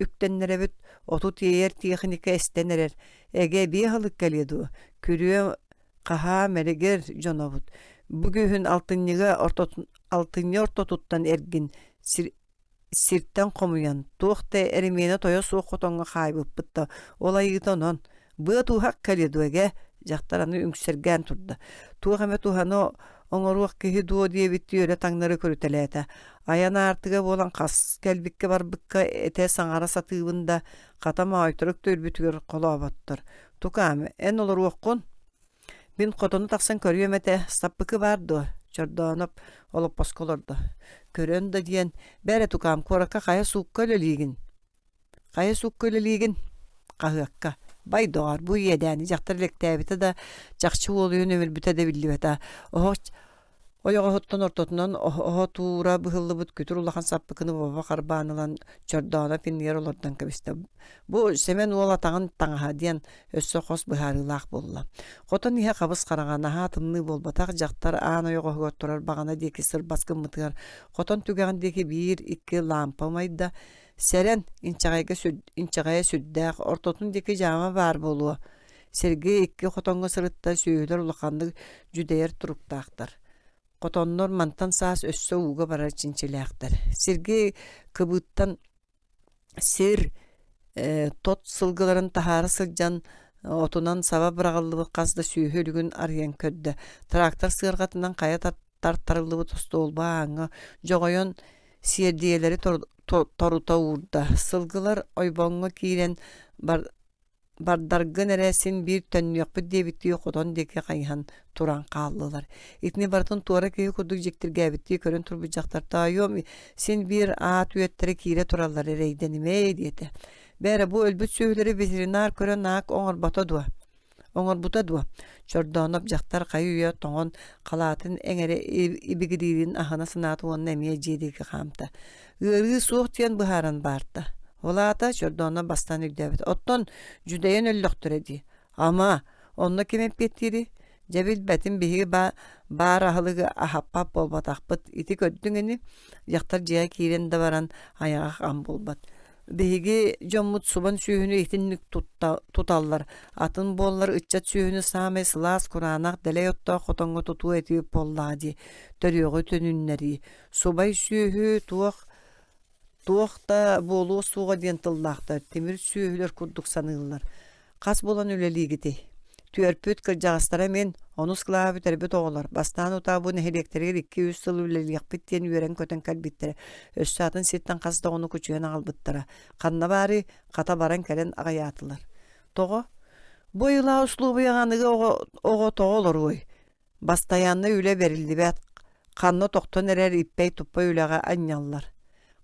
üktennere büt, otu tiyer tiyeğinike estenerer. Ege bir halık geliyordu. Kürüye qaha meleger jonavut. Bugün altınlı orta tuttan ergin sirtten komuyan. Tuğda erimene toya soğuk otonga kaybıp bıtta. Olayı tonon. Bu tuğak kalidu ege. Jaqtaranı üngsergen turda. Tuğame tuğanı oңоруақ кеһи дуо дие битти өре таңнары көрүтеләтә. Аяна артыга болан қас кәлбикке барбыкка эте саңара сатыыбында қатама айтырык төлбүтүгөр колоботтор. Тукаме эн олор уоккун. Бин котону тақсан көрүөмете саппыкы барды. Чордонуп олоп посколорду. Көрөн да диен бәре тукам коракка кая суукка лелигин. Кая суукка лелигин. Кахыкка. Байдор bu yedeni jaqtar lektebite da jaqçı oluyor ömür büte de billibeta. Oyağa hottan ortotundan oha tuura bıhıllı bıt kütür ulakan sappıkını baba karbanılan çordağına pinniyer olardan kabiste. Bu semen ola tağın tağa diyen össe xos bıharılaq bolla. Qotan ihe qabız qarağana hatınlı bolbataq jaqtar an oyağa götürür bağana deki sır baskın mıtıgar. Qotan tügağın deki 1-2 lampa mayda Seren inçagaya süddäq ortotun deki jama bar bolu. Sergi ikki qotonga sırıtta süýüler ulaqandy jüdeyer turuktaqtar. Qotonnor mantan saas össe uga barar çinçiläqtar. Sergi kıbıttan sir tot sılgıların tahары sıljan otunan saba bırağıllığı qazda süýhülgün aryan ködde. Traktor sığırgatından qaya tartarıllığı tostu olbağı jogoyon sierdiyeleri toruta uğurda. Sılgılar oybonga kiren bardargın eresin bir tönüyakpı debittiği qodan deki qayhan turan qallılar. İtni bartın tuara keyi kuduk jektir gäbittiği körün turbujaqtar tayom sen bir at üyetleri kire turallar ereydenime diyete. Bere bu ölbüt söýleri veterinar körün nak oňor bata dua. Oňor buta dua. Çordanop jaqtar qayıya toňon qalatın eňere ibigidirin ahana sınatı onun emeye jediki hamta. Irgı soğutiyen bıharan barda. Olata çordana bastan ügdebet. Otton jüdeyen öllöktür edi. Ama onunla kemep betiri. Cebil betin bihi bar ahılığı ahappap bolbataqpıt. İti köddüngeni jaqtar jaya kiren de baran ayağa am bolbat. Bihigi jommut suban süýünü ihtinlik tutallar. Atın bollar ıççat süýünü same sılas kuranak deleyotta qotonga tutu etip bolladi. Törüyogu tönünleri. Subay süýhü tuaq Туақта болу суға ден тыллақтар, темір сүйелер күрдік санылар. Қас болан өлелігіде. Түерпөт кіржағыстара мен онус клавы тәрбет оғылар. Бастан ұтабуын әлектерге 200 сыл өлелік біттен үйерен көтен кәлбеттері. Өссатын сеттен қасыда оны күчуен ағалбыттара. Қанна бары қата баран кәлен ағаятылар. Тоғы, бойыла ұслу бұяғанығы оғы тоғылыр ой. Бастаянны үле берілді бәт. Қанны тоқтан әрер иппей тұппай үлеға анялар.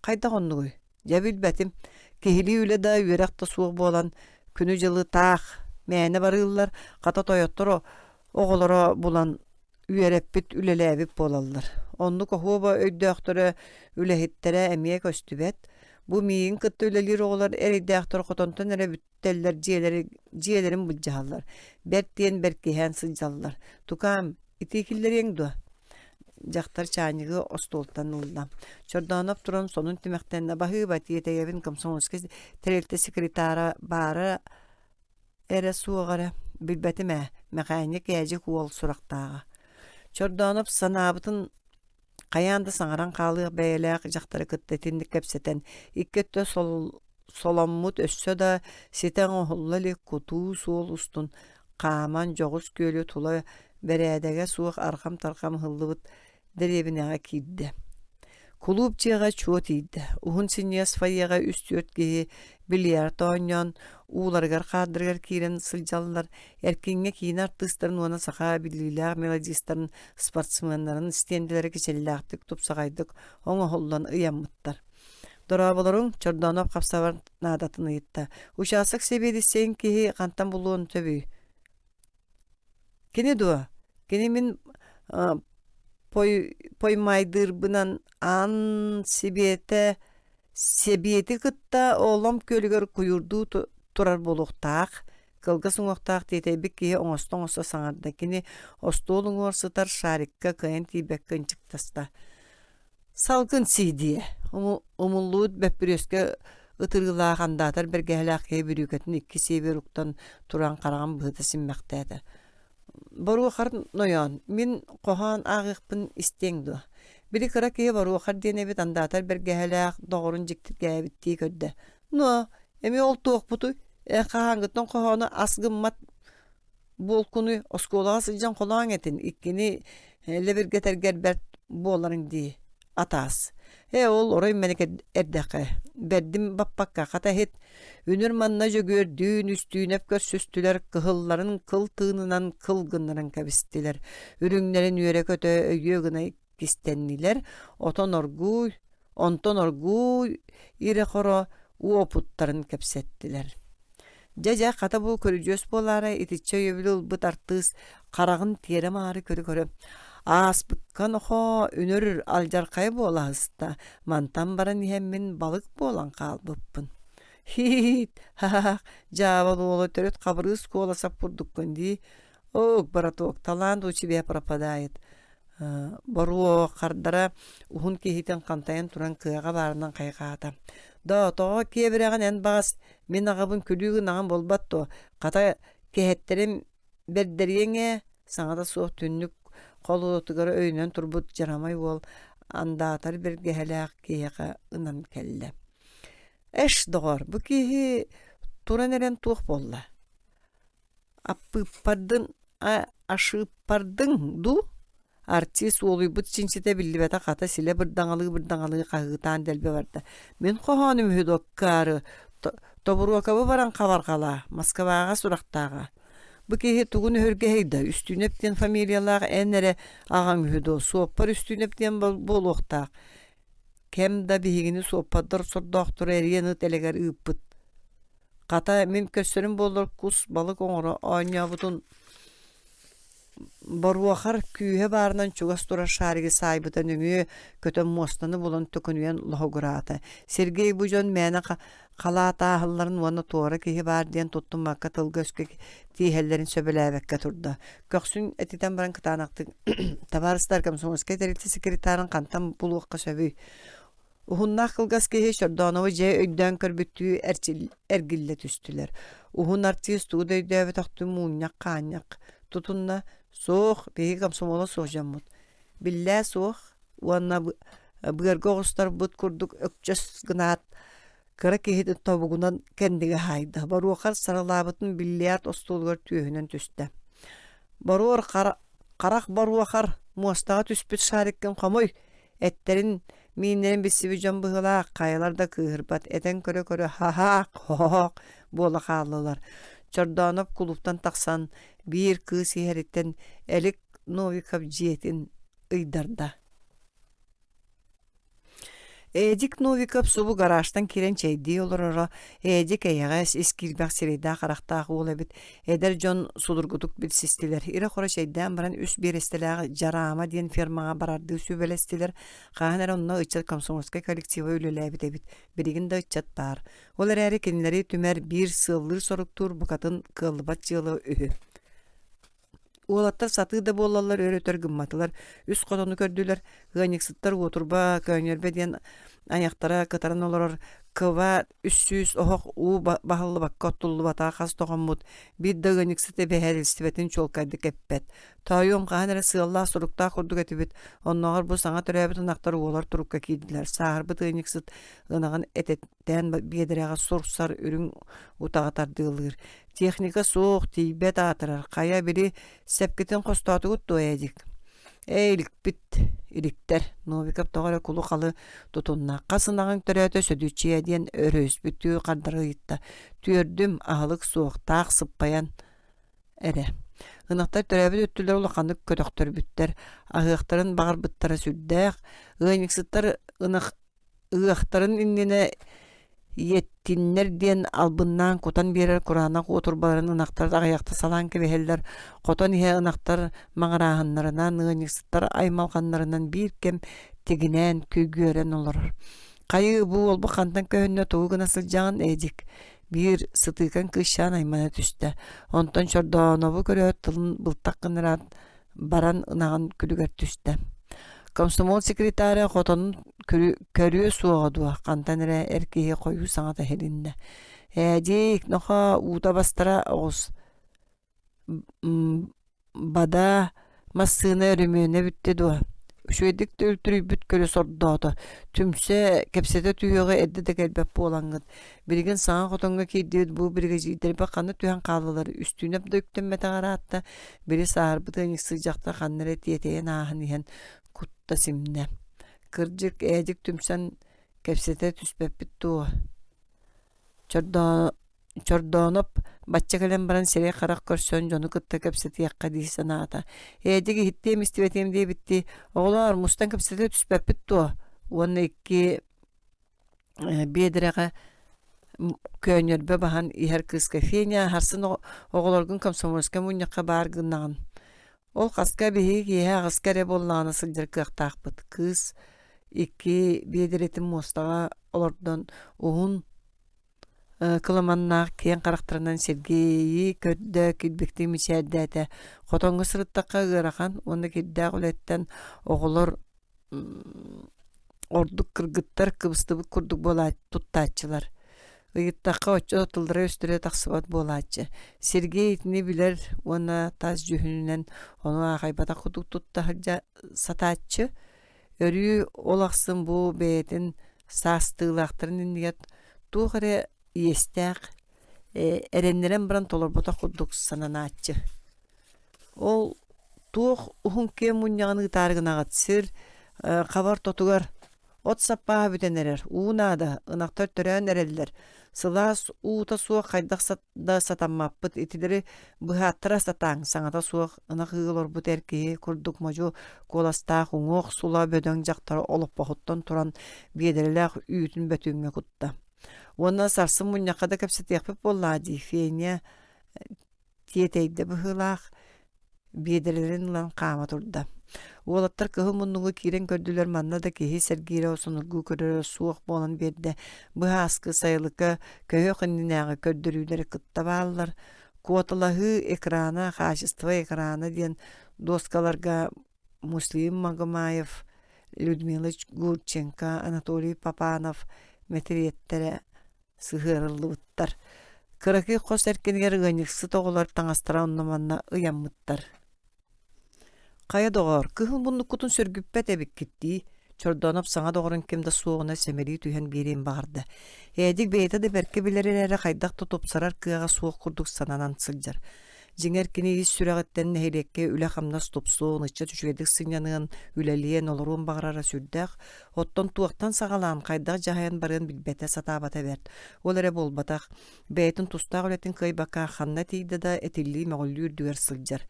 Қайда қонны ой. Жабіл бәтім, кехілі үле да үйеректі суық болан күні жылы тақ. Мәне барылар, қата тойоттыр оғылары болан үйереппіт үлеләбіп болалар. Онны қоғуба өйдөқтірі үлехеттері әмие көстібет. Бұ мейін күтті үлелер оғылар әрейдөқтірі құтонтын әрі бүттелер жиелерін бұлжағалар. Бәрттен бәркейен сылжалар. Тұқам, итекілер еңді. Жақтар чанығы остолттан ұлда. Чорданып тұрын сонын түмәқтеніне бағы бәті етегебін комсомольский тәрелті секретары бары әрі суғары білбәтіме мәқайнек әжі қуал сұрақтаға. Чорданып санабытын қаянды саңаран қалы бәйләқ жақтары күттетінді кәпсетен. Иккетті соламмут өссө да сетен оғыллы күту суыл ұстын қаман жоғыз көлі тұла бәрәдәге суық арқам-тарқам ғыллыбыт дәребінеға кейді. Клуб жеға чуот ейді. Ухун синьяс файяға үстүөт кеге бильярд ойнан, уларгар қадыргар кейрен сылжалылар, әркенге кейін артыстарын оны сақа біліліғ мелодистарын, спортсменларын стенделері кешеліліқтік тұпсағайдық, оңы холлан ұяммыттар. Дорабыларың чорданап қапсавар надатын ұйытта. Ушасық себедістен кеге қантан болуын төбі. Кені дуа? Кені мен поймайдыр бынан ан себеті кытта олам көлігер күйірду тұрар болуқтақ, кылгысын оқтақ дейті беккеге оңыстың осы саңарда кені остолың орсытар шарикка кайын тейбәккін чықтаста. Салгын сейдие, умуллуыд бәппіреске ұтырғылағандатар бәргәләқе бүрігетін 2 себер ұқтан тұран қараған бұғыты сіммәқтәді. Бару қарын ноян, мен қоған ағықпын істеңді. Білі қыра кеге бару қар денебет андатар бәргәләқ доғырын жіктіп гәбіттей көрді. Но, әме ол тоқ бұты, қағаңғыттан қоғаны асғыммат болқыны осколаға сылжан қолаң әтін, иккені ләбіргетер гәрбәрт боларын дей. Атас. Ол орай мәнеке әрдәқі. Бәрдім баппаққа қата хет. Үнір манна жөгөр дүйін үстүйінеп көр сөстілер қығылларын қыл тығынынан қылғынларын кәбістілер. Үріңлерін үйері көті өйегіна кестеннілер. Онтон оргуй ире қоро уопуттарын кәпсеттілер. Жа қата бұл көріжөс болары итиче өбілі ұлбыт артыз қарағын тері мары көрі. Ас бұкқан оқо үнір алжарқай болағыста, мантан баран еммен балық болан қалбыппын. Хит, жабал олы төрет қабырғыз қоласап бұрдық көнді, оқ баратоқ таланды учебе пропадает. Бару қардара ұғын кейтен қантайын тұран кыға барынан қайқаата. Да, тоға кебіреген ән бағас, мен ағабын күлігін ағын болбатты, қата кехеттерім бердергенге, саңада соқ түннік қолы отығыры өйінен тұрбыт жарамай ол, андатар бір гәләқ кейеға ұнан кәлі. Әш доғар, бұ кейі тұран әрен туық болла. Аппыппардың, ашыппардың ду, артист олы бұт чинчете білді бәті қата сіле бірдаңалығы қағытан дәлбе барды. Мен қоғаным хүдік кәрі, тобыруақабы баран қаварғала, Москваға сұрақтаға. Бұ кейі тұғын өргейді, үстінептен фамилиялағы әнәрі ағаң хүді, соқпар үстінептен бол оқтақ. Кәм да бейгіні соқпадыр сұрдақтыр әрген ұт әлегер ұппыт. Қата мен көстерім болыр құс балық оңыры айня бұтын баруақар күйе барынан чуғас тұра шарығы сайбытын үңі көтін мостаны болын түкінуен лоғыраты. Сергей бұжон мәні қалата ағыларын оны туары кейі бар ден тұттым маққа тылгөске тейхелерін сөбіләбәкке тұрды. Көксін әтетен баран қытанақтың табарыстар комсомольский тәрелті секретарын қантан бұлуыққа сөбі. Ухунна қылғас кейі шордановы жай өйден көрбіттүү әргілі түстілер. Ухун артист ұғыда өйдәбі тақтың мұняқ қаняқ. Тұтынна соқ, бейі комсомола соқ жаммыд. Біллә соқ, уанна Быарга оҕустар бут курдук өкчөс гынаат кыра киһитин тобугунан кендиге хайда. Баруохар саралаабытын биллиард остуулгар түйөһүнөн түстэ. Баруор карах баруохар муостаға түспүт шариккен хомой эттерин миннерин биссиби жон быһылаах кайалар да кыырбат этен көрө ха хох буола хааллылар. Чордоонуп кулуптан тахсан биир кыыс иһэриттен элик Новиков жиэтин ыйдарда. Эдик Новиков субу гаражтан кирен чейди олорора эдик эягас искирбак сирейда карактаах уолабит эдер жон судургутук бит систилер ире хора чейден баран үс берестелег жараама диен фермага барарды сүбелестилер хаанер онно ычат комсомольский коллективы үлелебит эбит биригин да ычат бар олар эри кинилери түмер бир сыллыр соруктур букатын кылбат жылы үһү. Уолаттар саты да болалар өрөтөр гымматылар. Үс котону көрдүлөр. Гыниксыттар отурба көйнөрбе ден аяктара кытарын олорор кыва үссүс охок у бахыллы бакка оттуллу бата кас тогоммут. Бир да гыниксыты бехерилстибетин чолкайды кеппет. Тайон каанера сыалла сурукта курдук этибит. Онногор бу саңа төрөбүт ынактар уолар турукка кийдилер. Саарбыт гыниксыт ынаган этеттен бедерага сурсар үрүң утагатардылыр. Техника соох тийбет атырар. Кая бири сепкетен костатыгыт тоядик. Эйлик бит иликтер. Новиков тоғара кулу қалы тутунна. Қасынағын төрөтө сөдүчие ден өрөс бүтүү қандарыйытта. Түөрдүм ахылык соохтаақ сыппаян эре. Гынақтар төрөбіт өттілер улақанды көтөктөр бүттер. Ағықтарын бағар бұттара сүрдәқ. Гыниксыттар ығақтарын иннене Еттиннер ден албыннан котан берер куранак отурбаларын ынактар аяқта салан кебехеллер котан ihe ынактар маңараханнарынан ныгынексыттар аймалганнарынан бир кем тегинен күйгөрен олар. Кайы бу олбу кантан көһөннө тугуна сылжаган эдик бир сытыкан кышан аймана түстө. Онтон чордоонобу көрөт тылын былтаккынырат баран ынаган күлүгөр түстө. Комсомол секретары хотон көрү суоду кантанера эркеге кою саңата хелинде. Эдик ноха ута бастара оз бада массына өрүмөнө бүтте дуа. Шөйдик өлтүрү бүт көрө сордоото. Түмсө кепсете түйөгө эдде де келбеп болаңгыт. Бирген саңа хотонга кейдет бу бирге жийдер баканы түйөн калылар. Үстүнөп дөктөн метагаратта. Бири саарбытын сыжакта каннере тиетеен аахын иен кутта симне. Кыржык эдик түмсөн кепсете түспеп битту. Чордоноп баччакален баран сере карак көрсөн жону кытта кепсете якка дийсанаата. Эдиги хиттем истибетем дей битти. Оглар мустан кепсете түспеп битту. Уонна икки бедрега көөнөрбө бахан ихер кыз кофейня харсын оголоргун комсомольска муньякка баргыннаган. Ол каска бихи кие каскаре болланы сылдыр кыактаакпыт. Кыз икки бедеретин мостага олордон уун кыламаннаак кен карактарынан Сергейи көддө кидбекти мичердете хотоңго сырыттакка ырахан онда киддаак улеттен оголор ордук кыргыттар кыбыстыбык курдук болаат туттаачылар. Ыйыттакка очо тылдыра өстүрө таксыбат болаачы. Сергей итини билер оны таз жүхүнүнен оны акайбата кудук туттахыржа сатаачы. Өрү олаксын бу бетин састыылактарын индигет туухаре иестәк эреннерен баран толорбота кудук сананаачы. Ол туох ухунке муньяганы тарыгынагат сир кабар тотугар от саппаа бүтенерер. Уунада ынактар төрөн эреллер. Сылас uuta суох кайдак да сатаммаппыт итилери быхаттара сатаң саңата суох ынак ыылор бут эркеи курдук мажу коластаах уңох сула бөдөң жактары олоппохуттан туран биедерелеах үйтүн бөтүнгө кутта. Уонна сарсын муньякка да кепсетиякпыт боллаади фене тиетейде быхылаах биедерелерин улан каама турда. Уолаттар кыһы муннугу кирен көрдүлөр манна да киһи сергире осонургу көрөрө суох болан берде. Быһа аскы сайылыка көһө кыннинаага көрдүрүүлөр кыттабааллар. Куоталаһы экрана, качество экрана диен доскаларга Муслим Магомаев, Людмила Гурченко, Анатолий Папанов метриеттере сыһырыллыбыттар. Кыракы кос эркенгер гыниксы тоголар таңастара онноманна ыяммыттар. Кая доғар, кыһын бұнны кутун сөргүппет эбик китти, Çordanop sana doğrun kimde soğuna semeri tühen birin bağırdı. Edik beyte de berke bilerilere kaydak tutup sarar kıyağa soğuk kurduk sananan sılcar. Jinger kini is süregetten nehelekke üle hamnas topsuğun içe tüşüledik sinyanın üleliyen olurun bağırara sürdük. Otton tuğaktan sağalan kaydak jahayan barın bilbete satabata vert. Olere bol batak. Beytin tustaqületin kıy baka xanna tiydi da etilli meğullür düğer sılcar.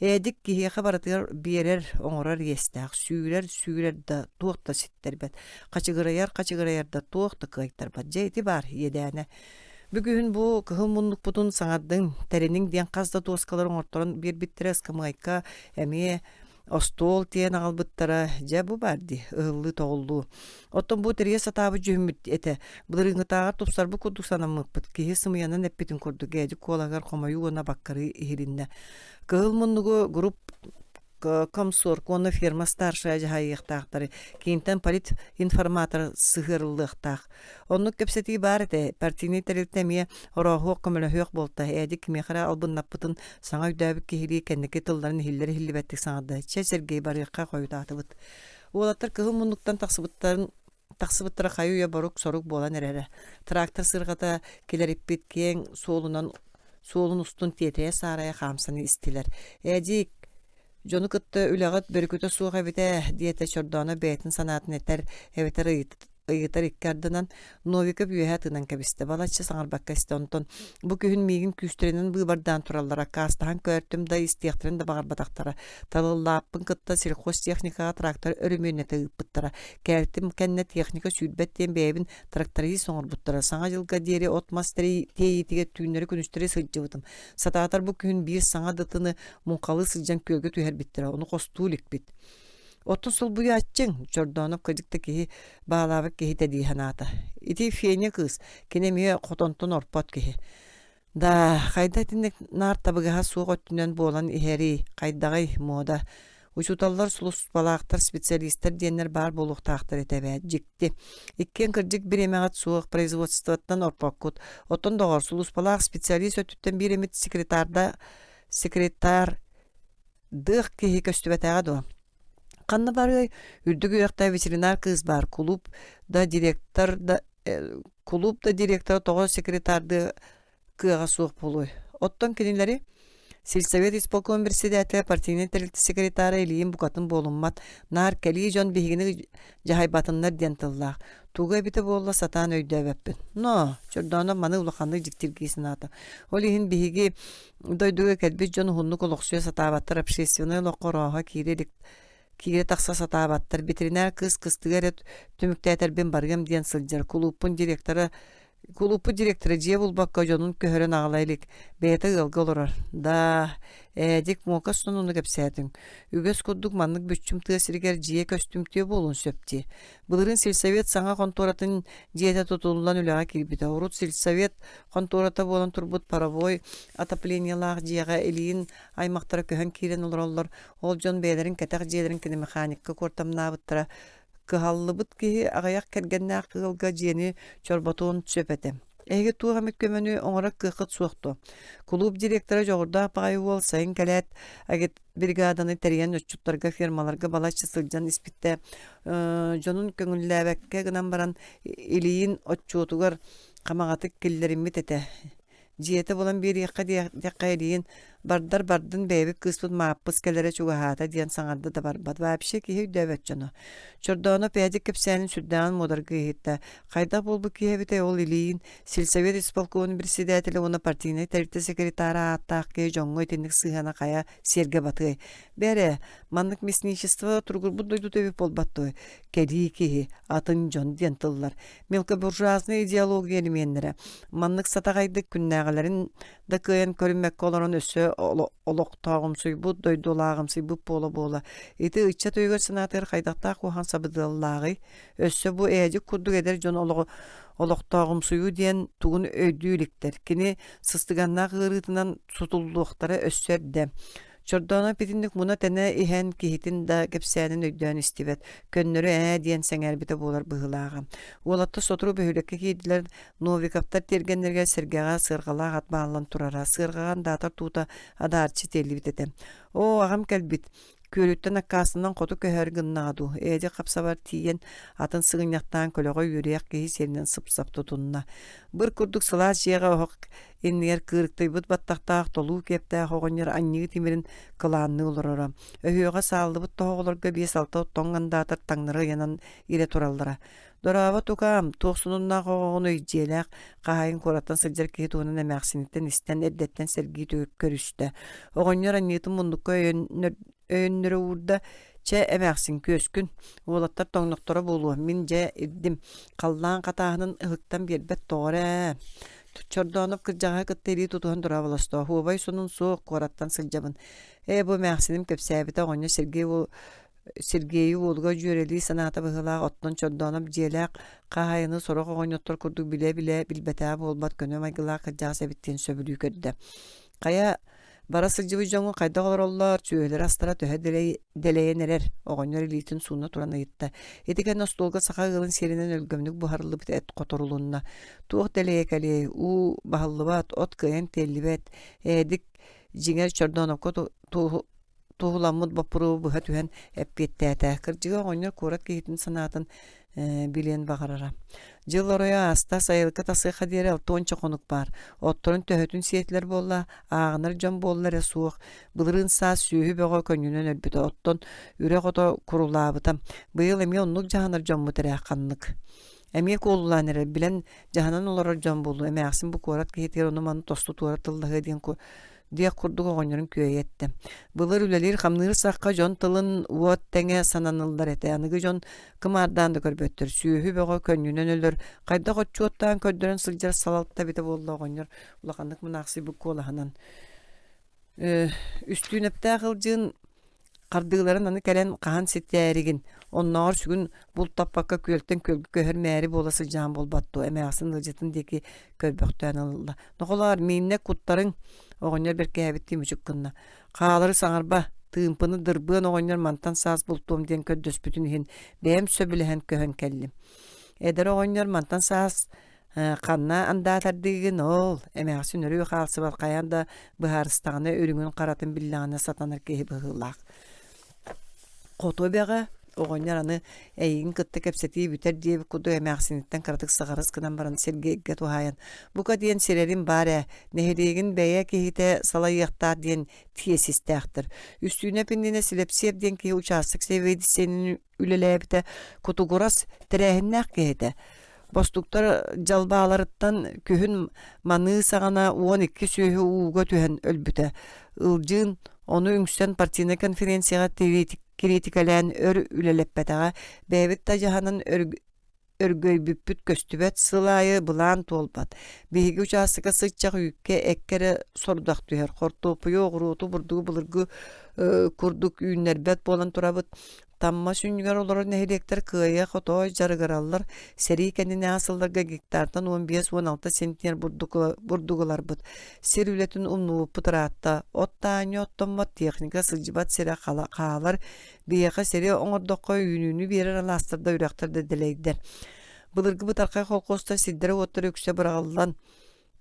Edik kihiye xabaratır birer oňorar yestaq. Süýrer da tuğda sitterbet. Kaçıgırayar da tuğda kıytarbat. Jeyti bar yedäne. Bugün bu kıhılmunluk butun saňadyň teriniň diýen gazda doskalaryň ortadan bir bitire ıskamayka emi ostol diýen albyttara ja bu bardy ılly togullu. Otton bu teriye satabı jühmüt ete. Bularıňy tagar topsar bu kuduk sanamypyt. Kihi symyanyň epitin kurdu geji kolagar komayu ona bakkary ihirinde. Kıhılmunlugu grup komsor konu firma starşaya haýyktagdary kinten polit informator syhyrlyktag. Onu köpseti bar ede partini teriltemiye oroho komela höýük bolta edik mehra albynapytyn saňa üdäbik kihili kendiki tıllarını hilleri hillibettik saňda. Çesergey barykka goýdatybyt. Olatar kıhılmunlukdan taksıbıttıra kayyuya baruk soruk bolan erere. Traktor sırgata kilerip keň soğulun ustun tieteye saraya hamsany istiler. Ejik Jonu kıttı ülegat börküte suğa bite diyete çordana beytin sanatın eter eveter ıyıtar ikkardınan Novika büyühatinan kabiste balaçı sanar bakka istonton bu kühün migin küstürenen bu bardan turallara kastahan körtüm da istiyaktarın da bağır bataktara talıllapın kıtta silkos teknika traktör örümüne tığıpıttara kertim kenne teknika südbettiyen beybin traktörü soğur buttara sana yılga diyeri otmasteri teyitige tüynleri künüşteri sıcıvıdım satatar bu kühün bir sana dıtını munkalı sıccan kögü tüher bittira onu kostuğulik bit. Otun sul bu yaççın, Jordanov kajıktaki bağlavık kehi dedi hanata. İti fiyene kız, kinemiye kotontun orpat kehi. Da kayda tinnek nar tabıgaha soğuk ötünden boğulan iheri, kaydagay moda. Uçutallar sulus balaktar spesialistler diyenler bar boluq taqtar etebe, jikti. İkken kırcık bir emeğat soğuk производствоттан orpak kut. Otun doğar sulus balak spesialist ötütten bir emit sekretar dığ kehi köstübetağa doğa. Kanna var ürdük üyekta veterinar kız bar kulüp da direktor toğu sekretardı kığa soğuk buluy. Otton kenileri Silsavet İspolkom Üniversiteti partinin terlikti sekretarı eliyin bukatın bolunmat nar keli jon bihigini jahaybatınlar dentillaq. Tuğay bite bolla satan öyde veppin. No, çordana manı ulaqanlı jiktirgisin ata. Olihin bihigi doyduğa kelbi jon hunnuk uluqsuya satabattar obsessionel oqoroha Kire taksa satabattar veteriner kız kıstıgar tümükteter ben bargam diyen sılcar Kulupu direktörü jiye bulbakka jonun köhören ağlaylık beyta ılgı olurar. Da dik moka sonunu gepsətin. Ügöz kudduk manlık bütçüm tığsiriger jiye köstümtüye bolun söpti. Bılırın silsavet sana kontoratın jiyete tutululan ülağa kilbite. Urut silsavet kontorata bolan turbut paravoy atapleniyalaq jiyaga eliyin aymaqtara köhön kiren olurallar. Ol jon beylerin ketak jiyelerin kini mekanikka kortamna bıttıra. Kıhallıbıt ki ağayak kergenne kılga jiyeni çorbatun söpete. Ege tuğamet kömönü oňarak kıqıt suaqtu. Klub direktori joğurda payı ol sayın kelet aget brigadany teriyen öççutlarga firmalarga balaçı sılcan ispitte jonun köngülläbekke gınan baran iliyin öççutugar kamagaty killerimit ete. Jiyete bolan bir yakka diýen bardın bebi kıspıt mappız kelere çugahata diýen saňarda da barbat we bir ki döwet jona. Çordana peýdik kepsänin süddan modarga hitte. Kayda bolbu ki hebite ol iliyin Silsavet İspolkom Üniversiteti ona partine terlikte sekretara attaqky joňgo etenlik syhana kaya serge baty. Bere manlyk misniçistva turgur bu doydu tebip bolbatdy. Kedi ki atyn jon diýen tıllar. Melka burjuazny ideologiýa elementlere manlyk satagaydyk künnägelerin da kıyan körünmek olaran össö olok tağımsıy bu doydulağımsıy bu bola. Eti içe töygör senatör kaydaqta kohan sabıdıllağı össö bu ejik kudduk eder jon olok tağımsıyu diyen tuğun öydülikler. Kini sıstıganna gırıtınan tutulduqtara össörde. Çordana bitindik muna tene ihen kihitin da gepsänin öýdän istibet. Könnöri diýen seňer bite bolar bıhılagam. Olatda sotru böhülekke kidiler Novikaptar tergenlerge sergaga sırgala atbalan turara sırgagan datar tuta adarçı telli bitete. O agam kelbit. Körütten akkasından qotu köhərgin nağdu. Ece kapsabar tiyen atın sığınyaqtan kölögö yürüyək kehi serinden sıp-sap tutunna. Bir kurduk sılas jega oğuk enniger kırıktıybıt battaqtaq tolu keptaq oğonyer anniги timirin kılanны olurara. Öhüyoga saldıbıt toğularga 5-6 toңғанdatыр taңnırı yanan ire turallara. Doraba tukam toğsununna qoğunu ijjelaq qahayin koratan sıljar kehi tuğunun emäqsinitten isten eddetten sergi tөгіп körüste. Oğonyer annigitin mundukka öğünlері urda çe emäqsin köskün. Oğlattar toңnoktora bolu. Min je eddim. Qallan qatağının ıhıktan berbet doğru. Çordonup kırjağa kıtteri tutuhan duravalasta. Huvay sonun soğuk korattan sıljabın. Bu mäqsinim köpsäbite oňa Sergeyi olga jöreli sanata bıhıla otton çordonup jelaq qahayyny soraq oňottor kurduk bile bilbete bolbat könö maygıla kırjağa sebitten söbülü ködde. Qaya bara sıljıbı joňu qayda olorlar çöýler astara töhe deleyeneler oňor elitin suuna turan ayıtta. Etike nostolga saqa gılın serinen ölgömlük buharlı bit et qotorulunna. Tuğ deleyekeli u bahallıbat ot kıyan tellibet edik jinger çordonopko tuğulamut bapuru buha tühen eppiyette kırjıga oňor korat kehitin sanatın bilen bagarara. Jıl oraya asta sayılkı tasıqa deri 6 konuk bar. Ottorun töhötün siyetler bolla, ağınır jom bollar suuq. Bılırın saat süyühü böğü könünün ölbüdü. Otton ürek oto kurulabıtam. Bıyıl emi onluk jahanır jom mutereqanlık. Emi kollanere bilen jahanan olar jom bolu. Emi aksin bu korat kehitler onu manı tostu tuaratıllığı diye kurduk oňorun köýetdi. Bular üleler hamnır saqqa jon tılın uot tenge sananıllar ete. Anygy jon kymardan da körböttür. Süýühü böğü könünen ölür. Qayda goççottan köddөрün sıljar salaltda bite boldy oňor. Ulakandyk munaqsy bu kolahanan. Üstünepde gıljyn qardıgların anı kelen qahan setärigin. Onlar sügün bul tapakka költen kölgü köhürmäri bolası jan bolbatdy. Emäqsin ıljytyn deki körböktän aldy. Noqolar minne kutların oňor bir käbitdi müjükkinna. Qalary saňarba tığımpını dırbığın oňor mantan saz bultum diyen köddös bütün hin beğem söbülehen köhön kellim. Eder oňor mantan saz qanna andatardigin ol. Emäqsin örü qalsı bar qayanda Biharistana örüngün qaratın billana satanır kehi bıhılaq. Qotobeğa oňor any eýin kıtty kepseti biter diýip kudu emäqsinitten karatyk sagarys kınan baran Sergeyge tuhayan. Bu kadiyen sererin bare neherigin beýe kehite salaýykta diýen tiesistäkdir. Üstüne pindine silepsep diýen ki uçaslyk sebedi senin üleläbite kutuguras terähinnak kehite. Bostuktar jalbaalaryttan köhün many sagana 12 süýü uga tühen ölbüte. Iljyn onu üňsen partiýa konferensiýaga kritikalen ör üleleppetaga bebit tajahanın örgöy büppüt köstübet sılayı bulan tolbat. Bihigi uçasıka sıçacak yükke ekkere sordak tüher. Kortopu yoğurutu burduğu bulurgu kurduk üyünlerbet bolan turabıt. Tamma sünnüger olar nehirekler kıyaya koto jarıgarallar. Seri kendine asıllarga gektardan 15-16 sentiner burdugular bud. Serületin umnu pıtıratta. Ottani ottomot teknika sılcıbat seri qağalar. Biyaka seri oňordokka üyününü berer alastırda ürektirde dileydiler. Bılırgı bıtarkay kolkosta siddere otur ökse bırağılan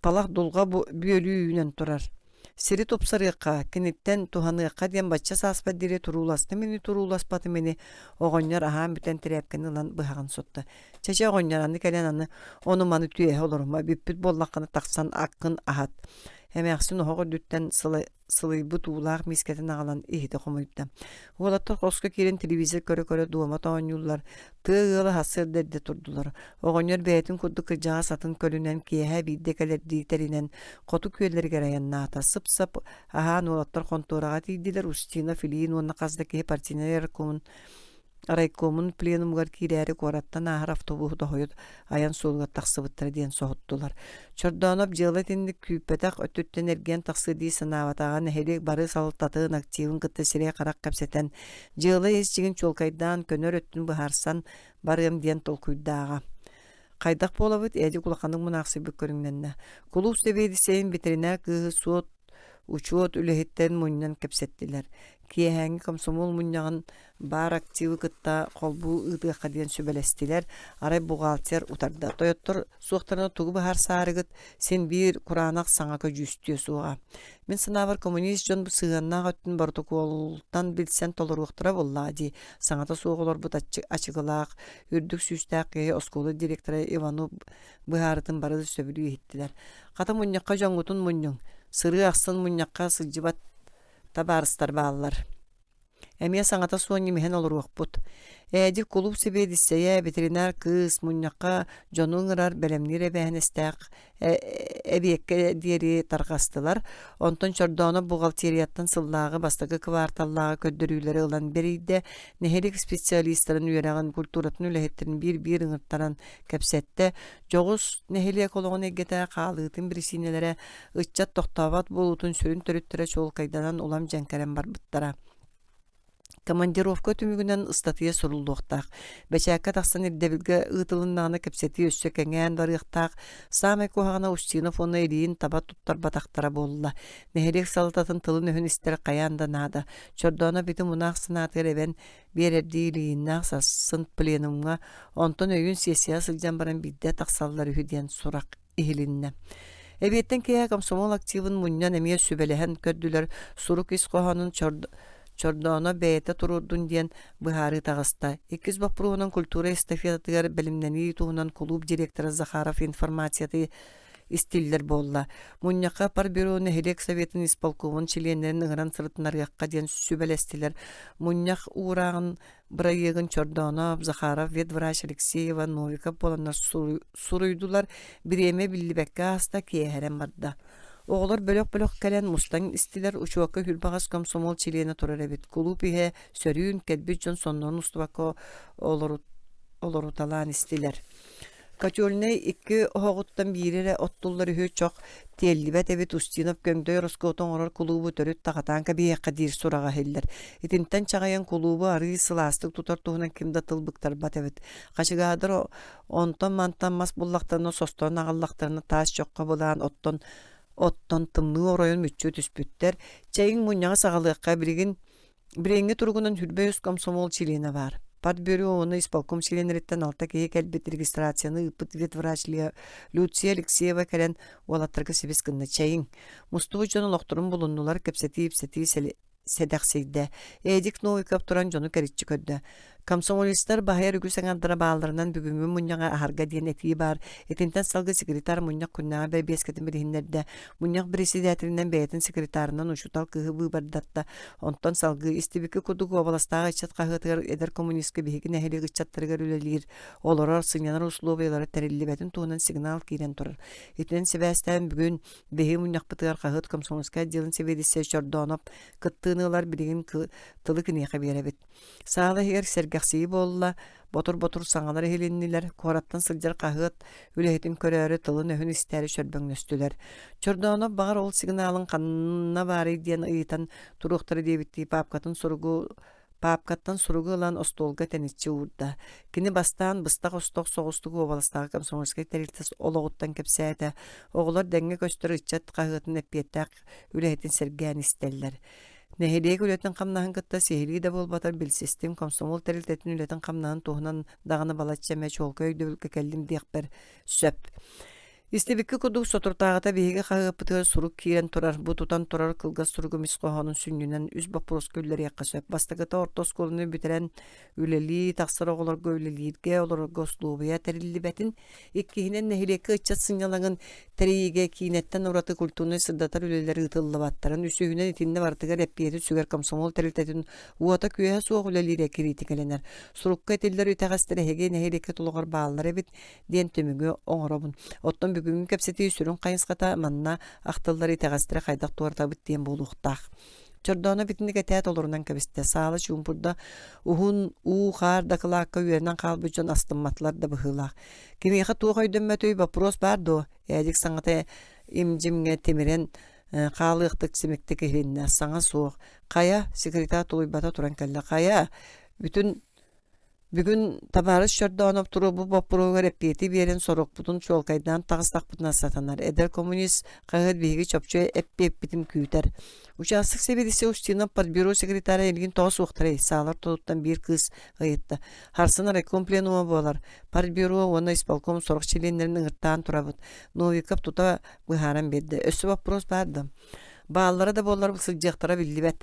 palak dolga bölü üyünen turar. Seri topsarıqqa, kinitten tuhanıqqa diyen batça saspa dire turulasты meni turulaspatı meni oğonlar aham büten terepkeni lan bıhağın sotta. Çeçe oğonlar anı kelen anı onu manı tüye olurma büppüt bollaqını taqsan akkın ahat. Emäqsin oğu dütten sılı bu tuğulaq misketin ağalan ihide qomuydum. Oğlatlar qoska kirin televizor köre duamat oğonyullar tığılı hasır derde turdular. Oğonlar beytin kurdu kırcağa satın kölünen kiyehe biddekeler dikterinen qotu köyleri gerayan nata sıp ahan oğlatlar kontorağa tiydiler ustina filiin onna qazdaki partineler komun Araykomun plenumgar kireri korattan ahar avtobuhu dohoyut ayan solga taqsıbıttır diyen sohuttular. Çordanop jığılatindik küpetak ötütten ergen taqsıdi sınavatağa neherek barı salıtatığın aktivin kıttı sireye qarak kapseten jığıla esçigin çolkaydan könör öttün buharsan barım diyen tolkuydağa. Qaydak bolabıt edi kulaqanın munaqsı bükörüngenne. Kulu üstebeydi seyin veteriner kığı suot uçuot ülehitten munyan kapsettiler. Kiyehengi komsomol munyağın bar aktivi kıtta kolbu ıdığa kadiyen söbelestiler. Aray buğalter utarda. Toyottor suuqtarına tuğu bahar sarıgıt sen bir kuranak saňa köjüstüye suğa. Мен сынавар коммунист жон бу сыганнаа өттүн протоколтан билсен толоруктара болла ди. Саңата соголор бу ачыгылаак үрдүк сүстәк осколы директоры Иванов быһарытын бары сөбүлү иттилер. Ката муньякка жоңгутун муньюң. Сыры аксын муньякка сылжыбат табарыстар баалар. Эмия саңата суонни мехен олоруакпут. Эди клуб себедиссея ветеринар кыз муньякка жонуңырар белемнире бәһенестәк эбиекке диери таргастылар. Онтон чордоно бухгалтерияттан сыллагы бастагы кварталлага көддөрүләре ылан бериде нехерик специалистларын үйрәгән культуратын үләһеттерин бир ыңыттаран кепсетте жогус нехеле кологон эгете каалыытын бирсинелере ыччат токтабат болутун сүрүн төрүттөрө чол кайданан улам жанкарен барбыттара. Командировка түмүгүнен ыстатыя сурулдуктак. Бечакка тахсан ирдебилге ытылыннаны кепсети өссө кеңен барыктак. Самай кухагана Устинов оны элиин таба туттар батактара болла. Нехерек салататын тылын өһүн истер каянда нада. Чордона бити мунах сынатыр эбен берердиилииннах сасын пленумга онтон өйүн сессия сылжан баран бидде таксаллар үһүден сурак ихилинне. Эбиеттен кея комсомол активын муньян эмие сүбелehen көддүлөр сурук ис коханын Чордоно бейте турурдун диен быһары тагыста. 200 бапруунун культура эстафетатыгар белимнени туунан клуб директору Захаров информацияты истиллер болла. Муньяка пар бюроны Хелек Советин исполкомын членерин ыңыран сырытынарыакка диен сүбелестилер. Муньяк урагын бырайыгын Чордоно, Захаров, ветврач Алексеева, Новиков боланар суруйдулар биреме биллибекке аста киэхерен барда. Оғылар бөлөк-бөлөк кәлен мустан истилер учуакка хүрбағас комсомол чилена турар эбит. Клуб ihe сөрүүн кәдбит жон соннон устубакка олоруталаан истилер. Качольнай 2 оғыттан бирире оттуллар үхі чоқ теллибет эбит Устинов көңдөй Роскотон орор клубу төрүт тағатан кәбиекка дир сурага хеллер. Итинтен чағайан клубу ары сыластык тутар туғынан кимда тылбыктар бат эбит. Қашыгадыр онтон мантан мас буллақтарны состон ағаллақтарны тас чоққа болан оттон тымны оройын мүтчү түспүттер. Чайын муньяға сағалыққа біреңге тұрғынан хүрбөйіз комсомол чилена бар. Партбюро оны исполком членереттен алта кеге кәлбет регистрацияны ыпыт ветврач Люция Алексеева кәлен олаттырғы себескінна чайын. Мустуы жоны лоқтырын болыннулар кепсети седақсейді. Эдик Новиков туран жоны кәрітчі көдді. Комсомолистар бахайар үгіс аңандыра бағаларынан бүгімі мұньяға ахарға дейін әтии бар. Этинтен салғы секретар мұньяқ күннаға бәй бескетін бірігіндерді. Мұньяқ председателінен бәйтін секретарынан ұшутал кығы бұйбардатта. Онтан салғы истебекі күдігі обаластағы ичат қағытығар эдер коммунисткі бейгін әхелі ғычаттырығар үлелер. Оларар сыңянар условиялары тәрелі бәтін туғынан сигнал кейрен тұрыр. Етінен себәстән бүгін бейгі мұньяқ бұтығар қағыт комсомолскай делін себедесе чордонып, кыттығынылар бірігін тылы кінеқі беребет. Сағалы егер сәргәқсейі болла, ботур саңалар хеленнилер, кораттан сылжар қағыт, үләхетін көрәрі тылын өхін істәрі шөрбәң өстілер. Чордонып бағар ол сигналын қанына бары дейін ұйытан тұруқтары дебітті папкаттан суругу ылан остолга тенетчи урда. Кини бастан быстақ осток соғыстығы обалыстағы комсомольскай тәрілтіс олығыттан кепсәді. Оғылар дәңге көстірі ичат қағытын әппеттәк үләхетін сәргән істеллер. Нехелег үлетін қамнағын кытта сехили да болбатар білсестім комсомол тәрілтетін үлетін қамнағын туғынан дағаны балатча мәч олқа өйді бүлкі кәлдім дейқпір сөп. Истебекке кудук сотуртағыта бейге қағыпытығы сурук киен турар, бұтутан турар кылгас суругу мисқоғанын сүннінен үз бапырос көллері яққа сөп. Бастағыта ортос колыны бітерен үлелі, тақсыр оғыларға үлелерге, оларға слубия тәрілі бәтін, еккейінен нәхилекі ұтчат сыңалаңын тәрейге кейінеттен ораты культурны сырдатар үлелері ұтылы баттарын, үсігінен итінне бартығар әппейді сүгер комсомол тәрілтетін уата күйе суық үлелері керейтікеленер. Сурукка әтелдер үтәғастыры нәхилекі тұлығар бағалар әбет ден төмігі оңырабын. Оттан бүгін кәпсеті сүрін қайынсқата манна ақтыллары тәғастыры қайдақ туарта біттен болуқтақ. Чордона битинник әтәт олорунан кәбісті. Салы чумпурда ухун қар дақылаққа үйерінен қалбы жон астымматлар да бұхылақ. Кемеға туға өйдіммәт өй бапрос бардо. Әдік саңата имжімге темірен қалықтық семектік ехінне саңа соқ. Қая секретар толойбата туран кәлі. Қая Бүгін табарыс шордонып тұру бұл бапыруға репети берен сорок бұтын чолкайдан тағыстақ бұтына сатанар. Эдер коммунист қағыд бейгі чопчой әппеп бітім күйтер. Участық себедесе Устинов партбюро секретары елген тоғыз уқтырай. Сағалар толуттан бір кыз ғайытты. Харсына райком пленума болар. Партбюро оны исполком сорық членерінің ұрттан тұрабыд. Новиков тұта бұхаран берді. Өсі бапырос барды. Bağlara da bollar bu sıcaqtara billibet.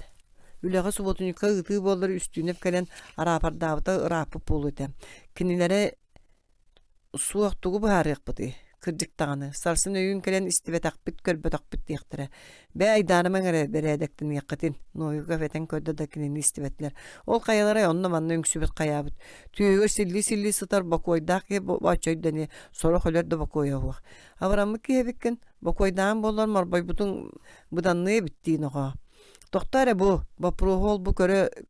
Üleğe subotunika ıtı bollar üstünep gelen arapardabıta ırapıp bolu etem. Kinilere suaqtugu baharıq bıdı. Kırcıktağını. Sarsın öyün gelen istibet akbit körbet akbit diyaktara. Be aydanıma göre beredektin yakıtin. Noyu gafeten ködde da kinini istibetler. Ol kayalara onunla manna öngsübet kayabıt. Tüyüge silli sıtar bakoydak ya baçoydani. Sonra höler de bakoya huaq. Avramı ki hebikken bakoydağın bollar marbay butun budanlıya bittiğin oğa. Tohtara bu. Bapruhol bu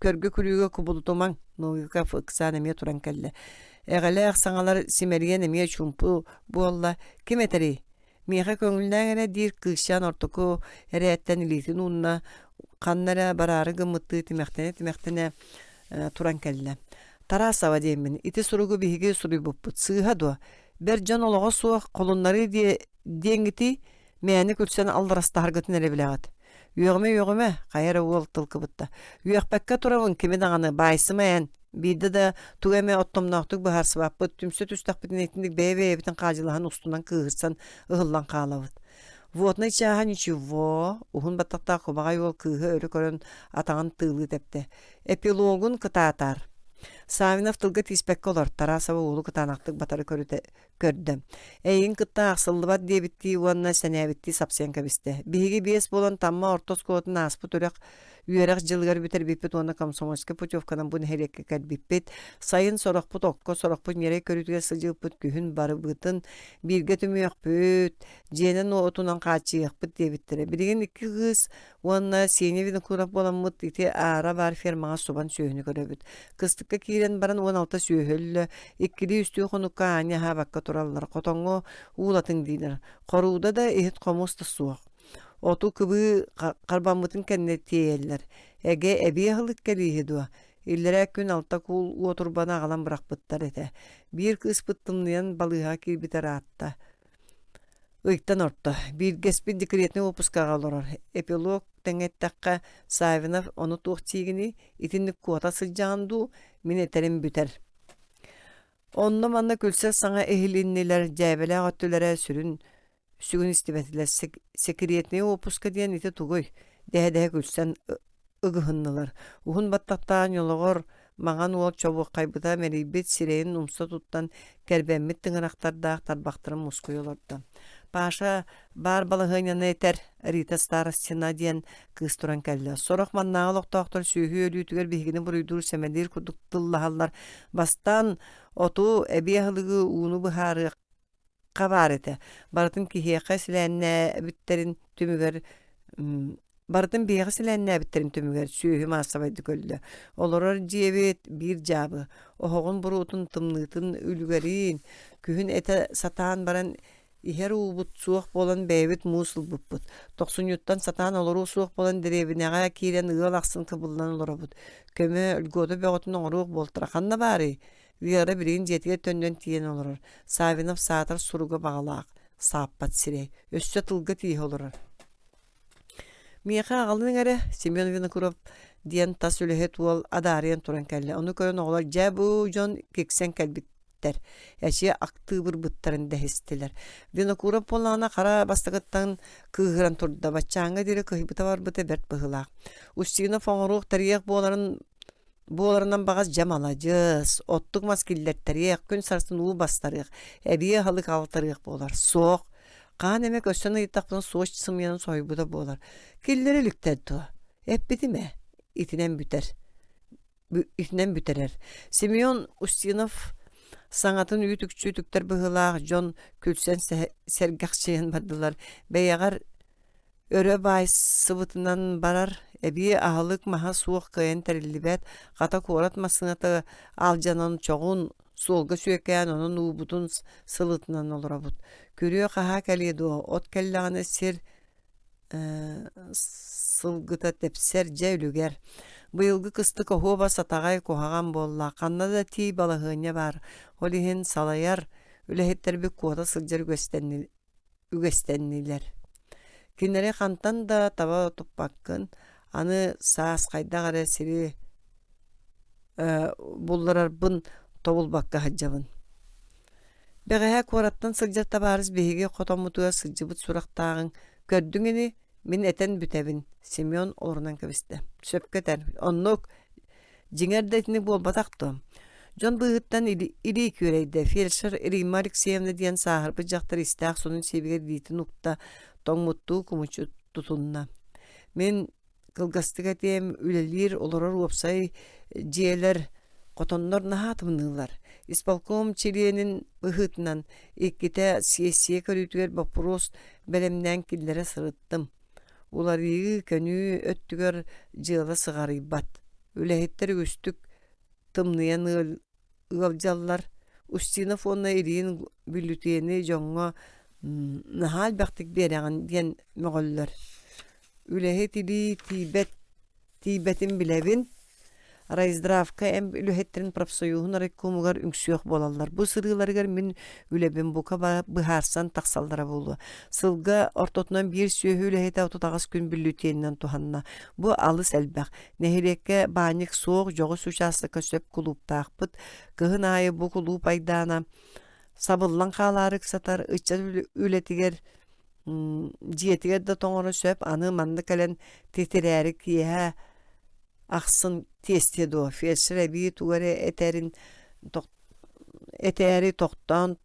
körgü külüge kubulutuman. Noyu gafı kısanemiye turan kelle. Eğer sanalar simeriyen emiye çumpu bu Allah kim eteri? Miha köngülden gene dir kışan ortoku ereyetten ilitin unna kanlara bararı gımıttı timektene turan kelle. Tarasava demin iti surugu bihige suru buput sığha do. Ber can olağa suaq kolunları diye dengiti meyani külsen aldarasta hargatın ere bilegat. Yögme kayara uol tılkı butta. Yögpekka turavun kimi dağını baysımayan Bide de tuğeme ottomnaqtık bahar sıvapıt, tümse tüstakbıtın etindik beye bitin qacılahan ustundan kığırsan ıhıllan qalavıt. Votna içahan içi uhun bataqta kubağa yol kığı örü körün atağın tığlı tepte. Epilogun kıtaatar. Savinov tılgı tispekki olar, tarasava oğlu kıtanaqtık batarı kördüm. Eyin kıtta aqsıllıbat diye bitti, uanna sene bitti sapsiyanka biste. Bihigi bies bolan tamma ortos kootun aspı törek Üyerak jılgar biter bipet ona komsomolska putyovkadan bunu herekke kal bipet. Sayın sorakput okko sorakput yere körütüge sıcıput kühün barı bıtın. Birge tümüyek büt. Jenen o otunan kaçıyek bıt diye bittere. Birgen iki kız ona seni vidin kurap bolan mıt iti ara bar fermağa soban söhünü köröbüt. Kıstıkka kiren baran 16 söhüllü. İkkili üstü konukka anya ha bakka turallar. Kotongo uğlatın dinler. Koruda da ehit komusta suak. Otu kıbı karbamıtın kendine tiyeller. Ege ebiye hılık gelihi dua. İllere gün altta kul otur bana alan bırak bıttar ete. Bir kız bıttımlayan balığa ki biter atta. Икtan orta. Bir gespin dikretini opuska galorar. Epilog tengettakka Savinov onu tuğçigini itinlik kuota sıcağındu mineterin büter. Onunla manna külse sana ehlinniler cebele öttülere Sügün istibetiler sekiriyetine opuska diyen iti tuguy. Dehe gülsen ıgıhınlılar. Uhun battaqtan yologor mağan ol çabuk kaybıda meribet sireyin umsa tuttan kerbemmit tıngıraqtardaq tarbaktırın muskuyolardan. Paşa bar balığın yana eter Rita Starostina diyen kız turan kelle. Sorak mannağı loktoqtar sühü ölüytüger bihigini buruydur semedir kuduk tıllahallar. Bastan otu ebiyahılığı unu buharı kabarete. Baratın kihiye silenne bitterin tümüger Baratın biye silenne bitterin tümüger sühü masabaydı köllü. Olorar ciyebet bir cabı. Oğun burutun tımlıtın ülgerin. Kühün ete satan baran iher ubut suaq bolan beyvet musul buput. 90 satan olur suaq bolan derevine kiren ığıl aqsın kıbıllan olurabut. Köme ülgoda beğotun oğruq boltıraqanna bari. Viyara birin jetiye tönden tiyen olurur. Savinov saatar suruga bağlaq. Saappat sire. Össe tılgı tiyih olurur. Miyaqa ağalının ere Semyon Vinokurov diyen tas ülehet wol adariyen turan kelle. Onu koyan oğlar jabu jon keksen kelbitler. Eşe aktı bir bıttarın dehestiler. Vinokurov polana kara bastaqattan kıhıran turda. Batçanga dire kıhibıta var bıta bert bıhılaq. Ustigina fonruq tariyaq boğalarından bağız cam alacağız. Ottuk maskiller tariyaq. Gün sarsın uğu bastariq. Ebiye halık altariyaq boğalar. Soğuk. Kaan emek östana yitaqdan soğuş sımyanın soybu da boğalar. Killeri lükted tu. Hep biti mi? İtinen büterer. Semyon Ustinov sanatın ütükçütükler bıhılaq. John Külsen sergaqçıyan bardılar. Beyagar öre bay sıvıtından barar. Ebi ahılık maha soğuk kayan terillibet. Qata koratmasına da alcanan çoğun solga süyeken onun ubutun sılıtından olur abut. Körüyor kaha keliydi o. Ot kellağını sılgıta tepser cevlüger. Bu yılgı kıstık ohuba satagay kohağan bolla. Kanna da ti balahınya var. Holihin salayar. Ülehetler bir kuota sılcar ügestenliler. Günleri kantan da taba otup bakkın. Anı saas kayda gara siri bullarar bın tovul bakka hacabın. Beğehe korattan sılcar tabarız behige kotamutuğa sılcıbıt suraqtağın. Gördüğünü Min eten bütebin Simeon olurundan köbiste. Söpköter. Onnuk jiңerdetini bolbataktı. Jon bıhıttan ili köreyde. Felşer Irima Alekseyevna diyen sahır bıcaktır istaq sonun sebiger diti nukta toңmuttu kumuçu tutunna. Men kılgastık etiyem ülelir olurur opsay jiyeler qotonlar nahatımnılar. İspalkom çiliyenin bıhıtnan ikkite siyasiye körütüger bapuros belemden killere sırıttım. Uları könü öttüger jığla sıgarıybat. Ülehetler üstük tımlayan ıgaljallar. Ustina fonna eriyin büllütiyeni jonga nahal baktık bereğin diyen mögoller. Ülehet ili tibetin bilebin Raizdravka em ülehetlerin propsoyuhun rekumugar üngsüyoq bolallar. Bu sırılargar min ülebin buka bıharsan taksallara bolu. Sılga ortotnan bir süyöhü ülehete otutağız gün büllütiyeninden tuhanna. Bu alыс elbaq. Nehirekke banik soğuk joğu suçaslıka söp kulup taqpıt. Kıhın ayı bu kulup aydana. Sabıllan qalarık satar. Iççat ületiger jiyetiger da toңora söp. Anı mandı kalen titirerik yeha. Aksın testi do felşere bir tugare eteri toktan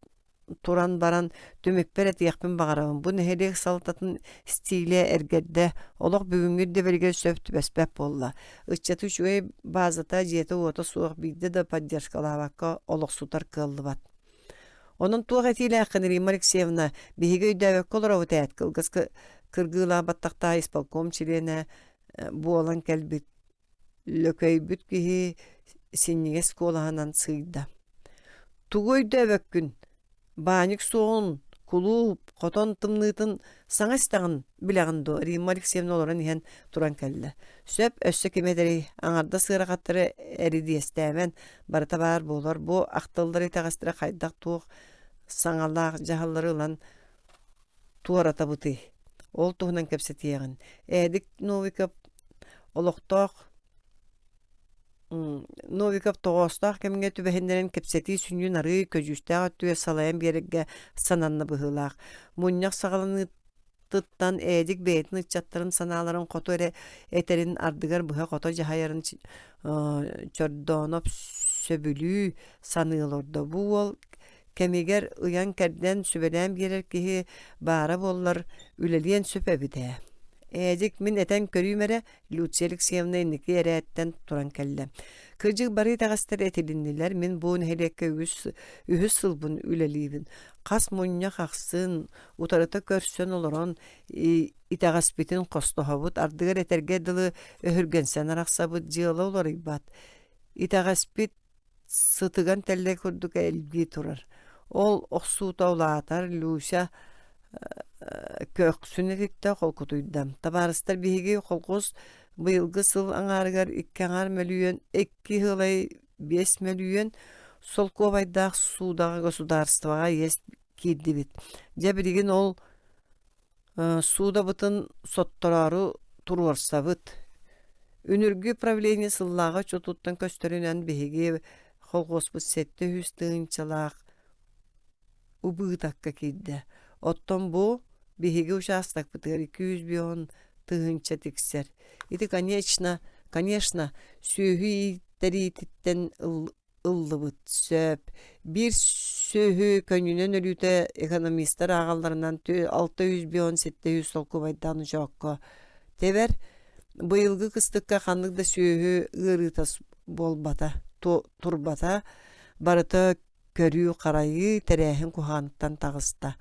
turan baran tümükperet yakpın bağırabın. Bu nehelek salatatın stili ergerde olaq bugüngü de belge söptü besbep bolla. Iççatı şuey bazata jiyete ota soğuk bildi de padyaşkalavakka olaq sutar kıllı bat. Onun tuğ etiyle akın Irima Alekseyevna bihiga üdavek olur avut ayet kılgız kırgıla battakta ispalkom çilene bu olan kelbit lököy bütkihi sinniges skolahanan sıyda. Tugoy dövökkün banik soğun kulup koton tımnıtın sana istağın bilağındı. Irima Alekseyevna olaran ihan turan kelle. Söp össö kemederi aňarda sığıra qattırı eridi estemen barata bar bolar. Bu aqtılları tağastıra qaydak tuğ saŋalaq jahalları ulan tuarata buti. Ol tuğunan kepsetiyeğin. Edik Novikov oloqtoq Novikov toğostaq kemge tübehenderen kepseti sünnü narı köjüstağ tüye salayan berege sananna bıhılaq. Munyak sağalanı tıttan edik beytin ıçatların sanaların koto eterin ardıgar bıha koto jahayarın çordonop söbülü sanıyılorda. Bu ol kemiger uyan kerden sübelen birer kihi bara bollar üleliyen süpebide. Edik min eten körüymere Lucia Alekseyevna inniki eretten turan kelle. Kırcık bari tağastır etilindiler min buun helekke ühüs sılbın üleliyibin. Kas munyak aksın utarıta körsön oloron itağaspitin kostohavut ardıgar eterge dılı öhürgensen araqsabıt jığla olar ibat. İtağaspit sıtıgan telle kurduk elbi turar. Ol oqsuuta ulatar Lucia köksünekte kolkutuydam. Tabarıstar bihigi kolkuz bıyılgı sıl aňargar 2 milyon 2 hılay 5 milyon sol kovaydaq suudağı gosударствага yes kiddi bit. Jebirigin ol suuda bıtın sottoraru turvarsabıt. Ünürgü правление сыллаға çotuttan köstörünen bihigi kolkuz bu sette hüstüğünçalaq ubıdakka kiddi. Otton bu bihigi uşastak bıtır 200 biyon tığınça tikser. İti конечно, sühü teriyititten ıllı bıt söp. Bir sühü könünen ölüte ekonomistler ağallarından 600 biyon 700 solku baydan uçakka. Tever, bu yılgı kıstıkka kanlıkda sühü ığırıtas bolbata, turbata, barıta körüyü karayı terehin kuhanıktan tağısta.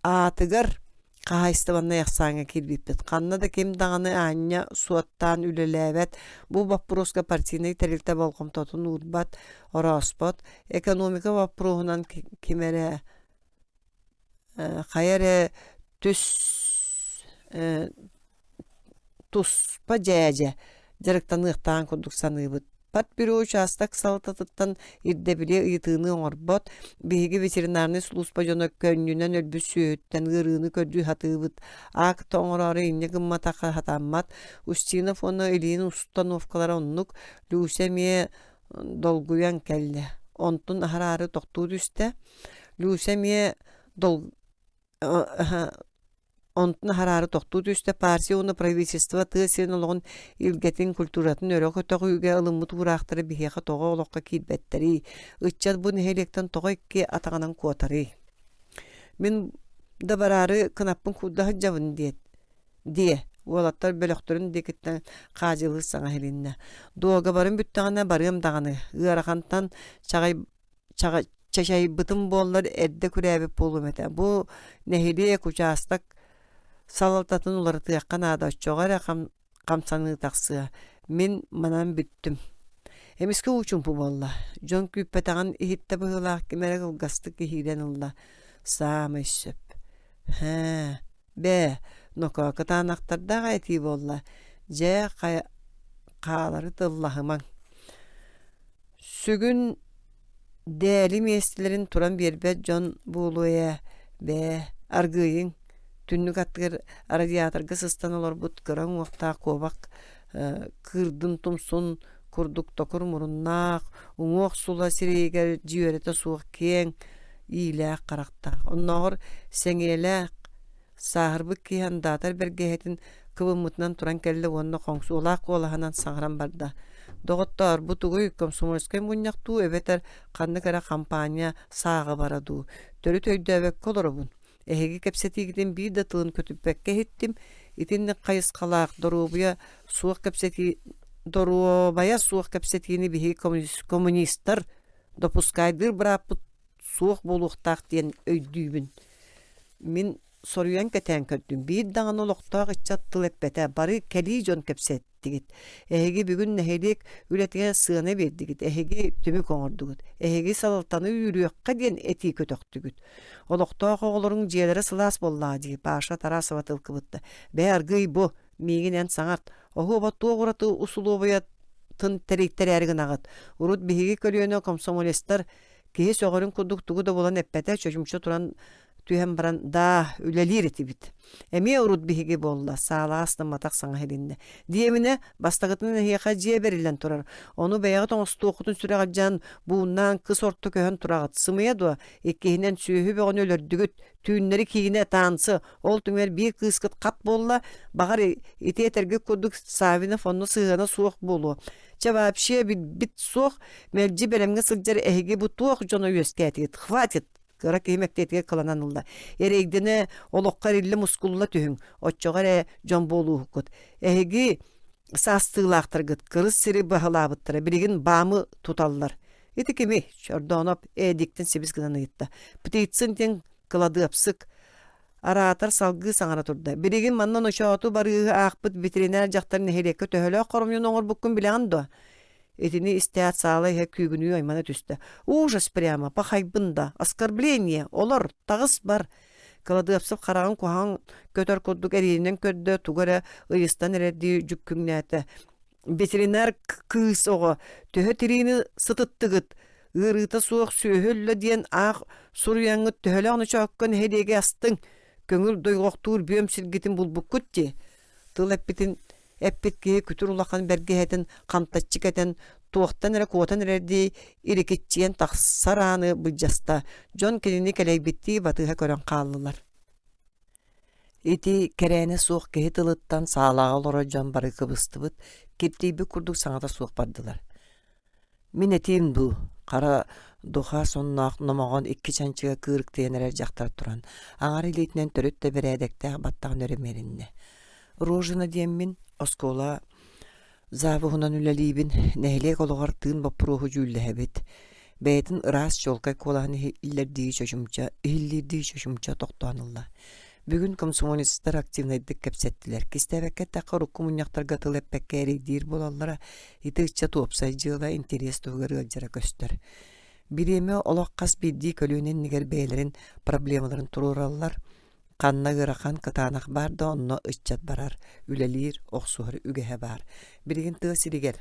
Atıgar kahaystavanna yaxsaňa kirbipdet. Kanna da kim dağını aňa suattan ülelevet. Bu vapproska partiyny terilte bolqom totun urbat oraspot. Ekonomika vapprohunan kimere hayere tuspa jaja. Jaryktan ıhtan kurduk sanıbıt. Pat bir uçastak salatatıttan irdebile ıyıtığını orbot, bihigi veterinarni suluspa jona könlünen ölbüs süğütten ırığını kördüğü hatıbıt. Ak toңorarı inne gımma taqa hatammat, Ustinov onu elini ustan ofkalara onnuk, lüsemiye dolguyan kelle. Ontun ahararı toktuğu üstte, lüsemiye онтун харары тохтуу түстэ партия уну правительство тысын олгон илгетин культуратын өрө көтөгүгө ылыммыт урактары бихеха того олокка кийбеттери ыччат бу нехелектен того икки атаганан куотары мен да барары кынаппын кудда жабын дие уолаттар бөлөктөрүн декиттен кажылы саңа хелинне дуога барын бүттагана барым даганы ыарахантан чачай бытым боллар эдде күрәбе полумете бу нехиле кучастак салалтатын улар тыаккан ада чогара камсаны таксы мен манан бүттүм эмиске учун пубалла жон күппетаган ихитте быылаак кимерек ылгастык кихирен улла саамы сөп бе ноко катанактарда эти болла же каалары тыллахыман сүгүн дээли местилерин туран бербет жон буулуя бе аргыйын түннүк аттыр радиаторга сыстан олор бут кыран уакта кобак кырдын тумсун курдук токур муруннаак уңуок сула сирейгер жүйөрете суак кең иилээх каракта онногор сеңелээх саарбык киһандатар бергеһэтин кыбыммытынан туран келле уонна коңсуулаак куолаһанан саҥаран барда доҕоттор бутугуй комсомольскай мунньахтуу эбетер ханнык эрэ компания сааҕа барадуу төрү төйдөбөккө олоробун эһиги кэпсэтиигитин бии да тыын көтүппекке хиттим итинник хайыскалаах доруобая суох кэпсэтиини биһиги коммунисттар допускайдыр бырааппыт суох болуохтаах диэн өйдүүбүн мин соруян кетен көттүм бир даган олоктоох ыччат тылеппете бары келии жон кепсеттигит эһиги бүгүн нехелик үлетиге сыана бердигит эһиги түмүк оҥордугут эһиги салалтаны үйрүөкка диэн эти көтөктүгүт олоктоох оҕолоруң дьиэлери сылаас боллаади Паша Тарасова тылкыбытта бэ аргый бу миигинен саҥат оһуобаттуу оҕураты усулуобая тын терийтерээригин агат урут биһиги көлүөнө комсомолесттар киһи сөҕөрүн курдуктугу да булан эппете чөчүмчө туран түйен баран да үлелир этибит. Эми урут биһиги болла, саалаасты матак саңа хелинне. Диемине бастагытын хияка жие берилен турар. Ону бэйагы тоңостуукутун сүрәгәҗән бууннан кыз орту көһөн турагат. Сымыя дуа, иккиһинен сүйүһү бөгөн өлөрдүгүт, түйүннәри кигине таансы, ол түңер бир кыскыт кат болла, багар итетерге курдук Савина фонну сыгына суок болу. Вообще бит суох мелжи белемге сылжар эһиги бу туох жоно үескәтит. Хватит. Кыра кемектетге кылананылла. Эрегдене олоккар илле мускулла түһүң. Отчогар жон болуукут. Эһиги састыылаактыргыт, кырыс сири бахалабыттыра. Билигин баамы туталлар. Ити кеми чордоноп эдиктен сибис гынан ыйтта. Птыйтсын тен кыладыапсык. Аратар салгы саңара турда. Билигин маннан ошооту барыгы аакпыт ветеринар жактарын хелекке төһөлө коромнун оңор буккун билеген до. Этини истеат саалай күйгүнүү аймана түстө. Ужас прямо, пахайбында, оскорбление, олар тагыс бар. Каладыапсып караган кухан көтөр курдук эринен көрдө тугара ыйыстан эрди жүккүңнәте. Ветеринар кыз ого төһө тирини сытыттыгыт. Ырыта суок сүйөллө диен ак суруяңы төһөлөңү чоккон хедеге астың. Көңүл дойгоктуур бөм силгитин булбуккутти. Тылаппитин эппитке күтүр улахан бергеһетин кантаччикетен туохтан эре куотан эрди ирикитчиен тахсараны быжаста жон келини келейбитти батыга көрөн кааллылар. Ити керене суох кеһи тылыттан саалаага олоро жон бары кыбыстыбыт кептейби курдук саңата суох бардылар. Мен этим бу кара духа соннаак номогон икки чанчыга кырык тенерер жактар туран аңар илетинен төрөттө бередекте баттаган өрөмеринне. Рожина диеммин оскола завугунан үлелибин нехилек ологар тыын баппуруху жүүллэһэбит. Бэйтин ырас чолкай колааны иллердии чөчүмча токтоанылла. Бүгүн комсомолисттар активнайдык кепсеттилер. Кистебекке такка руккумуньяктарга тылеппекке эрейдир болаллара итычча туопсай жыла интерес тугары жара көстөр. Биреме олоккас бидди көлүүнен нигер бээлерин проблемаларын турураллар. Канна гырахан катанах бар да онно ыччат барар. Үлелир, оксуһар үгэһэ бар. Биригин тыасиригер.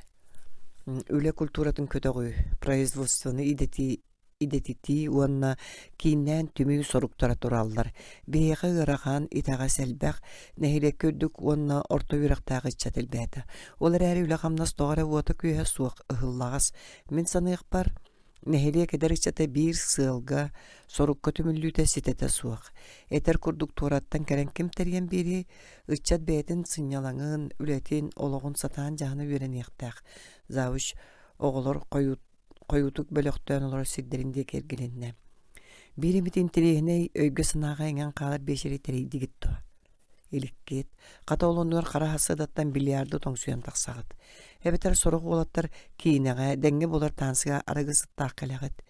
Үле культуратын көтөгү, производствоны идетити уонна киннен түмүү соруктара тураллар. Бейэхэ гырахан итага сэлбэх нэхиле көрдүк уонна орто үрактагы чатылбэта. Олар әрі үле хамнас тоғара уота күйе суық ыхыллағас. Мен саныйық бар. Нехелие кедер иччата бир сылга сорукка түмүллүүтэ ситете суак. Этер курдук тураттан керен ким терген бири ыччат бээтин сыннялаңын, үлетин, ологун сатаан жааны үйренияқтақ. Завуш оголор коютук бөлөктөн олор сирдеринде кергеленне. Бири митин тирехиней өйгө сынага эңен калар бешери терейдигитту. Иликкет, ката олонугар кара хасыдаттан бильярды тоңсуян таксагыт. Эбетер сорок болаттар кийинеге, денге болар тансыга арагысыттаак келегет.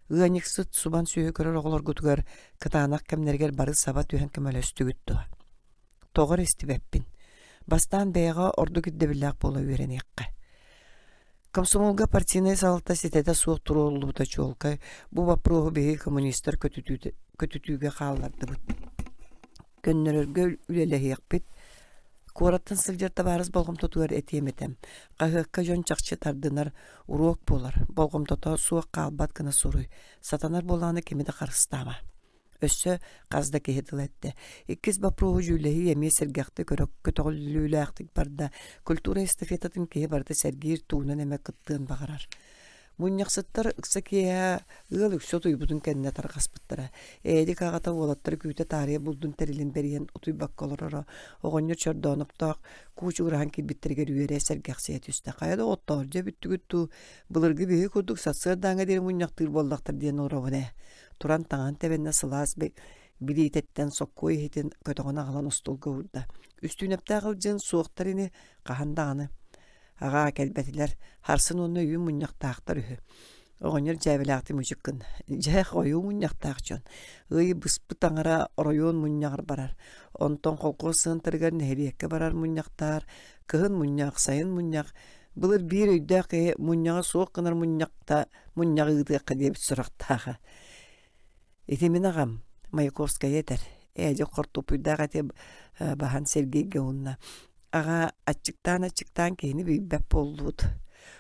Ыаниксыт субан сүйө көрөр оголор гутугар кытаанак кемнергер бары саба түйен кемелөстүгүтту. Тогор истибеппин. Бастан бэйга орду күддебилляк бола үйренекке. Комсомолга партийный салта сетете суық турулубута чолка, бу вопрогу беги коммунисттар көтүтүүгө кааларды бут. Көннөрөргө үлелехиякпит. Куораттан сылжарта барыз болгомтотугар этиеметем. Кахыкка жон чакчы тардынар урок болар. Болгомтото суық калбат кына суруй. Сатанар боланы кемеде карыстама. Өссө казда кехетилетте. Иккиз бапругу жүлехи эме сергекте көтөгүлүүлээктик барда культура эстафетатын кеhe барда сергир туунан эме кыттыын багарар. Муньяксыттар ыксакия ыл үксө туйбутун кенне таргаспыттара. Эди кагата болаттар күтө тария булдун терилин берген утуй баккаларара огоньор чордоноптак кучуграхан кибиттергер үйере сергексиет үстө. Каяда оттор же бүттүгүттү былыргы бии курдук сатсырдааңа дер муньяктыр болдактар диен оробуне. Туран таңан тебенне сылаас билитеттен соккой хитин көтөгөн агалан устулга урда. Үстүнөптө агылжын суоктарыны кахандаганы. Ага келбетилер харсын онны үйін мұньяқтақтар үйі. Оғынер жәбілақты мүжіккін. Жай қойу мұньяқтақ жон. Үйі бұспы таңыра оройон мұньяғыр барар. Онтон қолқы сığıntыргар нәхерекке барар мұньяқтар. Кығын мұньяқ, сайын мұньяқ. Бұлыр бір өйдәқ мұньяға суық қынар мұньяқта мұньяғы ұдыққа деп сұрақтағы. Етемен ағам Маяковская етер. Әйде қортып ұйдағы деп баған Сергейге онына. Ага ачыктан кейini бейбәп болуд.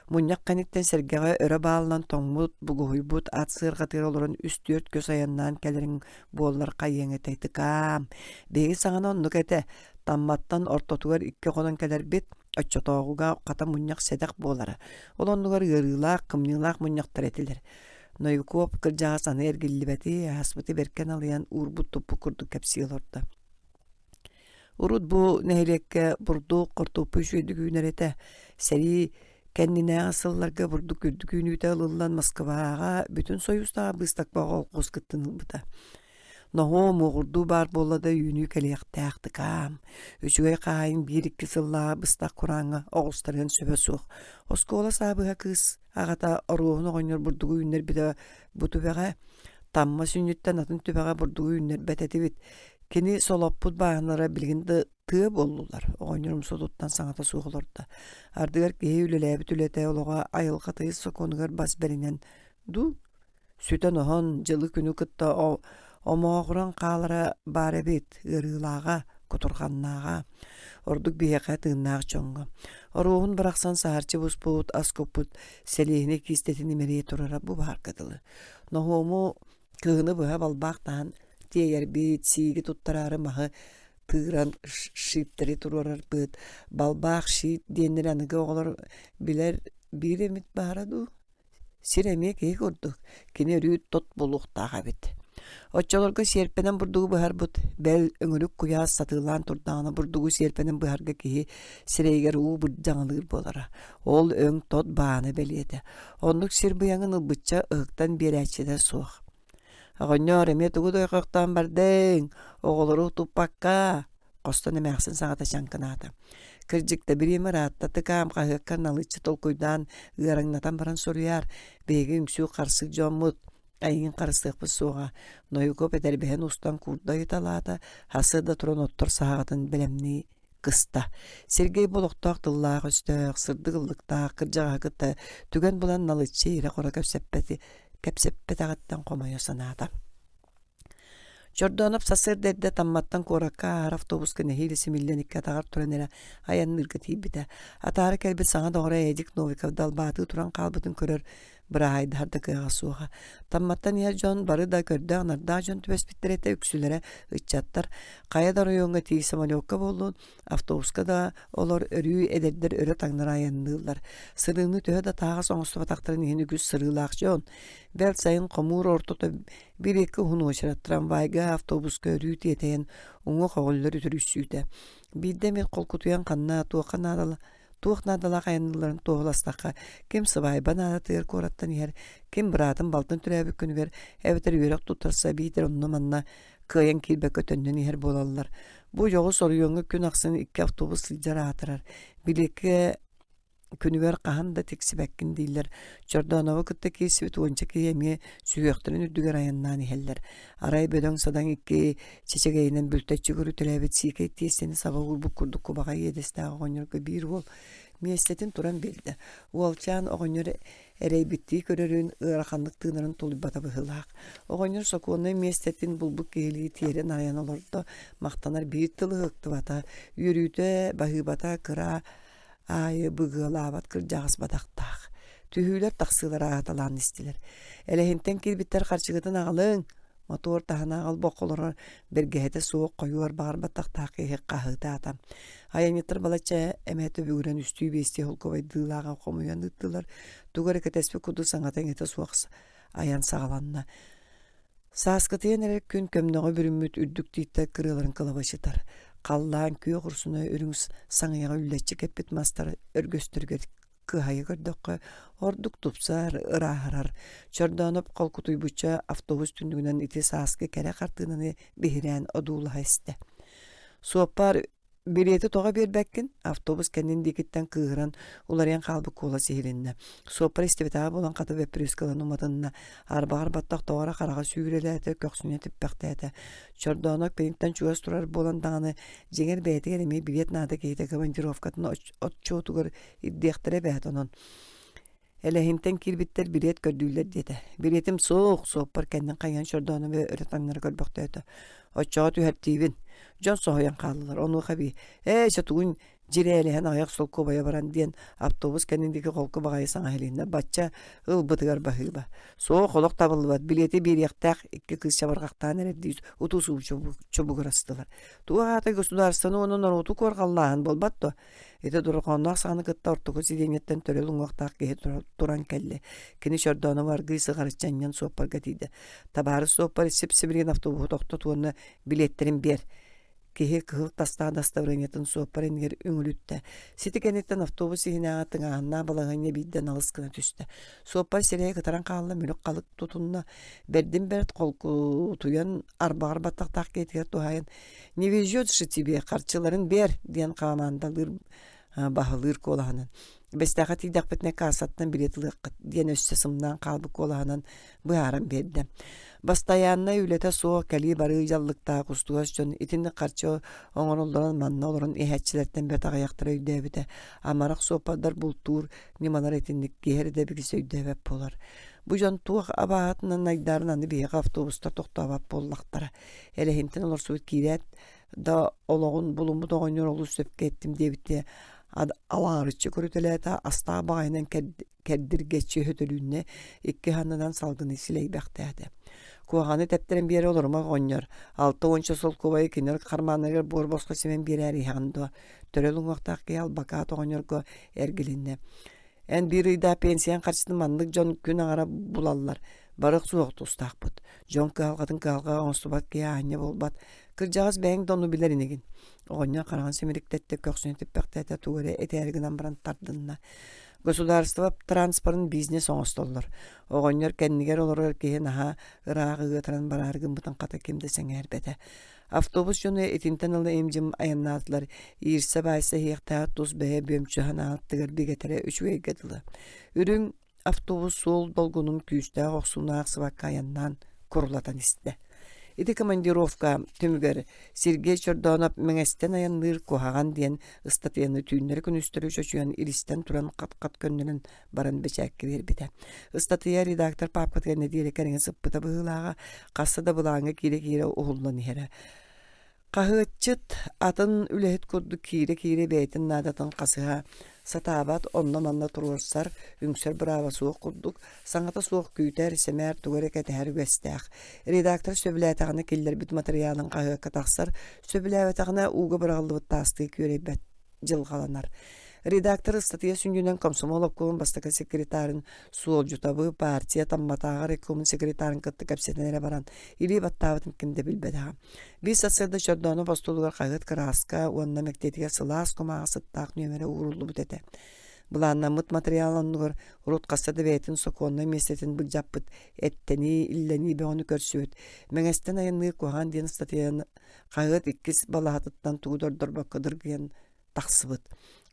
Муньяк каниттен сергеге өрө баалынан тоңмут, бугуйбут, атсыр гатыр олорун үстүрт көз аяннан келерин боллар кайеңетейти кам. Беги саңана оннук эте тамматтан ортотугар икки конон келер бит, оччотоогуга ката муньяк седек болары. Ол оннугар ырылаак, кымнылаак муньяктар этилер. Нойукоп кыржаға саны эргиллибети, хаспыты беркен алыян урбут тупу курду кепсиелорда. Урут бу нехелекке бурду кортупу шүйдүгүүнерете сери кеннине асылларга бурду күрдүгүүнүтэ ылылан Москвага бүтүн союзтага быстакпага олкус кыттынылбыта. Нохо мугурду бар боллада үйүнү келияктаакты кам. Үчүгэй кайын бир-икки сыллага быстак кураңа оғустарын сөбө суық. Оскола сабыга кыз агата оруғын оғынер бурдугу үйүнер биде бутубега тамма сүннүттен атын түбега бурдугу үйүнер бетети бит. Кени солоппут бағанара билгенді тыа болулар. Оғынерім содуттан саңата суғылырды. Ардығар кейі үлеләбі түлеті олыға айылға тыйыз соконығар бас берінен. Ду, сүтен оған жылы күні күтті омоғыран қалара бары бет, ырылаға, құтырғаннаға. Ордук бияқа тыыннақ чоңға. Оруғын бірақсан саарчы бұспут, аскоппут, селейіне кистетіні мерей тұрара бұ бар кадылы. Нохому кығыны бұға балбақтан тиер бит сиги туттарары махы тыгран шиптери турарар бит балбак шит денер аныгы оголор билер биремит бараду сиреме кей көрдүк кене рүт тот болуктага бит оччолорго серпенен бурдугу бахар бут бел өңүрүк куя сатылан турдагына бурдугу серпенен бахарга кии сирейгер уу бут жаңылыр болара ол өң тот бааны белиете ондук сир буяңын ылбытча ыктан беречиде суох. Агоньор эме тугудой коктан бардың, оголору туппакка, костон эмэксин саңата чанканата. Кыржыкта бириме ратта тыкам кахыккан алычы толкуйдан ыараңнатан баран соруяр, беги үңсүү карсык жоммут, айын карсыкпы суға. Нойуко петербехен устан курда юталата, хасыда туран оттор сағатын білемни кыста. Сергей болуктаак тыллаак өстөк, сырдыгыллыктаак, кыржагакыта, түген булан налычы ире кора кепсеппетагаттан комайо санаата. Чордоноп сасыр дедде тамматтан коракка автобуска нехилиси миллионикка тагар туранера аяннырга тийбите. Атары келбит саңа догора Эдик Новиков далбаты туран калбытын көрөр Bırahaydarda kıyağa suğa. Tammattan yer John barı da körde anarda John tübes bittirete üksülere ıççattar. Kaya rayonga tigi samalyoka bolun. Avtobuska da olur örüyü ederler öre tağnara ayanlılar. Sırığını töhe da tağa soğustu bataktarın yeni güz sırığılaq John. Bel sayın komur ortada bir iki hunu uçarat tramvayga avtobuska örüyü diyeteyen onu qoğulları türüsüydü. Bir demir kol kutuyan kanna tuğan adalı. Tuğ nadala kayanlıların tuğlastaka kim sıvay bana tığır korattan yer kim bıradın baltın türebi günü ver evdir yürek tutarsa bidir onun manna kıyan kilbek ötönden yer bolallar. Bu yolu soruyongu gün aksını iki avtobus silcara atırar. Bileki Күнүгөр кахан да тексибеккин дейлер. Чордонова кытта кесибит уонча киемие сүйөктөрүн үрдүгөр аяннаан ихеллер. Арай бөдөң садан икки чечегейинен бүлтөччү көрү төлөбит сийке тиесени саба урбук курдук кубага едестаага оҕонньорго биир уол миэстетин туран билди. Уолчаан оҕонньор эрейбиттии көрөрүн ыараханнык тыынарын тулуйбата быһылаах. Оҕонньор сокуонной миэстетин булбук киһилии тиэрен араян олордо мактанар биир тылы ыктыбата, үрүүтэ баһыыбата кыра айы быгылабат кыржагыс бадактаах. Түһүүлөр таксылара аталан истилер. Элехинтен кирбиттер карчыгытын агалың, мотор тахана агал боколор бергехете соок коюор багар баттактаак кахыта атам. Аянытыр балача эмети бүгүрен үстүй бести холковай дылага комуян ыттылар. Тугар кетеспе куду саңатен ете суакс аян сагаланна. Сааскытыен эрек күн көмнөгө бүрүмүт үрдүк тийте кырыларын кылабашытар. Қаллаан күйе құрсуна өріңіз саңыяға үлләтчі кәппет мастар өргөстіргер кыхайы көрдөккө ордук тупсар, ырахарар. Чордонып қолкутуй буча автобус түндігінен ити сааскы кәрі қартынаны бихирән одуулаға істі. Суаппар билети тоға бербәккін, автобус кәнін декеттен кыгыран, уларян қалбы кола сехилинна. Суаппар истебетаға болан қаты вепрюскалан уматынна, арбағар баттақ тоғара қараға сүйреләті, көксүне тіппәқтәті. Чордонок пеніктен чуас турар болан дағаны жеңер бәйті келемей билет нады кейті командировкатын отчотугар иддектіре бәйт онын. Элехинтен кирбиттер билет көрдүйлер деді. Билетим соқ, суаппар кәннен қайан чордоны бе өретаңнары көрбөқтәті. Отчоға түһәттейбін. Жон соһуян қалылар. Оны қаби. Чатуын жирәліген аяқ сол кобая баран ден автобус кәніндегі қолқы бағайы саңа хелинна. Батча ылбытыгар бахыба. Соқ олық табылыбат. Билеті бір яқтақ, ikki kız çabarqaqtan erdiyiz. Utusu çobuk rastdılar. Tuğa ata государствоны onun orutu korqallağın bolbatto. Ete durqonaq sağını kıtta ortuğu sidenyetten törelun vaqtaq kehe turan kelle. Kini şordonu var gıysı qarıçanyan soppar gatiydi. Tabarı soppar sip-sibirin avtobuhu toqtatuğunu biletlerin ber. Kehe kıhıl tasta-dastavranyetin soppar enger üngülütte. Sitikenetten avtobusu hinağa tыңağına balağanya bidden alıskına tüste. Soppar sereye kıtaran qağılla mülük qalık tutunna. Berdim bert kolku tuyan arbağar battaq ketiger tuhayan. Ne везётши тебе, qarçıların ber diyen qağamandalır bahılır kolağının. Bestaqa tidaq betne kasattan biletliq diyen össe sımdan qalbı kolağının bu aram berdim. Bastayanna ülete soğuk kali barı jallıkta kustuğaz jön itini qarçı oğun olduran manna olurun ehetçilerden bir tağa yaqtıra üydebide. Amaraq sopadar bultur nimalar etinlik geherde bir söydebep polar. Bu jön tuğ abahatının aydarından bir avtobusta toqtabap bollaqtara. Elehintin olur suut kiret da oloğun bulumu da oynyor olu söpke ettim debite. Alağırıçı körütelete asta bağıyla keddir geçi hötölüğüne iki hanıdan salgını siley bəxtədi. Kuağanı teptiren bir yeri olur mu oynyor. Altı onça sol kovayı kinir karmanıgır bor bosqa semen bir yeri yandı. Törelun vaqtaq kıyal bakat oynyorgo ergilinne. En bir ida pensiyan qarşısını mandık jon gün ağara bulallar. Barıq soğuk tostaq bud. Jon kağalqadın kağalqa onsubat kıya anya bolbat. Kırcağız bәң donu biler inegin. Oğanya qarağın semiriktetте köksüne tüppäktete tuğre eterginan baran tardınna. Государство транспортын бизнес оңостоллар. Оғоньор кәннигер олорор кеһен аха ыраагы гытыран бараргын бутан ката кемдесең әрбете. Автобус жону этинтен ылы эмжим аяннаатылар. Ирсе байса хиектаат тус бәе бөмчү ханааттыгар бигетере үчүгей гедылы. Үрүң автобус сол болгунун күүстә оксунаак сыбакка аяннан курулатан исте. Ити командировка түмгер Сергей Чордонов меңестен аянныр кухаган диен ыстатыяны түйіннері күн үстірі чөчуян иристен туран қат-қат көннінен баран бечәкке бербіді. Ыстатыя редактор папкат кәне дейре кәріңе сыппыта бұғылаға, қасыда бұлаңы кире-кире оғылын ері. Қағытчыт атын үләхет көрді кире-кире бәйтін надатын қасыға Satabat onna manna turursar, üngsör brava soğuk kurduk, saňata soğuk küýter, semer tugere keter göstäk. Redaktor söbülätägine killer bit materialın gaýa kataksar, söbülätägine uga bıragyly tasdy körebet jylgalanar. Redaktor statiya süňünden komsomol okuluň başdaky sekretaryn suoljutabı partiýa tammataga rekomun sekretaryn kытты kapsetenere baran ili battabytyn kimde bilbedi ha. Biz satsada şordany postulugar gaýat kraska, onna mektetiga sylas komaga syttak nömere uruldy bu dede. Bulanna mıt materialanlar urut kasada betin sokonna mesletin bıljapyt etteni illeni be onu körsüt. Meňesten aýanly kohan diýen statiýany gaýat ikkis balahatdan tuğdurdur bakdyr diýen taksybyt.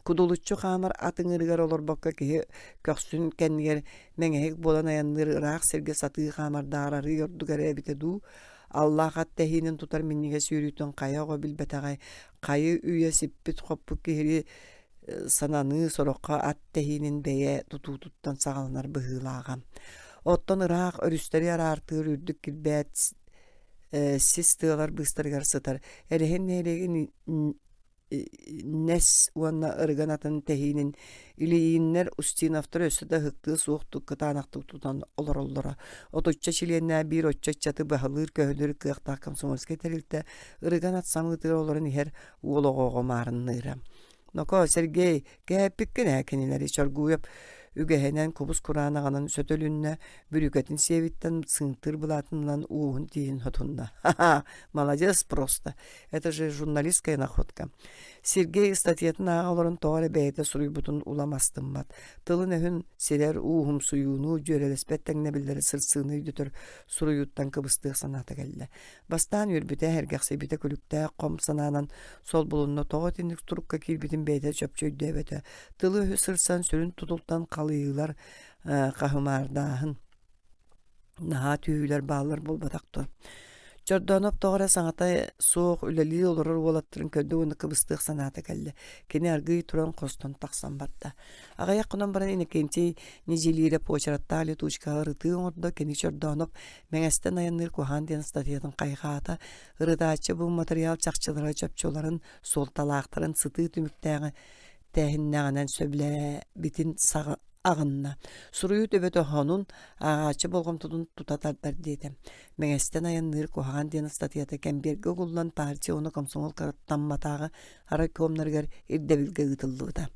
Kudulutçu hamar atıngırgar olur bakka ki köksün kendiger meňehek bolan ayandır ırak serge satığı hamar dararı yordu gare bitedu. Allah hattehinin tutar minnige sürütün kaya go bilbetagay kayı üye sippit hoppu kihiri sananı sorokka attehinin beye tutututtan sağlanar bıhılağam. Ottan ırak örüsteri arartır ürdük kirbet sis tığlar bıstargar sıtar. Erhen neylegi nes uanna ırganatın tehinin iliyinler ustin aftar ösüde hıktığı soğuktuk kıtanaktık tutan olur. Otocca çilyenler bir otça çatı bahalır köhülür kıyaktakam somorske terilde ırganat samıtır olurun her uoloğoğu marınlıyram. Noko Sergey gäpikkin äkenileri çarguyap ügehenen kubus Kur'anağının sötölünne bürüketin sevitten sığıntır bulatından uğun diyin hotunda. Молодец просто. Это же журналистская находка. Sergey statiyatın ağaların toğara beyde surubutun ulamastımmat. Tılın ehün siler uğum suyunu jörelespetten nebilleri sırsığını üdütür suruyuttan kıbıstığı sanata geldi. Bastan yürübüte hergahse bite külükte kom sananan sol bulunna toğa tindik turukka kirbitin beyde çöpçöydü ebete. Tılı ehü sırsan sürün tutultan kalıyılar kahımardağın. Naha tüyüler bağlar bolbadaktı. Jordanop toğra saňata soğuk üleli olurur olattırın ködde onu kıbıstık sanata geldi. Keni argıy turan koston taksan batta. Agaya kunan baran inekenti nijelire poçaratta ali tuçka ırıtığı orda keni Jordanop meňesten ayanır kohan diyen statiyatın kayğata ırıdaçı bu material çakçılara çöpçoların sol talaqtарын sıtığı tümüktäňi tähinnäňen söble bitin sağı ağınna. Suruyu töbötö honun ağaçı bolgom tutun tutatarlar dedi. Meňesten ayanır kohan diyen statiyata kemberge gullan partiýa onu komsomol karattanmatağı ara komnargar irdebilge ıtıllıda.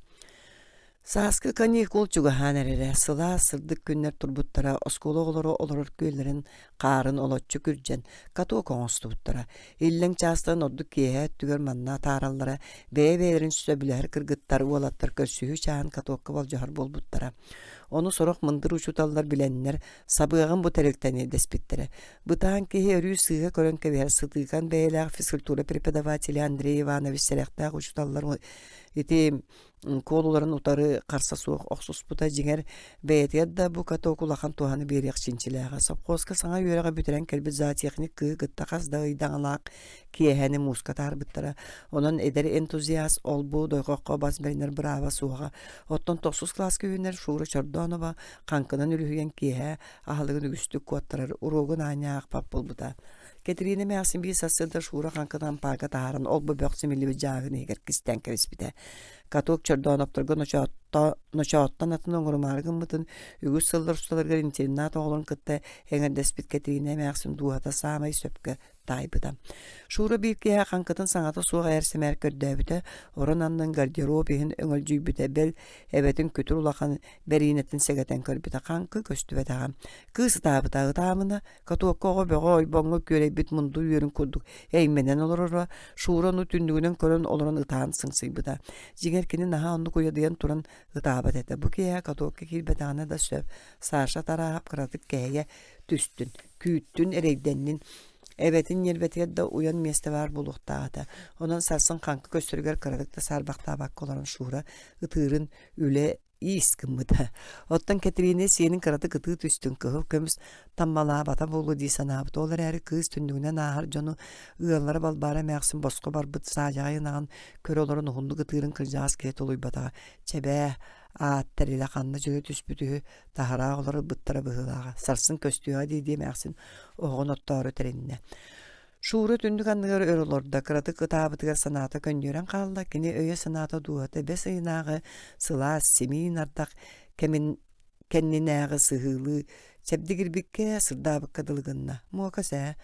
Saskı kanikul çugahanere sıla sırdık günler turbuttara oskoloğları olurur köylerin qarın olotçu kürjen katı konstubuttara illen çastan orduk kiye tüger manna tarallara beylerin söbüler kırgıttar olattır körsühü çağın katı bol jahar bolbuttara. Onu sorok mındır uçutallar bilenler sabığın bu terekteni despittere. Bıtan ki herü sığa körön keber sıtıkan beyler fizkultura prepodavateli Andrei Ivanovich Selekta uçutallar iti koluların utarı karsa soğuk oksus buta jinger beyet da bu katı okulakan tuhanı bir yakşinçilağa sapkoska sana yöreğe bütüren kelbi za teknik kığı gıttakas da ıydağılaq kiyeheni muskatar bittara onun ederi entuziyas ol bu doyqoqqa basberiner brava soğuğa otton toksuz klas köyünler şuuru Çordanova kankının ülühüyen kiyehe ahılığın ügüstük kuattarar uruğun aynı pap bul buta. Ketirine mäsin bir sasırda şuura kankadan parka taharan ol bu böksü milli bir jağını eger kisten kerispide. Katok Çordanoptırga noçaattan atın oňurmargyn mıtın ügüs sıllar ustalarga internat oğlun kıtta eňer despit ketirine mäsin duata samay söpke taýbyda. Şura bir kiýe kankatyn saňata suwa ersemer kördäbide oranandan garderobihin öňüljübide bel ebetin kötür ulakan berinetin segeten körbide kankı köstübede. Kız taýbyda tamyna katokko begoy boňa göre bit mundu ýörün kurduk. Eýmenen olurra şurany tündügünen kören olaran ıtan syňsybyda. Jigerkini naha onu koýadýan turan ıtabat ete. Bu kiýe katokko kilbetana da söp sarşa tarap kıradık kiýe tüstün, küýttün eregdennin ebetin yerbetiyat da uyan meste var buluqtaada. Ondan sarsın kankı köstürger kıradık da sarbaqta bakkolaran şura ıtırın üle iskımıda. Ottan ketirine senin kıradı kıtı tüstün kıhıp kömüs tammala bata bolu diýsen abit. Olar äri kız tündüğüne nahar jonu ığallara balbara mäksin bosko bar bıt sajaýynagan kör olaran ohundu kıtırın kırjaas ket oluybata. Çebe attar ile kanna jöre tüspütühü tahara oları bıttara bıhılaga. Sarsın köstüğa diýdi mäksin oğun ottary terenne. Şuuru tündük anныгар örolorda kırаты kıtabıtıgar sanata köndüren kalda kini öye sanata duatı bes ayınağı sıla semin ardaq kenninäği sıhılı çebdigirbikke sırdabık kadılgınna. Muakasa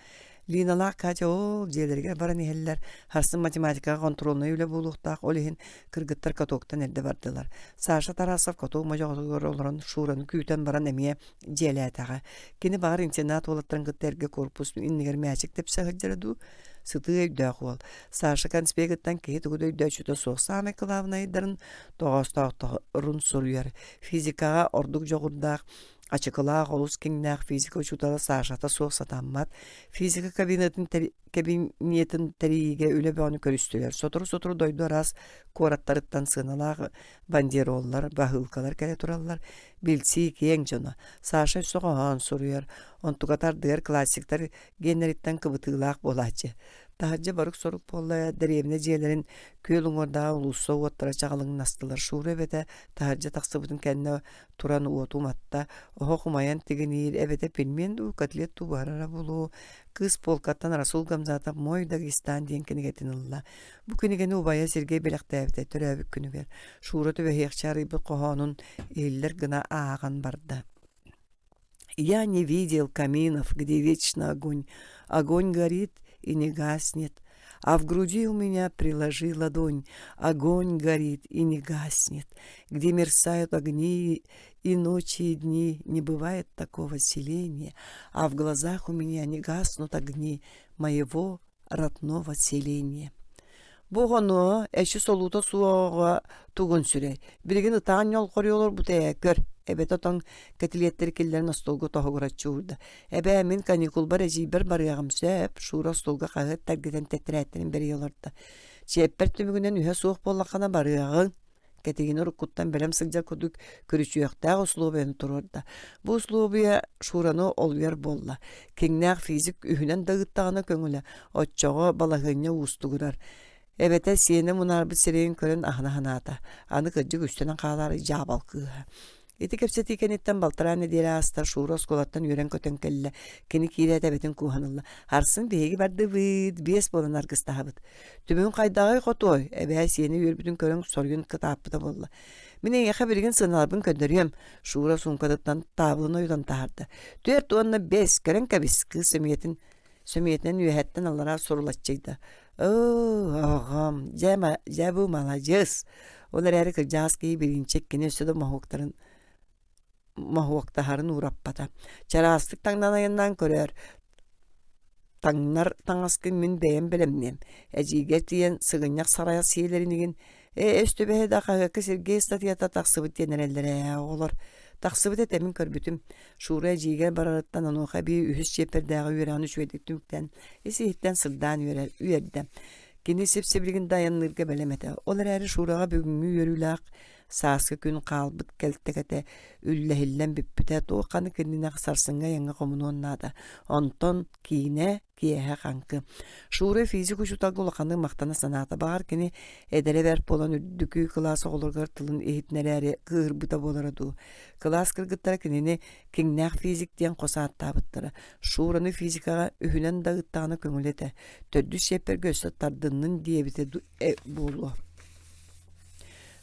Linalaq kaça ol jelerger baran eheller harsın matematika kontroluna üle buluqtaq olihin kırgıttar katoktan elde bardılar. Saşa Tarasov katok majağıtır olaran şuranı küyten baran emiye jeletağı. Kini bağır internat olatran gıtterge korpus inniger mäçik tepse hıcıradu sıtığı öydağ ol. Saşa konspekttan kehi tugudu öydağ çüte soğsame kılavnaydarın doğastağıtırın soruyar. Fizikağa orduk joğurdağ açıklığa olus kinnäq fizika uçutala saşata soğsatanmat. Fizika kabinetin teriğe öyle bir onu körüstüler. Soturu doydu aras korattarıttan sığınalar, banderollar, bahılkalar kere turallar. Bilsi kiyen jona. Saşa soğan soruyor. Ontugatar diğer klasikler generitten kıbıtığılaq bolacı. Tahaca barık sorup bolla derevine jelerin kölün orda ulusa ottara çağalın nastılar. Şure vede tahaca taksıbıtın kendine turan uotumatta. Oho kumayan tiginir evede bilmeyen du katlet du barara bulu. Kız polkattan Rasul Gamzata moy Dagistan diyen kini getinilla. Bu kini geni ubaya Sergey Belaktaev'de törevik günü ver. Şuratı ve hekçarı bir kohanın eller gına ağan barda. Я не видел каминов, где вечно огонь. Огонь горит и не гаснет. А в груди у меня приложи ладонь. Огонь горит и не гаснет. Где мерцают огни и ночи, и дни, не бывает такого селения. А в глазах у меня не гаснут огни моего родного селения. Boğunu eşi soluta suğa tugun süre. Birgin ıtağın yol koruyorlar bu kör. Ebet otan ketiliyetleri killerin astolgu tohuguraççı urda. Ebe min kanikul bar ejiber bar yağım söp. Şura astolga kağıt tergiden tettiretlerin beri yolardı. Çepper tümügünden ühe soğuk bollakana bar yağın. Ketigin urukuttan belem sıcak kuduk körüçüyöktağ uslubiyen tururda. Bu uslubiye şuranı oluyor bolla. Kinnağ fizik ühünen dağıttağına köngüle. Otçağı balahınya ustugurar. Ebete siyene munarbı sireyin körün ahına hanata. Anı kıcık üstünen kağları jabal kıha. Eti kepseti kenetten baltarane diyele astar şuuru oskolattan yören köten kelle. Keni kirete ebetin kuhanılla. Harsın beygi bardı vıd. Bies bolun argısta habıt. Tümün kaydağı kotoy. Ebe siyene yürübütün körün soruyun kıtapıda bolla. Mine yaka birgin sınarbın köndürüyem. Şuura sunkadıttan tablına yudan tahardı. Dört onunla bes körün kabis. Kız sömiyetinden üyehetten allara sorulatçıydı. Ağam, bu malacağız. Olar her kırcağız ki birinçek gene üstüde mahvoktaharın uğrappata. Çarastık tangdan ayından körür. Tangaskın min beyen bilemniyem. Eciger diyen sığınyak saraya siyelerinin östübehe dağa Sergey statiyata taksıbıt yenerellere olar. Taksıbıt etemin körbütüm. Şuraya ciger bararattan anoğa bir ühüs çeperdağı üyeranı şüvediktimkten. Esihitten sırdan üyerdem. Kini sepsebilgin dayanırga belemete. Olar eri şurağa bugünkü yörülaq. Saskı gün kalbıt keltekete üllehillen bippite toğanı kendine sarsınga yanga komunu onnada. Onton kine kiyehe kankı. Şure fizik uçutal dolaqanı maktana sanata bağır kini edere verp olan üddükü klası olurgar tılın ehitneleri kırbıta bolaradu. Klas kırgıttara kinini kingnaq fizik diyen kosaat tabıttara. Şuranı fizikaga ühünen dağıttağına köngülete. Töddüs şeper göster tardının diyebite bulu.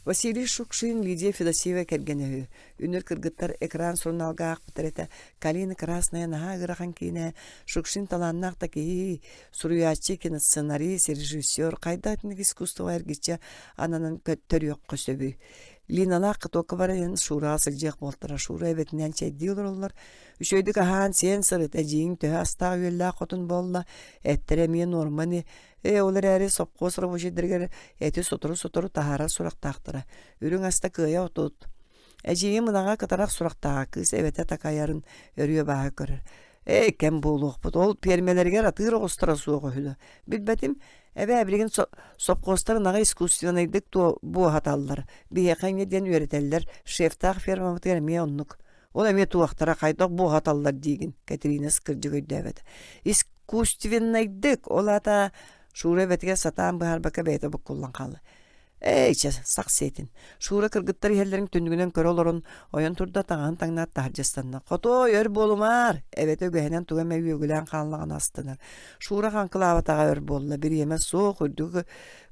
Василий Шукшин, Лидия Федосеева кергенеһү. Үнür кыргыттар экран сурналгаах бутарета. Калина красная нага гырахан кине. Шукшин таланнах таки суруячы киносценарист, режиссер, кайдатник искусство эргиче ананын көттөрүк көсөбү. Линалақ тоқы барайын шура сылжақ болтыра. Шура эбетінен чәйді олар. Үшөйдік ахан сен сырыт әжейін төе астағы өлі қотын болла. Әттірі мен орманы. Олар әрі сопқо сұры бұшедіргер әті сотыру тахара сұрақтақтыра. Үрің аста күйе отуд. Әжейін мұнаға кытарақ сұрақтаға кыз әбеті такаярын өріе баға көрір. Кәм болуқ бұд. Ол пермелерге ратыр оғыстыра суығы хүлі. Білбәтім Ebe bilgin sopkostar naga iskusyonaydık to bu hatalar. Bir yakan yeden üreteller. Şeftah fermamat gelmeye onluk. Ola me tuaktara kaydak bu hatalar digin. Katerina Skırcı göydevet. İskusyonaydık. Ola da şure betge satan bahar baka beyte bu kullan kalı. Эйче саксетин. Шура кыргыттар иһеллерин түндүгүнөн көрө олорун ойон турда таңан таңнат таржастанна. Кото өр болумар. Эбет өгөһөнөн туга мөйүгүлән канлаган астынар. Шура канкылаабатага өр болла. Бир еме соох үрдүгү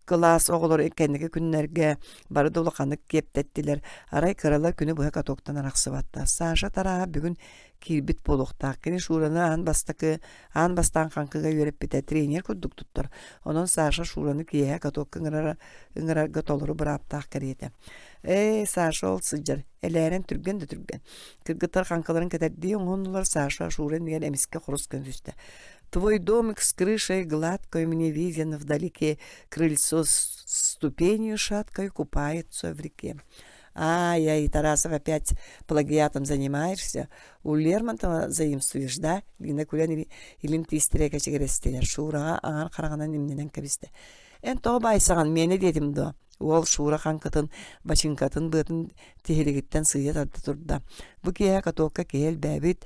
класс оголор экенники күннерге бары долуканык кептеттилер. Арай кырала күнү буга катоктан араксыбатта. Саша тараа бүгүн кирбит болуктак. Кини шураны ан бастан канкыга үйрөп бите тренер курдук туттар. Онон Саша шураны кие катокка ыңырарга толору быраптак керете. Саша ол сыджар. Элерен түрген де түрген. Кыргыттар канкаларын кетерди оңонлар Саша шуран деген эмиске хорус көнүстө. Твой домик с крышей гладкой мне виден вдалеке, крыльцо с ступенью шаткой купается в реке. Ай, Тарасов, опять плагиатом занимаешься. У Лермонтова заимствуешь, да? Лина Кулян или ты истерика чегерестелер. Шура аңар қарағанан немненен кәбісті. Эн тоғы байсаған мені дедім до. Ол шура қанқытын, бачынқатын бұтын техелігіттен сүйе тарды тұрда. Бұ кея катоққа кейел бәбіт.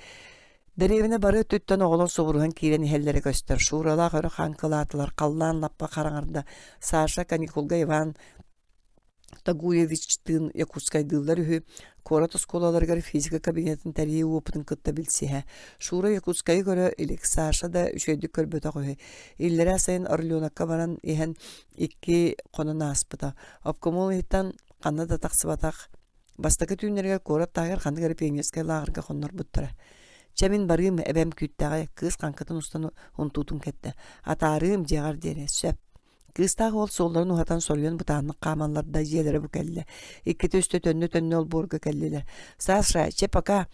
Дәревіне бары түттен оғылын соғырған кейлен хеллері көстер. Шурала қыры қанқылатылар, қаллан лаппа қараңарда. Саша Каникулга Иван Тагуевичтын якутскайдылар үхі корат осколаларгар физика кабинетін тәрие опытын кытта білсеhe. Шура якутскай көрі илік Саша да үшөйді көрбөті қойы. Иллері асайын Орлеонакка баран ехен икки қонын аспыта. Обкомол еттен қанна да тақсыбатақ. Бастакы түйінерге корат тағыр қанды ғарып еңескай лағырға қоннар бұттыра. Чамин барым әбәм күттәғі кыз қанқытын ұстану ұнтутын кетті. Атарым жағар дере сөп. Кыстағы ол солларын ұғатан солуен бұтанық қаманларда желері бүкәлі. Иккеті үсті төнні ол борғы кәлілер. Саша, чепака,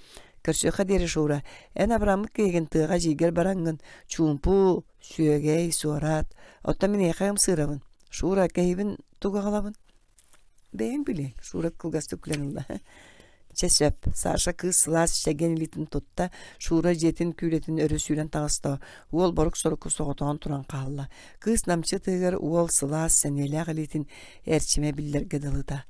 көрсөқа дері шура. Ән абрамық кеген тыға жигер бараңын. Чумпу, сүйегей, суарат. Отта мен еқайым сырабын. Шура кәйбін туға қалабын. Бәйін білең, шура қылғасты күләнілді. Чесөп, Саша кыз сылас шәген илитін тұтта, шура жетін күйлетін өрі сүйрен тағыста, уол борық сорықы соғытуған тұран қалла. Кыз намчы тығыр уол сылас сәнелі ғылетін әрчіме білдерге дылыда.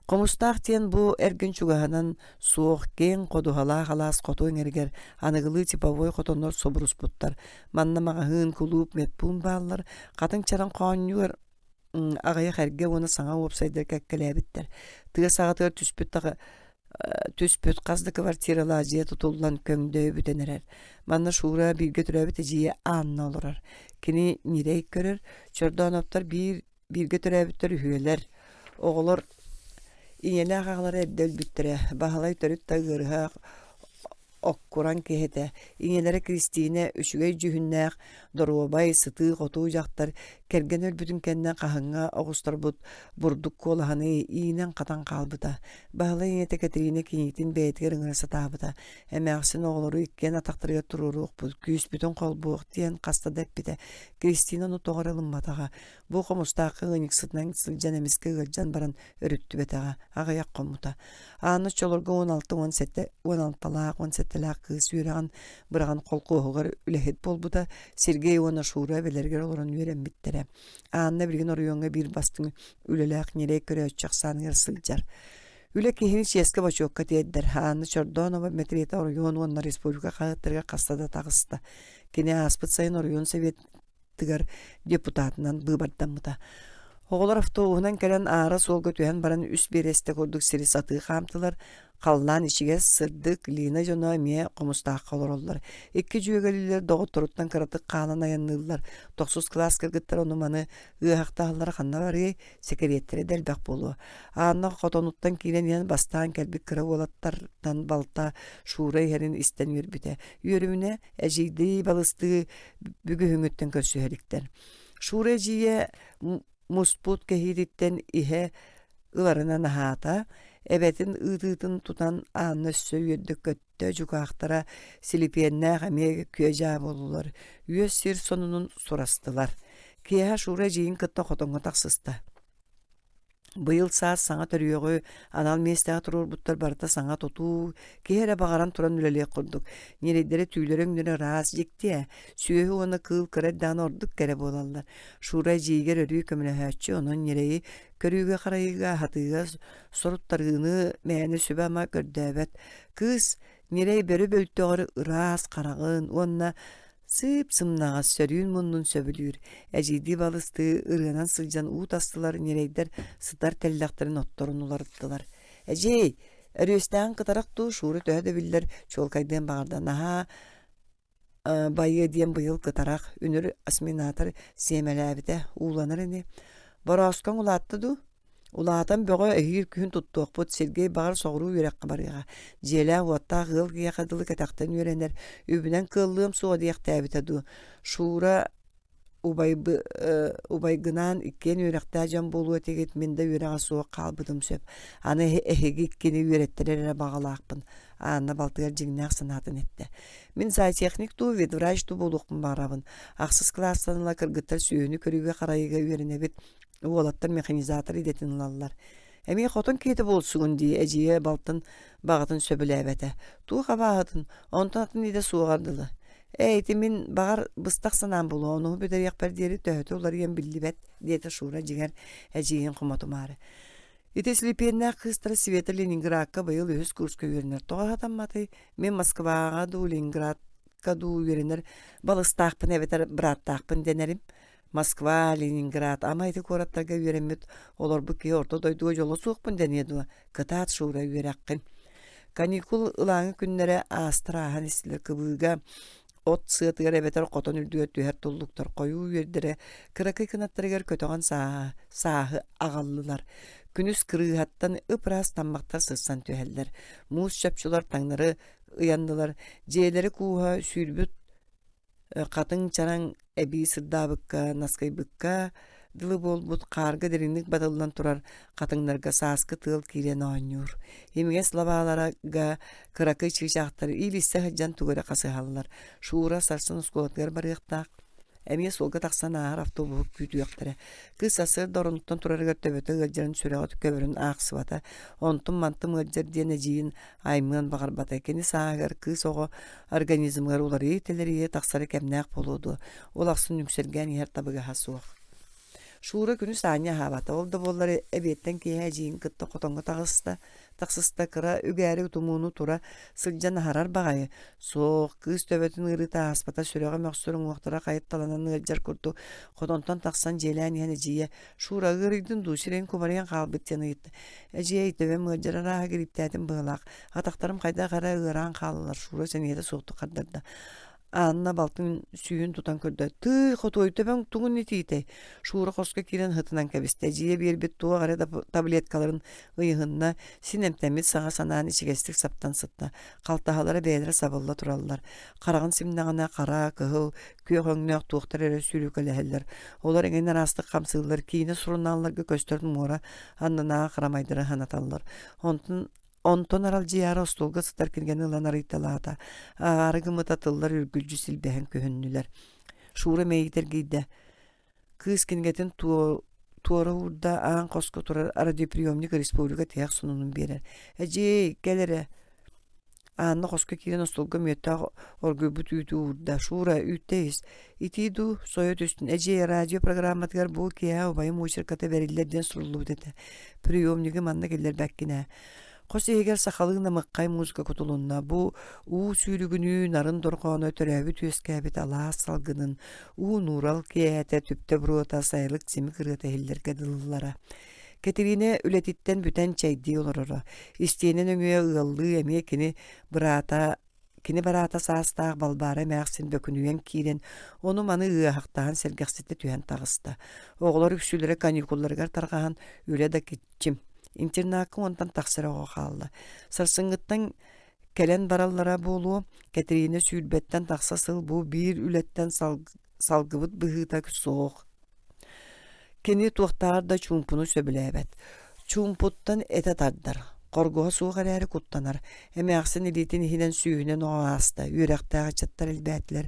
Қомыстақ тен бұ әрген чуғағынан суық кен қодуғала қалас қоту өңергер, анығылы типовой қотонлар собырус бұттар. Манна мағағын күліп метпун балылар, қатын чаран қауынюыр, ағайы қәрге оны саңа опсайдар кәккілі әбіттер. Тыға сағатығыр түспөт қазды квартирала жия тұтылдан көңді өбітенерер. Манна шура бірге түрәбіті жия анна олырар. Кені нерей көрір, чордановтар бірге түрәбіттер үйелер. Оғылыр инелі ағағылар әбдел бүттірі. Бағалай түріт тағырға оккуран кехете. Инелері Кристина үшігей жүхіннәқ, доруабай, сыты, қоту жақтар, керген өлбүтін кәннен қағынға оғыстар бұд, бұрдық қолағаны иінен қатан қалбыда. Бағала инеті Катерина кенетін бәйтігер ыңырасы табыда. Әмәқсін оғылыру иккен атақтырға тұруруқ бұд, күйіс бүтін қол бұқ дейін қаста дәппеді. Кристина ұны тоғырылым батаға. Бұл қомыстақы ғынықсытынан сылжан әміскі ғылжан баран өрітті бетаға. Ағаяқ қомыта. Аны чолырға 16-17 кыз үйраған бұраған қолқы оғығыр үләхет болбыда Сергей оны шура белергер оларын үйрен біттірі. Анна білген орыйонға бір бастың үлеләқ нерей көрі өтчақсанығыр сылжар. Үлі кейіні ческі бачуаққа тейддер. Анна Чордонова метрейта орыйон онна республика қағыттырға қастада тағысты. Кене аспыт сайын орыйон советтігір депутатынан бұбардамыда. Оғылар автоуынан кәлін ары сол көтуен баран үс бересті көрдік сері саты қамтылар. Қаллан ішіге сырдық лина жона ме қомыстақ қалыр олар. Екі жүйегелілер доғы тұруттан қыратық қанын аянылар. 9 класс кіргіттер оны маны ұяқтағылар қанна бары секреттері дәлбәқ болу. Анна қотонуттан кейлен ен бастан кәлбік кірі олаттардан балта шура ерін істен өрбіде. Өріміне әжейді балысты бүгі үңіттен көрсүйеліктер. Шура жие мұспут кәхидеттен ihe ыларына нахата, әбәтін ұдытын тұтан аңы сөйеді көтті жүгақтара сіліпенне ғамеге көжа болулар. Өз сер сонының сұрастылар. Кея шура жиын кытта қотонға тақсысты. Бұйыл саас саңа түріеғі анал местеға тұрыр бұттар барыта саңа тұту, кейері бағаран тұран үлелек құрдық. Нерейдері түйлеріңдері рас жекте, сүйеғі оны қыл кіреддан ордық кәрі болалар. Шура жейгер өрі көмілі әтші, оның нерейі көріге қарайыға, хатыға, сұрыттарғыны мәні сөбама көрді әбәт. Кыз нерей бөрі бөлттіғыры ырас қарағын, онына Сып сымнағас сөрүүн мұннун сөбүлүүр. Әжейді балысты ырғанан сылжан уут астылар нерейдер сытар теллақтарын отторун уларыттылар. Әжей, өрөстән кытарактуу шууру төһөдө биллер чолкайдын багардан аха байы диен быйыл кытарак үнүр осминатор семеләбите ууланыр эни. Бороскан улаттыду. Улаатан бөҕө эһиир күһүн туттуокпут Сергей багар соҕуруу үөрекке барыга. Дьиэлээ уотта гыл гыякадылы катактан үөренер. Үбүнэн кыллыым суодиэхтээбите ду. Шуура убайгынан иккен үөректää дьон болуо тегит минде үөрэҕэ суох хаалбытым сөп. Аны эһиги иккени үөреттерере багалаакпын. Анна балтыгар жиңнээх санаатын этте. Мин зоотехник туу ветврач туу болуокпун барабын. Ахсыз класстаныла кыргыттар сүүнү көрүүгө карайыга үөренебит. Уолаттар механизатор идетин лаллар. Эми хотон кейте болсугун дии эжие балтын багатын сөбүлэбете. Туу хабаатын онтатын иде суогардылы. Эйти мин багар быстак санаан болу, ону бөдөрүяк пердери төһөтө улар ем биллибет диете шуура жигер эжиен кумотумары. Ите слепеннää кыстара Света Ленинградка быйыл өз курска үйренер. Тоҕаһатан маты мен Москвага ду Ленинградка ду үйренер. Балыстаакпын эбетер браттаакпын денерим. Москва, Ленинград, амайды кораттарга үйренмет, олар бүкке орто дойдуға жолы суықпын денеді, кытаат шуыра үйреккін. Каникул ылаңы күннері астырахан істілер кыбыға, от сыытыгар эбетер қотон үрдүгер түйер тұллуктар қойу үйердері, кыракай кынаттарыгар көтоған сааһы ағаллылар. Күнүс кырыгаттан ыпырас таммактар сырсан түйелдер. Муус шөпчулар таңнары ыяндылар, жээлері кууға сүйрбүт катын чараң эби сырдаабыкка, наскайбыкка дылы болбут карга деринник батылдан турар катыңнарга сааскы тыл кирен ооннюр. Эмиге слабаларга кыракы чыгачактары илиссе хаджан тугара касыхаллар. Шуура сарсын ускулатгар барыктак. Эмиге солга таксан аар автобус күтүяктары. Кыз асыр доронуттан турарыгар төбөтө гылжарын сүрөгөт көбөрүн ааксыбата. Онтун мантым гылжар диене жийин аймын багарбата экени саагар кыз ого организмгар улары телерие таксары кемнак болуду. Ол аксын нүкселген ер табыга хасуак. Шуура күнү саanya хабата. Ол да боллары эбеттен кие жийин кытта котонго таксыста кыра үгәри тумуну тура сылжан харар багайы. Соқ кыз төбөтүн ырыта аспата сүрөгө мөксөрүн уактара кайытталанан гылжар курду. Котонтон таксан желән яны жие. Шуура ырыдын душирен кубарыян калбыттен ыйытты. Эжие төбөм гылжарара гириптәтин быылак. Атактарым кайда кара ыран калылар. Шуура сенеде сокту кардырда. Анна балтын сүйін тутан көрді. Ты хотой төбен тугун нетейте. Шуура коска кирен хытынан кәбісті. Жие бербет туа ғары таблеткаларын ыйығынна синемтәмет саңа санаан ичигестік саптан сытна. Қалтағалары бәйдері сабылла тураллар. Қарағын симнағына қара, кығыл, көйғөңнәк туқтар әрі сүйрі көләхеллер. Олар әңгенер астық қамсығылар, кейіні сұруналларға көстердің мора аннына қарамайдыры ханаталлар. Онтон арал жиара остолга сытар кирген ылан арыйталаата. Арыгымыта тыллар үргүлжү силбэхэн көһөннүлэр. Шуура мэйгитер гейдэ. Кыз кингетин туора урда аан коско турар радиоприемник республика теяк сунунун берер. Эжей, келере. Аанна коско кирен остолга мөттэ оргөбүт үйтү урда. Шуура үттейс. Итиду соёт үстүн. Эжей, радио программатыгар бу кия обайым учерката бериллерден сурулу дете. Приемниги манна келер бәккине. Қосы егер сақалығына мыққай музыка кутулунна бу уу сүйрігіні нарын дорғаны төрәбі түйескәбет ала салгынын уу нурал кияте түпті бұруыта сайлық семі кырыта хеллерге дылылара. Кетерине үлетиттен бүтән чайды оларыра. Истейнен өңөе ұғалды әме кені барата састақ балбары мәқсін бөкінуен кейден, оны маны ұғақтаған сәргәқсетті түйен тағысты. Оғылар үксүлері каникулларғар тарғаған үлі да кетчім. Интернакы онтан тақсырауға қалды. Сарсыңғыттан кәлен бараллара болу, Катерина сүйілбеттен тақсасыл бұл бір үлеттен салғыбыт бұғыта соқ. Кені туақтарда чумпуну сөбіләбет. Чумпуттан әті тардар. Qorgoğa suğar әрі kuttanar. Әмі ақсын елетін хинен сүйінен оғаста. Үйректағы чаттар әлбәтілер.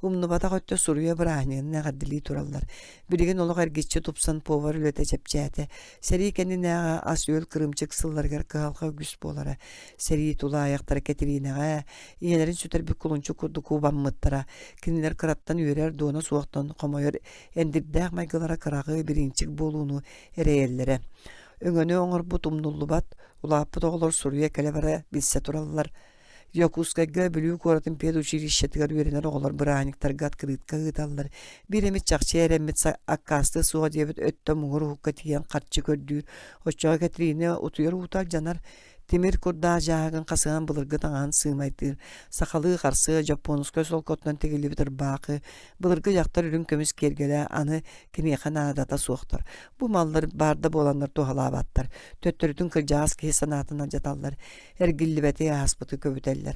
Умнубата көтті сұруя бірағынығын нәғадділі туралар. Білген олық әргетші тупсан повар үлеті жапчәті. Сәрі кәнін әға ас өл кырымчык сылларғар қығалға күс болары. Сәрі тула аяқтары Катеринаға. Иелерін сүтер бүк құлынчы күрді кубан мұттара. Кенілер қыраттан үйрер доны суақтан қомайыр әндірдәқ майғылара қырағы бірінчік болуыны әрәйелері. Öngönü oňur bu tumnullu bat, ulapı toğlar suruya kele bara bilse turallar. Якускайга бүлүү коратын педучилищетигер үйренер оголор бырааниктарга открытка ыыталлар. Биремит чакчы эремит аккасты суга дебит өттө муңур хукка тиен катчы көрдүүр. Оччоға Катрина утуер утал жанар Темир курда жаагын касыган былыргы таңан сыымайтыр. Сақалы қарсы жапонуска сол коттан тегелі бітір бақы. Былыргы жақтар үрін көміс кергелі аны кенеқан адата суықтар. Бу маллар барда боланлар тухалабаттар. Төттөрүтүн кыржаас кеhe санатына жаталлар. Эргилли бәте аспыты көбүтеллер.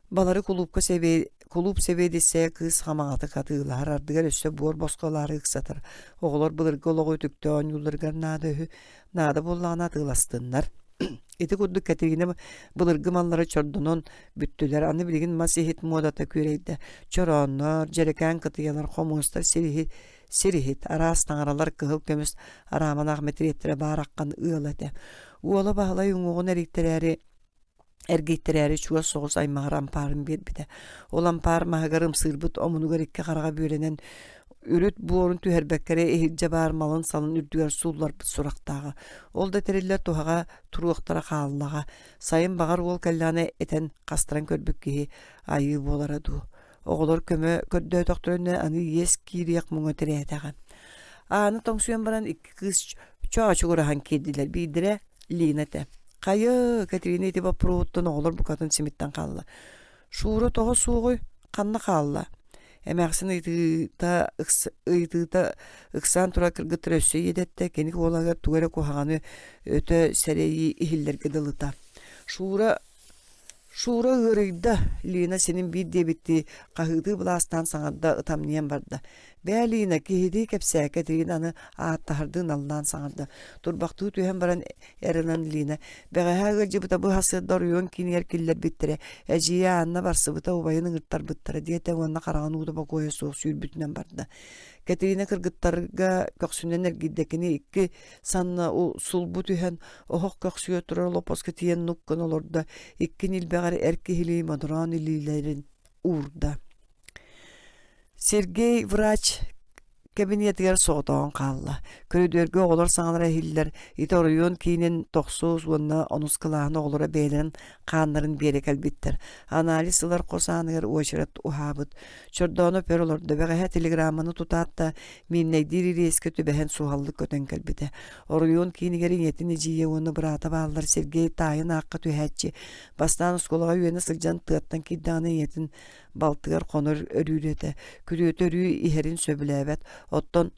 Балары клуб себедесе кыз хамаңаты катыылар ардыгар өссө буор босколары ыксатыр. Оголор былыргы олого өтүктөн юлларгар нады боллагана атыластыннар. Эти курдук Катерина былыргы маллары чордонон бүттүлер. Аны билигин масихит модата көрейді. Чороннор, жерекан кытыялар, хомустар сирихит. Арас таңаралар кыгыл көміс араман ахметреттері бар аққан ыылады. Уола бағылай уңуғын әргейттері чуа соғыс аймағыр ампарын бербіді. Ол ампар мағагарым сырбыт омунугар икке қараға бөренен үрүт буорун түһәрбәккәре эһирҗә бар малын салын үрдүгәр суллар бит сурактагы. Ол да терелләр туһага туруктара хааллага. Сайын багар ол калланы этен кастран көрбүкки айы болара ду. Оголор көмө көддө тохторына аны ес кириек муңа терәтәгә. Аны тоңсуян баран икки кыз чоачугурахан кедилер бидире линете. Кайы Катерина ити бапруттан оголор букатын симиттан калла. Шууру того сугуй канна калла. Эмәксин ыйтыта ыксан тура кыргыттыр өссө едетте кеник олагар тугара кухаганы өтө сәрейи ихиллерге дылыта. Шура ырыйда Лина сенин бит дебитти кахыды бластан саңарда ытамниен барда. Бә Лина кихиди кепсә Катеринаны аттахардын алдан саңарда. Турбактуу түһән баран эренан Лина. Бәгәһәгә җибта бу хасыдар юн кинер киллер биттере. Әҗия анна барсы бута убайының ырттар биттер диете уна караган ууда бакое сук сүйр бүтүнөн барда. Катерина кыргыттарга көксүнен эргиддекини икки санна сулбу түһән охок көксүгө турар лопоска тиен нуккан олорда икки нилбәгәр эркихили мадран илилерин урда. Сергей врач кабинетигер соғытауын қалла. Көрөдөргө оғылар саңалара хиллер, иторуйон кейінен 9 онна онускылағына оғылара бәйлерін қанларын берек әлбиттер. Анализылар қосанығыр очырат ухабыт. Чордоны пөр оларды бәғәе телеграмманы тұтатта миннайдири рейске түбәхен суғалды көтен кәлбіті. Оруйон кейінігерін етіні жие оны бұрата бағалар Сергей тайын аққа түхәтчі. Бастан ұсколаға үйені сылжан тұяттан кейданы етін балтығар қоныр өрүйреті. Күрөті өрүй ихерін сөбіләбәт. Оттон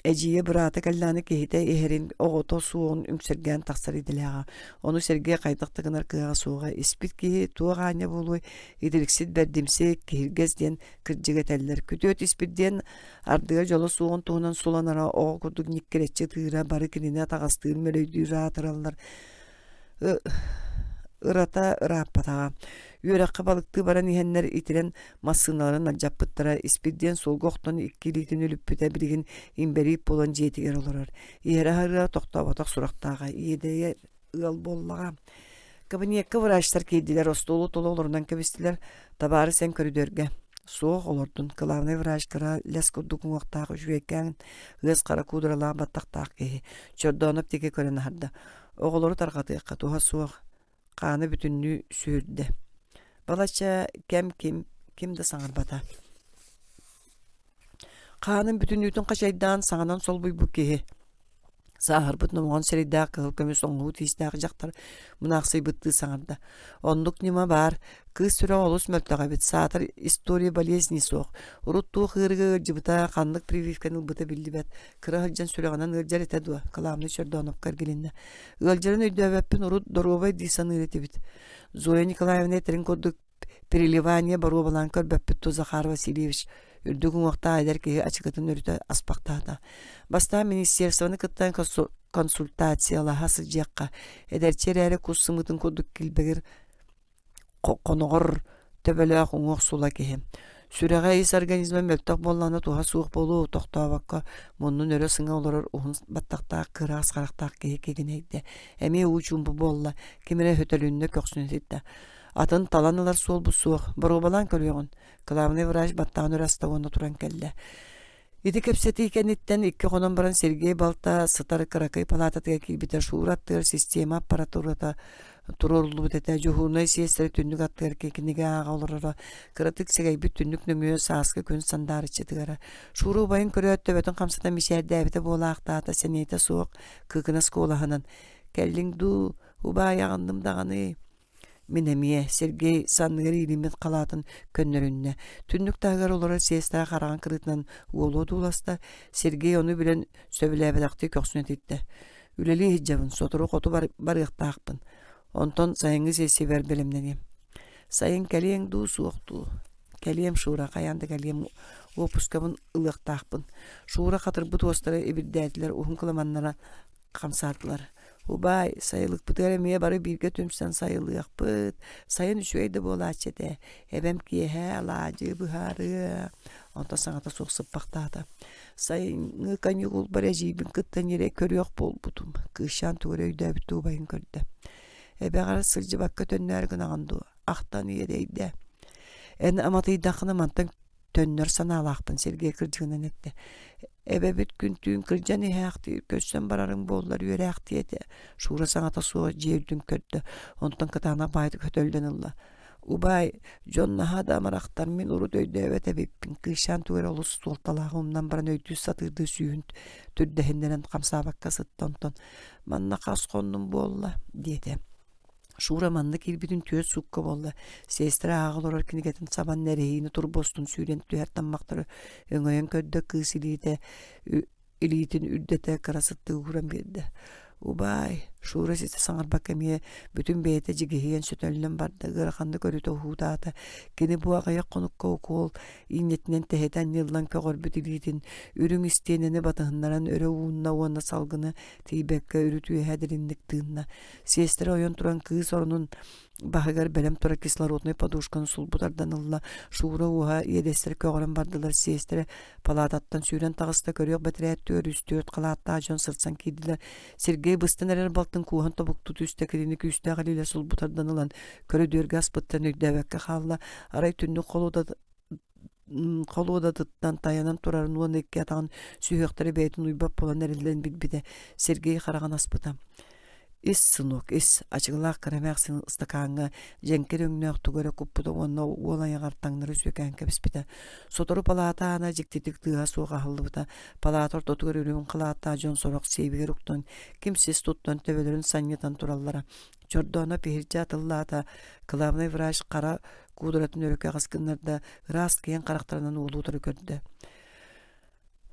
эжие бұраты кәлланы кейті ихерін оғыто суығын үмсерген тақсар еділіға. Оны Сергей қайтықтығынар кыға суыға. Испит кейі туға ане болуы еділіксет бәрдімсе кейіргезден кірджігетелер. Күтөт испитден ардыға жолы суығын туғынан суланара оғы күрдік неккеретчі тыыра бары кеніне тағастығын мөлөйдүйра атыралар. Ырата ыраппатаға. Үйраққа балықты баран ихеннер итирен массыналарын алжаппыттара испидден солғоқтан иккилитин өліппіте білген имберип болан жетігер оларар. Иері харыра тоқтабатақ сұрақтаға. Иедеер ыл боллаға. Кабинетке враштар кейділер остолу толы оларынан кәбістілер табары сен көрідерге. Соқ олардың кылавный врачтара ләскүрдік уақтағы жүйеккен ғыз қара кудырала баттақтақ кейі. Чордонып теке көрін харды. Оғылары тарғатыққа туға соқ. Қаны бүтінні сүйірді. Балача кемді саңыр бата. Қанын бүтін үтін қашайдан саңынан сол бұй бүккеге. Сағыр бұтны мұған сәрейді қығыл көмес оңғы тейістағы жақтар мұнақсый бұтты саңырда. Ондық нема бар, кыз сүрі олыс мөлтіға бет, сатыр история болезни соқ. Ұрутту қырғы ұржыбыта қандық прививканы бұта білді бәт. Кыры ғылжан сүріғанан ұржар етеді ва, қыламны шөрдонып кәргелінді. Ғылжарын өйді әвәппін ұрут дорубай дейсан үйреті бет. Зоя Николаевна етерін көрдік переливание бару балан көр бәппіт Тузахар Васильевич. Үрдігін уақта айдар кеге ачықытын өріті аспақтады. Баста министерствоны кыттан консультациялы хасы жаққа. Әдәрчер әрі күссымытын көдік келбегір қонығыр төбелі ақуңық сула кеге. Сүрәға ес организмі мөлттақ болланы туға суық болу тоқтауаққа мұнның өрі сыңа оларыр ұғын баттақтақ кыра асқарақтақ кеге кегенейді. Әме ұчумбы болла, кемірі хөтелінні көксінетті. Атын таланылар сол бұл суық, бұру балан көріғын. Кылавный врач баттағын ұрастауына туран кәлі. Иді көпсеті екенеттен екі қонын баран Сергей Балта сытары қырақай палататыға келбеті шуыраттығыр система аппаратурата турорулу тете жухунай сиестер түннүк аттыр кекиниге ага олорора кырытык сегей бүт түннүк нөңө сааска күн сандары чытыгара шуру байын көрөттө бөтөн камсата мишердебите болаактаата сенейте суок кыкына сколаханан келлиң ду убай ягандым даганы Минемие Сергей санныгар илимет калатын көннөрүнне түннүк тагар олора сиеста караган кырытынан уолу уласта Сергей ону билен сөбүлөбедакты көксүнө титте үлели хиджабын сотору коту барыктаакпын онтон сайыңы сеси бер белемненем сайын келең ду суокту келем шура каянды келем опускамын ылыктаакпын шура катырбыт остары эбирдәтилер ухун кыламаннара камсардылар убай сайылык бутыра мие бары бирге түмсен сайылыакпыт сайын үшөйді болачыде эбем кие алажы быхары онта саңата соксып бактаата сайын канюгул bare жибин кыттан ере көрөк болбутум кышан төрөйдө бүт убайын көрдө эбегара сылжы бакка төннөр гынаганду актан иедейде эн аматыйдакына мантан төннөр санаалаакпын Сергей кыржыгынан этте эбебит күнтүүн кыржан иһаакти көссөн барарың боллар үөрээкти эте шуура саңата суо жеэлдүн көрдө онтон кытаана байды көтөлдөн ылла убай жоннаха да марактар мен урут өйдөбөт эбиппин кышан тугер олус тулталаагымдан баран өйдүү сатырды сүүн түрдехиндерен камсаабакка сыттонтон манна каскондун болла диете шура манна кирбитин төс сукка болла сестра агылор кинигетин сабан нерейини турбостун сүүрен түер таммактары өңөйөн көддө кысилите илитин үрдете карасытты уран берди убай шура сите саңар бакамие бүтүн бейте жигиен сөтөлүнөн барды гыраханды көрүтө худаата кини буагая конукка окол иннетинен техетен ныллан көгөр бүтилитин үрүң истенени батыгыннаран өрө уунна уонна салгыны тийбекке үрүтүе хадиринник тыынна сестра ойон туран кыз орунун бахагар белем тура кислородный подушканы сулбутардан ылла шура уха едестер көгөрөн бардылар сестра палататтан сүүрен тагыста көрөк батырет төрүстөт калаатта жон сыртсан кийдилер Сергей быстан эрер балтын куухан тобукту түстекирини күстэ галиле сулбутардан ылан көрөдөргө аспыттан үйдөбекке халла арай түннү колуда тыттан таянан турарын уон экки атаган сүйөктөрү бейтин уйбап болан эрилден билбиде Сергей караган аспыта Ис, сынок, ис, ачыгылаак карамаксын стаканга женкер өңнөк тугөрө куппуда онно олаягар таңнары сөкән кебиспите. Сотору палата ана жиктитик тыга суга халлыбыта. Палата орто тугөр үрүн кылаатта жон сорок сейбигер уктон кимсиз туттан төбөлөрүн саньятан тураллара. Чордона пехирча тыллата главный врач кара кудуратын өрөкө каскыннарда раст кийин карактарынан улуутары көрдү.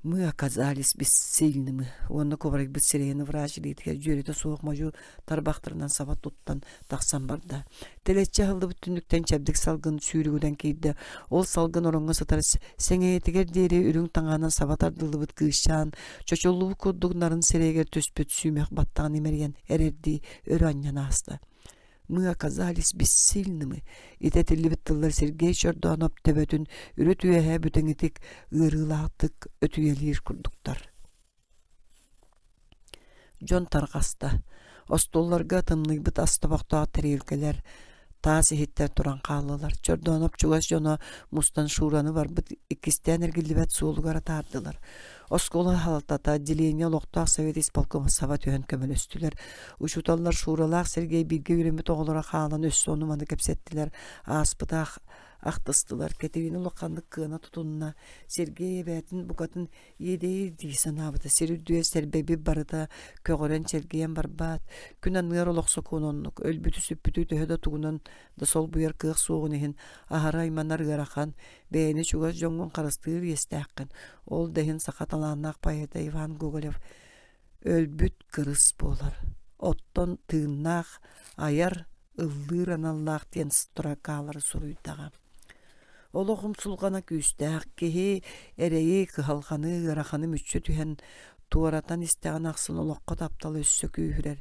Мы оказались бессильными. Он накобрик бессерейный врач литке жюрите соок мажу тарбахтарынан сабат туттан таксан барда. Телече халды бүтүнүктен чабдык салгын сүүрүгүдөн кейди. Ол салгын оронго сатар сеңеетигер дери үрүң таңанан сабат ардылыбыт кышан, чочолуу коддугнарын серегер төспөт сүймөк баттаган эмерген эрерди өрө аньян аста. Мы оказались бессильными. Итетилибит тыллар Сергей Чордонов төбөтүн үрөт үйэхэ бүтеңитик ырылаатык өтүелир курдуктар. Жон таргаста. Остолларга тымныйбыт астабактаа терелкелер. Таасы хиттер туран каалылар. Чордонов чугас жона мустан шураны барбыт икистен эргилибет суулугара таардылар. Оскола халатата отделение локтак совет исполкома саба түйен көмөлөстүлер. Учуталлар шуралак Сергей бирге үйрөмү тоголора хаалан өссөнү маны кепсеттилер. Аспытах актыстылар. Кетевини локкандык кына тутунна Сергей бэтин букатын едейир дейсен абыта. Серүдүе сербеби барыта көгөрен Сергейен барбат. Күнанныгар олоксо кононнук. Өлбүтү сүппүтү төһөдө тугунан да сол буяр кык соогунехин ахара иманар ырахан бэйни чугас жоңгон карыстыыр естээккен. Ол дехин сакаталаанак поэта Иван Гоголев өлбүт кырыс болар. Оттон тыыннак аяр ыллыр аналлаак тен строкалары суруйдага. Ол окумсулгана күстääк кеһи эреи кыхалганы ыраханы мүччө түһен туаратан истеген аксын олокко таптал өссө күүрер.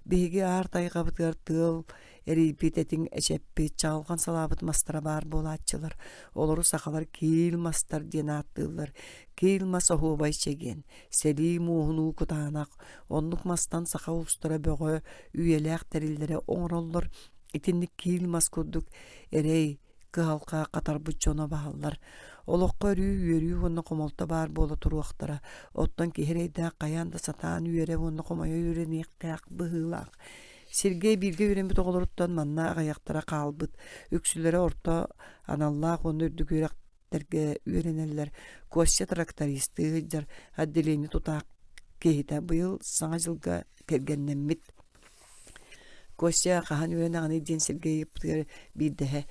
Биги артайга бытыр тыл эрипитетин эчеппи чалган салабыт мастара бар болатчылар. Олору сакалар киил мастар ден аттылар. Киил маса хобай чеген. Сели муhunu кутанак. Онлук мастан сака устара бөгө үйелек терилдере оңроллор. Итинник киил мас курдук эрей кыалка катар бучона бааллар. Олокко үрүү онно комолто бар боло туруактара. Оттон кихерейде каянда сатаан үйере онно комой үйренек так быгылак. Сергей бирге үйренбит оголоруттан манна агаяктара калбыт. Үксүлөрө орто аналлаах оны үрдүгүректерге үйренелер. Костя трактористы жар отделение тутаак кейта быйыл саңа жылга кергеннеммит. Костя кахан үйренаганы ден Сергей биддеhe.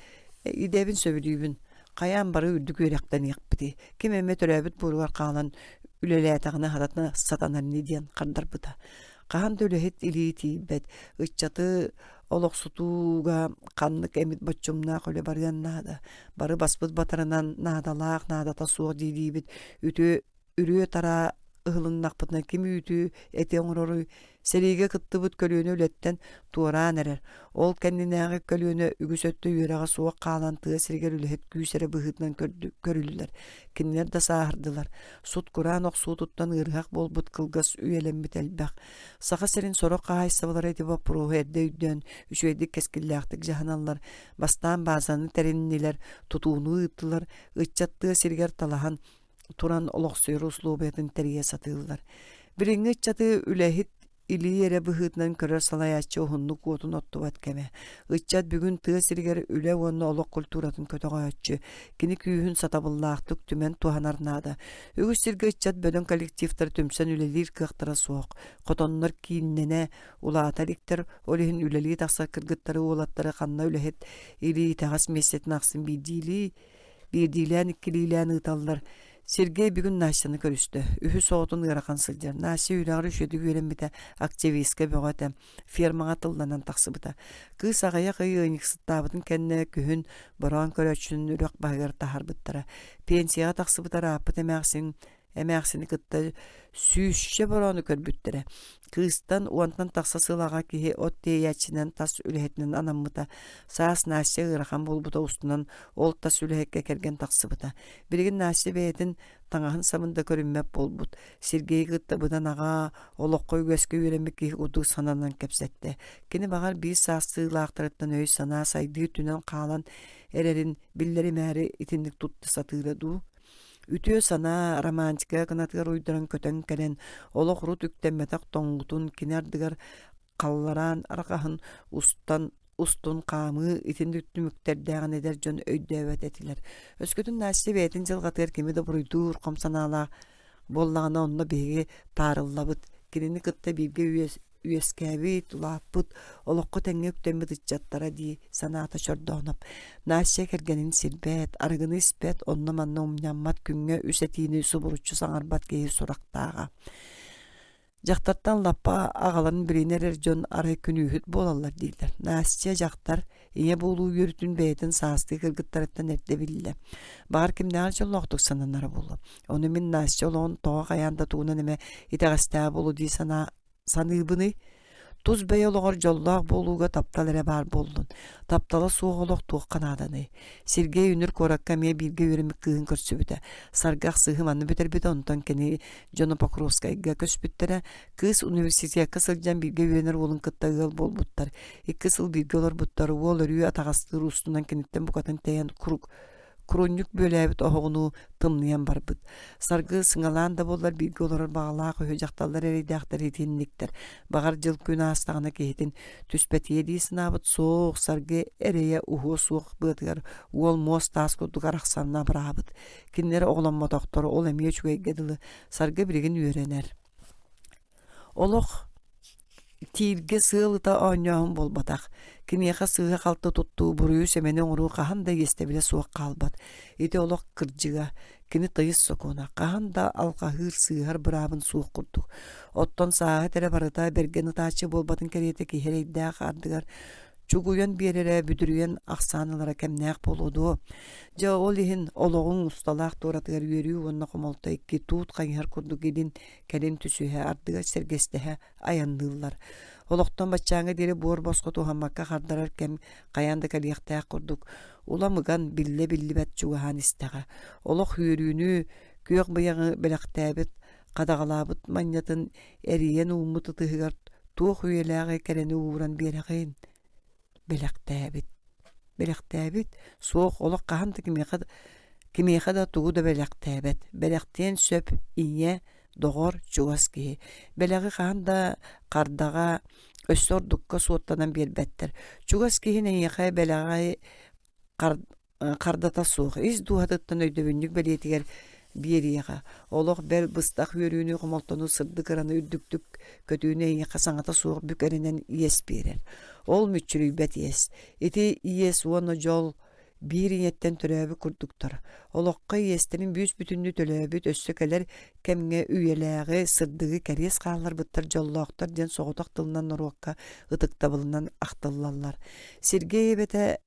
Идебин сөбүлүүбүн. Каян бары үрдүгүректен якпыты. Ким эме төрөбүт буругар калан үлелетагына хататна сатанарны ден кардарбыта. Кахан төлөһит илити бет ыччаты олоксутууга каннык эмит боччумна коле барганнада. Бары баспыт батарынан наадалаак наадата суох дийдибит. Үтү үрүө тара ыһылыннакпытына ким үтү эте оңорору сериге кыттыбыт көлүөнө үлеттен туораан эрер. Ол кэннинээги көлүөнө үгүсөттө үөрага суох каалантыга сиригер үлэхет күүсере быһытынан көрүлүлэр. Кинилер да саахардылар. Сут кураан оксуутуттан ырыхак болбут кылгас үйелеммит элбэх. Саха серин сорок каайсабалар эти вопроу эрдэ үйдөн үчүэдик кескиллээхтик жаһаналлар. Бастаан баазаны териннилер, тутууну ыттылар, ыччаттыга сиригер талахан туран олоксуйру услуубетін терие сатыылар. Бириңи ыччаты үлэхит или эре быһытынан көрөр салаячы ohunnu kuotun ottubат кеме. Ыччат бүгүн тыа сиригер үлэ уонна олок культуратын көтөгөччү. Кини күүһүн сатабыллаахтык түмен туһанарнаада. Үгүс сирге ыччат бөдөн коллективтер түмсөн үлелир кыахтара суох. Котоннор кийиннене улаатариктер олиһин үлели такса кыргыттары уолаттары ханна үлэхет или тагас мессетин аксын бидилэн иккилилэн ыталлар. Сергей бүгүн Насяны көрүстү. Үһү соотун ыракан сылжар. Насya үрагыр үшөдү үйренбите активистке бөгөтө фермага тылданан таксыбыта. Кыз агая кыйынык кенне күһүн борон көрөчүн үрөк багыр тахарбыттара. Пенсияга таксыбытара апыт эмээксини кытта сүүшче борону көрбүттөрө. Кыстан уантан такса сылага кихи от теячинен тас үлэхетинен анаммыта. Саас Насya ыракан болбута устунан ол тас үлэхекке керген таксыбыта. Биригин Насya бээтин таңаһын самында көрүнмөп болбут. Сергей кытта быдан ага олокко үгөскө үйренмек кихи удуу сананан кепсетте. Кини багар бир саастыылаактарыттан өй санаа сайды түнөн каалан эрерин биллери мэри итиндик тутты сатыыраду. Үтүө сана романтика гынатыгар уйдуран көтөн келен олох рут үктемметак тоңгутун кинардыгар калларан аракаһын устун камы итиндик түмүктердэгин эдер жөн өйдөбөт этилер. Өскөтүн Насya бээтин жылгатыгар кими да буруйдуур комсанаала боллагана онно беги таарыллабыт. Кинини кытта бирге үескәбит, улаппыт, олоққы тәңе үктеммит ытчаттара ди санаата чордоонап. Насya кергенин сирбет, арыгыны испет, онна манна умняммат күнгө үсетиини субуручу саңарбат кейі сурактаага. Жактартан лаппа агаларын биринер жон ары күнүүхүт болалар дейлер. Насya жактар ине болуу үйрүтүн бээтин саасты кыргыттарыттан эрде билле. Багар кимнеар жоллоқтук сананары болу. Оны мен Насya олоон тоға каянда туунан эме итагастаа болу дии саныыбыны туз бэй олоғор жоллоох болууга таптал эре бар болдун. Таптала суоголох туох канаданы. Сергей үнүр коракка мие бирге үйренмик кыын көрсүбүтэ. Саргах сыхым анны бүтербүтэ онтон кени Жоно Покровскайга көспүттере кыз университетке сылжан бирге үйренер болун кыттагыл болбуттар. 2 сыл бирге олор буттар уол өрүү атагастыр устунан кениттен букатын тейен Кронюк бөләбит оғыну тымныян барбыт. Саргы сыңалаан да болар бирге олар бағалаа көйө жақталар әрейдіақтар етінніктер. Бағар жыл күн астағына кейтін түспәт еді сынабыт соқ саргы әрейе ұғы суық бұтығар ол мост тас көдігар ақсанына бұрабыт. Кинлері оғланма доқтор ол әмие чүгейгеділі саргы бірігін үйренер. Олық тиирге сыылыта ооньоон болбатах. Киниэха сыыга қалты туттуу буруу семени оңуруу кахан да естебиле суак калбат. Ити олох кырдьыга, кини тыйыс сокуна. Кахан да алкахыр сыыгар бырабын суок курдук. Оттон сааға тере барыта берген ытаачы болбатын керете кихерейдäэх ардыгар. Чугуян берере бүдүрүен аксаналара кемнäэх болуду. Жа ол ихин ологун усталаах туратыгар үйөрүү онна комолта икки туут кайыгар курдук идин келин түсүһэ ардыгар сергестеһэ аянныыллар. Олоқтон баччаңа дири бор боско тухаммакка хардарар кем каянда калияхтаах курдук. Уламыган билле-биллибет чугахан истеға. Олох үйөрүүнү күйөк быягы белэхтээбит, кадагалаабыт маннятын эриен ууммут ытыһыгар туох үйелээҕи керени ууран биэрэгин. Белэхтээбит, суох олох каһанты кимиэха да тугу да белэхтээбит. Белэхтиэн сөп ийэ доғор чугас киһи. Белэги каһан да кардага өссордукка суоттанан биэрбэттэр. Чугас киһин эйэхэ бэлэҕэй кардата суох. Ис дуһатыттан өйдөбүннүк бэлиэтигэр биэриэҕэ. Олох бэл быстах үөрүүнү хомолтону сырды кыраны үрдүктүк көтүүнү эйэхэ саҥата суох бүк эринэн иэс биэрэр. Ол мүччүрүйбэт иэс. Ити иэс уону жол биириñэттэн төрөөбү курдуктар. Олоққа иэстерин бүүс бүтүннү төлөөбүт өссөкэлэр кэмҥэ үйэлээҕи сырдыгы кэриэс хааллар быттар жоллоохтар диэн соҕотох тылынан норуокка ытыктабылынан ахтыллаллар. Сергей эбэтэ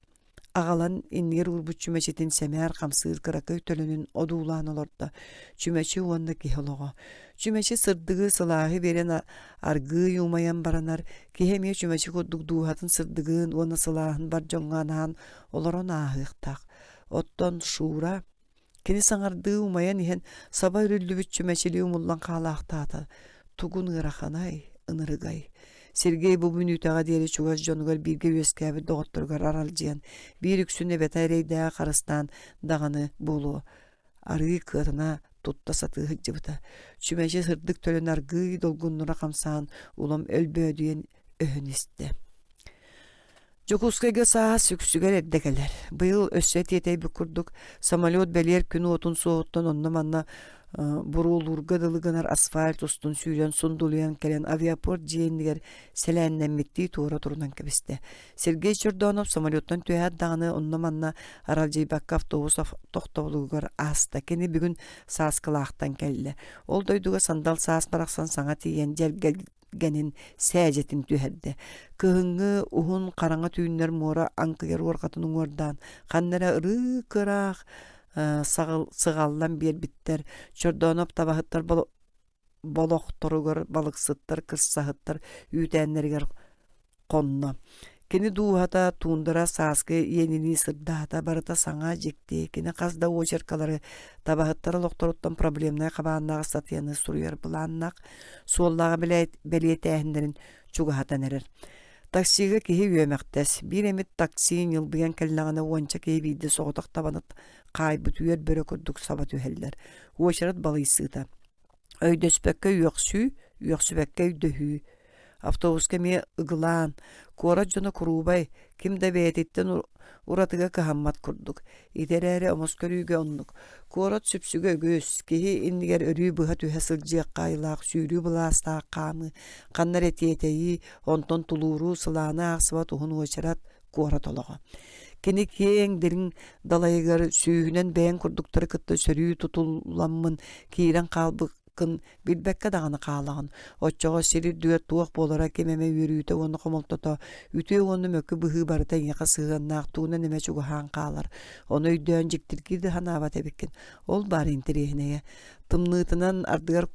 аҕалан иннигэр урбут чүмэчитин сэмээр хамсыыр кыракый төлөнүн одуулаан олорда. Чүмэчи уонна киһи олоҕо. Чүмэчи сырдыгы сылааһы берен аргыы юумайан баранар, киһэмие чүмэчи курдук дуухатын сырдыгын уонна сылааһын бар жоҥҥаанаһан олорон ааһыахтаах. Оттон шуура кини саҥардыы умайан иһэн саба үрүллүбүт чүмэчили умуллан хаалаахтаата. Тугун ыраханай, ынырыгай. Сергей бу мүнүтэҕэ диэри чугас дьонугар бииргэ үөскээбит доҕотторгар аралдьыан, биир үксүн эбэтэ эрэйдээх харыстаан даҕаны буолуо. Арыы кыатына тутта сатыы хыджыбыта. Чүмэчи сырдык төлөн аргыы долгуннура хамсаан улам өлбөөдүйэн өһүнистэ. Жокускайга саас үксүгэр эрдэгелер. Быйыл өссө тиэтэйбик курдук самолет бэлиэр күн отун соҕуттан онно манна буруулурга дылыгынар асфальт устун сүүрэн сундулуян келен авиапорт диэннигэр сэлээннэммиттии туора турунан кэбисте. Сергей Чордонов самолеттан түһэт даҕаны онно манна аралдьыйбакка автобус тохтобулугар ааста. Кини бүгүн сааскалаахтан келле. Ол дойдуга сандал саас барахсан саҥа тиийэн генин сээжетин түһэрдэ. Кыһыҥҥы уһун хараҥа түүннэр муора аҥкыгар уорхатын уҥуордаан ханнара ырыы кыраах сыгаллан биэрбиттэр. Чордонов табаһыттар болохторугар балыксыттар кырсаһыттар үүтээннэригэр конно. Кини дуухата туундара сааскы иенини сырдаата барыта саҥа дьикти. Кини хасда уочеркалары табаһыттар олохторуттан проблемнай хабааннаах статьяны суруйар былааннаах суоллаага белиэтээһиннэрин чугаһатан эрэр. Таксига киһи үөмэхтэс. Бир эмит таксиин йылбыйан кэллэҕинэ уонча киһи биирдэ соҕотох табанат хаайбыт үөр бөрө курдук сабат үһэллэр. Уочарат балыйсыыта. Өйдөспэккэ үөхсүбэккэ үдөһүү. Автобуска мие ыгылаан, куора дьоно куруубай, ким да бээтиттэн уратыга кыһаммат курдук. Итерээри омоскөрүүгө оннук. Куорат сүпсүгө өгөөс, киһи иннигэр өрүү быһа түһэ сылдьыакка айлаах, сүүрүү былаастаах хаамы, ханнар этиэтэйи, онтон тулууруу сылаана аахсыбат уһун уочарат куорат олоҕо. Кини киэң дирин далайыгар сүүһүнэн бэйэн курдуктары кытта сөрүү тутулламмын киирэн хаалбык билбекке даҕаны хаалаҕын. Оччоҕо сирир дүөт туох буолара кемеме үөрүүтэ уонну хомолтото, үтүө уонну мөккү быһыы барыта иҥаха сыһыаннаах тууна неме чугаһаан хаалар. Ону үйдөөн дьиктиргиди ханаабат эбиккин. Ол баарын тириэһинэйэ. Тымныытынан ардыгар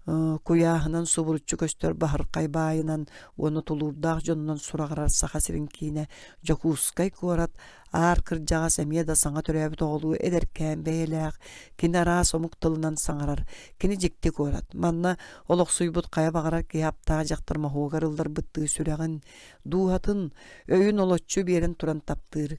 куяаһынан субуруччу көстөр баһыркай баайынан уонну тулуурдаах дьонунан сураҕарар саха сирин киине Жокускай куорат аар кырдьаҕас эмиэ да саҥа төрөөбүт оҕолуу эдэркээн бэйэлээх, кини араа сомук тылынан саҥарар, кини дьикти куорат. Манна олохсуйбут хая баҕарар киһи аптаа дьахтармаһуугар ыллар быттыы сүрэҕин, дууһатын өйүн олоччу биэрэн туран таптыыр.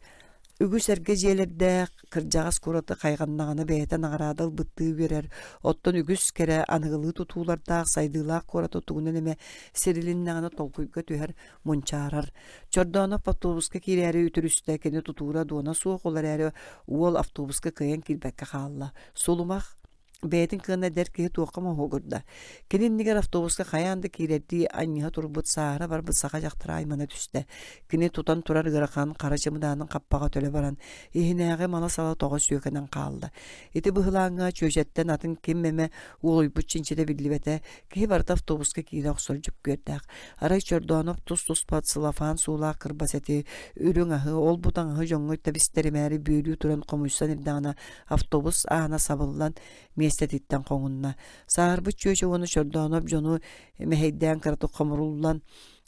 Үгүс эрге жиэлэрдээх кырдьаҕас кураты хайҕаннаҕына бэйэтэн аҕараадал быттыы биэрэр. Оттон үгүс кэрэ аныгылыы тутуулардаах сайдыылаах кураты тугунан эме сирилиннаҕына толкуйга түһэр мунчаарар. Чордонов автобуска киирээри үтүрүстэ кини тутуура дуона суох олар эри уол автобуска кыйан килбэкке хаалла. Сулумах бэйэтин кыына дэр киһи туохха моһуогурда. Кининнигэр автобуска хайаанды киирэрдии аньыһа турбут саара барбыт саха дьахтара аймана түстэ. Кини тутан турар ыарахан хара чымыдаанын каппаҕа төлө баран иһинээҕи мала сала тоҕо сүүкэнэн хаалла. Ити быһылааҥҥа чүөжэттэн атын ким эме уолуйбут чинчите биллибэтэ киһи барыта автобуска киирэ охсор жүккүөрдээх. Арай Чордонов тус-туспат сылафаан суулаах кырбас эти үрүҥ аһы ол бутаҥаһы дьоҥҥой табистеримээри бүүрүү туран комуйсан ирдэҕина автобус аана сабыллан местетиттен коңунна. Саарбыт чүөчө уону Чордонов дьону мэһэйдээн кыраты хомуруллан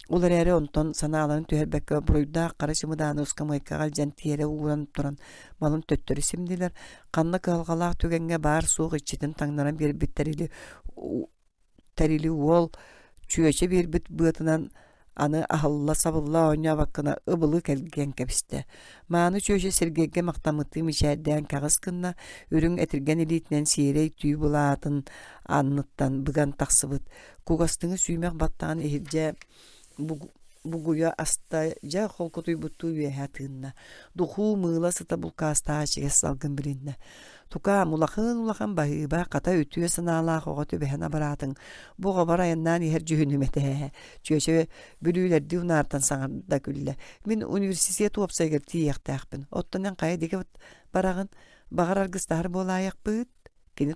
улар эри онтон санааларын түһэрбэккэ буруйдаах кара чымыдааны ускамайкаҕа дьэн тиэрэ ууран туран малын төттөрү симдилэр. Ханна кыалгалаах түгэҥҥэ баар суох иччитин таҥнаран биэрбит тэрили уол чүөчө биэрбит быатынан аны аһылла сабылла оññабаккына ыбылы келген кэбисте. Мааны чүөчө Сергейге мактамыты мичээрдээн каҕыс кынна үрүҥ этирген илиитинэн сиэрэй түү булаатын анныттан быган тахсыбыт. Кугастыҥы сүүмэх баттаан иһирдьэ бугуя аста жа холкотуй бутту үеһатыынна. Духу мыыла сыта булкаста чигес салгын билинне. Тука улахан баһыыба ката үтүө санаалаах оҕо төбэһэн абараатың. Буга барайаннаан иһэр жүһүнүмэтэ. Чүөчө бүлүүлэрди унаартан саҥарда күллэ. Мин университет уопсайгар тиийэхтээхпин. Оттонен кайа диге барагын багар аргыстаһар буолаайахпыт. Кини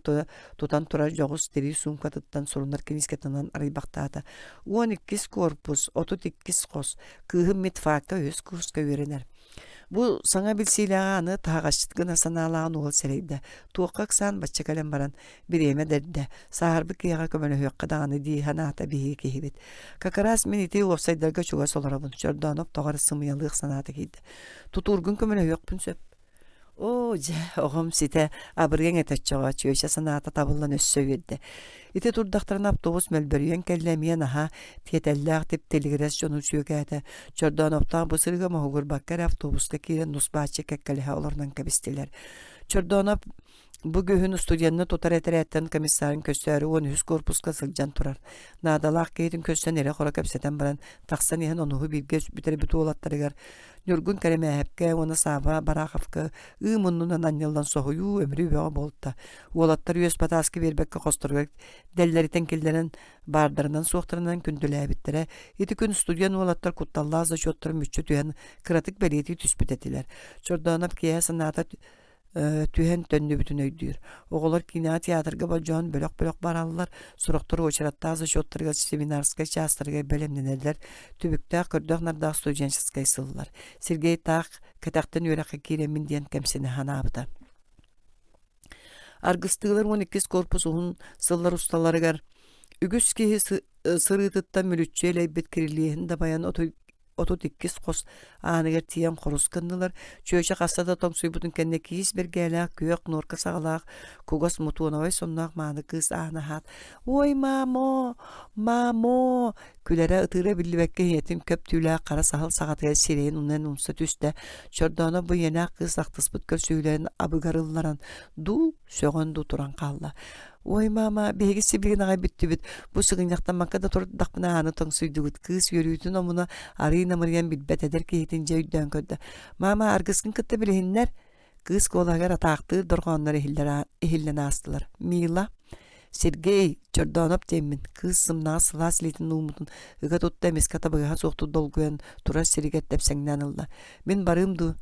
тутан турар жоғус тери сумкатыттан сурунар кинискетанан арайбақтаата. 12 корпус, 32 қос, кыһым медфакка өз курска үйренер. Бу саңа билсилээҕа аны тааҕаччыт гына санаалаан уол серейдэ. Туокка ксан бачча кэлэн баран биреме дэрдэ. Саарбы кыяга көмөнө хуякка даганы дииханаата биһи киһибит. Какарас мен ити уопсайдарга чуга солорабын. Чордоноп тоҕар сымыялыах санаата кийди. Тутургун көмөнө хуякпын сөп. О, оғым сите абырген этеччоға чүйөші санаата табылан өссөйедді. Ити турдақтарын автобус мөлбөрүйен кәлләмиен аха тиетелләғ тип телегрес жону чүйөкәті. Чордан оптан бұсырға мағығыр баккар автобуска кирен нұсбачы кәккәліға оларынан кәбістелер. Чордан бу гөһүн студиянны тутар этерәттен комиссарын көстөрү 13 корпуска сылжан турар. Надалақ кейтин көстөн эре хора кәпсетен баран тақсан иһен онугу бирге бүтер бүтү олаттарыгар. Нюргун кәремәһәпкә оны саба бараховка ымыннан аннелдан сохую өмрү бега болта. Олаттар үес патаски бербекке костырга делләритен килдерен бардырынан суохтарынан күндүлә биттере. Ити күн студиян олаттар кутталлаа за шоттар мүччү түһән кратык бәлети түспүтәтиләр. Чорданап кия саната түһен төннү бүтүн өйдүр. Оголор кинотеатрга болжон бөлөк бараллар, сурактар очраттазы шоттарга семинарска частарга белемненелер, түбүктә көрдөк нардак студенческай сыллар. Сергей так катактан үрәккә киремин дигән кемсене ханабыта. Аргыстылар 12 корпус уһун сыллар усталарыгар үгүс ки сырытыттан мүлүччелей бит кирилиһин да баян 32 қос aanыгер тиен хорус кыннылар. Чөйче кассада тоңсуйбутун кенне киис бергелак күйөк норка сагалак кугас мутуновой соннак мааны кыз аанахат. Ой мамо күләре ытыра билбекке етим көп түлә кара сахал сагатыга сирен уннан унса түстә. Чордона бу яна кыз актыспыт көсүйләрен абыгарылларан ду сөгөнду туран калла. Ой мама беги сиблигин агай биттүбүт. Бу сыгыньяктан макада турдакпына аны тоңсуйдугут кыз йөрүтүн омуна арыйна мырыян билбет эдер кейтин жөйдөн көддө. Мама аргыскын кытты билиннер. Кыз колагар атакты доргоннор эхиллен астылар. Мила Сергей Чордонов темин кыз сымна сылас литин умутун ыга тутта меската быга сокту долгуен тура сиригеттеп сеңнанылла. Мен барымду.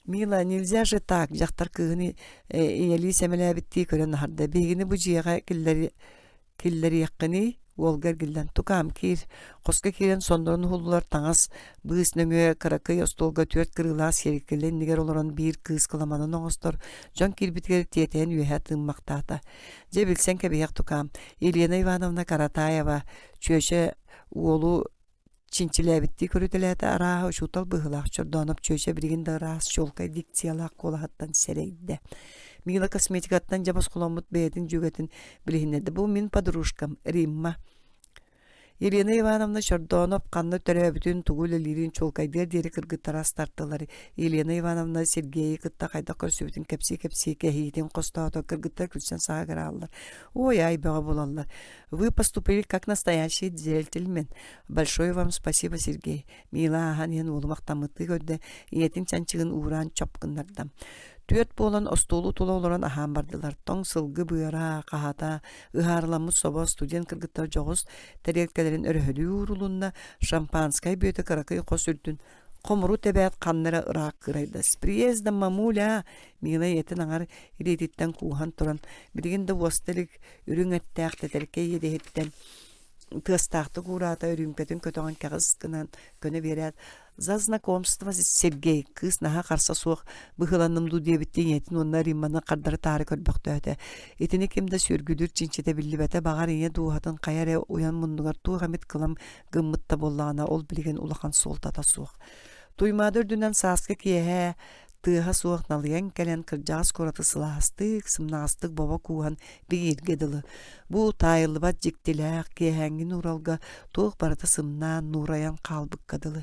Мила, нельзя же так. Жақтар кыгыны ели сәмелә битти көрөн харда. Бегини бу жига киллери яккыны волгар гилден тукам кир. Коска кирен сондорун хуллар таңас быз нөңө каракай остолга төрт кырыла серикелен нигер олорон бир кыз кыламанын оңостор. Жон кирбиткер тиетен үйәтын мактата. Же билсен кебияк тукам. Елена Ивановна Каратаева чөшө уолу чинчилебитти көрүтеләте араа шутал быгылак чордонуп чөйчө биригин дарас чолкай дикциялак колахаттан серейде. Мила косметикаттан жабас куламут бейтин жүгөтүн билихинеде. Бу мин подружкам Римма. Елена Ивановна Чордонов канны төрөбүтүн тугулы лирин чолкайдер дери кыргыттарас тартылар. Елена Ивановна Сергей кытта кайда көрсөбүтүн кепси кехитин костото кыргыттар күчсен саагыраллар. Ой, ай бага болаллар. Вы поступили как настоящий джентльмен. Большое вам спасибо, Сергей. Мила аханен улумактамыты көддө иетин чанчыгын ууран чопкыннардам. Төт болан остолу тула олоран ахан бардылар. Тоң сылгы быйара, қағата, ыхарламыт соба студент кыргыттар жоғыз тәрелкелерін өрөхөлі урулунна шампанскай бөті каракай қос үрдін. Қомыру тәбәт қаннара ырақ кырайды. С приездом, мамуля! Мила етін аңар ирететтен куған туран. Біргенді остелік үрің әттәқ тәтәркей едеттен. Тыстақты курата үрүмпетін көтіған кәғыз кынан көне берет. За знакомство с Сергей кыз наха қарса суық бұғыланымду дебіттен етін онна Римманы қардары тары көрбіқті өті. Етіне кемді сөргүдір чинчете білібәті бағар ене дуғатын қаяре уян мұндығар туғамет қылам гыммытта боллағына ол білген улақан солтата суық. Туймады үрдінен сасқы кие тыға суық налыян кәлен кыржағыз кораты сыластық, сымнағыстық баба куған бейіргеділі. Бұ тайылы бат жектеләқ киехәңгін уралға тоқ барыты сымнан нураян қалбық қадылы.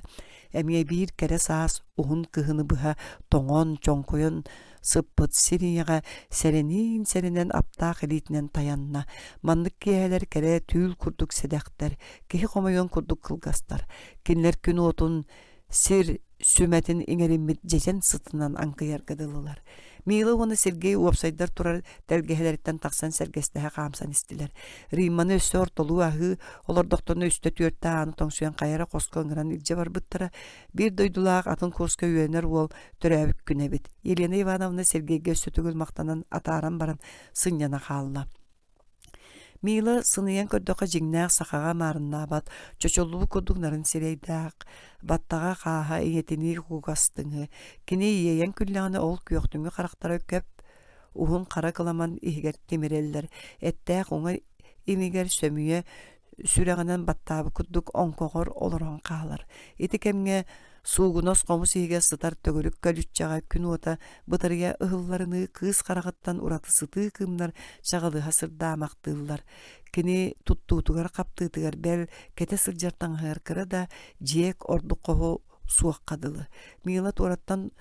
Әмие бір кәрі саас ұғын кығыны бұға тоңон, чоңқойын Sıppıt siriyaga serenen aptaq elitinen tayanna. Manlık kiyeler kere tüül kurduk sedekter. Kihi komayon kurduk kılgastar. Kinler gün otun sir sümetin iňerimit jejen sıtınan ankıyargadılılar. Mila onu Sergey websaytlar turar dergeheleritten taksan sergestehe kamsan istiler. Rimmanı össe ortoluğu ahı, olar doktoruna üstte tüörtte anı toңsuyan kayara koskongran ilce var bıttıra. Bir doydulaq atın koska üyener ol törəbik güne bit. Yelena Ivanovna Sergey'ge össe tügül maktanan ataran baran sınjana kalına. Mila sыныyan kördöka jignaq sakaga marınna bat, çoçolluğu kodukların sireydaq, battaga kaha iyetini kugastыңы, kini yiyen küllağını ol köktüngü karaktara köp, uhun kara kılaman ihger temireller, ettaq ona imiger sömüye süreğinen battabı kudduk onkogor oloran kalar. Iti kemge suğunos komus ihge sıtar tögülük kölütçaga kün ota bıtırıya ıhıllarını kız karagıttan uratı sıtı kımlar şagalı hasır damaqtıllar. Kini tuttuğutugar kaptıtıgar bel kete sırjartan hırkıra da jiyek ordu kohu suaq kadılı. Milat orattan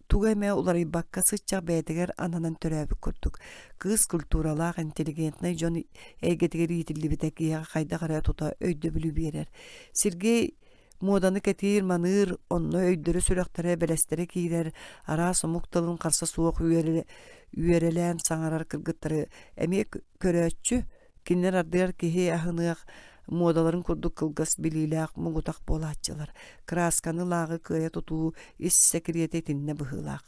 Tuga ulary bakka sıçça beydiger ananan törəbi kurduk. Kız kulturalaq intelligentnay jon eygetiger yitilli bitek iya kayda qaraya tuta öydö bilü berer. Sergey modanı ketir manır onno öydörü sürektere belestere kirer. Ara somuktalın qarsa suaq üyerelen sangarar kırgıtları emek köröççü kinler ardyar kihi ahınıq modaların kurduk kılgas bililaq mugutak bolatçılar. Kraskanı lağı kıya tutu is sekretetinne bıhılaq.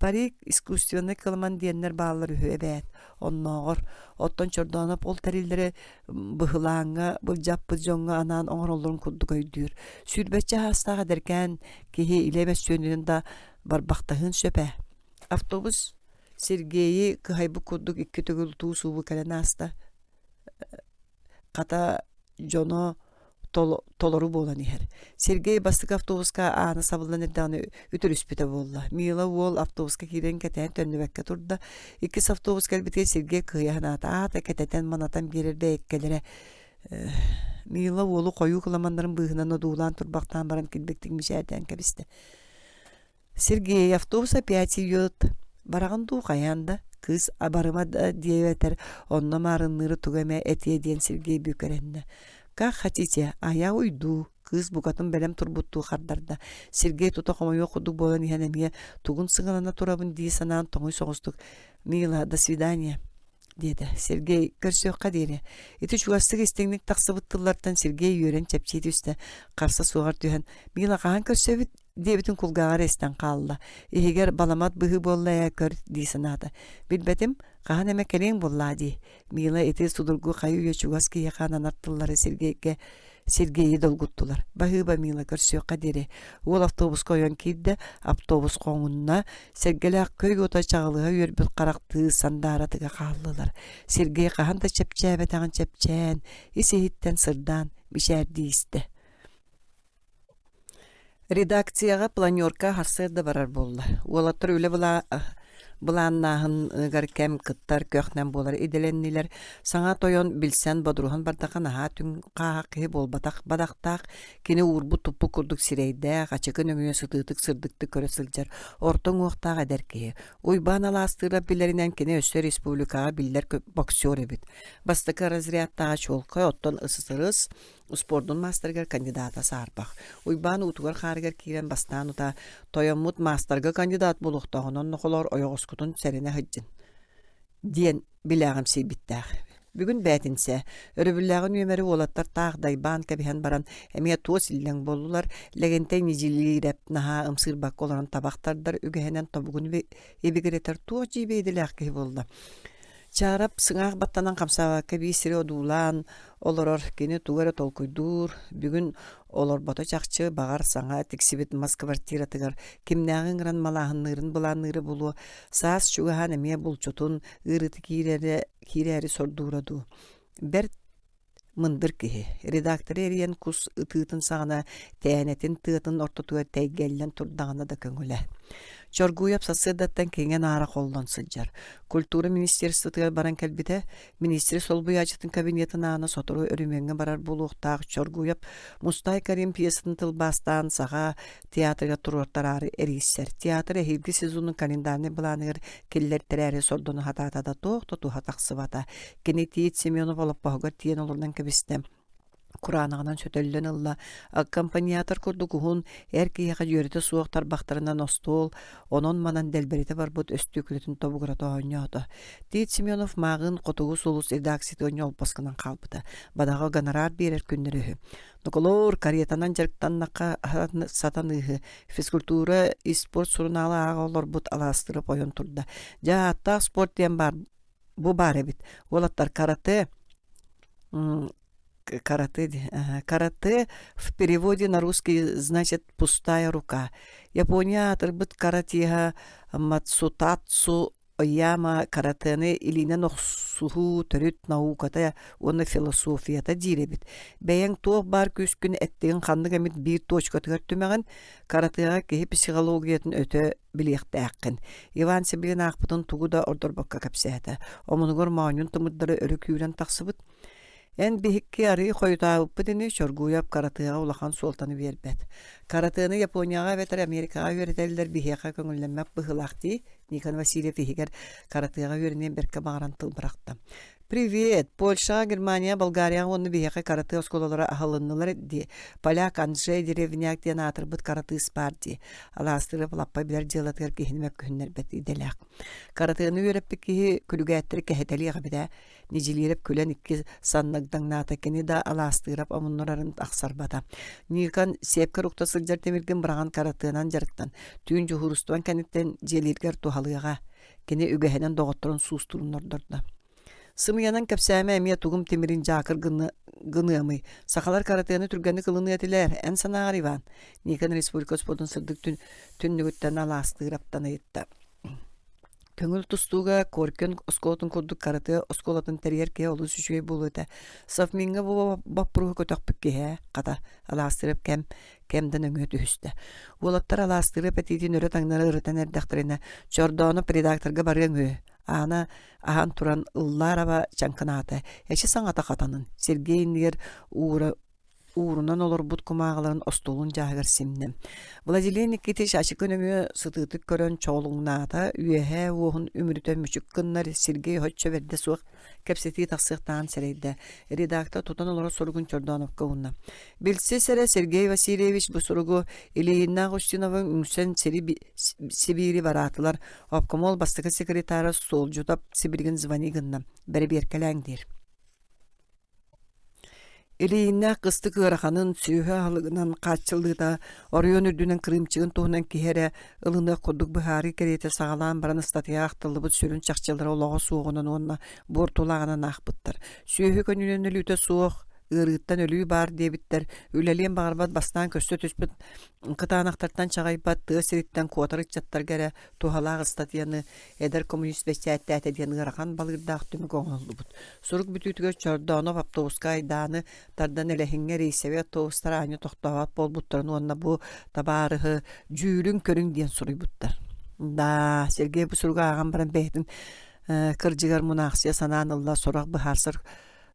Parik iskusyonu kılman diyenler bağları höbet. Onnoğur otton çordanıp ol terillere bıhılağına bıljap bıjonga anan oğrolların kurduk öydür. Sürbetçe hastağa derken kihi ilebes sönünün da barbaktahın söpe. Avtobus Sergey'i kıhaybı kurduk iki tögül tuğ suvu kalen hasta. Kata Jono toloru bolan iher. Sergey bastık avtobuska ana sabılan eddanı ütür üspüte bolla. Mila wol avtobuska kiren keten tönübekke turda. İkis avtobus kelbite Sergey kıyahanata ata keteten manatan birerde ekkelere. Mila wolu koyu kılamanların bıhınan odulan turbaktan baran kilbektik mişerden kebiste. Sergey avtobusa piyati yot. Barağın tuğ kayanda. Kız abarıma da diyeveter onna marınları tugeme etiye diyen Sergey bükerenne. Ka hatite aya uydu kız bukatın belem turbuttu kardarda. Sergey tutakama yokudu bolan ihanemiye tugun sığınana turabın diye sanan toğuy soğustuk. Mila da svidanya dedi. Sergey görüşüyor kaderi. Iti çugastık istenlik taksabıttıllardan Sergey yören çepçiydi üstte. Karsa suğar tühen. Mila kahan görüşüyor diye bütün kulgağa resten kaldı. İhiger balamat bıhı bollaya kör disanada. Bilbetim kahan emek elin bolla di. Mila iti sudurgu kayu çugaski yakanan arttıları Sergey'i dolguttular. Bahıba Mila görüşüyor kaderi. Ol avtobus koyan kidde avtobus koğununa Sergey'lak köy ota çağılığa yörbül qaraktığı sandaratıga kallılar. Sergey kahan da çepçebe tağın çepçen isihitten sırdan bişerdi iste. Redaktsiyaga planyorka harsırda barar bolla. Olatır öyle Bulannaһын garkem kıttar köknen bolar edelenniler. Saňa toyon bilsen bodruhan bardakan ha tün qaaqı bolbatak badaqtaq kini urbu tupu kurduk sireyde qaçıkın öňüne sıtıtık sırdıkты köre sıljar. Ortoň wagtaga derki. Uýban alastıra bilerinden kini Össe Respublikaga biller boksyor ebit. Bastıka razryattaga çolka otton ısısırız. Spordun masterger kandidata sarpaq. Uýban utugar xarger kiren bastan uta toyomut masterga kandidat boluqtağынан noqolar oyoqoskutun serine hıjjın. Diyen bilagam silbittaq. Бүгүн бәтинсе, өрөбүлләгын өмәре олаттар тағдай бан кәбіхен баран әмия туос илләң болулар, ләгентай нижилирәп наха ымсырбак оларан табақтардар үгәһенен тобугун эбигеретер туос жибейділәқ кей болды. Чарап сыңақ баттанан қамсаға кәбі сире одулан, олорор кені тугары толкуйдур, бүгін олор бото чақчы бағар саңа тексибет масквартиратыгар, кемнәғын ғыран малағынырын бұланыры болу, саас чугахан әме бұлчутун, ырыты кирәри сордураду. Бәр мындыр кеhe. Redaktor eriyen kus ытыытын сағына тәәнетін тыытын ортотуға тәйгәллән турдағына да көңілі. Чоргуяп сасыдаттан кеңен ара қолдан сыджар. Культура министерствотыгар баран кәлбіте, министр солбуячытын кабинетін аны сотыру өріменге барар болуқтақ чоргуяп Мустай Карим пьесатын тылбастан саға театрға туруортар эрисер. Театр эхилги сезонның календарны бұланығыр келлер тәрәрі сордону хататада тоқты тухатақсыбата. Кенетиет Семенов олып бағығыр тиен олырдан кәбістем. Куранағынан сөтөллен ылла, аккомпаниатор курдугуһун эркияға жөріті суықтар бақтарынан остол, онон манан дәлбәреті бар бұд өстүкілетін тобуғырата ойнады. Тейт Семенов мағын қотуғы солус редакситы ойны олпасқынан қалбыды. Бадағы гонорар берер күннері. Нуколор каретанан жарықтаннаққа сатаныхы, физкультура и спорт суруналы ағалар бұд аластырып ойын тұрды. Жааттақ спорт ден бар, бұ бар әбіт. Олаттар карате в переводе на русский значит пустая рука. Япония отрбыт каратега мацутацу ояма каратены илинен оксуху төрүт науката оны философията диребит. Бәйәң тоқ бар күскүн әттеген ханнык әмит бир точка түгәртүмәгән каратега кеһи психологиятын өтө билектә әккин. Иван Сибирин акпытын тугуда ордорбакка капсәтә. Омунгор маанын тымыддары өрү күрән таксыбыт. Эн бихикки ары қойтауып бұдыны шоргуяп каратыға улахан солтаны вербет. Каратыны Японияға ветер Америкаға веретелдер бихеқа көңілленмәк бұғылақты. Никон Васильев ехегер каратыға верінен берке бағаран тыл бырақты. Привет! Польша, Германия, Болгария, онны бихеқа караты осколалары ахалыннылар ди. Поляк, Анжей, деревняк ден атырбыт караты спарди. Аластырып лаппай білер делатығар кехінмәк күннер бәт иделяқ. Каратыны вереппі кехі күлігі кәхетәлі ғабіда. Нежелеріп күлен икки саннагдың ната кені да аластырып амыннырарын ақсарбата. Никан сепкі рұқта сылжар темірген біраған каратынан жарықтан. Түйін жүхұрыстуан кәнеттен желергер тухалыға. Кені үгәхенен доғыттырын суыстырын ордырды. Сымыянан кәпсәмә әмия туғым темірін жақыр гынымый. Сақалар каратыны түргәні қылыны әтілер. Ән санағар Иван. Никан республика спортын сырдық түннігіттен аластыраптан етті. Көңіл тұстуға көркен осколатын көрдік караты осколатын тәрерке олы сүшуе болуыда. Сафминға баппыруғы көтақ бүкке қата аластырып кәмден өңі түйісті. Олаттар аластырып әтейден өрі таңнары ұрытан әрдіқтіріне чордауынып редакторға барған өй. Ахан туран ыллар аба чанканаты. Әші саңата қатанын. Сергейнер уурунан олар бұд кумағыларын остолун жағығыр симнем. Владилен Никитич ашықын өңі сытытык көрін чоолуңната, үйәхә оғын өмірітен мүшік кыннар Сергей Хотчо верді суық кәпсеті тақсықтан сәрейді. Редакта тұтан олар сұрғын Чордановқа ұнна. Білсе сәрі Сергей Васильевич бұл сұрғы Ильина Густиновың үңсен Сибири баратылар. Обкомол бастықы секретары сол жұтап Сибирген звонигынна. Бәрі беркеләңдер. Илейінна қысты кыраханын сүйі алығынан қатшылдыда орыйон үрдінен кырымчығын туғынан кихері ылыны құдық бұхары кереті сағалан бараны статия ақтылы бұд сүрін чақчылдары олығы суығынан онына бортулағынан ақпыттыр. Сүйі көнінен үліті суық ырыттан өлүй бар дебиттер, үлелен бағарбат бастан көсті түспіт қытанақтартан чағайбат тығысырыттан қуатырық жаттар кәрі туғалағы статияны әдір коммунист бәсәтті әтеден ғырақан балырдақ түмі қоңылды бұд. Сұрық бүтүтігі Чордонов автобусқа айданы тардан әліхіңе рейсеве автобустар аңы тоқтават бол бұттарын онына бұ табарығы жүйілін көрің ден сұрый бұттар. Да, Сергей бұ сұрға аған баран бәйтін кыржығар мұнақсия сананылла сұрақ бұхарсыр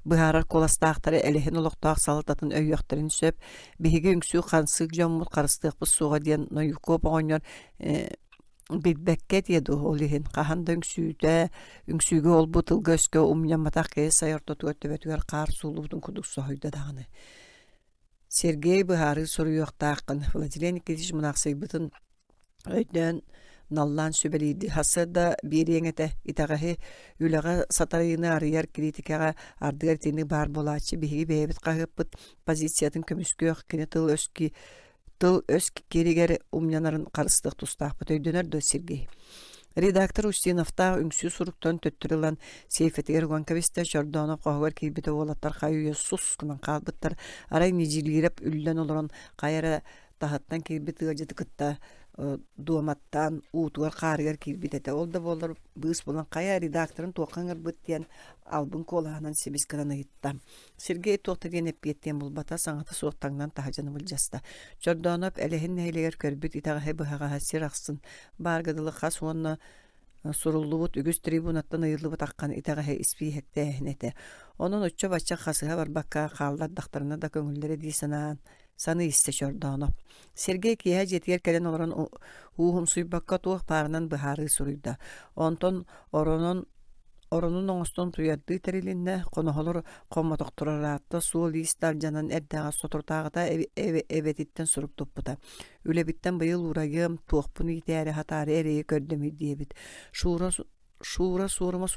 Бұхарар коластақтары әліхін ұлықтақ салытатын өйіқтірін сөп, бейгі үңсі қансық жаммұт қарыстық бұл суға ден нойуко бағынер бейбәккет еді олығын. Қаханда үңсіге ол бұтылғы өске ұмняматақ кей сайыртотуға төбетігер қар сұлы бұдың күдік соғыйды дағыны. Сергей Бұхары сұры өқтақын. Владилен Никитич мұнақсый бұтын өйден наллан сөбелейді. Хасыда береңеті итағахи үліға сатарыйыны арыяр критикаға ардығар тені бар болачы бейгі бейбіт қағып позициятын көміскі өқкені тыл өскі керегер умнянарын қарыстық тұстақ бұт өйденер дөй Сергей. Редактор Устиновта үңсі сұруқтан төттірілан сейфетігер ғанкависті Чордонов қоғығар кейбіті олаттар қайуе сұскынан қалбыттар арай нежелеріп үлден олырын қайыры тағаттан кейбіті ғажеті күтті дуаматтан уутугар каарыгар кирбитете. Ол да болар быыс болан кая редакторын туакаңар быт диэн албын колаанан себис гранайытта. Сергей туакта диэн эппиеттен булбата саңаты суоктаңнан тахажаны булжаста. Чордоноп элехин нейлегер көрбүт итага хэбыхага сир аксын баргадылы хас уонна суруллубут үгүс трибунаттан ыйырлыбыт аккан итага испиихекте эхнете. Онун оччо бачча хасыга барбакка кааллар дактарына да көңүллери дийсанан саны исте Чордоноп. Сергей киһэ жетигер келен олорон уухум суйбакка туох паарынан быхары суруйда. Онтон оронун оңостон туйадды терилинне конохолор коммотоктурараатта суол истар жанан эрдэҕа сотуртаагыта эбетиттен сурук туппута. Үлебиттен быйыл урайым туохпун итээри хатаары эрейи көрдөмүй диэбит. Шуура суурuma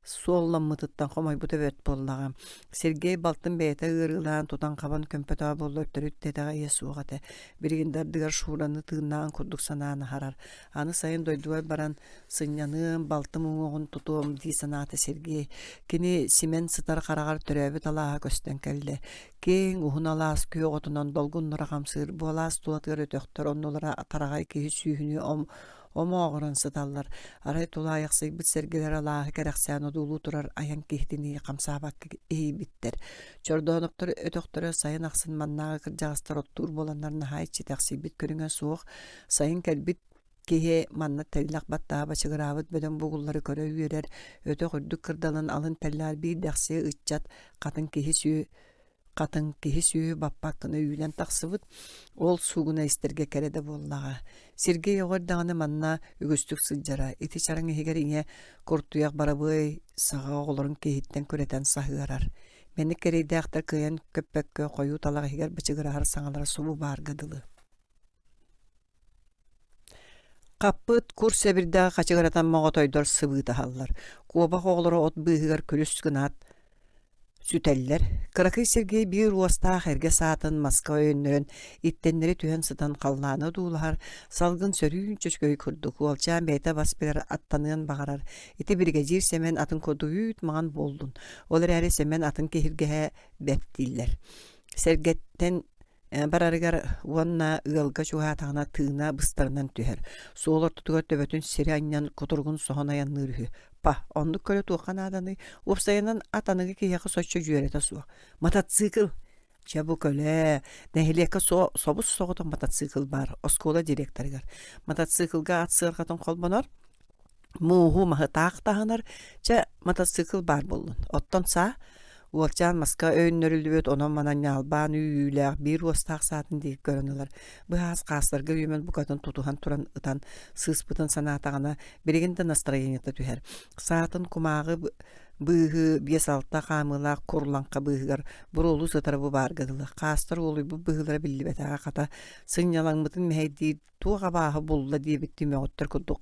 суолламмытыттан хомойбут өбөт боллаға. Сергей балтын бэйэтэ ырылаан тутан кабан көмпөтөа болло өттөрүттэтэға иесуоҕате. Биригиндардыгар шуураны тыыннаан курдук санааны харар. Аны сайын дойдуай баран сыннянын балтым уоҕун тутуом дии санааты Сергей. Кини симен сытар харагар төрөбүт алааha көстөн келле. Кең уһун алаас күйөҕотунан долгуннара хамсыыр бу алаас тулатыгар өтөхтөр оннолара тарагай киһи сүүһүнү омоогорон сыталлар. Арай тулааяқсый бит сергелер алааһы кэрахсаан одуулуу турар аян киһитини хамсаабакка иһибиттер. Чордооноптор өтөхтөрө сайын аксын маннааga кырдьаҕастар оттуур боланнар наһаайчы тахсыйбит көрүҥө суох сайын кэлбит киһи манна теллах баттаа бачыгыраабыт бөдөн бугуллары көрө үөрер өтө хүрдүк кырдалын алын теллаар биир дахсыа ыччат катын киһи сүү баппаккына үүлэн тахсыбыт ол сугуна истерге кереде боллаҕа. Сергей оҕордаҕаны манна үгүстүк сылдьара ити чараң иһигэр иҥэ куртуйах барабый саҕа оҕолорун киһиттен көрэтэн саһыарар. Мени керейдээхтэр кыйан көппөккө хойуу талах иһигэр бычыгыраһар саҥалара субу бааргадылы. Каппыт курс эбирдээҕи хачыгыратан моҕотойдор сыбыытаһаллар. Куобах оҕолоро от быыһыгар күлүс гынаат сүтэллэр. Кыракый Сергей биир уостаах эрге саатын Москва өйөннөрөн иттеннери түһэн сытан халнааны дуулахар салгын сөрүүн чөчкөй курдук уолчаан бэйта баспилер аттаныын багарар. Ити бригадир семен атын кодуют маан болдун. Олар эри семен атын кehirgehe бэптиллер. Сергеттен барарыгар уонна ыалга чуһаатаҕына тыына быстарынан түһэр. Суолор тутугар төбөтүн сири аньян кутургун соһонаyan нырыһы. Па, оннук көлө туохан ааданы уопсайынан атаныгы киһиэхэ соччо үөрэтэ суох. Мотоцикл. Чабу көлө. Нэһилиэкэ собус соҕотон мотоцикл бар. Оскола директорыгар. Мотоциклга ат сыаргатын холбонор. Мууху маһытаах таһанар. Ча мотоцикл бар боллун. Оттон са Уолчаан Москва өйннөрүлүбөт онон манан ялбаан үйүүлээх биир уостаах саатын диик көрөнөлөр. Быаас каасларга үймөн букатын тутухан туран ытан сыыспытын санаатаҕына биригинде настроенията түһэр. Саатын кумаагы быыһы биэс-алта хаамыылаах курланка быыһыгар бурулуу сытарабы бааргадылы. Каастар уолуйбу быыһылара биллибэтээҕэ хата сынньалаҥмытын мэһэйдии туох абааһы булла диэбит түмэҕоттор курдук.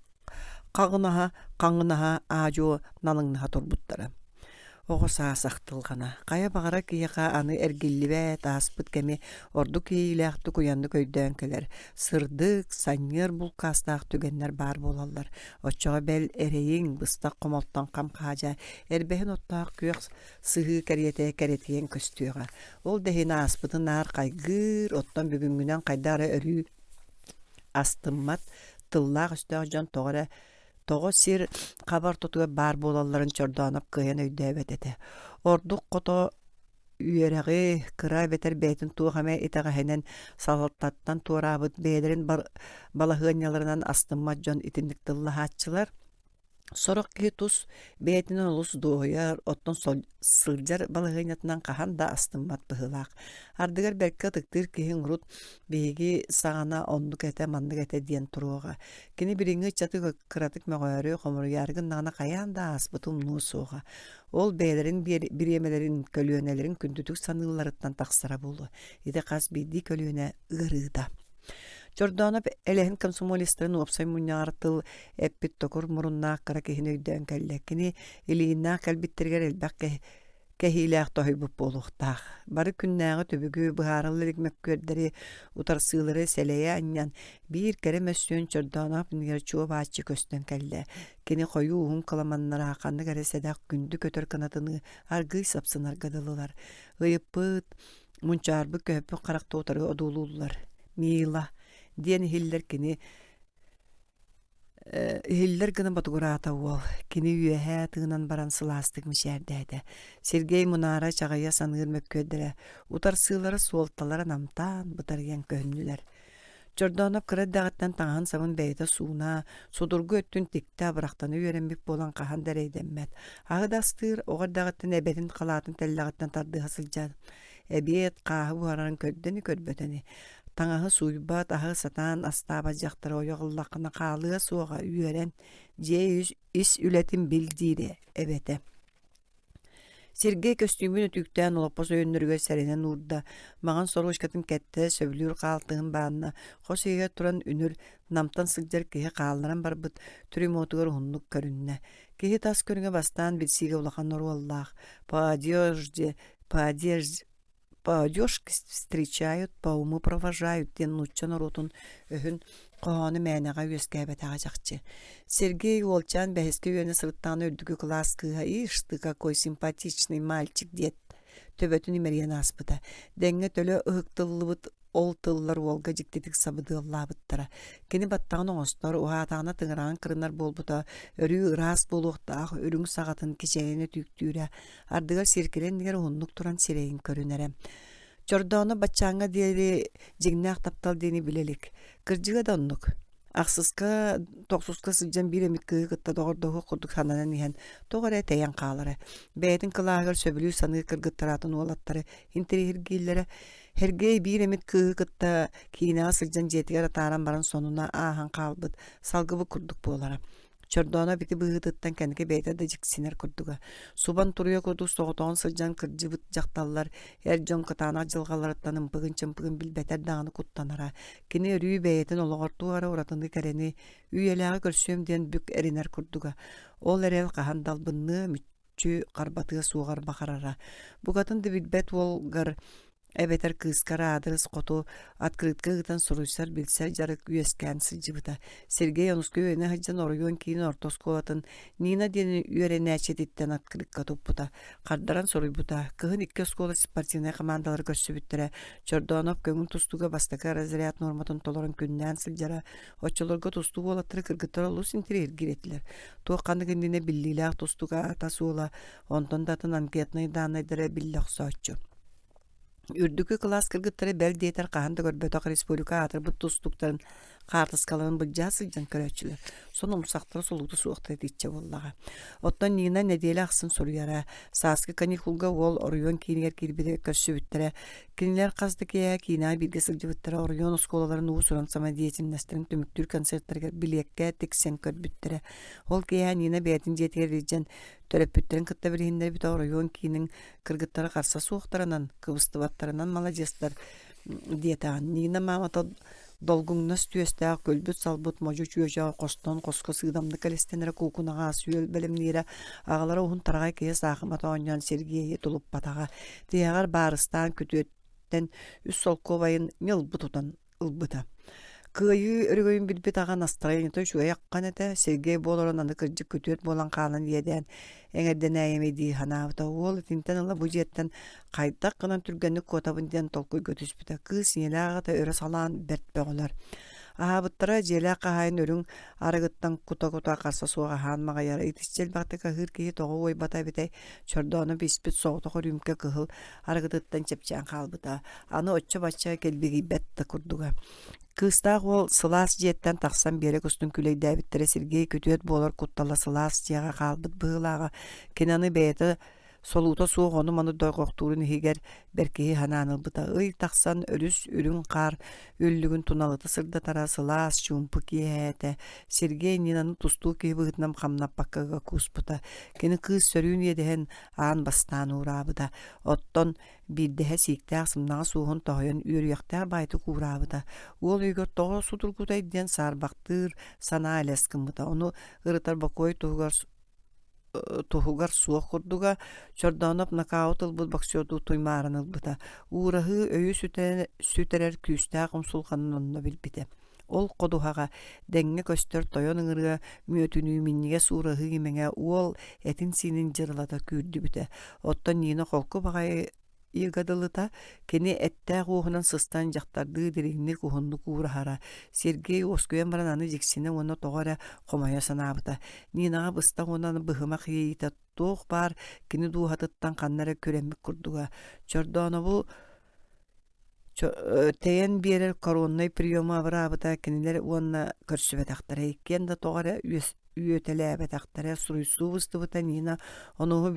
Каңынаһа аажуо налыҥнаһа турбуттара. Оҕо саасахтылгана. Кая багара киэхэ аны эргиллибэ тааспыт кэми орду киилээхту куянны көйдөөн келер. Сырдык, санньыр булкастаах түгеннер бар болаллар. Оччоҕо бэл эрейиң быстак комолтон кам хаажа эрбэһин оттаах күйөх сыһыы керетиен көстүөҕа. Ол дэһин ааспытын наар кайгыыр оттон бүгүнгүнэн кайдаара өрүү астыммат тыллаах өстөөх дьон Тоҕо сир хабар тутуга бар болалларын Чордоноп кыйан өйдөөбөт эте. Ордук кото үөрэҕи кыра бетер бэйтин туохаме итаҕаһэнэн салаттаттан туораабыт бэйэлэрин балаһыанньаларынан астыммат дьон итинник тыллаһааччылар. Сорок киһи тус бэйэтинэн олус дуоһуйар оттон сылдьар балаһыаннятынан хаһан да астыммат быһылаах. Ардыгар бэркэ тыктыыр киһин урут биһиги саҕана оннук этэ маннык этэ диэн туруоҕа. Кини бириҥҥи чаты кыратык möҕөөрү хомуруйааргын наҕына хайаан да ааспыт умнуу суоҕа. Ол бэйэлэрин бириэмэлэрин көлүөнэлэрин күндүтүк саныылларыттан тахсара булу. Ити хас биирдии көлүөнэ ыарыыда. Чордоноп элэһин комсомолистарын уопсай муньяартыл эппит токур муруннаах кара киһин өйдөөн кэллэ. Кини илииннаах кэлбиттэригэр элбэх кэһиилээх тоһуйбуп буолуохтаах. Бары күннээҕи төбүгү быһаарыллар икмэккүөрдэри утарсыылары сэлэйэ аньян биир кэрэ өссүөн Чордоноп нигер чуо-бааччы көстөн кэллэ. Кини хойуу уһун каламаннарааханны кэрэ сэдээх күндү көтөр канатыны аргый сапсынаргадылылар. Ыйыппыт мунчаарбы көһөппү харахтоотары одуулууллар. Миила диэн хиллер кини хиллер гына батугурата уол кини үөһэ тыынан баран сылаастык мишээрдээде. Сергей Мунара чагая саныыр мөккөддөрө утар сыылары суолталара намтаан бытарыян көһүннүлэр. Жордонов кырыддагыттан таҥаһын сабын бэйэтэ суuna судургу өттүн тикте абырахтаны үөрэмбик буолан хаһан дэрэйдэммэт. Аһыдастыыр оҕордагыттан эбэтин халаатын тэллэгыттан тардыһа сылдьан. Эбиэт кааһы буһарарын көрдөни көрбөтөни. Таҥаһы суйбат аһы сатаан астаабат дьахтара ойоҕуллаххына хаалыа суоҕа үөрэн дьиэ ис үлэтин билдиире эбэтэ. Сергей костюмын үтүктään олоппос өйөннөргө сэринен уурда, маҕан соруучкатын кэтте сөбүлүүр хаалтыһын баанна, хос иһиэ туран үнүр намтан сылдьар киһи хаалларан барбыт түрүмотугар уһуннук көрүннэ. Киһи тас көрүҥэ бастаан билсиигэ улахан оруоллаах. По одежке встречают, по уму провожают, диэн нуччан орутун өһүн коһоону мээнэҕэ үөскээбэтэҕэ дьахчы. Сергей уолчаан бэһэске үөнэ сырыттааны өрдүгү класс кыыһа «Ишь ты, какой симпатичный мальчик» диэт төбөтүн имэрийэн ааспыта. Дэҥҥэ төлө ыһыктыллыбыт ол тыллар уолга дьиктитик сабыдыаллаабыттара. Кини баттаҕын оҥостор уһаатаҕына тыҥыраҕын кырынар буолбута өрүү ыраас буолуохтаах өрүҥ саҕатын кичэйэни түүктүүрэ ардыгар сиркирэннигэр уһуннук туран сирэйин көрүнэрэ. Чордооно баччааҥҥа диэри дьигнээх таптал диэни билэлик. Кырдьыга да оннук. Ахсыска тохсуска сылдьан биир эмит кыыһы кытта доҕордоһу курдук сананан иһэн тоҕо эрэ тэйэн хаалара. Бэйэтин кылааһыгар сөбүлүү саныы кыргыттараатын уолаттары интирихиргииллэрэ Сергей биир эмит кыыһы кытта киинэҕэ сылдьан дьиэтигэр атааран баран сонуна ааһан хаалбыт салгыбы курдук буолара. Чордооно бити быһыытыттан кэнники бэйэтэ да дьиксинэр курдуга. Субан туруйа курдук соҕотоҕун сылдьан кырдьыбыт дьахталлар эр дьон кытаанах дьылҕалларыттан ымпыгын билбэтэр даҕаны куттанара. Кини өрүү бэйэтин олоҕортуугара уратыны кэрэни үйэлээҕи көрсүөм диэн бүк эринэр курдуга. Ол эрэл хаһан далбынныы мүччү харбатыа суоҕар бахарара. Бугатын да билбэт уолгар эбэтэр кыыскар аадырыс хоту открытка ыытан суруйсар билсэр жарык үөскээн сылдьыбыта. Сергей онуска үөнэ хаджан оруйуон киин ортоскуолатын Нина диэн үөрэнээчэтиттэн открытка туппута. Хардаран соруйбута. Кыһын икки оскуола спортивный командалар көрсүбүттэрэ. Чордоонов көҥүн тустуга бастака разряд норматын толорун күннээн сылдьара. Оччолорго тусту буолаттары кыргыттар олус интерьергиретилэр. Туох ханы кэннине биллилээх тустуга ата суола онтон датын анкетный даанайдара биллохсооччу. Үрдүкү класс кыргыттары бэл диэтер хаһан да көрбөтөк республика атырбыт тустуктарын хаартыскаларын былдьаа сылдьан көрөөчүлэр. Сон умсактары солугду суохтары диитчэ буоллаҕа. Оттон Нина неделя ахсын суруяра. Сааскы каникулга уол оруйуон киинигэр киирбитэ көрсүбүттэрэ. Кинилэр хасты киэ киинаа билге сылдьыбыттара оруйуон осколаларын уусуран сама диэтиннестерин түмүктүр концерттерге билиекке тиксен көрбүттэрэ. Ол киэ Нина бээтин диэтигэр риджен төрөппүттерин кытта билиһиннер бит оруйуон киинин кыргыттары харса суохтарынан кыбыстыбаттарынан малажестар диэтаан. Нина маамата долгуңнас түөстәэх көлбүт салбыт можу чүөжа костон коско сыдамды калестенере кукунага сүйөл белемнире агалара ухун тарагай кие саахымата оньян Сергейе тулуп батага тиягар барыстан күтөттен үс солковайын мелбутутан ылбыта. Кыйы өргөйүн билбит ага настроение той шуя яккан эте Сергей болорон аны кырдьык күтүөт болан каалан иеден эңерден айемеди ханаабыта уол тинтен ыла бужеттен кайдак кынан түргөннүк котабын диэн толкуй көтүспүтэ кыз иелаагата өрө салаан бертбөҕөлөр. Аһаабыттара желэ кахайын өрүң арыгыттан кута карса суога хаанмага яра итисчел бактыка хыр кии тоҕо ой бата битей чордоону биспит соҕотохо рюмке кыһыл арыгытыттан чепчаан хаалбыта. Аны оччо бачча келбиги бетта курдуга. Кыстаах ол сылаас жиэттэн тахсан биэрэ кустун күлэйдээбиттерэ Сергей күтүөт буолар куттала сылаас жиэҕэ хаалбыт быһылааҕа кинаны бэйэтэ солуута суох ону маны дойгохтуурун иһигэр беркиһи ханаанылбыта. Ый тахсан өрүс үрүн хаар үллүгүн туналыты сырдатара сылаас чуумпу киэһээте Сергей Нинаны тустуу киһи быһытынан хамнаппаккага кууспута. Кини кыыс сөрүүн иэдэһэн аан бастаан уурабыта. Оттон биирдэһэ сииктээх сымнаҕа суоһун тоһойон үөрүөхтээх байтı куурабыта. Уол үөгөр тоҕо сутургутай диэн саарбактыыр санаа элескымбыта. Ону ырытар бокой туһугар суох курдуга Чордоонов нокаут ылбыт боксерду туймааран ылбыта. Уурахы өйү сүтэрэр күүстээх умсулханын онно билбите. Ол кодуһаҕа дэҥҥэ көстөр тойон ыҥырыа мүөтүнүү минниге суурахы кимэҥэ уол этин сиинин дьырылата күүрдүбүтэ. Оттон Нина холку баҕайы иgadılıta keni ette kuğunan sıstan jaktardыы dirigini kuhunnu kuurahara. Sergey osküyen baran anı jiksine onu toğara komaya sanabıta. Ninağa bısta onanı bıhımak yeyita toğ bar keni duhatıttan kannara köremmik kurduga. Çordonovu teyen birer koronay priyoma varabıta keniler onna körsübetaktara. Hikken de toğara üyetelebe taktara suruysu vıstıbıta nina onu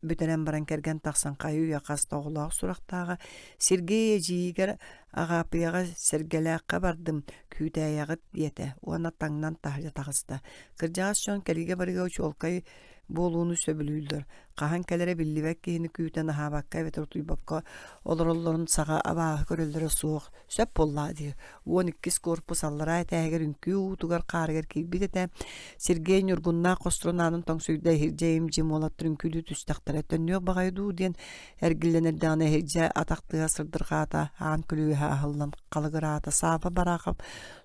büteren baran kergen taksan kayu yakas toğulağı suraktağa Sergey jiger ağapıyağa sergelağa bardım kütəyağı diyete ona tangnan tahja tağısta kırjağız şon kelige barıga uç olkay boluğunu söbülüldür. Qahan kelere billibek kihini küten ahabakka ve tortuybakka olorolların sağa abağı körüldürü soğuk söp bolladı. 12 korpus allara etəgər ünkü utugar qarıgar kilbidete Sergey Nurgunna kostronanın tongsuyda hirceyim jim olattır ünkülü tüstaqtara tönüyor bağaydu diyen ergillener dana hirce ataqtığa sırdırğata han külüğü ahıllan qalıgırata safa baraqam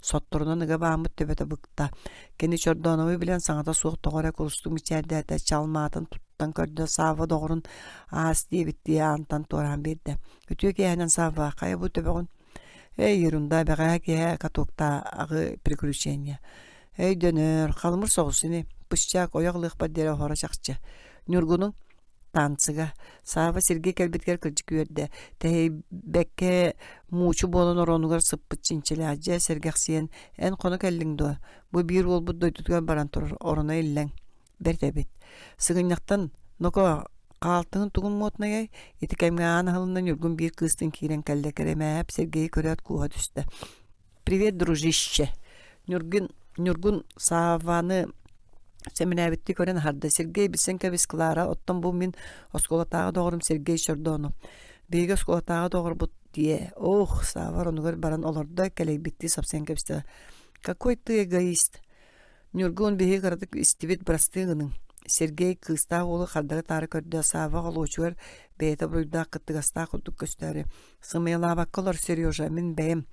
sotturuna nıga bağımıt tebete bıkta. Kendi Çordonovu bilen sanata soğuk toğara kurustum içerde de çalmatın tuttan kördü safa doğrun ağız diye bittiği antan toran birde. Ütüyor ki hemen safa kaya bu tebeğin yerunda beğe ki katokta ağı prikrüşenya. Dönür kalmır soğusini bıçak oyaqlıq badere hora çaqçı. Nurgunun tansıga safa Sergey kelbetker kırcık yörde. Tehey bekke muçu bolun oronugar sıppıt çinçilacı sergeksiyen en konu kelliŋdo. Bu bir ol bu doytutgan baran turur orona illen. Bertebit. Sığınyaqtan noko qaltığın tuğun motnaya etikemgan halından Nurgun bir kıztın kiren kelle kereme hep Sergey körät kuğa düştü. Привет, дружище. Nurgun savanı seminabitli kören harda Sergey bisenke bis Klara ottan bu min oskolatağa doğrum Sergey Çordonov. Beyge oskolatağa doğru bu diye. Oh, savar onu gör baran olurdu keley bitti sapsenke biste. Какой ты эгоист. Nurgun bihi karadık istivit brastığının. Sergey kısta oğlu kardara tarı kördü sava oluçuver beyta bruyda kıttıgasta kulduk gösteri. Sımıyla bakkalar Seryoja min beyim.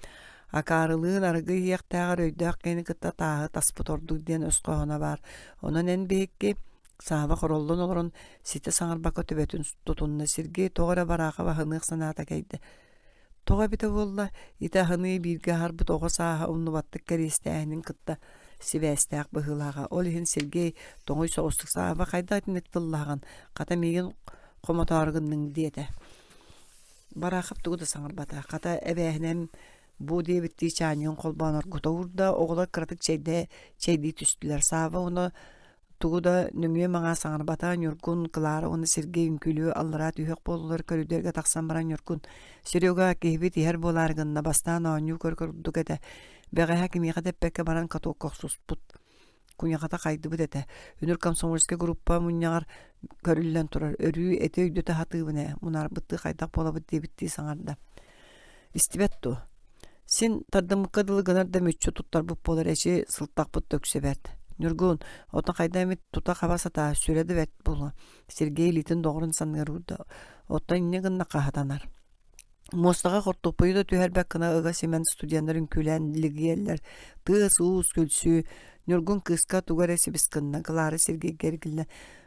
Akarılığın arıgı yiyaqtağır öydüq keni kıtta tağı taspıt ordu diyen özkoğuna var. Onun en beyikki sava korollun olurun site sanır baka tübetün tutunna Sergey toğara baraqa bahınıq sanata keydi. Toğa bite bolla ite hınıy birge harbi toğa saha unnu battık keristəyinin kıtta sivestaq bıhılağa. Olihin Sergey toğuy soğustuk sava kayda etmek tıllağın qata megen qomatargınның diyete. Baraqıp tuğu da sanır bata. Qata ebehinem bu diye bitti çanyon kolbanor gutavurda oğla kratık çeydi tüstüler sava onu tuğu da nümüye mağa sanır bata Nurgun Klara onu Sergey ünkülü allara tüyük bollar körüderge taksan baran Nurgun Seryoga kehbit her bolargınna bastan anyu körkürdük ete beğe hakimi qadep bekke baran katok koksus put kunyaqata kaydı bu dete Ünür Komsomolske gruppa munyagar körüllen turar örüyü ete öydöte hatıbine munar bıttı kaydak bola bitti bitti sanarda istibettu. Sin tardımıkkadılı gınar da mütçü tuttar bu polar eşi sıltak bu tökse verdi. Nurgun, otan kayda emit tuta kabasata süredi vet bulu. Sergey litin doğrun sanırırdı. Otan inne gınna kahatanar. Mostağa kortopuyu da tüher bakkına ıga semen studiyanların külen ligiyeller. Tığız uğuz külsü. Nurgun kıska tugar esi biskınna. Kıları Sergey gergille.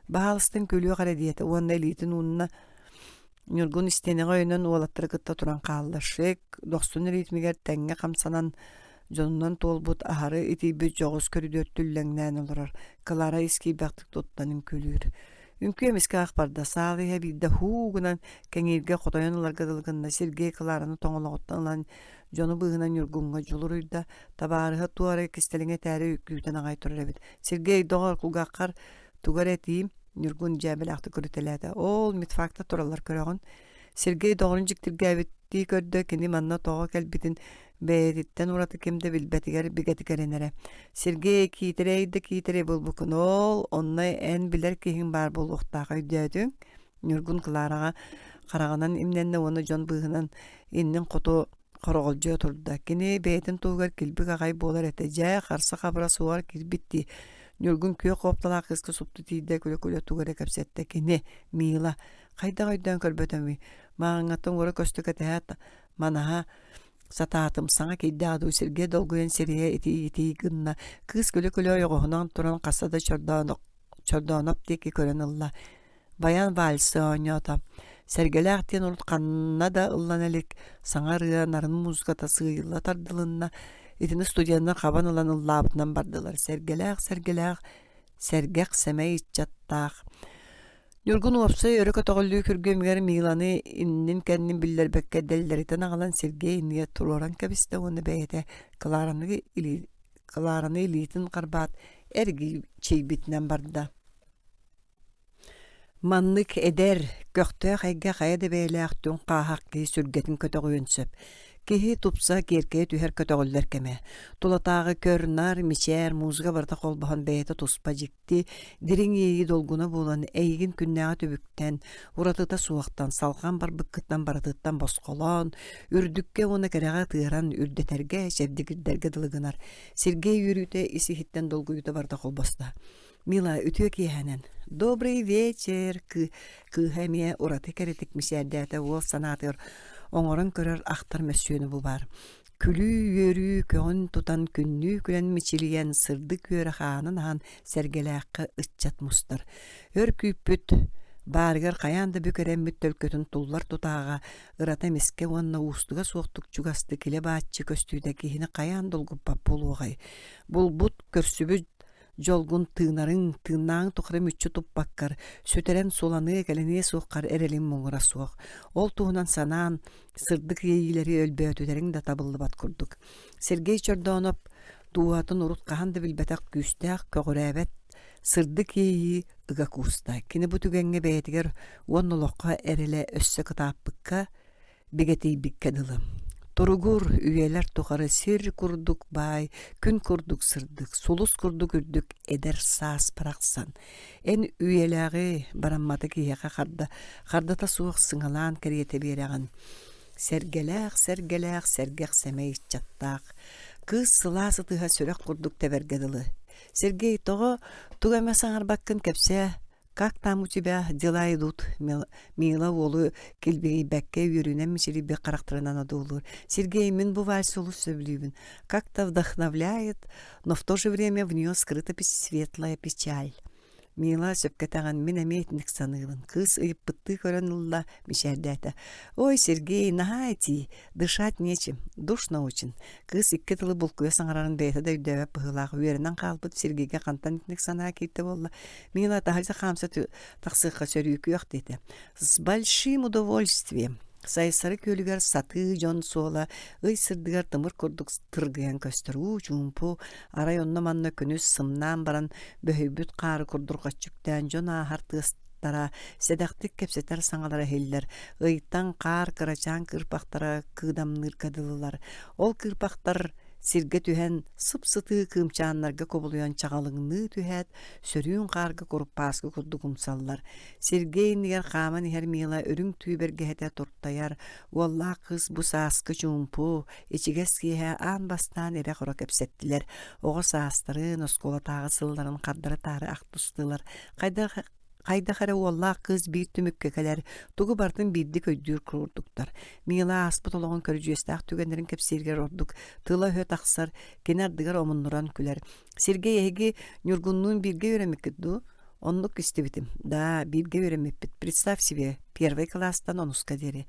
Bahalıstan kölüyor kare diyete. Onun elitin ununa Nurgun istene oyunun oğlattırı kıtta turan kaldı. Şek, dostun ritmiger tenge kamsanan jonundan tolbut aharı iti bir joğuz körü dörttüllengnen olurar. Kılara iski baktık tuttanın kölür. Ünkü emiski akbarda sağlıya bir de huğunan kengirge kodayan olargadılgında Sergey Kılarını toğulağıttan lan jonu bığınan Nurgunga juluruyda tabarıha tuara kisteline teri yüklüyten ağay turur evet. Sergey doğar kulgaqar tugar etiyim. Nurgun jabel aktı körütelerde. Ol mitfakta turalar körüğün. Sergey doğrun jiktirge evitti kördü kendi manna toğa kelbitin beyditten uğratı kemde bilbetiger bigetigerenere. Sergey kitere bulbukun ol onna en biler kihin bar buluqtağı ödüdün. Nurgun Kılarağa qarağanan imnenne onu jon bığınan innen kutu qorogolcu oturdu. Kini beydin tuğgar kilbik ağay bolar etece qarsa qabra suvar kirbitti. Nurgun köy qoptalaq kıskı suptu tiyde köle tuğara kapsette kini mila qayda körbötemi mağangatın ora köstüke tehat manaha satatım sana kidde adu Sergey dolguyen seriye iti gınna kız köle yoğunan turan kasada çordanop teki kören Allah bayan valsi oynuyordu Сәргеләқтен урут қанна да ыллан әлік саңарыа нарын музыката сыйылла тардылынна итini студияндан қабан ылан ыллабытынан бардылар. Сәргеләқ, сәргәқ сәмәй итчаттақ. Нюргун уапсай өрі көтоғыллүй күргөмгер Миланы иннин кәннин биллербекке дәлдәритен ағалан Сергей инне туроран кәбісті оны бәйеті кылараны илитін қарбат әргі чейбітінен барды. Маннык эдер көқтө қайға қайады бәйләқ түн қағаққи сүргетін көтоғы өнсөп. Кихи тупса керке түхер көтөғыллер кеме. Тулатағы көрнар, мичер, музыка барда қолбахан бәйті туспа жикти, дирин ейі долгуна болан әйгін күннәға түбіктен, уратыта суақтан, салған бар бұққыттан баратыттан босқолан, үрдікке оны кәреға тыыран үрдетерге, жевдігірдерге дылығынар. Сергей үріте isi хиттен долгуйты барда қолбаста. Мила үтіе кейхәнен. Добрый вечер, кыхәме ураты кәретік мисәрдәті ол санатыр. Оңорын көрөр ақтар мәсүйені бұл бар. Күлі өрі көгін тұтан күнні күлен мичилиен сырды көрі қанын хан сәргеләққы ұтчат мұстыр. Өр күйпіт баргар қаянды бүкерен мүттөлкөтін тұллар тұтаға ырата меске онна ұстыға соқтық чугасты келе баатчы көстүйді кейіні қаян долгуппап болуғай. Бұл бұт көрсүбі жолгун тынаң тұқыры мүтчі тұппаққар, сөтерен соланы кәлене соққар әрелін мұңыра соқ. Ол туғынан санан, сырдық ейілері өлбе өтөдерін да табылды бат күрдік. Сергей Чордонов туғатын ұрут қағанды білбәтақ күстәқ көғірәбәт, сырдық ейі ұға куста. Кені бұтүгенге бәйтігер он ұлыққа әрелі өссі кытаппыққа бігетей біккеділі. Туругур үйелер тухары сир курдук бай, күн курдук сырдык, сулус курдук үрдүк эдер саас парақсан. Эн үйеләғы барамматы кияға қардата суық сыңалан кәрiyete береген. Сәргеләқ, сәргәқ сәмей чаттақ. Кыз сыласы тыға сөрек курдук тәбергеділі. Сергей тоғы туғаме саңар баккын кәпсе, как там у тебя дела идут? Мила олу келбеги бәкке үйрінен мишери бек қарақтырынан адулur. Сергей, мен bu вальс олу сөйлейбін. Как-то вдохновляет, но в то же время в нее скрыта светлая печаль. Мила сөпкетаған мен әмейтінік санығын. Кыз ұйып бұтты көрін ұлла мишәрдәті. Ой, Сергей, нахайти, дышать нечем, душно очень. Кыз икке тылы бұл көе саңарарын бәйті да үдәвәп бұғылағы үйерінен қалбыт Сергейге қантан етінік санаға кейті болла. Мила тағылса қамса тақсыққа сөрі өк дейді. С большим удовольствием. Сайсары көлігер саты жон сола, ый сырдығар тымыр көрдік тұргыян көстіру, жумпу, арайонна манна күніз сымнан баран бөхейбіт қары көрдірға чүктен жон ахар тыстара, седақтық кепсетер саңалары хеллер, ыйттан қар кырачан кырпақтара кыдамныр кадылылар. Ол кырпақтар сирге түһән сып-сыты кымчааннарга кобулуян чагалыңны түһәт, сөрүүн қарғы коруппаскы курду кумсаллар. Сергей нигер қаман ихер мила өрүң түйберге хәтә турттаяр, уалла кыз бу сааскы жумпу, ичигес киһә ан бастан эре қора кепсеттилер. Оғы саастарын, оскола тағы сылларын қаддары тары ақтустылар. Қайда қара уалла кыз бир түмікке кәлер, туғы бартын бирді көйдүр құрдуктар. Мила аспыт олығын көріжестақ түгендерін кепсергер ордук, тыла хөт ақсар, кенардығар омыннуран күлер. Сергей әйгі Нюргуннун бирге өремеккіду, онлық істебітім. Да, бирге өремекпіт. Представь себе, первый класстан онуска дері.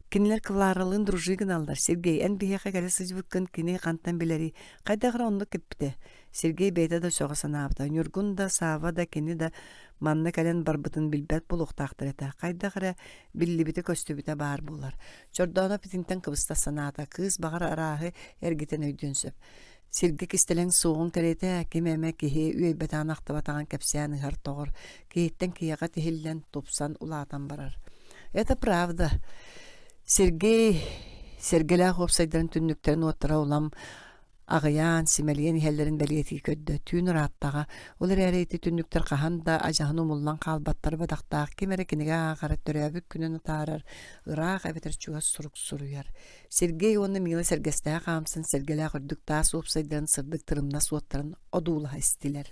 Кинилер кыларылын дружигын алдар. Сергей ән бейеқа кәлі сызбықкын кіне қантан білері. Қайдағыра онлық кеппіті. Сергей бейті да соға санапты. Нюргун да, Сава да, кені да манны кәлен барбытын билбәт болуқтақтыр еті. Қайдағыра биллибіті көстүбіті бар болар. Чордона питинтен кыбыста саната. Кыз бағар арағы әргетен өйденсөп. Сергей кистелен соғын кәреті әкемеме кеге үйбәт анақты батаған кәпсияны ғар тоғыр. Кейттен кияға тихиллен топсан улатан барар. Это правда. Сергелі қопсайдарын түнніктерін оттыра олам ағыян, симелиен ихеллерін бәлиеті көдді. Түйін ұраттаға, олар әрейті түнніктер қағанда ажағын умыллан қалбаттар бадақтақ, кемері кенеге ағары төрәбік күнін ұтарар, ұрақ әбетер чуға сұрук сұруяр. Сергей оны милы сәргестіға қамсын, Сергелі құрдық тас опсайдарын сырдық тырымна суоттарын одуылға істілер.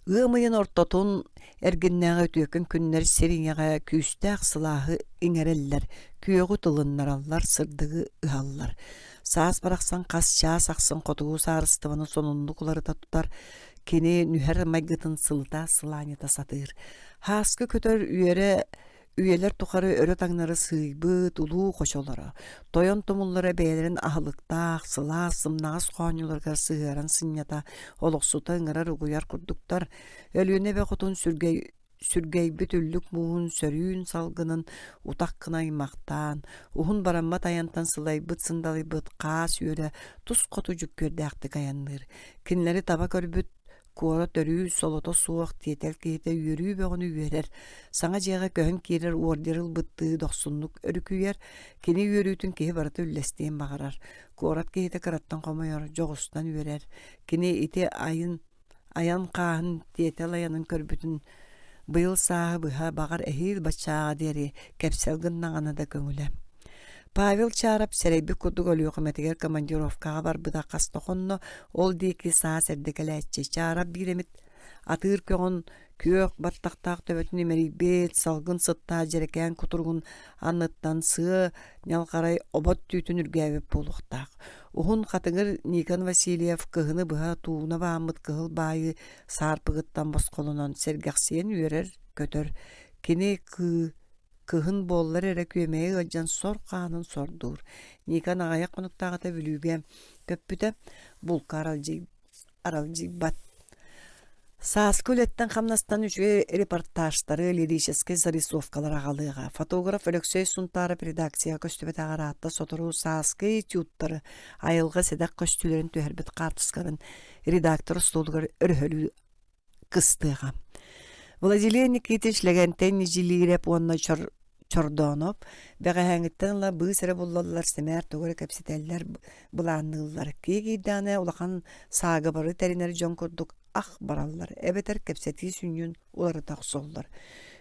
Ыымыйын ортотун әргіннәға өтөкін күннер сериңеға күйістәқ сылағы иңереллер, күйеғі тылыннараллар, сырдығы ыхаллар. Саас барақсан қас час ақсын қотуғы сарыстываны сонундықлары татутар, кені нүхер майгытын сылыта сыланета сатыр. Хаскы көтөр үйері Üyeler tukarı örö taňnary sıybyt, uluu koşolara. Toyon tumullara bälerin ahılıktaq, sıla, sımnagas koňularga sığaran sınňata, oloksuta ıňarar uguyar kurduktar. Ölüne we gotun sürgey bütüllük muğun sörüün salgının utak kınaymaqtan, uhun baramma tayantan sılaybyt sındalybyt qaas üre tus kotujuk kördäkti gayandyr. Kinleri taba körbüt kuora törü soloto suaq tietel kete yürü begonu üyerer. Sana jega köhün kirer orderil bıttı doksunluk örüküyer. Kini yürütün kehi barata üllesteyen bagarar. Kuorat kete karattan komayor, jogustan üyerer. Kini iti ayan kahın tietel ayanın körbütün bıyıl sağı bıha bagar ehil baçağa deri kepselgin nağana da köngüle. Pavel çağırıp sereybi kurduk ölüyor kometiger komandirovkağa bar bıda kastokonno ol diki sağa serdekeleççe çağırıp bir emit atır köğün kök battaqtaq töbötün emeri bet salgın sıtta jereken kuturgun anıttan sığ nyalqaray obot tütün ürgäbip boluqtaq. Uhun qatıgır Nikan Vasilyev kıhını bıha tuğuna bağımıt kıhıl bayı sarpıgıttan bosqolunan sergaqsiyen üyerer kötör. Kini kıhın bollar ere kömeği gıcan sor kanın sordur. Nikan ağaya konuktağıta bülüge köppüte bulka aralcı bat. Saaskületten xamnastan üçü reportajları, lirический зарисовкалар агалыга. Фотограф Алексей Сунтаров редакция көстүбет агаратта сотору сааскый тюттары айылга седак көстүлөрүн төһөрбүт картыскарын редактор столгар өрхөлү кыстыга. Владимир Никитич легентен жилиреп онна Чордонов бәгәһәңиттен ла бысыры буллалар семер тогы капсителләр буланнылар. Кигидәне улахан сага бары теринер жон курдук ах бараллар. Эбетер капсети сүнүн улары таксоллар.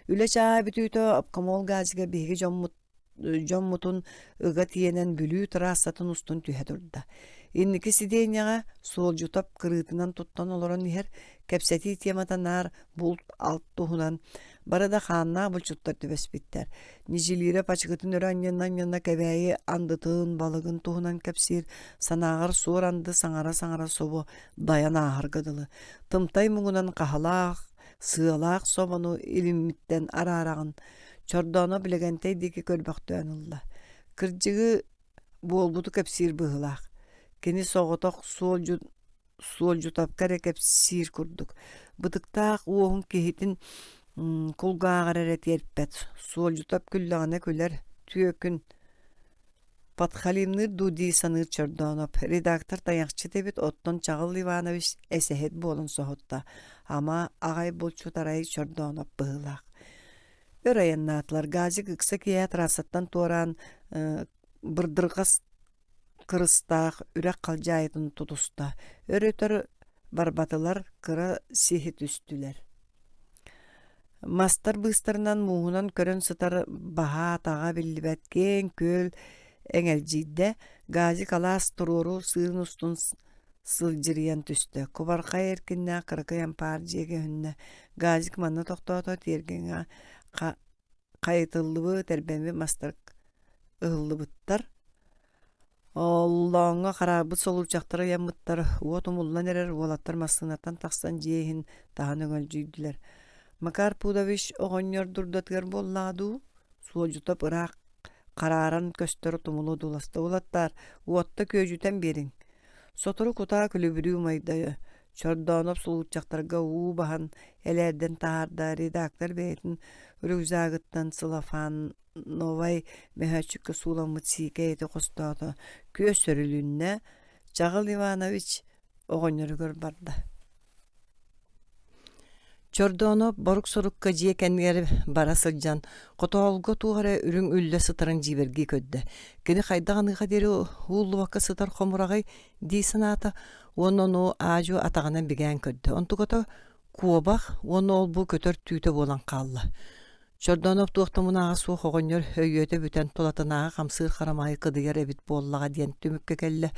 Үлеча бүтүтө апкамол газга биги жоммутун ыга тиенен бүлүү трассатын устун түһә турда. Инники сиденьяга сол жутап кырытынан туттан олорон ихер капсети тематанар булт алт туһунан барада хаанна булчуттар төбөспиттер. Нижилире пачыгытын өраннан кебәйи андытын балыгын туһунан кепсир санагар суранды саңара собу даяна аргыдылы. Тымтай муңунан кахалак, сыалак собону илимиттен арарагын Чордоно билегентей дики көрбөктөн улла. Кыржыгы болбуту кепсир быгылак. Кени соғытоқ суол жутап кәре кепсир курдук. Бытыктаақ уоғын кехитин кулгағар әрет ерппет. Суол жутап күллағына күлер түйөкүн. Подхалимныр дуди саныр Чордонов. Редактор таяқчы дебет оттон Чағыл Иванович әсәхет болын соғытта. Ама ағай болчу тарай Чордонов быгылақ. Өр аяннатлар газы кыкса кия трасаттан туаран бырдырғас кырыстақ үрәк қалжайытын тутуста. Өрөтөр барбатылар кыра сихит үстүлер. Мастар быстарынан муғунан көрін сытар баха таға білібәт кен көл әңәлжейді газы калас туруру сыын устун сылжырыян түсті. Кубарқа еркінне қырқыян пар жеге хүнне газы кманна тоқтаута тергенге қайытылығы тәрбәмі мастар ұғылыбыттар. Allah'ına karabıt solurcakları yamıttar. Uotumullan erer olаттар масынаттан тақсан жейін тағаны өлжүйділер. Макар Пудович оғынер дұрдатығар болладу. Суол жұтап ұрақ қараран көстері тұмылы дуласты олаттар. Уотта көжүтен берін. Сотору кута күлібірі майдайы. Чордонов солурчактарга бахан элерден таарда редактор бейтин үрүзагыттан сылафан новай мехачыкка суламыт сикейти костото көсөрүлүнне Чағыл Иванович оҕоннөрүгөр барда. Чордонов борук сорукка жиекеннер бара сылжан котоолго тугара үрүң үллө сытарын жиберги көддө. Кини хайдаганыга дери уулубакка сытар хомурагай дийсаната онону аажу атаганан бигэн көддө. Онтугото куобах оны ол бу көтөр түйтө болан калла. Чордонов туохтамунага суу хогоннор өйөтө бүтен толатынага камсыр харамайы кыдыгар эбит боллага диен түмүккө келле.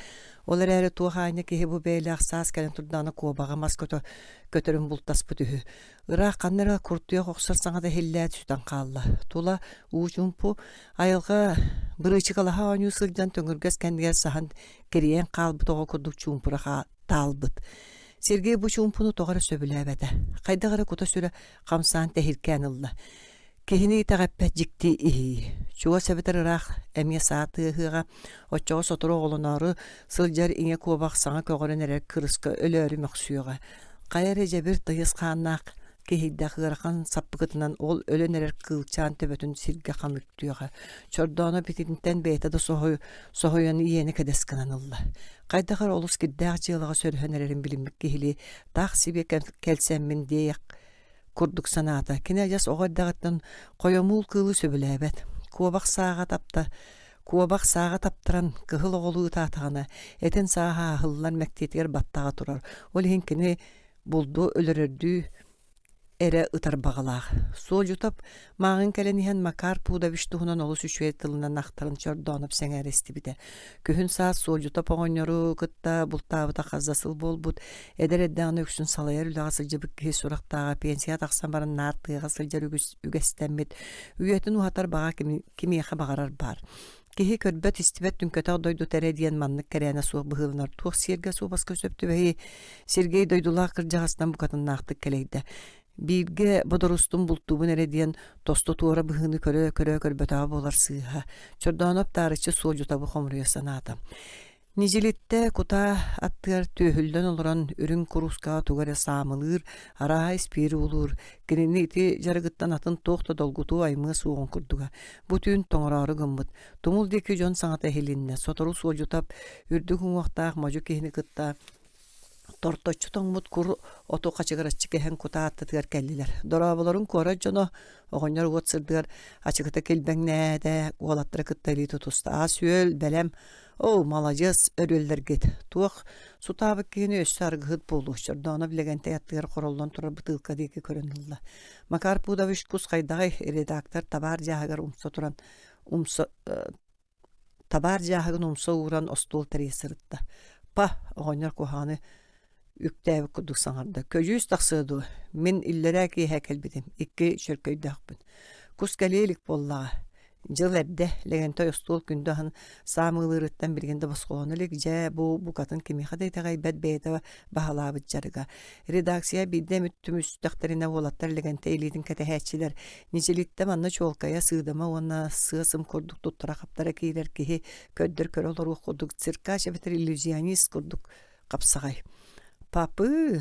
Олар әрі туохайны кеһи бу бэйли аксаас кэлен турданы куобага мас көтөрүн бултас бүтүһү. Ыра каннара куртуя оксар саңада хиллэт сүтан калла. Тула уучумпу айылга бырычыкалаха оню сылжан төңүргес кендигер сахан кериен калбытого курдук чумпураха талбыт. Сергей бу чумпуну тогара сөбүлэбэте. Кайдагара кута сүрэ камсаан тэхиркэн ылла. Кихини тагаппа жикти ихи. Чуга себетерирах эмие сааты хыга оччого сотору оголонору сылжар иңе куобак саңа көгөрөн эрер кырыска өлөрү мөксүөга. Кайыр эжебир тыйыс хааннаак кихидда хырахан саппыгытынан ол өлөн эрер кылчаан төбөтүн сирге каныктыга. Чордооно битинтен бейтада сохойон иени кедескананылла. Кайдахар олус киддаак жыылага сөрһөн эрерин билимик кихили тах сибе келсеммин дейек курдук санаата. Кине жас оғайдағыттан қойомул кылы сөбіләбет. Куабақ саға таптыран кыхыл оғылы татағана. Этен саға ахыллар мәктетер баттаға тұрар. Ол хенкini булду өлөрөрдүү эре ытар бағалақ. Сол jutап мағын кәленіген Макар Пудович туғынан олыс үшуе тылынан ақтарын чордонып сәңәр естібіде. Көхін саат сол jutап оғынеру кытта бұлтабыта қаздасыл болбуд. Эдер эддәғын өксін салайар үліға сылжыбық кей сұрақтаға пенсия тақсан барын нартыға сылжар үгестәммет. Үйетін уғатар баға кемеяқа бағарар бар. Кихи көрбөт истибет түнкөтөг дойду тередиен маннык керене суық бұғылынар. Туық серге су басқа сөптү бәйі Сергей дойдулақ кыржағастан бұқатын нақтық келейді. Бирге бодорустун бултубун эредиен тосту туора быхыны көрбөтөга болар сыыха. Чордоноп тарычы сол жутабы хомруя санаата. Нижелитте кута аттыр түйүлдөн олорон үрүн куруска тугаре саамылыр, араа спири улур. Кирини ити жарыгыттан атын тоқта долгуту аймы суғын курдуга. Бутүн тоңорары гымбыт. Тумул деки жон саңата хелинне. Сотору сол жутап үрдүгүн уақтаақ мажу кехини кытта торточу тоңмут кур ото качыгарачы кеһен кута аттыгар келлилер. Дорабаларын кора жоно огоньор уотсырдыгар ачыгыта келбеңнәдә уалаттыра кыттайли тутуста. Асүөл белем о молодец өрөллергет. Туох сутабы кени өссаргыт болу. Чордона билегенте яттыгар короллон турар бытылка деки көрөнүлла. Макар Пудович кус кайдагы редактор табар жаагар умса туран табар жаагын умса уран остол тересиритта. Па огоньор куханы үктәбі күдік саңарда. Көжүйіз тақсыду. Мен иллерә ки хәкел бідім. Икки шөркөйдәқпін. Кус кәлейлік боллаға. Жыл әрді легентой остол күндіғын самылырыттан білгенді басқуанылық жә бұл қатын кемеқадай тағай бәд бәйді бағалабыд жарыға. Редакция бидде мүттімістіқтарына олаттар легентой елейтін кәтәхәтшілер. Нежелетті манны чолқая сыдыма онна сыысым көрдік тұттыра қаптара кейлер кейі көддір көр олар оқудық. Цирка шәбетер иллюзионист көрдік қапсағай. Папы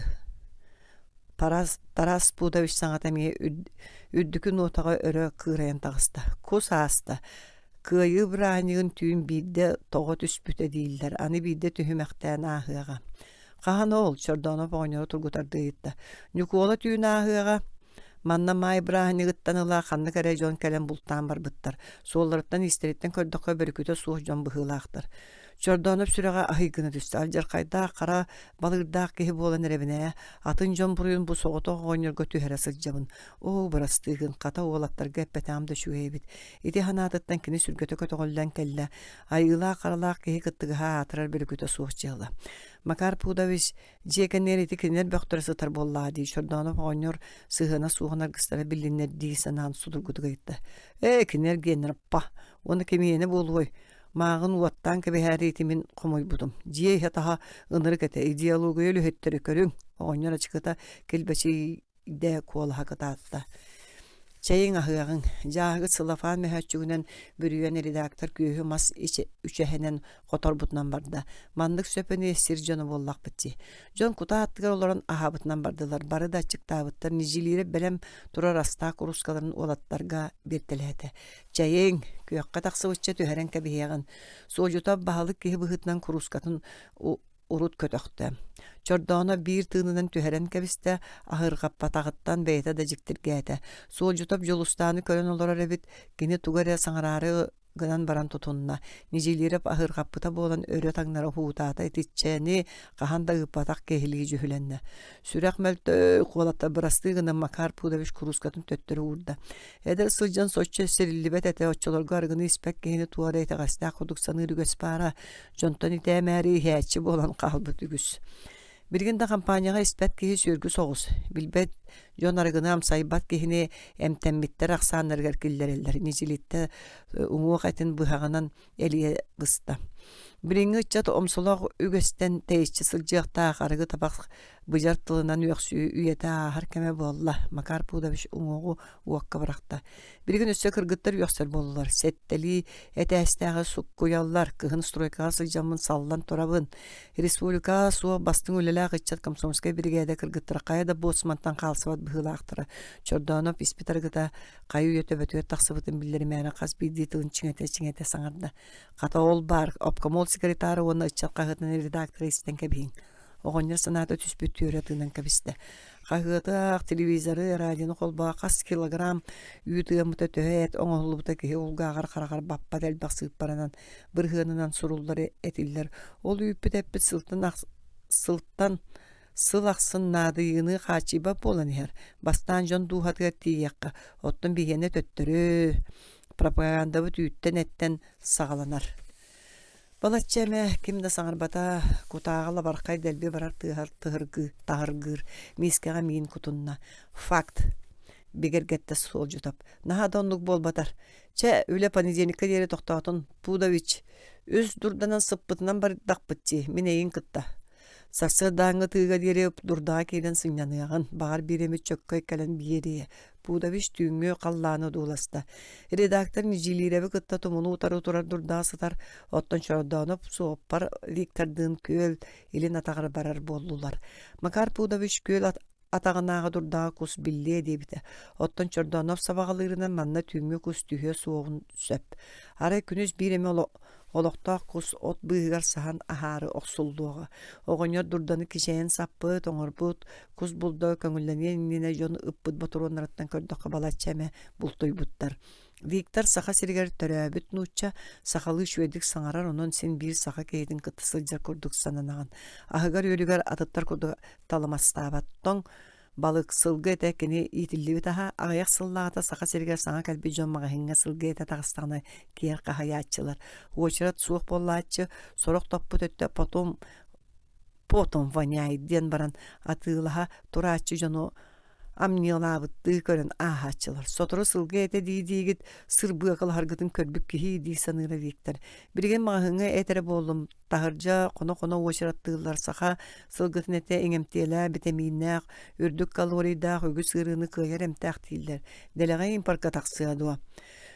Тарас Пудович саңатамие үддүкін отаға өрі кырайын тағыста. Кус аста. Кыйы бранығын түйін бейді тоғы түспүті дейілдер. Аны бейді түхімәқтән ахыға. Қаған ол, чордона бағыныры тұргутарды етті. Нүкуола түйін ахыға. Манна май бранығыттан ыла қанны кәрі жон кәлем бұлттан бар бұттар. Солларыттан истереттен көрдіққа бірікіті суық жон бұғылақтыр. Чордонып сүрәгә ахыгыны түсті. Алжар қайда қара балырдақ кеһи болан әребіне. Атын жон бұрыйын бұ соғыты ғойнергі түйәрі сылжабын. О, бұрастығын қата олаттарға әппәтамды шуғайбет. Ити ханатыттан кені сүргеті көті ғолдан кәлі. Айыла қаралақ кеһи кыттығыға атырар бір көті суық жығылы. Макар Пудович жекенер ити кенер бөқтірі сытар болла дей. Чордонып ғойнер сығына суғынар қыстары білінер дейсінан судыргудыға етті. Кенер генер па. Оны кемейені болуой. Мағын уаттан кебехәри тимин қомой будым. Жие хатаха ыныры кәте идеология лүхеттері көрің. Оғынер ачықыта келбәші де куалаға кытатта. Чайын ахыгын жағы сылафан мәхәтчүгінен бүрүйен редактор күйі мас үшәхенен қотор бұтынан барды. Мандық сөпіні сир жоны боллақ бітті. Жон құта аттығар оларын аға бұтынан бардылар. Бары да чықтабыттар нежелері бәлем тұрар астақ ұрысқаларын олаттарға бертіләді. Чайын күйіққа тақсы өтчә түйәрен кәбейеғін. Сол жұтап бағалық кейі бұғытынан құрысқатын урут көтөктө. Чордона бир тыынынан түһәрен кәбисте ахыргаппа тагыттан бейта да жиктиргәте. Сол jutап жолустаны көрөн олар эбит кини тугаре саңарары гынан баран тутунна. Нижелереп ахыргаппыта болан өрө таңнары хуутата этиччени каханда ыпатак кехили жүһүленне. Сүрәк мөлтө кулатта брастыгына Макар Пудович курускатын төттөрү урда. Эдер сылжан сочче серилибет эте оччолорга аргыны испек кехини туара эте гаста кудуксаны үргөс пара. Жонтон итемери хәчи болан калбы түгүс. Биргенде компанияга испет кеһи сүргү соғыз. Билбет жон арыгына амсайбат кехине эмтеммиттер аксаннаргар киллерелер. Нижелитте уңуак этин быхаганан элие быста. Биринги чат омсолог үгөстен тейчи сылжыакта арыгы табак Быжар тылынан үөксүү үйете аахар кеме болла. Макар Пудович уңоғу уаққа барақта. Бірген өссө кыргыттар үөксер болулар. Сеттели этәстәғы суккуяллар, кыһын стройкаға сылжамын саллан турабын. Республика суа бастың үлелі ғытчат комсомольская бригада кыргыттара қайда боцмантан қалсыват бұғылақтыры. Чорданов испитаргыта қайу өте бөтіге тақсыбытын білдері мәні қаз бейді тылын чыңете саңарда. Қата ол бар, обкомол секретары оны ытчат қағытын редакторы істен кәбейін. Оғынер санаты түспет түйірі тыңнан кәбісті. Қағытақ, телевизоры, радионы қолба, қас килограмм, үйті мұты төхет, оңғылы бұта кеге олғағар қарағар баппа дәл бақсып баранан, бір ғынынан сұрулары әтілдер. Ол үйіппет әппет сылттан сыл ақсын надыйыны қачиба болан ер. Бастан жон дұғатыға тиекқа, оттың бейені төттірі, пропаганда бұт үйттен әттен сағаланар. Балатчаме кимда саңарбата кутағала барқай дәлбе барар тағыргыр, мискаға мейін кутунна. Факт. Бегергетті сол жұтап. Наға донлық болбатар. Чә, өлі понедельникка дері тоқтағытын Пудович. Өз дұрданан сыппытынан бар дақпытти. Мен әйін кытта. Сақсы даңы тыға дері дұрдаға кейден сыңнанығын. Бағар беремет чөккай кәлін бейері. Пудович түйіңі қалланы дуласта. Редактор нежелеребі кытта тұмыны ұтары тұрар дұрдаға сытар. Оттан шорданып соғыппар Виктордың көл елін атағыр барар болулар. Макар Пудович көл атағынағы дұрдаға құс біле дебіті. Оттан чорданов сабағалырынан манна түйіңі құс түйе соғын сөп. Арай күніз биреме олықтақ құс от бұйығар сахан ахары оқсулдуға. Оғынер дұрданы кешейін саппы, тоңыр бұд, құс бұлды көңілленен нene жоны ұппыд батыронараттан көрдіқі балатчаме бұлтой бұттар. Виктор саха сергер төрәбіт нұтча сақалы шуедік саңарар, онын сен бір саха кейдің кытысылжар көрдік сананаған. Ахыгар өрігер атыттар көрді таламастабаттың балық сылғы әті кені етілі бітаға ағаяқ сыллағыта сақа сергер саңа кәлбі жон мағахинға сылғы әті тағыстағына кейер қағая атчылар. Очырат суық болла атчы, сорық топпы төтті потом ваняйден баран атылаға тұра атчы жону амниялабытты көрін ахатчылар. Сотыры сылғы әті дейдейгіт сыр бұғыл харгытын көрбік кейі дей саныра Виктор. Бірген мағыңа әтірі болым тағыржа қона-қона очыраттығылар сақа сылғытын әті әңемтелі бітемейіннәқ, үрдік калорийдақ, үгі сырыны көйер әмтәқ дейілдер. Дәліға импарка тақсыадуа.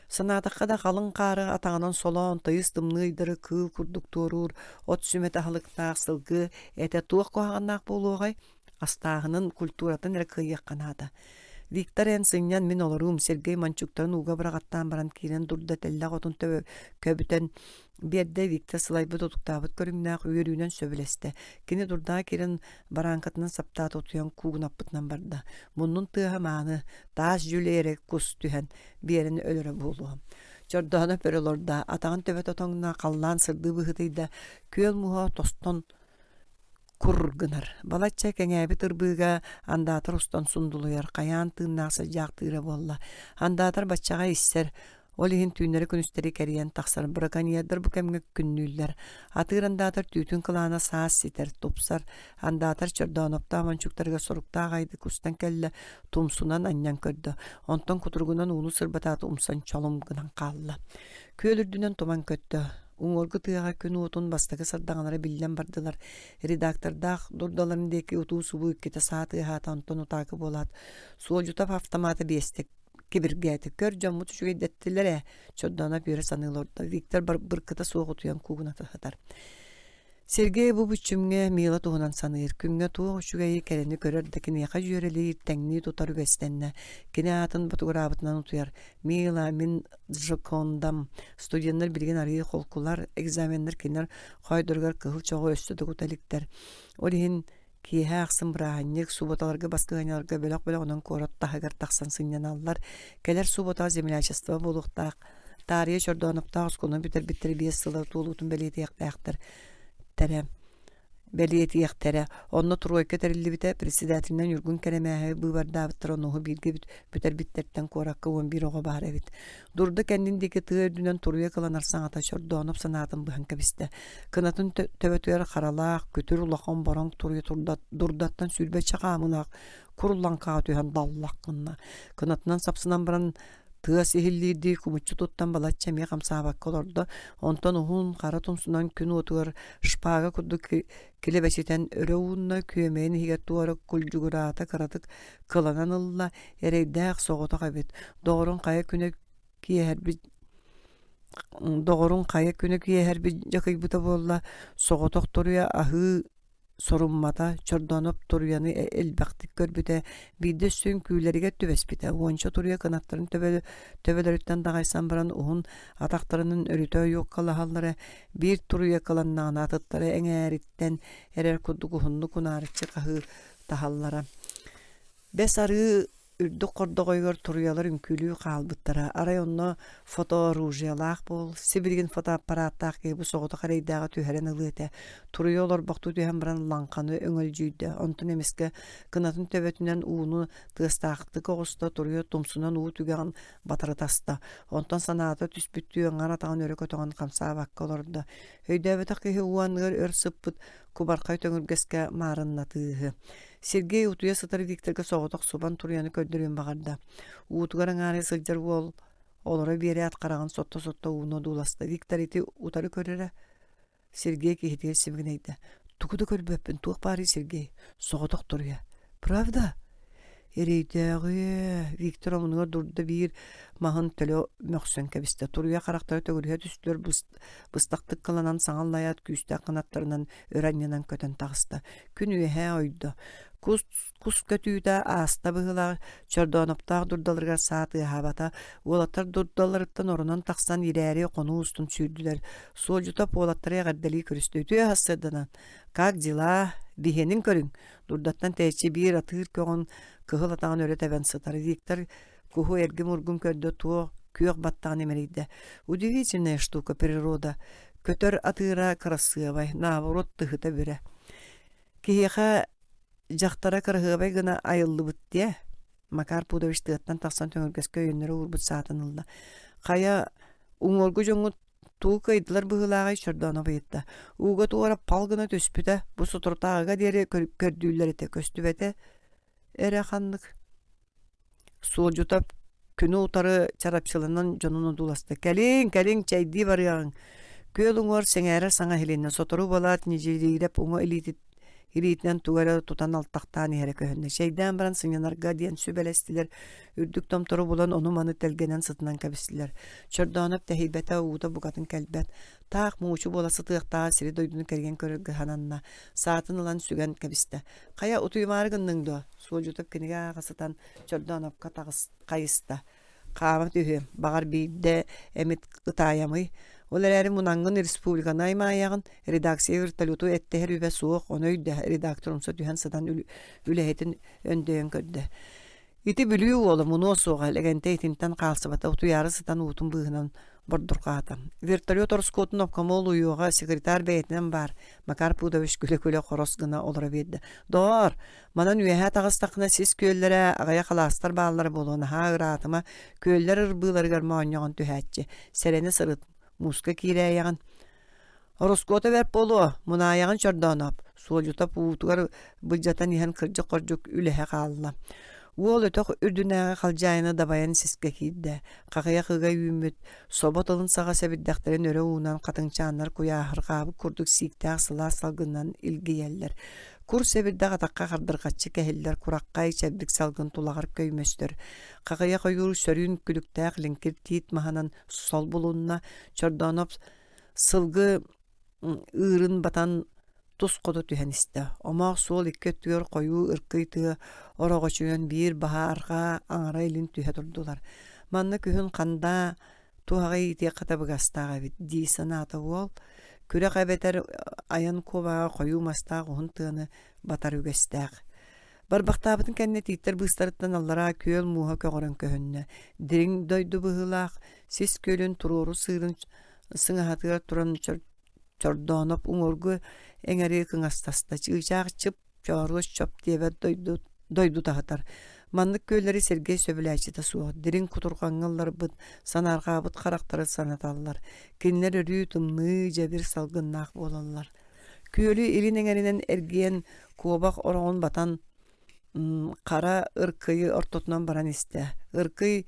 Санатаққа да қалың қары атағынан солон, тайыз тымныйдыры кыл күрдік торур, от сүмет ағылықтақ сылғы әті туық қоғаннақ болуғай, астағының культуратын әркүйек қанады. Виктор әнсіңнен мен оларым Сергей Манчуктарын уға бірағаттан баран кейлен дұрда тәлләқ отын көбітен берді Виктор сылайбы тұтықтабыт көрімнәқ үйерінен сөбілесті. Кені дұрда кейлен баранқатынан саптат отуян куғын аппытынан барды. Мұнның тыға маны тас жүлері құс түхен берін өлірі болуы. Жордағына пөрілорда атағын төбет отыңына қаллан сырды бұғытыйда көл мұға тостон кургынар. Балатча кәңәбі тұрбыға андатыр ұстан сұндылыяр, қаян тыыннақсы жақтыра болла. Андатыр батчаға иссер, ол ехін түйінері күністері кәриян тақсар, браконьердер бұ кәмге күннүйлер. Атыр андатыр түйтін қылана саас сетер, топсар. Андатыр чорданопта манчуктарға сұрықта ағайды күстан кәлі тумсунан аннан көрді. Онтан құтырғынан ұлы сырбататы умсан чалымғынан қалла. Көлірдінен туман көтті. Уңоргы тыға күн отын бастығы сардаңалары білден бардылар. Редактордақ дұрдаларындекі ұту субу үккеті сааты ғата онтан ұтақы болады. Сол жұтап автоматы бестік кебіргәті. Көр жаммут үшіге дәттілер чордана бері санылорда. Виктор бір кыта соғы тұян күгіна тұхатар. Сергей bu bütçümge mila tuğunan sanır. Kümge tuğu şügeyi kereni görür de kine yaqa jöreli tengni tutar ügestenne. Kine atın fotoğrafından utuyar. Mila min jokondam. Studiyanlar bilgen arayı kolkular, egzamenler kinler koydurgar kıhıl çoğu östüdü kutalikler. Olihin kihe aqsın bırahannik subotalarga baskıganyalarga bölak onan korat tahagar taqsan sınyan allar. Keler subota zemлячество buluqtaq. Tarihe çordanıptaq uskunu bitir bir sılar tuğulutun beliyeti yaqtaqtır. Beliyeti yaqtara. Onna Troyka terilli bite presidentinden yurgun keremehe bu var davıttır onu bilgi büter bitterden korakka 11 oğa bahar evet. Durda kendindeki tığır dünen Troya kılanar sanata çordanıp sanatın bıhanka biste. Kınatın töbetüyer karalaq, kötür ulaqan baran Troya durdattan sülbe çaqamınaq, kurullan kağıtüyen dallaqınna. Kınatından sapsınan baran Тыас ихиллирди кумуччу туттан балачча ме камсаабак колордо. Онтон ухун кара тумсунан күн отугар шпага кудду килебеситен өрөуунна күөмээн хиге туара кулжугураата каратык кыланан ылла эрейдээх соҕотох эбит. Доҕорун кая күнэ киэһэрби жакыйбыта буолла соҕотох туруя аһыы соруммата чордоноп туруяны элбактык көрбүтэ биирде сүн күүлэриге түбэспитэ. Уонча туруя кынаттарын төбөлөрүттен дагайсан баран уһун атактарынын өрүтөө юоккалаһаллары биир туруя кыланнаана атыттары эҥээриттен эрэр курдук уһунну кунаарыччы каһыы таһаллара. Бес арыы үрдүк кордогойгор туруялар үңкүлүү каалбыттара. Арай онно фотооружиялаах бол, сибирген фотоаппараттаах кебу соҕото харайдаага түһэрэн ылыыта. Туруя олорбохту түһэн баран лаңканы өҥөлжүйдэ. Онтун эмеске кынатын төбөтүнэн ууну тыыстаахтык оҕусто туруя тумсунан уу түгэҕин батарытаста. Онтон санаата түспүттүү ыҥар атаҕын өрө көтөҕөн хамсаабакка олордо. Өйдөбөтөх киһи уанныгар өр сыппыт кубархай төҥүргэске маарыннатыыһы. Сергей утуя сытар Викторга соҕотох субан туруяны көддөрүөн багарда. Уутугар аҥаары сылдьар уол олоро биэри аткараган сотто ууну дууласта. Виктор ити утары көрөрө. Сергей киһитигэр симигинэйдэ. Тугуду көрбөппүн, туох баары Сергей. Соҕотох туруя. Правда? Эрейдээҕи Виктор омунугар дурда биир маһын төлө мөхсөн кэбистэ. Туруя харахтары төгүрүһэ түстүлөр быстактык кыланан саҥаллайат күүстэ канаттарынан өрәннянан көтөн тагыста. Күн үөһэ ойдо. Кус көтүүтэ ааста быһылаах чордооноптаах дурдаларга сааты хабата уолаттар дурдаларыттан орунан тахсан ирээри кону устун сүүрдүлэр. Суолжута полаттары гардали көрүстөйтүө хассырданан. Как дела? Бихенин көрүң. Дурдаттан тэчи биир атыыр көҕөн кыһыл атаҕын өрө тэбэн сытар. Виктор куху эргим ургун көрдө туо күйөк баттаҕын эмерийдэ. Удивительная штука природа. Көтөр атыыра красивай, наоборот тыһыта бүре. Киһиэхэ жактара кырыһыбай гына айыллыбыт дие. Макар Пудович тыаттан тахсан төҥөргөскө өйөннөрө урбут саатын ылла. Хая уҥоргу жоҥу туу кыйдылар быһылаагай чордооно быйытта. Uuga туора палгына төспүтэ бу сутуртаага диэри көрдүүлэр эте көстүбэте эре ханнык. Суолжутап күнү утары чарапчылынан жонуну дуласта. Кэлиң чайди барыаң. Көл уңор сеңээрэ саңа хиленне сотору балаат нижириреп уңо илитинен тугара тутан алтактаан иһэре көһөннө. Чейден баран сыңянарга диэн сүбэлестилер. Үрдүк томтору булан ону маны телгенен сытынан кэбистилер. Чордоонап тэһибэтэ уута бугатын кэлбэт. Таах муучу буола сытыахтаа сири дойдуну керген көрөргө хананна. Саатын ылан сүгэн кэбисте. Кая утуймары гынныңдо. Суолжутап киниге агасытан чордоонапка кайыста. Каама түһү. Багар биирде эмит ытаайамый. Ол әрі мұнаңғын республиканы аймаяғын редакция вертолету әттәхер үбә суық, оны өйді редакторымса түйен садан үләхетін өндейін көрді. Ити бүлүү олы мұны осуға ләгенте етінтен қалсыбата ұтуяры сытан ұтын бұғынан бордурқаата. Вертолет орскотын опкамол уйуға секретар бәйтінен бар. Макар Пудович күлі-күлі қорос гына олыра беді. Дор, манан үйәхә тағыстақына сіз көллері ағая қаластар бағалары болуына ха ұратыма көллер ұрбыларығар мауыняған түхәтчі. Сәрені сырыт. Муска кирэйяган. Ороскота верп болу, мунаяган чордонап. Суолжутап уутугар былжатан иһэн кырдьык кордьук үлэһэ хаалла. Уол өтөх үрдүнээгэ халжайына дабайан сиске кииддэ. Какая кыга үйүмүт, собот ылын сага себиддахтарын өрө уунан катыңчааннар куяахыргаабы курдук сииктээх сылаа салгыннан илгиэллер. Кур себиддах атакка кардыргаччы кэһиллер кураккай чэбдик салгын тулагар көймөстөр. Какая койур сөрүүн күлүктээх линкир тиит маһанан сол булунна чордоноп сылгы ырын батан тус коду түһэнистэ. Омаах суол икке түгөр койуу ыркыйты орогочуен биир баһаарга аңара илин түһэ турдулар. Манна күһүн канда туһагай ити катабыгастаага бит ди санаата уол күрэ кайбетер аян кобага койуу мастаак уһун тыаны батар үгэстаак. Барбактаабытын кэнне тииттер быстарыттан аллара көл мууха көҕөрөн көһөннө. Дириң дойду быһылаах сис көлүн турууру сыырын сыңаһатыгар туран чордооноп уҥоргу эҥери кыҥастаста чыычаах чып чоорус чоп диэбэт дойду таһатар. Маннык көллери Сергей сөбүлээчита суох. Дириң кутургаҥҥалларбыт, санааргаабыт характары санаталлар. Кинилер өрүү тымныы жабир салгыннаах буолаллар. Көлү илин эҥеринен эргиен куобах ороҕун батан кара ыркыйы ортотунан баран истэ. Ыркый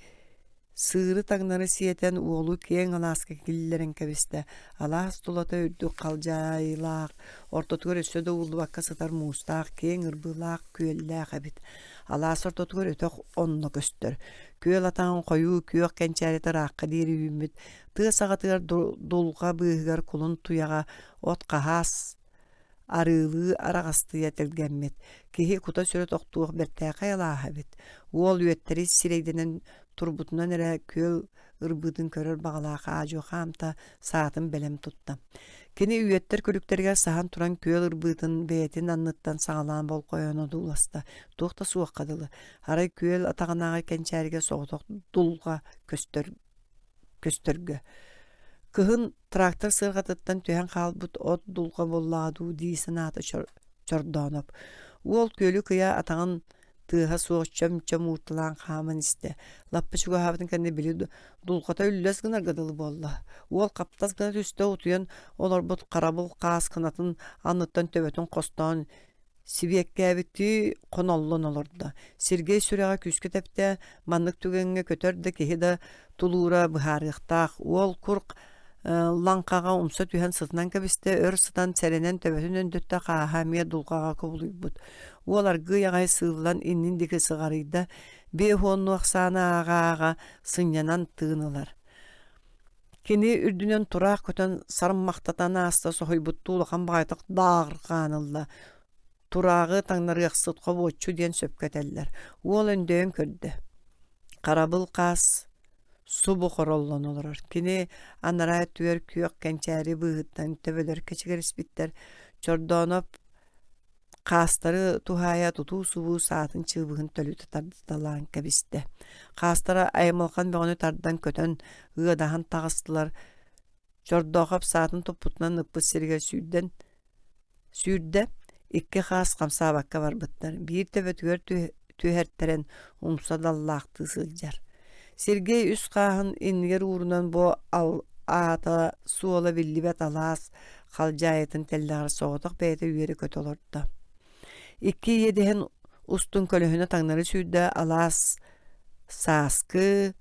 Сыры таңнары сиетен уолу кең аласка киллерен кебисте. Алас тулата үрдү қалжайлақ, ортотугөр өссөдө улубакка сытар мустақ, кең ырбылақ, күелләқ әбит. Алас ортотугөр өтөк онно көстөр. Күел атаңын қойу, күйөк кәнчәрі раққа дейірі үйміт. Тыа сағатығар долға бұғығар кулун туяға от қағас, арылы арағастыя тілгәммет. Кеһи кута сүрөт оқтуық бәртәқай алаға бит. Уол үйеттері сирейденен турбутунан әрі көл ырбытын көрір бағалаға ажу қамта саатын бәлем тұтта. Кені үйеттер көріктерге сахан туран көл ырбытын бәйтін анныттан сағалан бол қойыны дуласта. Туқта суық қадылы. Арай көл атағанағы кәнчәріге соғытоқ дулға көстөргө. Кыһын трактор сырғатыттан түйен қалбыт от дулға болладу дейсін аты чордонып. Уол көлі кыя атағын тыға суық чөм уртылан қамын істе. Лаппы чуға хабытын кәнде білі дулғата үлләс гынар ғадылы болла. Уол қаптас гына түсті ұтуян олар бұт қарабыл қаас қынатын анныттан төбетін қостан сибекке әбітті қоноллон олырды. Сергей сүрәға күскі тәпті маннық түгенге көтерді кехеді тулура бұхарықтақ. Уол күрқ ланқаға умса түйен сытынан кәбісті өр сытан сәренен төбетін өндетті қағамия дулғаға көбілі бұд. Олар ғыяғай сығылан инниндегі сығарыйда бейхонну ақсаны ағаға сынянан тығынылар. Кені үрдінен тұрақ көтен сарыммақтатаны аста соғай бұттулыған бағайтық дағыр қанылды. Турағы таңнары яқсытқа бөтчу ден сөпкетелер. Ол өнден көрді. Қарабыл қас су бұқыроллан олар. Кені анарай түйер күйек кәнчәрі бұғыттан төбелер кәчігер іспіттер чордонып қастары тухая туту субу саатын чыбығын төліті тардыталан кәбісті. Қастары аймылған бұғыны тардан көтен ұғадахан тағыстылар. Чордоғап саатын топпутынан ұппы сергер сүйірді икки қас қамса баққа бар бұттар. Бір төбетігер түйертерен ұмсадаллақты сылжар. Сергей үс қағын ингер урунан бо ата суола биллибет алас қалжайытын теллағыр соғытық бәйті үйері көт олырды. Икки едіхен устун көліхіні таңнары сүйді алас саскы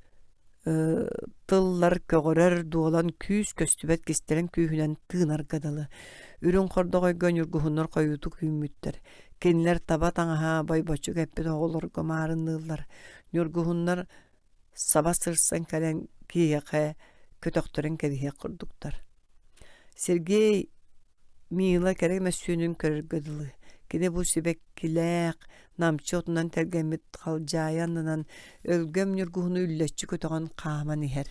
тыллар көгірер дуолан күйіс көстібет кестерін күйінен тыынар гадалы. Үрін қордығой гөнүргүхуннар қойуты күймүттер. Кенлер таба таңаға байбачу кәппет оғылыр гомарынылар. Нүргүхуннар саба сырсан кәлен кейеқе көтөқтөрін кәбихе құрдықтар. Сергей миыла кәрек мәсүйінің көрір гыдылы. Кене бұл себек киләқ, намчы отынан тәргәмет қалжайанынан өлгөм нүргүхуну үлләтчі көтіған қаман ихер.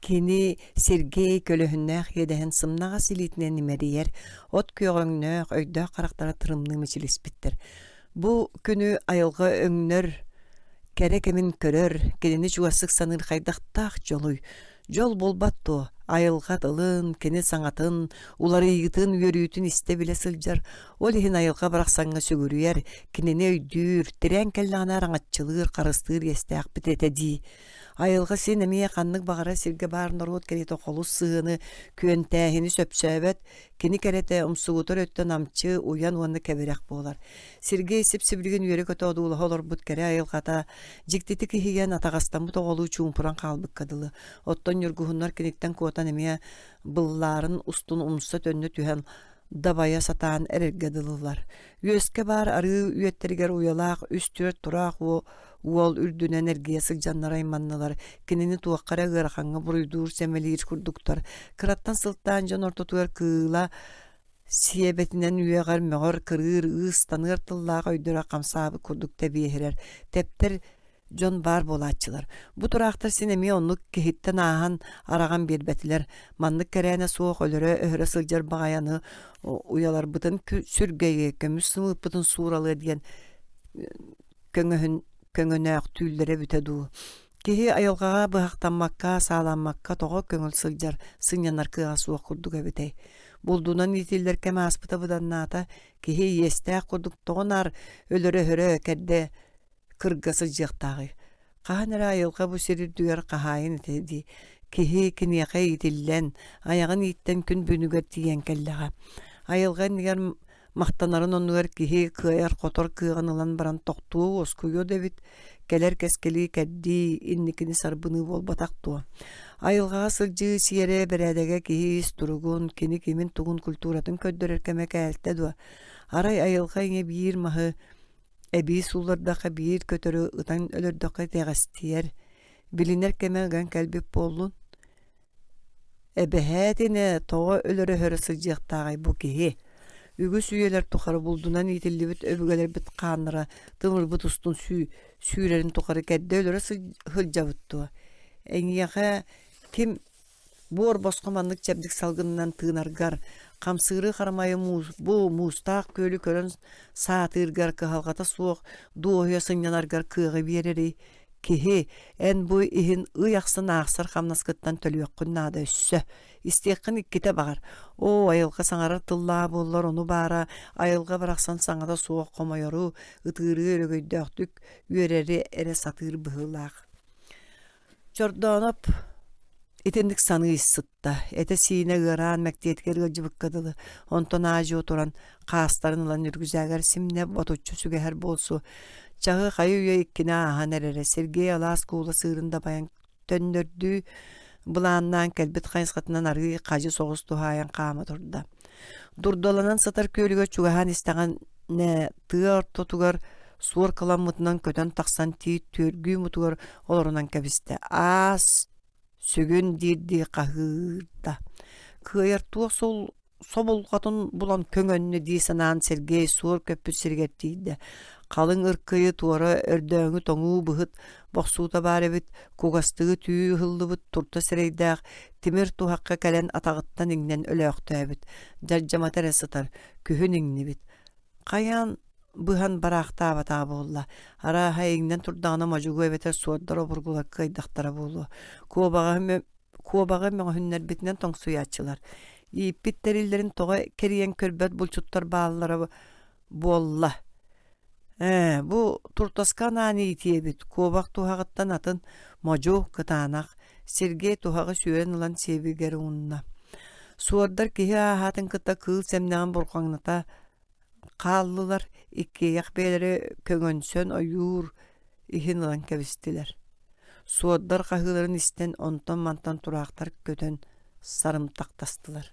Кені Сергей көліхіннәқ едәхін сымнаға силетінен немерейер, от күйоғыңнәқ өйді қарақтара тұрымны мүчіліс біттір. Бұл күні айылға өңнөр кәрек әмін көрір, кенені жуасық саныр қайдақтақ жолуй. Жол болбатты, айылға тылын, кені саңатын, улары егітін өрүйтін істе біле сылжар. Ол ехін айылға барақсаңға сөгірүйер, кенені өйдүр, тірән кәллағына раңатчылығыр, қарыстығыр естәқ бітетеді. Айылға сен әмейе қанның бағара сірге барын орғыт кәреті қолу сығыны, күйен тәхіні сөпсөбет, кені кәреті ұмсығытыр өтті намчы, уян уанны кәбірек болар. Сірге сіп-сібліген үйері көті одуылы олар бұд кәрі айылғата, жіктеті кехеген атағастан бұд оғылу чуымпыран қалбық кадылы. Оттон үргіхуннар кенеттен көтан әмейе бұлларын ұстын ұмсы төнні түйен дабая сатан әрергеділілар. Үйеске бар ары үйеттергер уялақ, үстүрет тұрақ уол үрдүн энергиясык жаннар айманнылар. Кенени туаққара ғырақаңға бұруйдур сәмелейір күрдіктар. Кыраттан сылттан жан ортотуар кыыла сиебетінен үйеғар мөғір кырыр ұстаныр тыллаға өйдіра қамсабы күрдік тәбиехерер. Тәптер жон бар болатчылар. Бу турақтар синеме онлук кехиттен ахан араған бербетілер. Манлык кәрәне суық өлірі өһірі сылжар бағаяны уялар бұтын сүргейге көміс сымып бұтын суыралы деген көңінәқ түйілдері бүтеду. Кехи айылғаға бұхақтанмаққа, сағаламаққа тоғы көңіл сылжар сынянар кыға суық күрдік өбітей. Бұлдуынан етелдер кәмі аспыта бұданната кехи естәқ күрдік тоғынар өлірі хүрі кәрді кыргасы жақтағы. Қаған әрі айылға бұ серір дүгер қағайын етеді. Кехи кінеқе етелден, аяғын еттен күн бүнігер тиген кәліға. Айылға негер Мақтанарын онугар кихи кыайар котор кыаганылан баран тоқтуу оскуйо дебит, келер кескели кәдди инникини сарбыны болбатақтуа. Айылға сылжы сиере берәдеге кихис туругун, кини кимин тугун культуратын көддөрер кәмек әлтті дуа. Арай айылға иңе бир махы әбі сулардақа бир көтөрі ытан өлөрдөқы тегастиер. Билинер кәмәгән кәлбіп болун. Әбәһәтіне тоға өлөрі хөрі сылжықтағай бұ кихи. Үгіс үйелер тұқары бұлдынан етілі біт өбігелер біт қаныра, тымыр бұт ұстын сүйрерін тұқары кәдді өлірі хылжа бұттуа. Әңияға кім бұр босқамандық чәбдік салғынынан тынаргар, қамсыры қармайы бұ мұстақ көлі көрін сатыргар кығалғата суық, дуоя сынянаргар кығы берері. Кихи, ән бұй ихін ұяқсын ақсар қамнаскыттан төліөк күннады өссі. Истеқін иккете бағар. О, айылға саңарар тылла болар, оны бара, айылға барақсан саңада суық қомайыру, ұтыры өрігөйді өқтік, өрері әрі сатыр бұғылақ. Чордонып, итіндік саны иссытта. Әті сиіне ғыран мәктеткер ғылжыбыққадылы. Онтон ажы отыран қастарын ұлан үргізәгер сімне ботучу сүгәр болсу. Чағы қайы үйе иккіне ахан әрері. Сергей алас қуылы сырында баян төндірді. Бұланнан кәлбіт қайысқатынан ары қажы соғыз тұхайын қамы тұрды. Дұрдоланан сатар көлігі чуғахан істеген нә тұғар тұтығар суыр қылан мұтынан көтен тақсан тейт төргі мұтығар оларынан кәбісті. Ас сүгін деді қағырда. Күйер туық сол собылғатын бұлан көңөнні дейсінан Сергей суыр көппіт сергеттейді. Қалың ұрқыйы туары өрдөңі тоңу бұғыт, боқсуыта бар әбіт, көгастығы түйі ғылды бұт, тұрта сірейдәқ, темір туаққа кәлен атағыттан еңнен өлі өқті әбіт. Жаржаматар әсітар, күхін еңні біт. Қаян бұған барақта абата болла. Ара хайыңнен тұрдағына мажуғы әбетер суардар обырғылар қайдақтара болу. Куабаға мәғүннер бітінен тоң суячылар. Еппеттер елдерін тоға кериен көрбәт бұлчуттар бағалары болла. Бұ туртаскан аны итебет, кобақ тухағыттан атын мажу кытанақ, Сергей тухағы сүйерін ұлан себегер ұнна. Суардар кеге ағатын кыта кыл сәмнәғын бұрқаңната қаллылар, икке яқбелері көңөнсön ойур ихин ұлан кәбістілер. Суардар қағыларын істен онтан мантан тұрақтар көтен сарым тақтастылар.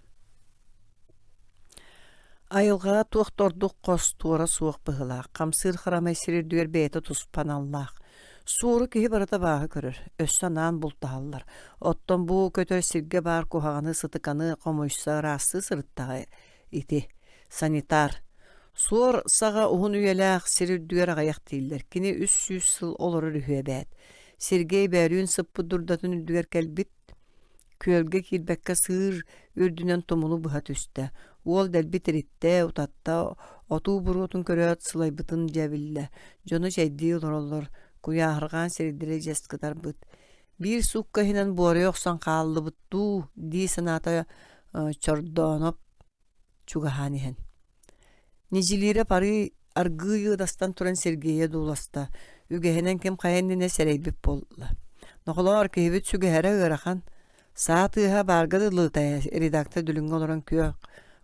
Айылға туақтордық қос туара суық бұғылақ, қамсыр қырамай сирердігер бәйті тұспан аллақ. Суыры кейі барыда бағы көрір, өссанан бұлтағалар. Оттан бұл көтөр сирге бар кухағаны сытықаны қомойса расы сырыттағы ити. Санитар. Суыр саға ұғын үйеләқ сирердігер ағаяқ дейілдер. Кені 300 сыл олырыр үйе бәд. Сергей бәрін сыппы дұрдатын үрдігер кәлбіт. Көлге келбәкке сыр үрдінен томуну бұға түсті. Ол дәлбит ритте, утатта, оту бұрғытын көрөт сылай бұтын жәбілі. Жоны жәйді олар, күйағырған середері жескітар бұт. Бір суққа хинен бұары оқсан қалды бұтту, дей саната чордонып чуғаханы хен. Нежілері пары арғы дастан тұран Сергейе дуласта. Үгехенен кем қайындіне сәрейбіп болды. Нұқылар кейбіт сүгехәрі ғырақан, саатыға барғады лытая редактор дүлінгі оларан көк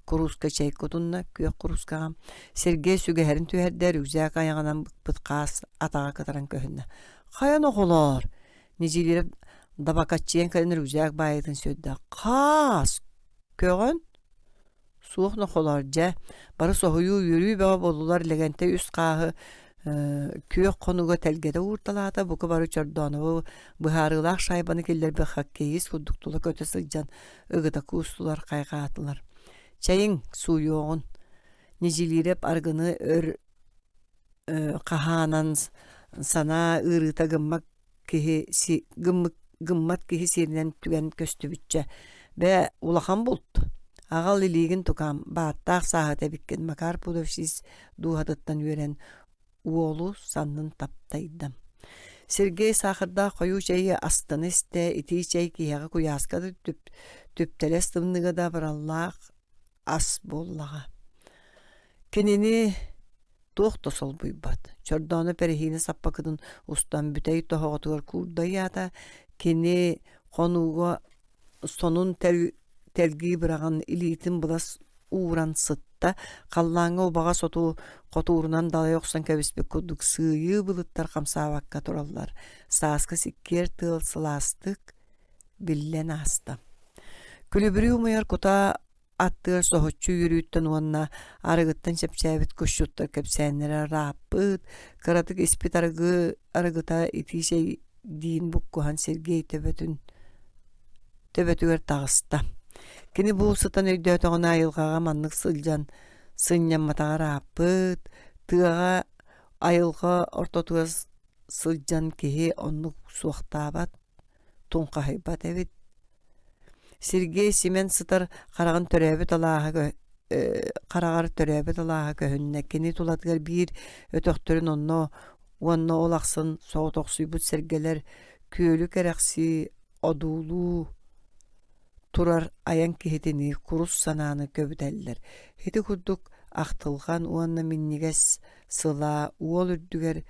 құруска чайкотунна көк құрускағам. Сергей сүгехәрін түйәрдер үзәк аяғанан бұтқас атаға кытаран көхінна. Қаян оғылар? Нежелері дабакатчиен кәлінір үзәк байытын сөйді. Қас! Көгін? Суық нұқылар жә. Бары соғыю үйірі бәға болулар легенте үст қағы көк қонуға тәлгеді ұрталады. Бұқы бары чордонығы бұхарылақ шайбаны келдер бі хаккейіз құдықтылы көті сылжан үгіті күстулар қайға атылар. Чайың суйоғын. Нежелереп арғыны өр қаханан сана ұрыта гыммат кехі серінен түген көсті бүтчі. Бә улахан болды. Ағал илігін тұқам баттақ сағыта біккен Макар Пудовшис дуғадыттан өрен уолу саннын таптайдым. Сергей сақырда қою жайы астыны істе, ити жай кияғы куяскады түптелес тымныға да бір Аллах ас боллаға. Кенені тоқты сол бұйбат. Чорданы пәрехіне саппақыдың ұстан бүтәй тоғатығыр күрдайяда, кені қонуға сонун тәлгі біраған илитін бұлас ууран сытта қаллаңы обаға соту котуурунан далай оксан кебиспек кудук сыйы былыттар камсаабакка тураллар. Сааска сиккер тыл сыластык биллен аста. Күлүбүрүү муяр кута аттыр сохотчу юрүүттен уонна арыгыттан чепчәбит көшүттар кепсәннәре раппыт каратык испит арыгыта итишей дин буккухан Сергей төбөтүгер тагыста. Кини бу сытан өйдө тоғына айылғаға маннык сылжан сыннямматаға раппыт тыаға айылға ортотугас сылжан кеһи оннук суақтабат тунқахайбат эбит. Сергей Семен сытар қарағар төрәбіт алааға көһүннә кини тулатыгар бир өтөктөрүн онно олақсын соғытоқсуйбут сергелер көөлү керекси одуулуу турар аян кихитини курус санааны көбүтәллер. Хити курдук ақтылған уанна миннигес сыла уол үрдүгер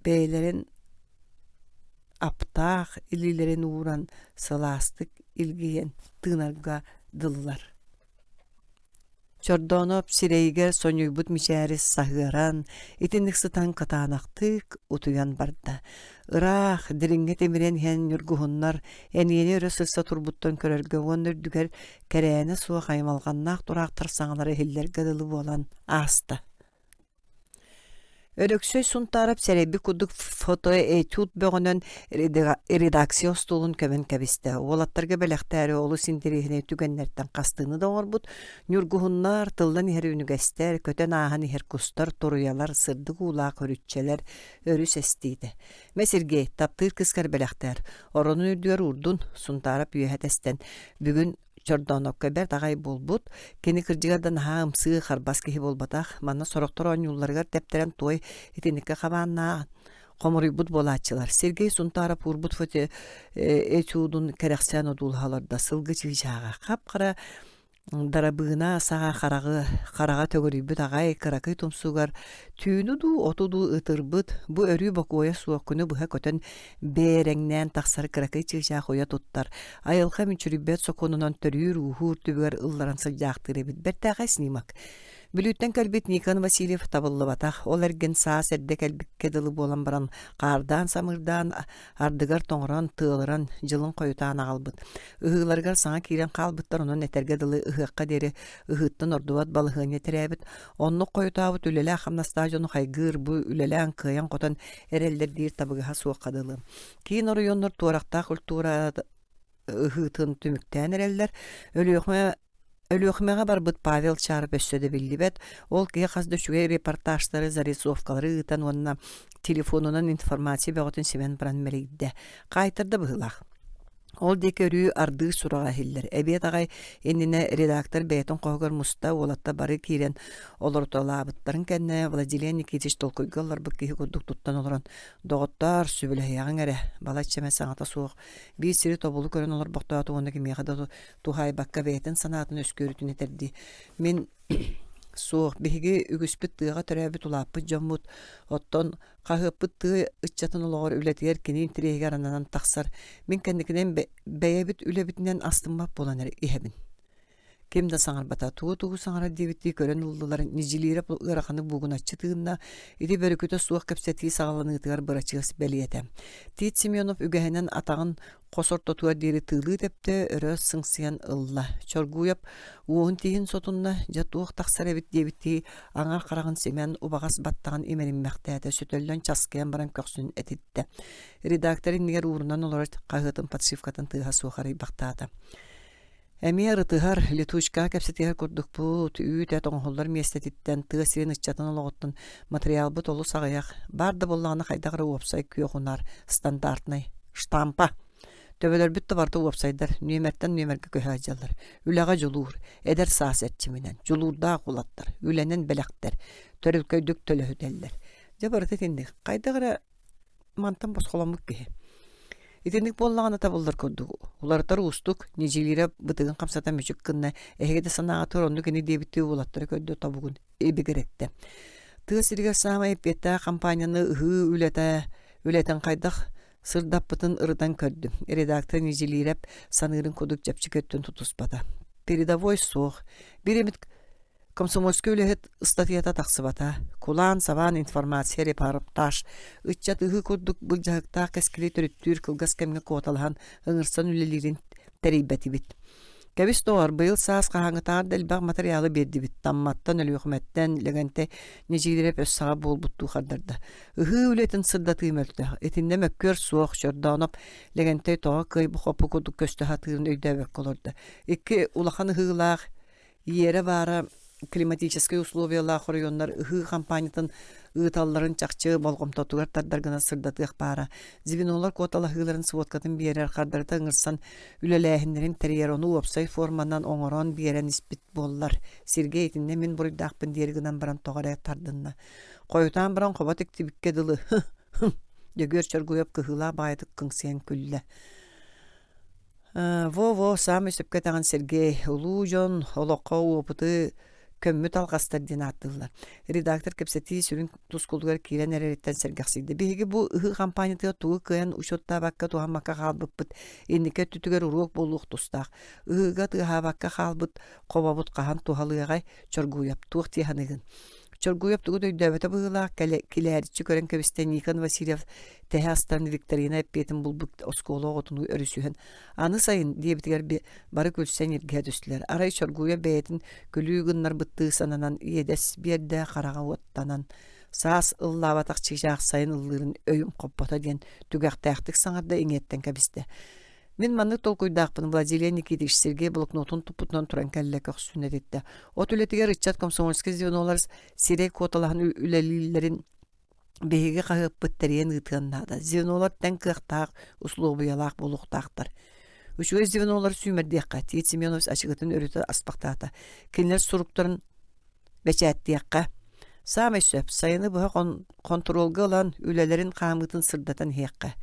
бәйлерин аптақ илилерин ууран сыластык илгиен тыынарга дыллар. Чордоноп сирейгер сонюйбут мичәрис сахыран, итинник сытан катаанактык утуян барда. Ырах, диринге темирен хен юргухуннар, әниені өрөсілсі турбуттон көрөргө оннөрдүгер кәрәәні суа қаймалғаннақ турақтар саңлары хиллерге дылы болан аста. Өрөксөй сунтарып сәреби кудук фото этюд бөгөнөн редакцио стулун көмөн кәбисте. Олаттарга бәләхтәре олу синдирихіне түгеннерден қастыны да орбут. Нюргухуннар, тылдан ихер үнігәстер, көтен ахан ихер кустар, туруялар, сырдык улақ өрүтчелер өрүс эстейді. Месерге таптыр кыскар бәләхтәр. Оронун үрдүгер урдун сунтарып үйәтестен. Бүгін Чордонок көбер тагай болбут, кени кырдыгардан хаамсы харбас кихи болбатах, манна сороктор оңюлларгар тептерен той итинникке хабаанна комуруйбут болачылар. Сергей сунтарап урбут фоте этюдун керексен одулхаларда сылгы чыгачага кап-кара дарабыына саға қараға төгөрүйбүт агай кыракый тумсугар түйүнү отуду ытырбыт бу өрүү бокуоя суоккуну буха көтөн бээреңнен таксар кыракый чыгача коя туттар. Айылка мүчүрүббет соконунан төрүүр ухур түбөгөр ылларан сылжаактырыбыт бертагай снимак. Бүлүттен кәлбет Никон Васильев табылы батақ. Ол әрген саа сәрді кәлбекке дылы болан баран қардан самырдан ардыгар тоңыран тыылыран жылын қойытан ағалбыт. Үхыларгар саңа кейрен қалбыттар онын әтерге дылы үхіққа дері үхіттін ордуат балығын етерәбіт. Онны қойытабыт үлелі ақамнаста жону қайгыр бұ үлелі анқыян қотан әрелдер дейір табығыға суыққа дылы. Кейін орыйонныр туарақта культура үхітін түміктен әрелдер Өлөкмеға барбыт Павел чарып өссөді білдібет. Ол кей қазды шугай репортажтары, зарисовкалары ұтан онына телефонунан информация бәғытын Семен баран мәрейді. Қайтырды бұғылақ. Ол деке өрүү арды сураға хиллер. Әбет ағай еніне редактор бәйтін қоғыр мұста олатта бары кейрен олыртолабыттарын кәнне Владилен Никитич толкойгалар бұк кейі күрдік тұттан олыран. Доғыттар сөбілі яғын әрі балатчаме саңата суық. Бей сірі тобылы көрін олар бұқтуаты ондығы меғада тухай баққа бәйтін санатын өскөрітін етерді. Мен суық беге үгіспіт тыға төрәбіт улаппыт жоммут. Оттон қағыппыт тыға үтчатын олығыр үлетігер кенен тірегер ананан тақсар. Мен кәндікінен бәйәбіт үлебітінен астынмап болан әрі ихәбін. Кемді саңар бата туғы саңара дебітті көрен ұлдылар нежелеріп ұрақаны бұғын атчы тығынна еде бөрікөті суық кәпсәті сағаланы ұтығар бұрачығыз бәлиеті. Тейт Семенов үгәйінен атағын қосор тотуар дері тылы тепті өрі сыңсиян ұлла. Чоргуяп уғын тейін сотынна жатуық тақсар әбіт дебітті аңар қарағын Семен ұбағас баттаған емерін мәқтәді сөтөлден часкаян баран көксін әтетті. Редакторын негер уырынан олар қағытын подшивкатын тыға суғары бақтады. Әме ырытыгар летучка кәпсетігер көрдік бұт, үйт әтоңғылдар местетіттен тығысырен ұтчатын олығыттың материал бұт олы сағаяқ. Барды болағына қайдағыры уапсай күйоқунар стандартнай штампа. Төбелер бүтті барды уапсайдар, нөмерттен нөмерге көйі ажалар. Үләға жулур, әдер саас әтчіменен, жулурда құлаттар, үленен бәләқтер, төріл көйдік төлі хөтелдер. Жабарыты тендік, қайдағыры мантан босқоламық күйі. Итинник боллағаны табылдар көрдік. Олардар ұстық, нежелері бұтығын қамсата мүшік кінна, әйгеді санаға тұр, кені дебітті олаттары көрді табығын ебі керекті. Тығы сіргер сама епетті компанияны ұғы үлетен қайдақ сырдап бұтын ұрыдан көрді. Редактор нежелері санырын көдік жапчы көттін тұтыспады. Передовой соқ. Беремет Комсомольский үлэхет статьята тақсыбата. Кулан сабан информация репортаж. Ытчат ыгы курдук бұлжағықта кәскілі түріттүр кылгас кәмге коталған ыңырсан үлелерін тәрейбәті бит. Кәбіс тоғар бұйыл саас қағаңытар дәлбақ материалы берді бит. Тамматтан өлі үкіметтен легенте нежейлереп өс саға бол бұтту қардарды. Үхі үлетін сырдаты мөлді. Этінде мәккөр суық жордаунап легенте тоға күй бұқопы күдік көсті хатығын өйдәбек қолырды. Екі улахан ұғылақ ері бары климатические условиялар хорионнар ыхы компаниятын ыыталларын чакчы болгомтотугар тардаргана сырдатык бара. Звенолар коталахыларын сводкатын берер кардарда ыңырсан үлеләһиннерин терьер ону веб-сайт форманан оңорон берен испит боллар. Сергей этинне мен бурдакпын дергенен баран тогаре тардынна. Коютан баран кобатык тибикке дылы. Дөгөр чаргуяп кыхыла байтык кыңсен күлле. Во самый сөпкө таган Сергей улужон олоққа опыты көммүт алгастар ден аттылар. Редактор кепсети сүрүн тускулдугар кирен эререттен сергаксыйды. Биги бу ыхы компанияты тугу кыян учетта бакка тухамакка халбыппыт. Эндике түтүгөр урук болук тустак. Ыхыга тыхабакка халбыт кобабут кахан тухалыгай чоргуяп тух тиханыгын. Чоргуяп тугу дөйдөбөтө быгыла килеричи көрөн кебистен Никон Васильев Техастан Викторина эппетин булбук осколо отуну өрүсүһөн. Аны сайын диебитигер бары көлсен ирге төстүлөр. Арай чоргуя бээтин көлүүгүннар бытты сананан иедес берде карага оттанан саас ыллабатак чыжак сайын ыллырын өйүм коппота ден түгактактык саңарда эңеттен кебисте. Мен манны толкуйдақпын Владимир Никитич Сергей блокнотун тупутунан туран кәлле көксүнет етті. От үлетігер Ричард Комсомольский звенолар сирей коталағын үлелилерин бейге қағып бұттарien ұтығыннада. Звенолар тән кықтақ, условиялақ болуқтақтар. Үшіге звенолар сүймердеққа, Тейт Семенович ашығытын өріті аспақтақта. Кенлер сұруқтарын бәчәттеққа. Самай сөп, сайыны бұға контролға olan үлелерин қамытын сырдатан хеққа.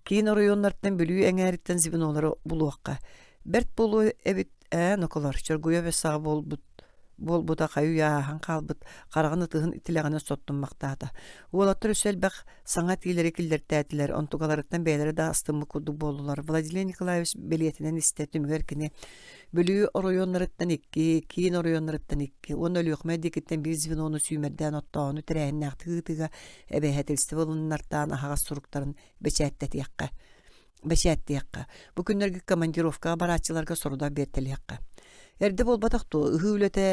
Кейін районнардан бөлүү әңәріттен звенолары булуаққа. Берт болу әбіт ноколар, чоргуя ве саға болбута қаю яған қалбыт, қарағаны тұғын итіліғаны соттын мақтады. Олаттыр өсел бәқ саңа тийлері кілдер тәтілер, онтуғаларықтан бәйлері да астымы күрді болулар. Владимир Николаевич белетінен істетім өркіне бөлүү районнарыттан икки, кейін районнарыттан икки. Оны өліқмә декеттен бір звеноны сүймерден оттауыны тірәйін нақтығы әбәйәтелісті болыннартан ағаға сұруқтарын бәчәттетіяққа. Бұ күнлерге командировка баратчыларға сұруда бертеліяққа. Әрді болбатақты ұғы үлеті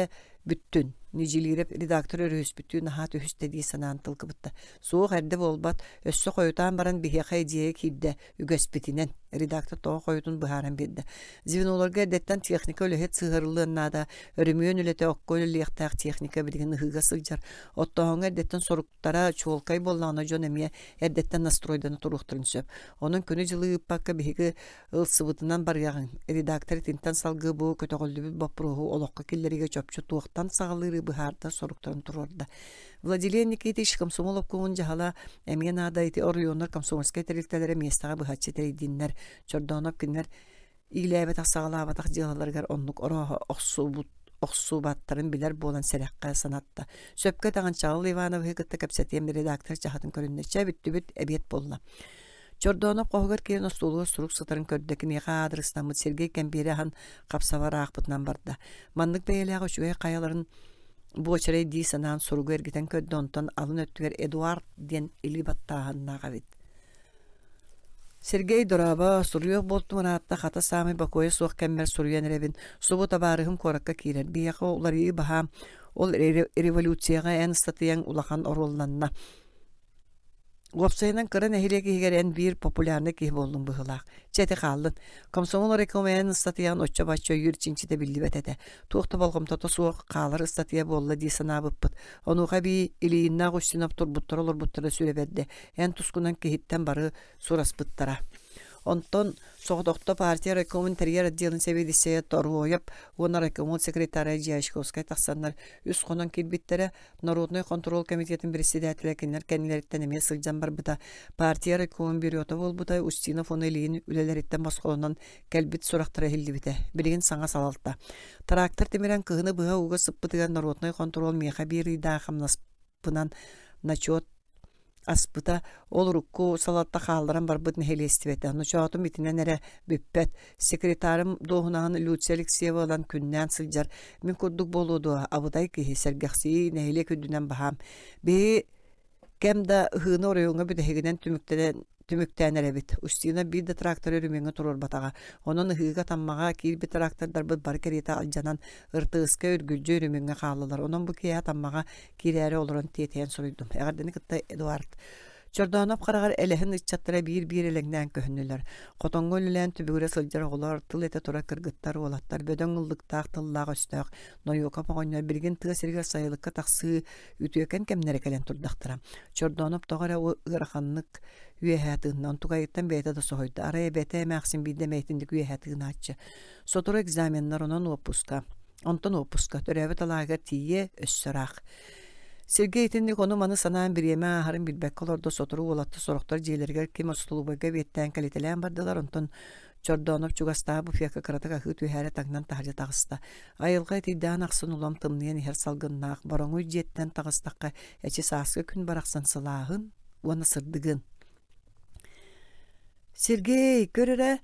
бүттін. Нежелереп редактор өріс бүттін нахат өхістеді санан тылқы бұтты. Соқ әрді болбат өссі қойытан баран бігеқа идея кейді үгіс бітінен. Редактор тоғы қойытын бұхаран берді. Звеноларға әрдеттен техника өліхет сығырылығынада өрімген үлеті оққой өліқтақ техника білген ұғыға сылжар. Оттағың әрдеттен сұрықтара чуолқай боллағына жон әмия әрдеттен настройданы тұруқтырын сөп. Оның күні жылы ұппаққа бігі ұлсыбытынан бар яғын. Редактор тинтан салғы бұл көтіғылды бапыруғы олыққа келлеріге чөпчі туықтан сағылыры бұхарда сұрықтырын тұрорда. Владимир Никитич Комсомолов көңін жағала әмген адайты орыйонлар Комсомольскай тәрілтелері местаға бұхатшы тәрейдінлер, чордонап күнлер игіләбет ақсағалабатақ жағаларғар онлық ороға оқсубаттарын білер болан сәрәққа санатта. Сөпке тағын Чағыл Иванов ғықытты кәпсәтем редактор жағатын көріннетші бүт-бүт әбет болла. Чордонап қоғығыр кейін остолуға сұруқ сытарын көрдекін еға адырыстамыд Сергей Кәмбері хан қапсавар ақпытынан барды. Мандық бәйеліға үшуге қаяларын Бочарай ди санан суругу эргитен көдді онтан алын өттігер Эдуард ден илибаттағаннаға бит. Сергей Дораба суруйық болту мұратта қата самай бакойы суық кәммер суруян рәбін субу табарығым қораққа кейлер. Бияқы олар үй баға ол революцияға ән статыян улақан оролланна. Веб-сайынан кырын әхилеге егерен бір популярны кей болдың бұғылақ. Чәті қалдың. Комсомол рекомен статиян отча-бачча юрчинчі де білді бәтәді. Туқты болғымтаты суық қалыр статия болы дейсана бұппыт. Онуға бей илейінна ғұштинап тұрбұттыр олар бұттыры сүребәдді. Ән тұскынан кейіттен бары сұрас бұттыра. Онтон соғдоқта партия райкомын терьер отделын сәбедісея торғойып, оны райкомын секретаря Джиашковскай тақсанлар үс қонан келбеттері Народный контрол комитетін председателя кенлер кәнелеріттен әме сылжан бар бұта. Партия райкомын бериота бол бұта Устинов оны елейін үлелеріттен басқолынан кәлбет сұрақтыра хелді біті. Білген саңа салалта. Трактор темерен кығыны бұға уға сыппытыған Народный контрол меха бері дағымнаспынан начет аспыта олурукку салатта халларан барбыт нехелестибете. Ну чоотум итинен эре бүппет. Секретарым доһунаан Люция Алексеева олан күннән сылжар. Мен курдук болуду абытай киһи сәргәхси нехеле күдүнен баһам. Би кемда хыны оройуңа бүтэһигинен түмүктәнеребит. Устина бидde трактор өрүмеңе турар батага. Онун ыһыга таммага кирби трактордар бит бар керете алжанан ыртыска өргүлжө өрүмеңе каалылар. Онун бу кия таммага кирере олорун тетен сурuyдum. Эгердени кытта Эдуард Чордонов карагар элехин иччаттара бир элеңнен көһүнүлөр. Котоңгол үлен түбүгүрө сылжар оголор тыл эте тура кыргыттар олаттар бөдөң ылдыктаак тыллаак өстөк. Нойока погоннор бирген тыга сергер сайылыкка таксы үтөкен кемнере келен турдактара. Чордонов тогара ыраханнык үеһәтыннан тугайыттан бете да сойду. Арая бете максим бидде мейтиндик үеһәтыгыначы. Сотур экзаменнар онон опуска. Онтон опуска төрөбө талаага тие өссөрак. Сергей тинник onu manı sanaan bir yeme aharın bilbek kolorda soturu olattı soroktor jeylerger kim ostulubaga betten kalitelen bardılar onton Çordonov çugasta bu fiyaka karatak ahıt ühere tagnan taharca tağısta. Ayılga tiddan aqsın ulam tımniyen her salgınnaaq barongu jetten tağıstaqqa eçi saaskı gün baraqsan sılağın ona sırdıgın. Сергей, көрөрө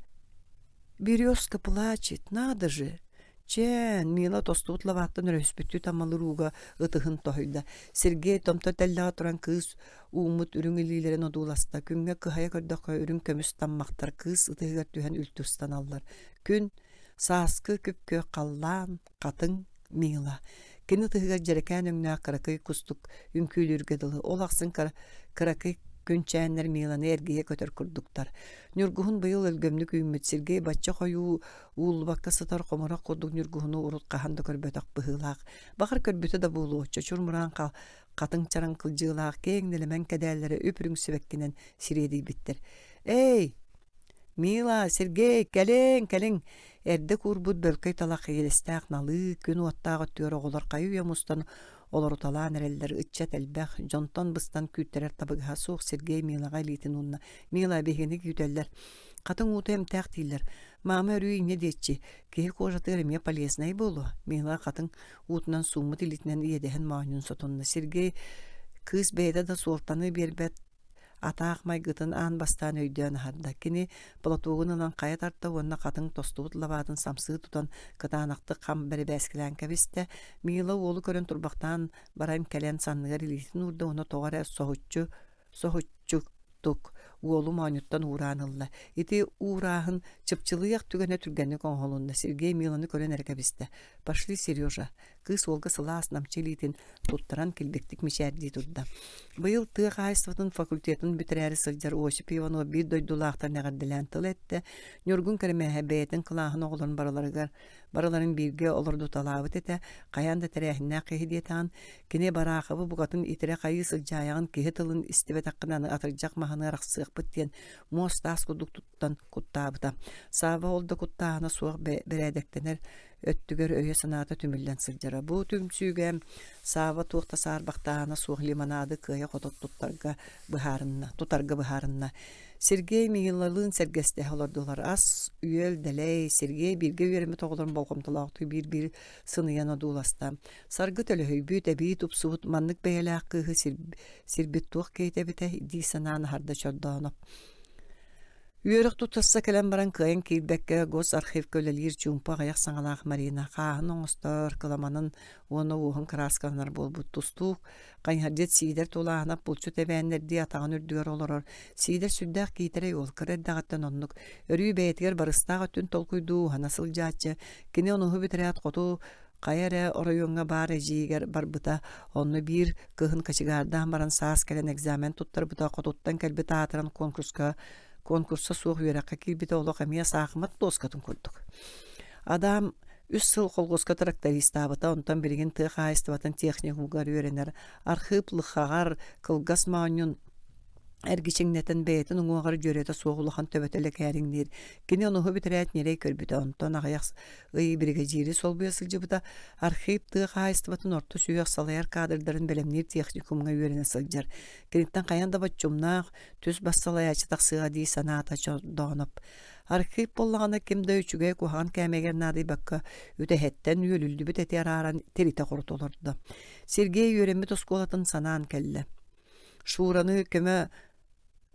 Березка плачет, надо же. Чен, мила тостут лаваттан рөспүттү тамалыруга ытыхын тойда. Сергей томто телла туран кыз уумут үрүңүлилерин одууласта. Күнгө кыхая көрдөккө үрүң көмүс таммактар кыз ытыгар түһен үлтүстан аллар. Күн сааскы көпкө каллан катын мила. Кини тыгар жерекен өңнө каракый кустук үңкүйлүргө дылы. Ол аксын каракый күнчәннәр миланы эргие көтөр курдуктар. Нүргүһүн быйыл өлгөмнүк үймөт Сергей бачча кою уулбакка сытар комора курдук нүргүһүнү урут каханды көрбөтөк быһылаак. Бахар көрбүтө да булуу чочурмуран катын чаран кылжыылаак кеңнелемен кедээлери өпүрүң сүбеккинен сиреди биттер. Эй, Мила, Сергей, келең. Эрде курбут бөлкөй талак елестаак налы күн уаттаагы түөр оголор кайы ямустан олоруталаан эреллер ытчат элбэх жонтон быстан күттерер табыга суох Сергей Милага илитин унна. Мила бегени күтеллер. Катын утем тактилер. Мама өрүй не детчи. Кеһи кожатыр эме полезный болу. Мила катын утунан суммут илитинен иедехен маанюн сотунна. Сергей кыз бейда да суолтаны бербет атаак майгытын аан бастан өйдөөн харда. Кини платугунан кая тарта онна катын тостуут лабатын самсы тутан кытаанакты кам беребескилен кебисте. Мила олу көрөн турбактан барайм келен санныгар илитин урда оны тогара сохуччук уолу маанюттан ураанылла. Ити ураахын чыпчылыяк түгөнө түргенни коңхолунда Сергей Миланы көрөн эркебисте. Пошли, Сережа. Кыз олга сылаас намчилитин туттаран килбектик мишәрди турда. Быйыл тыга айстватын факультетін бүтірәрі сылжар Осип Иванов бир дойдулаақтар нәғарділән тыл әтті. Нюргун кәрмәхә бәйтін қылағын оғылын бараларын бирге олырды талабыт әті, қаянда тәрәхіннә қиһидетан, кене барақыбы бұғатын итірі қайы сылжаяғын кеһі тылын істебет аққынан атыржақ мағаны рақсық бүттен мостас күдік туттан құттабыта. Саба олды құттағына суық бәрәдіктенер өттүгөр өйө санаата түмүллен сылжара. Бу түмсүүгө саба туукта саарбактаана суох лимонады кыя кототтуттарга быхаарынна. Сергей Милалын сергесте холордулар ас үйел делей Сергей бирге үйерме тоголорун болгомтулаакты бир сыныян одууласта. Саргы төлөһөйбүт эбит упсуут маннык бэйэлээх кыыһы сирбит туох кейтебите ди санааны харда чордооноп. Үйөрөх тутасса келен баран кыйын киирбекке гос архив көлелир чумпа аяк саңалаах Марина хаахын оңостор кыламанын оны уухын красканар болбут тустук кайхардет сидер тулаанап булчу тебээннерди атагын үрдүгөр олорор сидер сүрдээх киитерей ол кыреддагаттан оннук өрүү бээтигер барыстаага түн толкуйдуу ханасыл жаачы кини онуһу битерэат коту кайаре оройуңга бар эжигер барбыта онну бир кыһын качыгаардаан баран саас келен экзамен туттарбыта котуттан келбит аатыран конкурса суох үйрәккә килбите олох эмия саахмат доскатын курдук. Адам 3 сыл колгоска тракторист абыта онтан бирген тыха айстыбатын техникумгар үйренер архив лыхагар кылгас маанюн эргичиңнетен бейтин уңуагар жөрөтө соогулахан төбөтөлө кээриңдир. Кини ону хөбүтерэт нерей көрбүтө онтон агаяк ый бирге жири сол буясылжыбыта архив тыха айстыбатын орто сүйөк салаяр кадрдарын белемнир техникумга үйренө сылжар. Киниттен каянда бачумнаах түз бассалаячы таксыга дии санаата чордооноп. Архив боллагана кимде үчүгө кухан кемегер нады бакка үтехеттен үйөлүлдүбүт эти араран терите корутолорду. Сергей үйренме тосколатын санаан келле. шураны көмө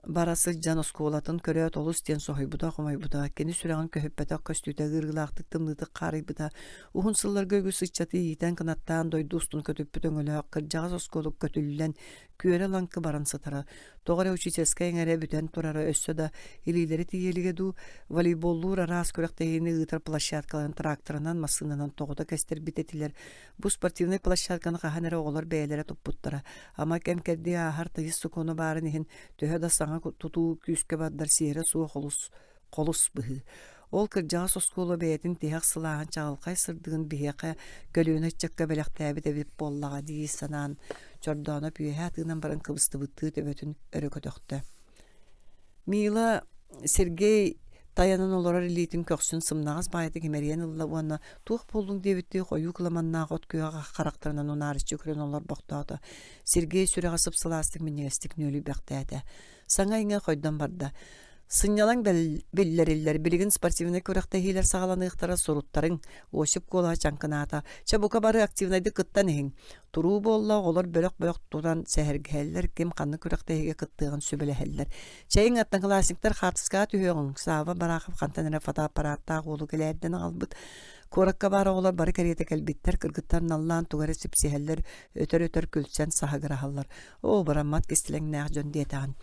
барасы жан осколатын көрө толус тен сохойбута комойбута кени сүрәгән көһөппәтә көстүтә гыргылактык тымныты карыйбыта ухун сылларга гүс иччаты итен канаттан дойду устун көтүп бүтөңөлө кыржагас осколук көтүллән күөрө ланкы баран сатара тогара учительская эңере бүтән турара өссө да илилери тиелиге ду волейболлур арас көрәктәйни ытар площадкаларын тракторынан машинанан тогота кестер битетилер бу спортивный площадканы каханера оголор бәяләре топпуттара ама кемкерди ахар тыйыс сукону барын ихин төһө да саңа тутуу күүскө баддар сиере суу колус быһы ол кыржагас осколу бэйэтин тиһак сылаахан чагалкай сырдыгын биһиэхэ көлүүнэ чакка белэхтээбит эбит боллага дии санаан чордооно пүйэхэ баран кыбыстыбыттыы төбөтүн өрөкөтөхтө Мила Сергей таянын олорор илиитин көксүн сымнагас байыты кемериен ылла уанна тух болдуң дебитти хою кыламаннаах от күйага характарынан унаарычы көрөн олор боктоото Сергей сүрэгасып сылаастык миннегестик нөлү бэхтээте саңа иңе койдон барда сыннялаң беллериллер билигин спортивный көрөктө хилер сагаланыктара суруттарың осуп кола чанкынаата чабука бары активнайды кыттан эһиң туруу болла олор бөлөк туран сехергеллер ким канны көрөктөге кыттыгын сүбелехеллер чейин аттан классиктер хартыска түһөгүн саба барахып кантанера фотоаппаратта голу келерден албыт коракка бары олар бары керете келбиттер кыргыттар наллаан тугары сипсихеллер өтөр күлсен сахагырахаллар о барамат кистилең нах жон диетаган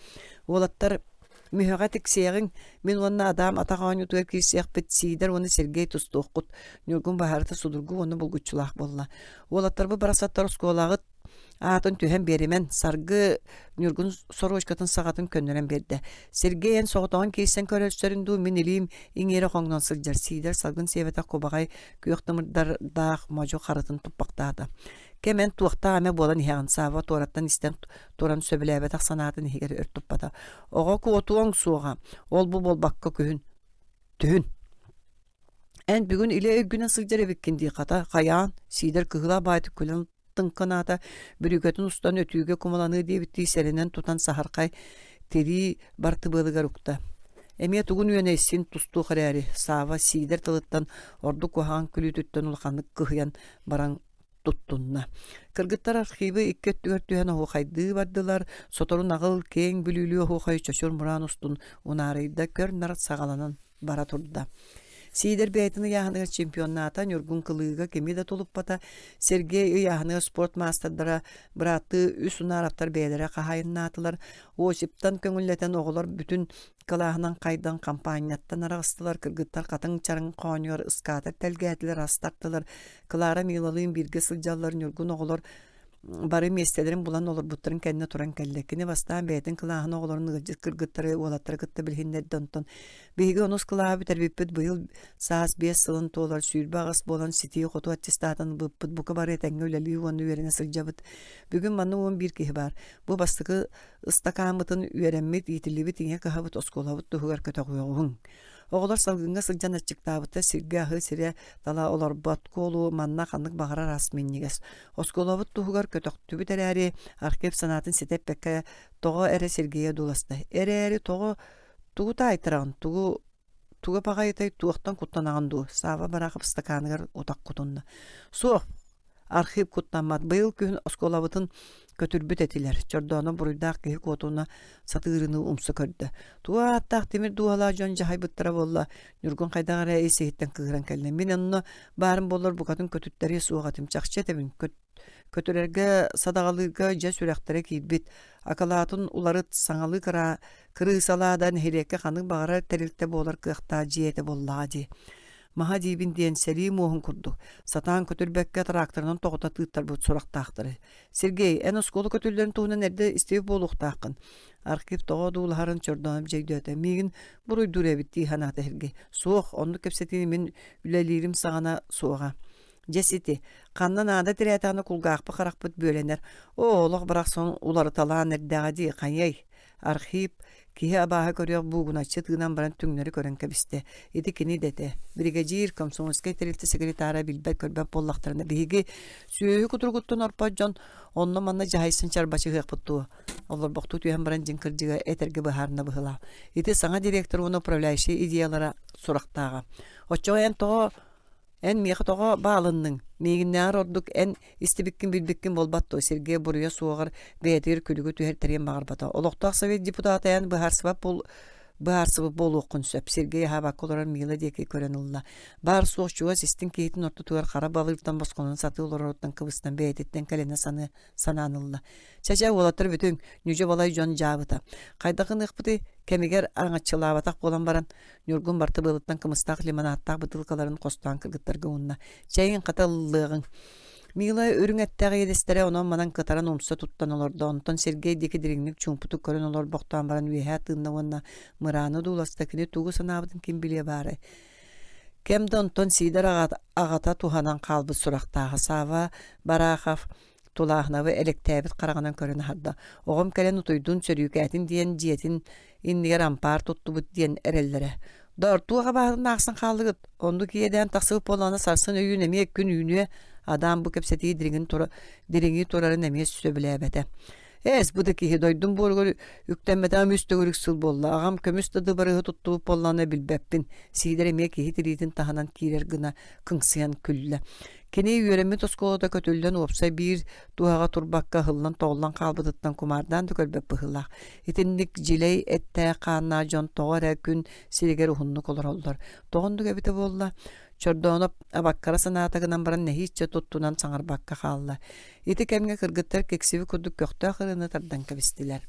олаттар Мюхага тексеяғың, мен онна адам атағауын үтуер кейсеяқ бітсейдер, оны Сергей тұстуққыт, нүргін бағарыты судырғы оны бұлгүтчілақ болла. Ол аттарбы барасаттар ұсколағыт, атын түйен берімен, сарғы нүргін сорочкатын сағатын көннерен берді. Сергей ән соғытағын кейсен көрелістерінду, мен илейім, иңері қоңнан сылжар сейдер, салғын севета қобағай күйіқтімірдар дақ мажу қарытын тұппақтады. Кемен туақта аме болан иһәгән сава тораттан истен торан сөбеләбә тахсанатын иһигер өртүп бата. Ога куотуң суга. Ол бу болбакка күн. Түн. Эн бүгүн иле өгүнө сылжары беккенди ката каян сидер кыгыла байты күлен тынканата бүрүгөтүн устан өтүүгө кумаланы дебитти серенен тутан сахаркай тери бартыбылыгар укта. Эме тугун үенесин тусту харяри сава сидер тылыттан орду кухан күлүтүттөн улханны кыгыян баран туттунна. Кыргыттар архивы иккеттүгөртүһэн оһуохайды бардылар, соторун агыл кең бүлүлүү оһуохай чочур муран устун унаарыйда көр нарат сагаланан бара турда. Сидер бейтini яһыныгы чемпионната нюргун кылыга кемида толуппата Сергей яһыныгы спорт мастerdara браты үсүнараптар бейлере кахайыннатылар. Осиптан көңүллетен оголор бүтүн калаһынан кайдан кампанияттан арагыстылар кыргыттар катын чарың кооньор ыскатыр телгәтлер астартылар. Клара Милалыйын бирге сылжаллар нюргун оголор бары местелерин булан олор буттарын кенне туран келлекини бастан бейтин кылаһын оголорун ылжыт кыргыттары олаттары кытты билхиннердентон биги онус кылаһы битербиппит быйыл саас 5 сылын толар сүйрбагас болан сити хоту аттестатын быппыт бука бар этеңге үлелии уонну үерене сылжабыт бүгүн манны 11 киһи бар бу бастыкы ыстакамытын үереммит итилибит иңе каһабыт осколабыт туһугар көтөгүөҕүң Оғылар салгынға сылжан ачықтабыта сирге ахы сире тала олар батколу манна қанық бағара расменнигес. Осколабыт туғығар көтөктүбі тәрәри архив санатын сетеп бәкке тоғы әрі сиргея дуласты. Әрі тоғы туғы тайтырағын, туғы пағайтай туғықтан құттанағынду. Сава барақып стаканығар отақ құтынды. Суық архив құттанмад. Бұйыл күн осколабытын көтүрбүт этилер. Чордоно буруйдақ кеһи котуна сатыырыны умсы көрдü. Туа аттақ темир дуала жон жахай бұттыра болла. Нүргün қайдағара эйсеһиттен кыгыран келден. Мен онно барын болар букатын көтүттери суға тимчақчы тебин. Көтүрерге садағалыға жа сүрәқтері кейбет. Акалатын уларыт саңалы кыра кыры саладан херекке қаның бағара тәрілтті болар кыақта жиеті боллаға де. Маха дибин диен Селим оғын күрдік. Сатан көтүрбәкке тракторынан тоғыта тыттар бұд сұрақтақтыры. Сергей, ән осколы көтүрлерін туғынан әрді істеу болуқтақын. Архив тоғы дұлғарын чорданып жайды өті. Мегін бұруй дүр әбітті ханаты әрге. Соқ, онды көпсетіні мен үләлерім сағана соға. Жесеті, қаннан ада тірәтаны құлғақпы қарақпыт бөленер. Олық бірақ сон улары талан әрдіғади қаньяй. Архив кихи абаха көрөк бугуначы тыынан баран түңнөрү көрөн кебисте. Эти кини дете. Бригадир комсомольский терилти секретара билбек көрбөп боллактарына биги сүйө кутургуттун орпожон онно манна жайсын чарбачы хыкпытту. Олар бокту түйөн баран жинкыржыга этерге бахарына быхыла. Эти саңа директор уну управляющий идеялара сурактага. Очоен то En miğe toğa bağlının. Miğinler orduk en istibikkin bilbikkin bolbatto. Sergey buruya soğar beğetir külügü tüher teriyem bağırbata. Oloqtaq sovet deputatayan Bahar sıvı bol okun söp. Sergey Havak olarak mila deki kören ulla. Bahar soğuşçuğa sistin keyitin orta tuğar qara balırdan basqonun satı olur ortadan kıvıstan beğetitten kalene sananılla. Çaça olatır bütün nüce balay jon jabıta. Qaydaqın ıqbıdı kemiger aŋatçılavataq bolan baran nürgün bartı bılıttan kımыстaq limonаттaq bıtılkaların kostan kırgıttarga unna. Çayın qatalılığın. Mila örüngättäge yedestere onon manan kıtaran omsa tuttan olordu. Onton Sergey deki diringlik çumputu körün olor boktan baran üyeha tığında onna mırаны dulastakini tuğu sanabıdın kim bilye bari. Kemde onton sider ağata tuhanan kalbı suraqtağı sava baraqaf tulağınavı elektäbit qarağanan körün harda. Oğum kelen utuydun sörüykätin diyen jiyetin inniger ampar tuttu bud diyen erellere. Dortuğa bağın naqsın qaldıgıt. Ondu ki yeden taqsıp olana sarsın öyün emiyek gün üyünüye adam bu kepsetiği diringi turarın emiyye söbülebete. Es bu da ki doydum borgol yüklenmeden müstegürük sıl bolla. Ağam kömüs tadı barığı tuttuğu pollana bilbeppin. Sider emiyek hitiritin tahanan kirer gına kıngsıyan külle. Kene yöremi toskoda kötülden opsa bir duaga turbakka hıllan toğlan kalbıdıttan kumardan dökölbep bıhılaq. İtindik jiley ette qanna jon toğara gün siriger uhunnuk olur oldur. Toğundu gebite bolla. Çordonup abakkara sanatagınan baran nehitçe tuttunan saŋar bakka xalla. Iti kemge kırgıttar keksivi kurduk kökta xırını tardan kabistiler.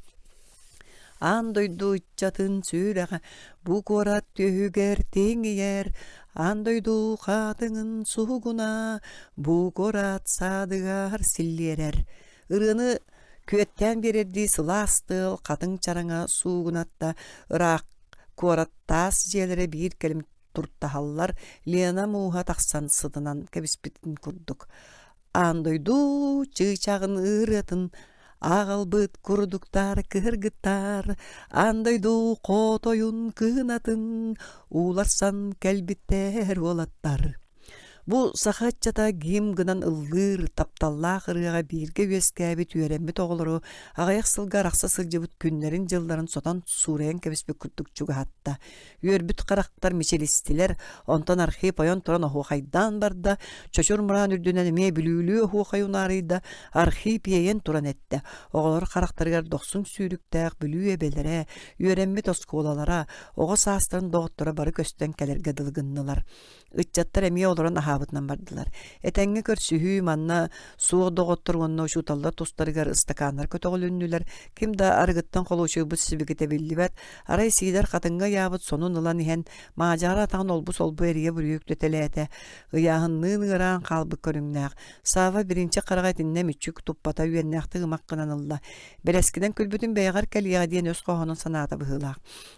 Andoydu içatın sürağa bu korat tühüger teŋiyer. Andoydu qatının suğuna bu korat sadıgar sillerer. Irını küetten bererdi sılastıl qatın çaraŋa suğunatta ırak korat tas jelere bir kelim turtahallar Lena muha taqsan sıdınan kebispitin kurduk. Andoydu çığçağın ıratın ağalbıt kurduktar kırgıttar. Andoydu qotoyun kınatın ularsan kelbitter olattar. Bu sahatçata gim gınan ıldır taptalla kırığa birge veskäbit üöremmi toğuluru ağayak sılgar aksa sılcıbıt günlerin jılların sotan sureyen kebispe kurduk çuga hatta. Üörbüt qaraktar michelistiler ontan arxip ayon turan ohuqaydan barda çoçur muran ürdünen eme bilülü ohuqayunarıyda arxip yeyen turan ette. Oğulur qaraktargar doqsun sürüktäq bilü ebelere üöremmi toskolalara oğa saastırın doğuttura barı kösten kelerge dılgınlılar. Itjattar eme oluran ahabıtnan bardılar. Etenge körsühü manna suğ doğutturğunna şutallar tostarıgar ıstakanlar kötoğulünnüler. Kim da argıttan koluşu bu sibigite billibet. Aray sider katınga yabıt sonun ılan ihen macara atan olbus olbu eriye bürüyük lötelete. Iyahınlığın ıran kalbı körüngnak. Sava birinci qaragatinne müçük tuppata üyennakti ımakkınan ılla. Beleskiden külbütün beygar keliya diyen öz qoğunun sanata bıhılaq.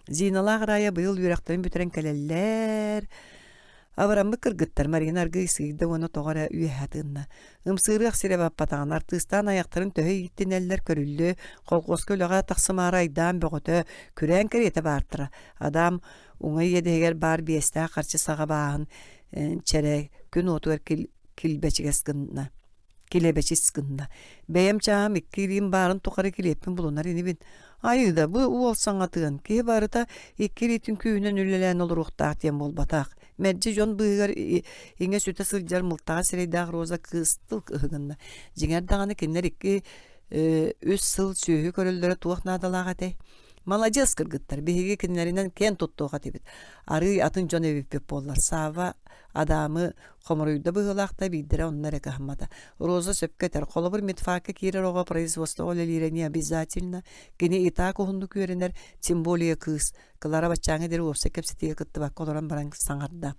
Zinalaq raya bıyıl yüreklerin büteren keleller. Avaramı kırgıttar Marina argıysıydı onu toğara üyehatınna. Imsırıq sirebap patağınar tıstan ayaktarın töhü gittin eller körüllü. Kolqos kölağa taqsımaraydan böğütü küren kerete bartıra. Adam uŋay yedeger bar biesta qarşı sağa bağın çere gün otuver kilbeçigeskinna. Kilebeçiskinde. Beyem çağım ikkilim barın toqarı kilepin bulunar inibin. Ayıda bu olsan atığın ki barıda ikkilitin köyünen ülelen olur uqtaq diyen bol bataq. Merci jon bığır inge süte sılcar multağa sireydağ roza kıstılk ıhıgında. Jinger dağını kinler iki üç sıl sühü körüllere tuğaq nadalağa de. Malacız kırgıttar. Bihigi kinlerinden ken tuttuğa tebit. Arı atın jon evipip bollar. Sava adamı komuruyda bıhılaqta bidire onlara kahmada. Roza söpketer. Kolabır mitfaka kirer oğa производство olelireni обязательно. Gene ita kohunduk öğrenler. Simboliya kız. Kılara başçağına deri olsa kepsetiye kıttı bak. Oloran baran sanarda.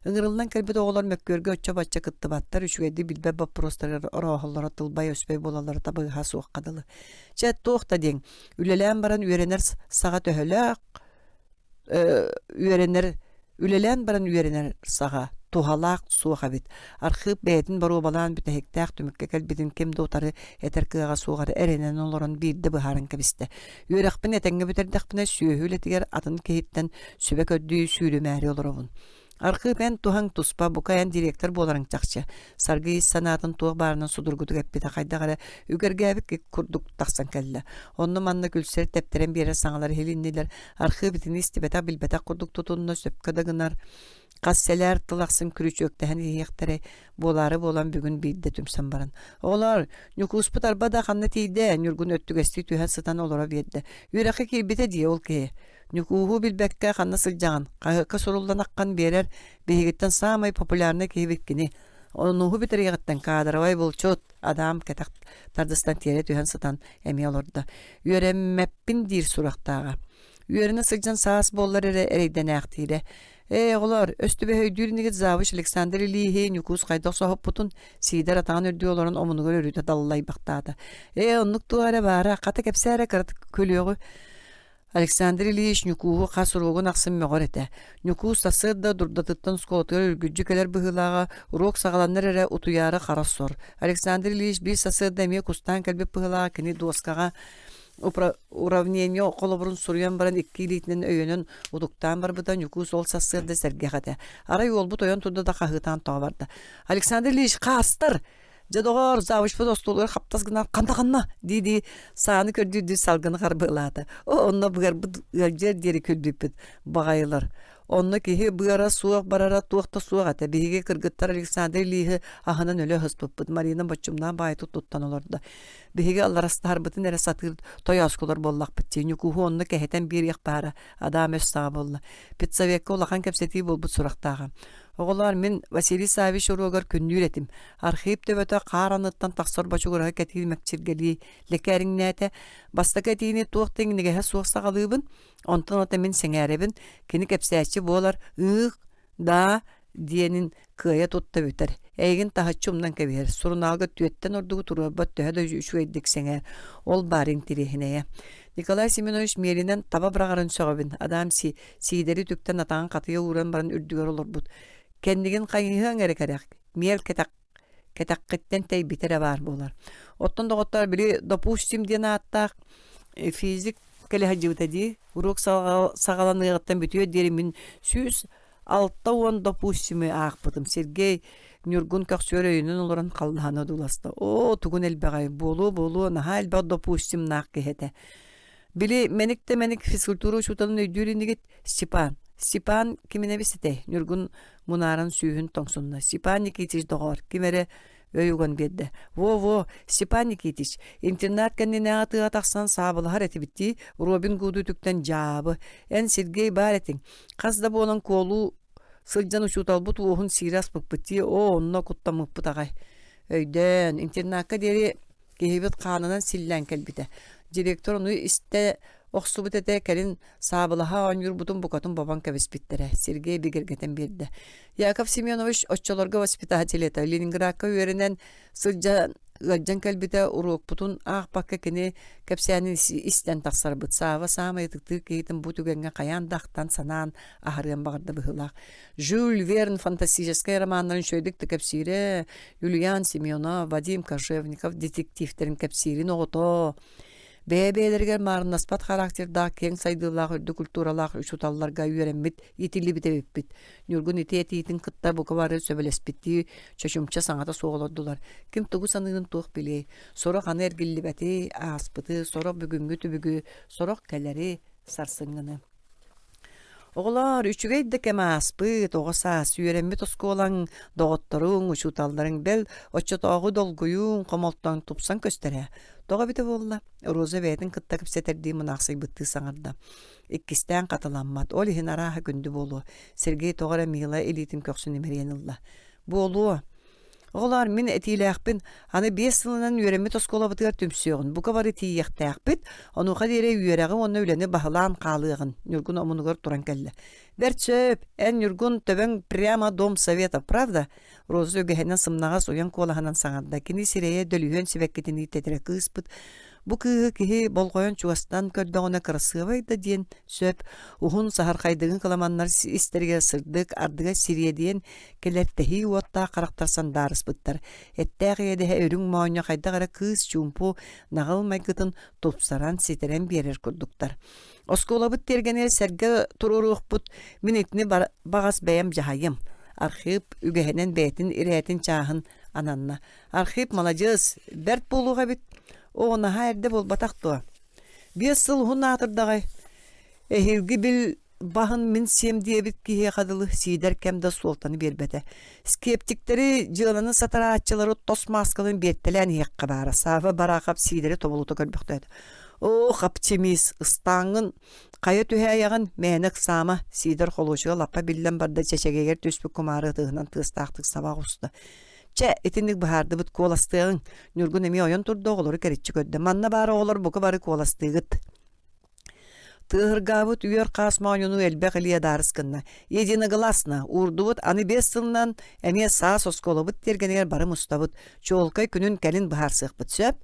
Ingırıldan kelbide oğlar mökkörge ötçe başça kıttı battar. Üşügedi bilbe bap prostarlar. Orahallara tılbay öspey bolaları tabi ha soğuk kadılı. Çet toğda den. Ülelen baran öğrenler sağa töhölök. Ülelen baran öğrenler sağa. Tuhalaq suğa bit. Arxip beytin baro balan bitehektäq tümükke kelbidin kim dotarı eter kığa suğarı erenen oloran birde bıharın kebiste. Yöraqpin etenge biterdaqpine sühüle tiger atın kehitten sübek öddüğü süylümäri olorabun. Arxip en tuhan tuspa bukayan direktor boların çaqçı. Sargı sanatın tuğ barının sudurgudu gepbite qaydaqara ügergäbik kurduk taqsan kelle. Onu manna gülser tepteren bir yere saŋaları helindiler. Arxipitin istibeta bilbeta kurduk tutunna söpkada gınar. Qasseler tılaqsın kürüçöktәһен иектәре болары болан бүгін бейді түмсен баран. Олар нюкуспыт арбада қанна тейді, нүргін өттігесті түйен сытан олара бейді. Үйрақы келбеті дей ол кей. Нюкуғу білбәкке қанна сылжаған, қағыққа сұрулдан аққан берер, бейгеттен самай популярны кейбеккені. Онуғу бітір еғіттен кадыравай болчот, адам кәтақ тардыстан тере түйен сытан әме оларда. Үйрәммәппін дейір сұрақтаға. Үйеріне сылжан саас болар әрейден әқтейді. Олар өстүбе höydürünüge zavış Alexander Ilihi nükus qayda sohop butun sidar atağın ördü olan omunu göre rüte dallay baktadı. Onluk tuara bara qata kepsere kırat kölüyogu Alexander Ilihi nükuhu qasırogun aqsın möğür ete. Nükus tasırda durdatıttan skotlar ürgücükeler bıhılağa urok sağalanlar ere utuyarı qaras sor. Alexander Ilihi bir sasırda emiye kustan kelbep bıhılağa kini doskağa уравнение колобрун сурьян баран 2 литнен өйөнөн удуктан бар бутан юкус ол сасырды сергехате. Арай ол бут оян турда да кахытан табарды. Александр Ильич кастыр. Жадогор завыш подостолор хаптас гына кандагынна диди саны көрдү салгыны карбылады. Онно бугар бу жер дери көдүпүт багайлар. Онно кихи бугара суак барара туакта суак ата биге кыргыттар Александр Ильич аханан өлө хыспыппыт Марина бачымдан байту туттан олорду. Биге алларастар бутун эре сатыр тоясколор боллак биттени куху онно кехетен бир якпара адам өссага болла. Пиццавекке улахан кепсети болбут сурактага. Оғылар мен Василий Савич орогар күннүретим. Архив төбөтө қараныттан тақсыр бачугурага кәтил мәкчиргели лекәрин нәте баста кәтини туақтың негеһе суақсағалыбын. Онтан ота мен сеңәребін кені кәпсәчі болар да диенин кыя тутта бөтер. Әйгін тахачумнан кәбер. Суруналга түйеттен ордугу туру бөттөһө да үшуэддик сеңәр. Ол барин тирехинея. Николай Семенович меринен таба брағарын соғабын. Адам сидери түктен атаған қатыya уран баран үрдігер олар бұд. Кендеген қайынығын әрекәрек. Мел кәтәққеттен тәй бітері бар болар. Оттан доғыттар білі допустим ден аттақ физик кәліға жывытады. Урок сағаланығыттан бүтіе деремін сүз алтта он допустимы ақпытым. Сергей Нюргун кақсөр өйінен оларын қалдағаны дұласты. Тугун әлбәғай болу, наға әлбәғ допустим нақ кехеті. Били меник физкультура учуталын өйдүрінігет Степан кимине бисите Нюргун мунарын сүйін тоңсунна. Степан Никитич доғар кимере өйуган бедді. Степан Никитич интернат кәннене атыға тақсан сабылығар әті бітті Робин Гуду түктен жабы. Ән Сергей бар әтің. Қазда болан колу сылжан учутал бұт оғын сирас бұппытти. Онна құттамық бұтағай. Өйден интернатқа дері кейбет қанынан силлән кәлбіті. Директор onu iste oxsubut ete kelin sabılaha onur butun bukatun baban kavespittere. Sergey Bigirgeten birde. Yakov Semyonovich oççolarga vоспитатель Leningradka öğrenen sılcan kelbite uruk butun ağ bakka kene kapsyanin isten taqsar bıt sava samay tıktır keyitin bu tügenge kayan daqtan sanan ahırgan bağırda bıhılaq. Jules Verne fantastическая romanların şöydükti kapsire Yulian Semyonov, Vadim Kashevnikov detektivlerin kapsirin oğuto. Бәбәләргә марнаспат характерда кең сайдылар үрді культуралар учуталларга үйренмит итили бит. Нюргун итетитин кытта буквары сөбелеспитти чөчүмчө саңата соголордулар. Ким тугу саныгын тук биле. Сора ханы эргиллибети аспыты, сора бүгүнгү түбүгү, сорок келери сарсыңгыны. Оғылар үчүгейді кәмә аспыт, оғыса сүйеренмі тосколан доғыттарың, учуталдарын бәл, отчатағы долгуюн, қомолттан тупсан көстере. Тоға біті болла, Роза бәйтін қытта кіпсетерді мұнақсый бұтты саңарда. Иккістен қатыламмат, ол ихин араға күнді болу. Сергей тоғыра мила элитим көксін емеренілла. Болу. Оғылар мен әтейлі әқпін, аны 5 сылынан үйеренмі тоскола бұтығар түмсіғын. Бұқа бары тейіқті әқпіт, онуға дере үйерәғын оны өлені бағылан қалығын. Нюргун омынығыр тұран кәлі. Бәрт сөп, ән Нюргун төбен прямо дом совета, правда? Розы өгәхенен сымнаға соян колағанан саңарда. Кені сирeye дөлүйен себәккетіні тетірі қыспыт. Бу кыһы болғойон чугастан көрдөгөнө кырсыбайда диен сөп ухун сахархайдыгын каламаннар истерге сырдык ардыга сирие диен келеттеһи уотта карактарсан дарыспыттар. Эттәгеде өрүң мооньо хайдагара кыз чумпу нагылмай кытын топсаран ситерен берер курдуктар. Осколабыт тергене серге турурухпут минитни багас бәям жахайым. Архив үгәһенен бәйтин иретин чаһын ананна. Архив молодец, берт болуга бит. Оғына хайрды бол батақты. 5 сыл ғын атырдағай. Эхилги бил bahın min sem diye bit kihe kadılı sider kemde sultanı berbete. Skeptikleri cığlanın sataraatçıları tos maskalın bettelen hekka bara. Safa barakap sideri tomulutu görbekteydi. O kapçimiz ıstangın kaya tüheyağın menek sama sider koluşuğa lappa billen barda çeçegeger tüspük kumarı tığınan tığıstaktık sabah usta. Çe etinlik bahardı bit kolastığın nürgün emi oyan turdu oğulları keritçi ködde. Manna bari oğulur buku bari kolastığıt. Tığırgabıt üyer kasmanyonu elbek iliye darıskınna. Yedini gılasna, urdubut anı bestilnan emiye sağ soskolobut dergeneger barım ustabut. Çoğulkay günün kelin bahar sıqbıt söp.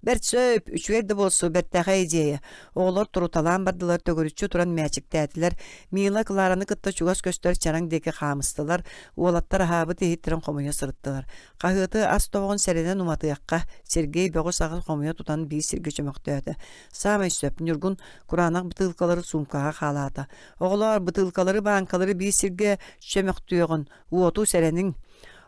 Bert söp, üçverdi bolsu berttağa ejeye. Oğlar turutalan bardılar tögörüççü turan mäçik tätiler. Mila kılarını kıtta çugas göster çarang deki xamıstılar. Oğlattar habı tehittirin komuya sırıttılar. Qahıtı as toğun sereden umatıyaqqa. Sergey böğü sağız komuya tutan bir sirge çömöktöydi. Samay söp, nürgün Kur'anak bıtılkaları sumkağa xalata. Oğlar bıtılkaları bankaları bir sirge çömöktöyün. Uotu serenin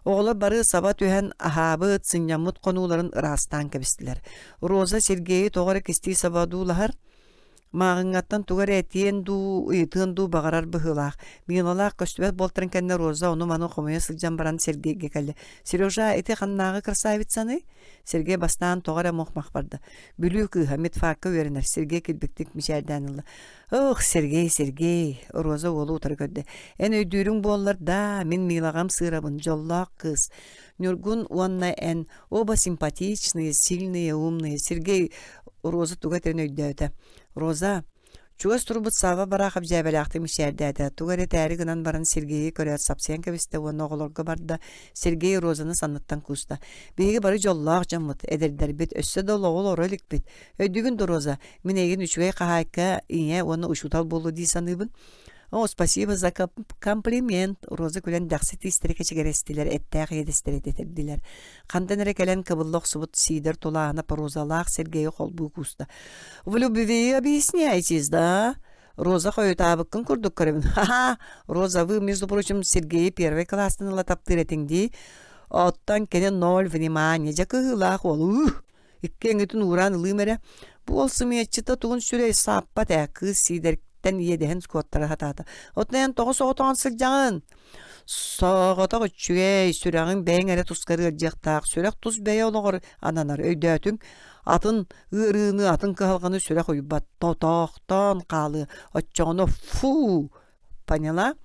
oğlu barı sabah tühen ahabı tsinyamut konuların ırastan kebistiler. Roza Sergeyi toğara kesti sabadulahar. Mağıngattan tugar etiyen du ıйтын du bağarar bıhılaq. Milalaq köstübet boltırın kenne Roza onu manu komuya sılcan baran Sergey'e geldi. Seryoja eti xannağı kırsayvit sanı? Sergey bastan toğara muhmaq bardı. Bülü kıha mitfakka öğrenir. Sergey kilbiktik mişerdanılı. Oh Sergey. Roza oğlu utarı ködde. En öydürün bollar da min milagam sırabın jollaq kız. Nurgun uanna en oba simpatичные, сильные, умные. Sergey Roza tuga terin öydöydü. Roza, çugas turbut sava baraqab jäbelaqtı mişerdädi. Tugare täri gınan baran Sergey'i körät sapsayan kebiste onu oğulorga barda. Sergey Roza'nı sanattan kusta. Begi barı jollaq jamut ederder bit össe dolu oğulorolik bit. Öydügün de Roza, minegin üçgey qahayka iňe onu uşutal bolu di sanıbın. О, спасибо за комплимент. Роза күлән дәхсети истерек чигәрестиләр, әттәг едестер эттердиләр. Кандан рекелен кыбыллык субут сидер тулаһына Розалах Сергею холбу куста. В любви объясняйтесь, да? Роза хойтабыккын курдук көрөбүн. Ха-ха. Роза, вы, между прочим, Сергей первый класстан латаптыр этиңди. Оттан кене 0 внимания. Жакыгылах ол. Иккеңитин уран лымере. Болсы меччита тугун сүрей саппа тәкы сидер ten yedehen skottara hatata. Otnayan toğu soğutan sılcağın. Soğuta güçüge sürağın beyin ere tuzkarı gıcıqtaq. Süraq tuz beye olağır ananar öydötün. Atın ırığını, atın kıhalğını süraq uyubat. Totoqtan qalı. Otçağını fu. Panyala?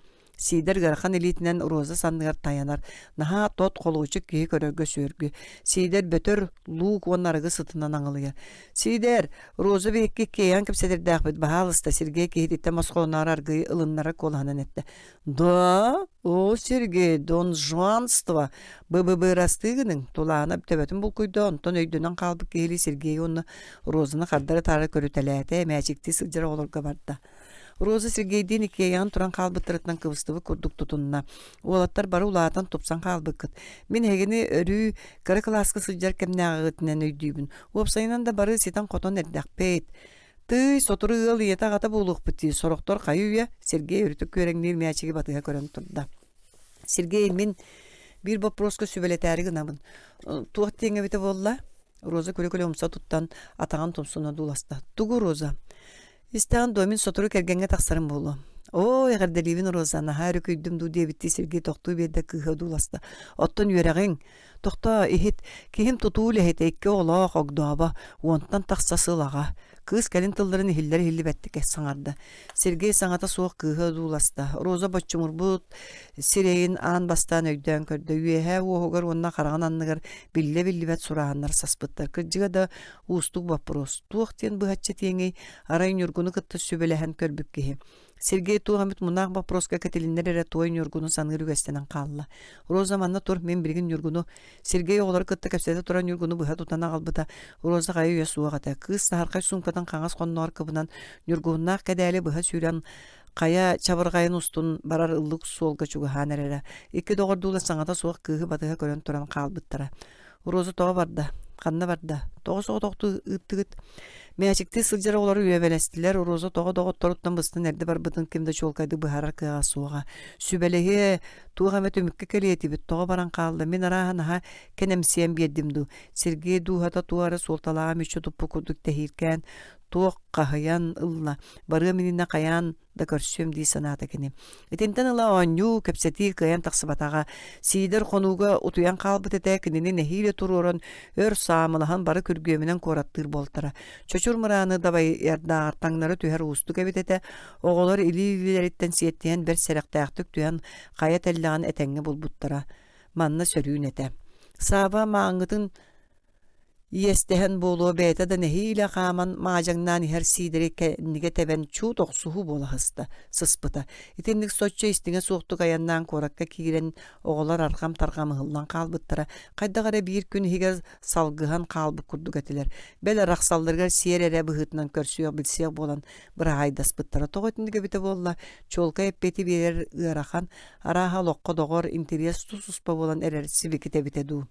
Sider garxan elitinen Roza sandıgar tayanar. Naha tot qoluçuk ki körögö sörgü. Sider bötör luq onarıgı sıtından aŋılıyar. Sider Roza bekki keyan kipsedir dağbıt bahalısta Sergey kehidette masqonar argı ılınlara kolhanan etti. Da, o Sergey, don juanstva. BBB rastığının tulağına töbötün bul kuydu. Ondan öydünen qalbı kehili Sergey onu Roza'nı qardarı tarı körütelete mäçikti sılcıra olurga barda. Роза Сергейден икеян туран қалбыттырытынан кыбыстыбы курдук тутунна. Олаттар бары улаатан тупсан қалбыккыт. Мен хегени өрү кары класска сылжар кемнаагытынан өйдүүбүн. Уопсайынан да бары сетан котон эрдакпейт. Ты сотуру ыл иета гата булукпыти. Сороктор кайуя Сергей өрүтүк көреңнер мячиги батыга көрөн турда. Сергей, мен бир вопроска сүбелетери гынамын. Туат теңе бите болла. Роза көрө-көрө умса туттан атаган тумсуна дуласта. Тугу Роза. İsteğin domin soturu kergenge taksarım bolu. O eğerdelivin Rozana her küydüm du diye bitti Sergey toktu bir de kıhadı ulasta. Ottan yüreğin. Tokta ehit kihim tutuğu lehet ekki ola qogdaba. Ondan taksası lağa. Kız kelin tılların hilleri hilli bettik es sanardı. Sergey sanata soğuk kıhadı ulasta. Roza başçumur bu sireyin an bastan öydön kördü. Üyehe oğugar onna qarağın anlıgar billi bet surağanlar saspıttar. Kırcıga da uustuk vapros. Tuğtiyen bıhatçı tiyengey arayın yurgunu kıttı sübelehen körbük kihi. Sergey tuğamit munaq vaproska katilinler ere toyun yurgunu sanırı göstenen qalla. Roza manna tur men birgin yurgunu. Sergey oğları kıttı kapsede turan yurgunu bıha tutana qalbıta. Roza qayı üye suğata. Kız saharqay sumkatan qanğas qonnu arkıbынан yurgunna kadali bıha süren qaya çabırgayın ustun barar ıllık solga çugu hanerere. İki doğurdula sanata soğuk kığı batıga körön turan qalbıttara. Roza toğa barda. Qanna barda. Toğa soğuk toqtu ıttıgıt. Mäçikti sılcara oları üyebelestiler. Roza toğa toruttan bыстın erdi bar bıdın kimde çolkaydı bıharar kığa soğa. Sübelehe tuğa met ömükke keliyeti bit toğa baran qaldı. Men arahan ha kenemsiyen biyeddimdu. Sergey duhata tuğara soltalağa meço tuppu kurduk tehirken туох кахаян ылла бары минина каян да көрсөм дии санаата кини. Итинтен ыла онню кепсети кыян таксыбатага сидер конуга утуян калбыт эте кинини нехиле турурон өр саамылахан бары күргөмүнен кораттыр болтара. Чочур мыраны дабай ярдагар таңнары түһэр усту кебит эте оголор или-илилериттен сиеттен бер серектактык түян кая теллаган этеңге булбуттара. Манна сөрүүн эте. Саба мааңытын Иестehen болу бейта да нехиле қаман мажаңнан хер сидери кенниге тебен чу тоқсуху бола хыста, сыспыта. Итинник сочча истиңе суқту аяннан коракка кирен оғылар арқам тарқамы хыллан қалбыттара. Қайдағары бір күн хигер салғыған қалбы күрдік әтілер. Бәлі рақсалдырғар сиер әрі бұхытынан көрсүйек білсек болан бір айдас бұттара. Тоғытындығы біті болла, чолка еппеті берер ұрахан, араға лоққа доғыр интерес тусуспа болан әрер сивекіте бітеду.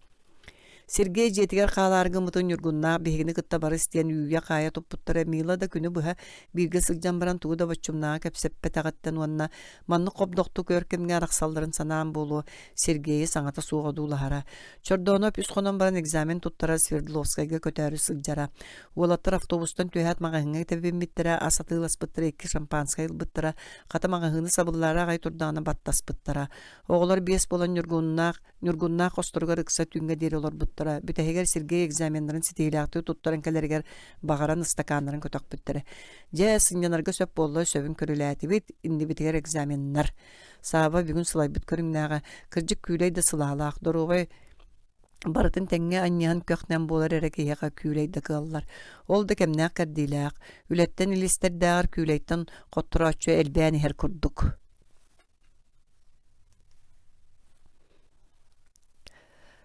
Сергей жетигер қаларғы мұтын үргінна бігіні кытта бары істен үйге қая топпуттары мила да күні бұға бірге сылжан баран туғыда бачумна кәпсеппе тағаттан уанна манны қобдоқты көркемге арақсалдарын санаан болу Сергейі саңата суға дулахара. Чордонып үсқонан баран экзамен туттара Свердловскайға көтәрі сылжара. Олаттар автобустан түйәт мағahыңа тәбін біттіра, асатылас бұттыра, екі шампанскай бұттыра, қата мағahыңы сабыллара ғай тұрдағына баттас бұттыра. Оғылар бес болан нүргунна қостырғар ықса түнге дері олар бұттыра. Бүтәһигер Сергей экзамендарын ситейләкты туттаран кәләргәр багаран стаканнарын көтәк биттәре. Жә сыннарга сөп болла сөбүн көрүләти бит инде битер экзаменнар. Саба бүгүн сылай бит көрүңнәгә кырҗык күләйдә сылалак дорогы бартын тәңгә аньян көхнән болар әрәкеяга күләйдә каллар. Ол да кемнә кәрдиләк, үләттән илестердәр күләйтән коттырачы элбәни һәр курдук.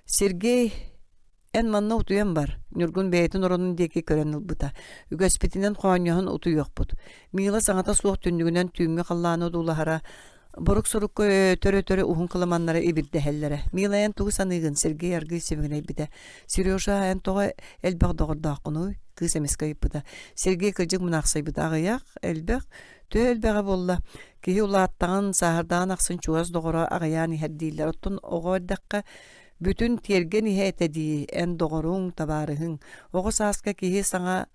Сергей en manna utuyan бар. Нургун бейтин оронун деки көрөнүл бута. Үгөспетинен кооньоһун уту йокпут. Мила саңата суох түндүгүнен түйүнгө каллааны дулахара. Борук сурукко төрө ухун кыламаннары ибирдехеллере. Милаен тугу саныгын Сергей аргы семигней бите. Сережа эн тога элбак догордаакуну кыз эмескай бута. Сергей кыжык мунаксай бута агыяк элбек тө элбеге болла. Кихи улааттаган сахардаан аксын чуаз догора агыяны хаддилер оттун огордакка бүтүн терген иһэтеди эн доғоруң табарыһың. Оғы сааска киһи саңа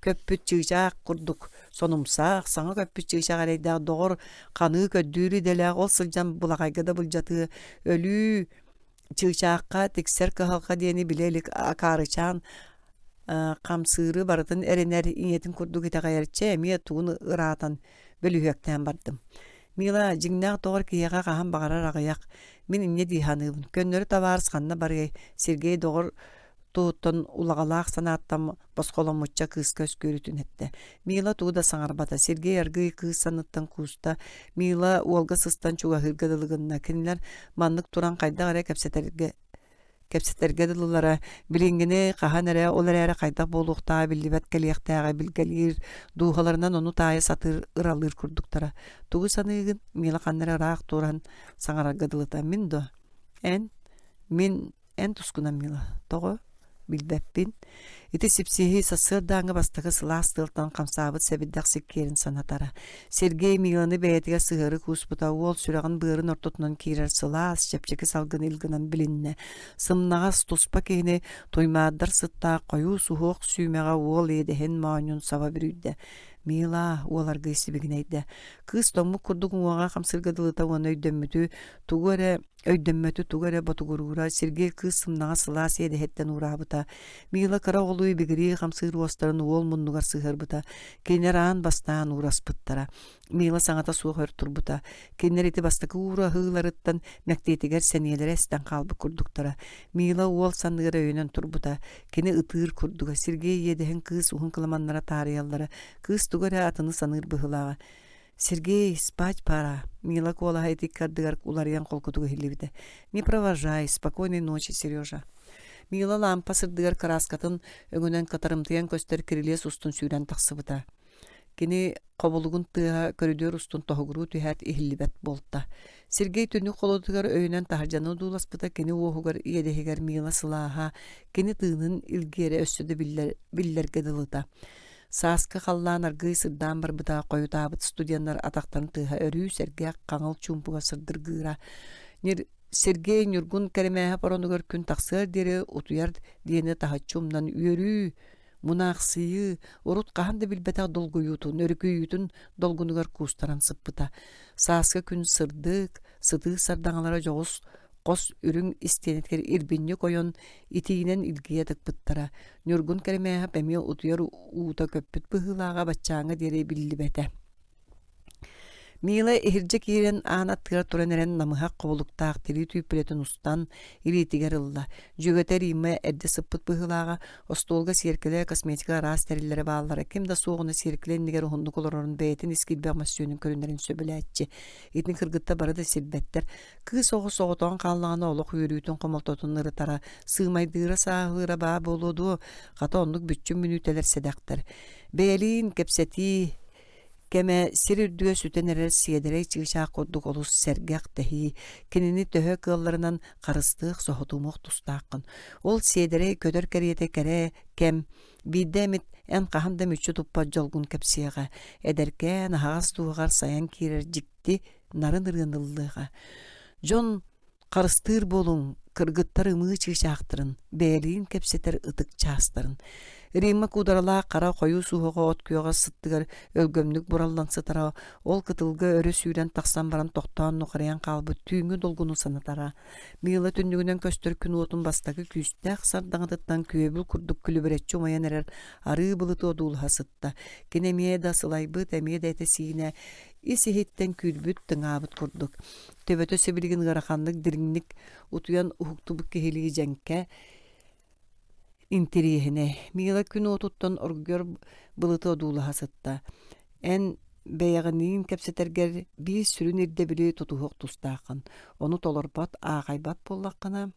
көппүт чыгачак курдук. Сонумсаак саңа көппүт чыгачак арайда доғор қаны көддүүрү деле ол сылжан булагайга да булжаты өлүү чыгачакка тексер кахалка дени билелик акарычан камсыры барытын эренер иетин курдук итагайарче эмие тугун ыраатан бөлүһөктен бардым. Мила жиңнақ тоғыр кияға қахан бағарар ағаяқ. Мен инне дейханыбын. Көннөрі табарысқанна баргай. Сергей доғыр туыттан улағалақ санаттам босқолан мұтча кыз көз көрітін етті. Мила туғыда саңарбата. Сергей аргый кыз санаттан куыста. Мила уолға сыстан чуға хыргадылығынна. Кенілер маннық туран қайда ғарай кәпсеттерге дылылара билингени қахан әрі олар әрі қайдақ болуқта білдібәт кәлияқтаға білгәлер дуғаларынан оны тайы сатыр ыралыр күрдіктара. Туғы санығын мила қаннары рақ туран саңарарға дылыта. Мен до ән тұскынан мила. Тоғы билбәппин. Ити сипсихи сасырдаңы бастығы сыластылтан қамсабыт сәбіддақ секкерін санатара. Сергей миланы бәйтіге сығыры куспыта ол сүрағын бұғырын ортотынан кейрер сылас, чепчекі салғын илгінан білінне. Сымнағас тұспа кейіне тоймаддар сытта қойу суғық сүймеға ол едіхен маанюн сава бірүйді. Мила олар гыйсы бигнейді. Кыз тоңму курдугун уаға қамсыргадылыта уаны өйдөммөтү тугары батугурура Сергей кыз сымнаға сылас еді хеттен урабыта. Мила кара олуй бигири қамсыр уастарын ол мұннуғар сығырбыта. Кейнер аан бастан ураспыттара. Мила саңата суғыр турбута. Кейнер еті бастакы ура хыыларыттан мәктетігер сәнелер әстен қалбы күрдуктара. Мила ол санығыр өйінен турбута. Кені ытыр күрдуға. Сергей едіхен кыз ухын кыламаннара тарияллары. Кыз тугары атыны саныр бұғылаға. Сергей, спать пора. Мила кола хайтик кардыгар уларьян колкутуга хилибите. Не провожай. Спокойной ночи, Сережа. Мила лампа сырдыгар караскатын өңінен катарымтыян көстер кирилес устун сүйрен тақсыбыта. Кені қобылығын тыға көрүдөр устун тоғыру түйәт ихилибет болта. Сергей түні қолудығар өйінен тахаржаны дуласпыта кені оғығар иедехегер Мила сылаға кені тыынын илгері өссөді биллерге дылыта. Сааска қаллан аргый сырдан барбыта қойутабыт студенттар атақтарын тыға өрүү Сергей қаңыл чумпуға сырдыр гыра. Сергей Нюргун кәремәһә поронугар күн тақсыр дере утуяр дені тахачумнан үйөрүү Мунақсыйы, урут қағанда білбәтақ долгуютун, өргүйютун долгунугар кустаран сыппыта. Сааска күн сырдык, сыты сардаңалара жоғыз қос үрің истенеткер ирбинне койон итигинен илгия тыкпыттара. Нюргун кәремәһә пәме утуяр uuta көппүт быһылаага баччааҥа диэри биллибэтэ. Мила ихирдьэ киирэн аана тыар туран эрэн намыһак қобулуктаах тири түйпүлэтин устан илиитигэр ылла. Жүгөтэр име эдде сыппыт быһылаага остуолга сиэркеле косметика араас териллери бааллара ким да суоҕуна сиэркеленнигэр уһуннук олорорун бэйэтин искилбээх массыөнүн көрүнэрин сөбүлээччи. Итин кыргытта барыда сирбэттер. Кыыс оҕо соҕотоон хааллаҕына олох үөрүүтүн хомолтотун ырытара сыымайдыыра сааһыыра баа болуоду хата оннук бүччүн мүнүүтэлэр сэдэхтэр. Бээлиин кепсети кеме сирүрдүгө сүтенерер сиедерей чыгышаак курдук олус сергек тэһии кинини төһө кыалларынан карыстыах соһотумуох тустааккын. Ол сиедерей көдөр кэриэте кэрэ кем бииддэмит эн каханда мүччү туппа жолгун кепсиэҕэ эдерке наһагас туһугар сайан киирэр жикти нарын ырыаныллыга. Жон карыстыыр болуң кыргыттар ымыы чыгышаактырын бээлиин кепсетер ытык чаастарын. Римма кударалаа кара хойуу суһуга от күйөҕө сыттыгар өлгөмнүк бураллансытара ол кытылга өрө сүүрэн тахсан баран тохтоон нухарыян каалбыт түүҥү долгуну санатара. Мыйыла түннүгүнэн көстөр күн уотун бастагы күүстээх сардаҥатыттан күөбүл курдук күлүбүрэччи умайан эрэр арыы былыты одуулха сытта. Кинемие да сылайбыт эмие да эте сиине исиһиттен күлбүт тыҥаабыт курдук. Төбөтө себилигин гараханнык дириҥник утуян уһуктубук киһилиги дьэҥкэ интериэһине. Мыйыла күн уотуттан оргугар былыты одуулаһа сытта. Эн бэйэҕинниин кэпсэтэргэр биис сүрүн ирдэ-били тутуһуох тустааххын. Ону толорбат аахайбат боллаххына.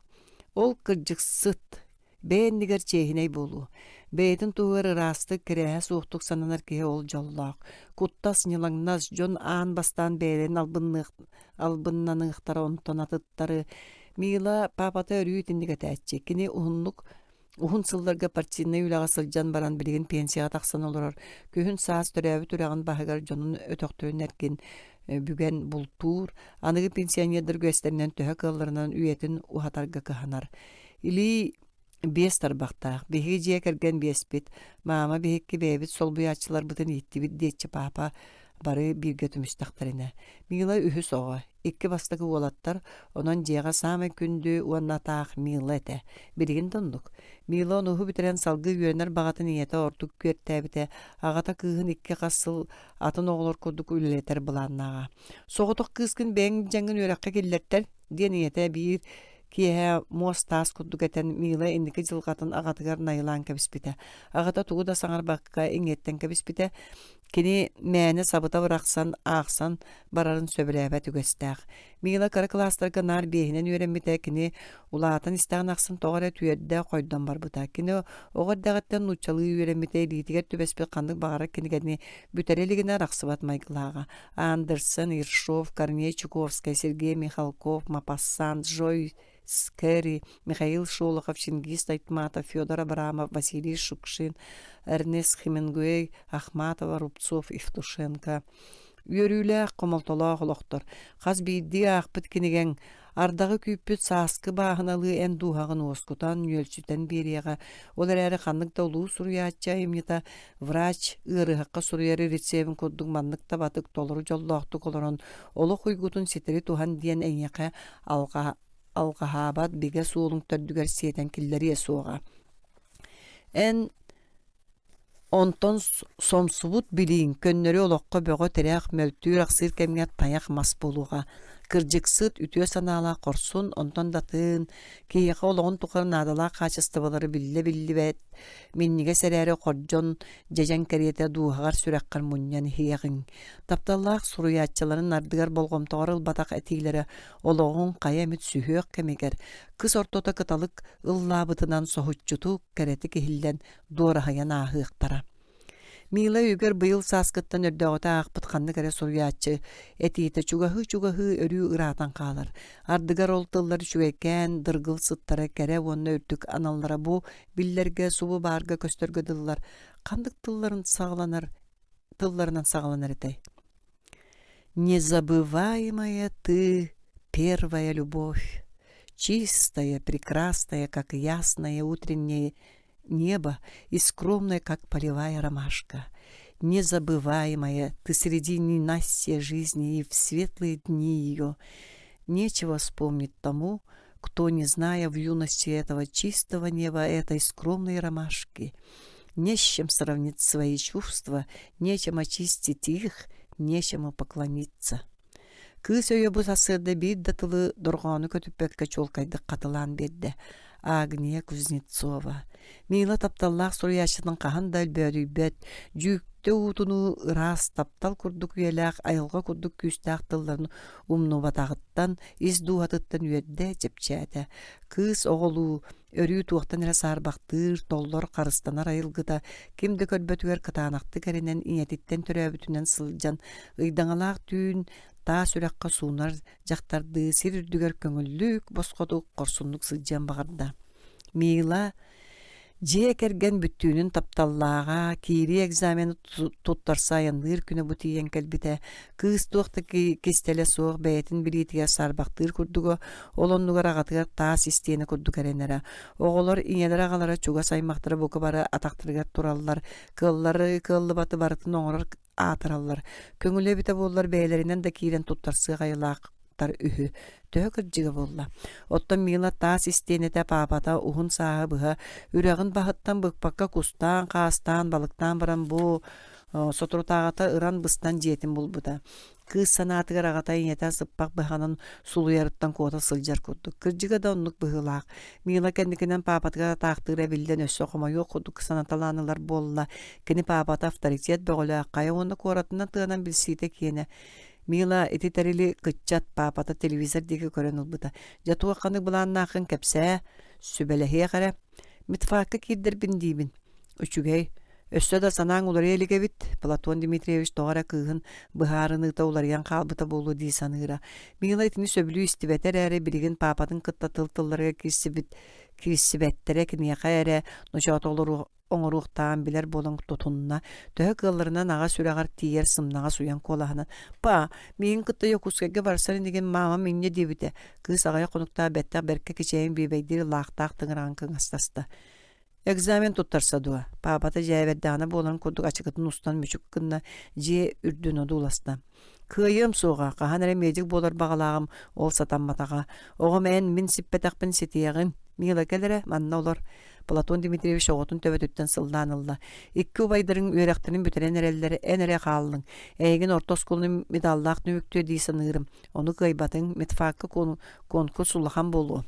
Ол кырдьыксыт бээннигэр чэйһинэй болуу. Бэйэтин туһугар ыраастык кирэһэ суохтук сананар киһи ол жоллоох. Куттас ньылаҥнас дьон аан бастаан бэйэлэн албыннаныахтара онтон атыттары. Мыйыла папата өрүү тиннигэтээччи. Кини Ухун сылларга партийный үлаға сылжан баран билигин пенсияға тақсан олорор. Күйін саас төрәбі түрәғын бағығар жонун өтөқтөйін әркен бүген бұлтур. Анығы пенсионердер көстерінен төһө кылларынан үйетін ухатарга кыханар. Или бес тарбақтақ. Беги жия кәрген беспит. Мама бехекке бәйбіт сол бұячылар бұтын еттібіт дейчі папа бары бирге түмістақтарына. Мила үхіс оға. Икки бастагы уолаттар, онон жега самай күндү уаннатаах мила эте. Билигин доннук. Мила онуһу битерен салгы үйренер багатын иете ортук күөртәбите, агата кыыһын икки кассыл атын оголор курдук үлелетер буланнага. Соҕотох кыыскын бэң жаңгын үөрекке киллертер, диэн иете бир киэһэ мос таас курдук этен Мила инники жылгатын агатыгар найылаан кэбиспите. Агата тугу да саҥар бакка иҥеттен кэбиспите. Кини мээни сабыта бырахсан, аахсан барарын сөбүлээбэт үгэстээх. Мыйыла кара класстарга нар биэһинэн үөрэммите кини улаатын истэҕин ахсын тоҕоре түйэрдэ койдон барбыта. Кини оҕордäҕэттэн нучалыы үөрэммите илиитигэр түбэспит ханнык баҕара кинигэни бүтэрэлигинэ рахсыбат майгылаага. Андерсон, Иршов, Корней Чуковская, Сергей Михалков, Мапассан, Джой Скэри, Михаил Шолохов, Чингис Айтматов, Федор Абрамов, Василий Шукшин, Эрнест Хемингуэй, Ахматова, Рубцов, Евтушенко. Үйөрүүлээх комолтолоох олохтор. Хас бийди аахпыт киниген ардагы күйппүт сааскы бааһыналыы эн дуухагын уоскутан үөлчүтен бириэҕэ. Олар эри ханнык улуу суруяачча эмнета врач ыарыһакка суруяры рецебин курдук манныкта батык толору жоллоохтук олорон олох уйгутун ситери тухан диэн эйэхэ алгаһаабат биге суолуң төрдүгэр сиэтэн киллери суоҕа. Эн онтон сомсубут билиин көннөрү олоққа бөҕө тэрээх мөлтүүр ахсыыр кэмҥэ таях мас болуға. Кырдьыксыт үтүө санаала корсун онтон датын киэхэ олоҕун тухар наадалаа качестволары билле-биллибэт минниге сэрээри хордьон дьэдьэн кэриэтэ дууһаҕар сүрэххэр мунньан хиэҕиҥ. Тапталлаах суруяаччыларын ардыгар болгомтоҕор ылбатах этиилэри олоҕун хайа эмит сүһүөх кэмигэр кыс ортото кыталык ыллаабытынан соһуччуту кэрэти киһиллэн дуораһайан ааһыахтара. Мила үгөр быйыл сааскыттан өрдөҕөтө аахпыт ханнык эрэ суруяаччы этиите чугаһыы өрүү ыраатан хаалар. Ардыгар ол тыллар чугэкэн дыргыл сыттара кэрэ уонна үрдүк аналлара бу биллерге субу баарга көстөргө дыллар. Кандык тылларынан сагаланар этэй. Незабываемая ты, первая любовь, чистая, прекрасная, как ясное утреннее Небо и скромное, как полевая ромашка. Незабываемая, ты среди ненастья жизни и в светлые дни ее. Нечего вспомнить тому, кто, не зная в юности этого чистого неба, этой скромной ромашки. Не с чем сравнить свои чувства, нечем очистить их, нечему поклониться. Кыз өйө бу сасырда бир да тылы доргону көтүппекке чолкайды катылан берди. Агния Кузнецова. Мила тапталлах соруяшының қахан да өлбөрүйбет, жүкті утуну ырас таптал курдук үйелақ, айылға курдук күстақ тылларын умну батағыттан, из дуатыттан үйедде жепчәді. Кыз оғылу, өрүү туақтан әрі сарбақтыр, толлар қарыстанар айылғыда, кемді көрбөтігер кытанақты кәрінен инетиттен төрәбітінен сылжан, ыйдаңалақ түйін, та сүрәкка суунар жақтарды сир үрдүгер көңүллүк, босқодук, корсунлук сылжан бағарда. Мила же керген бүттүүнүн тапталлаага кири экзамени туттарса яныр күнө бутиен келбите кыз туакта кистеле соох бээтин билитиге сарбактыр курдуго олоннугар агатыгар таас истиени курдук эренере оголор иңелер агалара чуга саймактыра бука бара атактырыгар тураллар кыллары баты барытын оңорор атыраллар көңүлө бите боллар бээлеринен да киирен туттарсы гайылаактар үһү төһөкөр жиге болла. Оттон Мила таас истенете папата ухун сааһы быһа үрәгин баһыттан быкпакка кустан, каастан, балыктан баран бу сотрутаагата ыран быстан жетим булбута. Кыз санаатыгар агата иñете сыппак быһанын сулуярыттан куота сылжар курдук. Кырдьыга да оннук быһылаах. Мила кендикинен папатыга таактыра билден өссө комойу курдук санаталаанылар болла. Кини папата авторитет бөҕөлөөх кайа онна куоратынан тыанан билсиите киэне. Мила эти тарили кытчат папата телевизор диге көрөн улбута. Жатуга каны булааннаахын кепсэ сүбэлэхие кара. Митфаакка кирдер биндибин. Үчүгэй өссө да санаң улар элигебит. Платон Дмитриевич тоғара кыыһын быһаарыныыта уларыян хаалбыта болу дии саныыра. Мила итини сөбүлүү истибетер эре билигин папатын кытта тылтылларга кирсибеттере кинияка эре нучоотолору оңоруқтаан билер болың тутунна төһө кылларынан ага сүрәгар тиер сымнага суян колаһына па миин кытта йокускеге барсарын деген мама минне дебите кыз агая конукта бетте берке кичейин бибейдир лаактаак тыңыран кыңастаста экзамен туттарса дуа папата жайбердаана болан курдук ачыгытын устан мүчүк кынна же үрдүн одуласта кыйым суга кахан эре медик болар багалагым ол сатамматага ого мен мин сиппетакпын ситиягын Мила келере манна олар Платон Дмитриевич оғытын төбөтүттен сылданылла. Икки убайдырың үйрәктерін бүтерен әрелері ән-әрі қалының. Әйгін ортос қолының медаллақ нүміктө дейсін ұрым. Оны қайбатын метфақы конкурс сулахан болу.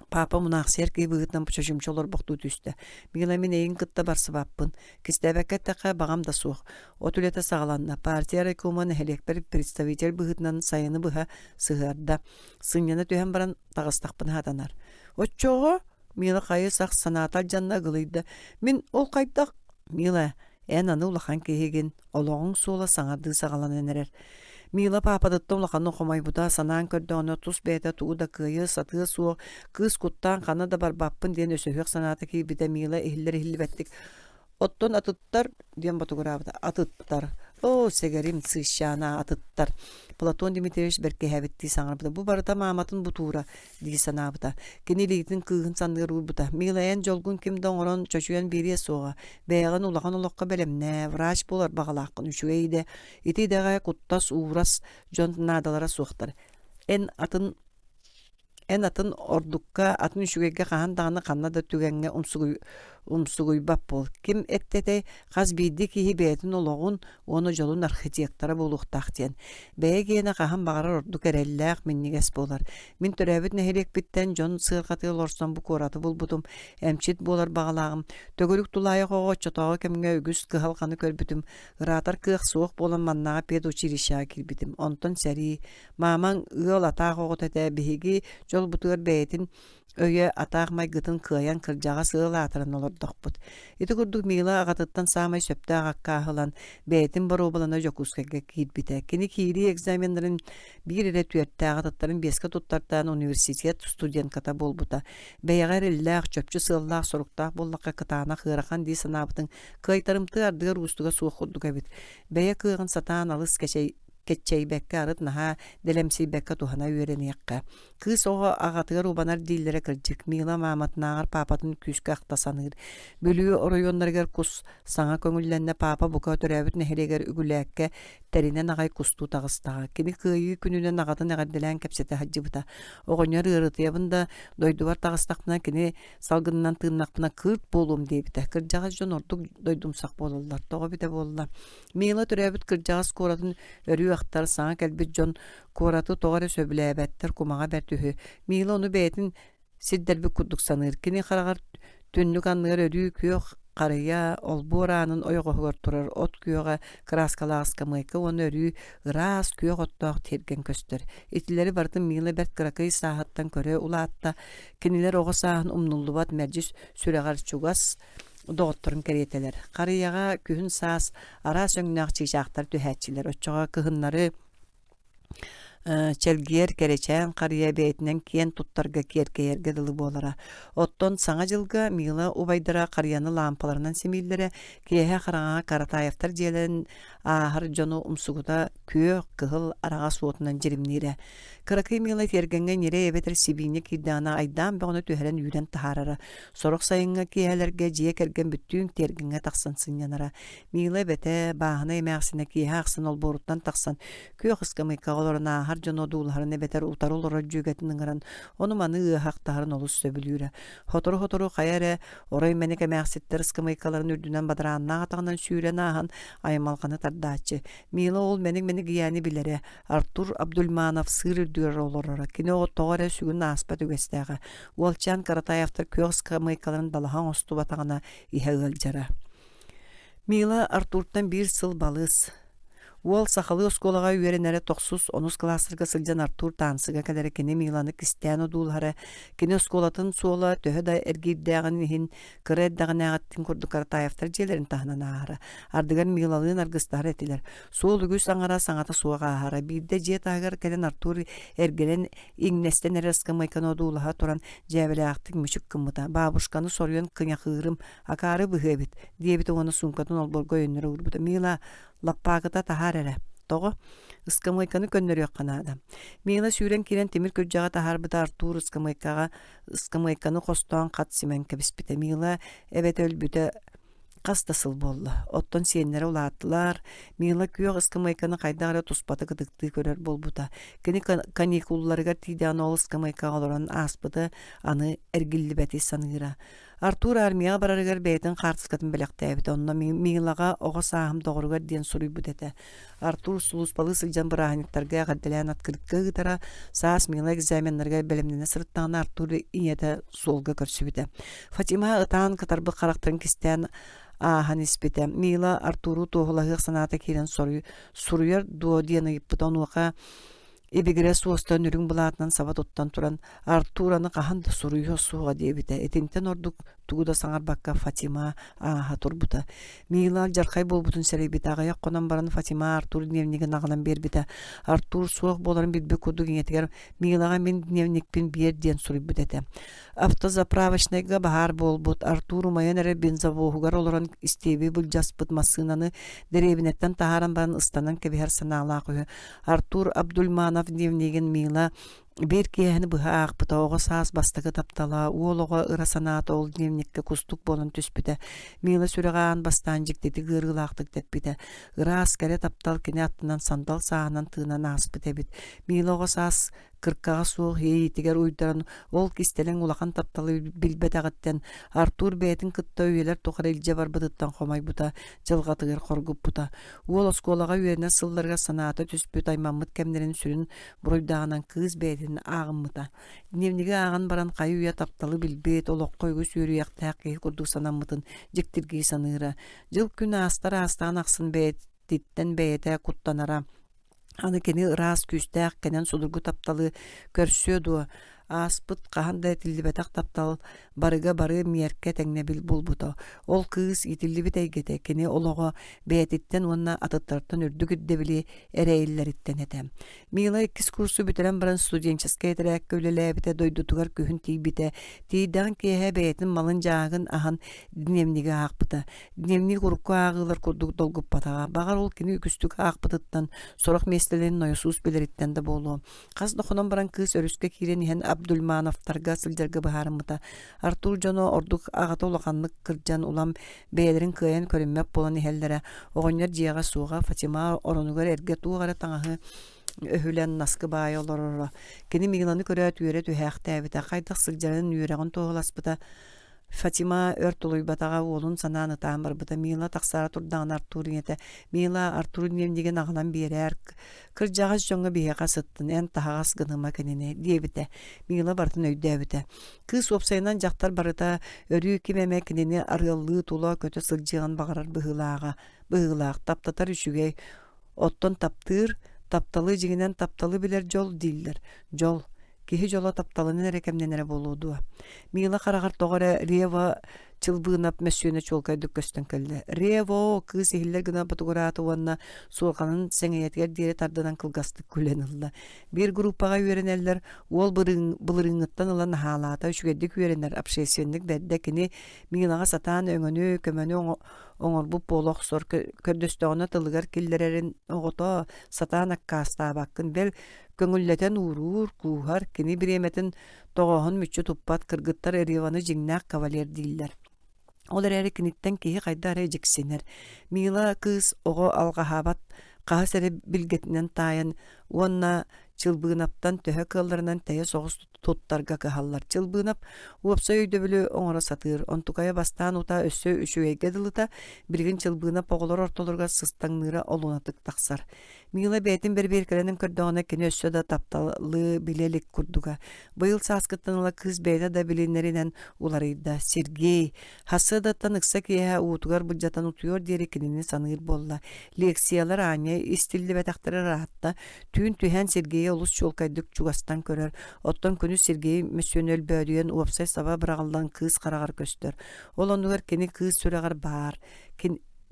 Папа мұнақсер кей бұғытнан пұчашымчолар бұқты түсті. Мила мен әйін қытта барсы баппын. Кістәбәкәттәқа бағам да суық. Отулета сағаланна. Партия райкоман әлекбір представитель бұғытнан сайыны бұға сығарда. Сыньяны түйен баран тағыстақпын хатанар. Отчоға? Мила қайы сақ санатал жанна ғылыйды. Мен ол қайдақ? Мила, ән аны улахан кейген, олоғың суыла саңарды сағалан әнерер. Мила пападытты улахан оқымай бұда санаан көрді оны тұс бәйті тууда күйі, сатығы суық, кыз құттан қаны да бар баппын ден өсөйік санаты кейбіде Мила эхіллер бәттік. Оттон атыттар, ден батуғырабыда, атыттар. О, сегерим цыщана атыттар. Платон Дмитриевич берке хэбитти саңарбыда. Бу барыта мааматын бутура дии санабыда. Кенилийтин кыыгын сандыр уйбыда. Милайан жолгун кимден орон чочуян бирие соға. Бәйган улахан улаққа белемне, врач болар бағалаққын үшуейде. Ити дәғай құттас уурас жон надалара суқтар. Эн атын ордукка атын үшугеге қахан дағаны қанна да түгенге умсугуй бап бол. Ким эттете қаз бейді кейі бәйтін олығын оны жолын архитектора болуқтақтен. Бәйгені қахан бағарар ордук әрелләқ меннігес болар. Мен төрәбіт нәхелек біттен жон сығырқаты олорсан бұ кораты бол бұдым. Әмчет болар бағалағым. Төгілік тулайы қоғы чотағы кемге үгіз кығалқаны көрбітім. Ыратар кық суық болан маннаға пед училища келбітім. Онтон сәрі. Мамаң ұл атақ оғы тәті бейгі жол бұтығыр бәйтін өйе атағмай гытын кыян кыржаға сыыла атырын олордық бұд. Ити күрдік Мила ағатыттан самай сөпті ағаққа ағылан бәйтін бару балана жокускеге кейдбіті. Кені кейри экзамендерін бір ере түйетті ағатыттарын беске туттартан университет студентката болбыта. Бәйғар ілләқ, чөпчі сыллақ, сұрықтақ боллаққа кытағына қырақан дей санабытын кайтарымты ардығыр ұстыға суық құддық әбіт. Бәйе кыйғын сатан алыс кәшей кетчейбекке арыт наха делемсийбекке тухана үйренияққа. Кыз оға ағатығар убанар диллere кырдык. Мила маматнағар папатын күскі ақтасаныр. Бөлігі оройонларгар кус саңа көңілленне папа бұқа төрәбіт нәхерегер үгіләкке тәрінен ағай кусту тағыстаға. Кені күйі күнінен ағатын ағадделән кәпсеті хаджыбыта. Оғынер ырытыябында дойдуар тағыстақпына кені салғынынан тыыннақпына кырт болуым дейбіті. Кырджағыз жон ордық дойдумсақ болылар. Тоғы біте болылар. Мила төрәбіт кырджағыз коратын өрі ақтар саңа кәлбіт жон кораты тоғары сөбіләбәттер кумаға бәртүхі. Мила оны бәйтін сиддербі күрдік саныр. Кені қарағар түнлік анығыр өрі күйіқ қарыя олбуранын ойғығығыр тұрар. От күйіға краскалағысқа мыйқы оны өрі ырас күйіқ оттақ терген көстір. Етілері бардың Мила бәрт қырақай сағаттан көрі ұлатта. Кенелер оғы сағын ұмнулы бат мәрджіс сүрәғар чугас доғыттырын кәретелер. Қарияға күхін саас ара сөңнақ чигжақтар түхәтчілер. Отчыға кығынлары челгер керечен қария бейтінен кен туттарға керкеерге дылы болара. Оттон саңа жылға Мила убайдыра қарияны лампаларынан семейлері кейе қараңа каратайыфтар желен ахыр жону умсугута күйі кығыл араға суотынан жерімнері. Кыракы Мила тергенге нере эбетер сибине кирдана айдан бағыны түхәрен үйрен тахарары. Сорық сайынға кейелерге жие керген бүттүн тергенге тақсан янара. Мила бәті бағына емәқсіне кейе ақсын ол боруттан тақсан. Күйі қысқамайқа оларына ахар жону дуларыны бәтер ұтар олары жүгетінің ұран. Оны маны ұғақтағырын олыс сөбілюрі. Хотору қайары орай мәнек емәқсеттер ысқамайқаларын үрдінен бадыранна атағынан сүйрен ағын аймалғаны тардачы. Мила ол мәнек яны білері. Артур Абдульманов сыр үрдігер оларары. Кені оғы тоғары сүгін аспа түгестәға. Уолчан Каратаевтар көй ысқамайқаларын далахан осту батағына ихәғыл жара. Мила Артуртан бір сыл балыс. Уол сахалы осколаға үйеренері 9-10 классырға сылжан Артур тансыға кәлері кені Миланы Кристиано дулғары, кені осколатын суола төхі әргейддәғын ехін кірәддәғын ағаттың күрді Каратаевтар желерін тағынан ағары. Ардығар Милалығын арғыстар етілер. Суол үгіс аңара саңата суаға ағары. Бірді жет ағар кәлін Артур әргелен иңнестен әрескі майкано дулыға тұран жәвелі ақтың мүшік кымыда. Бабушканы соруен кыня қығырым, акары бұғыбет. Дебіті оны сұңқатын олборға өнері ұрбыды. Мила лаппағыта тахар әрі. Тоғы, ысқамайқаны көннері өққан адам. Мила сүйрен келен темір көджаға тахар бұда Артур ысқамайқаны қостуан қатсымен кәбіспіті. Мила әбет өлбіті қастасыл болды. Оттон сенлері ұлаттылар. Мила күйеғ ысқамайқаны қайдағыры тұспаты қыдықты көрер болбыда. Кені каникулларыға тейден ол ысқамайқаға оларын аспыды, аны әргілі бәті санығыра. Артур армияға барарығар бәйтін қартысқатын біліқті әбіді. Онына Милаға оға сағым доғырығар ден сұрый бұдеті. Артур сұлыспалы сылжан бұрағынықтарға ғадделән атқырыққа ғытара, саас Мила экзаменларға білімнені сұрыттағына Артур инеті солға көрсібіді. Фатима ұтан қытарбы қарақтырын кістен ахан іспеті. Мила Артуру тоғылағы санаты керен сұруер дуо дені бұдан оға Эбигере суостан үрің бұлатынан сабат оттан туран Артураны қаханды сұруйы суға дебіті. Этинтен ордық тугуда саңар баққа Фатима аға турбыта. Мила жарқай болбутын сәрейбіті. Ағаяқ қонан баран Фатима Артур дневнеген ағынан бербіті. Артур суық боларын білбі көдік еңетігер Милаға мен дневникпен бер ден сұруй бітеті. Автозаправочныйға бағар болбут. Артур майын әрі бензавоғығар оларын істебі бұл жаспыт масынаны деребінеттен тағаран баран ыстанан кәбігер санағыла қойы. Артур Абдульманов дневнеген Мила бер киэһини быһа аакпыта оҕо саас бастыгы таптала уолоҕо ырасанаата ол дневникке кустук болон түспүтэ. Мила сүрэҕаан бастаан жиктети гыргылаактык деппите. Ыраас кэре таптал кини аттынан сандал саанан тыынан ааспыт эбит. Мила оҕо саас кыркаға суох хейитигер уйдаран ол кистелен улахан тапталы билбетагаттен Артур бээтин кытта үйелер тухар илже барбытыттан хомайбута жылгатыгер хоргуппута. Уол осколага үйеріне сылларга санаата түспүт аймаммыт кемнерин сүрүн буруйдаагынан кыз бээтин аагыммыта. Дневниге ааган баран кайы үйе тапталы билбет олоккойгу сүйрүяктаак кей курдук санаммытын жектиргей саныыра. Жыл күн астаан аксын бээтиттен бээтэ куттанара. Аны кені ырас күстәк кенен судургу тапталы көрсөду. Аспыт кахан да тиллибетак таптал барыга бары миерке теңнебил булбуто. Ол кыз итиллибит эйгете кини олого бээтиттен уонна атыттартан үрдүгүддебили эрэйиллериттен этем. Мила 2 курсу бүтөрен баран студенческая терәк көлеләбите дойдутугар күһүн тийбите. Тийдан кеһе бээтин малын жаагын ахан дневниге аакпыта. Дневник урукку аагылар курдук долгуппатага. Багар ол кини үкүстүк аакпытыттан сорох местелен ноюсус билериттен да болу. Каз дохонон баран кыз өрүскө кирен иһен Абдулмановтарга сылдырга баһарымыта. Артур жоно ордук агата улаканнык кырдьан улам бээлерин кыйын көрүнмөк болан иһеллере. Оҕонньор жиэҕэ суuга Фатима оронугар эрге туuгара таҥаһы өһүлэн наскы баай олороро. Кини мигланы көрө түөрэ түһээхтээбите. Хайдах сылдьарын үөрэҕин туоҕаласпыта. Фатима өрт улуйбатаға уолун санааны таан барбыта. Мила тақсара турдағын Артур ете. Мила Артур немдеген ағынан берер. Кыржағыз жоңа бейеға сыттын. Ән тағағас гыныма кенене дебіте. Мила бартын өйдәбіте. Кыз опсайынан жақтар барыта өрі кемеме кенене арылы тула көті сылжыған бағарар бұғылақ. Таптатар үшіге оттон таптыр, тапталы жігінен тапталы білер жол дейлер. Жол. Кихи жола тапталынын эрекемненере болуду. Мила карагар тоғара Рева чылбыынап мәсүйіне чолкайдык көстен көлді. Рево кыз ehiller гына батугураты уанна суолқанын сәңеетгер дире тардынан кылгастык күленылды. Bir группаға үйеренелер, ол бұлырыңыттан ылан халата үшігедік үйеренер общественник бәдді кini Милаға сатан өңіні көмөні оңорбу полох сор көрдөстөҕүнө тылыгар киллерерин оҕото сатан аккаастаабаккын бел көңүллетен уурур куухар кини биреметин тоҕоһун мүччү туппат кыргыттар Ереваны жиңнаак кавалер дииллер. Ол эрери киниттен киһи хайдары жиксинер. Мила кыз оҕо алгаһаабат каһа сере билгетинен таайан уонна чылбыынаптан төһө кылларынан тәйе соҕус туттарга каһаллар. Чылбыынап уопса өйдөбүлү оҥоро сатыыр. Онтукая бастаан ута өссө үшүэйге дылыта билгин чылбыынап оҕолор ортолорга сыстаңныыра олунатык тахсар. Мила бээтин берберкеренин көрдөҕүнэ кини өссө да тапталы билелик курдуга. Быйыл сааскыттаныла кыз бэйда да билиннеринен уларыйда. Сергей хасыдаттан ыкса киэһэ уутугар быдьатан утуйор диэри кинини саныыр болла. Лекциялар аня истилли бэтахтары раатта түүн түһэн Сергей олус чуолкайдык чугастан көрөр. Оттон күнү Сергей мөссөнөл бөдүйөн уопсай саба бырағалдан кыз қарағар көстөр. Ол онугар кини кыз сүрәгар бар.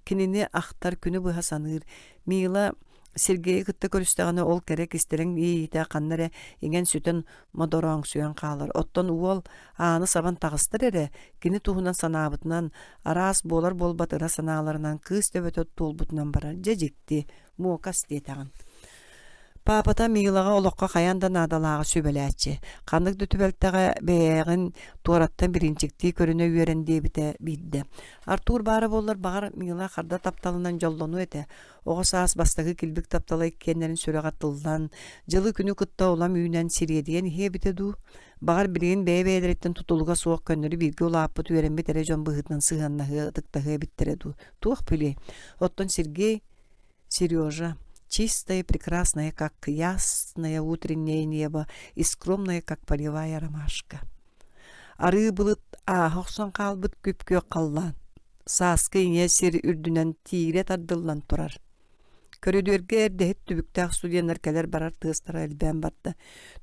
Кинини ахтар күнү быха саныыр. Мила Сергей кытта көрүстәгәне ол керек истерен иите каннары иген сүтен модороң сүйен калыр. Оттон уол ааны сабан тагыстыр эре. Кини туһунан санаабытынан арас болар болбатыра санааларынан кыз төбөтөт толбутунан барар. Жежикти муокас диетаган. Папата Милаға олоққа қаянда надалаға сөбеләтші. Қандық дүтібәлттіға бәйәғін туараттан бірінчікті көріне үйерен дебіті бейді. Артур бары болар бағар Мила қарда тапталынан жоллану еті. Оғы саас бастағы кілбік тапталы кенерін сөреға тылдан. Жылы күні күтті олам үйінен сиредеген хебіті ду. Бағар бірген бәй-бәйдереттен тұтылыға суық көннері бірге олаппыт үйерен бетере жон бұғытынан сығаннағы тықтағы біттірі ду. Туық піле. Оттон Сергей, Сережа. Чистое, прекрасное, как ясное утреннее небо, и скромное, как полевая ромашка. Ары былыт ахоқсон қалбыт көпкө қаллан. Саскы ине сер үрдүнен тире тардыллан турар. Көрөдөргө эрдехет түбүктәк студенттер келер барар тыыстара элбен батты.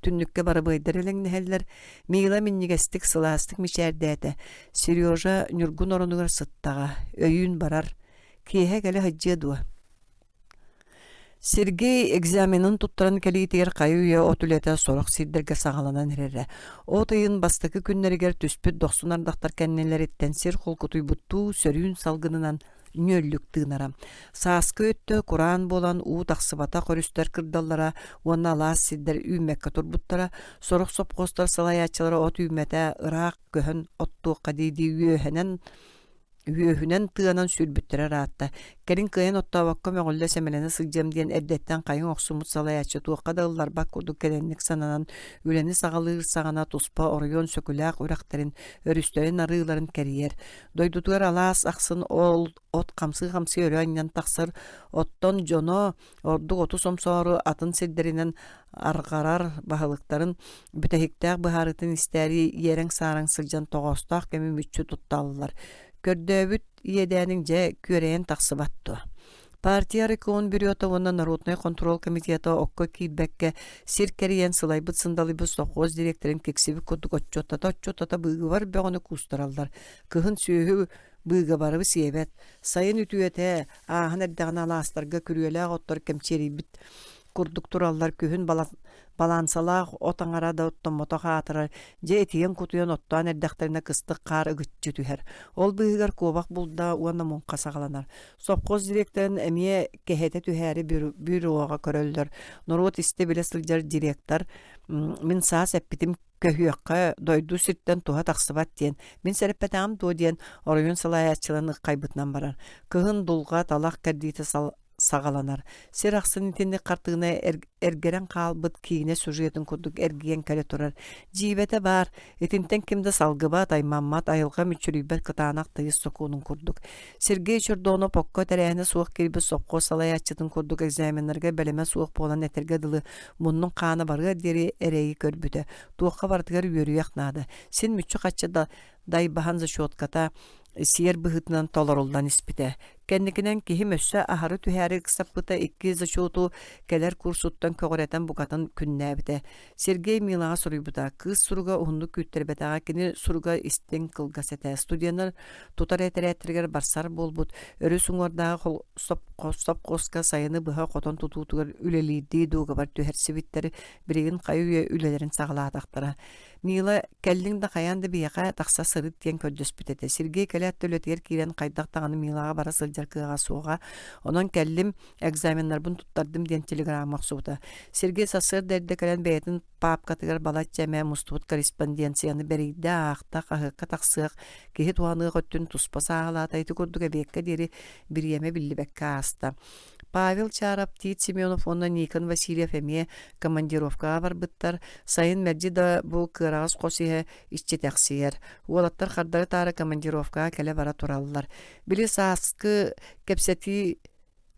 Түннүккө бары быйдар элеңнехеллер. Мила миннигестик сыластык мишәрдәте. Сережа Нюргун оронугар сыттага. Өйүн барар. Киэһэ келе хаджы дуа. Сергей экзаменын туттаран кәлейтер қайуя отулета сорақ сирдерге сағаланан әрері. Отайын бастықы күннерігер түспіт 90 ардақтар кәннелер еттен сер қолқытуй бұтту сөрүүн салғынынан нөллік тыынара. Саскы өтті Құран болан уу тақсыбата қорыстар кырдаллара, уанна алас сирдер үймекка турбуттара, сорақ сопқостар салаячылары от үймете ырақ көхін отту қадейді үйөһүнен тыанан сүрбүттөрө раатта. Керин кыйын оттабакка мөголлө семелене сылжам диен эрдеттен кайын оксумут салаячы туакка дыллар бак курдук келенник сананан үлени сагалыыр сагана туспа оройон сөкүлээх урактарын өрүстөрүн арыыларын кериер. Дойдутугар алаас аксын ол от камсы өрөөннен таксыр оттон жоно ордук оту сомсоору атын сирдеринен аргарар баһылыктарын бүтэхиктээх быһаарытын истээри иерең саараң сылжан тогоостаах кеми мүччү тутталылар. Көрдөбүт иедәнин же көрәйен тақсыбатту. Партия рекон бюрета онна Народный контроль комитета окко кийбекке сиркериен сылайбыт сындалыбы совхоз директорын кексиби курдук отчоттата быгы бар бөгөнү кустаралдар. Кыхын сүйөһү быга барыбы сиебет. Сайын үтүөтэ ахан эрдэгана алаастарга күрүөлээх оттор кемчерибит курдук тураллар күһүн балансалаах отаңара да оттомото хаатырар же этиен кутуян оттоан эрдэхтерине кыстык каар ыгытчы түһэр. Ол быыгар куобак булда уанна мунка сагаланар. Совхоз директорын эмие кехете түһээри бюроға көрөлдөр. Норот исте биле сылжар директор мин саас эппитим көһүөккө дойду сирттен туха таксыбат диен. Мин сереппетаам туу диен оройун салаячылын ыккайбытынан барар. Кыһын дулга талах кэрдиите сагаланар. Сер аксын итинни картыгына эргерен калбыт кийине сюжетін курдук эргиен кэле турар. Жибете бар, этинтен кимде салгыбат аймаммат айылга мүчүрүйбет кытаанак тыйыс сокуунун курдук. Сергей Чордоно покко терээне суох кирби сопко салаячытын курдук экзаменлерге белеме суох болан этерге дылы муннун кааны барга дери эреги көрбүтө. Туокка бартыгар үйөрүяк наады. Син мүчү каччы дайбахан зачетката сиер быһытынан толорулдан испите. Кенникинен кихи мөссө ахары түһәри кысаппыта 2 зачету келер курсуттан көгөрәтен бугатын күннәбите. Сергей Милага суруйбута кыз суруга ухунду күттербетага кини суруга истен кылгасете. Студенттер тутар этереттергер барсар болбут. Өрү суңордагы сопкоска сайыны быха котон тутутугар үлелийди дуга бар түһәрсибиттер биригин кайы үлелерин сагалаатактара. Мила келлиң да каянды бияка такса сырыт тен көдөспүтете. Сергей келет төлөтер кирен кайдактаганы Милага бара сылжаркыга суга. Онон келлим экзаменнар бун туттардым ден телеграмма максута. Сергей сасыр дерде келен бейтин папкатыгар балаччаме мустут корреспонденцияны берийди акта кахыкка таксык кихи туаны көттүн туспаса алатайды курдуга бекке дери бириеме биллибекке аста. Павел Чарап, Тит Семенов, онна Никон Васильев эме командировка барбыттар. Сайын мерджи да бу кырагыз косиhe иччетексиер. Уолаттар хардары тары командировка келе бара тураллар. Били саскы кепсети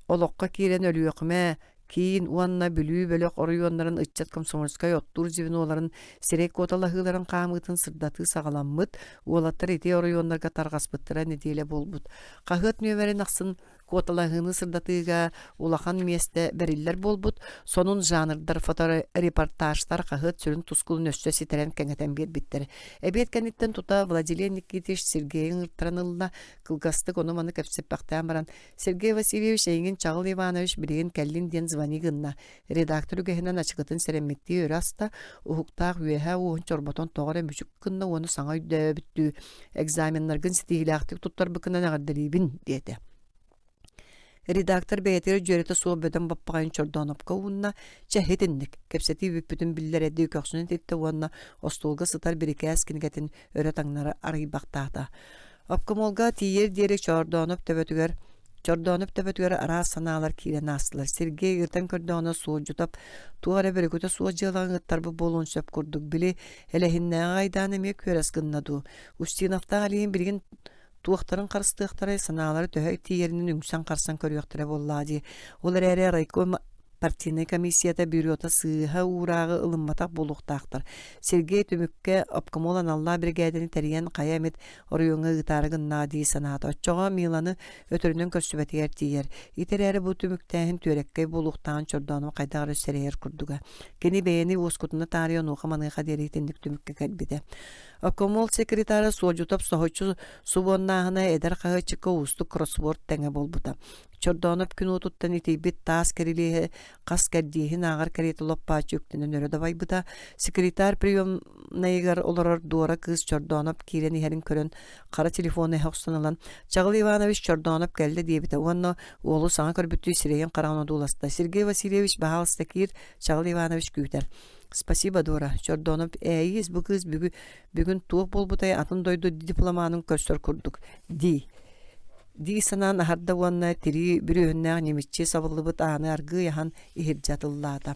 олокка кирен өлүөкме кийин уанна бүлүү бөлөк оройоннарын ыччат комсомольская оттур жибин оларын серек коталахыларын камытын сырдаты сагаламмыт. Уолаттар эти оройоннарга таргаспыттыра неделе болбут. Кахыт нөмерин аксын коталахыны сырдатыга улахан месте бериллер болбут. Сонун жанрдар фоторепортаждар кахыт сүрүн тускулун өссө ситерен кеңетен бербиттер. Эбет кенеттен тута Владимир Никитич Сергейин ыртранылына кылгастык onu маны кепсеп бактан баран. Сергей Васильевич эйин Чагыл Иванович билеген келлин ден звонигынна. Редактор үгехинен ачыгытын серемметти ыраста ухуктаак үеһэ уун чорботон тоғыра мүчүк кынна оны саңа үддөбүттүү экзаменнаргын ситиилаактык туттар быкынан агардырибин диете. Редактор бәйтері жөреті суы бөден баппағайын Чордоновка уынна чәхетіннік. Кепсеті бүппітін білдер әді көксінен тетті уынна остолға сытар біріке әскінігетін өрі таңнары арғибақтағда. Апкамолға тиер дерек Чордонов төбөтігер ара саналар кирен астылар. Сергей ыртан көрдіғана суы жұтап, туғара бірігіті суы жылаған ғыттарбы болуын сөп күрдік. Білі әләхіннәң айдан әме көрәс гыннаду. Устиновтан алейін білген туақтарын қарыстықтары саналары төһөй тиерінің үңсен қарсан көріяқтыры боллади. Олар әрі райком партийный комиссията бюрота сыыха урағы ылымматақ болуқтақтыр. Сергей Түмікке обкомолан Алла бригадini тәрген қаямет орыйоңы ұтарығын нади санаты. Отчоға Миланы өтірінің көрсібәтігер тиер. Итер әрі бұл Түміктәхін төреккей болуқтағын Чордоным қайдағыр өссерейер күрдіға. Кені бәйіні оскутыны тарион оқаманыға дерейтіндік Түмікке кәлбеді. Обкомол секретары сожутап соғычу субоннағына әдір қағычыққа ұсты кроссворд тәңе болбыта. Чордонов күн отуттан итейбет таас кәрелігі қас кәрдейін ағар кәреті лоппа чөктінен өрі давайбыта. Секретар приемнайығар оларар дуара кыз Чордонов кейлен ихерін көрін қара телефоны әқстанылан. Чағыл Иванович Чордонов кәлді дейбіті. Онна олы саңа көрбітті сиреген қарағына дуласта. Сергей Васильевич бағалысты кейір Чағыл Иванович күйтер. Спасибо, Дора. Чордонов әйіз бұл кыз бүгін туық болбытай атын дойду дипломанын көстер күрдік. Ди санан ахарда уанна тири бүрүһүннәг немитче сабылыбыт аны аргы яхан ихиржатыллаата.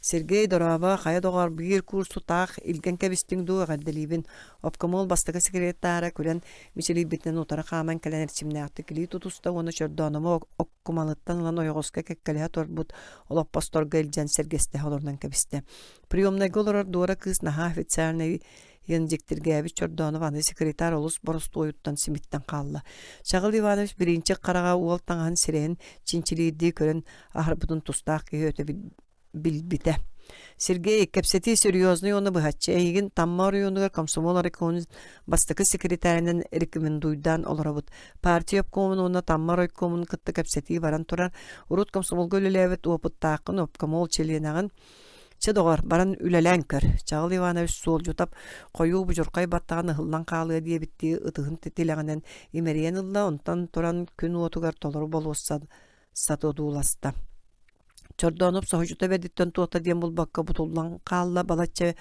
Сергей Дораба хая догар бир курсу так илген кебистин ду гадделибин обкомол бастыгы секретара күрен мичели битен утара хаман каленер чимнакты кили тутуста оны чордономо оккумалыттан лан ойгоска кеккеле торбут олоп посторга илжен сергесте холордан кебисте. Приемный голорор дуара кыз наха официальный Янжектиргәбі Чордонов аны секретар олус боросту ойуттан симиттен қалла. Шағыл Иванович бірінші қараға уол таңған сирен чинчилийді көрін ахырбудын тустақ кей өте билбите. Сергей кепсети серьезный оны быхатчы эйгин тамма районугар комсомол райкомун бастыкы секретаринен рекомендуйдан олорабыт. Партия обкомун оны тамма райкомун кытты кепсети баран турар. Урут комсомол көлелебет опыттақын обкомол челенағын Чедогар баран үлелән көр. Чагыл Иванович сол jutап кою бужуркай баттаган хыллан калы дие битти ытыгын тетелегенен имериен ылла онтан туран күн отугар толор болуссад сатодуласта. Чордонуп сохжута бедиттен туата диен булбакка бутуллан калла балачча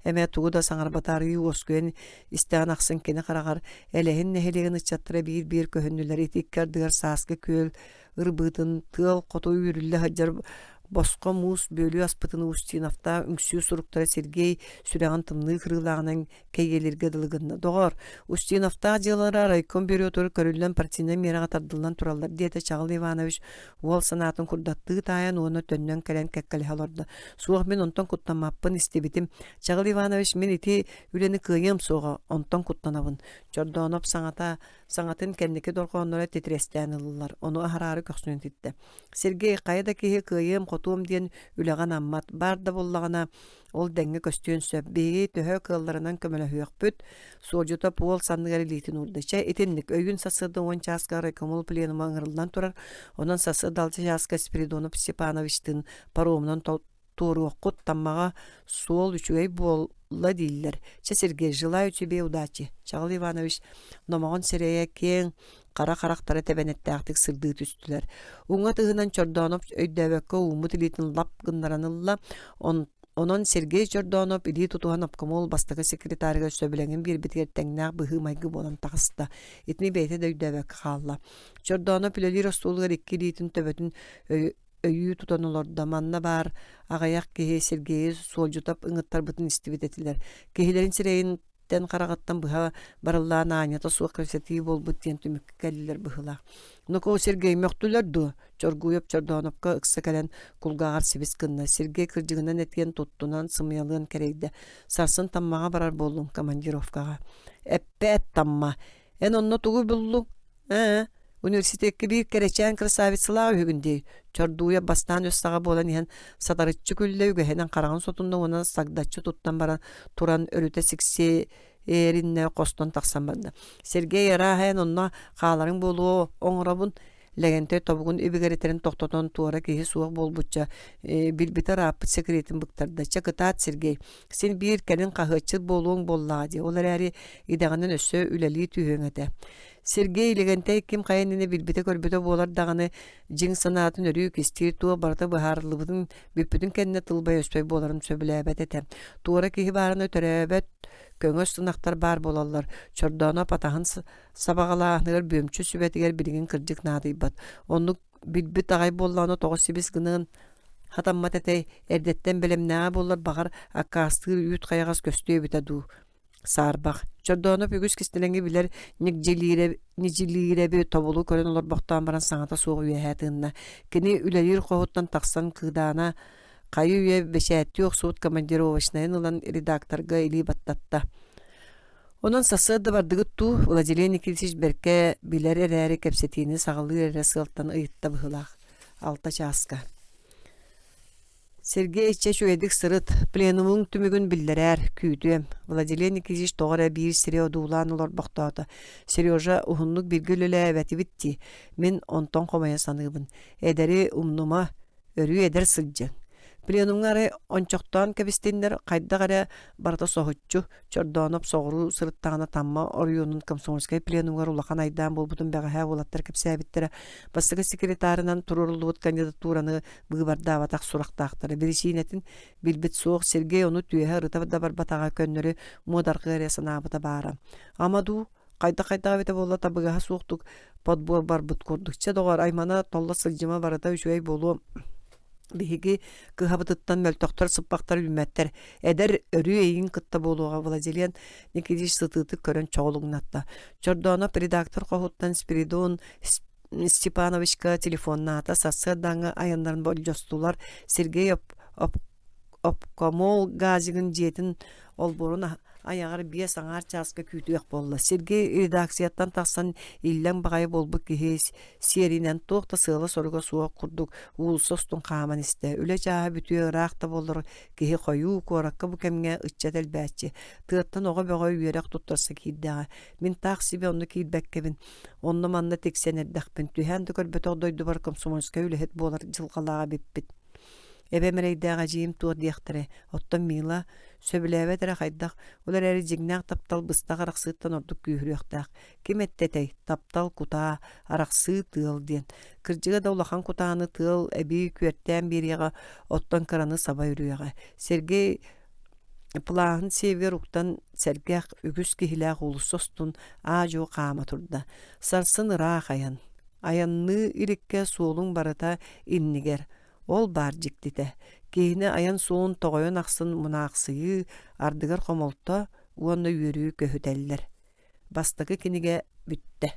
эме тугуда саңар батары оскөн истән аксын кене карагар элехин нехелеген ычаттыра бир көһөннүлөр этиккер дыгар сааскы көөл ырбытын тыл кото үрүлле хаджар Боско мус бөлü аспытыны Устиновта үңсүү суруктара Сергей сүрәган тымны кырылагынан кейелерге дылыгынна. Догор Устиновта жылара райком бюротор көрүлгөн партийный мерага тардылдан тураллар диете Чагыл Иванович уол санатын курдатты таян оны төннөн келен кеккеле халорда. Суох мен онтон куттамаппын истебитим. Чагыл Иванович мен ити үлени кыйым суга онтон куттанабын. Чордонуп саңатын кеннеке доргоннора тетрестен ыллар. Оны ахарары көксүнөн титте. Сергей кайда кеhe кыйым Том диен үлеген аммат барда боллагана ол дәңге көстүн сөп беги төһө кылларынан көмөлө хөкпүт сожута пол санныгар литин урдача этенник өйүн сасыды он часка райкомол пленума аңырылдан турар онан сасы далча часка Спиридонов Степановичтин паромунан туруоккут таммага сол үчүгей болла диллер. Сергей, желаю тебе удачи. Чагыл Иванович номогон серея кең кара карактары тебенеттактык сырды түстүлөр. Уңа тыгынан Чордонов өйдөбөккө умут илитин лап гындаранылла. Онон Сергей Чордонов иди тутуган обкомол бастыгы секретарыга сөбүлеңин бир битер теңнак быгы майгы болон тагыста. Итни бейте дөйдөбөк халла. Чордонов илери ростулгар 2 литин төбөтүн өйү тутаныларда манна бар агаяк кеhe Сергей солжутап ыңыттар бутун истибететилер. Кехилерин сирейин тен карагаттан быха барыллаана анята суак красоти болбут тен түмүк келилер быхыла. Нуко Сергей мөктүлөр ду. Чоргуйып Чордоновка ыкса келен кулгагар сибис кынна. Сергей кыржыгынан эткен туттунан сымыялыгын керейди. Сарсын таммага барар болдум командировкага. Эппет тамма. Онно тугу буллу. Университетке бир керечен красавицалар үгүндей. Чордуя бастан өссага болан иһен сатарыччы күлле үгөһенен караган сотунда оны сагдаччы туттан баран туран өрүтө сикси эринне костон таксан барды. Сергей Яраһен онна кааларын болуу оңробун легенте тобугун ибигеретерин токтотон туара киһи суак болбутча билбитер аппыт секретин быктарда. Чакытаат Сергей, сен бир келин кахычыл болуң боллаади. Олар әри идаганын өссө үлели түйөңөтө. Сергей легенте ким кайынны билбите көрбөтө болар даганы жиң санаатын өрүү кистир туа барта бахарлыбытын бүппүтүн кенне тылбай өспөй боларын сөбүлөбөт эте. Туара киһи барын өтөрөбөт көңөс сынактар бар болалар. Чордона патахын сабагалааныр бөмчү сүбетигер билигин кыржык наадыйбат. Онну билбит агай болланы 9-8 гынын хатаммат эте эрдеттен белемнаа боллар багар аккастыр ют каягас көстөбүтө ду. Сарбах. Чордонов үгүс кистеленги билер нижилире тобулу көрөн олар бактан баран саңата сугу үеһэтынна. Кини үлелир кохуттан таксан кыдаана кайы үе бешәтти оксуут командировочнайын улан редакторга или баттатта. Онон сасыды бардыгы ту Владимир Никитич берке билер эрәри кепсетини сагылы эрә сылтан ыйытта быхылах. Алта часка. Сергей чечуэдик сырыт пленумун түмүгүн биллерер күйдүм. Владимир Никитич тоғыра бир сире одуулан олар бақтаата. Сережа ухуннук билгүлөлө әбәти битти. Мен онтон комая саныбын. Эдери умнума өрү эдер сылжын. Пленумгары ончоктон кебистендер кайдагара барта сохуччу Чордонов соғыру сырыттагана тамма орюнун комсомольскай пленумгар улахан айдан болбутун бәгәһә булаттар кепсәбиттер. Бастыгы секретарынан турулуут кандидатураны быгыбардаватак сурактактары. Беришинетин билбит соқ Сергей оны түйе рыта да бар батага көннөрү модаргы ресанабыта бара. Амаду кайда бете болла табыга суктук подбор бар бут көрдүкче догар аймана толла сылжыма барата үчөй болу Биһиги кыһабытыттан мөлтөхтөр сыппактар билметтер. Эдер өрү эйин кытта болуга Владилен Никитич сытыты көрөн чоголугнатта. Чордонов редактор кохуттан Спиридон Степановичка телефонната сасы даңы аяннарын болжостулар. Сергей Обкомол газигин жетин олборун аяғар биес аңар часка күйтүек болла. Сергей редакцияттан тақсан иллен бағай болбу кихес серинен тоқта сыла сорга суақ курдук улсостун қаман исте. Үле жаға бүтүе рақта болыр кихи қою коракка бу кемге ытчател бәтчі. Тыттан оға бәғай үйерек туттарса кейдіға. Мен тақ себе онны кейдбәккебін. Онны манна тексен әрдәқпін. Түйәнді көрбет оғдойды бар комсомольска үлехет болар жылғалаға беппет. Эбемерейдәға жиим тур диэхтәре. Оттан мила сөбіләбе тәрі қайдақ. Олар әрі жигнәқ таптал быстақ арақсыттан ордық күйіріқтақ. Кем әттетей таптал кута арақсы тыл ден. Кіржіға даулахан кутаны тыл әбей күерттен береға оттан қараны сабай үріға. Сергей Плағын север уқтан сәргәқ үгіз кехіләқ ұлысостын ажу қама тұрда. Сарсын рақ аян. Аянны ирекке суолың барыта иннигер. Ол бар жиктите. Кейіне аян суын тоғайын ақсын мұнақсыйы ардығыр қомолта уанны үйірі көхітәлілер. Бастығы кенеге бүтті.